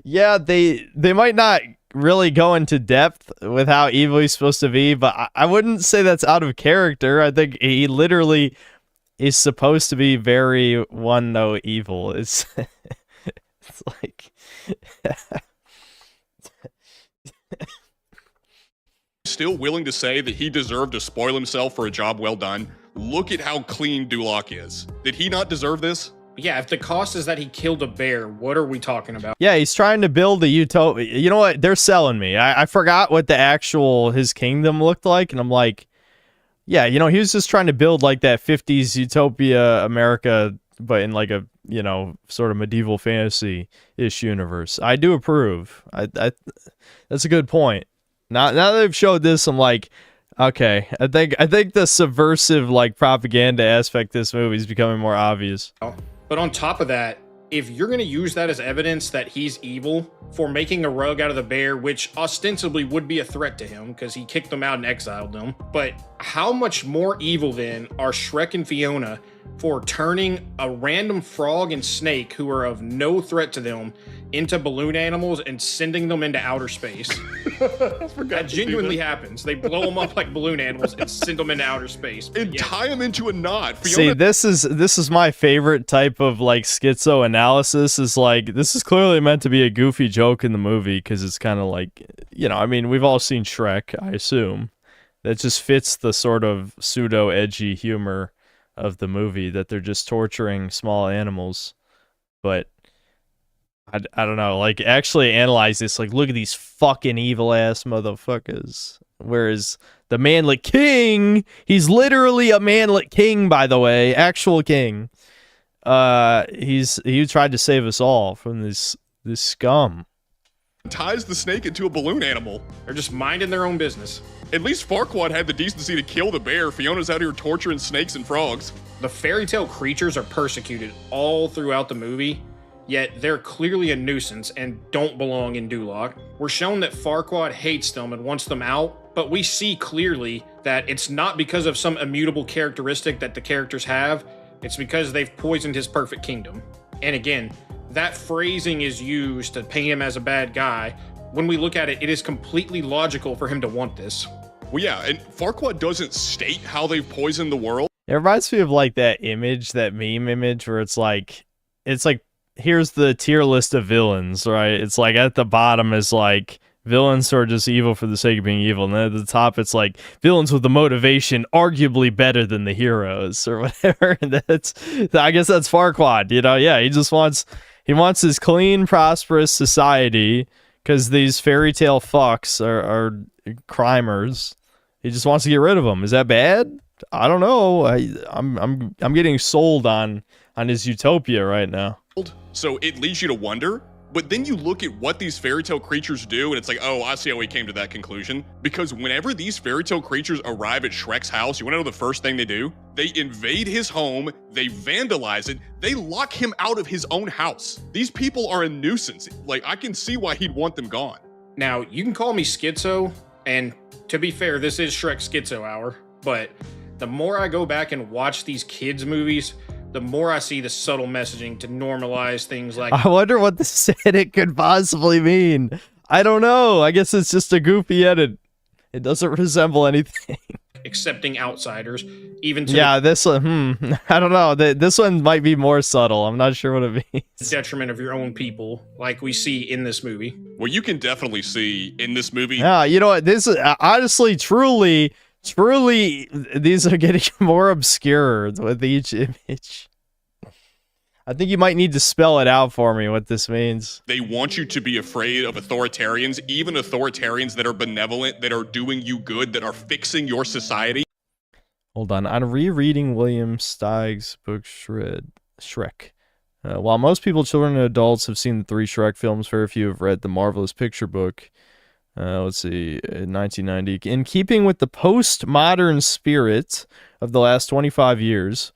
[SPEAKER 2] yeah, they might not really go into depth with how evil he's supposed to be, but I wouldn't say that's out of character. I think he literally is supposed to be very one-note evil. It's like...
[SPEAKER 20] Still willing to say that he deserved to spoil himself for a job well done. Look at how clean Duloc is. Did he not deserve this?
[SPEAKER 21] Yeah, if the cost is that he killed a bear, what are we talking about?
[SPEAKER 2] Yeah, he's trying to build a utopia. You know what? They're selling me. I forgot what his kingdom looked like, and I'm like, Yeah, you know, he was just trying to build like that 50s utopia America, but in like a, you know, sort of medieval fantasy-ish universe. I do approve. I that's a good point. Now that they've showed this, I'm like, okay, I think the subversive like propaganda aspect of this movie is becoming more obvious.
[SPEAKER 21] But on top of that, if you're going to use that as evidence that he's evil for making a rug out of the bear, which ostensibly would be a threat to him because he kicked them out and exiled them, but how much more evil then are Shrek and Fiona for turning a random frog and snake who are of no threat to them into balloon animals and sending them into outer space? That genuinely happens. They blow them up like balloon animals and send them into outer space.
[SPEAKER 20] And tie them into a knot.
[SPEAKER 2] See, this is my favorite type of like schizo analysis. Is like, this is clearly meant to be a goofy joke in the movie because it's kind of like, you know, I mean, we've all seen Shrek, I assume. That just fits the sort of pseudo edgy humor of the movie, that they're just torturing small animals. But I don't know, like, actually analyze this, like, look at these fucking evil ass motherfuckers. Whereas the manlet king, he's literally a manlet king, by the way, actual king. He tried to save us all from this scum.
[SPEAKER 20] Ties the snake into a balloon animal.
[SPEAKER 21] They're just minding their own business.
[SPEAKER 20] At least Farquaad had the decency to kill the bear. Fiona's out here torturing snakes and frogs.
[SPEAKER 21] The fairy tale creatures are persecuted all throughout the movie, yet they're clearly a nuisance and don't belong in Duloc. We're shown that Farquaad hates them and wants them out, but we see clearly that it's not because of some immutable characteristic that the characters have, it's because they've poisoned his perfect kingdom. And again, that phrasing is used to paint him as a bad guy. When we look at it, it is completely logical for him to want this.
[SPEAKER 20] Well, yeah, and Farquaad doesn't state how they've poisoned the world.
[SPEAKER 2] It reminds me of like that image, that meme image where it's like, here's the tier list of villains, right? It's like at the bottom is like villains who are just evil for the sake of being evil, and then at the top it's like villains with the motivation arguably better than the heroes or whatever. And I guess that's Farquaad, you know? Yeah, he wants his clean, prosperous society because these fairy tale fucks are crimers. He just wants to get rid of them. Is that bad? I don't know. I'm getting sold on his utopia right now.
[SPEAKER 20] So it leads you to wonder, but then you look at what these fairy tale creatures do, and it's like, oh, I see how he came to that conclusion. Because whenever these fairy tale creatures arrive at Shrek's house, you want to know the first thing they do? They invade his home, they vandalize it, they lock him out of his own house. These people are a nuisance. Like, I can see why he'd want them gone.
[SPEAKER 21] Now, you can call me schizo, and to be fair, this is Shrek Schizo Hour, but the more I go back and watch these kids' movies, the more I see the subtle messaging to normalize things like...
[SPEAKER 2] I wonder what the aesthetic could possibly mean. I don't know. I guess it's just a goofy edit. It doesn't resemble anything.
[SPEAKER 21] Accepting outsiders, even to...
[SPEAKER 2] Yeah, this one, I don't know. This one might be more subtle. I'm not sure what it means.
[SPEAKER 21] The detriment of your own people, like we see in this movie.
[SPEAKER 20] Well, you can definitely see in this movie...
[SPEAKER 2] Yeah, you know what? This is honestly, truly, these are getting more obscure with each image. I think you might need to spell it out for me, what this means.
[SPEAKER 20] They want you to be afraid of authoritarians, even authoritarians that are benevolent, that are doing you good, that are fixing your society.
[SPEAKER 2] Hold on. I'm rereading William Steig's book Shrek. While most people, children and adults, have seen the 3 Shrek films, very few have read the marvelous picture book. Let's see, in 1990. In keeping with the postmodern spirit of the last 25 years,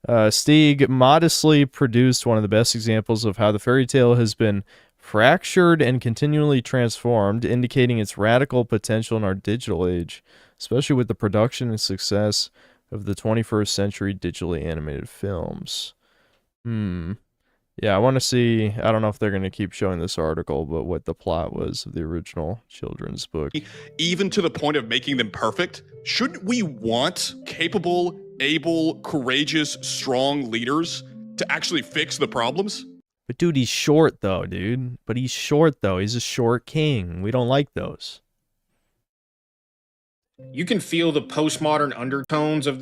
[SPEAKER 2] Steig modestly produced one of the best examples of how the fairy tale has been fractured and continually transformed, indicating its radical potential in our digital age, especially with the production and success of the 21st century digitally animated films. Yeah, I want to see, I don't know if they're going to keep showing this article, but what the plot was of the original children's book.
[SPEAKER 20] Even to the point of making them perfect, shouldn't we want capable, able, courageous, strong leaders to actually fix the problems?
[SPEAKER 2] But dude, he's short though, dude. But he's short though. He's a short king. We don't like those.
[SPEAKER 21] You can feel the postmodern undertones of...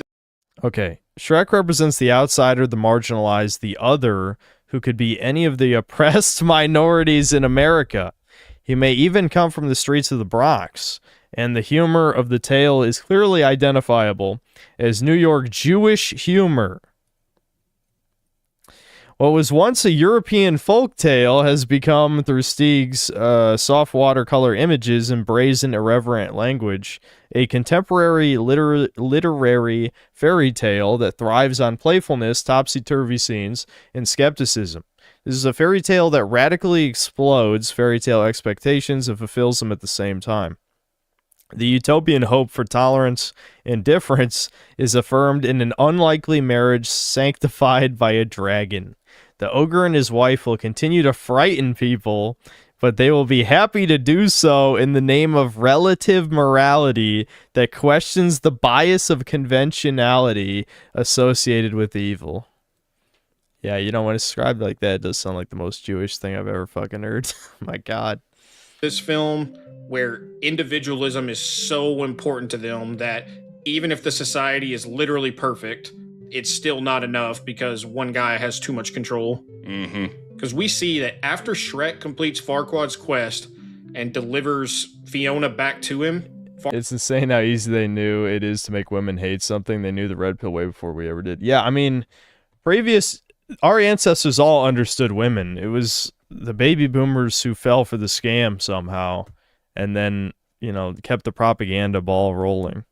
[SPEAKER 2] Okay, Shrek represents the outsider, the marginalized, the other, who could be any of the oppressed minorities in America. He may even come from the streets of the Bronx, and the humor of the tale is clearly identifiable as New York Jewish humor. What was once a European folktale has become, through Steig's soft watercolor images and brazen, irreverent language, a contemporary literary fairy tale that thrives on playfulness, topsy-turvy scenes, and skepticism. This is a fairy tale that radically explodes fairy tale expectations and fulfills them at the same time. The utopian hope for tolerance and difference is affirmed in an unlikely marriage sanctified by a dragon. The ogre and his wife will continue to frighten people, but they will be happy to do so in the name of relative morality that questions the bias of conventionality associated with evil. Yeah, you know, when it's described like that, it does sound like the most Jewish thing I've ever fucking heard. My God.
[SPEAKER 21] This film, where individualism is so important to them that even if the society is literally perfect, it's still not enough because one guy has too much control. Because we see that after Shrek completes Farquaad's quest and delivers Fiona back to him...
[SPEAKER 2] It's insane how easy they knew it is to make women hate something. They knew the red pill way before we ever did. Yeah, I mean, our ancestors all understood women. It was the baby boomers who fell for the scam somehow and then, you know, kept the propaganda ball rolling.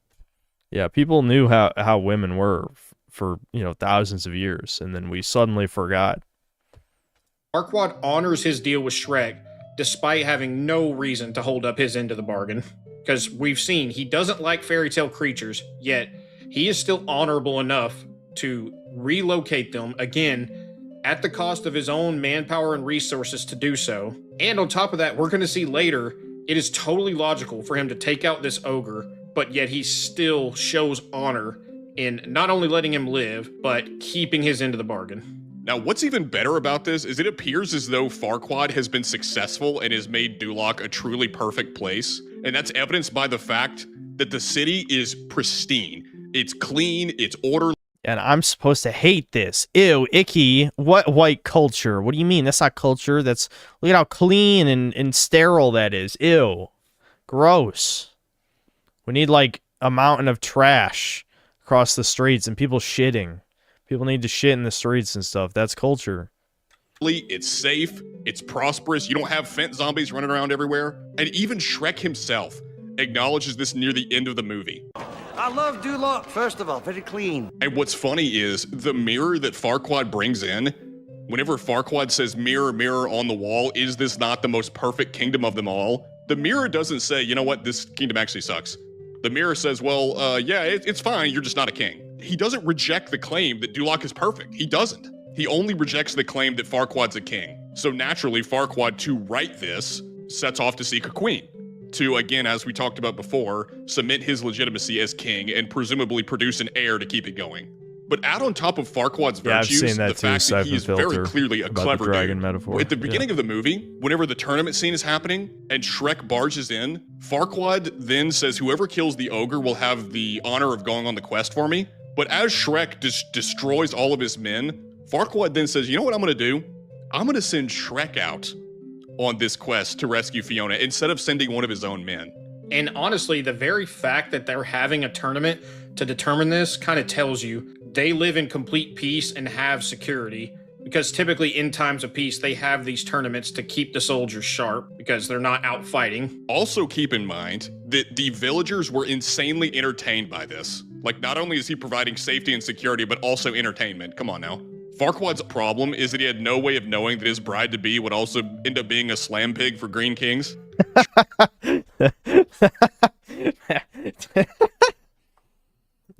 [SPEAKER 2] Yeah, people knew how women were for, you know, thousands of years, and then we suddenly forgot.
[SPEAKER 21] Farquaad honors his deal with Shrek despite having no reason to hold up his end of the bargain. Because we've seen he doesn't like fairy tale creatures, yet he is still honorable enough to relocate them, again, at the cost of his own manpower and resources to do so. And on top of that, we're going to see later, it is totally logical for him to take out this ogre, but yet he still shows honor in not only letting him live, but keeping his end of the bargain.
[SPEAKER 20] Now, what's even better about this is it appears as though Farquaad has been successful and has made Duloc a truly perfect place. And that's evidenced by the fact that the city is pristine. It's clean, it's orderly.
[SPEAKER 2] And I'm supposed to hate this. Ew, icky. What white culture? What do you mean? That's not culture. Look at how clean and sterile that is. Ew. Gross. We need, like, a mountain of trash across the streets and people shitting. People need to shit in the streets and stuff. That's culture.
[SPEAKER 20] It's safe. It's prosperous. You don't have Fent zombies running around everywhere. And even Shrek himself acknowledges this near the end of the movie.
[SPEAKER 22] I love Duloc, first of all. Very clean.
[SPEAKER 20] And what's funny is the mirror that Farquaad brings in, whenever Farquaad says, mirror, mirror on the wall, is this not the most perfect kingdom of them all? The mirror doesn't say, you know what, this kingdom actually sucks. The mirror says, well, yeah, it's fine, you're just not a king. He doesn't reject the claim that Duloc is perfect. He doesn't. He only rejects the claim that Farquaad's a king. So naturally, Farquaad, to write this, sets off to seek a queen. To, again, as we talked about before, cement his legitimacy as king and presumably produce an heir to keep it going. But add on top of Farquaad's virtues, the fact that he is very clearly a clever dude.
[SPEAKER 2] Metaphor.
[SPEAKER 20] At the beginning of the movie, whenever the tournament scene is happening and Shrek barges in, Farquaad then says whoever kills the ogre will have the honor of going on the quest for me. But as Shrek destroys all of his men, Farquaad then says, you know what I'm going to do? I'm going to send Shrek out on this quest to rescue Fiona instead of sending one of his own men.
[SPEAKER 21] And honestly, the very fact that they're having a tournament to determine this kind of tells you they live in complete peace and have security, because typically in times of peace, they have these tournaments to keep the soldiers sharp because they're not out fighting.
[SPEAKER 20] Also keep in mind that the villagers were insanely entertained by this. Like, not only is he providing safety and security, but also entertainment. Come on now. Farquaad's problem is that he had no way of knowing that his bride-to-be would also end up being a slam pig for Green Kings.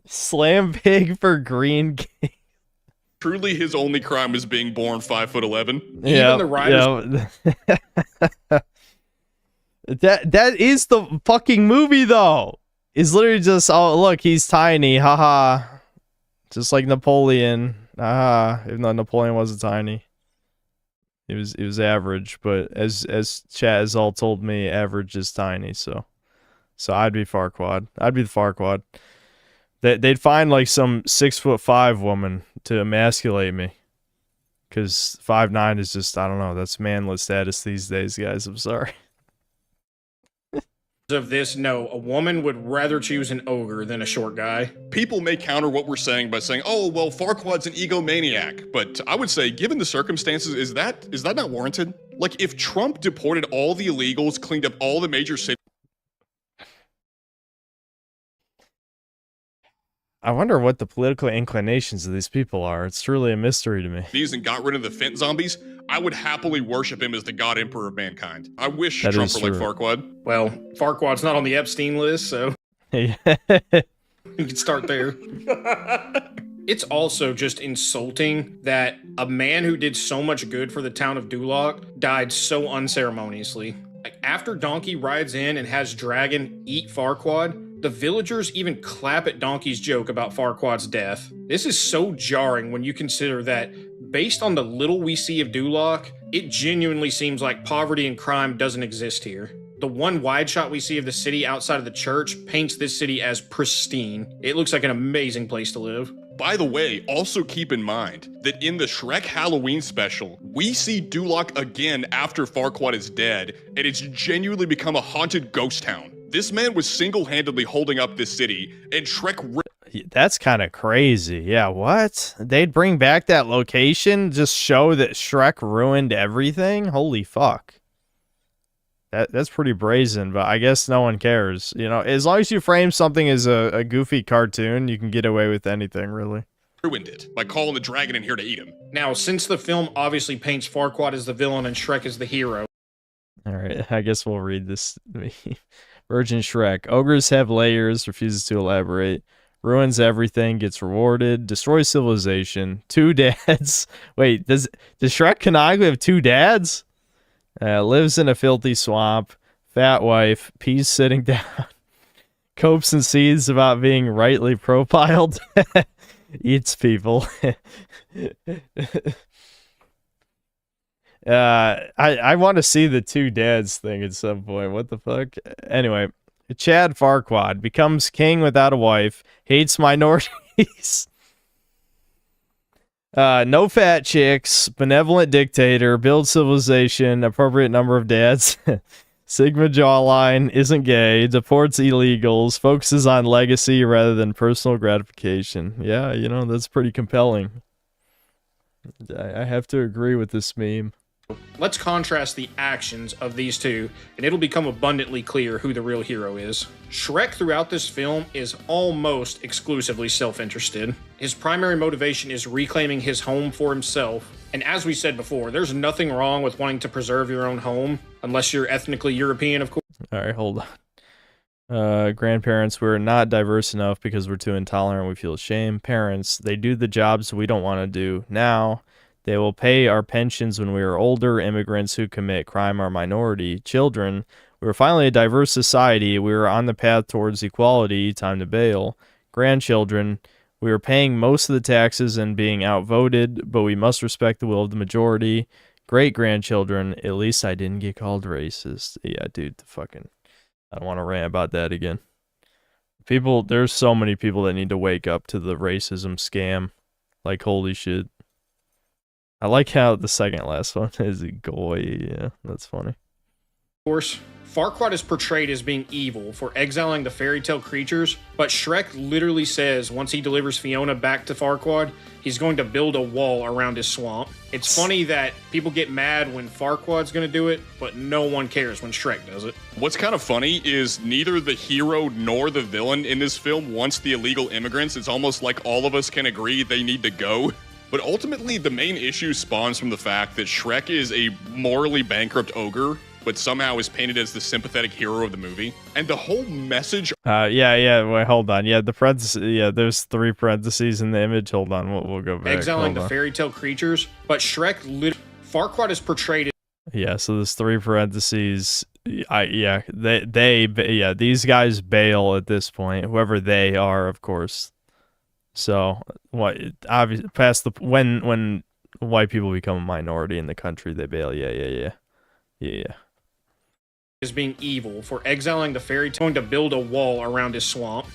[SPEAKER 2] Slam pig for Green King.
[SPEAKER 20] Truly, his only crime is being born 5'11".
[SPEAKER 2] Yeah,
[SPEAKER 21] even the riders.
[SPEAKER 2] That is the fucking movie, though. It's literally just, oh look, he's tiny, haha. Just like Napoleon, haha. Even though Napoleon wasn't tiny, it was average. But as Chat has all told me, average is tiny. So I'd be Farquaad. I'd be the Farquaad. They'd find like some 6'5" woman to emasculate me, because 5'9" is just, I don't know, that's manless status these days, guys. I'm sorry.
[SPEAKER 21] Of this, no, a woman would rather choose an ogre than a short guy.
[SPEAKER 20] People may counter what we're saying by saying, oh, well, Farquaad's an egomaniac. But I would say, given the circumstances, is that not warranted? Like, if Trump deported all the illegals, cleaned up all the major cities...
[SPEAKER 2] I wonder what the political inclinations of these people are. It's truly a mystery to me.
[SPEAKER 20] ...and got rid of the Fent zombies, I would happily worship him as the god emperor of mankind. I wish
[SPEAKER 2] That
[SPEAKER 20] Trump
[SPEAKER 2] is
[SPEAKER 20] were like
[SPEAKER 2] true.
[SPEAKER 20] Farquaad.
[SPEAKER 21] Well, Farquaad's not on the Epstein list, so
[SPEAKER 2] Yeah.
[SPEAKER 21] you can start there. It's also just insulting that a man who did so much good for the town of Duloc died so unceremoniously. Like, after Donkey rides in and has Dragon eat Farquaad, the villagers even clap at Donkey's joke about Farquaad's death. This is so jarring when you consider that, based on the little we see of Duloc, it genuinely seems like poverty and crime doesn't exist here. The one wide shot we see of the city outside of the church paints this city as pristine. It looks like an amazing place to live.
[SPEAKER 20] By the way, also keep in mind that in the Shrek Halloween special, we see Duloc again after Farquaad is dead, and it's genuinely become a haunted ghost town. This man was single-handedly holding up this city, and Shrek...
[SPEAKER 2] That's kind of crazy. Yeah, what? They'd bring back that location, just show that Shrek ruined everything? Holy fuck. That's pretty brazen, but I guess no one cares. You know, as long as you frame something as a goofy cartoon, you can get away with anything, really.
[SPEAKER 20] Ruined it by calling the dragon in here to eat him.
[SPEAKER 21] Now, since the film obviously paints Farquaad as the villain and Shrek as the hero...
[SPEAKER 2] Alright, I guess we'll read this. Virgin Shrek. Ogres have layers, refuses to elaborate. Ruins everything, gets rewarded, destroys civilization. 2 dads. Wait, does Shrek Canogly have 2 dads? Lives in a filthy swamp. Fat wife. Peas sitting down. Copes and seeds about being rightly profiled. Eats people. I want to see the 2 dads thing at some point. What the fuck? Anyway, Chad Farquaad becomes king without a wife, hates minorities. No fat chicks, benevolent dictator, builds civilization, appropriate number of dads, Sigma jawline, isn't gay, deports illegals, focuses on legacy rather than personal gratification. Yeah, you know, that's pretty compelling. I have to agree with this meme.
[SPEAKER 21] Let's contrast the actions of these two, and it'll become abundantly clear who the real hero is. Shrek throughout this film is almost exclusively self-interested. His primary motivation is reclaiming his home for himself, and as we said before, there's nothing wrong with wanting to preserve your own home, unless you're ethnically European, of course.
[SPEAKER 2] Alright, hold on. Grandparents, we're not diverse enough because we're too intolerant, we feel shame. Parents, they do the jobs we don't want to do now. They will pay our pensions when we are older. Immigrants who commit crime are minority. Children, we are finally a diverse society. We are on the path towards equality. Time to bail. Grandchildren, we are paying most of the taxes and being outvoted, but we must respect the will of the majority. Great-grandchildren, at least I didn't get called racist. Yeah, dude, I don't want to rant about that again. There's so many people that need to wake up to the racism scam. Like, holy shit. I like how the second last one is a goy. Yeah, that's funny.
[SPEAKER 21] Of course, Farquaad is portrayed as being evil for exiling the fairy tale creatures, but Shrek literally says once he delivers Fiona back to Farquaad, he's going to build a wall around his swamp. It's funny that people get mad when Farquaad's going to do it, but no one cares when Shrek does it.
[SPEAKER 20] What's kind of funny is neither the hero nor the villain in this film wants the illegal immigrants. It's almost like all of us can agree they need to go. But ultimately, the main issue spawns from the fact that Shrek is a morally bankrupt ogre, but somehow is painted as the sympathetic hero of the movie. And the whole message...
[SPEAKER 2] Yeah, wait, hold on. Yeah, the parentheses, yeah, there's 3 parentheses in the image. Hold on, we'll go back.
[SPEAKER 21] Exiling the fairy tale creatures, but Farquaad is portrayed as...
[SPEAKER 2] Yeah, so there's 3 parentheses. These guys bail at this point. Whoever they are, of course. So what? Obviously, past the when white people become a minority in the country, they bail. Yeah.
[SPEAKER 21] Is being evil for exiling the fairy tale, going to build a wall around his swamp.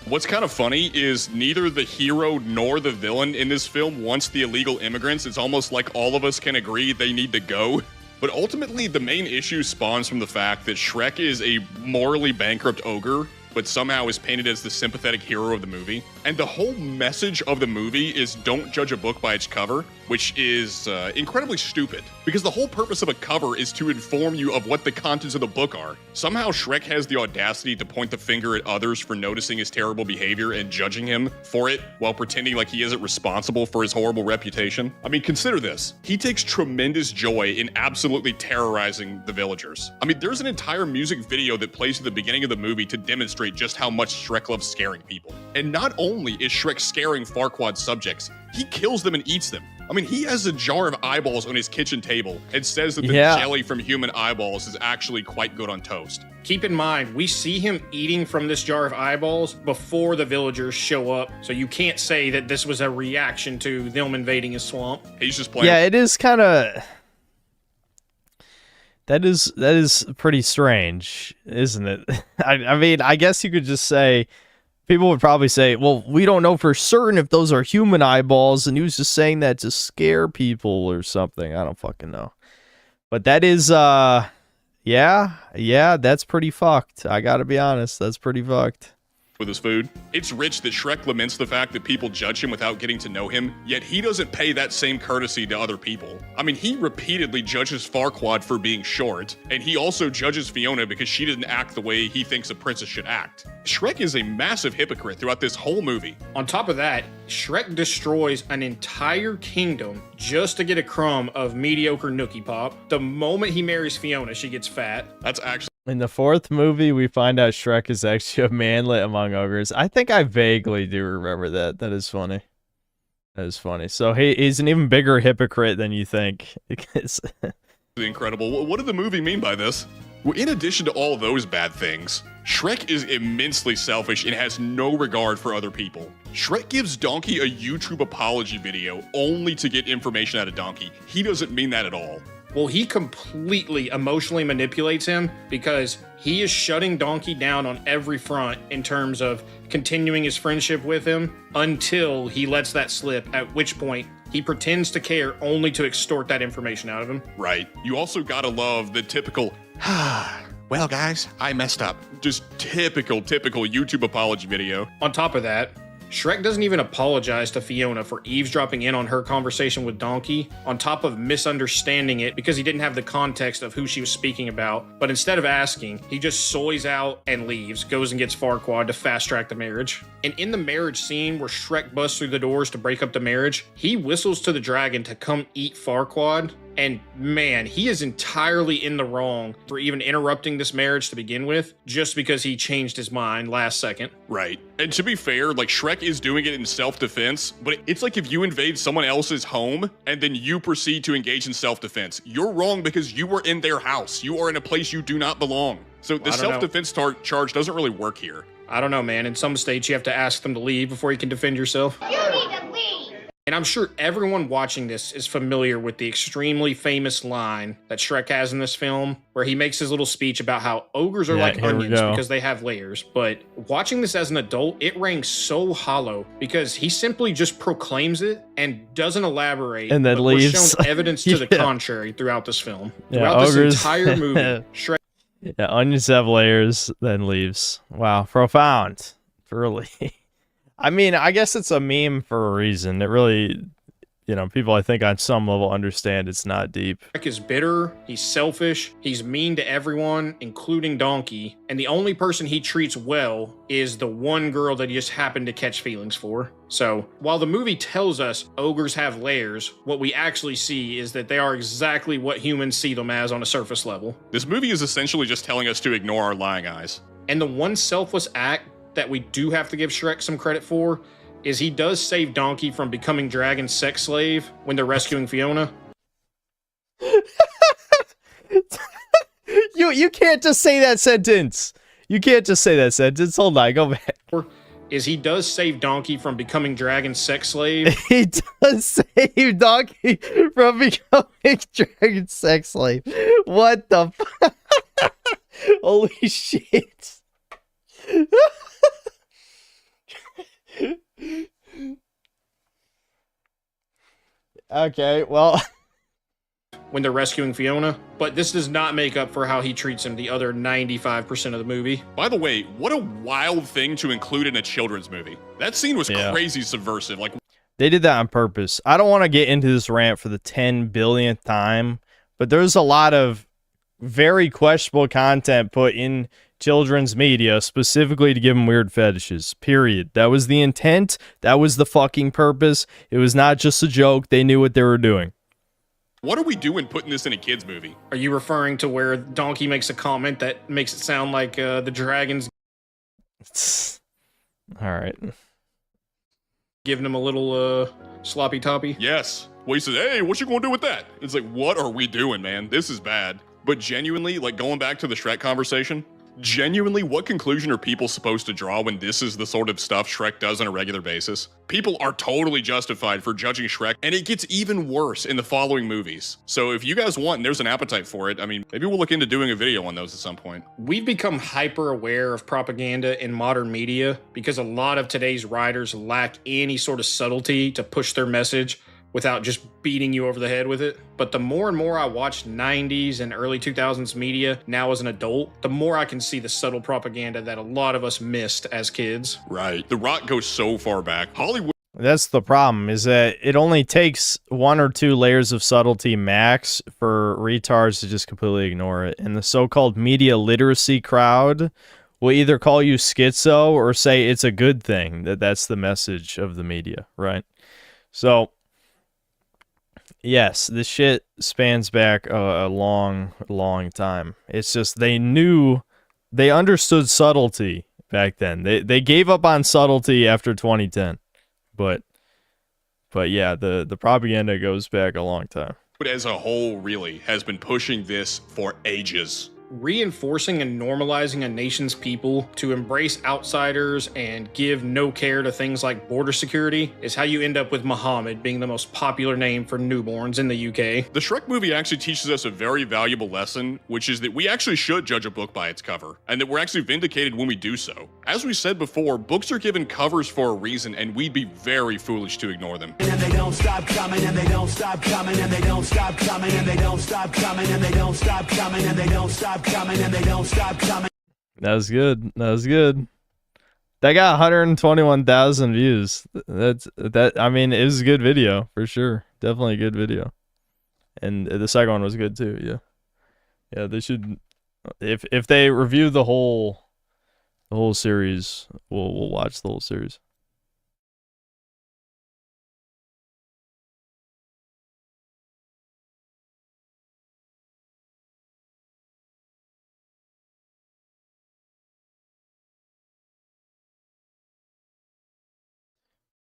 [SPEAKER 20] What's kind of funny is neither the hero nor the villain in this film wants the illegal immigrants. It's almost like all of us can agree they need to go. But ultimately, the main issue spawns from the fact that Shrek is a morally bankrupt ogre, but somehow is painted as the sympathetic hero of the movie. And the whole message of the movie is don't judge a book by its cover, which is incredibly stupid, because the whole purpose of a cover is to inform you of what the contents of the book are. Somehow Shrek has the audacity to point the finger at others for noticing his terrible behavior and judging him for it, while pretending like he isn't responsible for his horrible reputation. I mean, consider this. He takes tremendous joy in absolutely terrorizing the villagers. I mean, there's an entire music video that plays at the beginning of the movie to demonstrate just how much Shrek loves scaring people. And not only is Shrek scaring Farquaad subjects, he kills them and eats them. I mean, he has a jar of eyeballs on his kitchen table and says that the jelly from human eyeballs is actually quite good on toast.
[SPEAKER 21] Keep in mind, we see him eating from this jar of eyeballs before the villagers show up, so you can't say that this was a reaction to them invading his swamp.
[SPEAKER 20] He's just playing.
[SPEAKER 2] Yeah, it is kind of... That is pretty strange, isn't it? I mean, I guess you could just say... People would probably say, well, we don't know for certain if those are human eyeballs, and he was just saying that to scare people or something. I don't fucking know. But that is, yeah, that's pretty fucked. I gotta be honest, that's pretty fucked.
[SPEAKER 20] With his food. It's rich that Shrek laments the fact that people judge him without getting to know him, yet he doesn't pay that same courtesy to other people. I mean, he repeatedly judges Farquaad for being short, and he also judges Fiona because she didn't act the way he thinks a princess should act. Shrek is a massive hypocrite throughout this whole movie.
[SPEAKER 21] On top of that, Shrek destroys an entire kingdom just to get a crumb of mediocre Nookie Pop. The moment he marries Fiona, she gets fat.
[SPEAKER 20] That's actually...
[SPEAKER 2] In the fourth movie, we find out Shrek is actually a manlet among ogres. I think I vaguely do remember that. That is funny. That is funny. So he's an even bigger hypocrite than you think.
[SPEAKER 20] Incredible. What did the movie mean by this? Well, in addition to all those bad things, Shrek is immensely selfish and has no regard for other people. Shrek gives Donkey a YouTube apology video only to get information out of Donkey. He doesn't mean that at all.
[SPEAKER 21] Well, he completely emotionally manipulates him because he is shutting Donkey down on every front in terms of continuing his friendship with him until he lets that slip, at which point he pretends to care only to extort that information out of him.
[SPEAKER 20] Right. You also gotta love the typical, well guys, I messed up. Just typical YouTube apology video.
[SPEAKER 21] On top of that, Shrek doesn't even apologize to Fiona for eavesdropping in on her conversation with Donkey, on top of misunderstanding it because he didn't have the context of who she was speaking about. But instead of asking, he just soys out and leaves, goes and gets Farquaad to fast track the marriage. And in the marriage scene where Shrek busts through the doors to break up the marriage, he whistles to the dragon to come eat Farquaad. And man, he is entirely in the wrong for even interrupting this marriage to begin with, just because he changed his mind last second.
[SPEAKER 20] Right. And to be fair, like, Shrek is doing it in self-defense, but it's like if you invade someone else's home and then you proceed to engage in self-defense. You're wrong because you were in their house. You are in a place you do not belong. So the self-defense charge doesn't really work here.
[SPEAKER 21] I don't know, man. In some states, you have to ask them to leave before you can defend yourself.
[SPEAKER 4] You need to leave!
[SPEAKER 21] And I'm sure everyone watching this is familiar with the extremely famous line that Shrek has in this film, where he makes his little speech about how ogres are like onions because they have layers. But watching this as an adult, it rang so hollow because he simply just proclaims it and doesn't elaborate.
[SPEAKER 2] And then leaves.
[SPEAKER 21] We're shown evidence to the contrary throughout this film.
[SPEAKER 2] Yeah,
[SPEAKER 21] Throughout
[SPEAKER 2] ogres.
[SPEAKER 21] this entire movie, Shrek...
[SPEAKER 2] Yeah, onions have layers, then leaves. Wow, profound. Really. I mean, I guess it's a meme for a reason. It really, people I think on some level understand it's not deep.
[SPEAKER 21] Shrek is bitter, he's selfish, he's mean to everyone, including Donkey, and the only person he treats well is the one girl that he just happened to catch feelings for. So, while the movie tells us ogres have layers, what we actually see is that they are exactly what humans see them as on a surface level.
[SPEAKER 20] This movie is essentially just telling us to ignore our lying eyes.
[SPEAKER 21] And the one selfless act that we do have to give Shrek some credit for is he does save Donkey from becoming Dragon's sex slave when they're rescuing Fiona.
[SPEAKER 2] You can't just say that sentence. You can't just say that sentence. Hold on, go back.
[SPEAKER 21] Is he does save Donkey from becoming Dragon's sex slave.
[SPEAKER 2] He does save Donkey from becoming Dragon's sex slave. What the fuck? Holy shit.
[SPEAKER 21] Okay, well, when they're rescuing Fiona, but this does not make up for how he treats him the other 95% of the movie.
[SPEAKER 20] By the way, what a wild thing to include in a children's movie. That scene was crazy subversive. Like,
[SPEAKER 2] they did that on purpose. I don't want to get into this rant for the 10 billionth time, but there's a lot of very questionable content put in children's media specifically to give them weird fetishes, period. That was the intent. That was the fucking purpose. It was not just a joke. They knew what they were doing.
[SPEAKER 20] What are we doing putting this in a kid's movie?
[SPEAKER 21] Are you referring to where Donkey makes a comment that makes it sound like the dragons
[SPEAKER 2] all right,
[SPEAKER 21] giving him a little sloppy toppy?
[SPEAKER 20] Yes. Well, he says, hey, what you gonna do with that? It's like, what are we doing, man? This is bad. But genuinely, like, going back to the Shrek conversation, genuinely, what conclusion are people supposed to draw when this is the sort of stuff Shrek does on a regular basis? People are totally justified for judging Shrek, and it gets even worse in the following movies. So if you guys want, and there's an appetite for it, I mean, maybe we'll look into doing a video on those at some point.
[SPEAKER 21] We've become hyper aware of propaganda in modern media because a lot of today's writers lack any sort of subtlety to push their message without just beating you over the head with it. But the more and more I watch 90s and early 2000s media now as an adult, the more I can see the subtle propaganda that a lot of us missed as kids.
[SPEAKER 20] Right. The Rock goes so far back. Hollywood.
[SPEAKER 2] That's the problem, is that it only takes 1 or 2 layers of subtlety max for retards to just completely ignore it. And the so-called media literacy crowd will either call you schizo or say it's a good thing, that's the message of the media, right? So yes, this shit spans back a long, long time. It's just they understood subtlety back then. They gave up on subtlety after 2010. But yeah, the propaganda goes back a long time.
[SPEAKER 20] But as a whole, really, has been pushing this for ages.
[SPEAKER 21] Reinforcing and normalizing a nation's people to embrace outsiders and give no care to things like border security is how you end up with Muhammad being the most popular name for newborns in the UK.
[SPEAKER 20] The Shrek movie actually teaches us a very valuable lesson, which is that we actually should judge a book by its cover, and that we're actually vindicated when we do so. As we said before, books are given covers for a reason, and we'd be very foolish to ignore them.
[SPEAKER 11] And they don't stop coming, and they don't stop coming, and they don't stop coming, and they don't stop coming, and they don't stop coming, and they don't stop coming, and they don't stop coming.
[SPEAKER 2] That was good. That was good. That got 121,000 views. I mean, it was a good video for sure. Definitely a good video. And the second one was good too. Yeah. Yeah, they should, if they review the whole series, we'll watch the whole series.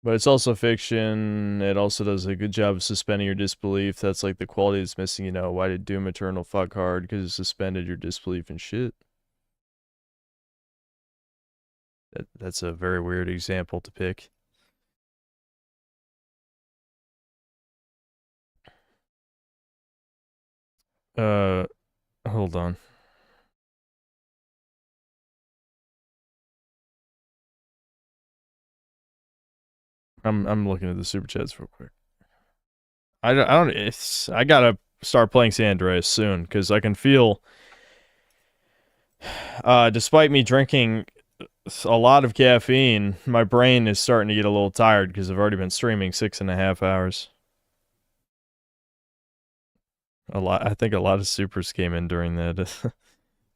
[SPEAKER 2] But it's also fiction. It also does a good job of suspending your disbelief. That's like the quality that's missing, you know. Why did Doom Eternal fuck hard? Because it suspended your disbelief and shit. That's a very weird example to pick. Hold on. I'm looking at the super chats real quick. I gotta start playing San Andreas soon because I can feel, despite me drinking a lot of caffeine, my brain is starting to get a little tired because I've already been streaming 6.5 hours. I think a lot of supers came in during that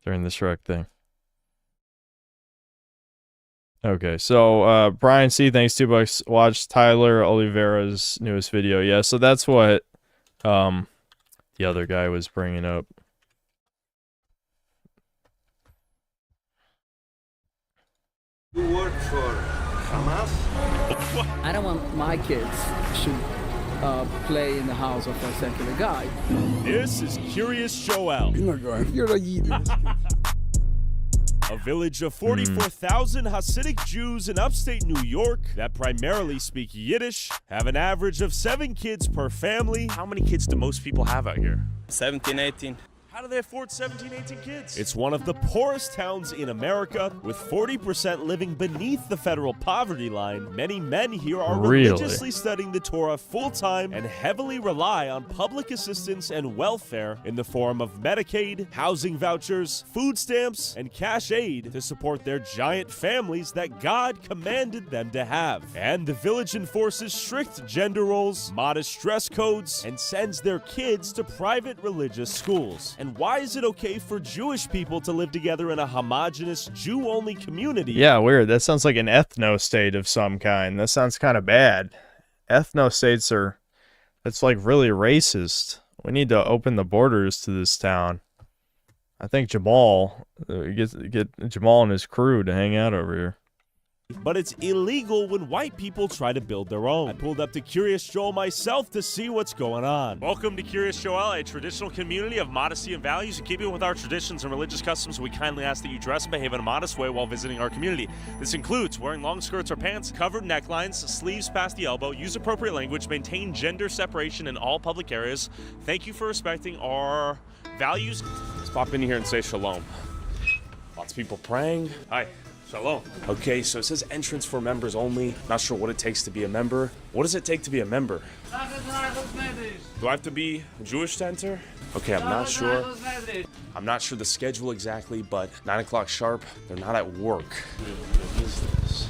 [SPEAKER 2] during the Shrek thing. Okay, so Brian C, thanks $2. Watch Tyler Oliveira's newest video. Yeah, so that's what the other guy was bringing up.
[SPEAKER 22] You work for Hamas?
[SPEAKER 12] I don't want my kids to play in the house of a secular guy.
[SPEAKER 23] This is Curious Joel.
[SPEAKER 12] You're a heathen.
[SPEAKER 23] A village of 44,000 Hasidic Jews in upstate New York that primarily speak Yiddish have an average of 7 kids per family. How many kids do most people have out here?
[SPEAKER 24] 17, 18.
[SPEAKER 23] How do they afford 17, 18 kids? It's one of the poorest towns in America, with 40% living beneath the federal poverty line. Many men here are religiously studying the Torah full-time and heavily rely on public assistance and welfare in the form of Medicaid, housing vouchers, food stamps, and cash aid to support their giant families that God commanded them to have. And the village enforces strict gender roles, modest dress codes, and sends their kids to private religious schools. And why is it okay for Jewish people to live together in a homogenous Jew-only community?
[SPEAKER 2] Yeah, weird. That sounds like an ethno-state of some kind. That sounds kind of bad. Ethno-states are... That's like really racist. We need to open the borders to this town. I think Jamal... Get Jamal and his crew to hang out over here.
[SPEAKER 23] But it's illegal when white people try to build their own. I pulled up to Curious Joel myself to see what's going on. Welcome to Curious Joel, a traditional community of modesty and values. In keeping with our traditions and religious customs, we kindly ask that you dress and behave in a modest way while visiting our community. This includes wearing long skirts or pants, covered necklines, sleeves past the elbow, use appropriate language, maintain gender separation in all public areas. Thank you for respecting our values. Let's pop in here and say shalom. Lots of people praying. Hi. Shalom. Okay, so it says entrance for members only. Not sure what it takes to be a member. What does it take to be a member? Do I have to be Jewish to enter? Okay, I'm not sure. I'm not sure the schedule exactly, but 9 o'clock sharp, they're not at work. What is this?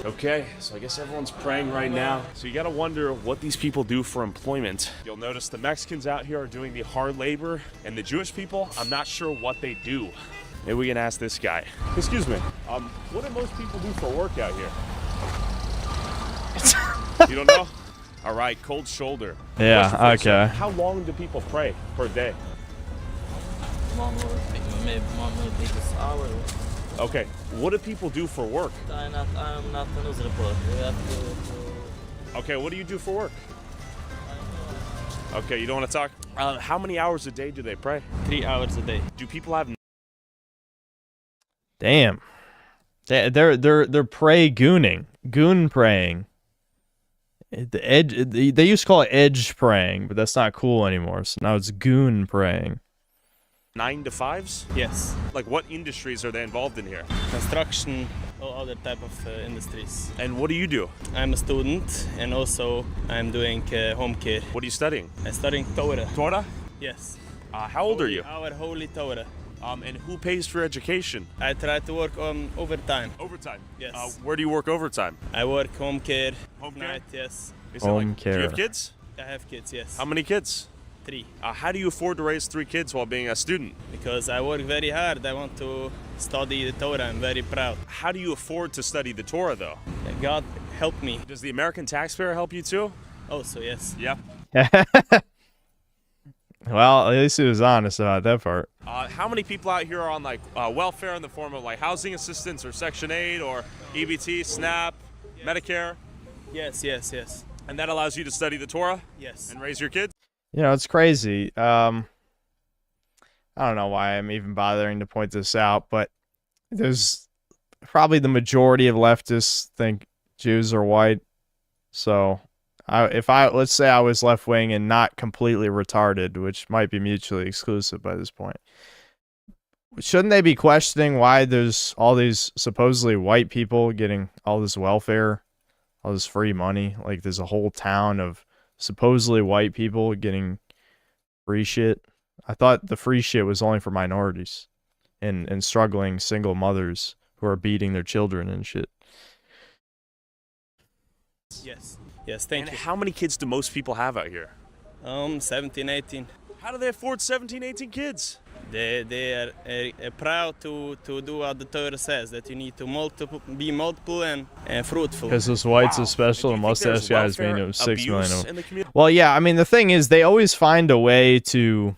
[SPEAKER 23] Okay, so I guess everyone's praying right now. So you gotta wonder what these people do for employment. You'll notice the Mexicans out here are doing the hard labor, and the Jewish people, I'm not sure what they do. Maybe we can ask this guy. Excuse me, what do most people do for work out here? You don't know? All right, cold shoulder.
[SPEAKER 2] Yeah, okay.
[SPEAKER 23] How long do people pray per day? Okay, what do people do for work?
[SPEAKER 5] I'm not a news reporter. We have to...
[SPEAKER 23] Okay, what do you do for work? Okay, you don't want to talk? How many hours a day do they pray?
[SPEAKER 5] 3 hours a day.
[SPEAKER 23] Do people have...
[SPEAKER 2] Damn. They're pray gooning. Goon praying. The edge, they used to call it edge praying, but that's not cool anymore. So now it's goon praying.
[SPEAKER 23] 9 to 5s?
[SPEAKER 5] Yes.
[SPEAKER 23] Like what industries are they involved in here?
[SPEAKER 5] Construction, or other type of industries.
[SPEAKER 23] And what do you do?
[SPEAKER 5] I'm a student, and also I'm doing home care.
[SPEAKER 23] What are you studying?
[SPEAKER 5] I'm studying Torah.
[SPEAKER 23] Torah?
[SPEAKER 5] Yes.
[SPEAKER 23] How old are you?
[SPEAKER 5] Our holy Torah.
[SPEAKER 23] And who pays for education?
[SPEAKER 5] I try to work on overtime.
[SPEAKER 23] Overtime?
[SPEAKER 5] Yes.
[SPEAKER 23] Where do you work overtime?
[SPEAKER 5] I work home care.
[SPEAKER 23] Home care?
[SPEAKER 5] Night, yes.
[SPEAKER 2] Home care.
[SPEAKER 23] Do you have kids?
[SPEAKER 5] I have kids, yes.
[SPEAKER 23] How many kids?
[SPEAKER 5] 3.
[SPEAKER 23] How do you afford to raise 3 kids while being a student?
[SPEAKER 5] Because I work very hard. I want to study the Torah. I'm very proud.
[SPEAKER 23] How do you afford to study the Torah, though?
[SPEAKER 5] God help me.
[SPEAKER 23] Does the American taxpayer help you, too?
[SPEAKER 5] Also, yes.
[SPEAKER 23] Yeah.
[SPEAKER 2] Well, at least he was honest about that part.
[SPEAKER 23] How many people out here are on like welfare in the form of like housing assistance or Section 8 or EBT, SNAP, Medicare?
[SPEAKER 5] Yes.
[SPEAKER 23] And that allows you to study the Torah?
[SPEAKER 5] Yes.
[SPEAKER 23] And raise your kids?
[SPEAKER 2] You know, it's crazy. I don't know why I'm even bothering to point this out, but there's probably the majority of leftists think Jews are white. So let's say I was left wing and not completely retarded, which might be mutually exclusive by this point, shouldn't they be questioning why there's all these supposedly white people getting all this welfare, all this free money? Like there's a whole town of supposedly white people getting free shit. I thought the free shit was only for minorities and struggling single mothers who are beating their children and shit.
[SPEAKER 5] Yes, thank you.
[SPEAKER 23] How many kids do most people have out here?
[SPEAKER 5] 17, 18.
[SPEAKER 23] How do they afford 17, 18 kids?
[SPEAKER 5] They are proud to do what the Torah says, that you need to be multiple and fruitful.
[SPEAKER 2] Because those whites are special, the mustache guys mean it was 6 million. Well, yeah, I mean, the thing is, they always find a way to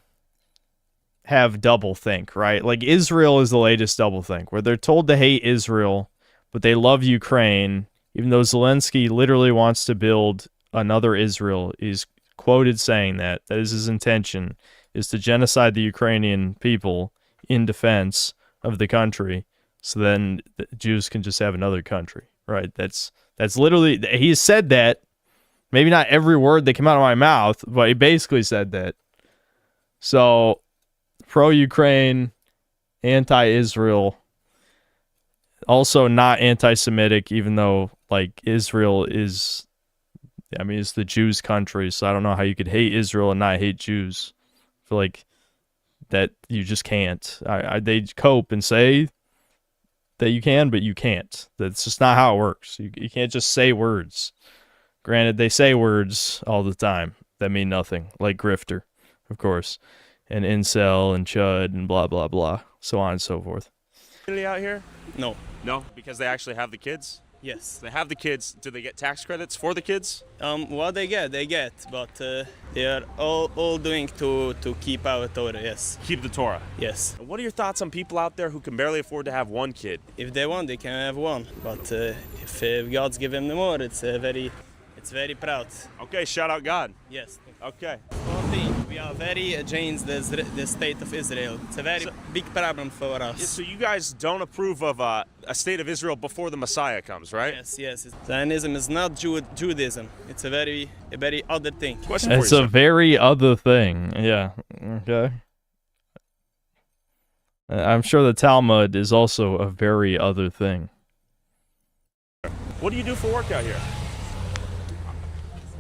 [SPEAKER 2] have doublethink, right? Like, Israel is the latest doublethink, where they're told to hate Israel, but they love Ukraine, even though Zelensky literally wants to build another Israel. He's quoted saying that is his intention, is to genocide the Ukrainian people in defense of the country, so then the Jews can just have another country, right? That's literally, he said that Maybe not every word that came out of my mouth, but he basically said that. So, pro-Ukraine, anti-Israel, also not anti-Semitic, even though, like, Israel is, I mean, it's the Jews' country, so I don't know how you could hate Israel and not hate Jews. I feel like that you just can't. They cope and say that you can, but you can't. That's just not how it works. You can't just say words. Granted, they say words all the time that mean nothing, like grifter, of course, and incel and chud and blah, blah, blah, so on and so forth.
[SPEAKER 23] Out here?
[SPEAKER 5] No.
[SPEAKER 23] No, because they actually have the kids?
[SPEAKER 5] Yes.
[SPEAKER 23] They have the kids. Do they get tax credits for the kids?
[SPEAKER 5] What they get, but they are all doing to keep our Torah, yes.
[SPEAKER 23] Keep the Torah?
[SPEAKER 5] Yes.
[SPEAKER 23] What are your thoughts on people out there who can barely afford to have one kid?
[SPEAKER 5] If they want, they can have one. But if God's given them more, it's very proud.
[SPEAKER 23] Okay, shout out God.
[SPEAKER 5] Yes.
[SPEAKER 23] Okay.
[SPEAKER 5] We are very against the state of Israel. It's a very big problem for us.
[SPEAKER 23] Yeah, so you guys don't approve of a state of Israel before the Messiah comes, right?
[SPEAKER 5] Yes. Zionism is not Judaism. It's a very other thing.
[SPEAKER 2] It's a very other thing. Yeah. Okay. I'm sure the Talmud is also a very other thing.
[SPEAKER 23] What do you do for work out here?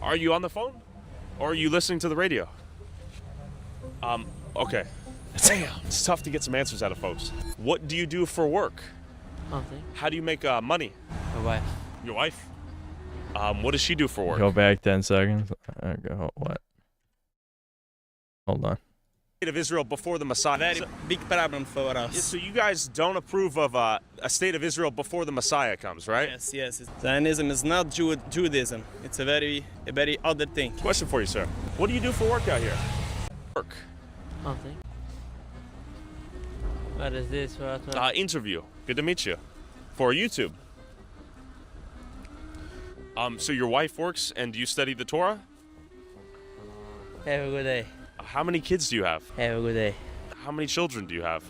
[SPEAKER 23] Are you on the phone? Or are you listening to the radio? Okay. Damn, it's tough to get some answers out of folks. What do you do for work?
[SPEAKER 7] Nothing.
[SPEAKER 23] How do you make money?
[SPEAKER 7] My wife.
[SPEAKER 23] Your wife? What does she do for work?
[SPEAKER 2] Go back 10 seconds. What? Hold on.
[SPEAKER 23] State of Israel before the Messiah.
[SPEAKER 5] Very big problem for us.
[SPEAKER 23] So you guys don't approve of a state of Israel before the Messiah comes, right?
[SPEAKER 5] Yes. Zionism is not Judaism. It's a very other thing.
[SPEAKER 23] Question for you, sir. What do you do for work out here? Work.
[SPEAKER 7] Nothing. What is this?
[SPEAKER 23] Interview. Good to meet you. For YouTube. So your wife works and you study the Torah?
[SPEAKER 7] Have a good day.
[SPEAKER 23] How many kids do you have?
[SPEAKER 7] Have a good day.
[SPEAKER 23] How many children do you have?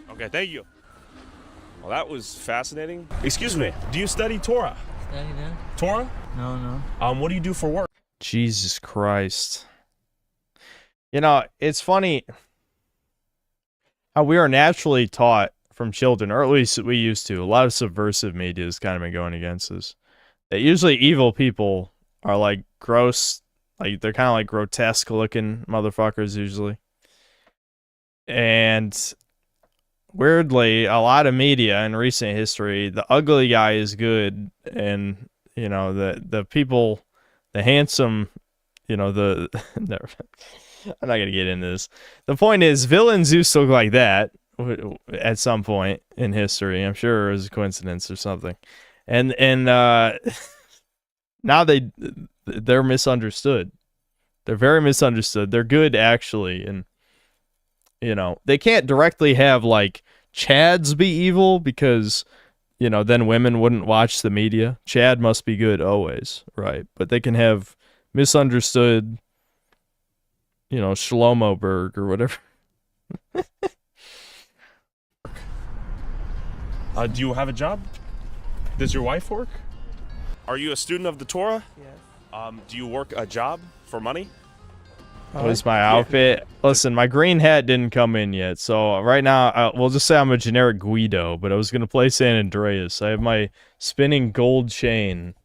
[SPEAKER 23] Okay, thank you. Well, that was fascinating. Excuse me, do you study Torah?
[SPEAKER 7] Study that?
[SPEAKER 23] Torah?
[SPEAKER 7] No.
[SPEAKER 23] What do you do for work?
[SPEAKER 2] Jesus Christ. You know, it's funny how we are naturally taught from children, or at least we used to. A lot of subversive media has kind of been going against us. That usually evil people are like gross. Like, they're kind of like grotesque looking motherfuckers usually. And weirdly, a lot of media in recent history, the ugly guy is good. And, you know, the people, the handsome, you know, never, I'm not going to get into this. The point is, villains used to look like that at some point in history. I'm sure it was a coincidence or something. And now they're misunderstood. They're very misunderstood. They're good, actually. And, you know, they can't directly have, like, Chads be evil because, you know, then women wouldn't watch the media. Chad must be good always, right? But they can have misunderstood, you know, Shlomo Berg or whatever.
[SPEAKER 23] Do you have a job? Does your wife work? Are you a student of the Torah?
[SPEAKER 7] Yes.
[SPEAKER 23] Do you work a job for money?
[SPEAKER 2] What is my outfit? Listen, my green hat didn't come in yet, so right now, we'll just say I'm a generic Guido, but I was going to play San Andreas. I have my spinning gold chain,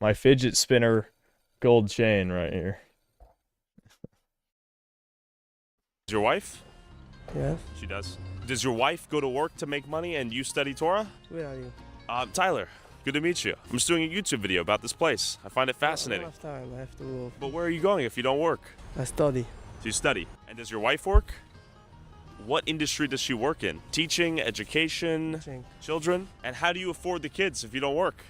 [SPEAKER 2] my fidget spinner gold chain right here.
[SPEAKER 23] Is your wife?
[SPEAKER 7] Yes.
[SPEAKER 23] She does. Does your wife go to work to make money and you study Torah?
[SPEAKER 7] Where are you?
[SPEAKER 23] Tyler. Good to meet you. I'm just doing a YouTube video about this place. I find it fascinating.
[SPEAKER 7] I don't have time. I have to move.
[SPEAKER 23] But where are you going if you don't work?
[SPEAKER 7] I study.
[SPEAKER 23] So you study. And does your wife work? What industry does she work in? Teaching, education,
[SPEAKER 7] Teaching.
[SPEAKER 23] Children? And how do you afford the kids if you don't work?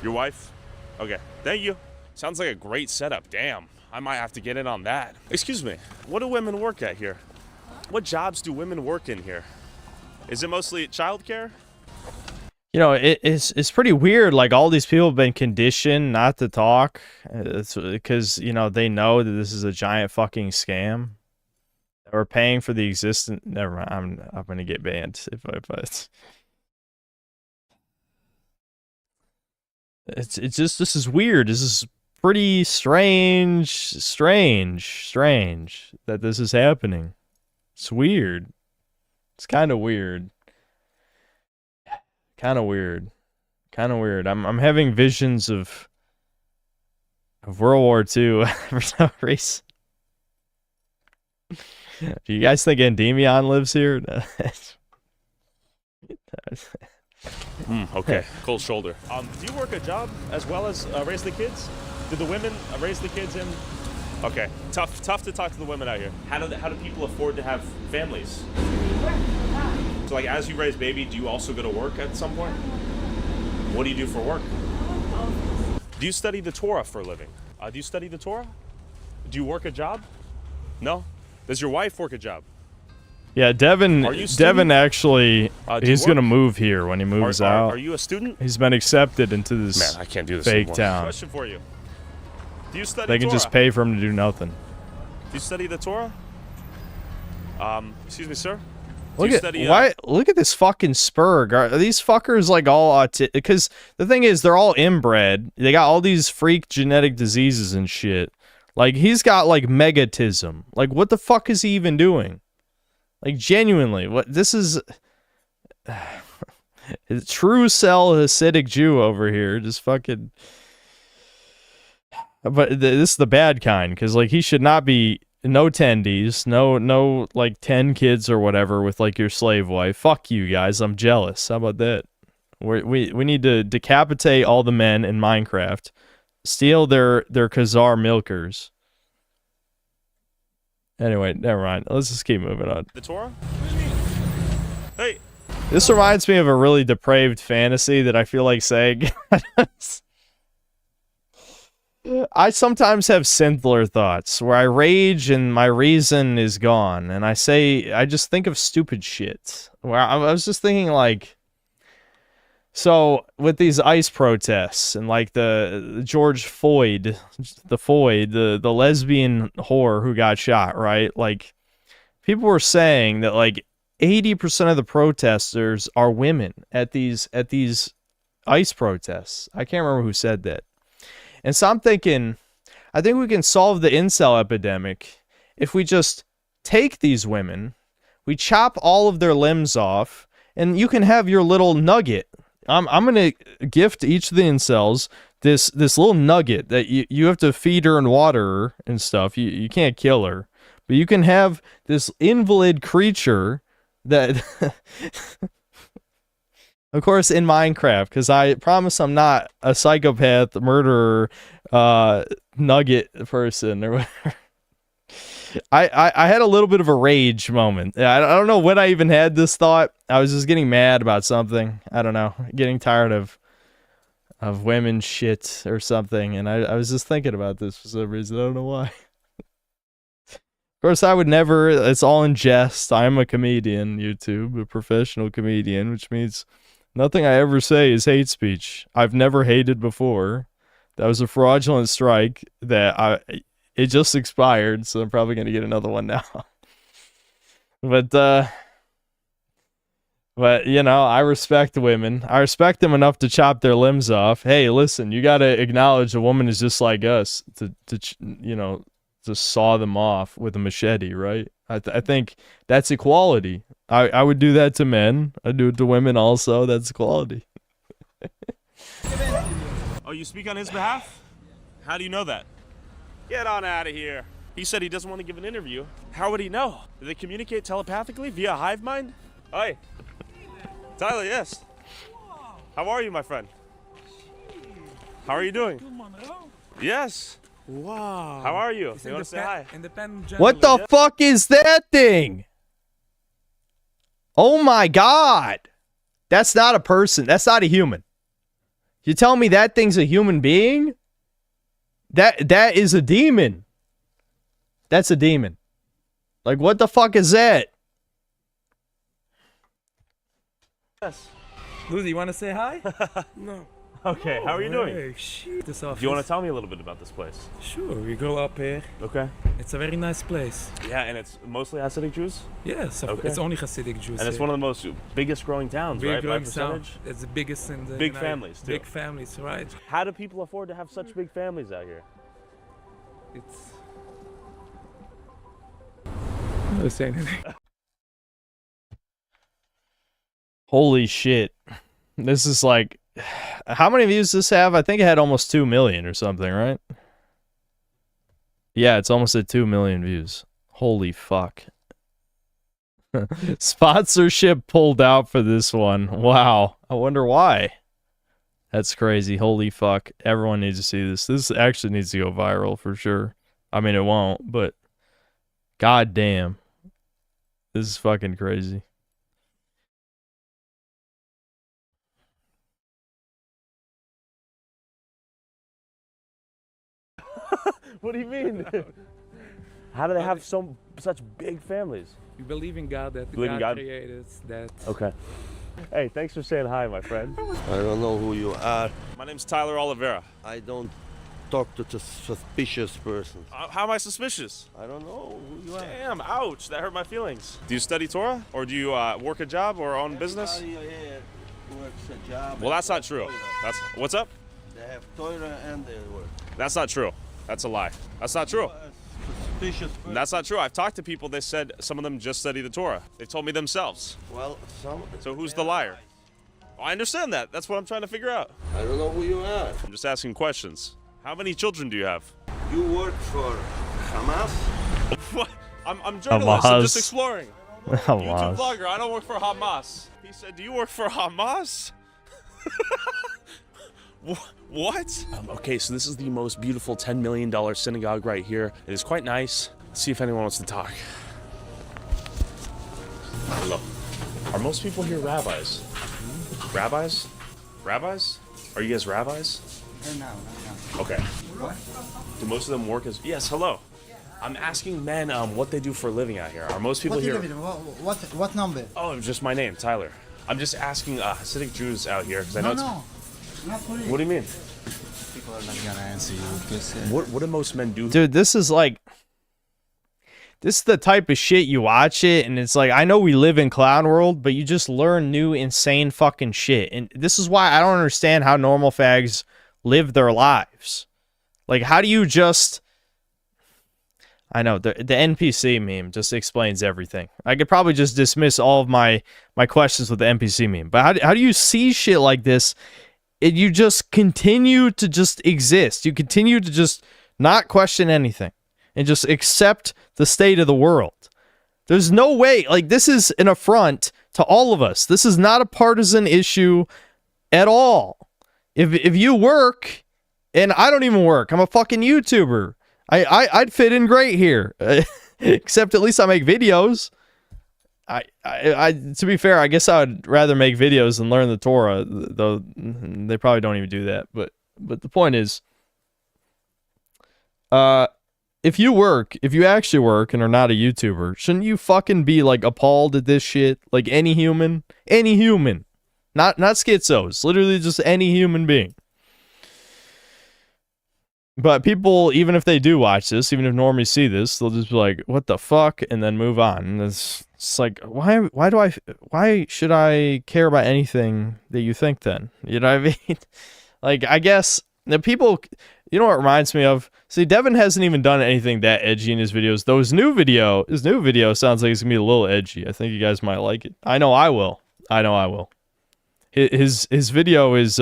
[SPEAKER 23] Your wife? Okay, thank you. Sounds like a great setup. Damn, I might have to get in on that. Excuse me, what do women work at here? What jobs do women work in here? Is it mostly childcare?
[SPEAKER 2] You know, it's pretty weird. Like, all these people have been conditioned not to talk. It's because, you know, they know that this is a giant fucking scam. We're paying for the existence. Never mind. I'm gonna get banned if I. It's just, this is weird. This is pretty strange that this is happening. It's weird. It's kind of weird. Kind of weird. I'm having visions of World War II for some reason. Do you guys think Endymion lives here?
[SPEAKER 23] Okay, cold shoulder. Do you work a job as well as raise the kids? Do the women raise the kids in? Okay, tough to talk to the women out here. How do people afford to have families? So like, as you raise baby, do you also go to work at some point? What do you do for work? Do you study the Torah for a living? Do you study the Torah? Do you work a job? No? Does your wife work a job?
[SPEAKER 2] Yeah, Devin actually, he's going to move here when he moves out.
[SPEAKER 23] Are you a student?
[SPEAKER 2] He's been accepted into this
[SPEAKER 23] Man, I can't do this
[SPEAKER 2] fake
[SPEAKER 23] anymore.
[SPEAKER 2] town.
[SPEAKER 23] Question for you. Do you study
[SPEAKER 2] They can
[SPEAKER 23] Torah?
[SPEAKER 2] just pay for him to do nothing.
[SPEAKER 23] Do you study the Torah? Excuse me, sir?
[SPEAKER 2] Look at this fucking Spurg. Are these fuckers like all autistic? Because the thing is, they're all inbred. They got all these freak genetic diseases and shit. Like, he's got like megatism. Like, what the fuck is he even doing? Like, genuinely, what this is? A true cell Hasidic Jew over here, just fucking. But this is the bad kind, because like he should not be. No tendies, no like 10 kids or whatever with like your slave wife. Fuck you guys, I'm jealous. How about that? We need to decapitate all the men in Minecraft, steal their Khazar milkers. Anyway, never mind. Let's just keep moving on.
[SPEAKER 23] The Torah? Hey.
[SPEAKER 2] This reminds me of a really depraved fantasy that I feel like saying. I sometimes have simpler thoughts where I rage and my reason is gone, and I just think of stupid shit. Where I was just thinking like, so with these ICE protests and like the George Floyd, the lesbian whore who got shot, right? Like, people were saying that like 80% of the protesters are women at these ICE protests. I can't remember who said that. And so I'm thinking, I think we can solve the incel epidemic if we just take these women, we chop all of their limbs off, and you can have your little nugget. I'm gonna gift each of the incels this little nugget that you have to feed her and water her and stuff. You can't kill her, but you can have this invalid creature that. Of course, in Minecraft, because I promise I'm not a psychopath, murderer, nugget person, or whatever. I had a little bit of a rage moment. I don't know when I even had this thought. I was just getting mad about something. I don't know, getting tired of women shit or something, and I was just thinking about this for some reason. I don't know why. Of course, I would never. It's all in jest. I'm a comedian, YouTube, a professional comedian, which means. Nothing I ever say is hate speech. I've never hated before. That was a fraudulent strike that it just expired, so I'm probably going to get another one now. But you know, I respect women. I respect them enough to chop their limbs off. Hey, listen, you got to acknowledge a woman is just like us to saw them off with a machete, right? I think that's equality. I would do that to men. I do it to women also. That's equality.
[SPEAKER 23] Oh, you speak on his behalf? How do you know that? Get on out of here. He said he doesn't want to give an interview. How would he know? Do they communicate telepathically via hive mind? Hi. Tyler, yes. How are you, my friend? How are you doing? Yes.
[SPEAKER 8] Wow.
[SPEAKER 23] How are you? You want to say hi?
[SPEAKER 2] What the fuck is that thing? Oh my god. That's not a person. That's not a human. You tell me that thing's a human being? That is a demon. That's a demon. Like, what the fuck is that?
[SPEAKER 8] Yes. Lucy, you want to say hi? No.
[SPEAKER 23] Okay, how are you doing?
[SPEAKER 8] Hey, shit, this office.
[SPEAKER 23] Do you want to tell me a little bit about this place?
[SPEAKER 8] Sure, we go up here.
[SPEAKER 23] Okay.
[SPEAKER 8] It's a very nice place.
[SPEAKER 23] Yeah, and it's mostly Hasidic Jews?
[SPEAKER 8] Yes,
[SPEAKER 23] Okay.
[SPEAKER 8] it's only Hasidic Jews.
[SPEAKER 23] And it's
[SPEAKER 8] here.
[SPEAKER 23] one of the most biggest growing towns,
[SPEAKER 8] Big
[SPEAKER 23] right? By
[SPEAKER 8] growing
[SPEAKER 23] percentage?
[SPEAKER 8] town. It's the biggest in the
[SPEAKER 23] Big
[SPEAKER 8] United-
[SPEAKER 23] families, too.
[SPEAKER 8] Big families, right?
[SPEAKER 23] How do people afford to have such big families out here?
[SPEAKER 8] It's. I'm not saying anything.
[SPEAKER 2] Holy shit. This is like, how many views does this have? I think it had almost 2 million or something, right? Yeah, it's almost at 2 million views. Holy fuck. Sponsorship pulled out for this one. Wow. I wonder why. That's crazy. Holy fuck. Everyone needs to see this. This actually needs to go viral for sure. I mean, it won't, but god damn. This is fucking crazy.
[SPEAKER 23] What do you mean? How do they have such big families?
[SPEAKER 8] We believe in God, that
[SPEAKER 23] Believe in
[SPEAKER 8] God
[SPEAKER 23] God?
[SPEAKER 8] created that.
[SPEAKER 23] Okay. Hey, thanks for saying hi, my friend.
[SPEAKER 13] I don't know who you are.
[SPEAKER 23] My name's Tyler Oliveira.
[SPEAKER 13] I don't talk to a suspicious person.
[SPEAKER 23] How am I suspicious?
[SPEAKER 13] I don't know who you are.
[SPEAKER 23] Damn, ouch, that hurt my feelings. Do you study Torah? Or do you work a job or own business?
[SPEAKER 13] Everybody here works a job.
[SPEAKER 23] Well, that's not true. That's what's up?
[SPEAKER 13] They have Torah and they work.
[SPEAKER 23] That's not true. That's a lie. That's not true.
[SPEAKER 13] Suspicious person.
[SPEAKER 23] That's not true. I've talked to people. They said some of them just study the Torah. They told me themselves.
[SPEAKER 13] Well, some.
[SPEAKER 23] So who's the liar? I understand that. That's what I'm trying to figure out.
[SPEAKER 13] I don't know who you are.
[SPEAKER 23] I'm just asking questions. How many children do you have?
[SPEAKER 13] You work for Hamas?
[SPEAKER 23] What? I'm journalist. I'm just
[SPEAKER 2] Hamas.
[SPEAKER 23] exploring.
[SPEAKER 2] Hamas.
[SPEAKER 23] YouTube vlogger. I don't work for Hamas. He said, "Do you work for Hamas?" What? Okay, so this is the most beautiful $10 million synagogue right here. It is quite nice. Let's see if anyone wants to talk. Hello. Are most people here rabbis? Rabbis? Rabbis? Are you guys rabbis?
[SPEAKER 15] No.
[SPEAKER 23] Okay. Do most of them work as... Yes, hello. I'm asking men what they do for a living out here. Are most people here...
[SPEAKER 15] What number?
[SPEAKER 23] Oh, just my name, Tyler. I'm just asking Hasidic Jews out here because I know
[SPEAKER 15] No, not for
[SPEAKER 23] What do you mean?
[SPEAKER 15] People are not gonna answer you.
[SPEAKER 23] What do most men do?
[SPEAKER 2] Dude, this is like, this is the type of shit you watch it and it's like, I know we live in clown world, but you just learn new insane fucking shit. And this is why I don't understand how normal fags live their lives. Like, how do you just... I know, the NPC meme just explains everything. I could probably just dismiss all of my questions with the NPC meme. But how do you see shit like this and you just continue to just exist? You continue to just not question anything and just accept the state of the world. There's no way, like, this is an affront to all of us. This is not a partisan issue at all. If you work, and I don't even work, I'm a fucking YouTuber. I'd fit in great here, except at least I make videos. To be fair, I guess I would rather make videos than learn the Torah, though they probably don't even do that. But the point is, if you actually work and are not a YouTuber, shouldn't you fucking be like appalled at this shit? Like any human, not schizos, literally just any human being. But people, even if they do watch this, even if normies see this, they'll just be like, "What the fuck?" and then move on. And it's like, why should I care about anything that you think then? You know what I mean? Like, I guess the people, you know what it reminds me of? See, Devin hasn't even done anything that edgy in his videos. Though his new video sounds like it's gonna be a little edgy. I think you guys might like it. I know I will. His video is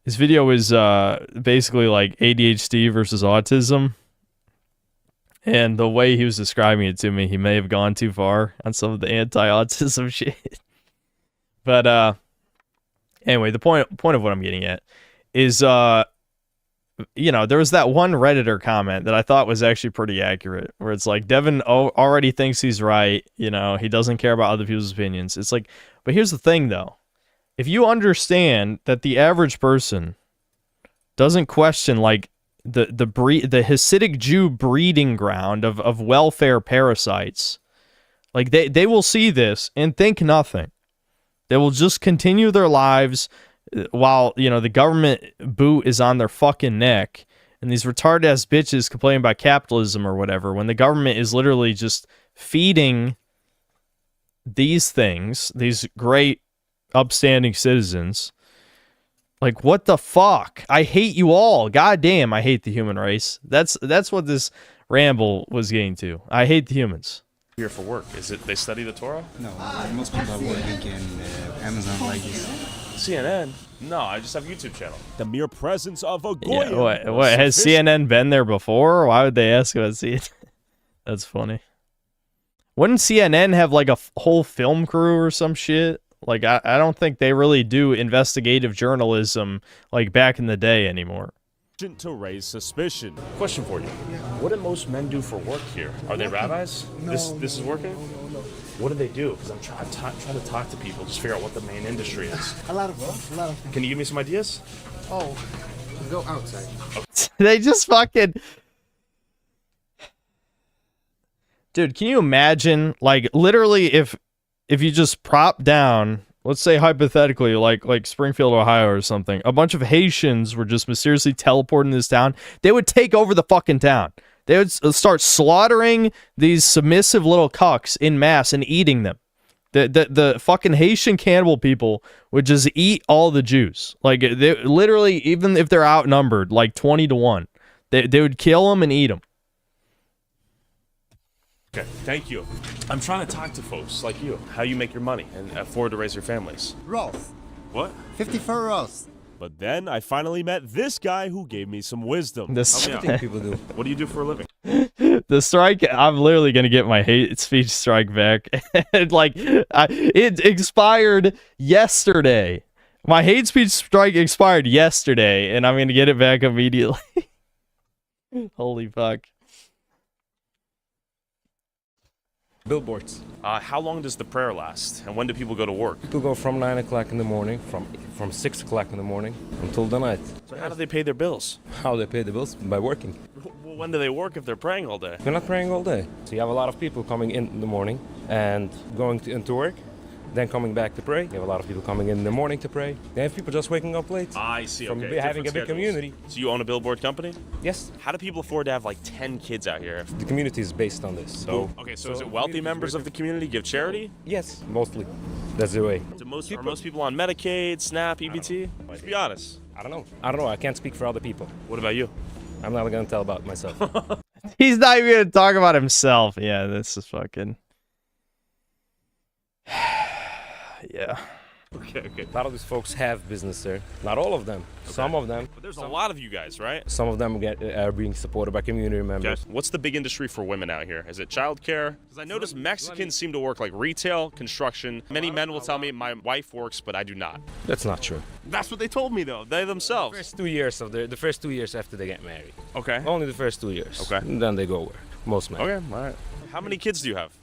[SPEAKER 2] His video is basically like ADHD versus autism. And the way he was describing it to me, he may have gone too far on some of the anti-autism shit. But anyway, the point of what I'm getting at is, you know, there was that one Redditor comment that I thought was actually pretty accurate, where it's like, Devin already thinks he's right. You know, he doesn't care about other people's opinions. It's like, but here's the thing, though. If you understand that the average person doesn't question, like, the Hasidic Jew breeding ground of welfare parasites, like, they will see this and think nothing. They will just continue their lives while, you know, the government boot is on their fucking neck, and these retarded ass bitches complain about capitalism or whatever, when the government is literally just feeding these things, these great upstanding citizens. Like, what the fuck? I hate you all. God damn, I hate the human race. That's what this ramble was getting to. I hate the humans.
[SPEAKER 23] Here for work. Is it they study the Torah?
[SPEAKER 1] No, most people are working in Amazon like this.
[SPEAKER 23] CNN? No, I just have a YouTube channel. The mere presence of a Goyim.
[SPEAKER 2] Yeah, what has CNN been there before? Why would they ask about CNN? That's funny. Wouldn't CNN have like a whole film crew or some shit? Like, I don't think they really do investigative journalism like back in the day anymore.
[SPEAKER 23] To raise suspicion. Question for you. What do most men do for work here? Are they rabbis?
[SPEAKER 1] No,
[SPEAKER 23] this is working? No. What do they do? Because I'm trying to talk to people, just figure out what the main industry is.
[SPEAKER 1] A lot of things.
[SPEAKER 23] Can you give me some ideas?
[SPEAKER 1] Oh, go outside.
[SPEAKER 2] They just fucking... Dude, can you imagine, like, literally if you just prop down, let's say hypothetically, like Springfield, Ohio or something, a bunch of Haitians were just mysteriously teleporting this town, they would take over the fucking town. They would start slaughtering these submissive little cucks in mass and eating them. The fucking Haitian cannibal people would just eat all the Jews. Like, they literally, even if they're outnumbered, like 20-1, they would kill them and eat them.
[SPEAKER 23] Okay, thank you. I'm trying to talk to folks like you, how you make your money and afford to raise your families.
[SPEAKER 15] Rolls.
[SPEAKER 23] What?
[SPEAKER 15] 54 rolls.
[SPEAKER 23] But then I finally met this guy who gave me some wisdom.
[SPEAKER 2] People
[SPEAKER 23] do. What do you do for a living?
[SPEAKER 2] The strike, I'm literally going to get my hate speech strike back. It expired yesterday. My hate speech strike expired yesterday, and I'm going to get it back immediately. Holy fuck.
[SPEAKER 3] Billboards.
[SPEAKER 23] How long does the prayer last? And when do people go to work?
[SPEAKER 3] People go from 9 o'clock in the morning, from 6 o'clock in the morning until the night.
[SPEAKER 23] So how do they pay their bills?
[SPEAKER 3] How they pay the bills? By working.
[SPEAKER 23] Well, when do they work if they're praying all day?
[SPEAKER 3] They're not praying all day. So you have a lot of people coming in the morning and going into work, then coming back to pray. You have a lot of people coming in the morning to pray. You have people just waking up late.
[SPEAKER 23] I see,
[SPEAKER 3] from
[SPEAKER 23] okay.
[SPEAKER 3] having a
[SPEAKER 23] Different
[SPEAKER 3] big community.
[SPEAKER 23] So you own a billboard company?
[SPEAKER 3] Yes.
[SPEAKER 23] How do people afford to have like 10 kids out here?
[SPEAKER 3] The community is based on this. So
[SPEAKER 23] okay, so is it wealthy members of the community give charity?
[SPEAKER 3] Yes, mostly. That's the way.
[SPEAKER 23] Are most people on Medicaid, SNAP, EBT? Let's be honest.
[SPEAKER 3] I don't know. I can't speak for other people.
[SPEAKER 23] What about you?
[SPEAKER 3] I'm not going to tell about myself.
[SPEAKER 2] He's not even going to talk about himself. Yeah, this is fucking... Yeah.
[SPEAKER 23] Okay.
[SPEAKER 3] A lot of these folks have business there. Not all of them.
[SPEAKER 23] Okay.
[SPEAKER 3] Some of them.
[SPEAKER 23] But there's a lot of you guys, right?
[SPEAKER 3] Some of them are being supported by community members.
[SPEAKER 23] Okay. What's the big industry for women out here? Is it childcare? Because I notice Mexicans seem to work like retail, construction. Many men will tell me my wife works, but I do not.
[SPEAKER 3] That's not true.
[SPEAKER 23] That's what they told me, though. They themselves.
[SPEAKER 3] The first 2 years after they get married.
[SPEAKER 23] Okay.
[SPEAKER 3] Only the first 2 years.
[SPEAKER 23] Okay.
[SPEAKER 3] And then they go work. Most men.
[SPEAKER 23] Okay, all right. How many kids do you have?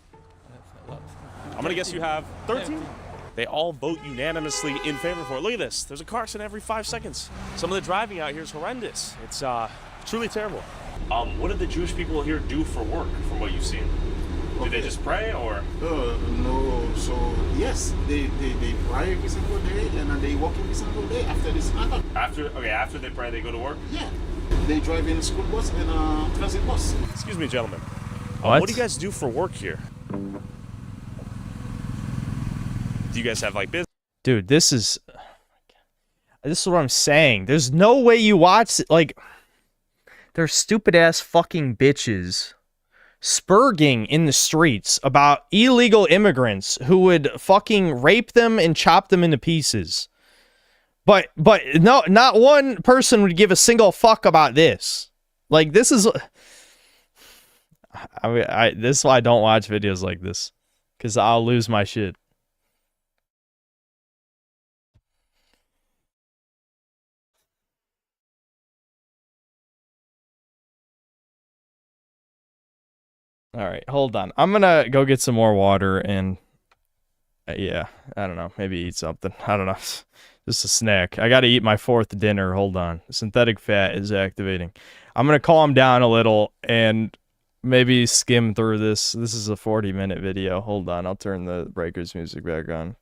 [SPEAKER 23] I'm going to guess you have 13? They all vote unanimously in favor for it. Look at this. There's a car accident every 5 seconds. Some of the driving out here is horrendous. It's truly terrible. What did the Jewish people here do for work, from what you've seen? Did they just pray, or?
[SPEAKER 14] No. So, yes, they pray every single day, and they work every single day after this matter.
[SPEAKER 23] After they pray, they go to work?
[SPEAKER 14] Yeah. They drive in a school bus and a transit bus.
[SPEAKER 23] Excuse me, gentlemen.
[SPEAKER 2] What?
[SPEAKER 23] What do you guys do for work here? Do you guys have like business?
[SPEAKER 2] Dude, this is what I'm saying. There's no way you watch it. Like, they're stupid ass fucking bitches spurging in the streets about illegal immigrants who would fucking rape them and chop them into pieces. But no, not one person would give a single fuck about this. Like, this is... this is why I don't watch videos like this, because I'll lose my shit. All right, hold on. I'm gonna go get some more water and yeah, I don't know, maybe eat something. I don't know, just a snack. I gotta eat my 4th dinner. Hold on, synthetic fat is activating. I'm gonna calm down a little and maybe skim through this. This is a 40-minute video. Hold on, I'll turn the Breakers music back on.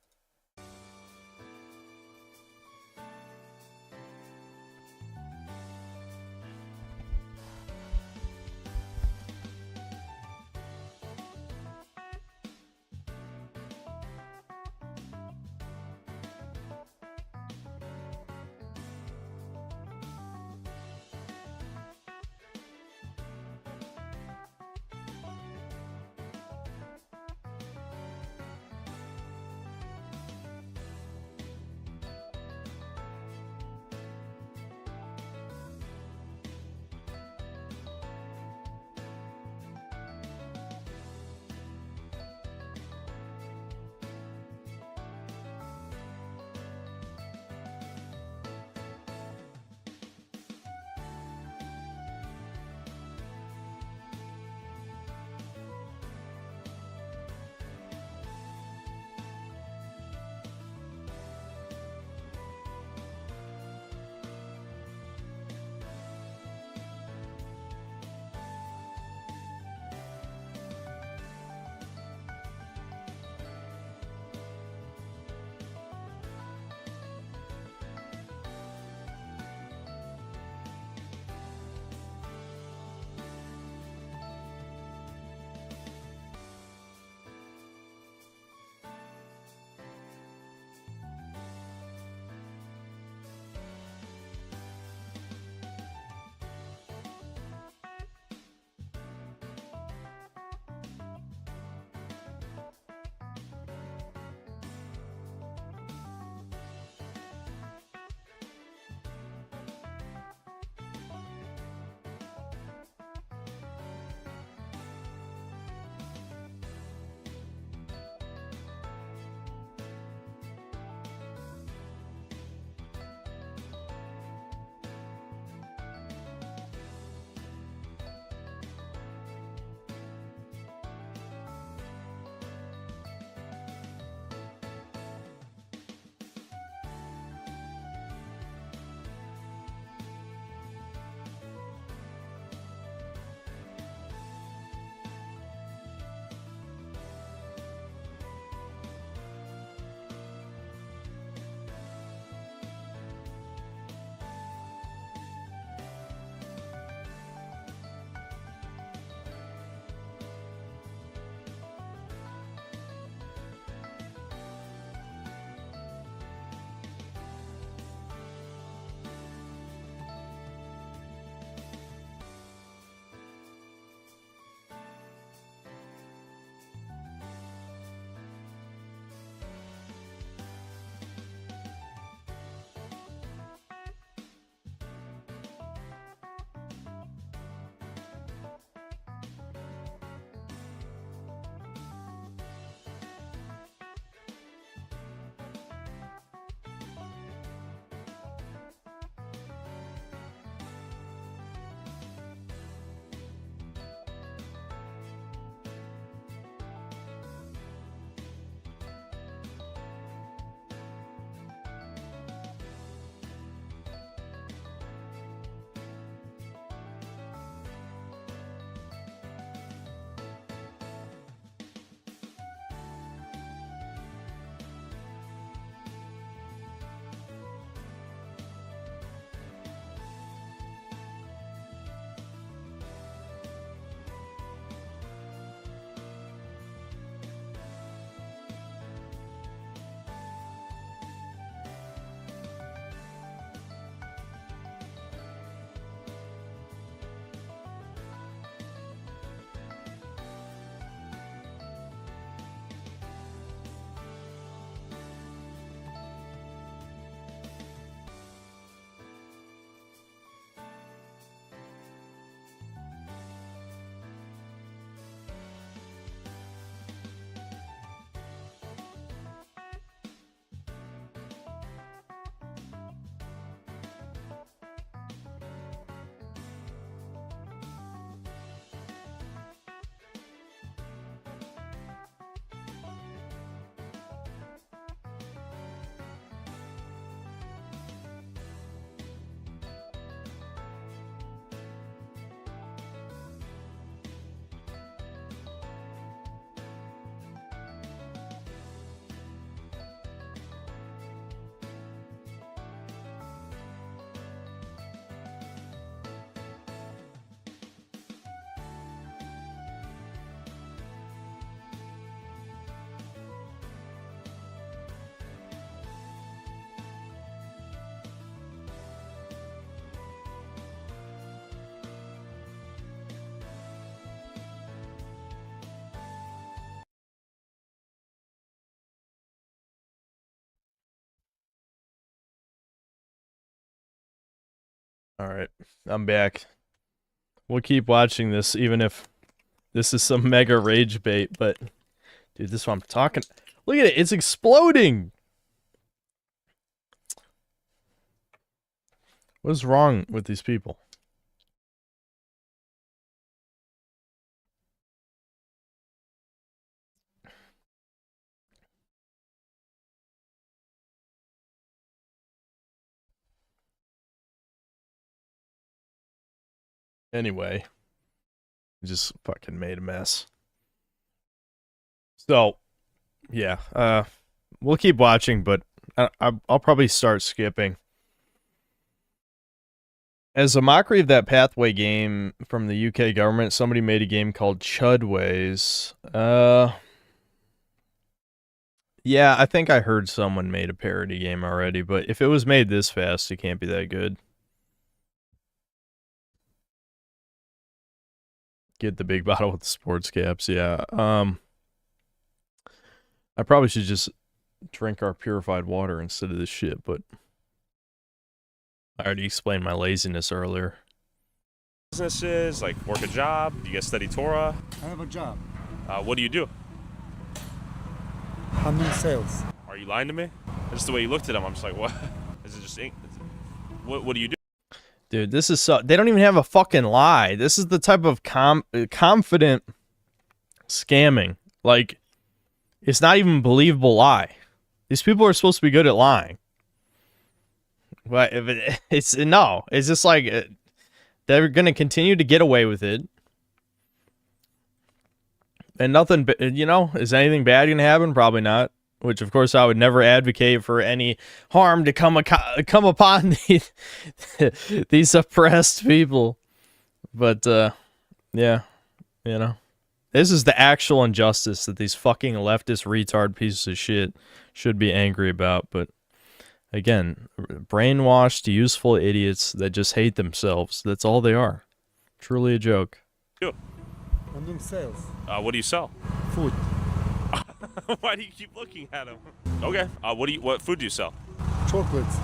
[SPEAKER 2] All right, I'm back. We'll keep watching this, even if this is some mega rage bait. But, dude, this is what I'm talking. Look at it. It's exploding. What is wrong with these people? Anyway, just fucking made a mess. So, yeah, we'll keep watching, but I'll probably start skipping. As a mockery of that Pathway game from the UK government, somebody made a game called Chudways. Yeah, I think I heard someone made a parody game already, but if it was made this fast, it can't be that good. Get the big bottle with the sports caps, yeah. I probably should just drink our purified water instead of this shit, but I already explained my laziness earlier.
[SPEAKER 23] Businesses, like work a job, you guys study Torah.
[SPEAKER 15] I have a job.
[SPEAKER 23] What do you do?
[SPEAKER 15] I'm in sales.
[SPEAKER 23] Are you lying to me? Just the way you looked at him, I'm just like, what? Is it just, what do you do?
[SPEAKER 2] Dude, this is so... They don't even have a fucking lie. This is the type of confident scamming. Like, it's not even a believable lie. These people are supposed to be good at lying. But if it's just like... they're going to continue to get away with it. And nothing... You know, is anything bad going to happen? Probably not. Which, of course, I would never advocate for any harm to come upon these oppressed people. But, yeah, you know. This is the actual injustice that these fucking leftist retard pieces of shit should be angry about. But, again, brainwashed, useful idiots that just hate themselves. That's all they are. Truly a joke.
[SPEAKER 15] I'm doing sales.
[SPEAKER 23] What do you sell?
[SPEAKER 15] Food.
[SPEAKER 23] Why do you keep looking at him? Okay. What food do you sell?
[SPEAKER 15] Chocolates.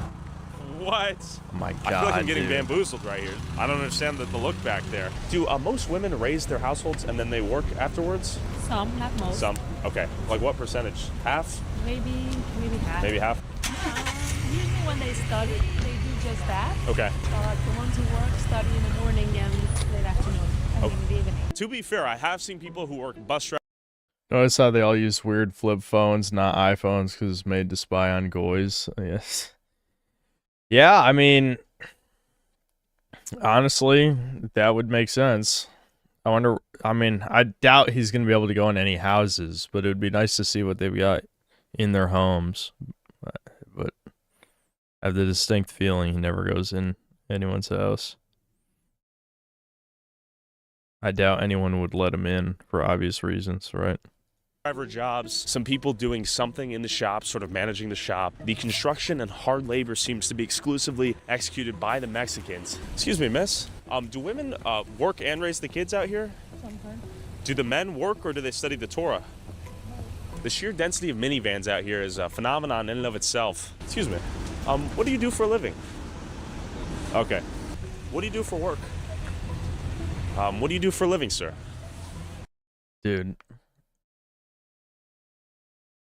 [SPEAKER 23] What?
[SPEAKER 2] Oh my God,
[SPEAKER 23] I feel like I'm getting
[SPEAKER 2] dude.
[SPEAKER 23] bamboozled right here. I don't understand the look back there. Do most women raise their households and then they work afterwards?
[SPEAKER 10] Some, not most.
[SPEAKER 23] Some. Okay. Like what percentage? Half?
[SPEAKER 10] Maybe half.
[SPEAKER 23] Maybe half?
[SPEAKER 10] Usually when they study, they do just that.
[SPEAKER 23] Okay.
[SPEAKER 10] So like the ones who work, study in the morning and late afternoon. I mean, in the evening.
[SPEAKER 23] To be fair, I have seen people who work bus drivers.
[SPEAKER 2] Notice how they all use weird flip phones, not iPhones, because it's made to spy on goys. Yes. Yeah, I mean, honestly, that would make sense. I doubt he's going to be able to go in any houses, but it would be nice to see what they've got in their homes. But I have the distinct feeling he never goes in anyone's house. I doubt anyone would let him in for obvious reasons, right?
[SPEAKER 23] Driver jobs, some people doing something in the shop, sort of managing the shop. The construction and hard labor seems to be exclusively executed by the Mexicans. Excuse me, miss. Do women work and raise the kids out here?
[SPEAKER 10] Sometimes.
[SPEAKER 23] Do the men work or do they study the Torah? The sheer density of minivans out here is a phenomenon in and of itself. Excuse me. What do you do for a living? Okay. What do you do for work? What do you do for a living, sir?
[SPEAKER 2] Dude.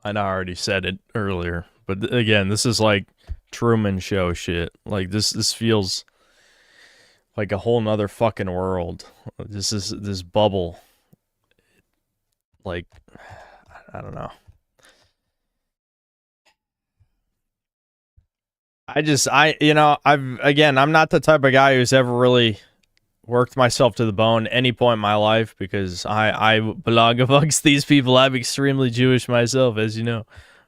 [SPEAKER 2] I know I already said it earlier, but again, this is like Truman Show shit. Like this feels like a whole nother fucking world. This bubble. Like, I don't know. I'm not the type of guy who's ever really worked myself to the bone at any point in my life because I belong amongst these people. I'm extremely Jewish myself, as you know.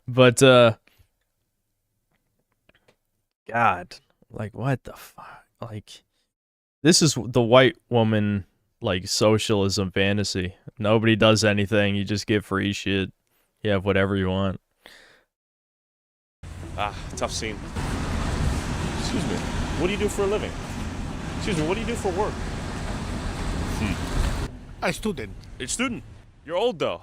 [SPEAKER 2] But, God, like, what the fuck? Like, this is the white woman, like, socialism fantasy. Nobody does anything. You just get free shit. You have whatever you want.
[SPEAKER 23] Tough scene. Excuse me. What do you do for a living? Excuse me, what do you do for work?
[SPEAKER 16] A student.
[SPEAKER 23] You're a student. You're old, though.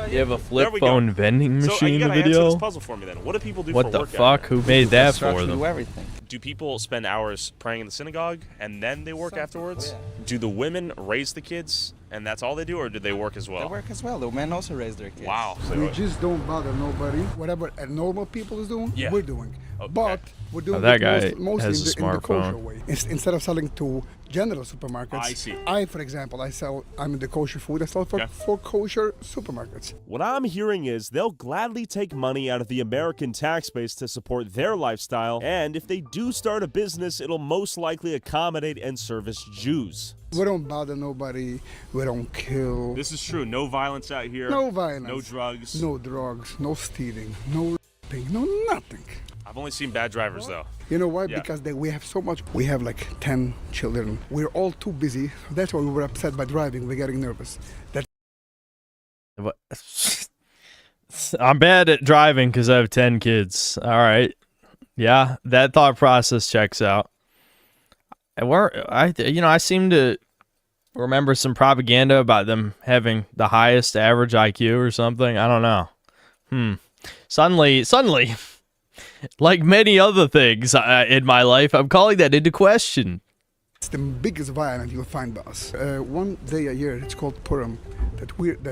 [SPEAKER 2] You have a flip phone vending machine
[SPEAKER 23] so, you
[SPEAKER 2] in the
[SPEAKER 23] gotta answer
[SPEAKER 2] video?
[SPEAKER 23] this puzzle for me, then. What do people do
[SPEAKER 2] What
[SPEAKER 23] for
[SPEAKER 2] the
[SPEAKER 23] work out
[SPEAKER 2] fuck?
[SPEAKER 23] here?
[SPEAKER 2] Who made that for
[SPEAKER 15] Construction,
[SPEAKER 2] them?
[SPEAKER 15] do everything.
[SPEAKER 23] do people spend hours praying in the synagogue and then they work afterwards? Do the women raise the kids and that's all they do, or do they work as well?
[SPEAKER 1] They work as well. The men also raise their kids.
[SPEAKER 23] Wow.
[SPEAKER 15] We just don't bother nobody. Whatever a normal people is doing, we're doing. But we're doing
[SPEAKER 2] that
[SPEAKER 15] it
[SPEAKER 2] guy
[SPEAKER 15] mostly
[SPEAKER 2] has a
[SPEAKER 15] in the kosher
[SPEAKER 2] smartphone.
[SPEAKER 15] way. Instead of selling to general supermarkets,
[SPEAKER 23] I see.
[SPEAKER 15] for example, I'm in the kosher food. I sell for kosher supermarkets.
[SPEAKER 23] What I'm hearing is they'll gladly take money out of the American tax base to support their lifestyle, and if they do start a business, it'll most likely accommodate and service Jews.
[SPEAKER 15] We don't bother nobody. We don't kill.
[SPEAKER 23] This is true. No violence out here.
[SPEAKER 15] No violence.
[SPEAKER 23] No drugs.
[SPEAKER 15] No drugs. No stealing. No raping. No nothing.
[SPEAKER 23] I've only seen bad drivers, though.
[SPEAKER 15] You know why?
[SPEAKER 23] Yeah.
[SPEAKER 15] Because we have so much. We have like 10 children. We're all too busy. That's why we were upset by driving. We're getting nervous.
[SPEAKER 2] I'm bad at driving because I have 10 kids. All right. Yeah, that thought process checks out. I seem to remember some propaganda about them having the highest average IQ or something. I don't know. Suddenly, like many other things in my life, I'm calling that into question.
[SPEAKER 15] It's the biggest violence you'll find by us. One day a year, it's called Purim.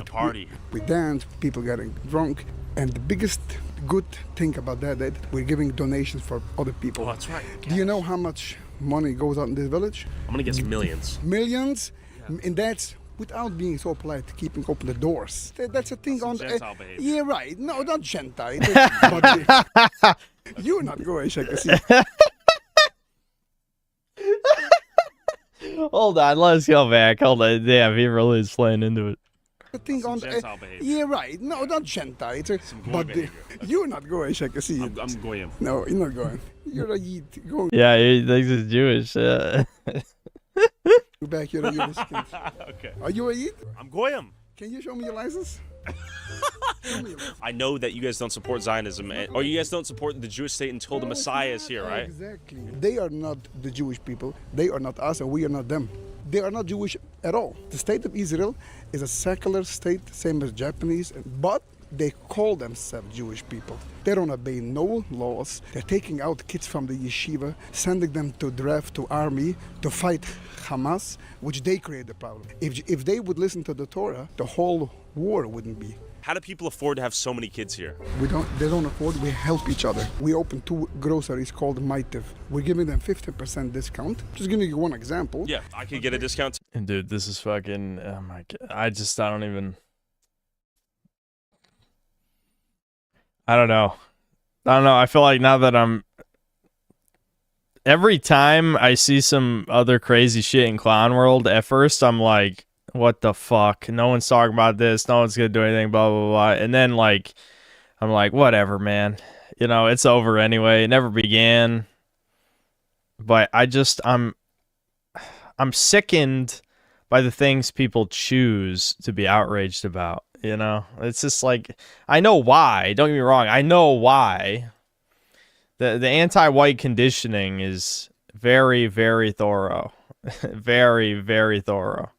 [SPEAKER 23] Party.
[SPEAKER 15] We dance, people getting drunk, and the biggest good thing about that we're giving donations for other people.
[SPEAKER 23] Oh, that's right.
[SPEAKER 15] Do you know how much money goes out in this village?
[SPEAKER 23] I'm gonna guess millions.
[SPEAKER 15] Millions, and that's without being so polite, keeping open the doors. That's a thing on.
[SPEAKER 23] Gentile behavior.
[SPEAKER 15] Yeah, right. No, not Gentile. You're not going, see.
[SPEAKER 2] Hold on, let's go back. Hold on. Damn, he really is playing into it.
[SPEAKER 15] The thing on.
[SPEAKER 23] Gentile behavior.
[SPEAKER 15] Yeah, right. No, not Gentile. You're not going, see.
[SPEAKER 23] I'm going.
[SPEAKER 15] No, you're not going. You're a Yid. Go.
[SPEAKER 2] Yeah, he thinks he's Jewish.
[SPEAKER 15] You're back. You're a Yiddish kid.
[SPEAKER 23] Okay.
[SPEAKER 15] Are you a Yid?
[SPEAKER 23] I'm Goyim.
[SPEAKER 15] Can you show me your license?
[SPEAKER 23] I know that you guys don't support Zionism, or you guys don't support the Jewish state until the Messiah is here, right?
[SPEAKER 15] Exactly. They are not the Jewish people. They are not us, and we are not them. They are not Jewish at all. The state of Israel is a secular state, same as Japanese, but they call themselves Jewish people. They don't obey no laws. They're taking out kids from the yeshiva, sending them to draft to army to fight Hamas, which they create the problem. If they would listen to the Torah, the whole war wouldn't be.
[SPEAKER 23] How do people afford to have so many kids here?
[SPEAKER 15] They don't afford. We help each other. We open 2 groceries called Maitiv. We're giving them 50% discount. Just giving you one example.
[SPEAKER 23] Yeah, I could get a discount.
[SPEAKER 2] And dude, this is fucking. Oh my god! I don't even. I don't know. I feel like now that every time I see some other crazy shit in Clown World, at first I'm like, what the fuck? No one's talking about this. No one's gonna do anything, blah, blah, blah. And then, like, I'm like, whatever, man. It's over anyway. It never began. But I'm sickened by the things people choose to be outraged about. It's just like, I know why. Don't get me wrong. I know why. The anti-white conditioning is very, very thorough. Very, very thorough.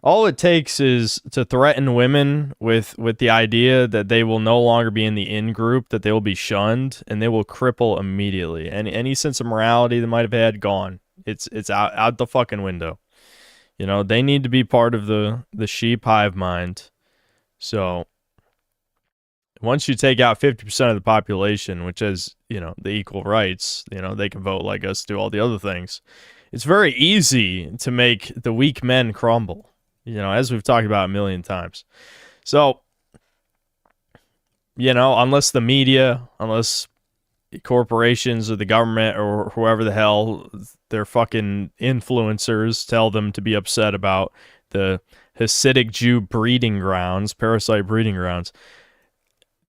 [SPEAKER 2] All it takes is to threaten women with the idea that they will no longer be in the in-group, that they will be shunned, and they will cripple immediately. And any sense of morality they might have had, gone. It's out the fucking window. They need to be part of the sheep hive mind. So once you take out 50% of the population, which is, the equal rights, they can vote like us, do all the other things. It's very easy to make the weak men crumble, as we've talked about a million times. So, unless the media, unless corporations or the government or whoever the hell, their fucking influencers tell them to be upset about the Hasidic Jew breeding grounds, parasite breeding grounds,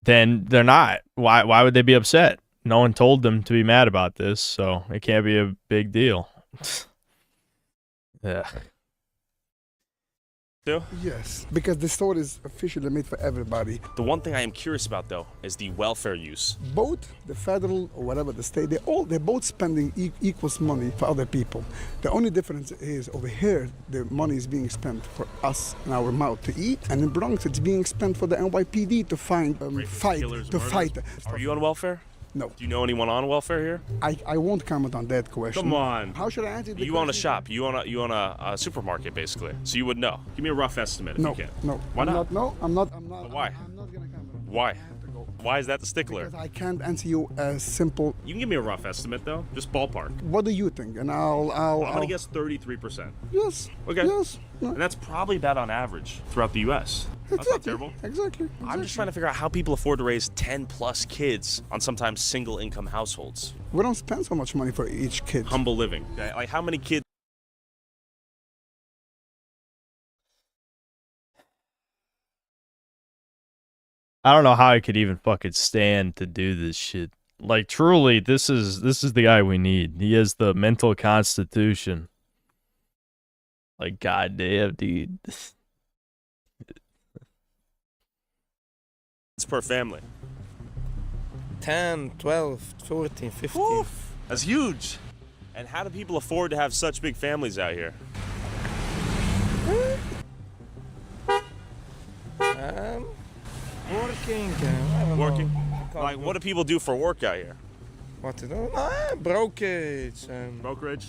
[SPEAKER 2] then they're not. Why would they be upset? No one told them to be mad about this, so it can't be a big deal. Yeah.
[SPEAKER 15] Yes, because the store is officially made for everybody.
[SPEAKER 23] The one thing I am curious about, though, is the welfare use.
[SPEAKER 15] Both the federal or whatever the state, they're both spending equals money for other people. The only difference is over here, the money is being spent for us and our mouth to eat, and in Bronx, it's being spent for the NYPD to fight.
[SPEAKER 23] Are you on welfare?
[SPEAKER 15] No.
[SPEAKER 23] Do you know anyone on welfare here?
[SPEAKER 15] I won't comment on that question.
[SPEAKER 23] Come on.
[SPEAKER 15] How should I answer the
[SPEAKER 23] You own a
[SPEAKER 15] question?
[SPEAKER 23] shop. You own a supermarket, basically. So you would know. Give me a rough estimate if
[SPEAKER 15] No,
[SPEAKER 23] you can.
[SPEAKER 15] no.
[SPEAKER 23] Why
[SPEAKER 15] I'm
[SPEAKER 23] not?
[SPEAKER 15] No, I'm not.
[SPEAKER 23] Why? Why? Why is that the stickler?
[SPEAKER 15] Because I can't answer you a simple.
[SPEAKER 23] You can give me a rough estimate though, just ballpark.
[SPEAKER 15] What do you think? And I'm
[SPEAKER 23] gonna guess 33%.
[SPEAKER 15] Yes.
[SPEAKER 23] Okay.
[SPEAKER 15] Yes.
[SPEAKER 23] And that's probably about on average throughout the U.S. That's not terrible.
[SPEAKER 15] Exactly.
[SPEAKER 23] I'm just trying to figure out how people afford to raise 10 plus kids on sometimes single income households.
[SPEAKER 15] We don't spend so much money for each kid.
[SPEAKER 23] Humble living. Okay? Like how many kids?
[SPEAKER 2] I don't know how I could even fucking stand to do this shit. Like truly, this is the guy we need. He has the mental constitution. Like goddamn, dude.
[SPEAKER 23] It's per family.
[SPEAKER 16] 10, 12, 14, 15.
[SPEAKER 23] Woof. That's huge. And how do people afford to have such big families out here?
[SPEAKER 16] Working. I don't
[SPEAKER 23] Working?
[SPEAKER 16] know.
[SPEAKER 23] Like, what do people do for work out here?
[SPEAKER 16] What to do? Brokerage.
[SPEAKER 23] Brokerage?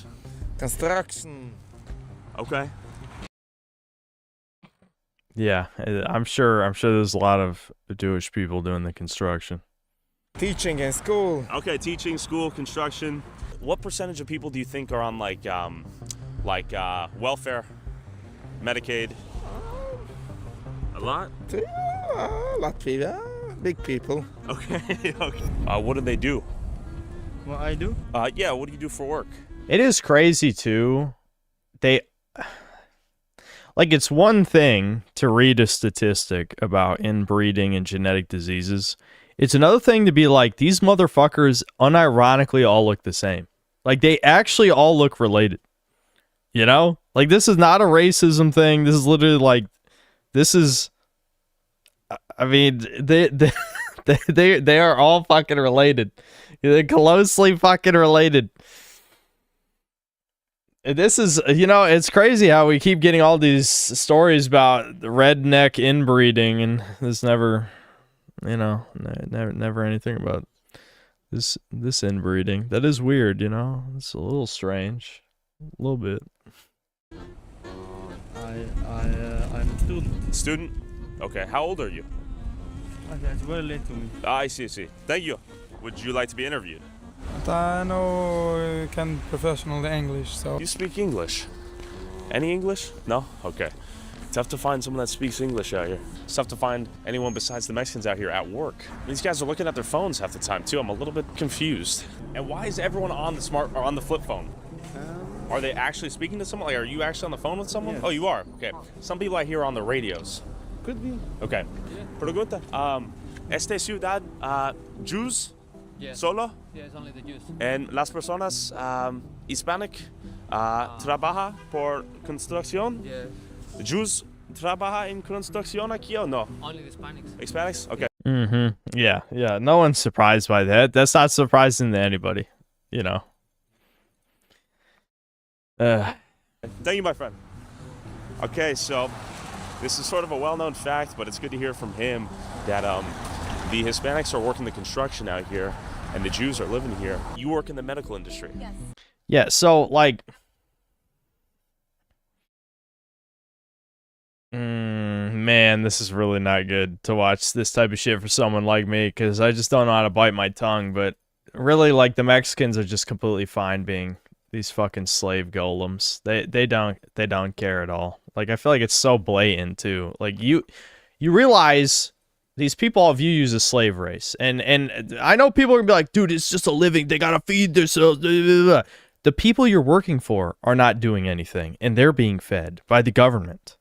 [SPEAKER 16] Construction.
[SPEAKER 23] Okay.
[SPEAKER 2] Yeah, I'm sure there's a lot of Jewish people doing the construction.
[SPEAKER 16] Teaching in school.
[SPEAKER 23] Okay, teaching, school, construction. What percentage of people do you think are on like welfare, Medicaid? A lot?
[SPEAKER 16] A lot of people. Big people.
[SPEAKER 23] Okay. Okay. What do they do?
[SPEAKER 5] What I do?
[SPEAKER 23] Yeah, what do you do for work?
[SPEAKER 2] It is crazy too. It's one thing to read a statistic about inbreeding and genetic diseases. It's another thing to be like, these motherfuckers unironically all look the same. Like, they actually all look related. You know? Like, this is not a racism thing. This is literally like, this is, I mean, they are all fucking related. They're closely fucking related. This is, it's crazy how we keep getting all these stories about the redneck inbreeding, and there's never, never anything about this inbreeding. That is weird, It's a little strange, a little bit.
[SPEAKER 5] I'm a student.
[SPEAKER 23] Student? Okay. How old are you?
[SPEAKER 5] Okay, it's very late to me.
[SPEAKER 23] I see. Thank you. Would you like to be interviewed?
[SPEAKER 16] I know can professional English, so.
[SPEAKER 23] You speak English? Any English? No? Okay. Tough to find someone that speaks English out here. It's tough to find anyone besides the Mexicans out here at work. These guys are looking at their phones half the time too. I'm a little bit confused. And why is everyone on the flip phone? Are they actually speaking to someone? Like, are you actually on the phone with someone?
[SPEAKER 5] Yes.
[SPEAKER 23] Oh, you are? Okay. Some people I hear are on the radios.
[SPEAKER 5] Could be.
[SPEAKER 23] Okay. Pregunta. Este ciudad, Jews?
[SPEAKER 12] Yes.
[SPEAKER 23] Solo?
[SPEAKER 12] Yes, only the Jews.
[SPEAKER 23] And las personas hispanic trabaja por construcción?
[SPEAKER 12] Yes.
[SPEAKER 23] Jews trabaja en construcción aquí o no?
[SPEAKER 12] Only the Hispanics.
[SPEAKER 23] Hispanics? Okay.
[SPEAKER 2] Mm-hmm. Yeah. No one's surprised by that. That's not surprising to anybody,
[SPEAKER 23] Thank you, my friend. Okay, so this is sort of a well-known fact, but it's good to hear from him that the Hispanics are working the construction out here, and the Jews are living here. You work in the medical industry.
[SPEAKER 10] Yes.
[SPEAKER 2] Yeah, so, man, this is really not good to watch this type of shit for someone like me, because I just don't know how to bite my tongue, but really, the Mexicans are just completely fine being these fucking slave golems. They don't care at all. I feel like it's so blatant, too. You realize these people all view you as a slave race. And I know people are going to be like, dude, it's just a living. They got to feed themselves. The people you're working for are not doing anything, and they're being fed by the government.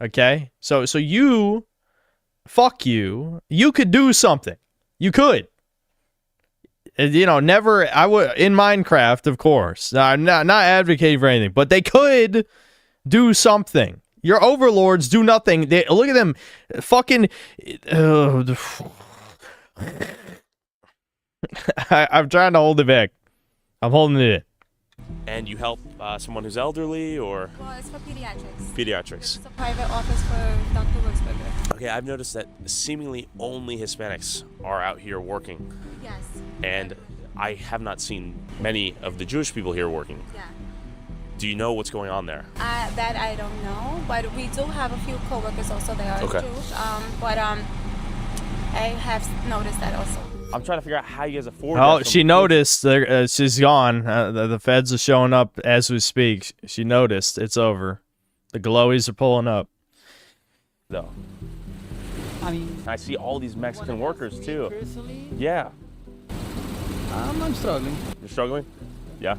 [SPEAKER 2] Okay? So you, fuck you. You could do something. You could. Never, I would, in Minecraft, of course. I'm not advocating for anything, but they could do something. Your overlords do nothing. Look at them, fucking. I'm trying to hold it back. I'm holding it in.
[SPEAKER 23] And you help someone who's elderly or?
[SPEAKER 10] Well, it's for pediatrics.
[SPEAKER 23] Pediatrics.
[SPEAKER 10] It's a private office for Dr. Wurzburger.
[SPEAKER 23] Okay, I've noticed that seemingly only Hispanics are out here working.
[SPEAKER 10] Yes.
[SPEAKER 23] And I have not seen many of the Jewish people here working.
[SPEAKER 10] Yeah.
[SPEAKER 23] Do you know what's going on there?
[SPEAKER 10] That I don't know, but we do have a few coworkers also that are
[SPEAKER 23] Okay.
[SPEAKER 10] Jewish. I have noticed that also.
[SPEAKER 23] I'm trying to figure out how you guys afford
[SPEAKER 2] Oh,
[SPEAKER 23] that from
[SPEAKER 2] she
[SPEAKER 23] kids.
[SPEAKER 2] noticed. She's gone. The feds are showing up as we speak. She noticed. It's over. The glowies are pulling up.
[SPEAKER 23] Though.
[SPEAKER 12] I mean,
[SPEAKER 23] I see all these Mexican workers too.
[SPEAKER 12] personally,
[SPEAKER 23] Yeah.
[SPEAKER 12] I'm struggling.
[SPEAKER 23] You're struggling? Yeah.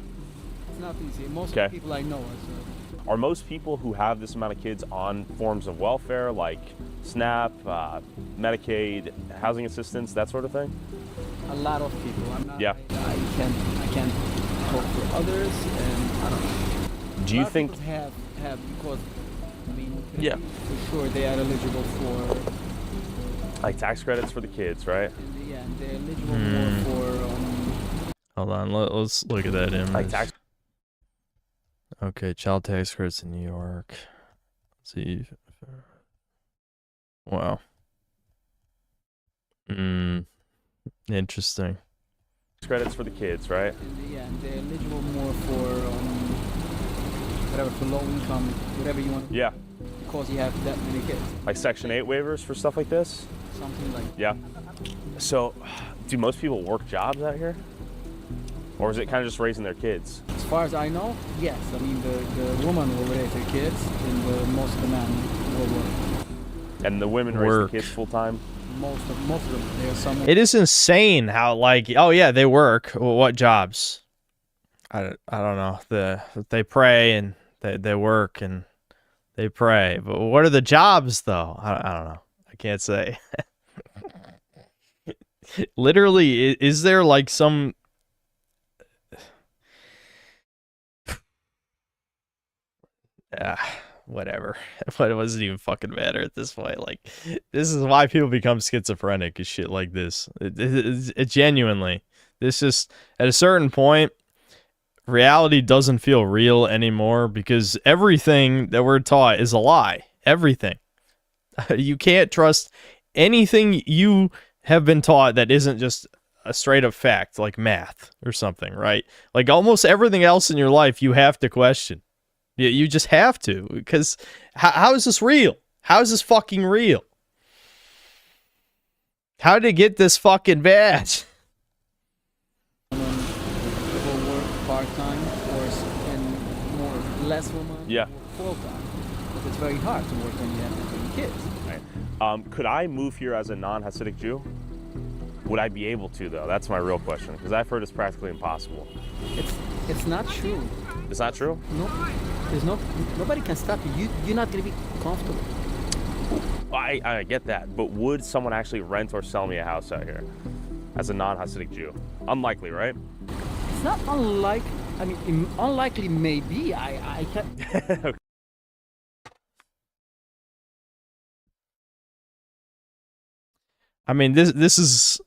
[SPEAKER 12] It's not easy. Most
[SPEAKER 23] Okay.
[SPEAKER 12] of the people I know are
[SPEAKER 23] Are most people who have this amount of kids on forms of welfare like SNAP, Medicaid, housing assistance, that sort of thing?
[SPEAKER 12] a lot of people. I'm not.
[SPEAKER 23] Yeah.
[SPEAKER 12] I can't talk for others, and I don't know.
[SPEAKER 23] Do you
[SPEAKER 12] A lot of
[SPEAKER 23] think-
[SPEAKER 12] people have because I mean,
[SPEAKER 23] Yeah.
[SPEAKER 12] for sure they are eligible for
[SPEAKER 23] Like tax credits for the kids, right?
[SPEAKER 12] yeah, they're eligible more for
[SPEAKER 2] Hold on. Let's look at that image.
[SPEAKER 23] Like tax.
[SPEAKER 2] Okay, child tax credits in New York. Let's see. Wow. Interesting.
[SPEAKER 23] Credits for the kids, right?
[SPEAKER 12] yeah, they're eligible more for whatever, for low income, whatever you want.
[SPEAKER 23] Yeah.
[SPEAKER 12] Because you have that many kids,
[SPEAKER 23] Like Section 8 waivers for stuff like this?
[SPEAKER 12] something like.
[SPEAKER 23] Yeah. So, do most people work jobs out here? Or is it kind of just raising their kids?
[SPEAKER 12] As far as I know, yes. I mean, the woman will raise her kids, and most of the men will work.
[SPEAKER 23] And the women raise
[SPEAKER 2] Work.
[SPEAKER 23] the kids full time?
[SPEAKER 12] Most of them. There are some.
[SPEAKER 2] It is insane how, like, oh yeah, they work. Well, what jobs? I don't know. They pray and they work and they pray. But what are the jobs though? I don't know. I can't say. Literally, is there like some? Whatever. But it doesn't even fucking matter at this point. Like, this is why people become schizophrenic and shit like this. It genuinely. This just, at a certain point, reality doesn't feel real anymore because everything that we're taught is a lie. Everything. You can't trust anything you have been taught that isn't just a straight up fact, like math or something, right? Like almost everything else in your life you have to question. You just have to, because how is this real? How is this fucking real? How did it get this fucking bad?
[SPEAKER 12] People work part-time or more less women
[SPEAKER 23] Yeah.
[SPEAKER 12] work full-time. But it's very hard to work when you have that many kids.
[SPEAKER 23] Right. Could I move here as a non-Hasidic Jew? Would I be able to, though? That's my real question, because I've heard it's practically impossible.
[SPEAKER 12] It's not true.
[SPEAKER 23] It's not true?
[SPEAKER 12] No, there's nobody can stop you. You're not gonna be comfortable.
[SPEAKER 23] I get that, but would someone actually rent or sell me a house out here as a non-Hasidic Jew? Unlikely, right?
[SPEAKER 12] It's not unlikely. I mean, unlikely maybe. I can't.
[SPEAKER 2] I mean, this is,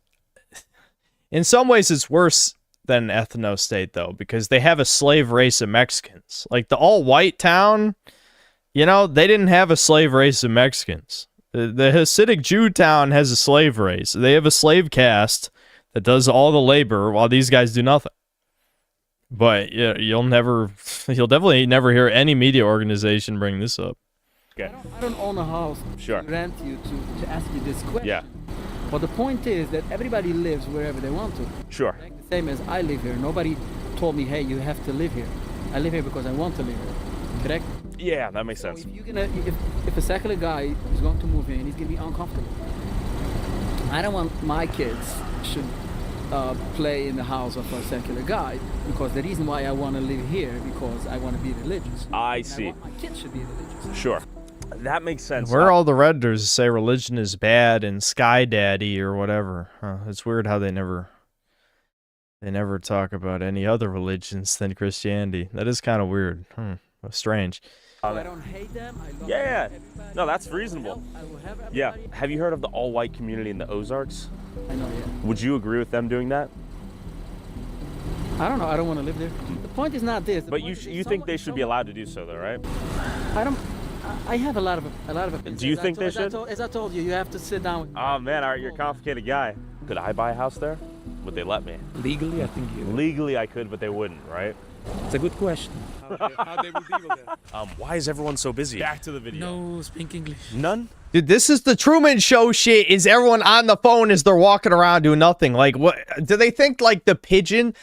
[SPEAKER 2] in some ways, it's worse than ethno-state, though, because they have a slave race of Mexicans. Like, the all-white town, you know, they didn't have a slave race of Mexicans. The Hasidic Jew town has a slave race. They have a slave caste that does all the labor while these guys do nothing. But you'll definitely never hear any media organization bring this up.
[SPEAKER 23] Okay.
[SPEAKER 12] I don't own a house
[SPEAKER 23] Sure.
[SPEAKER 12] to rent you to ask you this question.
[SPEAKER 23] Yeah.
[SPEAKER 12] But the point is that everybody lives wherever they want to.
[SPEAKER 23] Sure.
[SPEAKER 12] Like the same as I live here. Nobody told me, hey, you have to live here. I live here because I want to live here. Correct?
[SPEAKER 23] Yeah, that makes sense.
[SPEAKER 12] If a secular guy is going to move in, he's going to be uncomfortable. I don't want my kids should play in the house of a secular guy, because the reason why I want to live here because I want to be religious.
[SPEAKER 23] I see.
[SPEAKER 12] I want my kids should be religious.
[SPEAKER 23] Sure. That makes sense.
[SPEAKER 2] Where are all the Redditors who say religion is bad and Sky Daddy or whatever? It's weird how they never talk about any other religions than Christianity. That is kind of weird. Strange.
[SPEAKER 12] I don't hate them. I love
[SPEAKER 23] Yeah.
[SPEAKER 12] everybody.
[SPEAKER 23] No, that's reasonable.
[SPEAKER 12] I will have everybody.
[SPEAKER 23] Yeah. Have you heard of the all-white community in the Ozarks?
[SPEAKER 12] I know, yeah.
[SPEAKER 23] Would you agree with them doing that?
[SPEAKER 12] I don't know. I don't want to live there. The point is not this. The
[SPEAKER 23] But
[SPEAKER 12] point
[SPEAKER 23] you
[SPEAKER 12] is
[SPEAKER 23] think they should be allowed to do so, though, right?
[SPEAKER 12] I I have a lot of opinions.
[SPEAKER 23] Do you
[SPEAKER 12] As
[SPEAKER 23] think they
[SPEAKER 12] as
[SPEAKER 23] should?
[SPEAKER 12] As I told you, you have to sit down.
[SPEAKER 23] Oh man, all right, you're a complicated guy. Could I buy a house there? Would they let me?
[SPEAKER 8] Legally, I think you.
[SPEAKER 23] Legally, I could, but they wouldn't, right?
[SPEAKER 8] It's a good question.
[SPEAKER 22] How they will deal with that?
[SPEAKER 23] Why is everyone so busy? Back to the video.
[SPEAKER 8] No, speak English.
[SPEAKER 23] None?
[SPEAKER 2] Dude, this is the Truman Show shit. Is everyone on the phone as they're walking around doing nothing? Like, what do they think? Like the pigeon?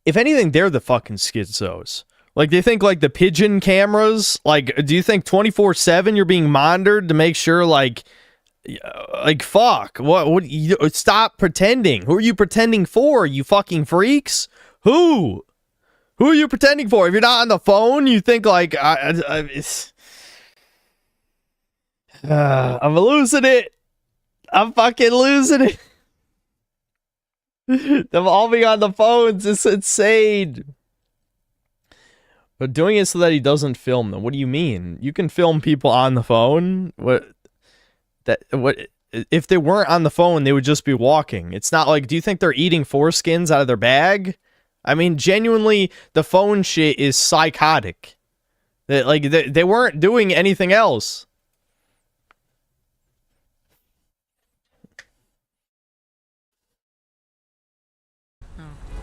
[SPEAKER 2] If anything, they're the fucking schizos. Like, they think like the pigeon cameras. Like, do you think 24/7 you're being monitored to make sure? Like fuck. What? You, stop pretending. Who are you pretending for? You fucking freaks. Who? Who are you pretending for? If you're not on the phone, you think like I'm losing it. I'm fucking losing it. Them all being on the phones is insane. But doing it so that he doesn't film them. What do you mean? You can film people on the phone. What? If they weren't on the phone, they would just be walking. It's not like, do you think they're eating foreskins out of their bag? I mean, genuinely, the phone shit is psychotic. They weren't doing anything else.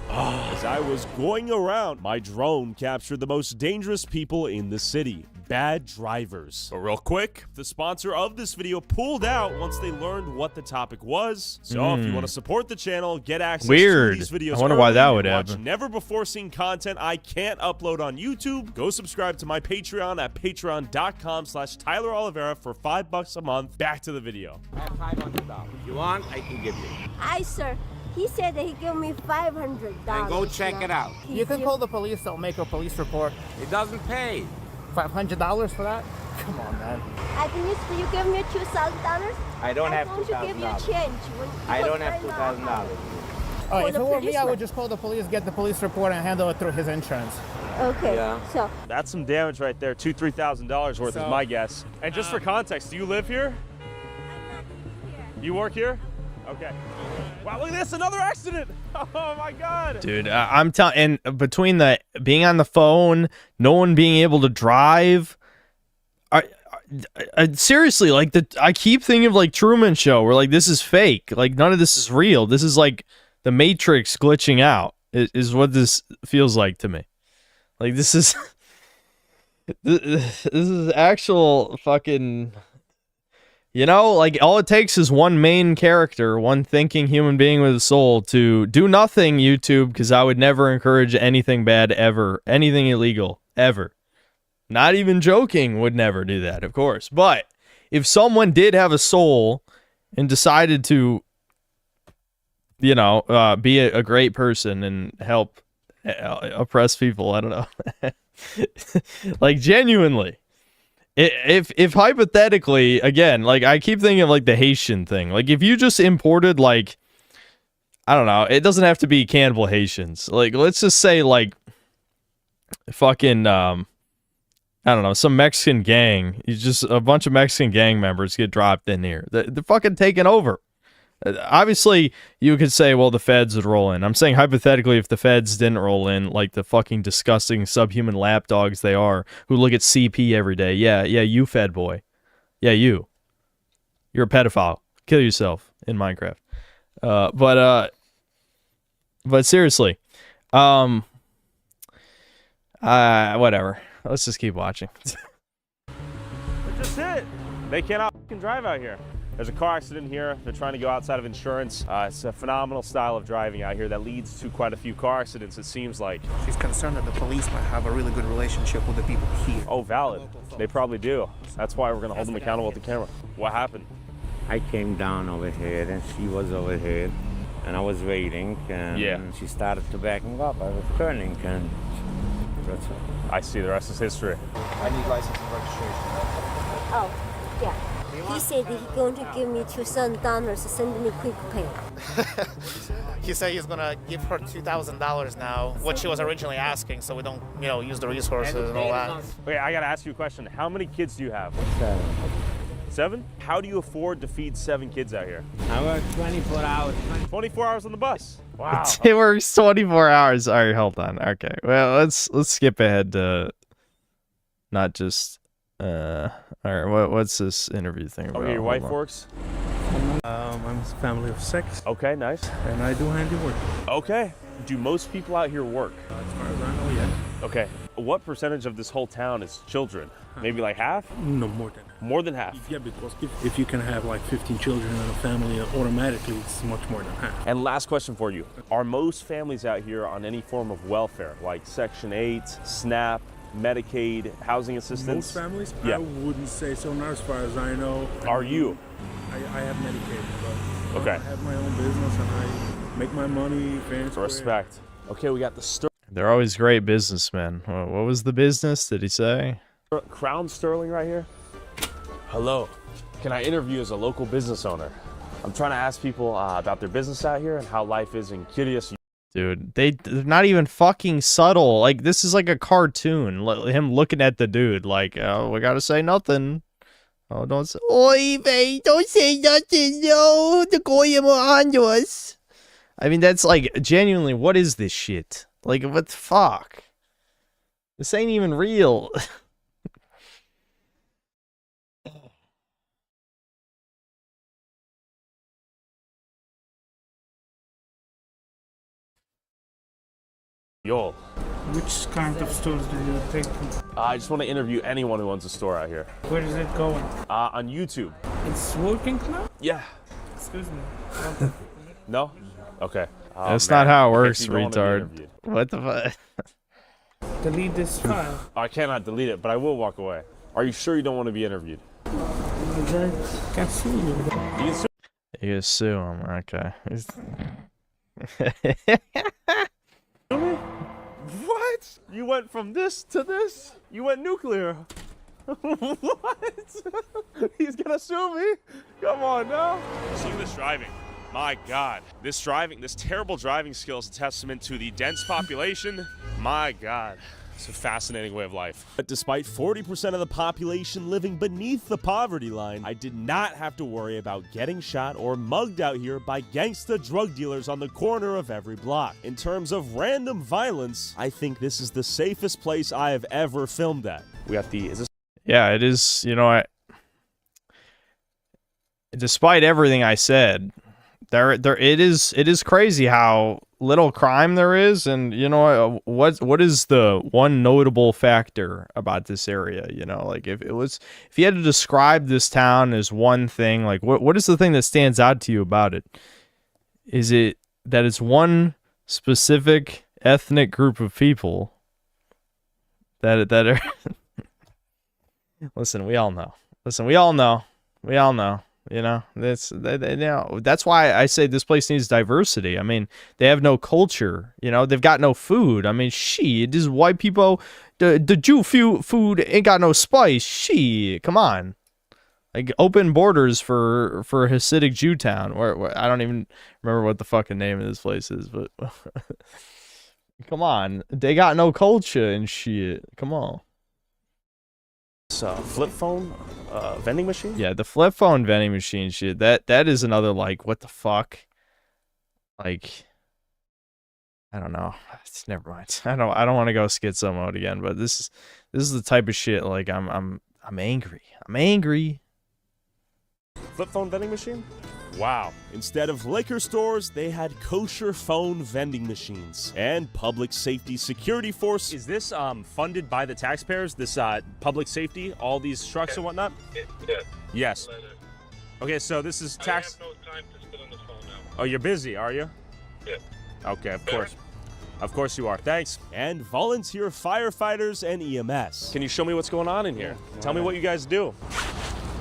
[SPEAKER 23] As I was going around, my drone captured the most dangerous people in the city. Bad drivers. But real quick, the sponsor of this video pulled out once they learned what the topic was. So if you want to support the channel, get access to these videos
[SPEAKER 2] I wonder why that would
[SPEAKER 23] watch
[SPEAKER 2] happen.
[SPEAKER 23] never before seen content I can't upload on YouTube, go subscribe to my Patreon at patreon.com/Tyler Oliveira for $5 a month. Back to the video.
[SPEAKER 22] I have $500. You want? I can give you.
[SPEAKER 10] Hi, sir. He said that he gave me $500.
[SPEAKER 22] And go check it out.
[SPEAKER 10] You can call the
[SPEAKER 17] police. They'll make a police report.
[SPEAKER 22] It doesn't pay.
[SPEAKER 17] $500 for that? Come on, man.
[SPEAKER 10] At least you give me $2,000.
[SPEAKER 22] I don't have
[SPEAKER 10] won't you give me a
[SPEAKER 22] $2,000.
[SPEAKER 10] change?
[SPEAKER 22] I don't have $2,000.
[SPEAKER 17] Oh,
[SPEAKER 10] For
[SPEAKER 17] if
[SPEAKER 10] the
[SPEAKER 17] it were me, I
[SPEAKER 10] policeman.
[SPEAKER 17] would just call the police, get the police report, and handle it through his insurance.
[SPEAKER 10] Okay.
[SPEAKER 22] Yeah.
[SPEAKER 10] So
[SPEAKER 23] That's some damage right there. $2,000-$3,000 worth is my guess. And just for context, do you live here? You work here? Okay. Wow, look at this, another accident. Oh my God.
[SPEAKER 2] Dude, I'm telling, and between the being on the phone, no one being able to drive, seriously, like I keep thinking of like Truman Show, where like this is fake, like none of this is real. This is like the Matrix glitching out. Is what this feels like to me. Like this is this is actual fucking. You know, like, all it takes is one main character, one thinking human being with a soul to do nothing, YouTube, because I would never encourage anything bad ever. Anything illegal, ever. Not even joking, would never do that, of course. But if someone did have a soul and decided to, you know, be a great person and help oppress people, I don't know. Like, genuinely. If hypothetically, again, like I keep thinking of like the Haitian thing. Like if you just imported like, I don't know, it doesn't have to be cannibal Haitians. Like let's just say like fucking I don't know, some Mexican gang. You just a bunch of Mexican gang members get dropped in here. They're fucking taking over. Obviously, you could say, well, the feds would roll in. I'm saying hypothetically, if the feds didn't roll in, like the fucking disgusting subhuman lapdogs they are, who look at CP every day. Yeah, you fed boy. Yeah, you. You're a pedophile. Kill yourself in Minecraft. But seriously, whatever. Let's just keep watching.
[SPEAKER 23] That's just it. They cannot fucking drive out here. There's a car accident here. They're trying to go outside of insurance. It's a phenomenal style of driving out here that leads to quite a few car accidents, it seems like.
[SPEAKER 17] She's concerned that the police might have a really good relationship with the people here.
[SPEAKER 23] Oh, valid. They probably do. That's why we're going to hold them accountable with the camera. What happened?
[SPEAKER 22] I came down over here and she was over here and I was waiting and she started to backing up. I was turning and that's it.
[SPEAKER 23] I see. The rest is history.
[SPEAKER 17] I need license and registration.
[SPEAKER 10] oh yeah. He said he's going to give me $2,000. Send me quick pay.
[SPEAKER 17] He said he's gonna give her $2,000 now, what she was originally asking, so we don't, you know, use the resources and all that.
[SPEAKER 23] Wait, I gotta ask you a question. How many kids do you have?
[SPEAKER 22] 7.
[SPEAKER 23] 7? How do you afford to feed 7 kids out here?
[SPEAKER 22] I work 24 hours.
[SPEAKER 23] 24 hours on the bus. Wow.
[SPEAKER 2] It works 24 hours. All right, hold on. Okay, well, let's skip ahead to not just All right, what's this interview thing about?
[SPEAKER 23] Okay, your
[SPEAKER 2] Hold
[SPEAKER 23] wife
[SPEAKER 2] on.
[SPEAKER 23] works?
[SPEAKER 6] I'm a family of 6.
[SPEAKER 23] Okay, nice.
[SPEAKER 6] And I do handiwork.
[SPEAKER 23] Okay. Do most people out here work?
[SPEAKER 6] As far as I know, yeah.
[SPEAKER 23] Okay. What percentage of this whole town is children? Maybe like half?
[SPEAKER 6] No, more than half.
[SPEAKER 23] More than half?
[SPEAKER 6] Yeah, because if you can have like 15 children in a family, automatically it's much more than half.
[SPEAKER 23] And last question for you. Are most families out here on any form of welfare, like Section 8, SNAP, Medicaid, housing assistance?
[SPEAKER 6] Most families?
[SPEAKER 23] Yeah.
[SPEAKER 6] I wouldn't say so, not as far as I know.
[SPEAKER 23] Are you?
[SPEAKER 6] I have Medicaid, but
[SPEAKER 23] Okay.
[SPEAKER 6] I have my own business and I make my money fair and square.
[SPEAKER 23] Respect. Okay, we got the
[SPEAKER 2] They're always great businessmen. What was the business? Did he say?
[SPEAKER 23] Crown Sterling right here. Hello. Can I interview as a local business owner? I'm trying to ask people about their business out here and how life is in Kirios.
[SPEAKER 2] Dude, they're not even fucking subtle. Like, this is like a cartoon. Him looking at the dude like, oh, we gotta say nothing. Oh, don't say, oi, babe, don't say nothing, no, the goyim are on us. I mean, that's like, genuinely, what is this shit? Like, what the fuck? This ain't even real.
[SPEAKER 23] Yo.
[SPEAKER 6] Which kind of stores do you take?
[SPEAKER 23] I just want to interview anyone who owns a store out here.
[SPEAKER 6] Where is it going?
[SPEAKER 23] On YouTube.
[SPEAKER 6] It's working now?
[SPEAKER 23] Yeah.
[SPEAKER 6] Excuse me.
[SPEAKER 23] No? Okay. Oh,
[SPEAKER 2] That's
[SPEAKER 23] man.
[SPEAKER 2] not how it
[SPEAKER 23] I
[SPEAKER 2] works,
[SPEAKER 23] guess you don't wanna be
[SPEAKER 2] retard.
[SPEAKER 23] interviewed.
[SPEAKER 2] What the fuck?
[SPEAKER 6] Delete this file.
[SPEAKER 23] I cannot delete it, but I will walk away. Are you sure you don't want to be interviewed?
[SPEAKER 6] Can't sue you.
[SPEAKER 23] You can sue.
[SPEAKER 2] You can sue him, okay.
[SPEAKER 23] What? You went from this to this? You went nuclear. What? He's gonna sue me? Come on now. See this driving. My God. This terrible driving skill is a testament to the dense population. My God. It's a fascinating way of life. But despite 40% of the population living beneath the poverty line, I did not have to worry about getting shot or mugged out here by gangsta drug dealers on the corner of every block. In terms of random violence, I think this is the safest place I have ever filmed at. We got the... Is this...
[SPEAKER 2] Yeah, it is, you know, despite everything I said, it is crazy how little crime there is, and you know what is the one notable factor about this area? You know, like if you had to describe this town as one thing, like what is the thing that stands out to you about it? Is it that it's one specific ethnic group of people that are Listen, we all know. You know, that's why I say this place needs diversity. I mean, they have no culture. You know, they've got no food. I mean, shit, these white people, the Jew food ain't got no spice. Shit, come on. Like, open borders for Hasidic Jewtown. Where I don't even remember what the fucking name of this place is, but come on, they got no culture and shit. Come on.
[SPEAKER 23] Flip phone vending machine?
[SPEAKER 2] Yeah, the flip phone vending machine shit. That is another, like, what the fuck? Like, I don't know. Never mind. I don't want to go schizo mode again, but this is the type of shit, like, I'm angry. I'm angry.
[SPEAKER 23] Flip phone vending machine? Wow. Instead of liquor stores, they had kosher phone vending machines. And public safety security force. Is this funded by the taxpayers, this public safety, all these trucks and whatnot? Yes. Okay, so this is tax...
[SPEAKER 18] I have no time to sit on the phone now.
[SPEAKER 23] Oh, you're busy, are you?
[SPEAKER 18] Yeah.
[SPEAKER 23] Okay, of course. Of course you are. Thanks. And volunteer firefighters and EMS. Can you show me what's going on in here? Tell me what you guys do.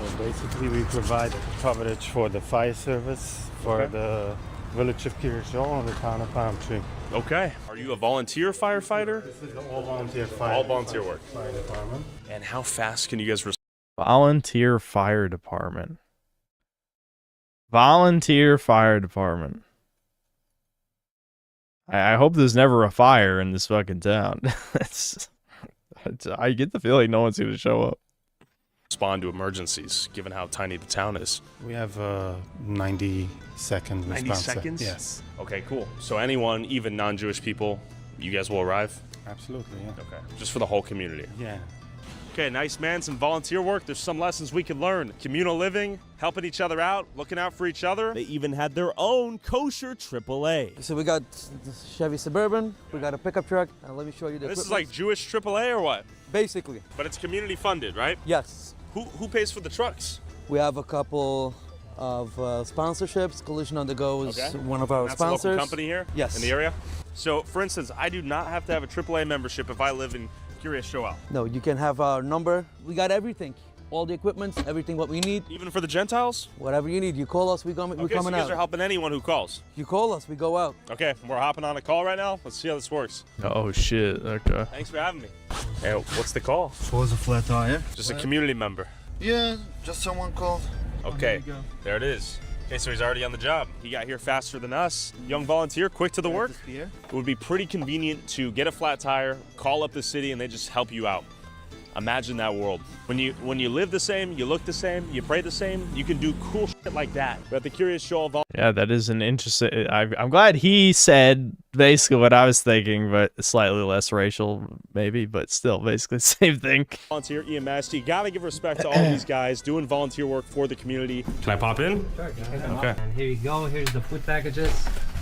[SPEAKER 19] So basically, we provide coverage for the fire service for the village of Kirios and the town of Palm Tree.
[SPEAKER 23] Okay. Are you a volunteer firefighter?
[SPEAKER 19] This is the all-volunteer fire.
[SPEAKER 23] All volunteer work.
[SPEAKER 19] Fire department.
[SPEAKER 23] And how fast can you guys
[SPEAKER 2] Volunteer fire department. Volunteer fire department. I hope there's never a fire in this fucking town. I get the feeling no one's gonna show up.
[SPEAKER 23] Respond to emergencies, given how tiny the town is?
[SPEAKER 19] We have a 90-second response.
[SPEAKER 23] 90 seconds?
[SPEAKER 19] Yes.
[SPEAKER 23] Okay, cool. So anyone, even non-Jewish people, you guys will arrive?
[SPEAKER 19] Absolutely, yeah.
[SPEAKER 23] Okay. Just for the whole community?
[SPEAKER 19] Yeah.
[SPEAKER 23] Okay, nice, man. Some volunteer work. There's some lessons we can learn. Communal living, helping each other out, looking out for each other. They even had their own kosher AAA.
[SPEAKER 4] So we got the Chevy Suburban, we got a pickup truck, and let me show you the
[SPEAKER 23] This is
[SPEAKER 4] equipment.
[SPEAKER 23] like Jewish AAA or what?
[SPEAKER 4] Basically.
[SPEAKER 23] But it's community funded, right?
[SPEAKER 4] Yes.
[SPEAKER 23] Who pays for the trucks?
[SPEAKER 4] We have a couple of sponsorships. Collision on the Go is one of our
[SPEAKER 23] That's
[SPEAKER 4] sponsors.
[SPEAKER 23] a local company here?
[SPEAKER 4] Yes.
[SPEAKER 23] In the area? So, for instance, I do not have to have a AAA membership if I live in Curious Shoel.
[SPEAKER 4] No, you can have our number. We got everything. All the equipment, everything what we need.
[SPEAKER 23] Even for the Gentiles?
[SPEAKER 4] Whatever you need. You call us, we're coming
[SPEAKER 23] Okay, so you
[SPEAKER 4] out.
[SPEAKER 23] guys are helping anyone who calls.
[SPEAKER 4] You call us, we go out.
[SPEAKER 23] Okay, we're hopping on a call right now. Let's see how this works.
[SPEAKER 2] Oh shit. Okay.
[SPEAKER 23] Thanks for having me. Hey, what's the call?
[SPEAKER 13] For the flat tire.
[SPEAKER 23] Just a community member.
[SPEAKER 13] Yeah, just someone called.
[SPEAKER 23] Okay, there it is. Okay, so he's already on the job. He got here faster than us. Young volunteer, quick to the work. It would be pretty convenient to get a flat tire, call up the city, and they just help you out. Imagine that world. When you live the same, you look the same, you pray the same, you can do cool shit like that. We're at the Curious Shoel
[SPEAKER 2] Yeah, that is an interesting. I'm glad he said basically what I was thinking, but slightly less racial, maybe, but still basically the same thing.
[SPEAKER 23] Volunteer EMS. You gotta give respect to all these guys doing volunteer work for the community. Can I pop in?
[SPEAKER 9] Sure.
[SPEAKER 23] Okay.
[SPEAKER 9] And here you go. Here's the food packages.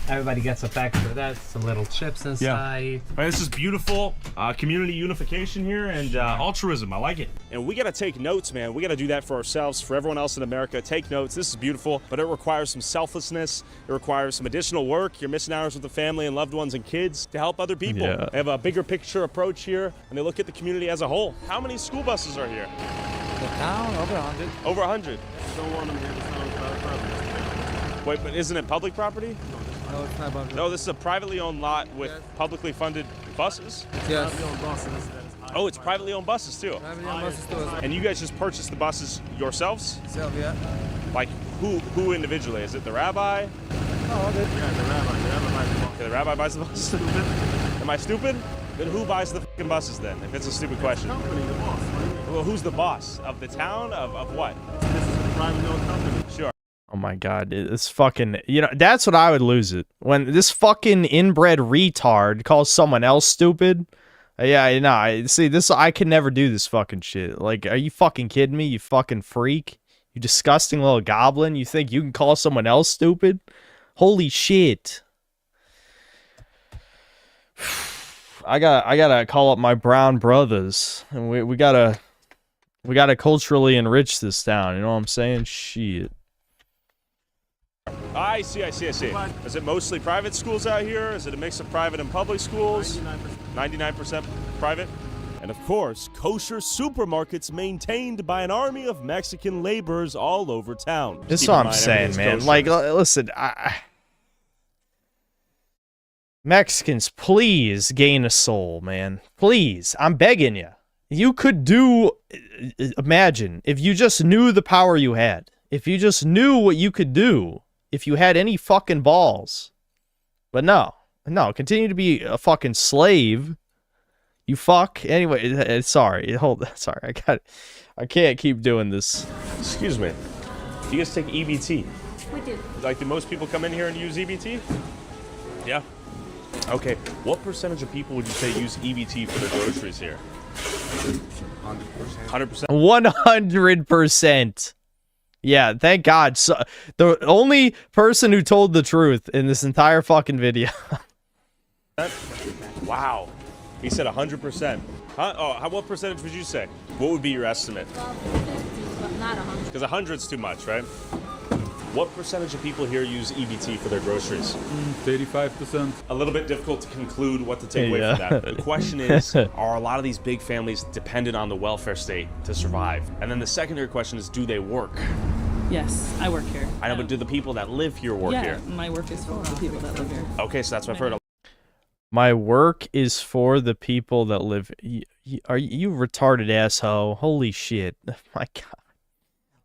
[SPEAKER 9] Everybody gets a package for that. Some little chips inside.
[SPEAKER 23] Right, this is beautiful. Community unification here and altruism. I like it. And we gotta take notes, man. We gotta do that for ourselves, for everyone else in America. Take notes. This is beautiful, but it requires some selflessness. It requires some additional work. You're missing hours with the family and loved ones and kids to help other people.
[SPEAKER 2] Yeah.
[SPEAKER 23] They have a bigger picture approach here, and they look at the community as a whole. How many school buses are here?
[SPEAKER 4] The town, over 100.
[SPEAKER 23] Over 100.
[SPEAKER 14] Don't want them here to sound private property.
[SPEAKER 23] Wait, but isn't it public property?
[SPEAKER 4] No, it's not about
[SPEAKER 23] No, this is a privately owned lot with publicly funded buses.
[SPEAKER 4] Yes.
[SPEAKER 23] Oh, it's privately owned buses too.
[SPEAKER 4] Privately owned buses too.
[SPEAKER 23] And you guys just purchased the buses yourselves?
[SPEAKER 4] Self, yeah.
[SPEAKER 23] Like who individually? Is it the rabbi?
[SPEAKER 4] Oh, okay.
[SPEAKER 14] Yeah, the rabbi buys the bus.
[SPEAKER 23] Okay, the rabbi buys the buses. Am I stupid? Then who buys the fucking buses then? If it's a stupid question.
[SPEAKER 14] The company, the boss.
[SPEAKER 23] Well, who's the boss of the town? Of what?
[SPEAKER 14] This is a privately owned company.
[SPEAKER 23] Sure.
[SPEAKER 2] Oh my god, it's fucking, that's what I would lose it. When this fucking inbred retard calls someone else stupid. Yeah, no, see, I could never do this fucking shit. Like, are you fucking kidding me, you fucking freak? You disgusting little goblin? You think you can call someone else stupid? Holy shit. I gotta call up my brown brothers. And we gotta culturally enrich this town, you know what I'm saying? Shit.
[SPEAKER 23] I see. Is it mostly private schools out here? Is it a mix of private and public schools? 99% private? And of course, kosher supermarkets maintained by an army of Mexican laborers all over town.
[SPEAKER 2] This is what I'm saying, man. Like, listen, Mexicans, please gain a soul, man. Please, I'm begging you. You could imagine, if you just knew the power you had. If you just knew what you could do. If you had any fucking balls. But no, continue to be a fucking slave. You fuck. Anyway, sorry. Sorry, I can't keep doing this.
[SPEAKER 23] Excuse me. Do you guys take EBT?
[SPEAKER 10] We do.
[SPEAKER 23] Like, do most people come in here and use EBT? Yeah. Okay, what percentage of people would you say use EBT for their groceries here? 100%.
[SPEAKER 2] 100%. Yeah, thank God. So, the only person who told the truth in this entire fucking video.
[SPEAKER 23] Wow. He said 100%. Huh? Oh, what percentage would you say? What would be your estimate?
[SPEAKER 10] Well, 50, but not 100.
[SPEAKER 23] Because 100's too much, right? What percentage of people here use EBT for their groceries?
[SPEAKER 16] 35%.
[SPEAKER 23] A little bit difficult to conclude what to take away from that. The question is, are a lot of these big families dependent on the welfare state to survive? And then the secondary question is, do they work?
[SPEAKER 21] Yes, I work here.
[SPEAKER 23] I know, but do the people that live here work here?
[SPEAKER 21] Yeah, my work is for the people that live here.
[SPEAKER 23] Okay, so that's what I've heard.
[SPEAKER 2] My work is for the people that live. Are you retarded asshole? Holy shit! My God.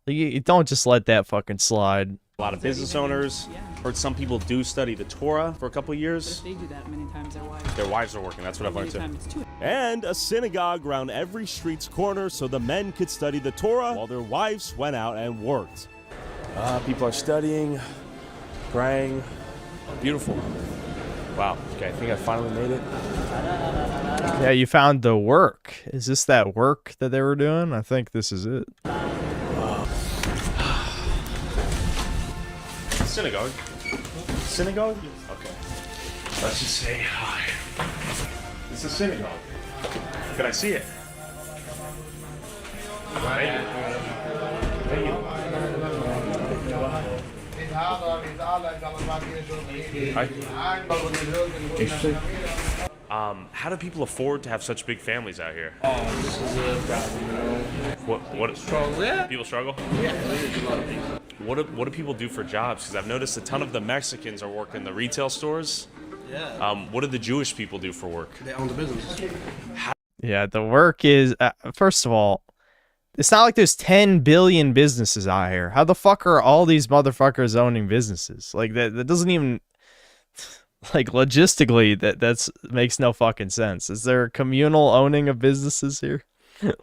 [SPEAKER 2] You don't just let that fucking slide.
[SPEAKER 23] A lot of business owners. Heard some people do study the Torah for a couple years.
[SPEAKER 21] But if they do that, many times
[SPEAKER 23] their wives are working. That's what I've learned too. And a synagogue around every street's corner so the men could study the Torah while their wives went out and worked. People are studying, praying. Beautiful. Wow. Okay, I think I finally made it.
[SPEAKER 2] Yeah, you found the work. Is this that work that they were doing? I think this is it.
[SPEAKER 23] Synagogue. Synagogue? Okay. Let's just say hi. It's a synagogue. Can I see it? Thank you. Thank you. How do people afford to have such big families out here?
[SPEAKER 7] Oh, this is a problem, you know.
[SPEAKER 23] What
[SPEAKER 7] struggle? Yeah.
[SPEAKER 23] People struggle?
[SPEAKER 7] Yeah, there's a lot of people.
[SPEAKER 23] What do people do for jobs? Because I've noticed a ton of the Mexicans are working the retail stores.
[SPEAKER 7] Yeah.
[SPEAKER 23] What do the Jewish people do for work?
[SPEAKER 7] They own the business.
[SPEAKER 2] Yeah, the work is first of all, it's not like there's 10 billion businesses out here. How the fuck are all these motherfuckers owning businesses? Like that doesn't even like logistically that's makes no fucking sense. Is there communal owning of businesses here?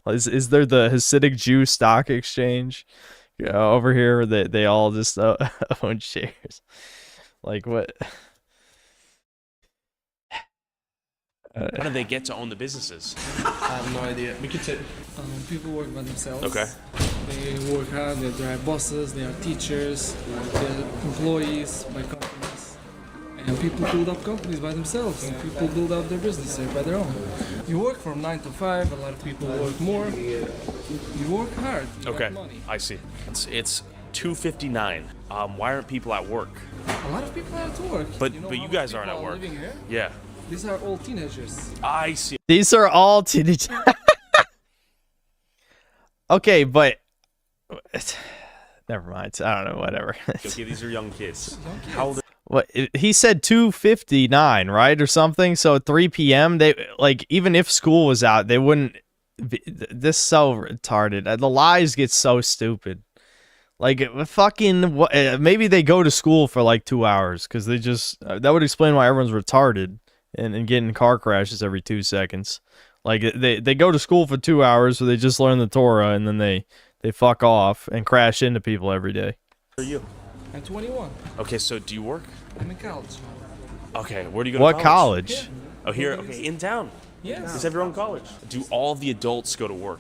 [SPEAKER 2] Is there the Hasidic Jew stock exchange over here that they all just own shares? Like what?
[SPEAKER 23] How do they get to own the businesses?
[SPEAKER 7] I have no idea. We could say
[SPEAKER 11] people work by themselves.
[SPEAKER 23] Okay.
[SPEAKER 11] They work hard, they drive buses, they are teachers, they're employees by companies. And people build up companies by themselves. And people build up their businesses by their own. You work from 9 to 5, a lot of people work more. You work hard. You
[SPEAKER 23] Okay,
[SPEAKER 11] got money.
[SPEAKER 23] I see. It's 2:59. Why aren't people at work?
[SPEAKER 11] A lot of people are at work.
[SPEAKER 23] But
[SPEAKER 11] you know
[SPEAKER 23] but
[SPEAKER 11] how
[SPEAKER 23] you
[SPEAKER 11] many
[SPEAKER 23] guys aren't
[SPEAKER 11] people
[SPEAKER 23] at
[SPEAKER 11] are
[SPEAKER 23] work.
[SPEAKER 11] living here?
[SPEAKER 23] Yeah.
[SPEAKER 11] These are all teenagers.
[SPEAKER 23] I see.
[SPEAKER 2] These are all teenage. Okay, but never mind. I don't know. Whatever.
[SPEAKER 23] Okay, these are young kids. How old?
[SPEAKER 2] What he said 2:59, right, or something. So at 3 p.m. they like even if school was out, they wouldn't. This is so retarded. The lies get so stupid. Like fucking maybe they go to school for like 2 hours because they just that would explain why everyone's retarded and get in car crashes every 2 seconds. Like they go to school for 2 hours so they just learn the Torah and then they fuck off and crash into people every day.
[SPEAKER 23] Who are you?
[SPEAKER 11] I'm 21.
[SPEAKER 23] Okay, so do you work?
[SPEAKER 11] I'm in college.
[SPEAKER 23] Okay, where do you go
[SPEAKER 2] What
[SPEAKER 23] to
[SPEAKER 2] college?
[SPEAKER 23] college? Oh, here. Okay, in town.
[SPEAKER 11] Yes.
[SPEAKER 23] You have your own college. Do all the adults go to work?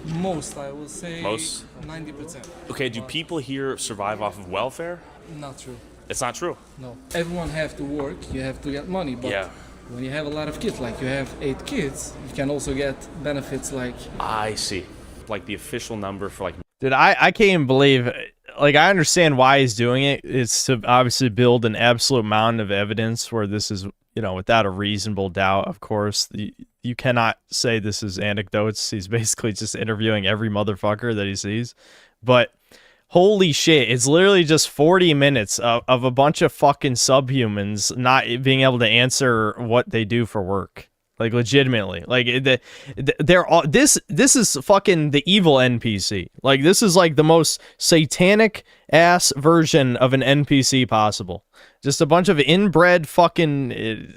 [SPEAKER 11] Most, I will say.
[SPEAKER 23] Most?
[SPEAKER 11] 90%.
[SPEAKER 23] Okay, do people here survive off of welfare?
[SPEAKER 11] Not true.
[SPEAKER 23] It's not true.
[SPEAKER 11] No. Everyone have to work. You have to get money. But
[SPEAKER 23] Yeah.
[SPEAKER 11] when you have a lot of kids, like you have 8 kids, you can also get benefits like.
[SPEAKER 23] I see. Like the official number for like.
[SPEAKER 2] Dude, I can't even believe. Like, I understand why he's doing it. It's to obviously build an absolute mountain of evidence where this is, you know, without a reasonable doubt, of course. You cannot say this is anecdotes. He's basically just interviewing every motherfucker that he sees. But holy shit, it's literally just 40 minutes of a bunch of fucking subhumans not being able to answer what they do for work. Like, legitimately. Like, they're all this is fucking the evil NPC. Like, this is like the most satanic ass version of an NPC possible. Just a bunch of inbred fucking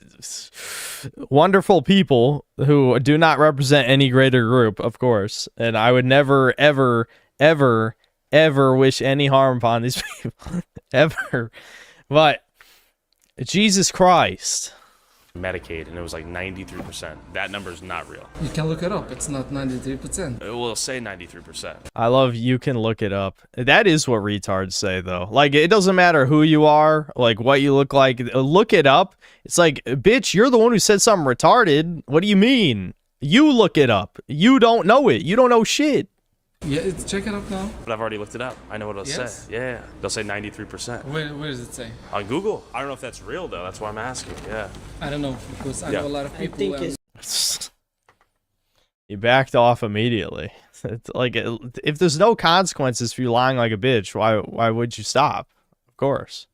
[SPEAKER 2] wonderful people who do not represent any greater group, of course. And I would never, ever, ever, ever wish any harm upon these people. Ever. But Jesus Christ.
[SPEAKER 23] Medicaid, and it was like 93%. That number is not real.
[SPEAKER 11] You can look it up. It's not 93%.
[SPEAKER 23] It will say 93%.
[SPEAKER 2] I love you can look it up. That is what retards say, though. Like, it doesn't matter who you are, like what you look like. Look it up. It's like, bitch, you're the one who said something retarded. What do you mean? You look it up. You don't know it. You don't know shit.
[SPEAKER 11] Yeah, check it up now.
[SPEAKER 23] But I've already looked it up. I know what it'll
[SPEAKER 11] Yes?
[SPEAKER 23] say. Yeah, they'll say 93%.
[SPEAKER 11] Where does it say?
[SPEAKER 23] On Google. I don't know if that's real, though. That's why I'm asking. Yeah.
[SPEAKER 11] I don't know, because I
[SPEAKER 23] Yeah.
[SPEAKER 11] know a lot of people.
[SPEAKER 2] He backed off immediately. It's like, if there's no consequences for you lying like a bitch, why would you stop? Of course.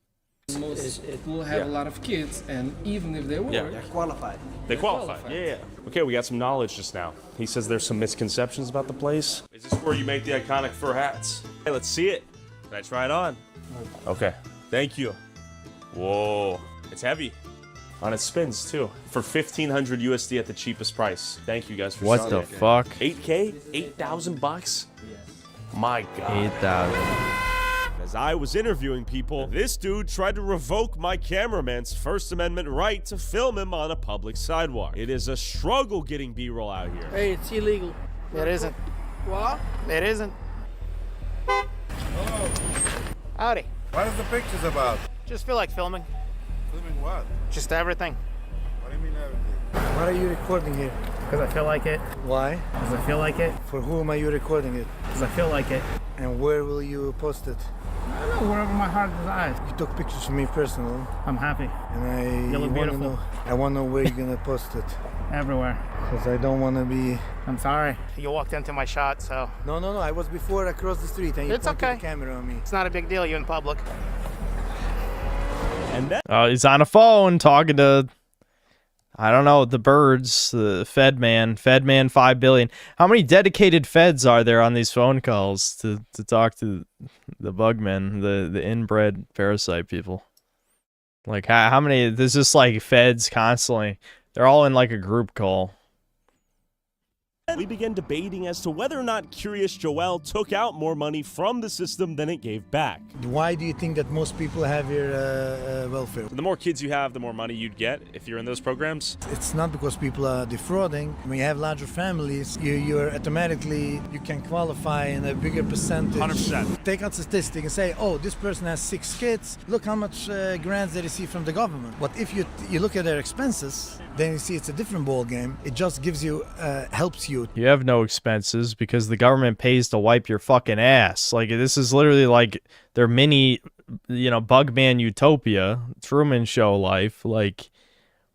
[SPEAKER 11] Most people have a lot of kids, and even if they work,
[SPEAKER 23] Yeah.
[SPEAKER 11] they're qualified.
[SPEAKER 23] They qualify. Yeah. Okay, we got some knowledge just now. He says there's some misconceptions about the place. Is this where you make the iconic fur hats? Hey, let's see it. Can I try it on? Okay. Thank you. Whoa. It's heavy. And it spins, too. For 1,500 USD at the cheapest price. Thank you guys for
[SPEAKER 2] What
[SPEAKER 23] showing
[SPEAKER 2] the
[SPEAKER 23] it.
[SPEAKER 2] fuck?
[SPEAKER 23] 8K? 8,000 bucks? My God.
[SPEAKER 2] 8,000.
[SPEAKER 23] Guys, I was interviewing people, this dude tried to revoke my cameraman's First Amendment right to film him on a public sidewalk. It is a struggle getting B-roll out here.
[SPEAKER 17] Hey, it's illegal. It isn't. What? It isn't.
[SPEAKER 1] Hello.
[SPEAKER 17] Howdy.
[SPEAKER 1] What is the pictures about?
[SPEAKER 17] Just feel like filming.
[SPEAKER 1] Filming what?
[SPEAKER 17] Just everything.
[SPEAKER 1] What do you mean everything?
[SPEAKER 17] What are you recording here? Because I feel like it.
[SPEAKER 1] Why?
[SPEAKER 17] Because I feel like it.
[SPEAKER 1] For whom are you recording it?
[SPEAKER 17] Because I feel like it.
[SPEAKER 1] And where will you post it?
[SPEAKER 17] I don't know, wherever my heart desires.
[SPEAKER 1] You took pictures of me personally.
[SPEAKER 17] I'm happy.
[SPEAKER 1] And
[SPEAKER 17] You look beautiful.
[SPEAKER 1] I want to know where you're going to post it.
[SPEAKER 17] Everywhere.
[SPEAKER 1] Because I don't want to be...
[SPEAKER 17] I'm sorry. You walked into my shot, so...
[SPEAKER 1] No. I was before across the street and you
[SPEAKER 17] It's
[SPEAKER 1] pointed
[SPEAKER 17] okay.
[SPEAKER 1] the camera on me.
[SPEAKER 17] It's not a big deal. You're in public.
[SPEAKER 23] And then
[SPEAKER 2] He's on a phone talking to, I don't know, the birds, the Fedman 5 billion. How many dedicated feds are there on these phone calls to talk to the bugmen, the inbred parasite people? Like, how many? There's just like feds constantly. They're all in like a group call.
[SPEAKER 23] we began debating as to whether or not Curious Joel took out more money from the system than it gave back.
[SPEAKER 1] Why do you think that most people have your welfare?
[SPEAKER 23] The more kids you have, the more money you'd get if you're in those programs.
[SPEAKER 1] It's not because people are defrauding. When you have larger families, you're automatically, you can qualify in a bigger percentage.
[SPEAKER 23] 100%.
[SPEAKER 1] Take out statistic and say, oh, this person has 6 kids. Look how much grants they receive from the government. But if you look at their expenses, then you see it's a different ball game. It just gives you, helps you.
[SPEAKER 2] You have no expenses because the government pays to wipe your fucking ass. Like, this is literally like their mini, Bugman utopia, Truman Show life. Like,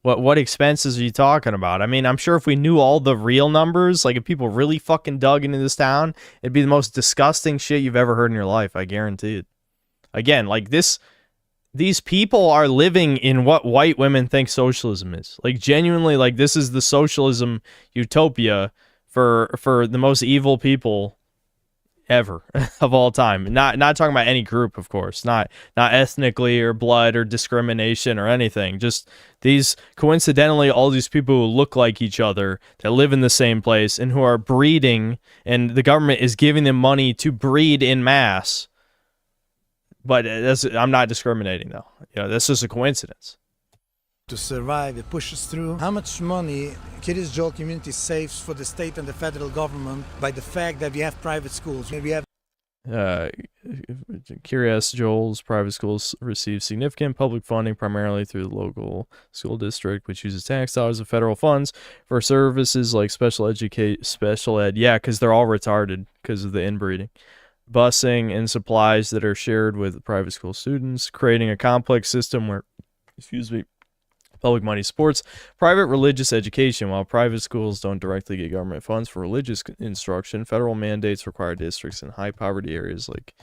[SPEAKER 2] what expenses are you talking about? I mean, I'm sure if we knew all the real numbers, like if people really fucking dug into this town, it'd be the most disgusting shit you've ever heard in your life. I guarantee it. Again, like these people are living in what white women think socialism is. Like, genuinely, like, this is the socialism utopia for the most evil people ever of all time. Not talking about any group, of course. Not ethnically or blood or discrimination or anything. Just these, coincidentally, all these people who look like each other, that live in the same place and who are breeding, and the government is giving them money to breed in mass. But I'm not discriminating, though. That's just a coincidence.
[SPEAKER 1] To survive, it pushes through. How much money Curious Joel community saves for the state and the federal government by the fact that we have private schools? We have
[SPEAKER 2] Curious Joel's private schools receive significant public funding primarily through the local school district, which uses tax dollars of federal funds for services like special ed. Yeah, because they're all retarded because of the inbreeding. Busing and supplies that are shared with private school students, creating a complex system where, public money supports private religious education. While private schools don't directly get government funds for religious instruction, federal mandates require districts in high poverty areas like,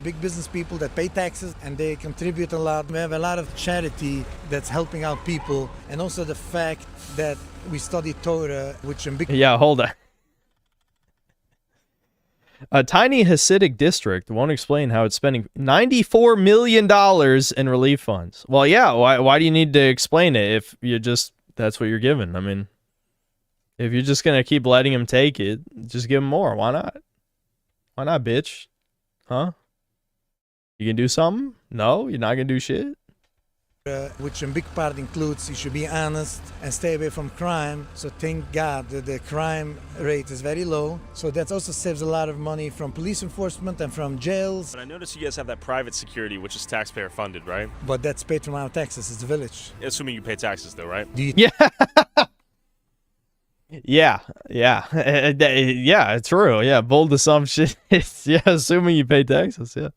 [SPEAKER 1] big business people that pay taxes and they contribute a lot. We have a lot of charity that's helping out people, and also the fact that we study Torah, which in big...
[SPEAKER 2] Yeah, hold on. A tiny Hasidic district won't explain how it's spending $94 million in relief funds. Well, yeah, why do you need to explain it if that's what you're given? I mean, if you're just going to keep letting him take it, just give him more. Why not? Why not, bitch? Huh? You can do something? No, you're not going to do shit?
[SPEAKER 1] Which in big part includes you should be honest and stay away from crime. So thank God that the crime rate is very low. So that also saves a lot of money from police enforcement and from jails.
[SPEAKER 23] But I noticed you guys have that private security, which is taxpayer funded, right?
[SPEAKER 1] But that's paid from our taxes. It's the village.
[SPEAKER 23] Assuming you pay taxes, though, right?
[SPEAKER 2] Yeah, true. Yeah, bold assumption. Yeah, assuming you pay taxes. Yeah.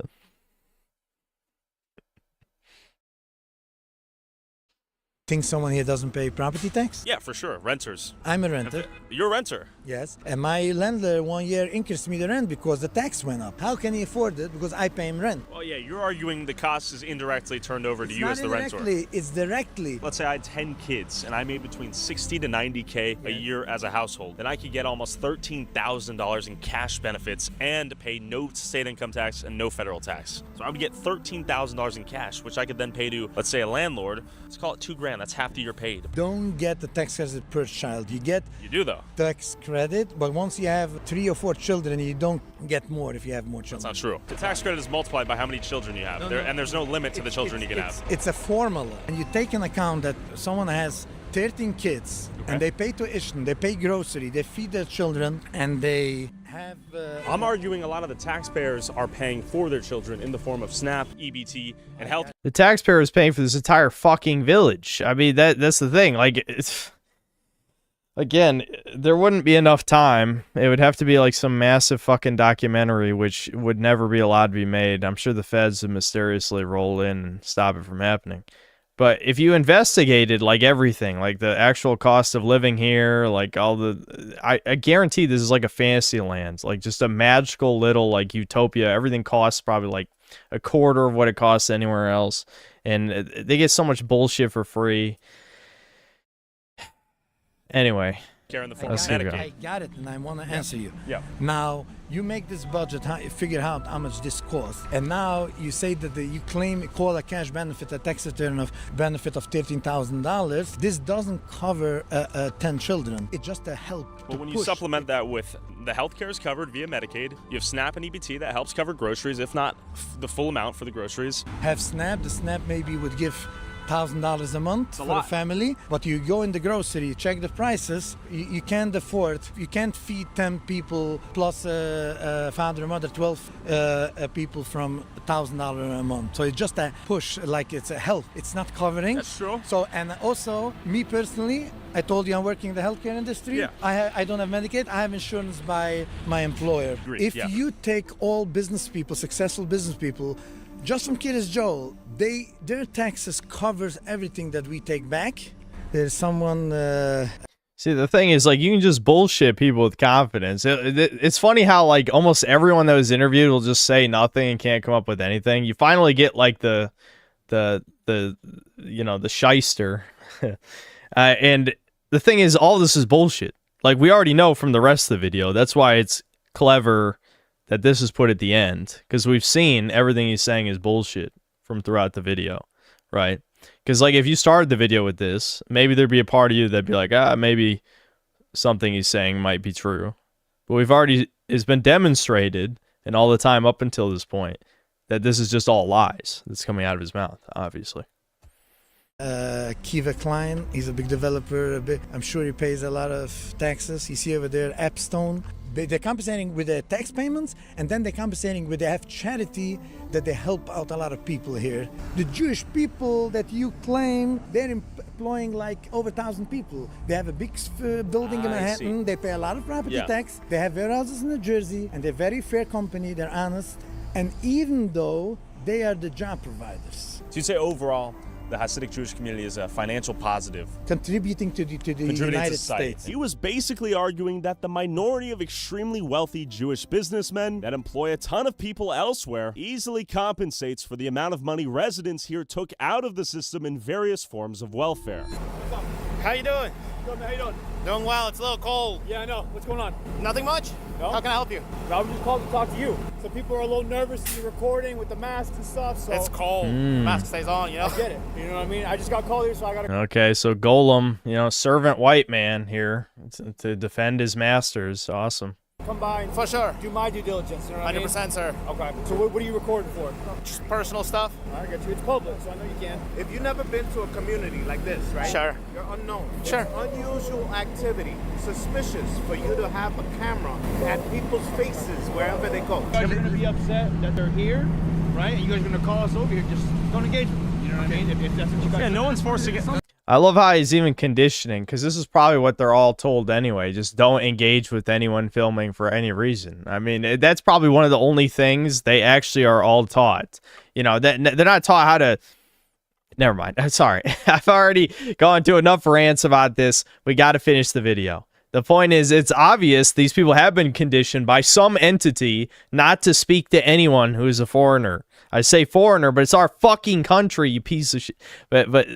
[SPEAKER 1] Think someone here doesn't pay property tax?
[SPEAKER 23] Yeah, for sure. Renters.
[SPEAKER 1] I'm a renter.
[SPEAKER 23] You're a renter?
[SPEAKER 1] Yes. And my landlord 1 year increased me the rent because the tax went up. How can he afford it? Because I pay him rent.
[SPEAKER 23] Well, yeah, you're arguing the cost is indirectly turned over to you as the renter.
[SPEAKER 1] It's directly.
[SPEAKER 23] Let's say I had 10 kids and I made between 60 to 90K a year as a household. Then I could get almost $13,000 in cash benefits and pay no state income tax and no federal tax. So I would get $13,000 in cash, which I could then pay to, let's say, a landlord. Let's call it $2,000 grand. That's half the year paid.
[SPEAKER 1] Don't get the tax credit per child. You get
[SPEAKER 23] You do though.
[SPEAKER 1] tax credit, but once you have 3 or 4 children, you don't get more if you have more children.
[SPEAKER 23] That's not true. The tax credit is multiplied by how many children you have, and there's no limit to the children you can have.
[SPEAKER 1] It's a formula. And you take in account that someone has 13 kids, and they pay tuition, they pay grocery, they feed their children, and they have...
[SPEAKER 23] I'm arguing a lot of the taxpayers are paying for their children in the form of SNAP, EBT, and health.
[SPEAKER 2] The taxpayer is paying for this entire fucking village. I mean, that's the thing. Like, it's... Again, there wouldn't be enough time. It would have to be like some massive fucking documentary, which would never be allowed to be made. I'm sure the feds would mysteriously roll in and stop it from happening. But if you investigated like everything, like the actual cost of living here, like all the, I guarantee this is like a fantasy land, like just a magical little like utopia. Everything costs probably like a quarter of what it costs anywhere else, and they get so much bullshit for free. Anyway,
[SPEAKER 1] I got it, and I want to answer you.
[SPEAKER 23] Yeah.
[SPEAKER 1] Now, you make this budget, figure out how much this costs, and now you say that you call a cash benefit, a tax return of benefit of $13,000. This doesn't cover 10 children. It's just a help.
[SPEAKER 23] But when you supplement that with the healthcare is covered via Medicaid, you have SNAP and EBT that helps cover groceries, if not the full amount for the groceries.
[SPEAKER 1] Have SNAP. The SNAP maybe would give $1,000 a month for a family, but you go in the grocery, check the prices, you can't afford, you can't feed 10 people plus a father and mother, 12 people from $1,000 a month. So it's just a push, like it's a help. It's not covering.
[SPEAKER 23] That's true.
[SPEAKER 1] So, and also, me personally, I told you I'm working in the healthcare industry.
[SPEAKER 23] Yeah.
[SPEAKER 1] I don't have Medicaid. I have insurance by my employer.
[SPEAKER 23] Agreed,
[SPEAKER 1] If
[SPEAKER 23] yeah.
[SPEAKER 1] you take all business people, successful business people, just from Kiryas Joel, their taxes covers everything that we take back. There's someone...
[SPEAKER 2] See, the thing is, like, you can just bullshit people with confidence. It's funny how, like, almost everyone that was interviewed will just say nothing and can't come up with anything. You finally get, like, the shyster. And the thing is, all this is bullshit. Like, we already know from the rest of the video. That's why it's clever that this is put at the end, because we've seen everything he's saying is bullshit from throughout the video, right? Because, like, if you started the video with this, maybe there'd be a part of you that'd be like, maybe something he's saying might be true. But it's been demonstrated, and all the time up until this point, that this is just all lies that's coming out of his mouth, obviously.
[SPEAKER 1] Kiva Klein, he's a big developer. I'm sure he pays a lot of taxes. You see over there, Appstone. They're compensating with their tax payments, and then they're compensating with they have charity that they help out a lot of people here. The Jewish people that you claim, they're employing like over 1,000 people. They have a big building in Manhattan. They pay a lot of property tax. They have warehouses in New Jersey, and they're a very fair company. They're honest. And even though they are the job providers.
[SPEAKER 23] So you'd say overall, the Hasidic Jewish community is a financial positive.
[SPEAKER 1] Contributing to the United States.
[SPEAKER 23] He was basically arguing that the minority of extremely wealthy Jewish businessmen that employ a ton of people elsewhere easily compensates for the amount of money residents here took out of the system in various forms of welfare.
[SPEAKER 17] How you doing?
[SPEAKER 3] Good, man. How you doing?
[SPEAKER 17] Doing well. It's a little cold.
[SPEAKER 3] Yeah, I know. What's going on?
[SPEAKER 17] Nothing much?
[SPEAKER 3] No?
[SPEAKER 17] How can I help you?
[SPEAKER 3] I was just called to talk to you. So people are a little nervous to be recording with the masks and stuff, so...
[SPEAKER 17] It's cold. Mask stays on, you know?
[SPEAKER 3] I get it. You know what I mean? I just got called here, so I gotta...
[SPEAKER 2] Okay, so Golem, servant white man here to defend his masters. Awesome.
[SPEAKER 3] Come by and
[SPEAKER 17] for sure.
[SPEAKER 3] Do my due diligence, you know what
[SPEAKER 17] 100%,
[SPEAKER 3] I mean?
[SPEAKER 17] sir.
[SPEAKER 3] Okay. So what are you recording for?
[SPEAKER 17] Just personal stuff.
[SPEAKER 3] I get you. It's public, so I know you can.
[SPEAKER 14] If you've never been to a community like this, right?
[SPEAKER 17] Sure.
[SPEAKER 14] You're unknown.
[SPEAKER 17] Sure.
[SPEAKER 14] It's unusual activity. Suspicious for you to have a camera at people's faces wherever they go.
[SPEAKER 3] You guys are going to be upset that they're here, right? And you guys are going to call us over here. Just don't engage with them. You know what I mean? If that's what you guys
[SPEAKER 23] no one's forcing it.
[SPEAKER 2] I love how he's even conditioning, because this is probably what they're all told anyway. Just don't engage with anyone filming for any reason. I mean, that's probably one of the only things they actually are all taught. They're not taught how to... Never mind. Sorry. I've already gone to enough rants about this. We got to finish the video. The point is, it's obvious these people have been conditioned by some entity not to speak to anyone who is a foreigner. I say foreigner, but it's our fucking country, you piece of shit. But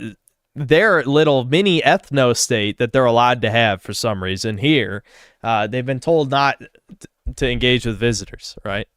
[SPEAKER 2] their little mini ethno state that they're allowed to have for some reason here, they've been told not to engage with visitors, right?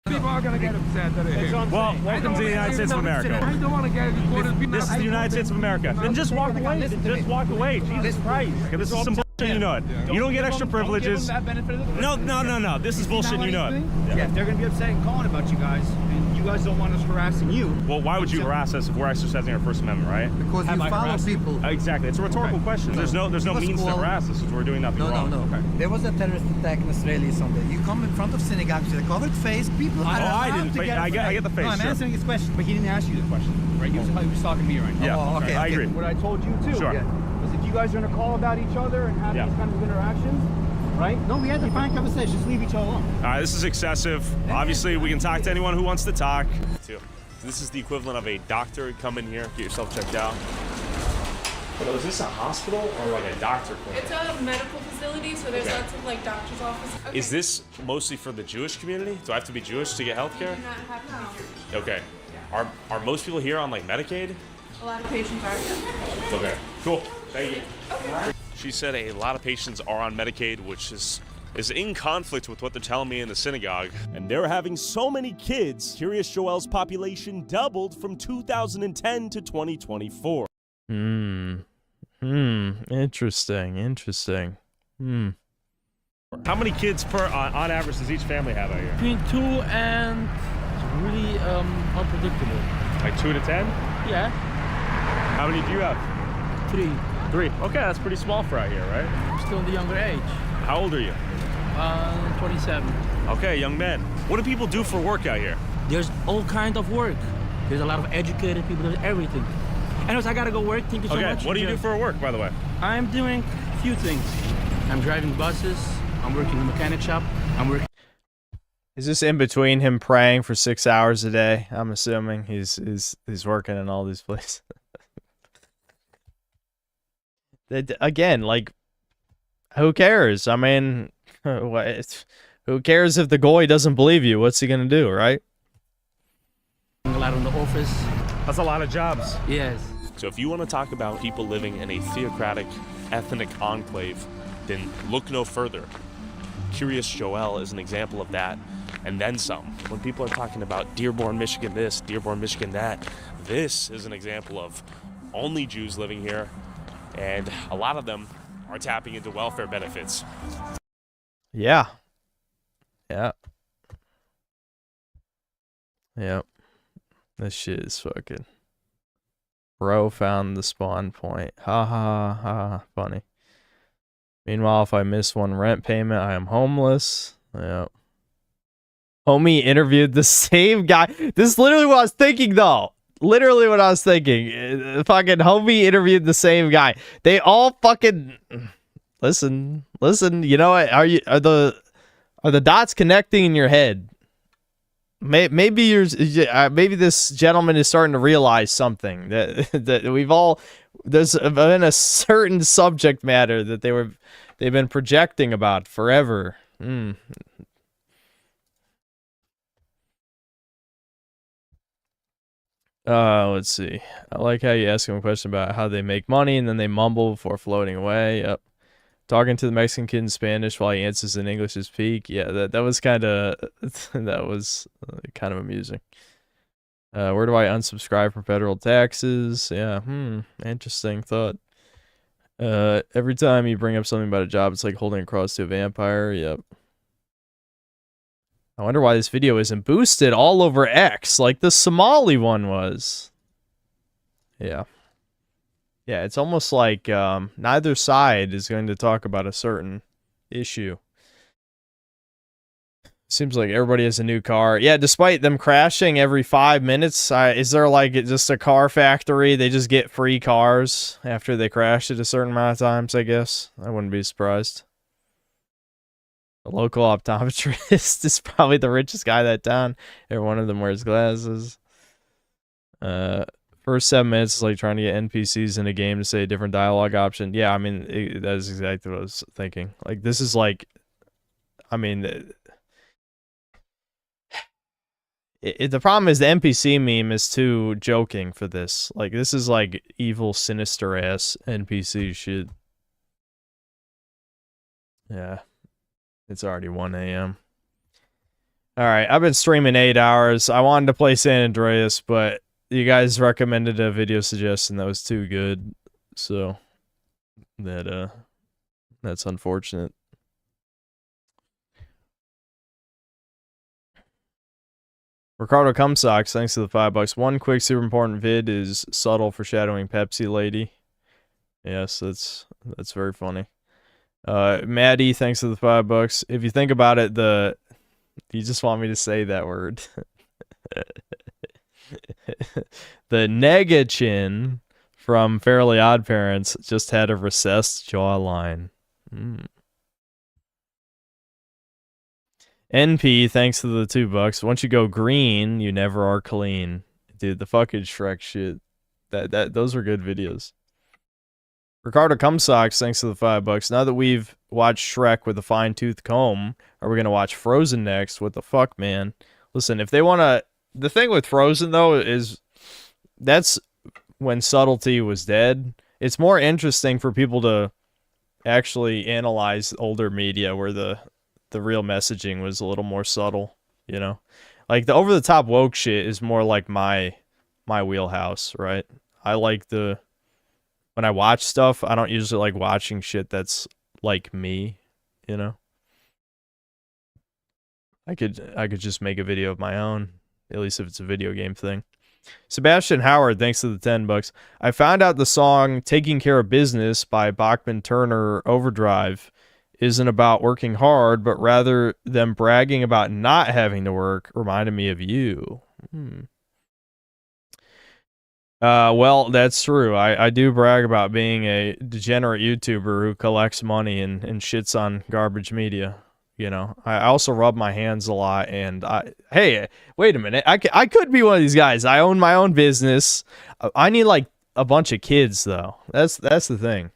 [SPEAKER 16] People are gonna get upset that they're here.
[SPEAKER 23] Well, welcome to the United States of America.
[SPEAKER 16] I don't want to get recorded.
[SPEAKER 23] This is the United States of America. Then just walk away. Just walk away. Jesus Christ. Okay, this is some bullshit, you know it. You don't get extra privileges. No. This is bullshit, you know it.
[SPEAKER 3] Yeah, they're gonna be upset and calling about you guys, and you guys don't want us harassing you.
[SPEAKER 23] Well, why would you harass us if we're exercising our First Amendment, right?
[SPEAKER 5] Because you follow people.
[SPEAKER 23] Exactly. It's a rhetorical question. There's no means to harass us if we're doing nothing wrong.
[SPEAKER 5] No. There was a terrorist attack in Australia Sunday. You come in front of synagogues with a covered face. People are
[SPEAKER 23] I didn't. I get the face.
[SPEAKER 3] No, I'm answering his question, but he didn't ask you the question, right? He was talking to me right now.
[SPEAKER 23] Yeah.
[SPEAKER 5] okay.
[SPEAKER 23] I agree.
[SPEAKER 3] What I told you too.
[SPEAKER 23] Sure.
[SPEAKER 3] Was if you guys are gonna call about each other and have these kind of interactions, right? No, we had to find conversations. Just leave each other alone.
[SPEAKER 23] All right, this is excessive. Obviously, we can talk to anyone who wants to talk. This is the equivalent of a doctor. Come in here, get yourself checked out. But is this a hospital or like a doctor clinic?
[SPEAKER 21] It's a medical facility, so there's lots of like doctor's offices. Okay.
[SPEAKER 23] Is this mostly for the Jewish community? Do I have to be Jewish to get health care?
[SPEAKER 21] Do not have to.
[SPEAKER 23] Okay. Are most people here on like Medicaid?
[SPEAKER 21] A lot of patients are.
[SPEAKER 23] Okay. Cool. Thank you.
[SPEAKER 21] Okay.
[SPEAKER 23] She said a lot of patients are on Medicaid, which is in conflict with what they're telling me in the synagogue. And they're having so many kids, Curious Joel's population doubled from 2010 to 2024.
[SPEAKER 2] Interesting.
[SPEAKER 23] How many kids on average does each family have out here?
[SPEAKER 8] Between 2 and really unpredictable.
[SPEAKER 23] Like 2 to 10?
[SPEAKER 8] Yeah.
[SPEAKER 23] How many do you have?
[SPEAKER 8] 3.
[SPEAKER 23] 3. Okay, that's pretty small for out here, right?
[SPEAKER 8] I'm still in the younger age.
[SPEAKER 23] How old are you?
[SPEAKER 8] 27.
[SPEAKER 23] Okay, young man. What do people do for work out here?
[SPEAKER 8] There's all kind of work. There's a lot of educated people. There's everything. Anyways, I gotta go work. Thank you so much.
[SPEAKER 23] What do you do for work, by the way?
[SPEAKER 8] I'm doing a few things. I'm driving buses. I'm working in a mechanic shop. I'm working.
[SPEAKER 2] Is this in between him praying for 6 hours a day? I'm assuming he's working in all these places. Again, like, who cares? I mean, who cares if the goy doesn't believe you? What's he gonna do, right?
[SPEAKER 8] A lot in the office.
[SPEAKER 23] That's a lot of jobs.
[SPEAKER 8] Yes.
[SPEAKER 23] So if you want to talk about people living in a theocratic, ethnic enclave, then look no further. Curious Joel is an example of that, and then some. When people are talking about Dearborn, Michigan this, Dearborn, Michigan that, this is an example of only Jews living here, and a lot of them are tapping into welfare benefits.
[SPEAKER 2] Yeah. This shit is fucking. Bro found the spawn point. Ha ha ha. Funny. Meanwhile, if I miss one rent payment, I am homeless. Yep. Homie interviewed the same guy. This is literally what I was thinking, though. Literally what I was thinking. Fucking homie interviewed the same guy. They all fucking listen. You know what? Are the dots connecting in your head? Maybe this gentleman is starting to realize something that we've all. There's been a certain subject matter that they've been projecting about forever. Let's see. I like how you ask him a question about how they make money and then they mumble before floating away. Yep. Talking to the Mexican kid in Spanish while he answers in English is peak. Yeah, that was kind of amusing. Where do I unsubscribe from federal taxes? Yeah, interesting thought. Every time you bring up something about a job, it's like holding a cross to a vampire. Yep. I wonder why this video isn't boosted all over X like the Somali one was. Yeah. Yeah, it's almost like neither side is going to talk about a certain issue. Seems like everybody has a new car. Yeah, despite them crashing every 5 minutes, is there like just a car factory? They just get free cars after they crash it a certain amount of times, I guess. I wouldn't be surprised. The local optometrist is probably the richest guy in that town. Every one of them wears glasses. First 7 minutes is like trying to get NPCs in a game to say a different dialogue option. Yeah, I mean, that is exactly what I was thinking. Like, this is like, I mean, the problem is the NPC meme is too joking for this. Like, this is like evil, sinister-ass NPC shit. Yeah. It's already 1 a.m. Alright, I've been streaming 8 hours. I wanted to play San Andreas, but you guys recommended a video suggestion that was too good. So, that's unfortunate. Ricardo Cumsocks, thanks to the $5. One quick super important vid is subtle foreshadowing Pepsi lady. Yes, that's very funny. Maddie, thanks to the $5. If you think about it, you just want me to say that word. The Negachin from Fairly Odd Parents just had a recessed jawline. NP, thanks to the $2. Once you go green, you never are clean. Dude, the fucking Shrek shit. Those are good videos. Ricardo Cumsocks, thanks to the $5. Now that we've watched Shrek with a fine-tooth comb, are we gonna watch Frozen next? What the fuck, man? Listen, if they wanna... The thing with Frozen, though, is... That's when subtlety was dead. It's more interesting for people to actually analyze older media where the real messaging was a little more subtle, you know? Like, the over-the-top woke shit is more like my wheelhouse, right? I like when I watch stuff, I don't usually like watching shit that's like me, you know? I could just make a video of my own, at least if it's a video game thing. Sebastian Howard, thanks to the $10. I found out the song Taking Care of Business by Bachman Turner Overdrive isn't about working hard, but rather them bragging about not having to work reminded me of you. Well, that's true. I do brag about being a degenerate YouTuber who collects money and shits on garbage media. You know, I also rub my hands a lot, and hey, wait a minute. I could be one of these guys. I own my own business. I need like a bunch of kids though. That's the thing.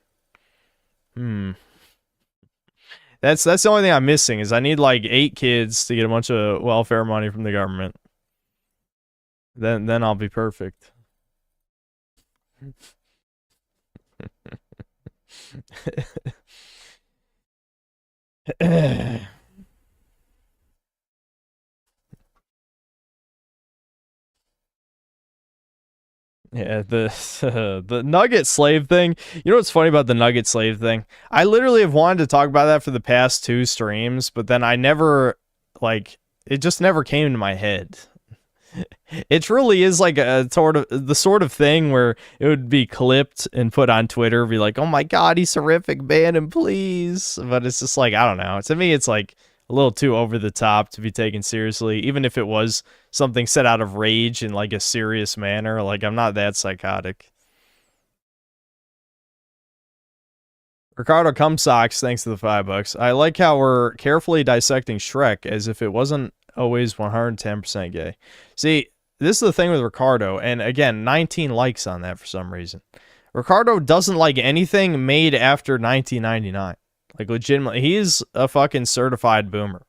[SPEAKER 2] That's the only thing I'm missing is I need like 8 kids to get a bunch of welfare money from the government. Then I'll be perfect. Yeah, the Nugget slave thing. You know what's funny about the Nugget slave thing? I literally have wanted to talk about that for the past 2 streams, but then I never, like, it just never came to my head. It truly is like the sort of thing where it would be clipped and put on Twitter, be like, oh my god, he's horrific, ban him, please. But it's just like, I don't know. To me, it's like a little too over the top to be taken seriously, even if it was something said out of rage in like a serious manner. Like, I'm not that psychotic. Ricardo Cumsocks, thanks to the $5. I like how we're carefully dissecting Shrek as if it wasn't always 110% gay. See, this is the thing with Ricardo, and again, 19 likes on that for some reason. Ricardo doesn't like anything made after 1999. Like, legitimately, he's a fucking certified boomer.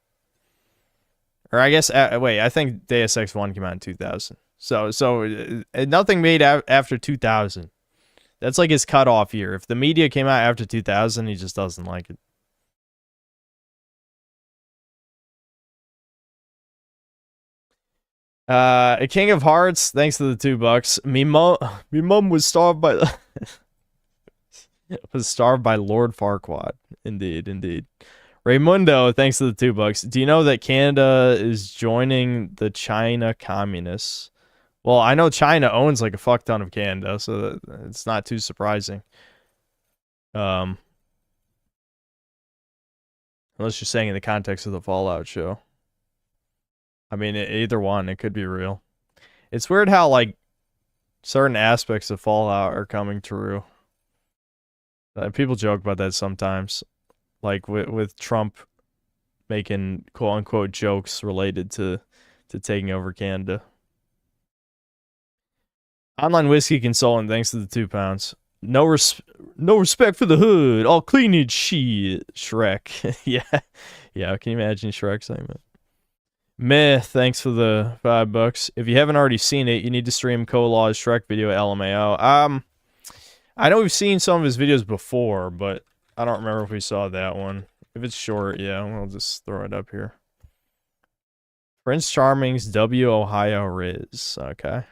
[SPEAKER 2] Or I guess, wait, I think Deus Ex 1 came out in 2000. So nothing made after 2000. That's like his cutoff year. If the media came out after 2000, he just doesn't like it. King of Hearts, thanks to the $2. Me mom was starved by Lord Farquaad. Indeed. Raymundo, thanks to the $2. Do you know that Canada is joining the China communists? Well, I know China owns like a fuck ton of Canada, so it's not too surprising. Unless you're saying in the context of the Fallout show. I mean, either one, it could be real. It's weird how, like, certain aspects of Fallout are coming true. People joke about that sometimes. Like, with Trump making quote-unquote jokes related to taking over Canada. Online Whiskey Consultant, thanks to the £2. No respect for the hood. All cleanage shit. Shrek. Yeah, can you imagine Shrek saying that? Meh, thanks for the $5. If you haven't already seen it, you need to stream Kolaw's Shrek video at LMAO. I know we've seen some of his videos before, but I don't remember if we saw that one. If it's short, yeah, we'll just throw it up here. Prince Charming's W Ohio Riz. Okay.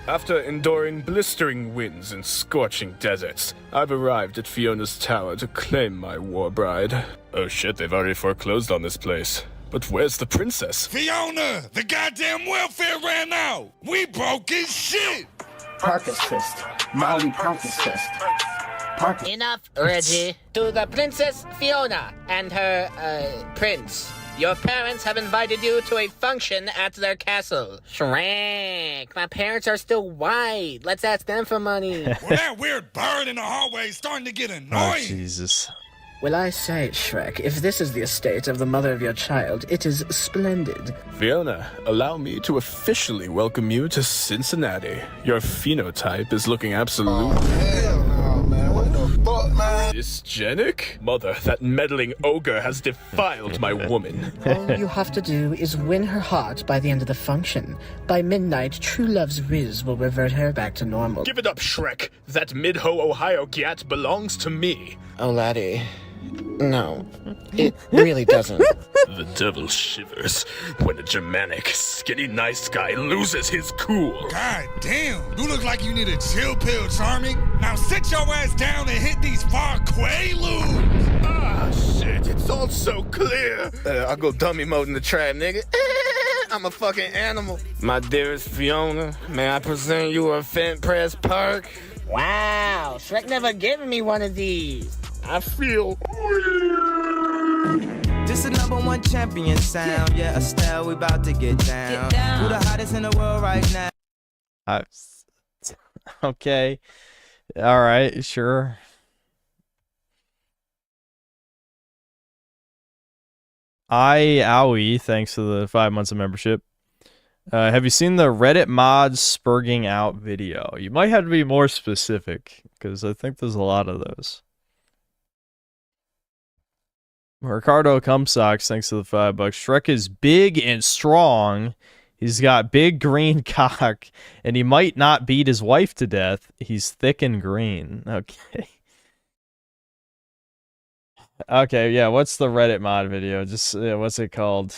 [SPEAKER 12] After enduring blistering winds and scorching deserts, I've arrived at Fiona's tower to claim my war bride. Oh shit, they've already foreclosed on this place. But where's the princess?
[SPEAKER 15] Fiona, the goddamn welfare ran out. We broke his shit.
[SPEAKER 20] Parker's fist. Molly Parker's fist. Parker.
[SPEAKER 24] Enough, Reggie. To the Princess Fiona and her, prince. Your parents have invited you to a function at their castle. Shrek, my parents are still white. Let's ask them for money.
[SPEAKER 15] Well, that weird bird in the hallway is starting to get annoying.
[SPEAKER 2] Oh, Jesus.
[SPEAKER 20] Well, I say, Shrek, if this is the estate of the mother of your child, it is splendid.
[SPEAKER 12] Fiona, allow me to officially welcome you to Cincinnati. Your phenotype is looking absolute.
[SPEAKER 15] Oh, hell no, man. What the fuck, man?
[SPEAKER 12] Dysgenic? Mother, that meddling ogre has defiled my woman.
[SPEAKER 20] All you have to do is win her heart by the end of the function. By midnight, True Love's Riz will revert her back to normal.
[SPEAKER 12] Give it up, Shrek. That Mid-Ho, Ohio gat belongs to me.
[SPEAKER 20] Oh, laddie. No, it really doesn't.
[SPEAKER 12] The devil shivers when a Germanic, skinny, nice guy loses his cool.
[SPEAKER 15] God damn, you look like you need a chill pill, Charming. Now sit your ass down and hit these far quaaludes.
[SPEAKER 12] Ah, shit, it's all so clear.
[SPEAKER 24] I'll go dummy mode in the trap, nigga. I'm a fucking animal.
[SPEAKER 20] My dearest Fiona, may I present you a Fent Press Park?
[SPEAKER 24] Wow, Shrek never given me one of these.
[SPEAKER 12] I feel
[SPEAKER 25] This is #1 champion sound. Yeah, Estelle, we about to get down. Who the hottest in the world right now?
[SPEAKER 2] Okay. All right, sure. Owie, thanks for the 5 months of membership. Have you seen the Reddit mods spurging out video? You might have to be more specific, because I think there's a lot of those. Ricardo Cumsocks, thanks to the $5. Shrek is big and strong. He's got big green cock, and he might not beat his wife to death. He's thick and green. Okay. Okay, yeah, what's the Reddit mod video? Just, what's it called?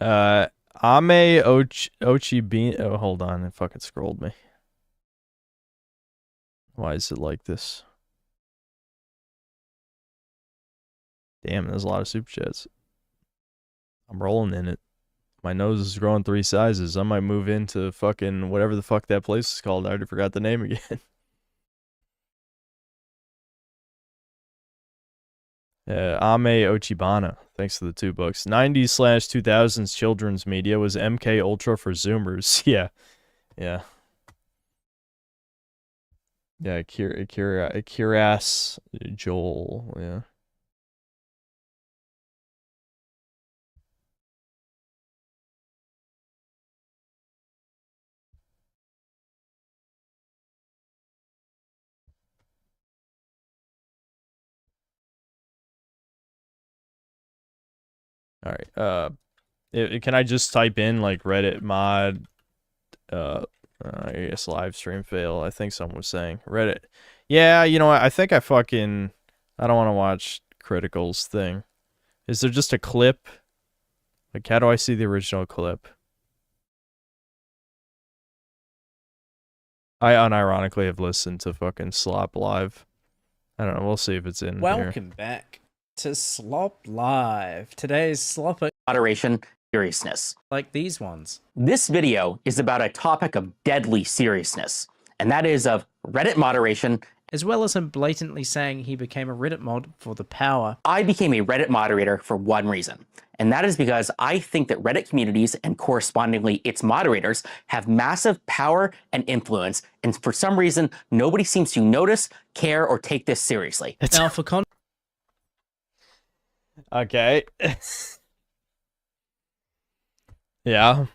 [SPEAKER 2] Ame Ochibin. Oh, hold on, it fucking scrolled me. Why is it like this? Damn, there's a lot of super chats. I'm rolling in it. My nose is growing 3 sizes. I might move into fucking whatever the fuck that place is called. I already forgot the name again. Ame Ochibana, thanks to the $2. 90s/2000s children's media was MK Ultra for Zoomers. Yeah. Yeah. Yeah, Kiras Joel, yeah. All right. Can I just type in like Reddit mod I guess live stream fail. I think someone was saying Reddit. Yeah, you know what? I think I don't want to watch Critical's thing. Is there just a clip? Like, how do I see the original clip? I unironically have listened to fucking Slop Live. I don't know. We'll see if it's in here.
[SPEAKER 26] Welcome back to Slop Live. Today's Slop
[SPEAKER 27] Moderation, seriousness.
[SPEAKER 26] Like these ones.
[SPEAKER 27] This video is about a topic of deadly seriousness, and that is of Reddit moderation.
[SPEAKER 26] As well as him blatantly saying he became a Reddit mod for the power.
[SPEAKER 27] I became a Reddit moderator for one reason, and that is because I think that Reddit communities and correspondingly its moderators have massive power and influence, and for some reason, nobody seems to notice, care, or take this seriously.
[SPEAKER 26] Now for
[SPEAKER 2] Okay. Yeah.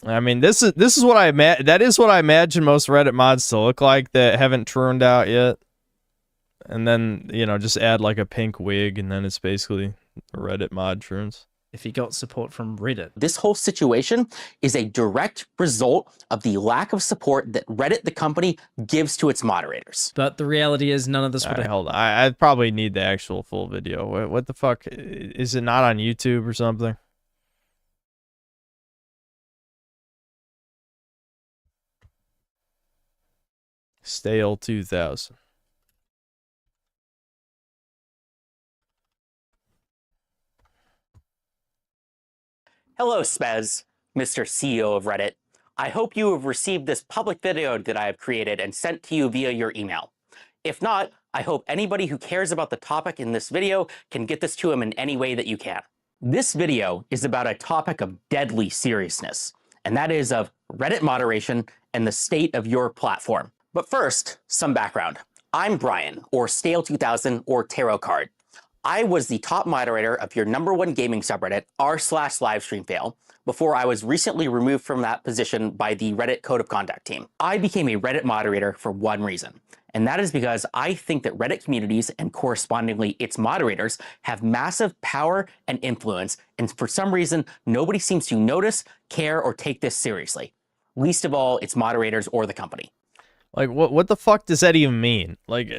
[SPEAKER 2] I mean, this is what that is what I imagine most Reddit mods to look like that haven't turned out yet. And then, you know, just add like a pink wig and then it's basically a Reddit mod turns.
[SPEAKER 26] if he got support from Reddit.
[SPEAKER 27] This whole situation is a direct result of the lack of support that Reddit, the company, gives to its moderators.
[SPEAKER 26] But the reality is none of this would
[SPEAKER 2] Alright, hold on. I probably need the actual full video. What the fuck? Is it not on YouTube or something? Stale 2000.
[SPEAKER 27] Hello, Spez, Mr. CEO of Reddit. I hope you have received this public video that I have created and sent to you via your email. If not, I hope anybody who cares about the topic in this video can get this to him in any way that you can. This video is about a topic of deadly seriousness, and that is of Reddit moderation and the state of your platform. But first, some background. I'm Brian, or Stale2000, or Tarot Card. I was the top moderator of your #1 gaming subreddit, r/livestreamfail, before I was recently removed from that position by the Reddit Code of Conduct team. I became a Reddit moderator for one reason, and that is because I think that Reddit communities and correspondingly its moderators have massive power and influence, and for some reason, nobody seems to notice, care, or take this seriously. Least of all, its moderators or the company.
[SPEAKER 2] Like, what the fuck does that even mean? Like,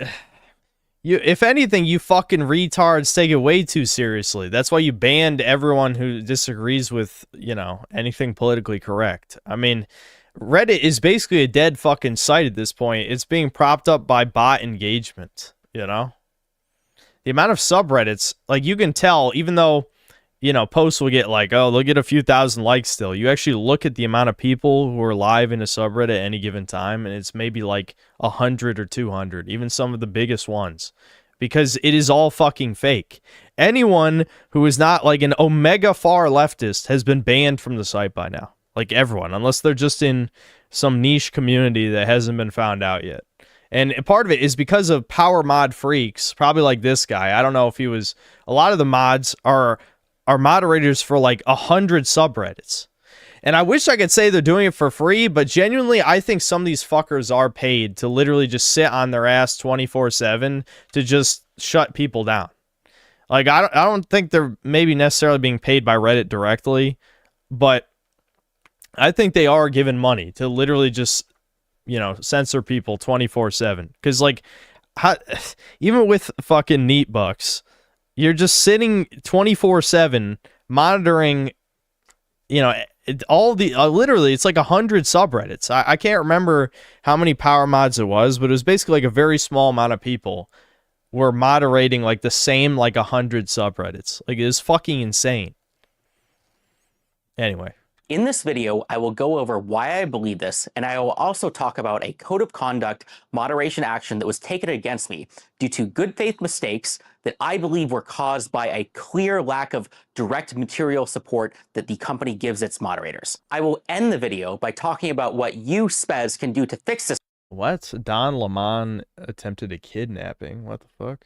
[SPEAKER 2] you, if anything, you fucking retards take it way too seriously. That's why you banned everyone who disagrees with, you know, anything politically correct. I mean, Reddit is basically a dead fucking site at this point. It's being propped up by bot engagement, you know? The amount of subreddits, like, you can tell, even though, you know, posts will get like, oh, they'll get a few thousand likes still. You actually look at the amount of people who are live in a subreddit at any given time, and it's maybe like 100 or 200, even some of the biggest ones, because it is all fucking fake. Anyone who is not like an omega far leftist has been banned from the site by now. Like everyone, unless they're just in some niche community that hasn't been found out yet. And part of it is because of power mod freaks, probably like this guy. I don't know if he was, a lot of the mods are moderators for like 100 subreddits. And I wish I could say they're doing it for free, but genuinely, I think some of these fuckers are paid to literally just sit on their ass 24/7 to just shut people down. Like, I don't think they're maybe necessarily being paid by Reddit directly, but I think they are given money to literally just, you know, censor people 24/7. Because, like, even with fucking neat bucks, you're just sitting 24/7 monitoring, you know, all the literally it's like 100 subreddits. I can't remember how many power mods it was, but it was basically like a very small amount of people were moderating like the same like 100 subreddits. Like, it is fucking insane. Anyway.
[SPEAKER 27] In this video, I will go over why I believe this, and I will also talk about a code of conduct moderation action that was taken against me due to good faith mistakes that I believe were caused by a clear lack of direct material support that the company gives its moderators. I will end the video by talking about what you, Spez, can do to fix this.
[SPEAKER 2] What? Don Lemon attempted a kidnapping? What the fuck?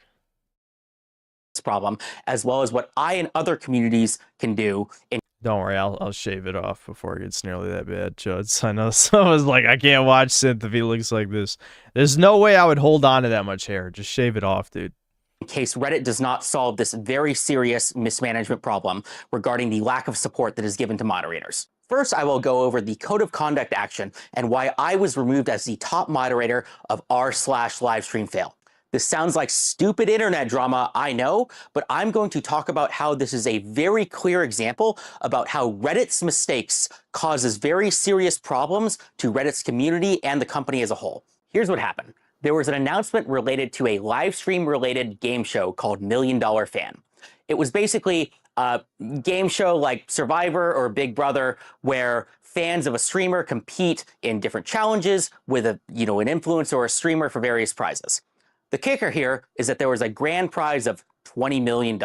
[SPEAKER 27] Problem, as well as what I and other communities can do in
[SPEAKER 2] Don't worry, I'll shave it off before it gets nearly that bad, Chuds. I know someone's like, I can't watch Synth if he looks like this. There's no way I would hold on to that much hair. Just shave it off, dude.
[SPEAKER 27] In case Reddit does not solve this very serious mismanagement problem regarding the lack of support that is given to moderators. First, I will go over the code of conduct action and why I was removed as the top moderator of r/livestreamfail. This sounds like stupid internet drama, I know, but I'm going to talk about how this is a very clear example about how Reddit's mistakes causes very serious problems to Reddit's community and the company as a whole. Here's what happened. There was an announcement related to a live stream related game show called $1 Million Fan. It was basically a game show like Survivor or Big Brother where fans of a streamer compete in different challenges with an influencer or a streamer for various prizes. The kicker here is that there was a grand prize of $20 million,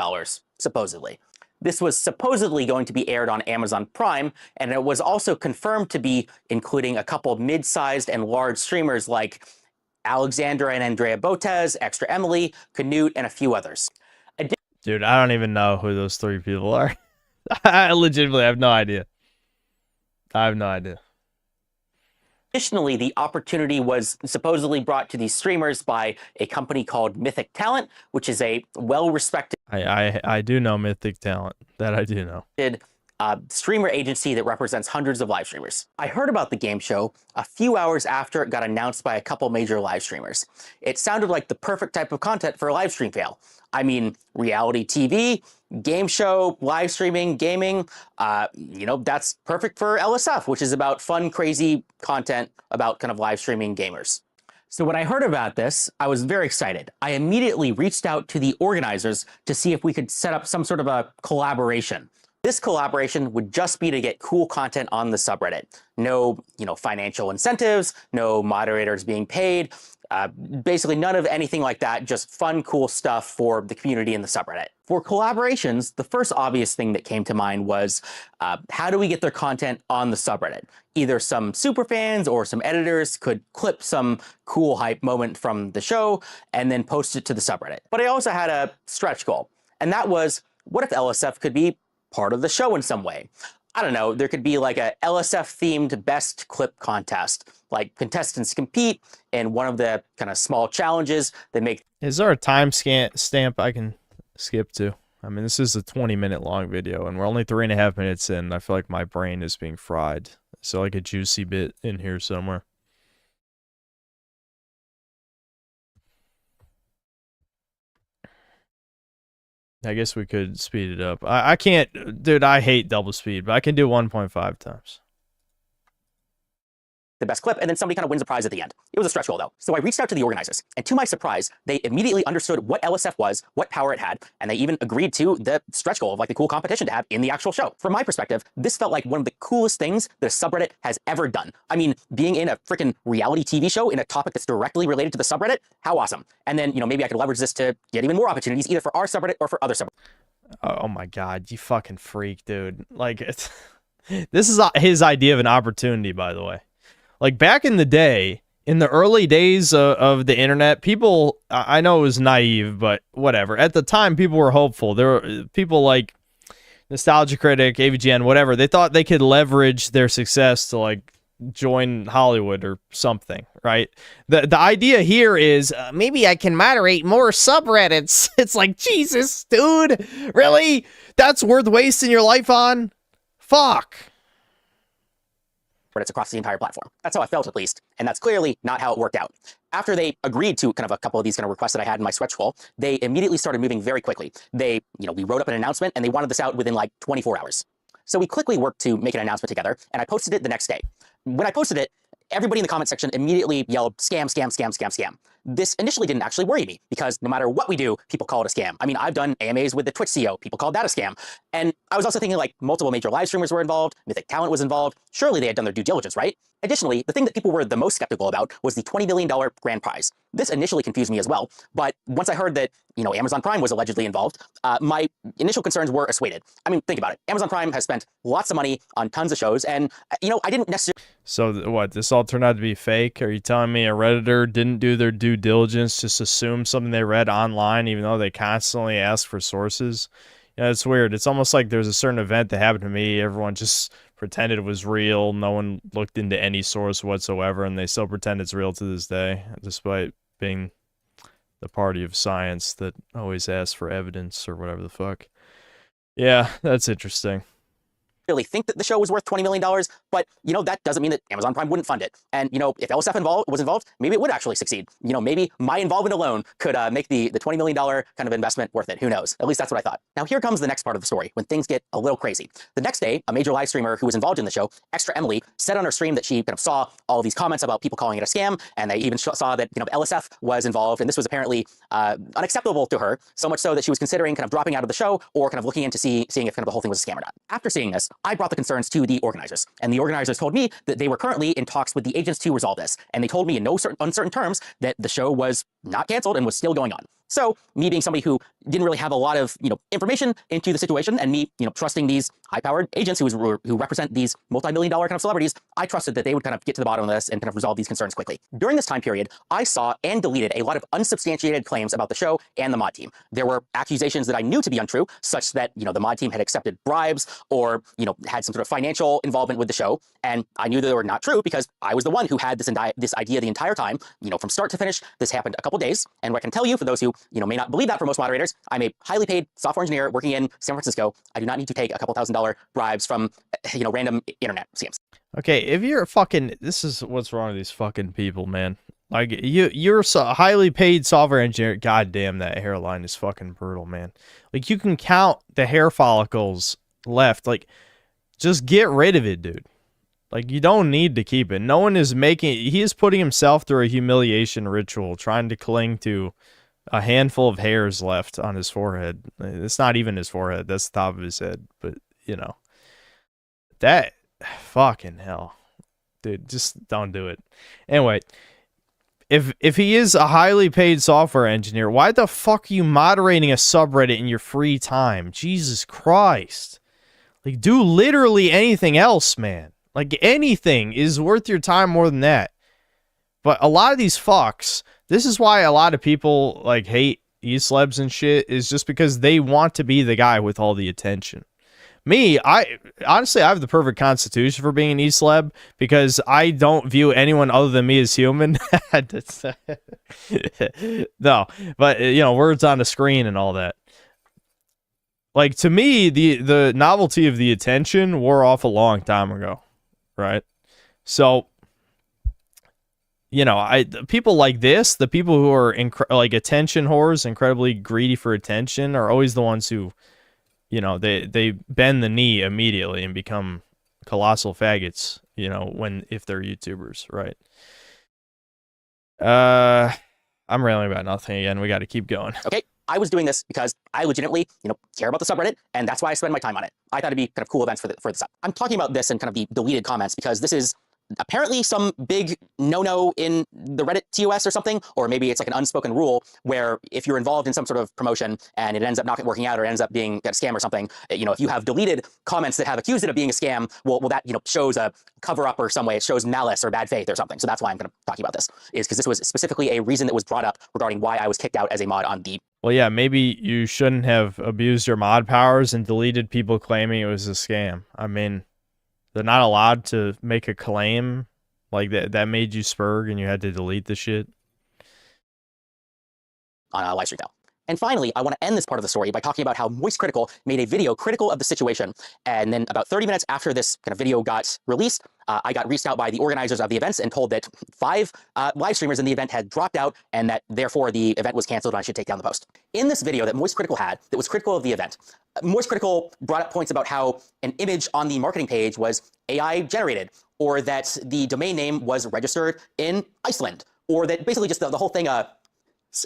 [SPEAKER 27] supposedly. This was supposedly going to be aired on Amazon Prime, and it was also confirmed to be including a couple of mid-sized and large streamers like Alexandra and Andrea Botez, Extra Emily, Canute, and a few others.
[SPEAKER 2] Dude, I don't even know who those three people are. I legitimately have no idea. I have no idea.
[SPEAKER 27] Additionally, the opportunity was supposedly brought to these streamers by a company called Mythic Talent, which is a well-respected
[SPEAKER 2] I do know Mythic Talent. That I do know.
[SPEAKER 27] Streamer agency that represents hundreds of live streamers. I heard about the game show a few hours after it got announced by a couple major live streamers. It sounded like the perfect type of content for a live stream fail. I mean, reality TV, game show, live streaming, gaming, you know, that's perfect for LSF, which is about fun, crazy content about kind of live streaming gamers. So when I heard about this, I was very excited. I immediately reached out to the organizers to see if we could set up some sort of a collaboration. This collaboration would just be to get cool content on the subreddit. No, you know, financial incentives, no moderators being paid, basically none of anything like that, just fun, cool stuff for the community in the subreddit. For collaborations, the first obvious thing that came to mind was how do we get their content on the subreddit? Either some superfans or some editors could clip some cool hype moment from the show and then post it to the subreddit. But I also had a stretch goal, and that was, what if LSF could be part of the show in some way? I don't know, there could be like a LSF themed best clip contest, like contestants compete in one of the kind of small challenges that make.
[SPEAKER 2] Is there a time stamp I can skip to? I mean, this is a 20-minute long video and we're only 3.5 minutes in. I feel like my brain is being fried. So like a juicy bit in here somewhere. I guess we could speed it up. I can't, dude, I hate double speed, but I can do 1.5 times.
[SPEAKER 27] The best clip, and then somebody kind of wins a prize at the end. It was a stretch goal, though. So I reached out to the organizers, and to my surprise, they immediately understood what LSF was, what power it had, and they even agreed to the stretch goal of like the cool competition to have in the actual show. From my perspective, this felt like one of the coolest things that a subreddit has ever done. I mean, being in a freaking reality TV show in a topic that's directly related to the subreddit, how awesome. And then, you know, maybe I could leverage this to get even more opportunities, either for our subreddit or for other subreddits.
[SPEAKER 2] Oh my God, you fucking freak, dude. Like, it's, this is his idea of an opportunity, by the way. Like back in the day, in the early days of the internet, people, I know it was naive, but whatever. At the time, people were hopeful. There were people like Nostalgia Critic, AVGN, whatever. They thought they could leverage their success to like join Hollywood or something, right? The idea here is maybe I can moderate more subreddits. It's like, Jesus, dude, really? That's worth wasting your life on? Fuck.
[SPEAKER 27] It's across the entire platform. That's how I felt, at least, and that's clearly not how it worked out. After they agreed to kind of a couple of these kind of requests that I had in my stretch goal, they immediately started moving very quickly. They, you know, we wrote up an announcement and they wanted this out within like 24 hours. So we quickly worked to make an announcement together, and I posted it the next day. When I posted it, everybody in the comment section immediately yelled, scam, scam, scam, scam, scam. This initially didn't actually worry me because no matter what we do, people call it a scam. I mean, I've done AMAs with the Twitch CEO. People called that a scam. And I was also thinking like multiple major live streamers were involved. Mythic Talent was involved. Surely they had done their due diligence, right? Additionally, the thing that people were the most skeptical about was the $20 million grand prize. This initially confused me as well. But once I heard that, you know, Amazon Prime was allegedly involved, my initial concerns were assuaded. I mean, think about it. Amazon Prime has spent lots of money on tons of shows. And, you know, I didn't necessarily...
[SPEAKER 2] So what, this all turned out to be fake? Are you telling me a Redditor didn't do their due diligence, just assume something they read online, even though they constantly ask for sources? Yeah, it's weird. It's almost like there's a certain event that happened to me. Everyone just pretended it was real. No one looked into any source whatsoever, and they still pretend it's real to this day, despite being the party of science that always asks for evidence or whatever the fuck. Yeah, that's interesting.
[SPEAKER 27] Really think that the show was worth $20 million, but, you know, that doesn't mean that Amazon Prime wouldn't fund it. And, you know, if LSF was involved, maybe it would actually succeed. You know, maybe my involvement alone could make the $20 million kind of investment worth it. Who knows? At least that's what I thought. Now, here comes the next part of the story, when things get a little crazy. The next day, a major live streamer who was involved in the show, Extra Emily, said on her stream that she kind of saw all these comments about people calling it a scam, and they even saw that, you know, LSF was involved, and this was apparently unacceptable to her, so much so that she was considering kind of dropping out of the show or kind of looking into seeing if kind of the whole thing was a scam or not. After seeing this, I brought the concerns to the organizers, and the organizers told me that they were currently in talks with the agents to resolve this, and they told me in no uncertain terms that the show was not canceled and was still going on. So me being somebody who didn't really have a lot of, information into the situation, and me, trusting these high-powered agents who represent these multi-million-dollar kind of celebrities, I trusted that they would kind of get to the bottom of this and kind of resolve these concerns quickly. During this time period, I saw and deleted a lot of unsubstantiated claims about the show and the mod team. There were accusations that I knew to be untrue, such that, the mod team had accepted bribes or, had some sort of financial involvement with the show. And I knew that they were not true because I was the one who had this idea the entire time, from start to finish. This happened a couple days. And what I can tell you, for those who, may not believe that for most moderators, I'm a highly paid software engineer working in San Francisco. I do not need to take a couple $1,000 bribes from, random internet scams.
[SPEAKER 2] Okay, if you're this is what's wrong with these fucking people, man. Like, you're a highly paid software engineer. God damn, that hairline is fucking brutal, man. Like, you can count the hair follicles left. Like, just get rid of it, dude. Like, you don't need to keep it. No one is he is putting himself through a humiliation ritual, trying to cling to a handful of hairs left on his forehead. It's not even his forehead. That's the top of his head. But, that, fucking hell. Dude, just don't do it. Anyway, if he is a highly paid software engineer, why the fuck are you moderating a subreddit in your free time? Jesus Christ. Like, do literally anything else, man. Like, anything is worth your time more than that. But a lot of these fucks, this is why a lot of people, like, hate e-celebs and shit, is just because they want to be the guy with all the attention. Me, honestly, I have the perfect constitution for being an e-celeb because I don't view anyone other than me as human. No, but, words on the screen and all that. Like, to me, the novelty of the attention wore off a long time ago, right? So, people like this, the people who are like attention whores, incredibly greedy for attention, are always the ones who, they bend the knee immediately and become colossal faggots, if they're YouTubers, right? I'm railing about nothing again. We got to keep going.
[SPEAKER 27] Okay. I was doing this because I legitimately, care about the subreddit, and that's why I spend my time on it. I thought it'd be kind of cool events for the sub. I'm talking about this in kind of the deleted comments because this is apparently some big no-no in the Reddit TOS or something, or maybe it's like an unspoken rule where if you're involved in some sort of promotion and it ends up not working out or ends up being a scam or something, if you have deleted comments that have accused it of being a scam, well that, shows a cover-up or some way. It shows malice or bad faith or something. So that's why I'm going to talk about this, is because this was specifically a reason that was brought up regarding why I was kicked out as a mod on the...
[SPEAKER 2] Well, yeah, maybe you shouldn't have abused your mod powers and deleted people claiming it was a scam. I mean, they're not allowed to make a claim like that made you spurg and you had to delete the shit
[SPEAKER 27] on a live stream now. And finally, I want to end this part of the story by talking about how Moist Critical made a video critical of the situation. And then about 30 minutes after this kind of video got released, I got reached out by the organizers of the events and told that 5 live streamers in the event had dropped out and that therefore the event was canceled and I should take down the post. In this video that Moist Critical had that was critical of the event, Moist Critical brought up points about how an image on the marketing page was AI generated, or that the domain name was registered in Iceland, or that basically just the whole thing,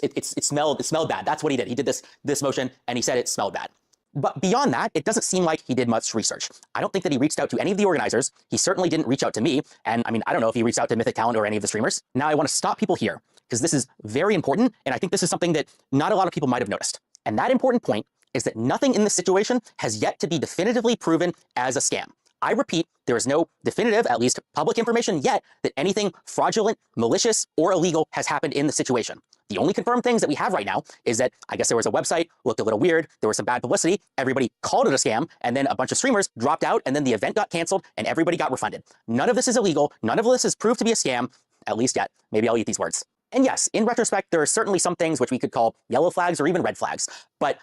[SPEAKER 27] it smelled bad. That's what he did. He did this motion and he said it smelled bad. But beyond that, it doesn't seem like he did much research. I don't think that he reached out to any of the organizers. He certainly didn't reach out to me. And I mean, I don't know if he reached out to Mythic Talent or any of the streamers. Now I want to stop people here because this is very important. And I think this is something that not a lot of people might have noticed. And that important point is that nothing in this situation has yet to be definitively proven as a scam. I repeat, there is no definitive, at least public information yet, that anything fraudulent, malicious, or illegal has happened in the situation. The only confirmed things that we have right now is that I guess there was a website, looked a little weird, there was some bad publicity, everybody called it a scam, and then a bunch of streamers dropped out, and then the event got canceled, and everybody got refunded. None of this is illegal. None of this is proved to be a scam, at least yet. Maybe I'll eat these words. And yes, in retrospect, there are certainly some things which we could call yellow flags or even red flags. But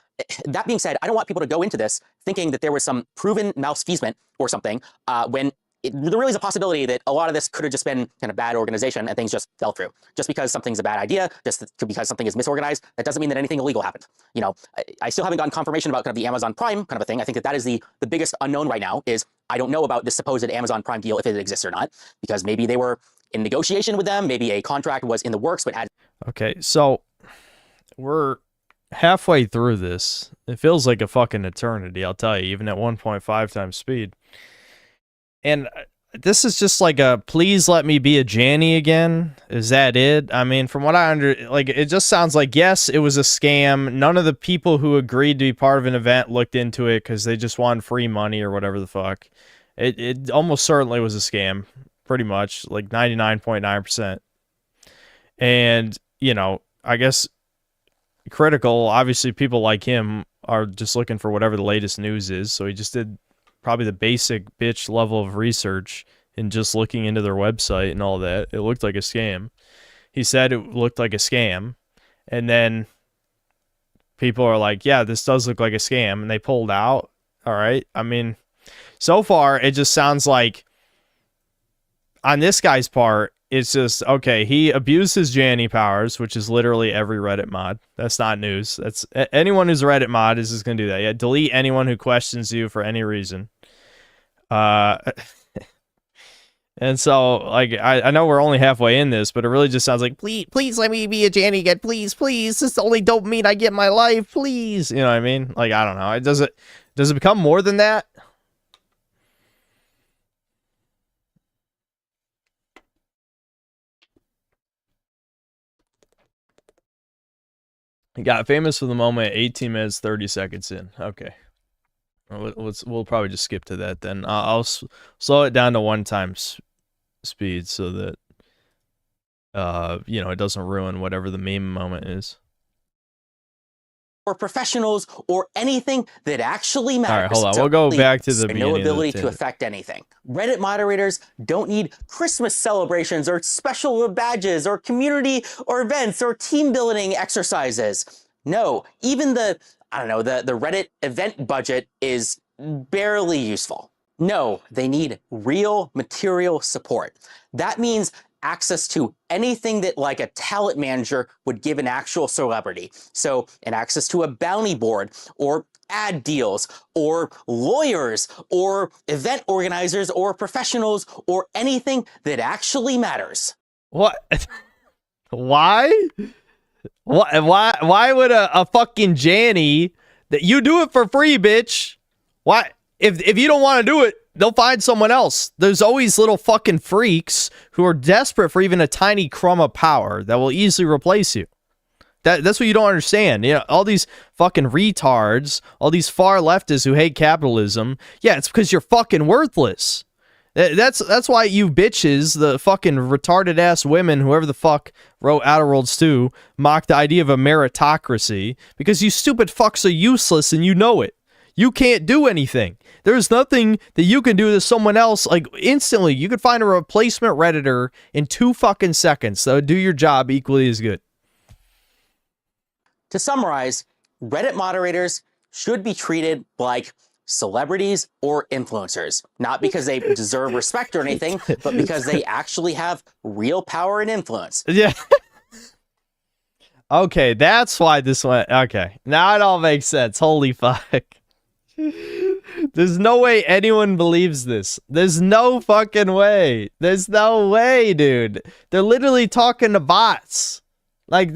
[SPEAKER 27] that being said, I don't want people to go into this thinking that there was some proven malfeasance or something when there really is a possibility that a lot of this could have just been kind of bad organization and things just fell through. Just because something's a bad idea, just because something is misorganized, that doesn't mean that anything illegal happened. I still haven't gotten confirmation about kind of the Amazon Prime kind of a thing. I think that is the biggest unknown right now is I don't know about this supposed Amazon Prime deal, if it exists or not, because maybe they were in negotiation with them, maybe a contract was in the works, but had...
[SPEAKER 2] Okay, so we're halfway through this. It feels like a fucking eternity, I'll tell you, even at 1.5 times speed. And this is just like a please let me be a Janny again. Is that it? I mean, from what I it just sounds like, yes, it was a scam. None of the people who agreed to be part of an event looked into it because they just wanted free money or whatever the fuck. It almost certainly was a scam, pretty much, like 99.9%. And, you know, I guess Critical, obviously people like him are just looking for whatever the latest news is, so he just did probably the basic bitch level of research in just looking into their website and all that. It looked like a scam. He said it looked like a scam, and then people are like, yeah, this does look like a scam, and they pulled out. All right. I mean, so far it just sounds like on this guy's part, it's just, okay, he abused his Janny powers, which is literally every Reddit mod. That's not news. That's anyone who's a Reddit mod is just going to do that. Yeah, delete anyone who questions you for any reason. And so, like, I know we're only halfway in this, but it really just sounds like, please let me be a Janny again. Please. This is the only dopamine I get in my life. Please. You know what I mean? Like, I don't know. Does it become more than that? He got famous for the moment 18 minutes 30 seconds in. Okay. We'll probably just skip to that then. I'll slow it down to 1 times speed so that you know, it doesn't ruin whatever the meme moment is.
[SPEAKER 27] Or professionals or anything that actually matters.
[SPEAKER 2] All right, hold on. We'll go back to the beginning.
[SPEAKER 27] No ability to affect anything. Reddit moderators don't need Christmas celebrations or special badges or community or events or team building exercises. No, even the Reddit event budget is barely useful. No, they need real material support. That means access to anything that like a talent manager would give an actual celebrity. So an access to a bounty board or ad deals or lawyers or event organizers or professionals or anything that actually matters.
[SPEAKER 2] What? Why? Why would a fucking Janny that you do it for free, bitch? Why? If you don't want to do it, they'll find someone else. There's always little fucking freaks who are desperate for even a tiny crumb of power that will easily replace you. That's what you don't understand. You know, all these fucking retards, all these far leftists who hate capitalism. Yeah, it's because you're fucking worthless. That's why you bitches, the fucking retarded ass women, whoever the fuck wrote Outer Worlds 2, mocked the idea of a meritocracy, because you stupid fucks are useless and you know it. You can't do anything. There's nothing that you can do to someone else. Like, instantly, you could find a replacement Redditor in 2 fucking seconds that would do your job equally as good.
[SPEAKER 27] To summarize, Reddit moderators should be treated like celebrities or influencers, not because they deserve respect or anything, but because they actually have real power and influence.
[SPEAKER 2] Yeah. Okay, that's why this went. Okay, now it all makes sense. Holy fuck. There's no way anyone believes this. There's no fucking way. There's no way, dude. They're literally talking to bots. Like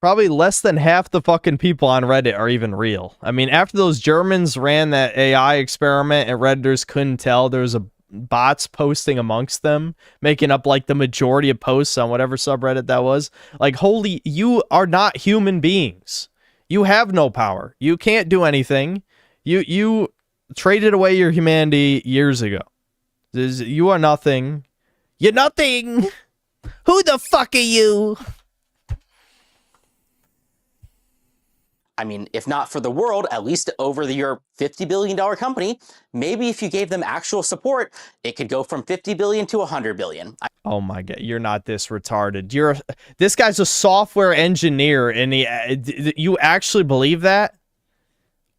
[SPEAKER 2] probably less than half the fucking people on Reddit are even real. I mean, after those Germans ran that AI experiment and Redditors couldn't tell there was bots posting amongst them, making up like the majority of posts on whatever subreddit that was. Like, holy, you are not human beings. You have no power. You can't do anything. You traded away your humanity years ago. You are nothing. You're nothing. Who the fuck are you?
[SPEAKER 27] I mean, if not for the world, at least over your $50 billion company, maybe if you gave them actual support, it could go from 50 billion to 100 billion.
[SPEAKER 2] Oh my God, you're not this retarded. This guy's a software engineer, and you actually believe that?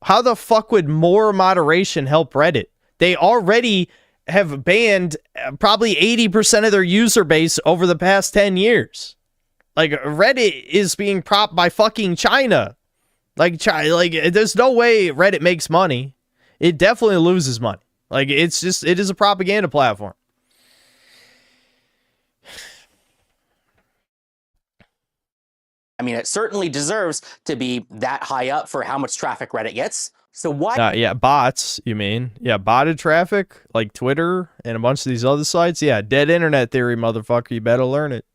[SPEAKER 2] How the fuck would more moderation help Reddit? They already have banned probably 80% of their user base over the past 10 years. Like, Reddit is being propped by fucking China. Like, there's no way Reddit makes money. It definitely loses money. Like, it is a propaganda platform.
[SPEAKER 27] I mean, it certainly deserves to be that high up for how much traffic Reddit gets. So why?
[SPEAKER 2] Yeah, bots, you mean? Yeah, botted traffic, like Twitter and a bunch of these other sites. Yeah, dead internet theory, motherfucker. You better learn it.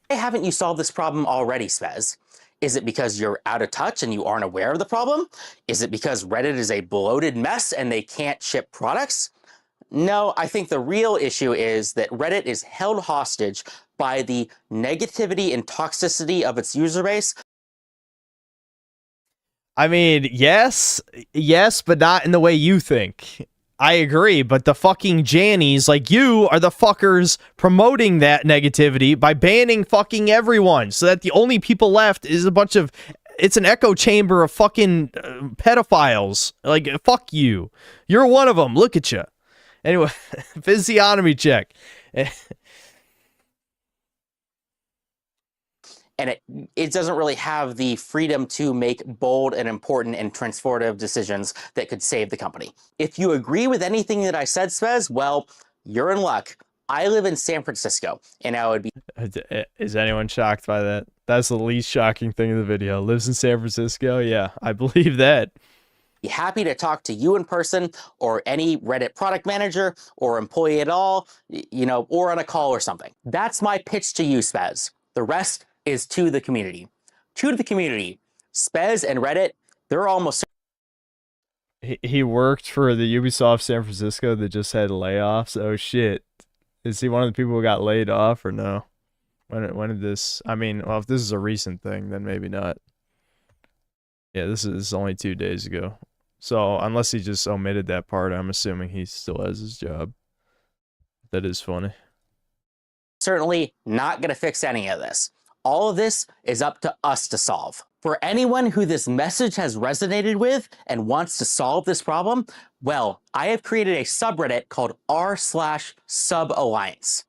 [SPEAKER 27] Why haven't you solved this problem already, Spez? Is it because you're out of touch and you aren't aware of the problem? Is it because Reddit is a bloated mess and they can't ship products? No, I think the real issue is that Reddit is held hostage by the negativity and toxicity of its user base.
[SPEAKER 2] I mean, yes, but not in the way you think. I agree, but the fucking Jannies like you are the fuckers promoting that negativity by banning fucking everyone so that the only people left is a bunch of, it's an echo chamber of fucking pedophiles. Like, fuck you. You're one of them. Look at you. Anyway, physiognomy check.
[SPEAKER 27] And it doesn't really have the freedom to make bold and important and transformative decisions that could save the company. If you agree with anything that I said, Spez, well, you're in luck. I live in San Francisco, and I would be...
[SPEAKER 2] Is anyone shocked by that? That's the least shocking thing in the video. Lives in San Francisco? Yeah, I believe that.
[SPEAKER 27] Happy to talk to you in person or any Reddit product manager or employee at all, you know, or on a call or something. That's my pitch to you, Spez. The rest is to the community. To the community. Spez and Reddit, they're almost...
[SPEAKER 2] He worked for the Ubisoft San Francisco that just had layoffs. Oh shit. Is he one of the people who got laid off or no? When did this... I mean, well, if this is a recent thing, then maybe not. Yeah, this is only 2 days ago. So, unless he just omitted that part, I'm assuming he still has his job. That is funny.
[SPEAKER 27] Certainly not going to fix any of this. All of this is up to us to solve. For anyone who this message has resonated with and wants to solve this problem, well, I have created a subreddit called r/SubAlliance.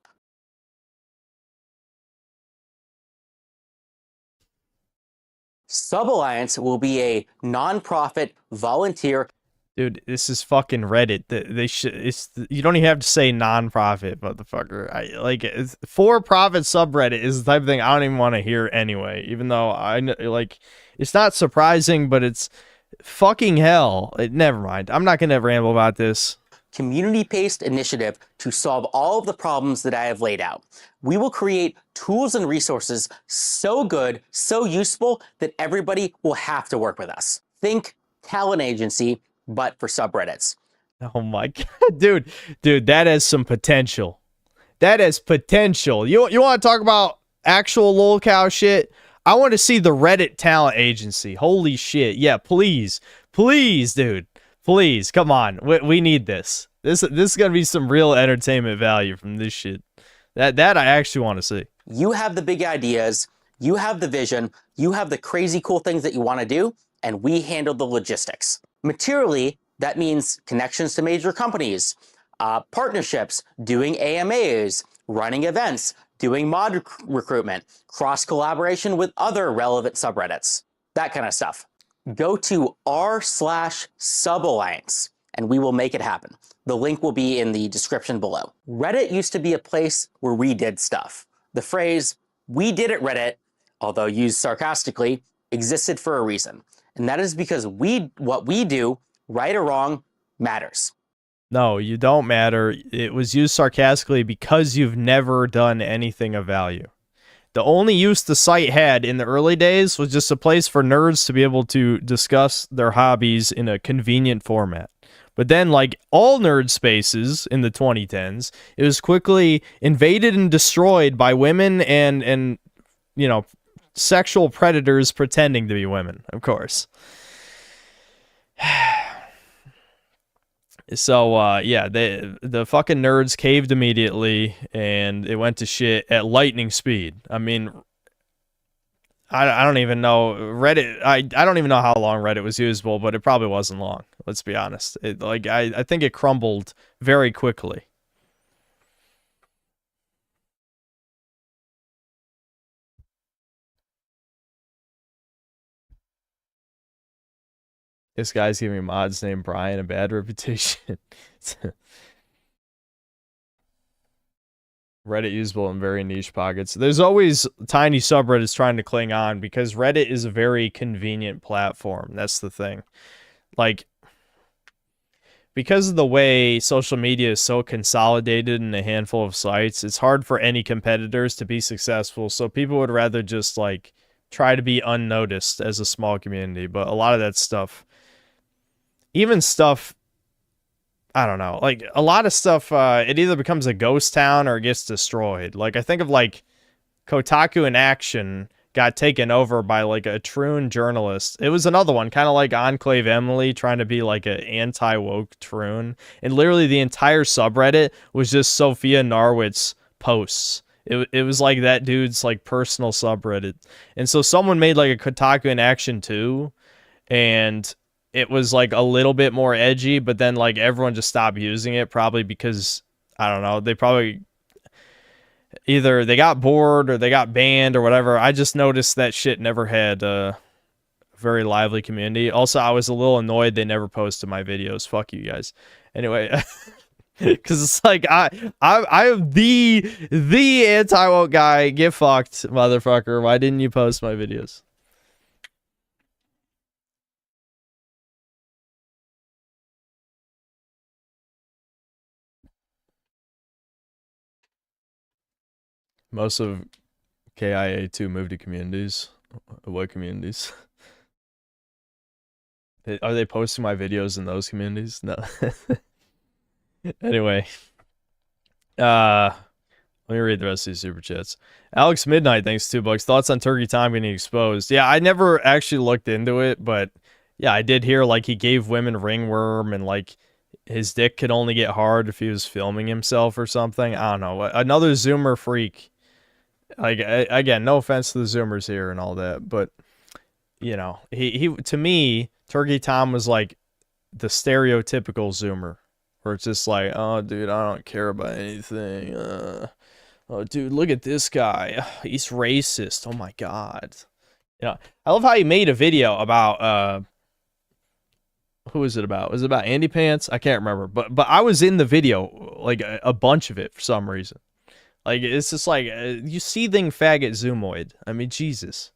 [SPEAKER 27] SubAlliance will be a non-profit volunteer.
[SPEAKER 2] Dude, this is fucking Reddit. They should. You don't even have to say non-profit, motherfucker. I like for-profit subreddit is the type of thing I don't even want to hear anyway. Even though I like, it's not surprising, but it's fucking hell. Never mind. I'm not gonna ramble about this.
[SPEAKER 27] Community-based initiative to solve all of the problems that I have laid out. We will create tools and resources so good, so useful that everybody will have to work with us. Think talent agency, but for subreddits.
[SPEAKER 2] Oh my god, dude, that has some potential. That has potential. You want to talk about actual lolcow shit? I want to see the Reddit talent agency. Holy shit, yeah, please, dude, please, come on, we need this. This is gonna be some real entertainment value from this shit. That I actually want to see.
[SPEAKER 27] You have the big ideas, you have the vision, you have the crazy cool things that you want to do, and we handle the logistics. Materially, that means connections to major companies, partnerships, doing AMAs, running events, doing mod recruitment, cross-collaboration with other relevant subreddits, that kind of stuff. Go to r/SubAlliance and we will make it happen. The link will be in the description below. Reddit used to be a place where we did stuff. The phrase, "we did it Reddit," although used sarcastically, existed for a reason. And that is because what we do, right or wrong, matters.
[SPEAKER 2] No, you don't matter. It was used sarcastically because you've never done anything of value. The only use the site had in the early days was just a place for nerds to be able to discuss their hobbies in a convenient format. But then, like all nerd spaces in the 2010s, it was quickly invaded and destroyed by women and you know, sexual predators pretending to be women, of course. So, yeah, the fucking nerds caved immediately, and it went to shit at lightning speed. I mean, I don't even know Reddit. I don't even know how long Reddit was usable, but it probably wasn't long. Let's be honest. I think it crumbled very quickly. This guy's giving mods named Brian a bad reputation. Reddit usable in very niche pockets. There's always tiny subreddits trying to cling on because Reddit is a very convenient platform. That's the thing. Like, because of the way social media is so consolidated in a handful of sites, it's hard for any competitors to be successful. So people would rather just like try to be unnoticed as a small community. But a lot of that stuff, even stuff, I don't know, like a lot of stuff, it either becomes a ghost town or it gets destroyed. Like I think of like Kotaku in Action got taken over by like a Troon journalist. It was another one, kind of like Enclave Emily trying to be like an anti-woke Troon. And literally the entire subreddit was just Sophia Narwitz posts. It was like that dude's like personal subreddit. And so someone made like a Kotaku in Action too. And it was like a little bit more edgy, but then like everyone just stopped using it probably because, I don't know, they probably either they got bored or they got banned or whatever. I just noticed that shit never had a very lively community. Also, I was a little annoyed they never posted my videos. Fuck you guys. Anyway, because it's like I am the anti-woke guy. Get fucked, motherfucker. Why didn't you post my videos? Most of KIA2 moved to communities. What communities? Are they posting my videos in those communities? No. Anyway. Let me read the rest of these super chats. Alex Midnight, thanks $2. Thoughts on Turkey Tom getting exposed? Yeah, I never actually looked into it, but yeah, I did hear like he gave women ringworm and like his dick could only get hard if he was filming himself or something. I don't know. Another Zoomer freak. Like, again, no offense to the Zoomers here and all that, but you know, he to me, Turkey Tom was like the stereotypical Zoomer, where it's just like, oh, dude, I don't care about anything. Oh, dude, look at this guy. He's racist. Oh my god. Yeah, I love how he made a video about who was it about? Was it about Andy Pants? I can't remember, but I was in the video, like a bunch of it for some reason. Like, it's just like, you seething faggot Zoomoid. I mean, Jesus.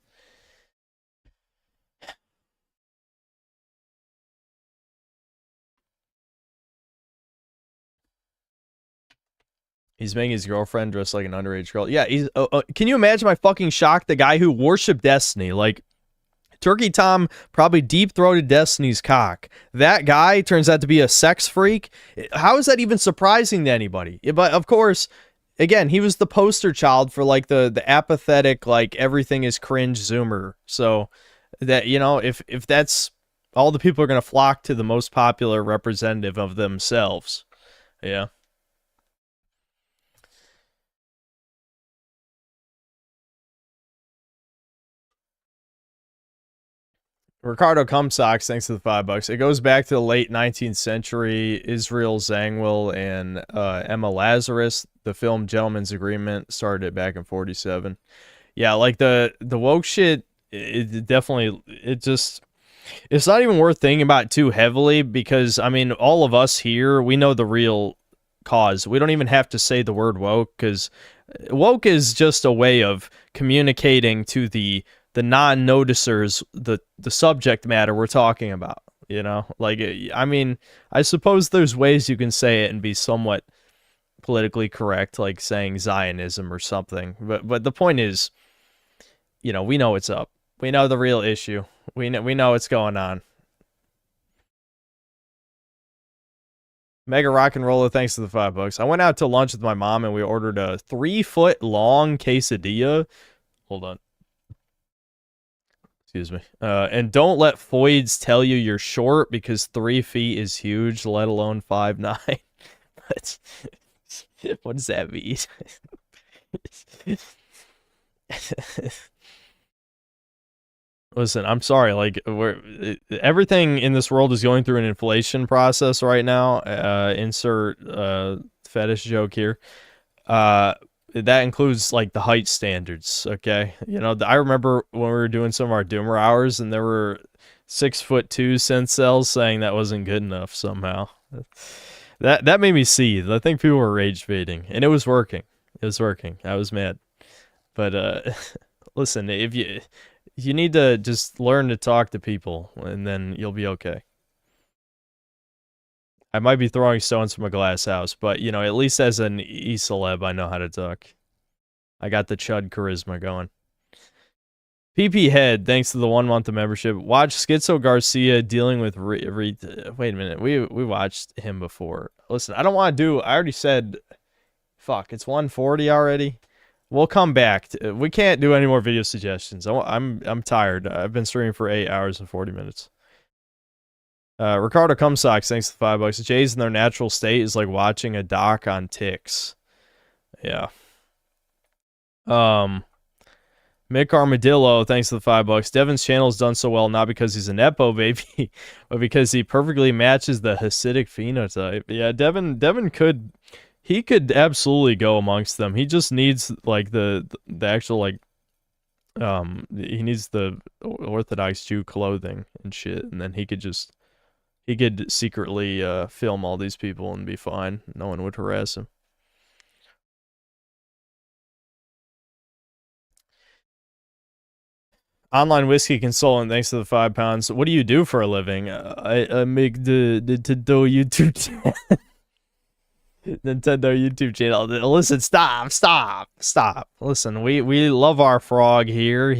[SPEAKER 2] He's making his girlfriend dress like an underage girl. Yeah, he's. Can you imagine my fucking shock? The guy who worshipped Destiny, like, Turkey Tom probably deep-throated Destiny's cock. That guy turns out to be a sex freak. How is that even surprising to anybody? But, of course, again, he was the poster child for, like, the apathetic, like, everything is cringe Zoomer. So, that, you know, if that's all the people are going to flock to the most popular representative of themselves. Yeah. Ricardo Cumsocks, thanks to the $5. It goes back to the late 19th century. Israel Zangwill and Emma Lazarus. The film Gentleman's Agreement started it back in 1947. Yeah, like the woke shit, it definitely, it's not even worth thinking about too heavily because, I mean, all of us here, we know the real cause. We don't even have to say the word woke because woke is just a way of communicating to the non-noticers the subject matter we're talking about, you know? Like, I mean, I suppose there's ways you can say it and be somewhat politically correct, like saying Zionism or something, but the point is, you know, we know what's up. We know the real issue. We know what's going on. Mega Rock and Roller, thanks to the $5. I went out to lunch with my mom and we ordered a 3-foot-long quesadilla. Hold on. Excuse me. And don't let Foids tell you you're short because 3 feet is huge, let alone 5'9". What does that mean? Listen, I'm sorry. Like, everything in this world is going through an inflation process right now. Insert fetish joke here. That includes like the height standards. Okay, you know, I remember when we were doing some of our Doomer hours, and there were 6'2" Sencells saying that wasn't good enough somehow. That made me seethe. I think people were rage baiting, and it was working. It was working. I was mad. But listen, if you need to just learn to talk to people, and then you'll be okay. I might be throwing stones from a glass house, but you know, at least as an e-celeb, I know how to talk. I got the chud charisma going. PP Head, thanks to the 1 month of membership. Watch Schizo Garcia dealing with wait a minute, we watched him before. Listen, I don't want to do. I already said, fuck, it's 1:40 already. We'll come back. We can't do any more video suggestions. I'm tired. I've been streaming for 8 hours and 40 minutes. Ricardo Cumsocks, thanks to $5. Jays in their natural state is like watching a doc on ticks. Yeah. Mick Armadillo, thanks to the $5. Devin's channel has done so well not because he's a nepo baby, but because he perfectly matches the Hasidic phenotype. Yeah, Devin could absolutely go amongst them. He just needs like the actual like he needs the Orthodox Jew clothing and shit, and then he could secretly film all these people and be fine. No one would harass him. Online whiskey consultant, thanks to the £5. What do you do for a living? I make the Nintendo YouTube channel. Nintendo YouTube channel. Listen, stop. Listen, we love our frog here.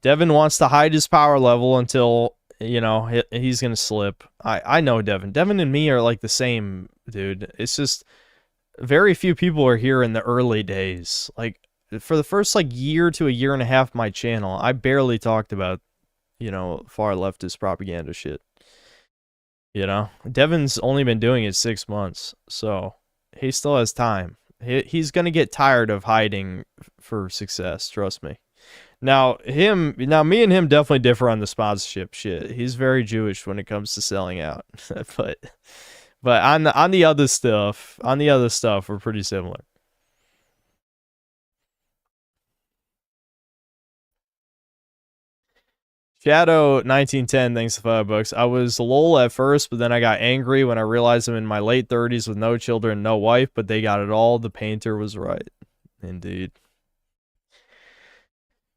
[SPEAKER 2] Devin wants to hide his power level until, you know, he's gonna slip. I know Devin. Devin and me are like the same, dude. It's just very few people are here in the early days. Like, for the first like year to a year and a half of my channel, I barely talked about, you know, far leftist propaganda shit. You know, Devin's only been doing it 6 months, so he still has time. He's gonna get tired of hiding for success, trust me. Now me and him definitely differ on the sponsorship shit. He's very Jewish when it comes to selling out, but on the other stuff, we're pretty similar. Shadow 1910, thanks to $5. I was lol at first, but then I got angry when I realized I'm in my late 30s with no children, no wife, but they got it all. The painter was right. Indeed.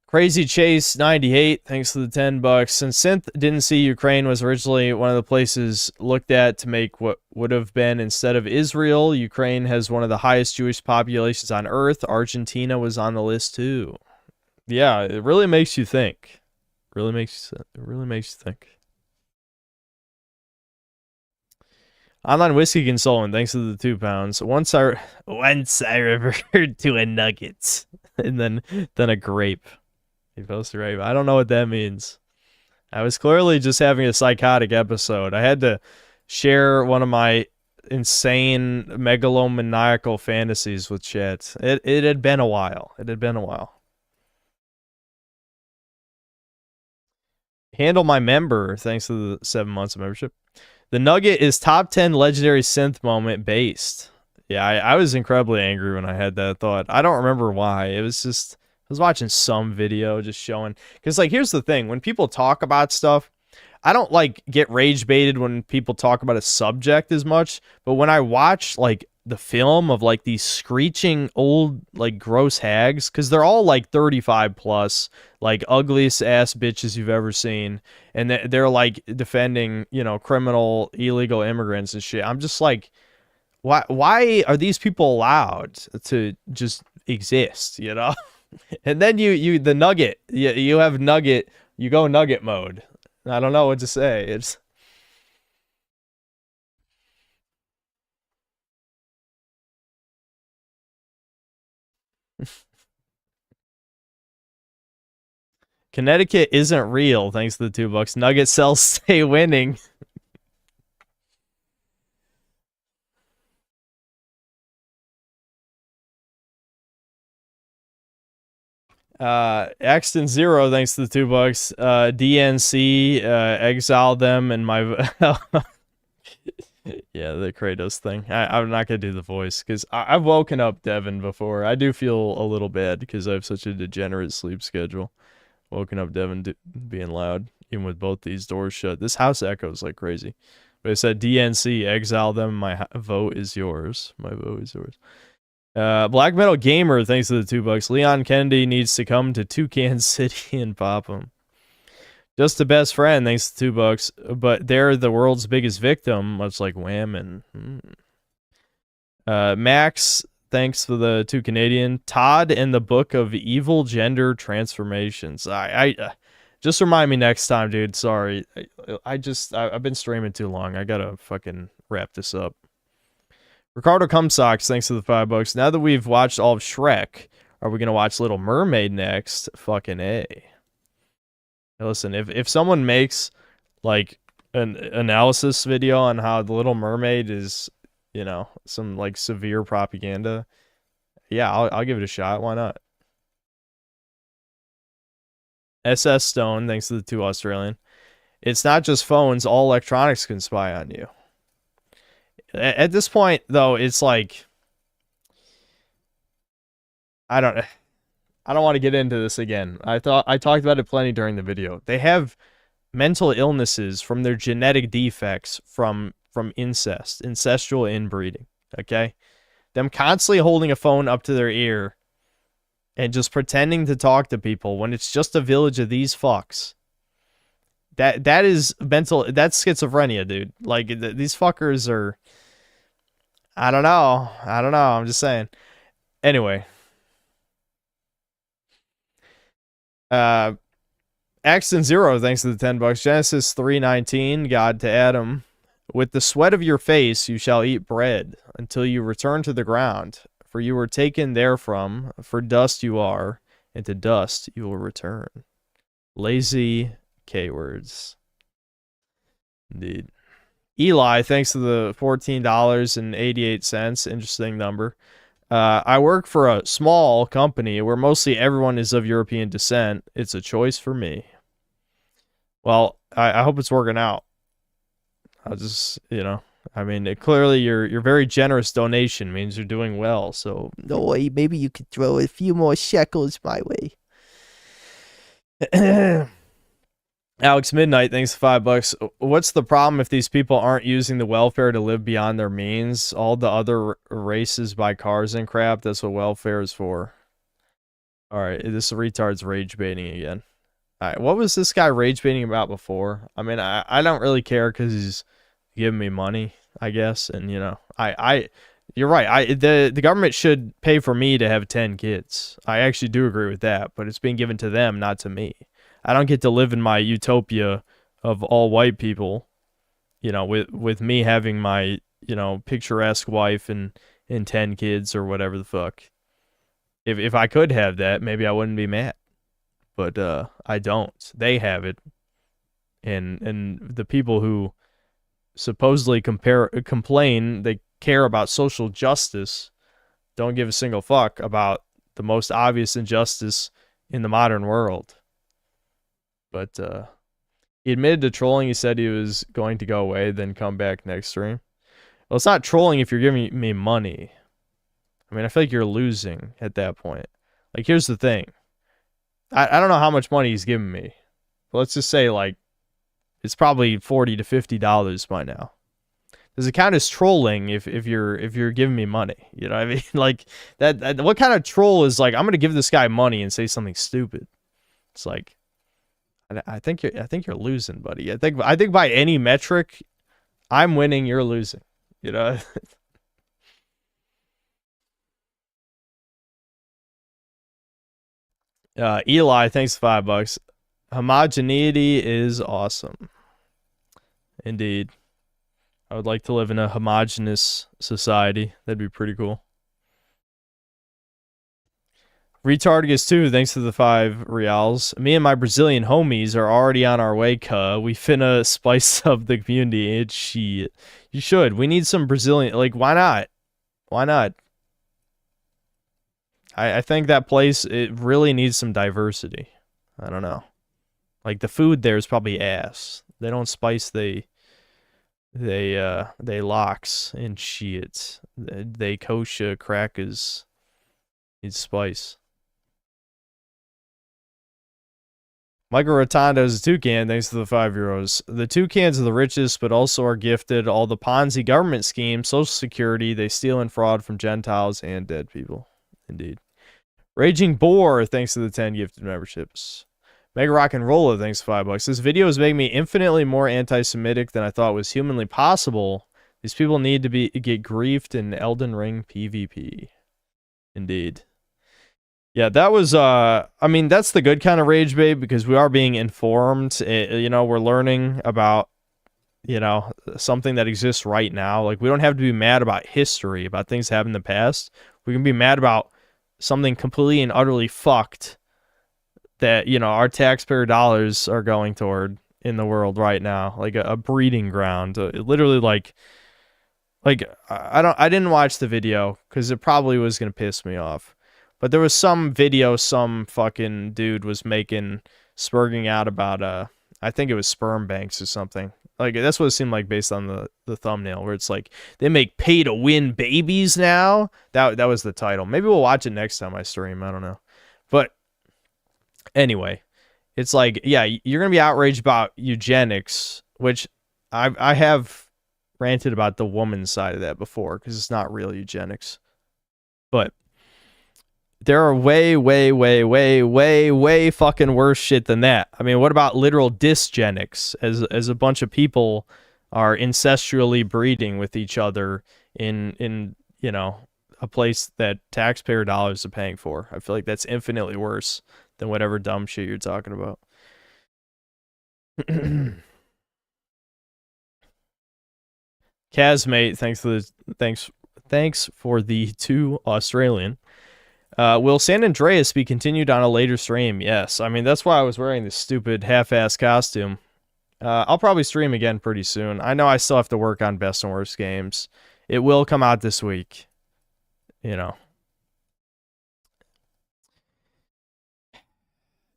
[SPEAKER 2] Crazy Chase 98, thanks to the $10. Since Synth didn't see Ukraine was originally one of the places looked at to make what would have been instead of Israel, Ukraine has one of the highest Jewish populations on earth. Argentina was on the list too. Yeah, it really makes you think. It really makes you think. Online whiskey consultant, thanks to the £2. Once I referred to a nugget, and then a grape. He posted grape. I don't know what that means. I was clearly just having a psychotic episode. I had to share one of my insane megalomaniacal fantasies with chat. It had been a while. Handle my member, thanks to the 7 months of membership. The Nugget is top 10 legendary synth moment based. Yeah, I was incredibly angry when I had that thought. I don't remember why. It was just, I was watching some video just showing. Because, like, here's the thing. When people talk about stuff, I don't, like, get rage baited when people talk about a subject as much. But when I watch, like, the film of like these screeching old like gross hags, because they're all like 35 plus, like ugliest ass bitches you've ever seen, and they're like defending, you know, criminal illegal immigrants and shit. I'm just like, why are these people allowed to just exist, you know? And then you the Nugget, you have Nugget, you go Nugget mode. I don't know what to say. It's Connecticut isn't real, thanks to the $2. Nugget cells stay winning. Axton Zero, thanks to the $2. DNC, exile them and my yeah, the Kratos thing. I'm not gonna do the voice because I've woken up Devin before. I do feel a little bad because I have such a degenerate sleep schedule. Woken up Devin being loud, even with both these doors shut. This house echoes like crazy. But it said DNC, exile them. My vote is yours. My vote is yours. Black Metal Gamer, thanks to the $2. Leon Kennedy needs to come to Toucan City and pop him. Just the best friend, thanks to $2. But they're the world's biggest victim, much like Wham and Max, thanks for the 2 Canadian. Todd and the Book of Evil Gender Transformations. I just remind me next time, dude. Sorry. I've been streaming too long. I gotta fucking wrap this up. Ricardo Cumsocks, thanks to the $5. Now that we've watched all of Shrek, are we gonna watch Little Mermaid next? Fucking A. Now listen, if someone makes like an analysis video on how the Little Mermaid is, you know, some like severe propaganda, yeah, I'll give it a shot. Why not? SS Stone, thanks to the 2 Australian. It's not just phones, all electronics can spy on you. At this point, though, it's like I don't want to get into this again. I talked about it plenty during the video. They have mental illnesses from their genetic defects from incest, incestual inbreeding, okay? Them constantly holding a phone up to their ear and just pretending to talk to people when it's just a village of these fucks. That is mental, that's schizophrenia, dude. Like, these fuckers are, I don't know, I'm just saying. Anyway. Axton Zero, thanks to the $10. Genesis 3:19, God to Adam. With the sweat of your face you shall eat bread until you return to the ground, for you were taken therefrom, for dust you are, and to dust you will return. Lazy K-words. Indeed. Eli, thanks to the $14.88. Interesting number. I work for a small company where mostly everyone is of European descent. It's a choice for me. Well, I hope it's working out. I'll just, you know, I mean, clearly your very generous donation means you're doing well. So, no way, maybe you could throw a few more shekels my way. Alex Midnight, thanks for $5. What's the problem if these people aren't using the welfare to live beyond their means? All the other races buy cars and crap. That's what welfare is for. All right, this retard's rage baiting again. All right, what was this guy rage baiting about before? I mean, I don't really care because he's giving me money, I guess. And, you know, you're right. The government should pay for me to have 10 kids. I actually do agree with that, but it's being given to them, not to me. I don't get to live in my utopia of all white people, you know, with me having my, you know, picturesque wife and 10 kids or whatever the fuck. If I could have that, maybe I wouldn't be mad. But I don't. They have it. And the people who supposedly complain they care about social justice don't give a single fuck about the most obvious injustice in the modern world. But he admitted to trolling. He said he was going to go away, then come back next stream. Well, it's not trolling if you're giving me money. I mean, I feel like you're losing at that point. Like, here's the thing. I don't know how much money he's giving me. But let's just say, like, it's probably $40 to $50 by now. Does it count as trolling if you're giving me money? You know what I mean? Like, that what kind of troll is like, I'm going to give this guy money and say something stupid? It's like, I think you're losing, buddy. I think by any metric, I'm winning, you're losing. You know. Eli, thanks for $5. Homogeneity is awesome. Indeed. I would like to live in a homogenous society. That'd be pretty cool. Retardigus 2, thanks to the 5 reals. Me and my Brazilian homies are already on our way, cuh. We finna spice up the community. It's shit. You should. We need some Brazilian... Like, why not? Why not? I think that place, it really needs some diversity. I don't know. Like, the food there is probably ass. They don't spice they locks and shit. They kosher crackers. Need spice. Michael Rotondo is a toucan, thanks to the €5. The toucans are the richest, but also are gifted all the Ponzi government schemes, Social Security. They steal and fraud from Gentiles and dead people. Indeed. Raging Boar, thanks to the 10 gifted memberships. Mega Rock and Rolla, thanks to $5. This video is making me infinitely more anti-Semitic than I thought was humanly possible. These people need to get griefed in Elden Ring PvP. Indeed. Yeah, that was, I mean, that's the good kind of rage bait because we are being informed. You know, we're learning about, you know, something that exists right now. Like, we don't have to be mad about history, about things that happened in the past. We can be mad about something completely and utterly fucked that, you know, our taxpayer dollars are going toward in the world right now. Like a breeding ground. Literally, like, I didn't watch the video because it probably was going to piss me off. But there was some video some fucking dude was making, spurging out about, I think it was sperm banks or something. Like, that's what it seemed like based on the thumbnail, where it's like, they make pay-to-win babies now? That was the title. Maybe we'll watch it next time I stream. I don't know. But anyway, it's like, yeah, you're going to be outraged about eugenics, which I have ranted about the woman's side of that before, because it's not real eugenics. But there are way fucking worse shit than that. I mean, what about literal dysgenics, as a bunch of people are incestually breeding with each other in you know, a place that taxpayer dollars are paying for? I feel like that's infinitely worse than whatever dumb shit you're talking about. Kazmate, thanks for the 2 Australian. Will San Andreas be continued on a later stream? Yes. I mean, that's why I was wearing this stupid half-ass costume. I'll probably stream again pretty soon. I know I still have to work on best and worst games. It will come out this week. You know.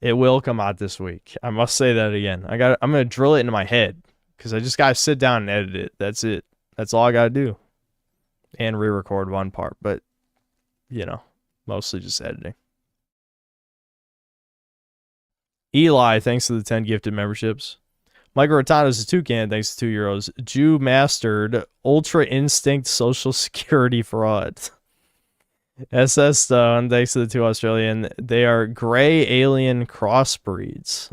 [SPEAKER 2] It will come out this week. I must say that again. I'm going to drill it into my head because I just got to sit down and edit it. That's it. That's all I got to do. And re-record one part, but you know. Mostly just editing. Eli, thanks to the 10 gifted memberships. Michael Rotondo is a toucan, thanks to €2. Jew mastered Ultra Instinct Social Security fraud. SS Stone, thanks to the 2 Australian. They are gray alien crossbreeds.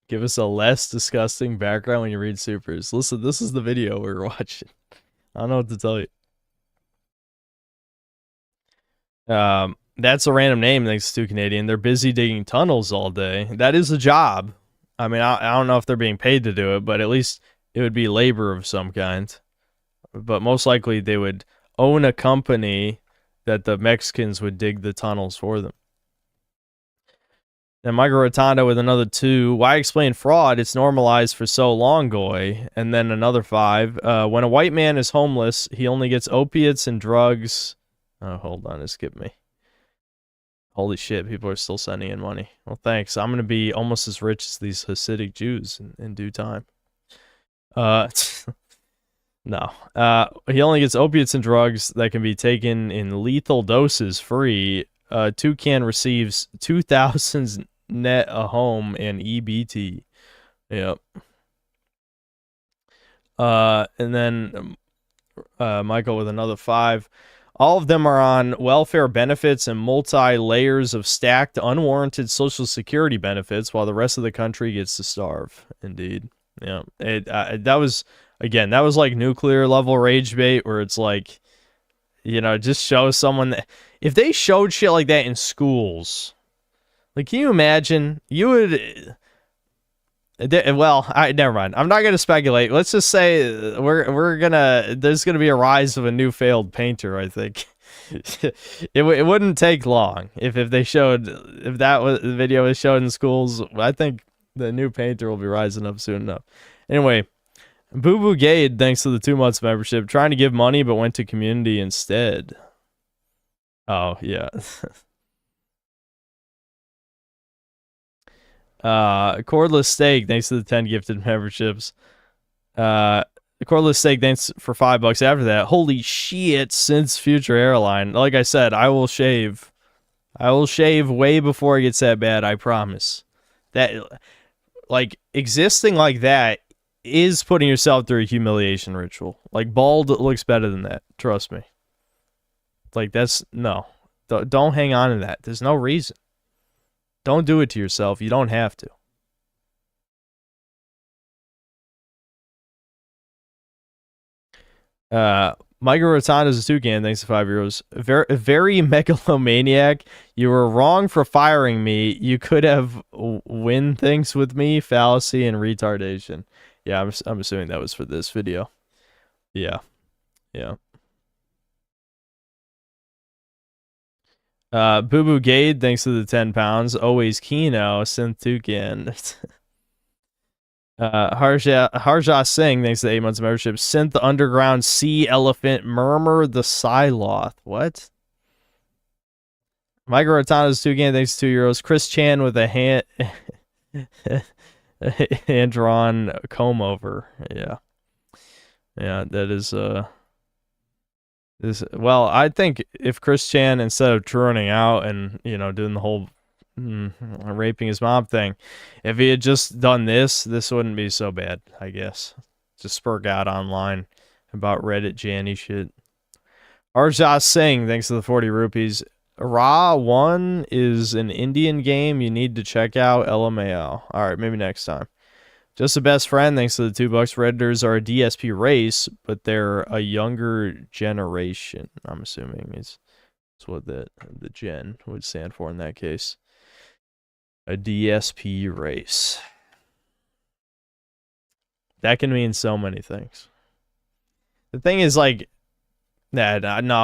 [SPEAKER 2] Give us a less disgusting background when you read supers. Listen, this is the video we were watching. I don't know what to tell you. That's a random name, thanks to Canadian. They're busy digging tunnels all day. That is a job. I mean, I don't know if they're being paid to do it, but at least it would be labor of some kind. But most likely they would own a company that the Mexicans would dig the tunnels for them. And Michael Rotondo with another 2. Why explain fraud? It's normalized for so long, Goy. And then another 5. When a white man is homeless, he only gets opiates and drugs. Oh, hold on. It skipped me. Holy shit, people are still sending in money. Well, thanks. I'm going to be almost as rich as these Hasidic Jews in due time. No. He only gets opiates and drugs that can be taken in lethal doses free. Toucan receives 2,000 net a home and EBT. Yep. And then Michael with another 5. All of them are on welfare benefits and multi-layers of stacked, unwarranted Social Security benefits, while the rest of the country gets to starve. Indeed. Yeah. That was, again, that was like nuclear level rage bait, where it's like, you know, just show someone that if they showed shit like that in schools, like, can you imagine? You would. Well, never mind. I'm not gonna speculate. Let's just say there's gonna be a rise of a new failed painter. I think it wouldn't take long if that was the video was shown in schools. I think the new painter will be rising up soon enough. Anyway, Boo Boo Gade, thanks to the 2 months membership, trying to give money but went to community instead. Oh yeah. Cordless Steak, thanks to the 10 gifted memberships. Cordless Steak, thanks for $5 after that. Holy shit, since Future Airline. Like I said, I will shave. I will shave way before it gets that bad, I promise. That, like, existing like that is putting yourself through a humiliation ritual. Like, bald looks better than that. Trust me. Like, that's, no. Don't hang on to that. There's no reason. Don't do it to yourself. You don't have to. Michael Rotonda's a toucan, thanks to €5. Very megalomaniac. You were wrong for firing me. You could have win things with me. Fallacy and retardation. Yeah, I'm assuming that was for this video. Yeah. Yeah. Boo Boo Gade, thanks to the 10 pounds. Always Kino, Synth Toucan. Harja Singh, thanks to the 8 months of membership. Synth the Underground Sea Elephant Murmur the Psyloth. What? Micro Rotanda's toucan, thanks to €2. Chris Chan with a hand drawn comb over. Yeah. Yeah, that is well, I think if Chris Chan, instead of droning out and, you know, doing the whole raping his mom thing, if he had just done this wouldn't be so bad, I guess. Just spurg out online about Reddit Janny shit. Arjat Singh, thanks to the 40 rupees. Ra 1 is an Indian game you need to check out. LMAO. Alright, maybe next time. Just a best friend, thanks to the $2. Redditors are a DSP race, but they're a younger generation. I'm assuming it's what the gen would stand for in that case. A DSP race. That can mean so many things. The thing is, like, no,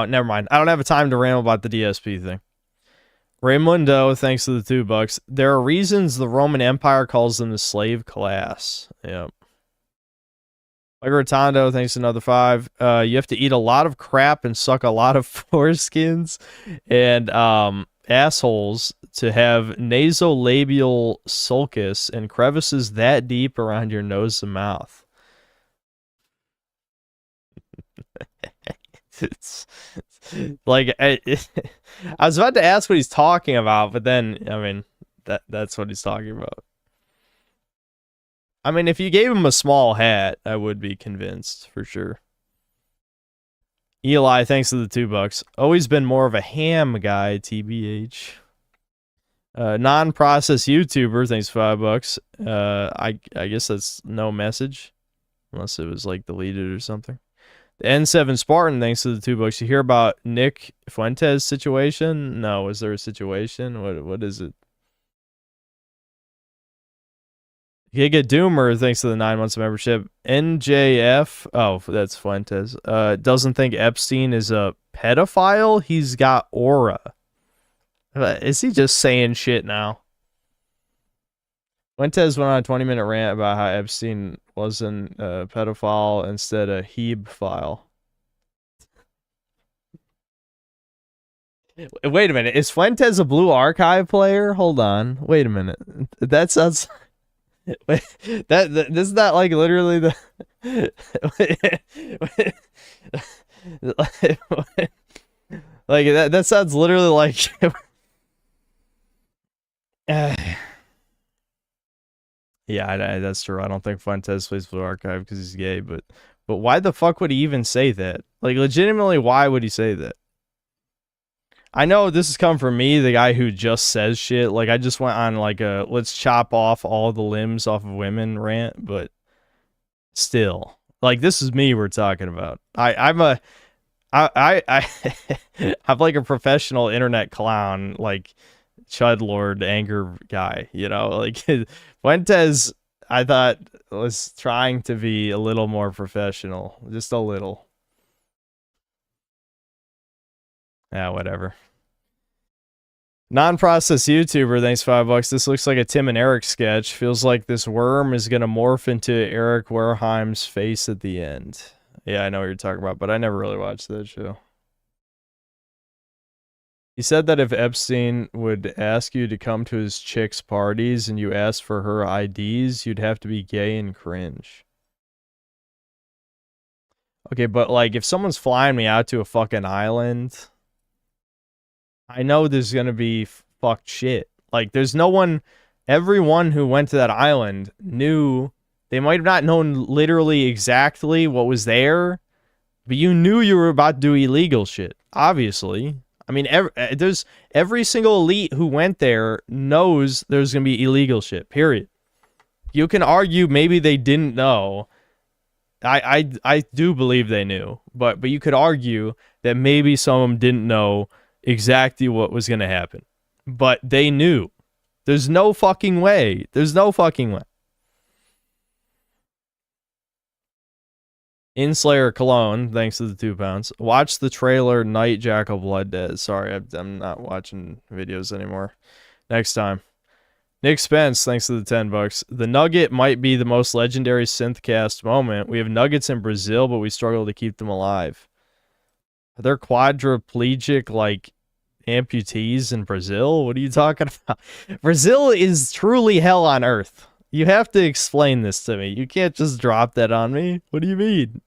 [SPEAKER 2] never mind. I don't have time to ramble about the DSP thing. Raymundo, thanks to the $2. There are reasons the Roman Empire calls them the slave class. Yep. Like Rotondo, thanks to another 5. You have to eat a lot of crap and suck a lot of foreskins and assholes to have nasolabial sulcus and crevices that deep around your nose and mouth. It's like I was about to ask what he's talking about, but then I mean that's what he's talking about. I mean, if you gave him a small hat, I would be convinced for sure. Eli, thanks to the $2. Always been more of a ham guy, TBH. Non-process YouTuber, thanks $5. I guess that's no message, unless it was like deleted or something. The N7 Spartan, thanks to the $2. You hear about Nick Fuentes' situation? No, is there a situation? What is it? Giga Doomer, thanks to the 9 months of membership. NJF, oh, that's Fuentes. Doesn't think Epstein is a pedophile. He's got aura. Is he just saying shit now? Fuentes went on a 20-minute rant about how Epstein wasn't a pedophile, instead a Heeb-phile. Wait a minute. Is Fuentes a Blue Archive player? Hold on. Wait a minute. That sounds... Wait, this is not like literally the... like, that sounds literally like... Yeah, that's true. I don't think Fuentes plays Blue Archive because he's gay, but why the fuck would he even say that? Like, legitimately, why would he say that? I know this has come from me, the guy who just says shit. Like, I just went on, like, a let's chop off all the limbs off of women rant, but still. Like, this is me we're talking about. I'm like a professional internet clown, like, Chudlord anger guy, you know? Like, Fuentes, I thought, was trying to be a little more professional. Just a little. Yeah, whatever. Non-process YouTuber, thanks $5. This looks like a Tim and Eric sketch. Feels like this worm is going to morph into Eric Wareheim's face at the end. Yeah, I know what you're talking about, but I never really watched that show. He said that if Epstein would ask you to come to his chick's parties and you asked for her IDs, you'd have to be gay and cringe. Okay, but like if someone's flying me out to a fucking island, I know there's gonna be fucked shit. Like there's no one, everyone who went to that island knew, they might have not known literally exactly what was there, but you knew you were about to do illegal shit, obviously. I mean, every single elite who went there knows there's going to be illegal shit, period. You can argue maybe they didn't know. I do believe they knew, but you could argue that maybe some of them didn't know exactly what was going to happen. But they knew. There's no fucking way. There's no fucking way. Inslayer Cologne, thanks to the 2 pounds. Watch the trailer Night Jackal Blood Dead. Sorry, I'm not watching videos anymore. Next time. Nick Spence, thanks to the 10 bucks. The Nugget might be the most legendary synthcast moment. We have Nuggets in Brazil, but we struggle to keep them alive. Are there quadriplegic, like, amputees in Brazil? What are you talking about? Brazil is truly hell on earth. You have to explain this to me. You can't just drop that on me. What do you mean?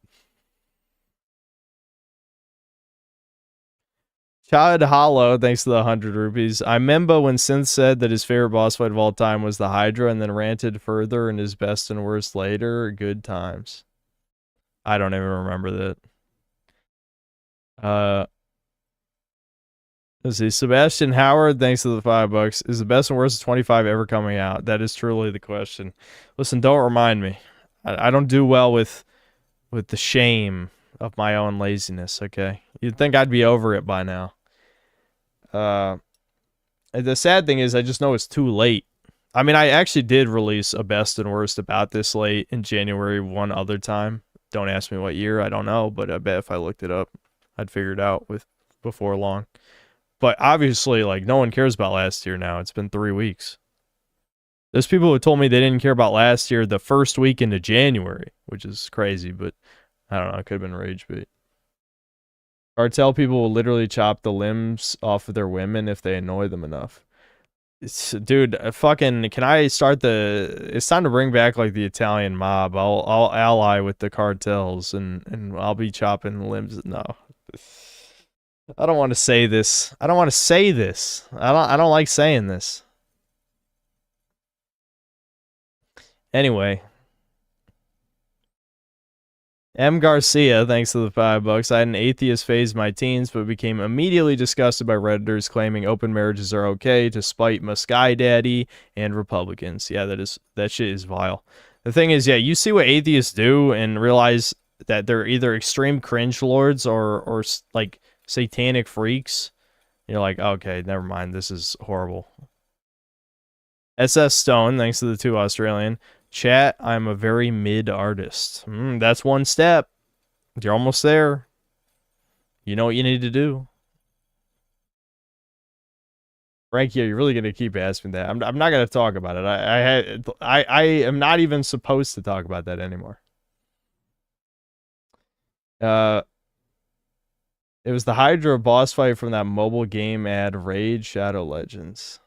[SPEAKER 2] Chad Hollow, thanks to the 100 rupees. I remember when Synth said that his favorite boss fight of all time was the Hydra and then ranted further in his best and worst later. Good times. I don't even remember that. Let's see. Sebastian Howard, thanks to the 5 bucks. Is the best and worst of 25 ever coming out? That is truly the question. Listen, don't remind me. I don't do well with the shame of my own laziness, okay? You'd think I'd be over it by now. The sad thing is I just know it's too late. I mean, I actually did release a best and worst about this late in January one other time. Don't ask me what year. I don't know, but I bet if I looked it up, I'd figure it out before long. But obviously, like, no one cares about last year now. It's been 3 weeks. There's people who told me they didn't care about last year the first week into January, which is crazy, but I don't know. It could have been rage bait. Cartel people will literally chop the limbs off of their women if they annoy them enough. Dude, fucking, can I start it's time to bring back, like, the Italian mob. I'll ally with the cartels, and I'll be chopping limbs. No. I don't want to say this. I don't want to say this. I don't like saying this. Anyway. M. Garcia, thanks to the 5 bucks. I had an atheist phase in my teens, but became immediately disgusted by Redditors claiming open marriages are okay to spite my Sky Daddy and Republicans. Yeah, that shit is vile. The thing is, yeah, you see what atheists do and realize that they're either extreme cringe lords or like satanic freaks. You're like, okay, never mind, this is horrible. SS Stone, thanks to the 2 Australian. Chat, I'm a very mid artist. That's one step. You're almost there. You know what you need to do. Frankie, you're really gonna keep asking that. I'm not gonna talk about it. I am not even supposed to talk about that anymore. It was the Hydra boss fight from that mobile game ad Raid Shadow Legends.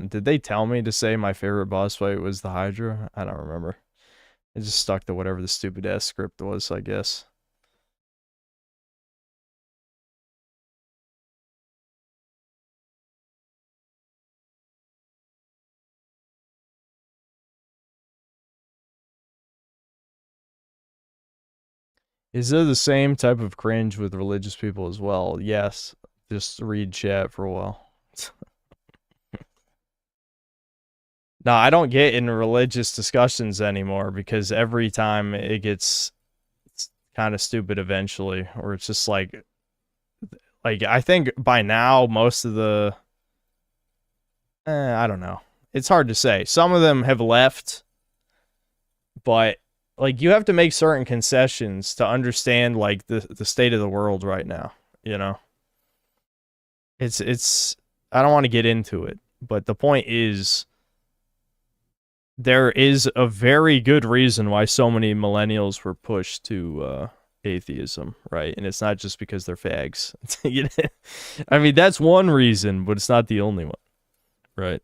[SPEAKER 2] Did they tell me to say my favorite boss fight was the Hydra? I don't remember. I just stuck to whatever the stupid ass script was, I guess. Is there the same type of cringe with religious people as well? Yes. Just read chat for a while. No, I don't get in religious discussions anymore because every time it's kind of stupid eventually, or it's just like I think by now most of the I don't know. It's hard to say. Some of them have left, but like you have to make certain concessions to understand like the state of the world right now, you know. It's I don't want to get into it, but the point is there is a very good reason why so many millennials were pushed to atheism, right? And it's not just because they're fags. I mean, that's one reason, but it's not the only one, right?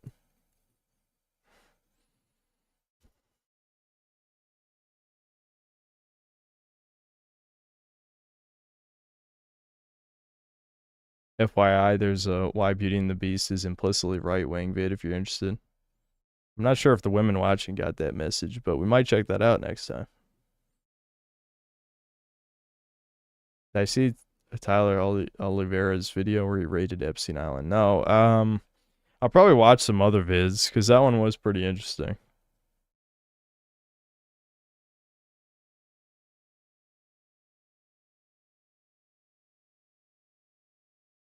[SPEAKER 2] FYI, there's a Why Beauty and the Beast is implicitly right-wing vid if you're interested. I'm not sure if the women watching got that message, but we might check that out next time. Did I see Tyler Oliveira's video where he rated Epstein Island? No. I'll probably watch some other vids because that one was pretty interesting.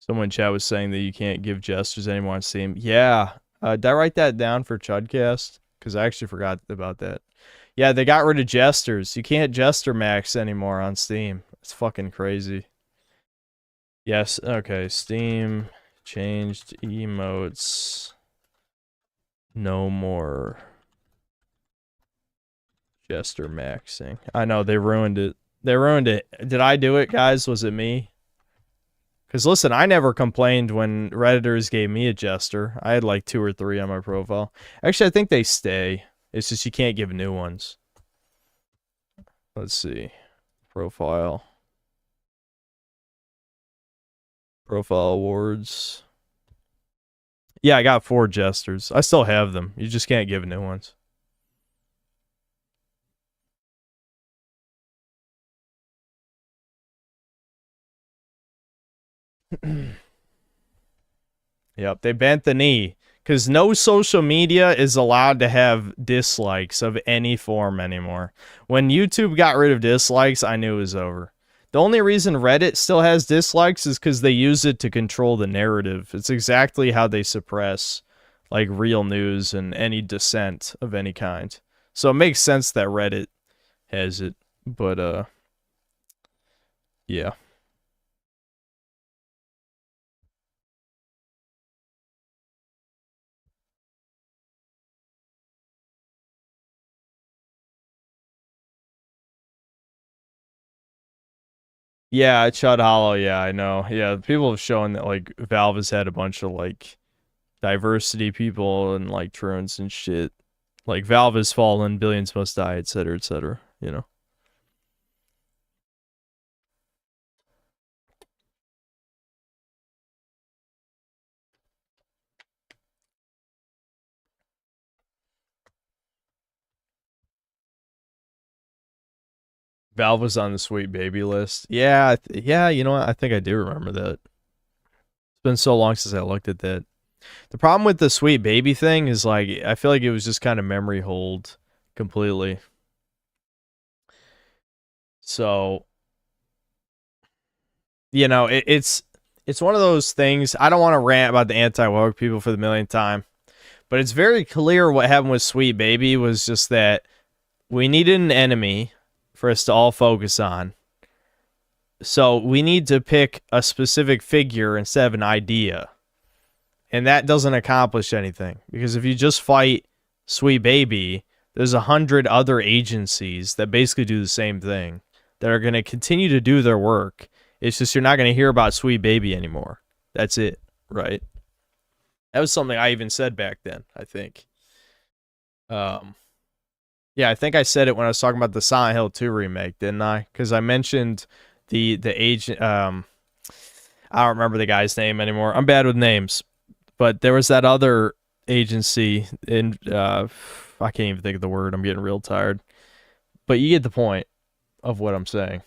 [SPEAKER 2] Someone in chat was saying that you can't give gestures anymore on Steam. Yeah. Did I write that down for Chudcast? Because I actually forgot about that. Yeah, they got rid of gestures. You can't gesture max anymore on Steam. It's fucking crazy. Yes, okay. Steam changed emotes. No more gesture maxing. I know, they ruined it. They ruined it. Did I do it, guys? Was it me? Because listen, I never complained when Redditors gave me a gesture. I had like 2 or 3 on my profile. Actually, I think they stay. It's just you can't give new ones. Let's see. Profile. Profile awards. Yeah, I got 4 gestures. I still have them. You just can't give new ones. Yep, they bent the knee. Because no social media is allowed to have dislikes of any form anymore. When YouTube got rid of dislikes, I knew it was over. The only reason Reddit still has dislikes is because they use it to control the narrative. It's exactly how they suppress like real news and any dissent of any kind. So it makes sense that Reddit has it. But, yeah. Yeah, Chud Hollow, yeah, I know. Yeah, people have shown that, like, Valve has had a bunch of, like, diversity people and, like, truants and shit. Like, Valve has fallen, billions must die, etc., you know? Valve was on the Sweet Baby list. Yeah, yeah, you know what? I think I do remember that. It's been so long since I looked at that. The problem with the Sweet Baby thing is, like, I feel like it was just kind of memory hold completely. So, you know, it's one of those things. I don't want to rant about the anti-woke people for the millionth time, but it's very clear what happened with Sweet Baby was just that we needed an enemy for us to all focus on. So we need to pick a specific figure instead of an idea. And that doesn't accomplish anything. Because if you just fight Sweet Baby, there's 100 other agencies that basically do the same thing that are going to continue to do their work. It's just you're not going to hear about Sweet Baby anymore. That's it, right? That was something I even said back then, I think. Yeah, I think I said it when I was talking about the Silent Hill 2 remake, didn't I? Because I mentioned the agent. I don't remember the guy's name anymore. I'm bad with names, but there was that other agency in. I can't even think of the word. I'm getting real tired. But you get the point of what I'm saying.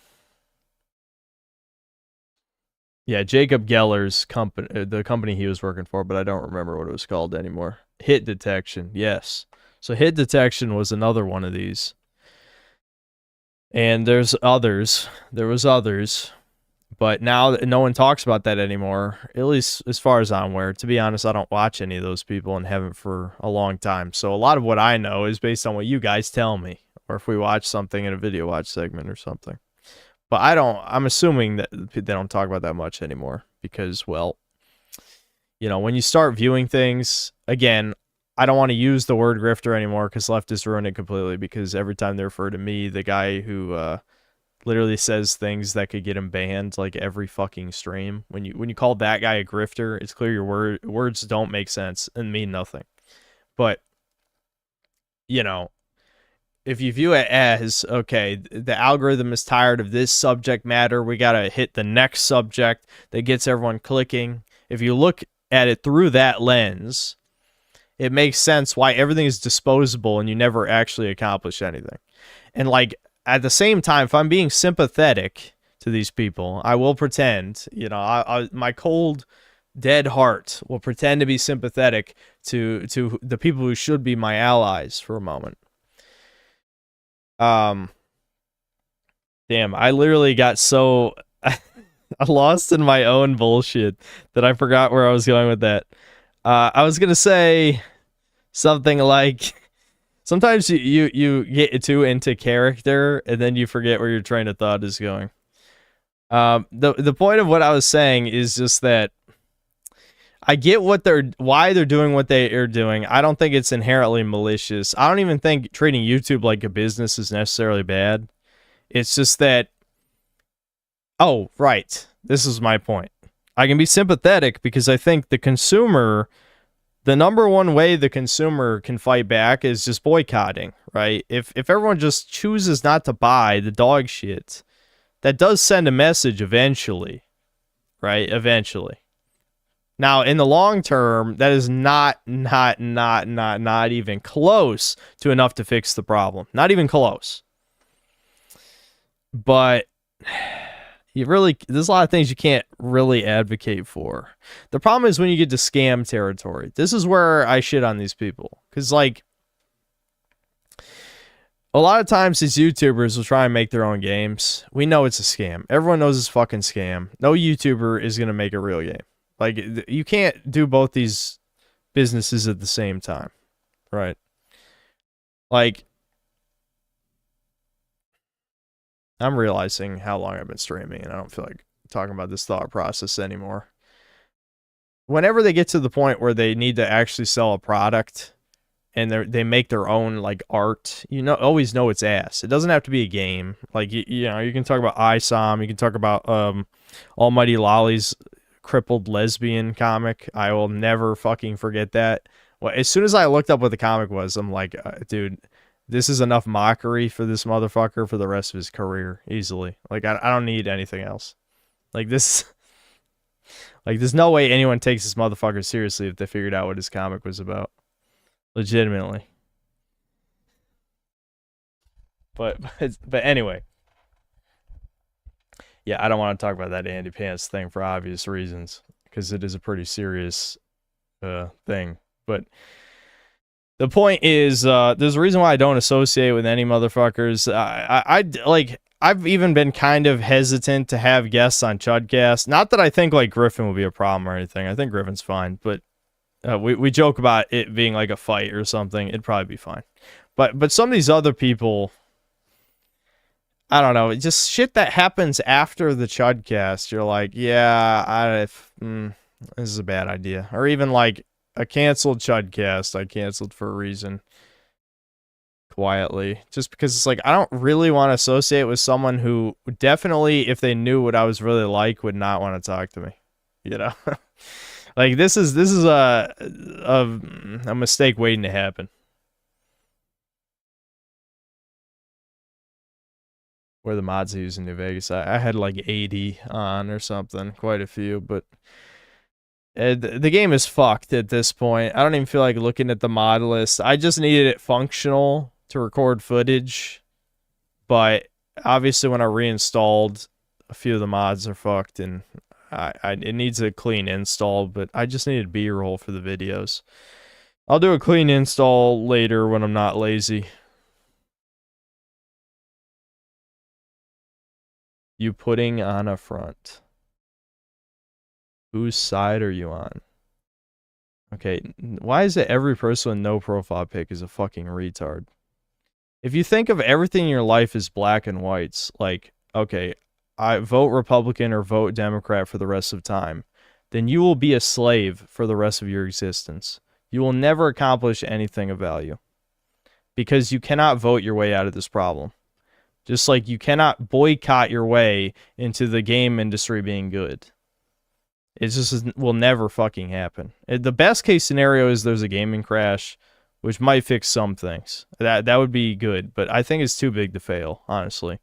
[SPEAKER 2] Yeah, Jacob Geller's company, the company he was working for, but I don't remember what it was called anymore. Hit Detection, yes. So Hit Detection was another one of these. And there's others. There was others. But now no one talks about that anymore, at least as far as I'm aware. To be honest, I don't watch any of those people and haven't for a long time. So a lot of what I know is based on what you guys tell me. Or if we watch something in a video watch segment or something. But I'm assuming that they don't talk about that much anymore. Because, well, you know, when you start viewing things, again, I don't want to use the word grifter anymore because leftists ruin it completely. Because every time they refer to me, the guy who literally says things that could get him banned like every fucking stream. When you call that guy a grifter, it's clear your words don't make sense and mean nothing. But, you know, if you view it as, okay, the algorithm is tired of this subject matter, we gotta hit the next subject that gets everyone clicking. If you look at it through that lens, it makes sense why everything is disposable and you never actually accomplish anything. And like, at the same time, if I'm being sympathetic to these people, I will pretend, you know, my cold, dead heart will pretend to be sympathetic to the people who should be my allies for a moment. Damn, I literally got so lost in my own bullshit that I forgot where I was going with that. I was gonna say something like, sometimes you get too into character and then you forget where your train of thought is going. The point of what I was saying is just that I get why they're doing what they are doing. I don't think it's inherently malicious. I don't even think treating YouTube like a business is necessarily bad. It's just that, oh, right. This is my point. I can be sympathetic because I think the consumer, the number one way the consumer can fight back is just boycotting, right? If everyone just chooses not to buy the dog shit, that does send a message eventually, right? Eventually. Now, in the long term, that is not even close to enough to fix the problem. Not even close. But there's a lot of things you can't really advocate for. The problem is when you get to scam territory. This is where I shit on these people. Because, like, a lot of times these YouTubers will try and make their own games. We know it's a scam. Everyone knows it's a fucking scam. No YouTuber is going to make a real game. Like, you can't do both these businesses at the same time, right? Like, I'm realizing how long I've been streaming, and I don't feel like talking about this thought process anymore. Whenever they get to the point where they need to actually sell a product, and they make their own, like, art, always know it's ass. It doesn't have to be a game. Like, you know, you can talk about ISOM, you can talk about Almighty Lolly's crippled lesbian comic. I will never fucking forget that. Well, as soon as I looked up what the comic was, I'm like, dude, this is enough mockery for this motherfucker for the rest of his career, easily. Like, I don't need anything else. Like, this, like, there's no way anyone takes this motherfucker seriously if they figured out what his comic was about. Legitimately. But anyway. Yeah, I don't want to talk about that Andy Pants thing for obvious reasons, because it is a pretty serious thing. But the point is, there's a reason why I don't associate with any motherfuckers. I've even been kind of hesitant to have guests on Chudcast. Not that I think like Griffin would be a problem or anything. I think Griffin's fine, but we joke about it being like a fight or something. It'd probably be fine. But some of these other people, I don't know, just shit that happens after the Chudcast. You're like, yeah, this is a bad idea. Or even like a canceled Chudcast I canceled for a reason. Quietly. Just because it's like, I don't really want to associate with someone who definitely, if they knew what I was really like, would not want to talk to me. You know? Like, this is a mistake waiting to happen. Where the mods I use in New Vegas. I had like 80 on or something. Quite a few, but the game is fucked at this point. I don't even feel like looking at the mod list. I just needed it functional to record footage. But obviously when I reinstalled, a few of the mods are fucked, and it needs a clean install, but I just needed B-roll for the videos. I'll do a clean install later when I'm not lazy. You putting on a front. Whose side are you on? Okay, why is it every person with no profile pic is a fucking retard? If you think of everything in your life as black and whites, like, okay, I vote Republican or vote Democrat for the rest of time, then you will be a slave for the rest of your existence. You will never accomplish anything of value. Because you cannot vote your way out of this problem. Just like you cannot boycott your way into the game industry being good. It just will never fucking happen. The best case scenario is there's a gaming crash, which might fix some things. That would be good, but I think it's too big to fail, honestly.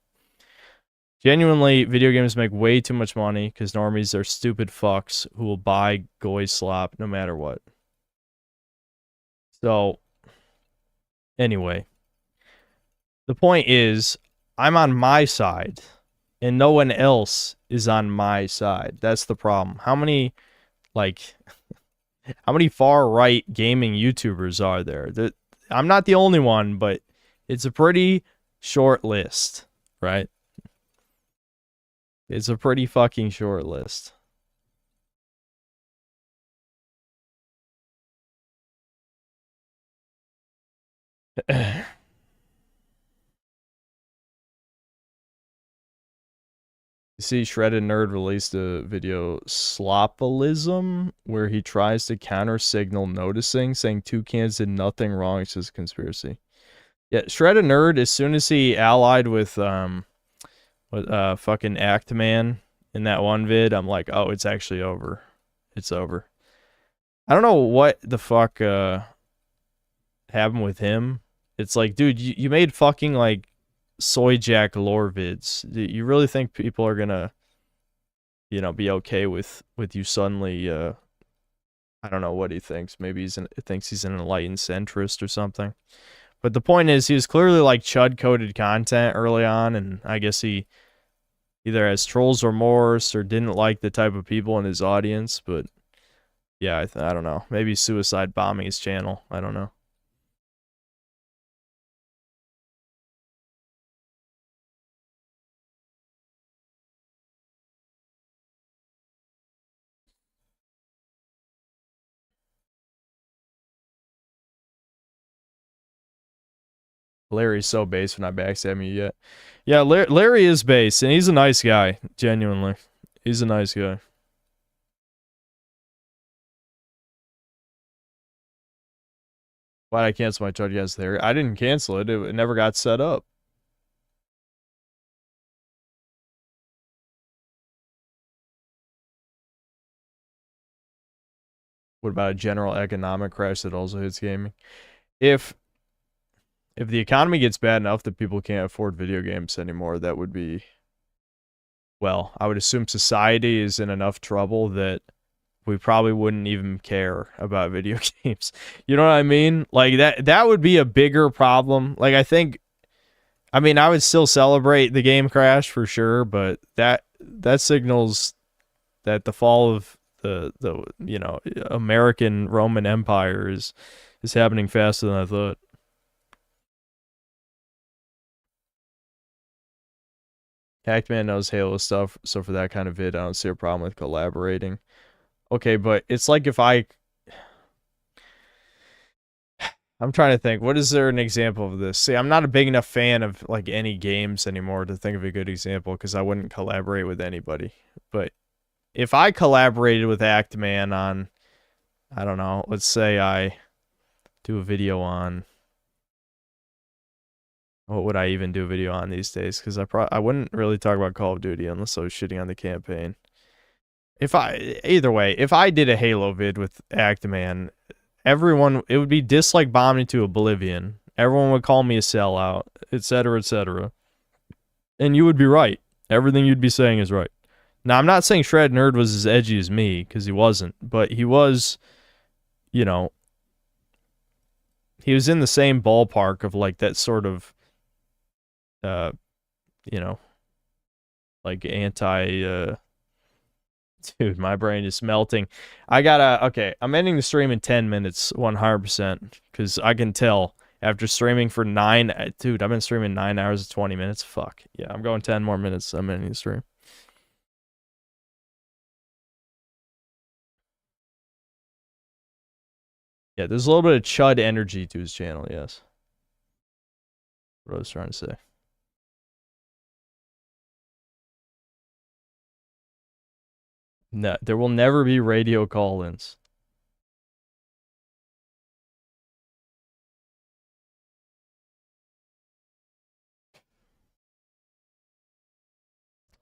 [SPEAKER 2] Genuinely, video games make way too much money because normies are stupid fucks who will buy goy slop no matter what. So, anyway. The point is, I'm on my side, and no one else is on my side. That's the problem. How many, like, how many far-right gaming YouTubers are there? I'm not the only one, but it's a pretty short list, right? It's a pretty fucking short list. You see, Shredded Nerd released a video, Slopolism, where he tries to counter signal noticing, saying Toucans did nothing wrong, it's just a conspiracy. Yeah, Shredded Nerd, as soon as he allied with fucking Actman in that one vid, I'm like, oh, it's actually over. It's over. I don't know what the fuck happened with him. It's like, dude, you made fucking like Soy Jack lore vids. You really think people are gonna, you know, be okay with you suddenly? I don't know what he thinks. Maybe he thinks he's an enlightened centrist or something. But the point is, he was clearly like chud coded content early on, and I guess he either has trolls remorse or didn't like the type of people in his audience. But yeah, I don't know. Maybe suicide bombing his channel. I don't know. Larry's so base when I backstab you yet. Yeah, Larry is base, and he's a nice guy. Genuinely. He's a nice guy. Why'd I cancel my charge? Yes, Larry. I didn't cancel it. It never got set up. What about a general economic crash that also hits gaming? If the economy gets bad enough that people can't afford video games anymore, that would be, well, I would assume society is in enough trouble that we probably wouldn't even care about video games. You know what I mean? Like that would be a bigger problem. Like I mean, I would still celebrate the game crash for sure, but that signals that the fall of the you know, American Roman Empire is happening faster than I thought. Hackman knows Halo stuff, so for that kind of vid, I don't see a problem with collaborating. Okay, but it's like if I'm trying to think, what is there an example of this? See, I'm not a big enough fan of like any games anymore to think of a good example because I wouldn't collaborate with anybody. But if I collaborated with Actman on, I don't know, let's say I do a video on, what would I even do a video on these days? Because I wouldn't really talk about Call of Duty unless I was shitting on the campaign. Either way, if I did a Halo vid with Actman, it would be dislike bombing to oblivion. Everyone would call me a sellout, etc., etc. And you would be right. Everything you'd be saying is right. Now, I'm not saying Shred Nerd was as edgy as me, because he wasn't. But he was, you know, he was in the same ballpark of like that sort of, you know, like dude, my brain is melting. Okay, I'm ending the stream in 10 minutes, 100%, because I can tell after streaming for dude, I've been streaming 9 hours and 20 minutes. Fuck. Yeah, I'm going 10 more minutes. I'm ending the stream. Yeah, there's a little bit of chud energy to his channel, yes. What I was trying to say. No, there will never be radio call-ins.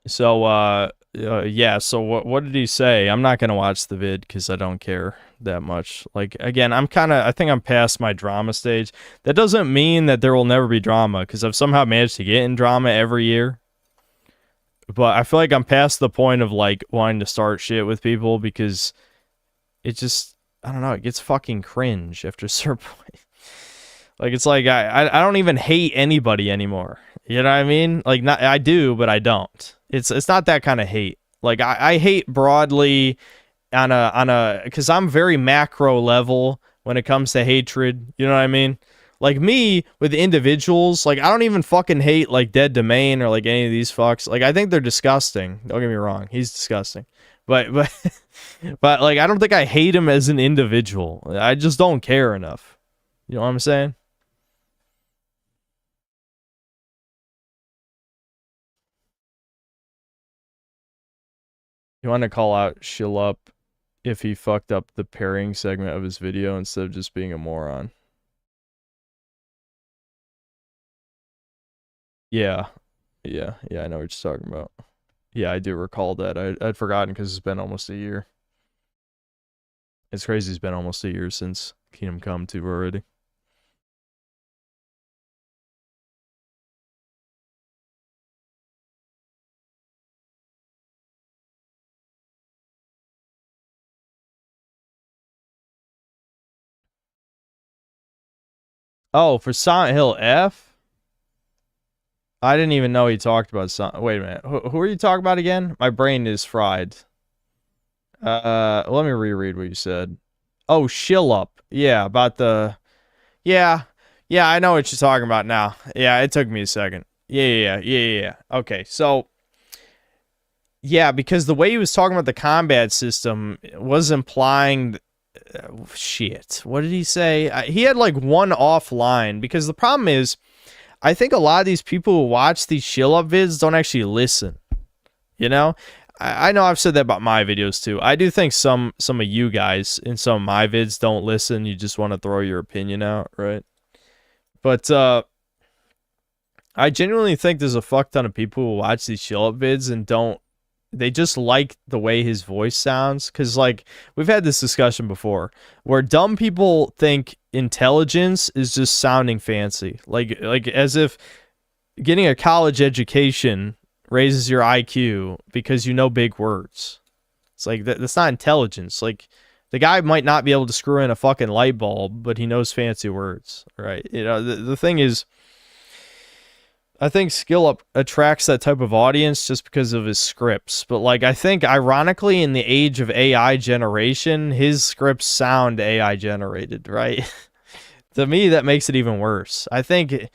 [SPEAKER 2] So, yeah, so what did he say? I'm not gonna watch the vid because I don't care that much. Like, again, I think I'm past my drama stage. That doesn't mean that there will never be drama, because I've somehow managed to get in drama every year. But I feel like I'm past the point of, like, wanting to start shit with people, because it just, I don't know, it gets fucking cringe after a certain point. Like, it's like, I don't even hate anybody anymore. You know what I mean? Like, not, I do, but I don't. It's not that kind of hate. Like, I hate broadly on a because I'm very macro level when it comes to hatred. You know what I mean? Like, me with individuals, like, I don't even fucking hate like Dead Domain or like any of these fucks. Like, I think they're disgusting. Don't get me wrong, he's disgusting. But but like, I don't think I hate him as an individual. I just don't care enough. You know what I'm saying? You want to call out Shilup if he fucked up the pairing segment of his video instead of just being a moron. Yeah, I know what you're talking about. Yeah, I do recall that. I'd forgotten because it's been almost a year. It's crazy it's been almost a year since Kingdom Come 2 already. Oh, for Silent Hill F? I didn't even know he talked about Wait a minute. Who are you talking about again? My brain is fried. Let me reread what you said. Oh, Shilup. Yeah, about the... Yeah, I know what you're talking about now. Yeah, it took me a second. Yeah. Okay, so... Yeah, because the way he was talking about the combat system was implying... shit. What did he say? He had like one offline, because the problem is, I think a lot of these people who watch these Shilup vids don't actually listen. You know? I know I've said that about my videos too. I do think some of you guys in some of my vids don't listen. You just want to throw your opinion out, right? But I genuinely think there's a fuck ton of people who watch these Shilup vids and don't. They just like the way his voice sounds. Because, like, we've had this discussion before, where dumb people think intelligence is just sounding fancy. Like as if getting a college education raises your IQ because you know big words. It's like, that's not intelligence. Like, the guy might not be able to screw in a fucking light bulb, but he knows fancy words, right? You know, the thing is, I think Skill attracts that type of audience just because of his scripts. But, like, I think, ironically, in the age of AI generation, his scripts sound AI generated, right? To me, that makes it even worse. I think,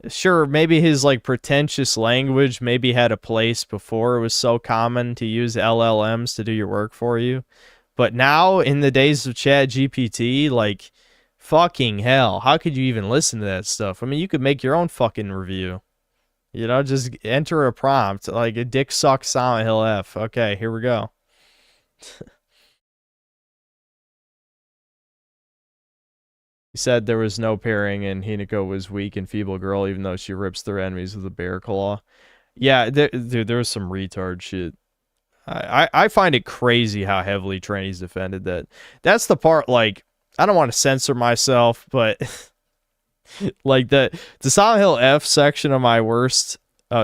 [SPEAKER 2] sure, maybe his, like, pretentious language maybe had a place before it was so common to use LLMs to do your work for you. But now, in the days of ChatGPT, like, fucking hell, how could you even listen to that stuff? I mean, you could make your own fucking review. You know, just enter a prompt, like a dick sucks Silent Hill F. Okay, here we go. He said there was no pairing and Hinako was weak and feeble girl, even though she rips their enemies with a bear claw. Yeah, dude, there was some retard shit. I find it crazy how heavily trannies defended that. That's the part, like, I don't want to censor myself, but... like the Silent Hill F section of my worst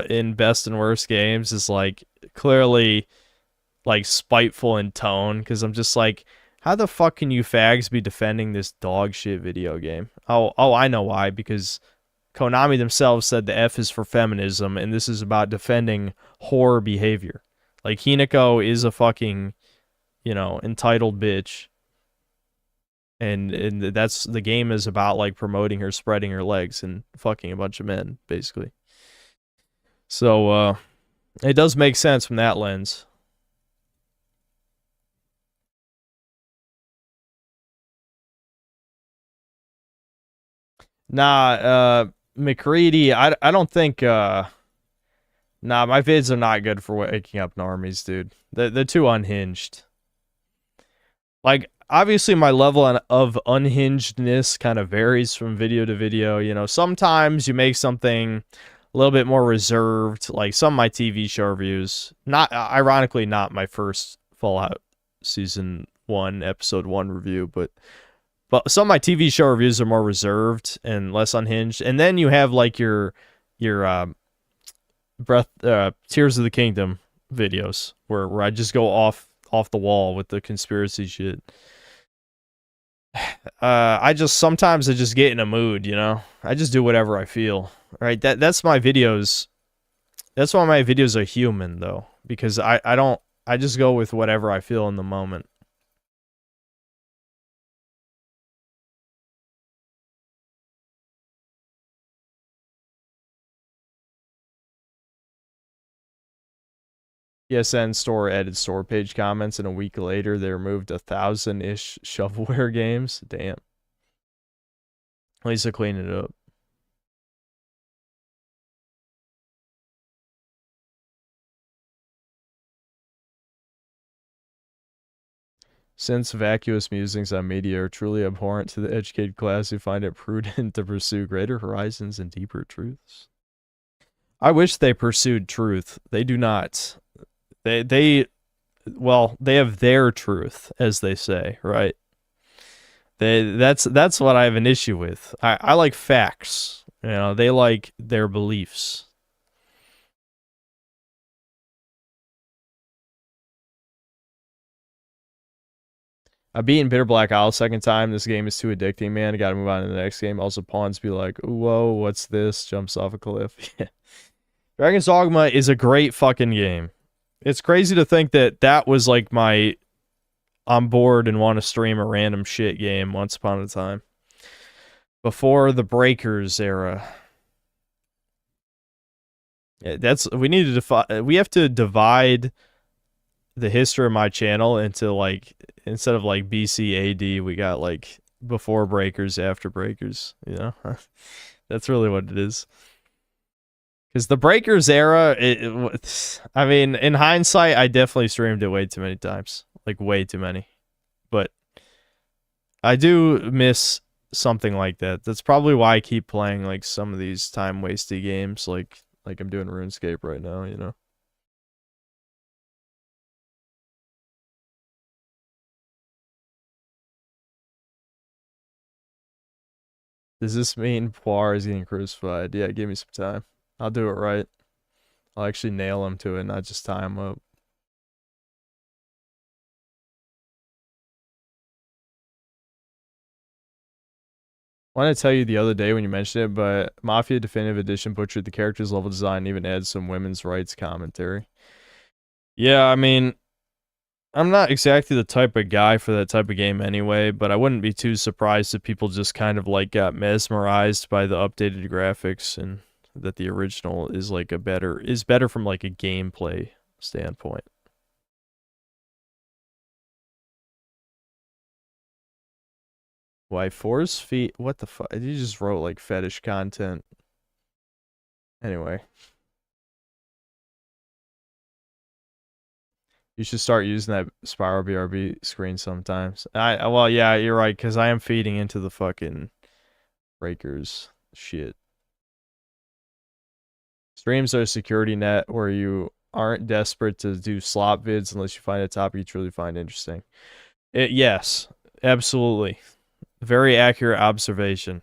[SPEAKER 2] in best and worst games is like clearly like spiteful in tone, because I'm just like, how the fuck can you fags be defending this dog shit video game? Oh, I know why, because Konami themselves said the F is for feminism and this is about defending whore behavior. Like, Hinako is a fucking, you know, entitled bitch. And that's, the game is about, like, promoting her spreading her legs and fucking a bunch of men, basically. So, it does make sense from that lens. Nah, McCready, I don't think, nah, my vids are not good for waking up normies, dude. They're too unhinged. Like, obviously my level of unhingedness kind of varies from video to video. You know, sometimes you make something a little bit more reserved. Like some of my TV show reviews, not ironically not my first Fallout season 1 episode 1 review, but some of my TV show reviews are more reserved and less unhinged. And then you have like your Tears of the Kingdom videos where I just go off the wall with the conspiracy shit. Sometimes I just get in a mood, you know. I just do whatever I feel. Right? That's my videos. That's why my videos are human though, because I just go with whatever I feel in the moment. PSN store added store page comments, and a week later they removed 1,000-ish shovelware games. Damn. At least I cleaned it up. Since vacuous musings on media are truly abhorrent to the educated class who find it prudent to pursue greater horizons and deeper truths. I wish they pursued truth. They do not. They have their truth, as they say, right? That's what I have an issue with. I like facts. You know, they like their beliefs. I've beaten Bitter Black Isle second time. This game is too addicting, man. I gotta move on to the next game. Also, pawns be like, whoa, what's this? Jumps off a cliff. Yeah. Dragon's Dogma is a great fucking game. It's crazy to think that was like my I'm bored and want to stream a random shit game once upon a time. Before the Breakers era. Yeah, we have to divide the history of my channel into like, instead of like BC AD, we got like before Breakers, after Breakers, you know? That's really what it is. Because the Breakers era, I mean, in hindsight, I definitely streamed it way too many times. Like, way too many. But I do miss something like that. That's probably why I keep playing, like, some of these time-wasty games, like I'm doing RuneScape right now, you know? Does this mean Poir is getting crucified? Yeah, give me some time. I'll do it right. I'll actually nail him to it, not just tie him up. I wanted to tell you the other day when you mentioned it, but Mafia Definitive Edition butchered the character's level design and even adds some women's rights commentary. Yeah, I mean, I'm not exactly the type of guy for that type of game anyway, but I wouldn't be too surprised if people just kind of like got mesmerized by the updated graphics and that the original is like better from like a gameplay standpoint. Why force feet? What the fuck? You just wrote like fetish content. Anyway. You should start using that Spiral BRB screen sometimes. Well, yeah, you're right, because I am feeding into the fucking Breakers shit. Streams are a security net where you aren't desperate to do slop vids unless you find a topic you truly find interesting. Yes, absolutely. Very accurate observation.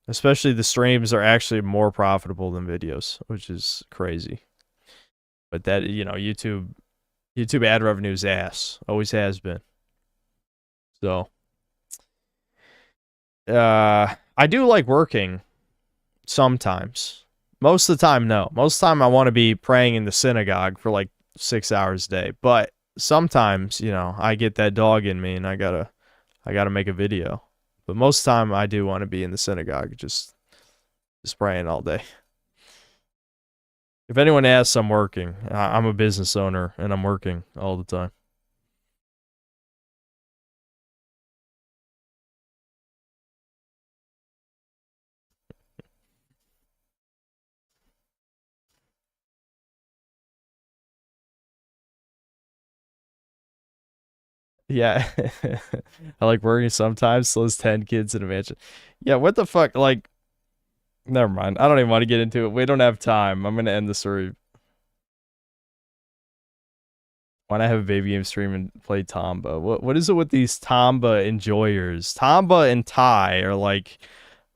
[SPEAKER 2] Especially the streams are actually more profitable than videos, which is crazy. But that, you know, YouTube ad revenue is ass. Always has been. So, I do like working sometimes. Most of the time, no. Most of the time, I want to be praying in the synagogue for like 6 hours a day. But sometimes, you know, I get that dog in me and I gotta make a video. But most of the time, I do want to be in the synagogue, just praying all day. If anyone asks, I'm working. I'm a business owner, and I'm working all the time. Yeah. I like working sometimes, so there's 10 kids in a mansion. Yeah, what the fuck? Like, Never mind. I don't even want to get into it. We don't have time. I'm gonna end the story. Why not have a baby game stream and play Tamba? What is it with these Tamba enjoyers? Tamba and Thai are like,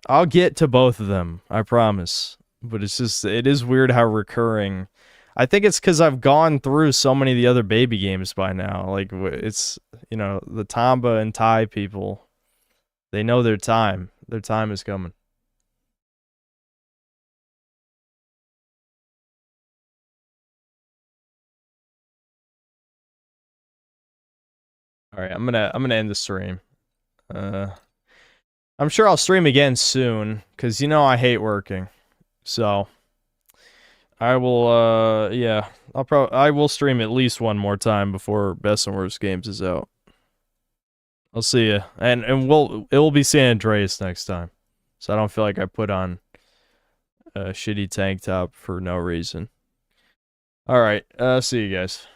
[SPEAKER 2] I'll get to both of them, I promise. But it's just, it is weird how recurring. I think it's because I've gone through so many of the other baby games by now. Like, it's, you know, the Tamba and Thai people, they know their time. Their time is coming. All right, I'm gonna end the stream. I'm sure I'll stream again soon, cause you know I hate working. So I will yeah, I will stream at least one more time before Best and Worst Games is out. I'll see you. And it will be San Andreas next time. So I don't feel like I put on a shitty tank top for no reason. All right, see you guys.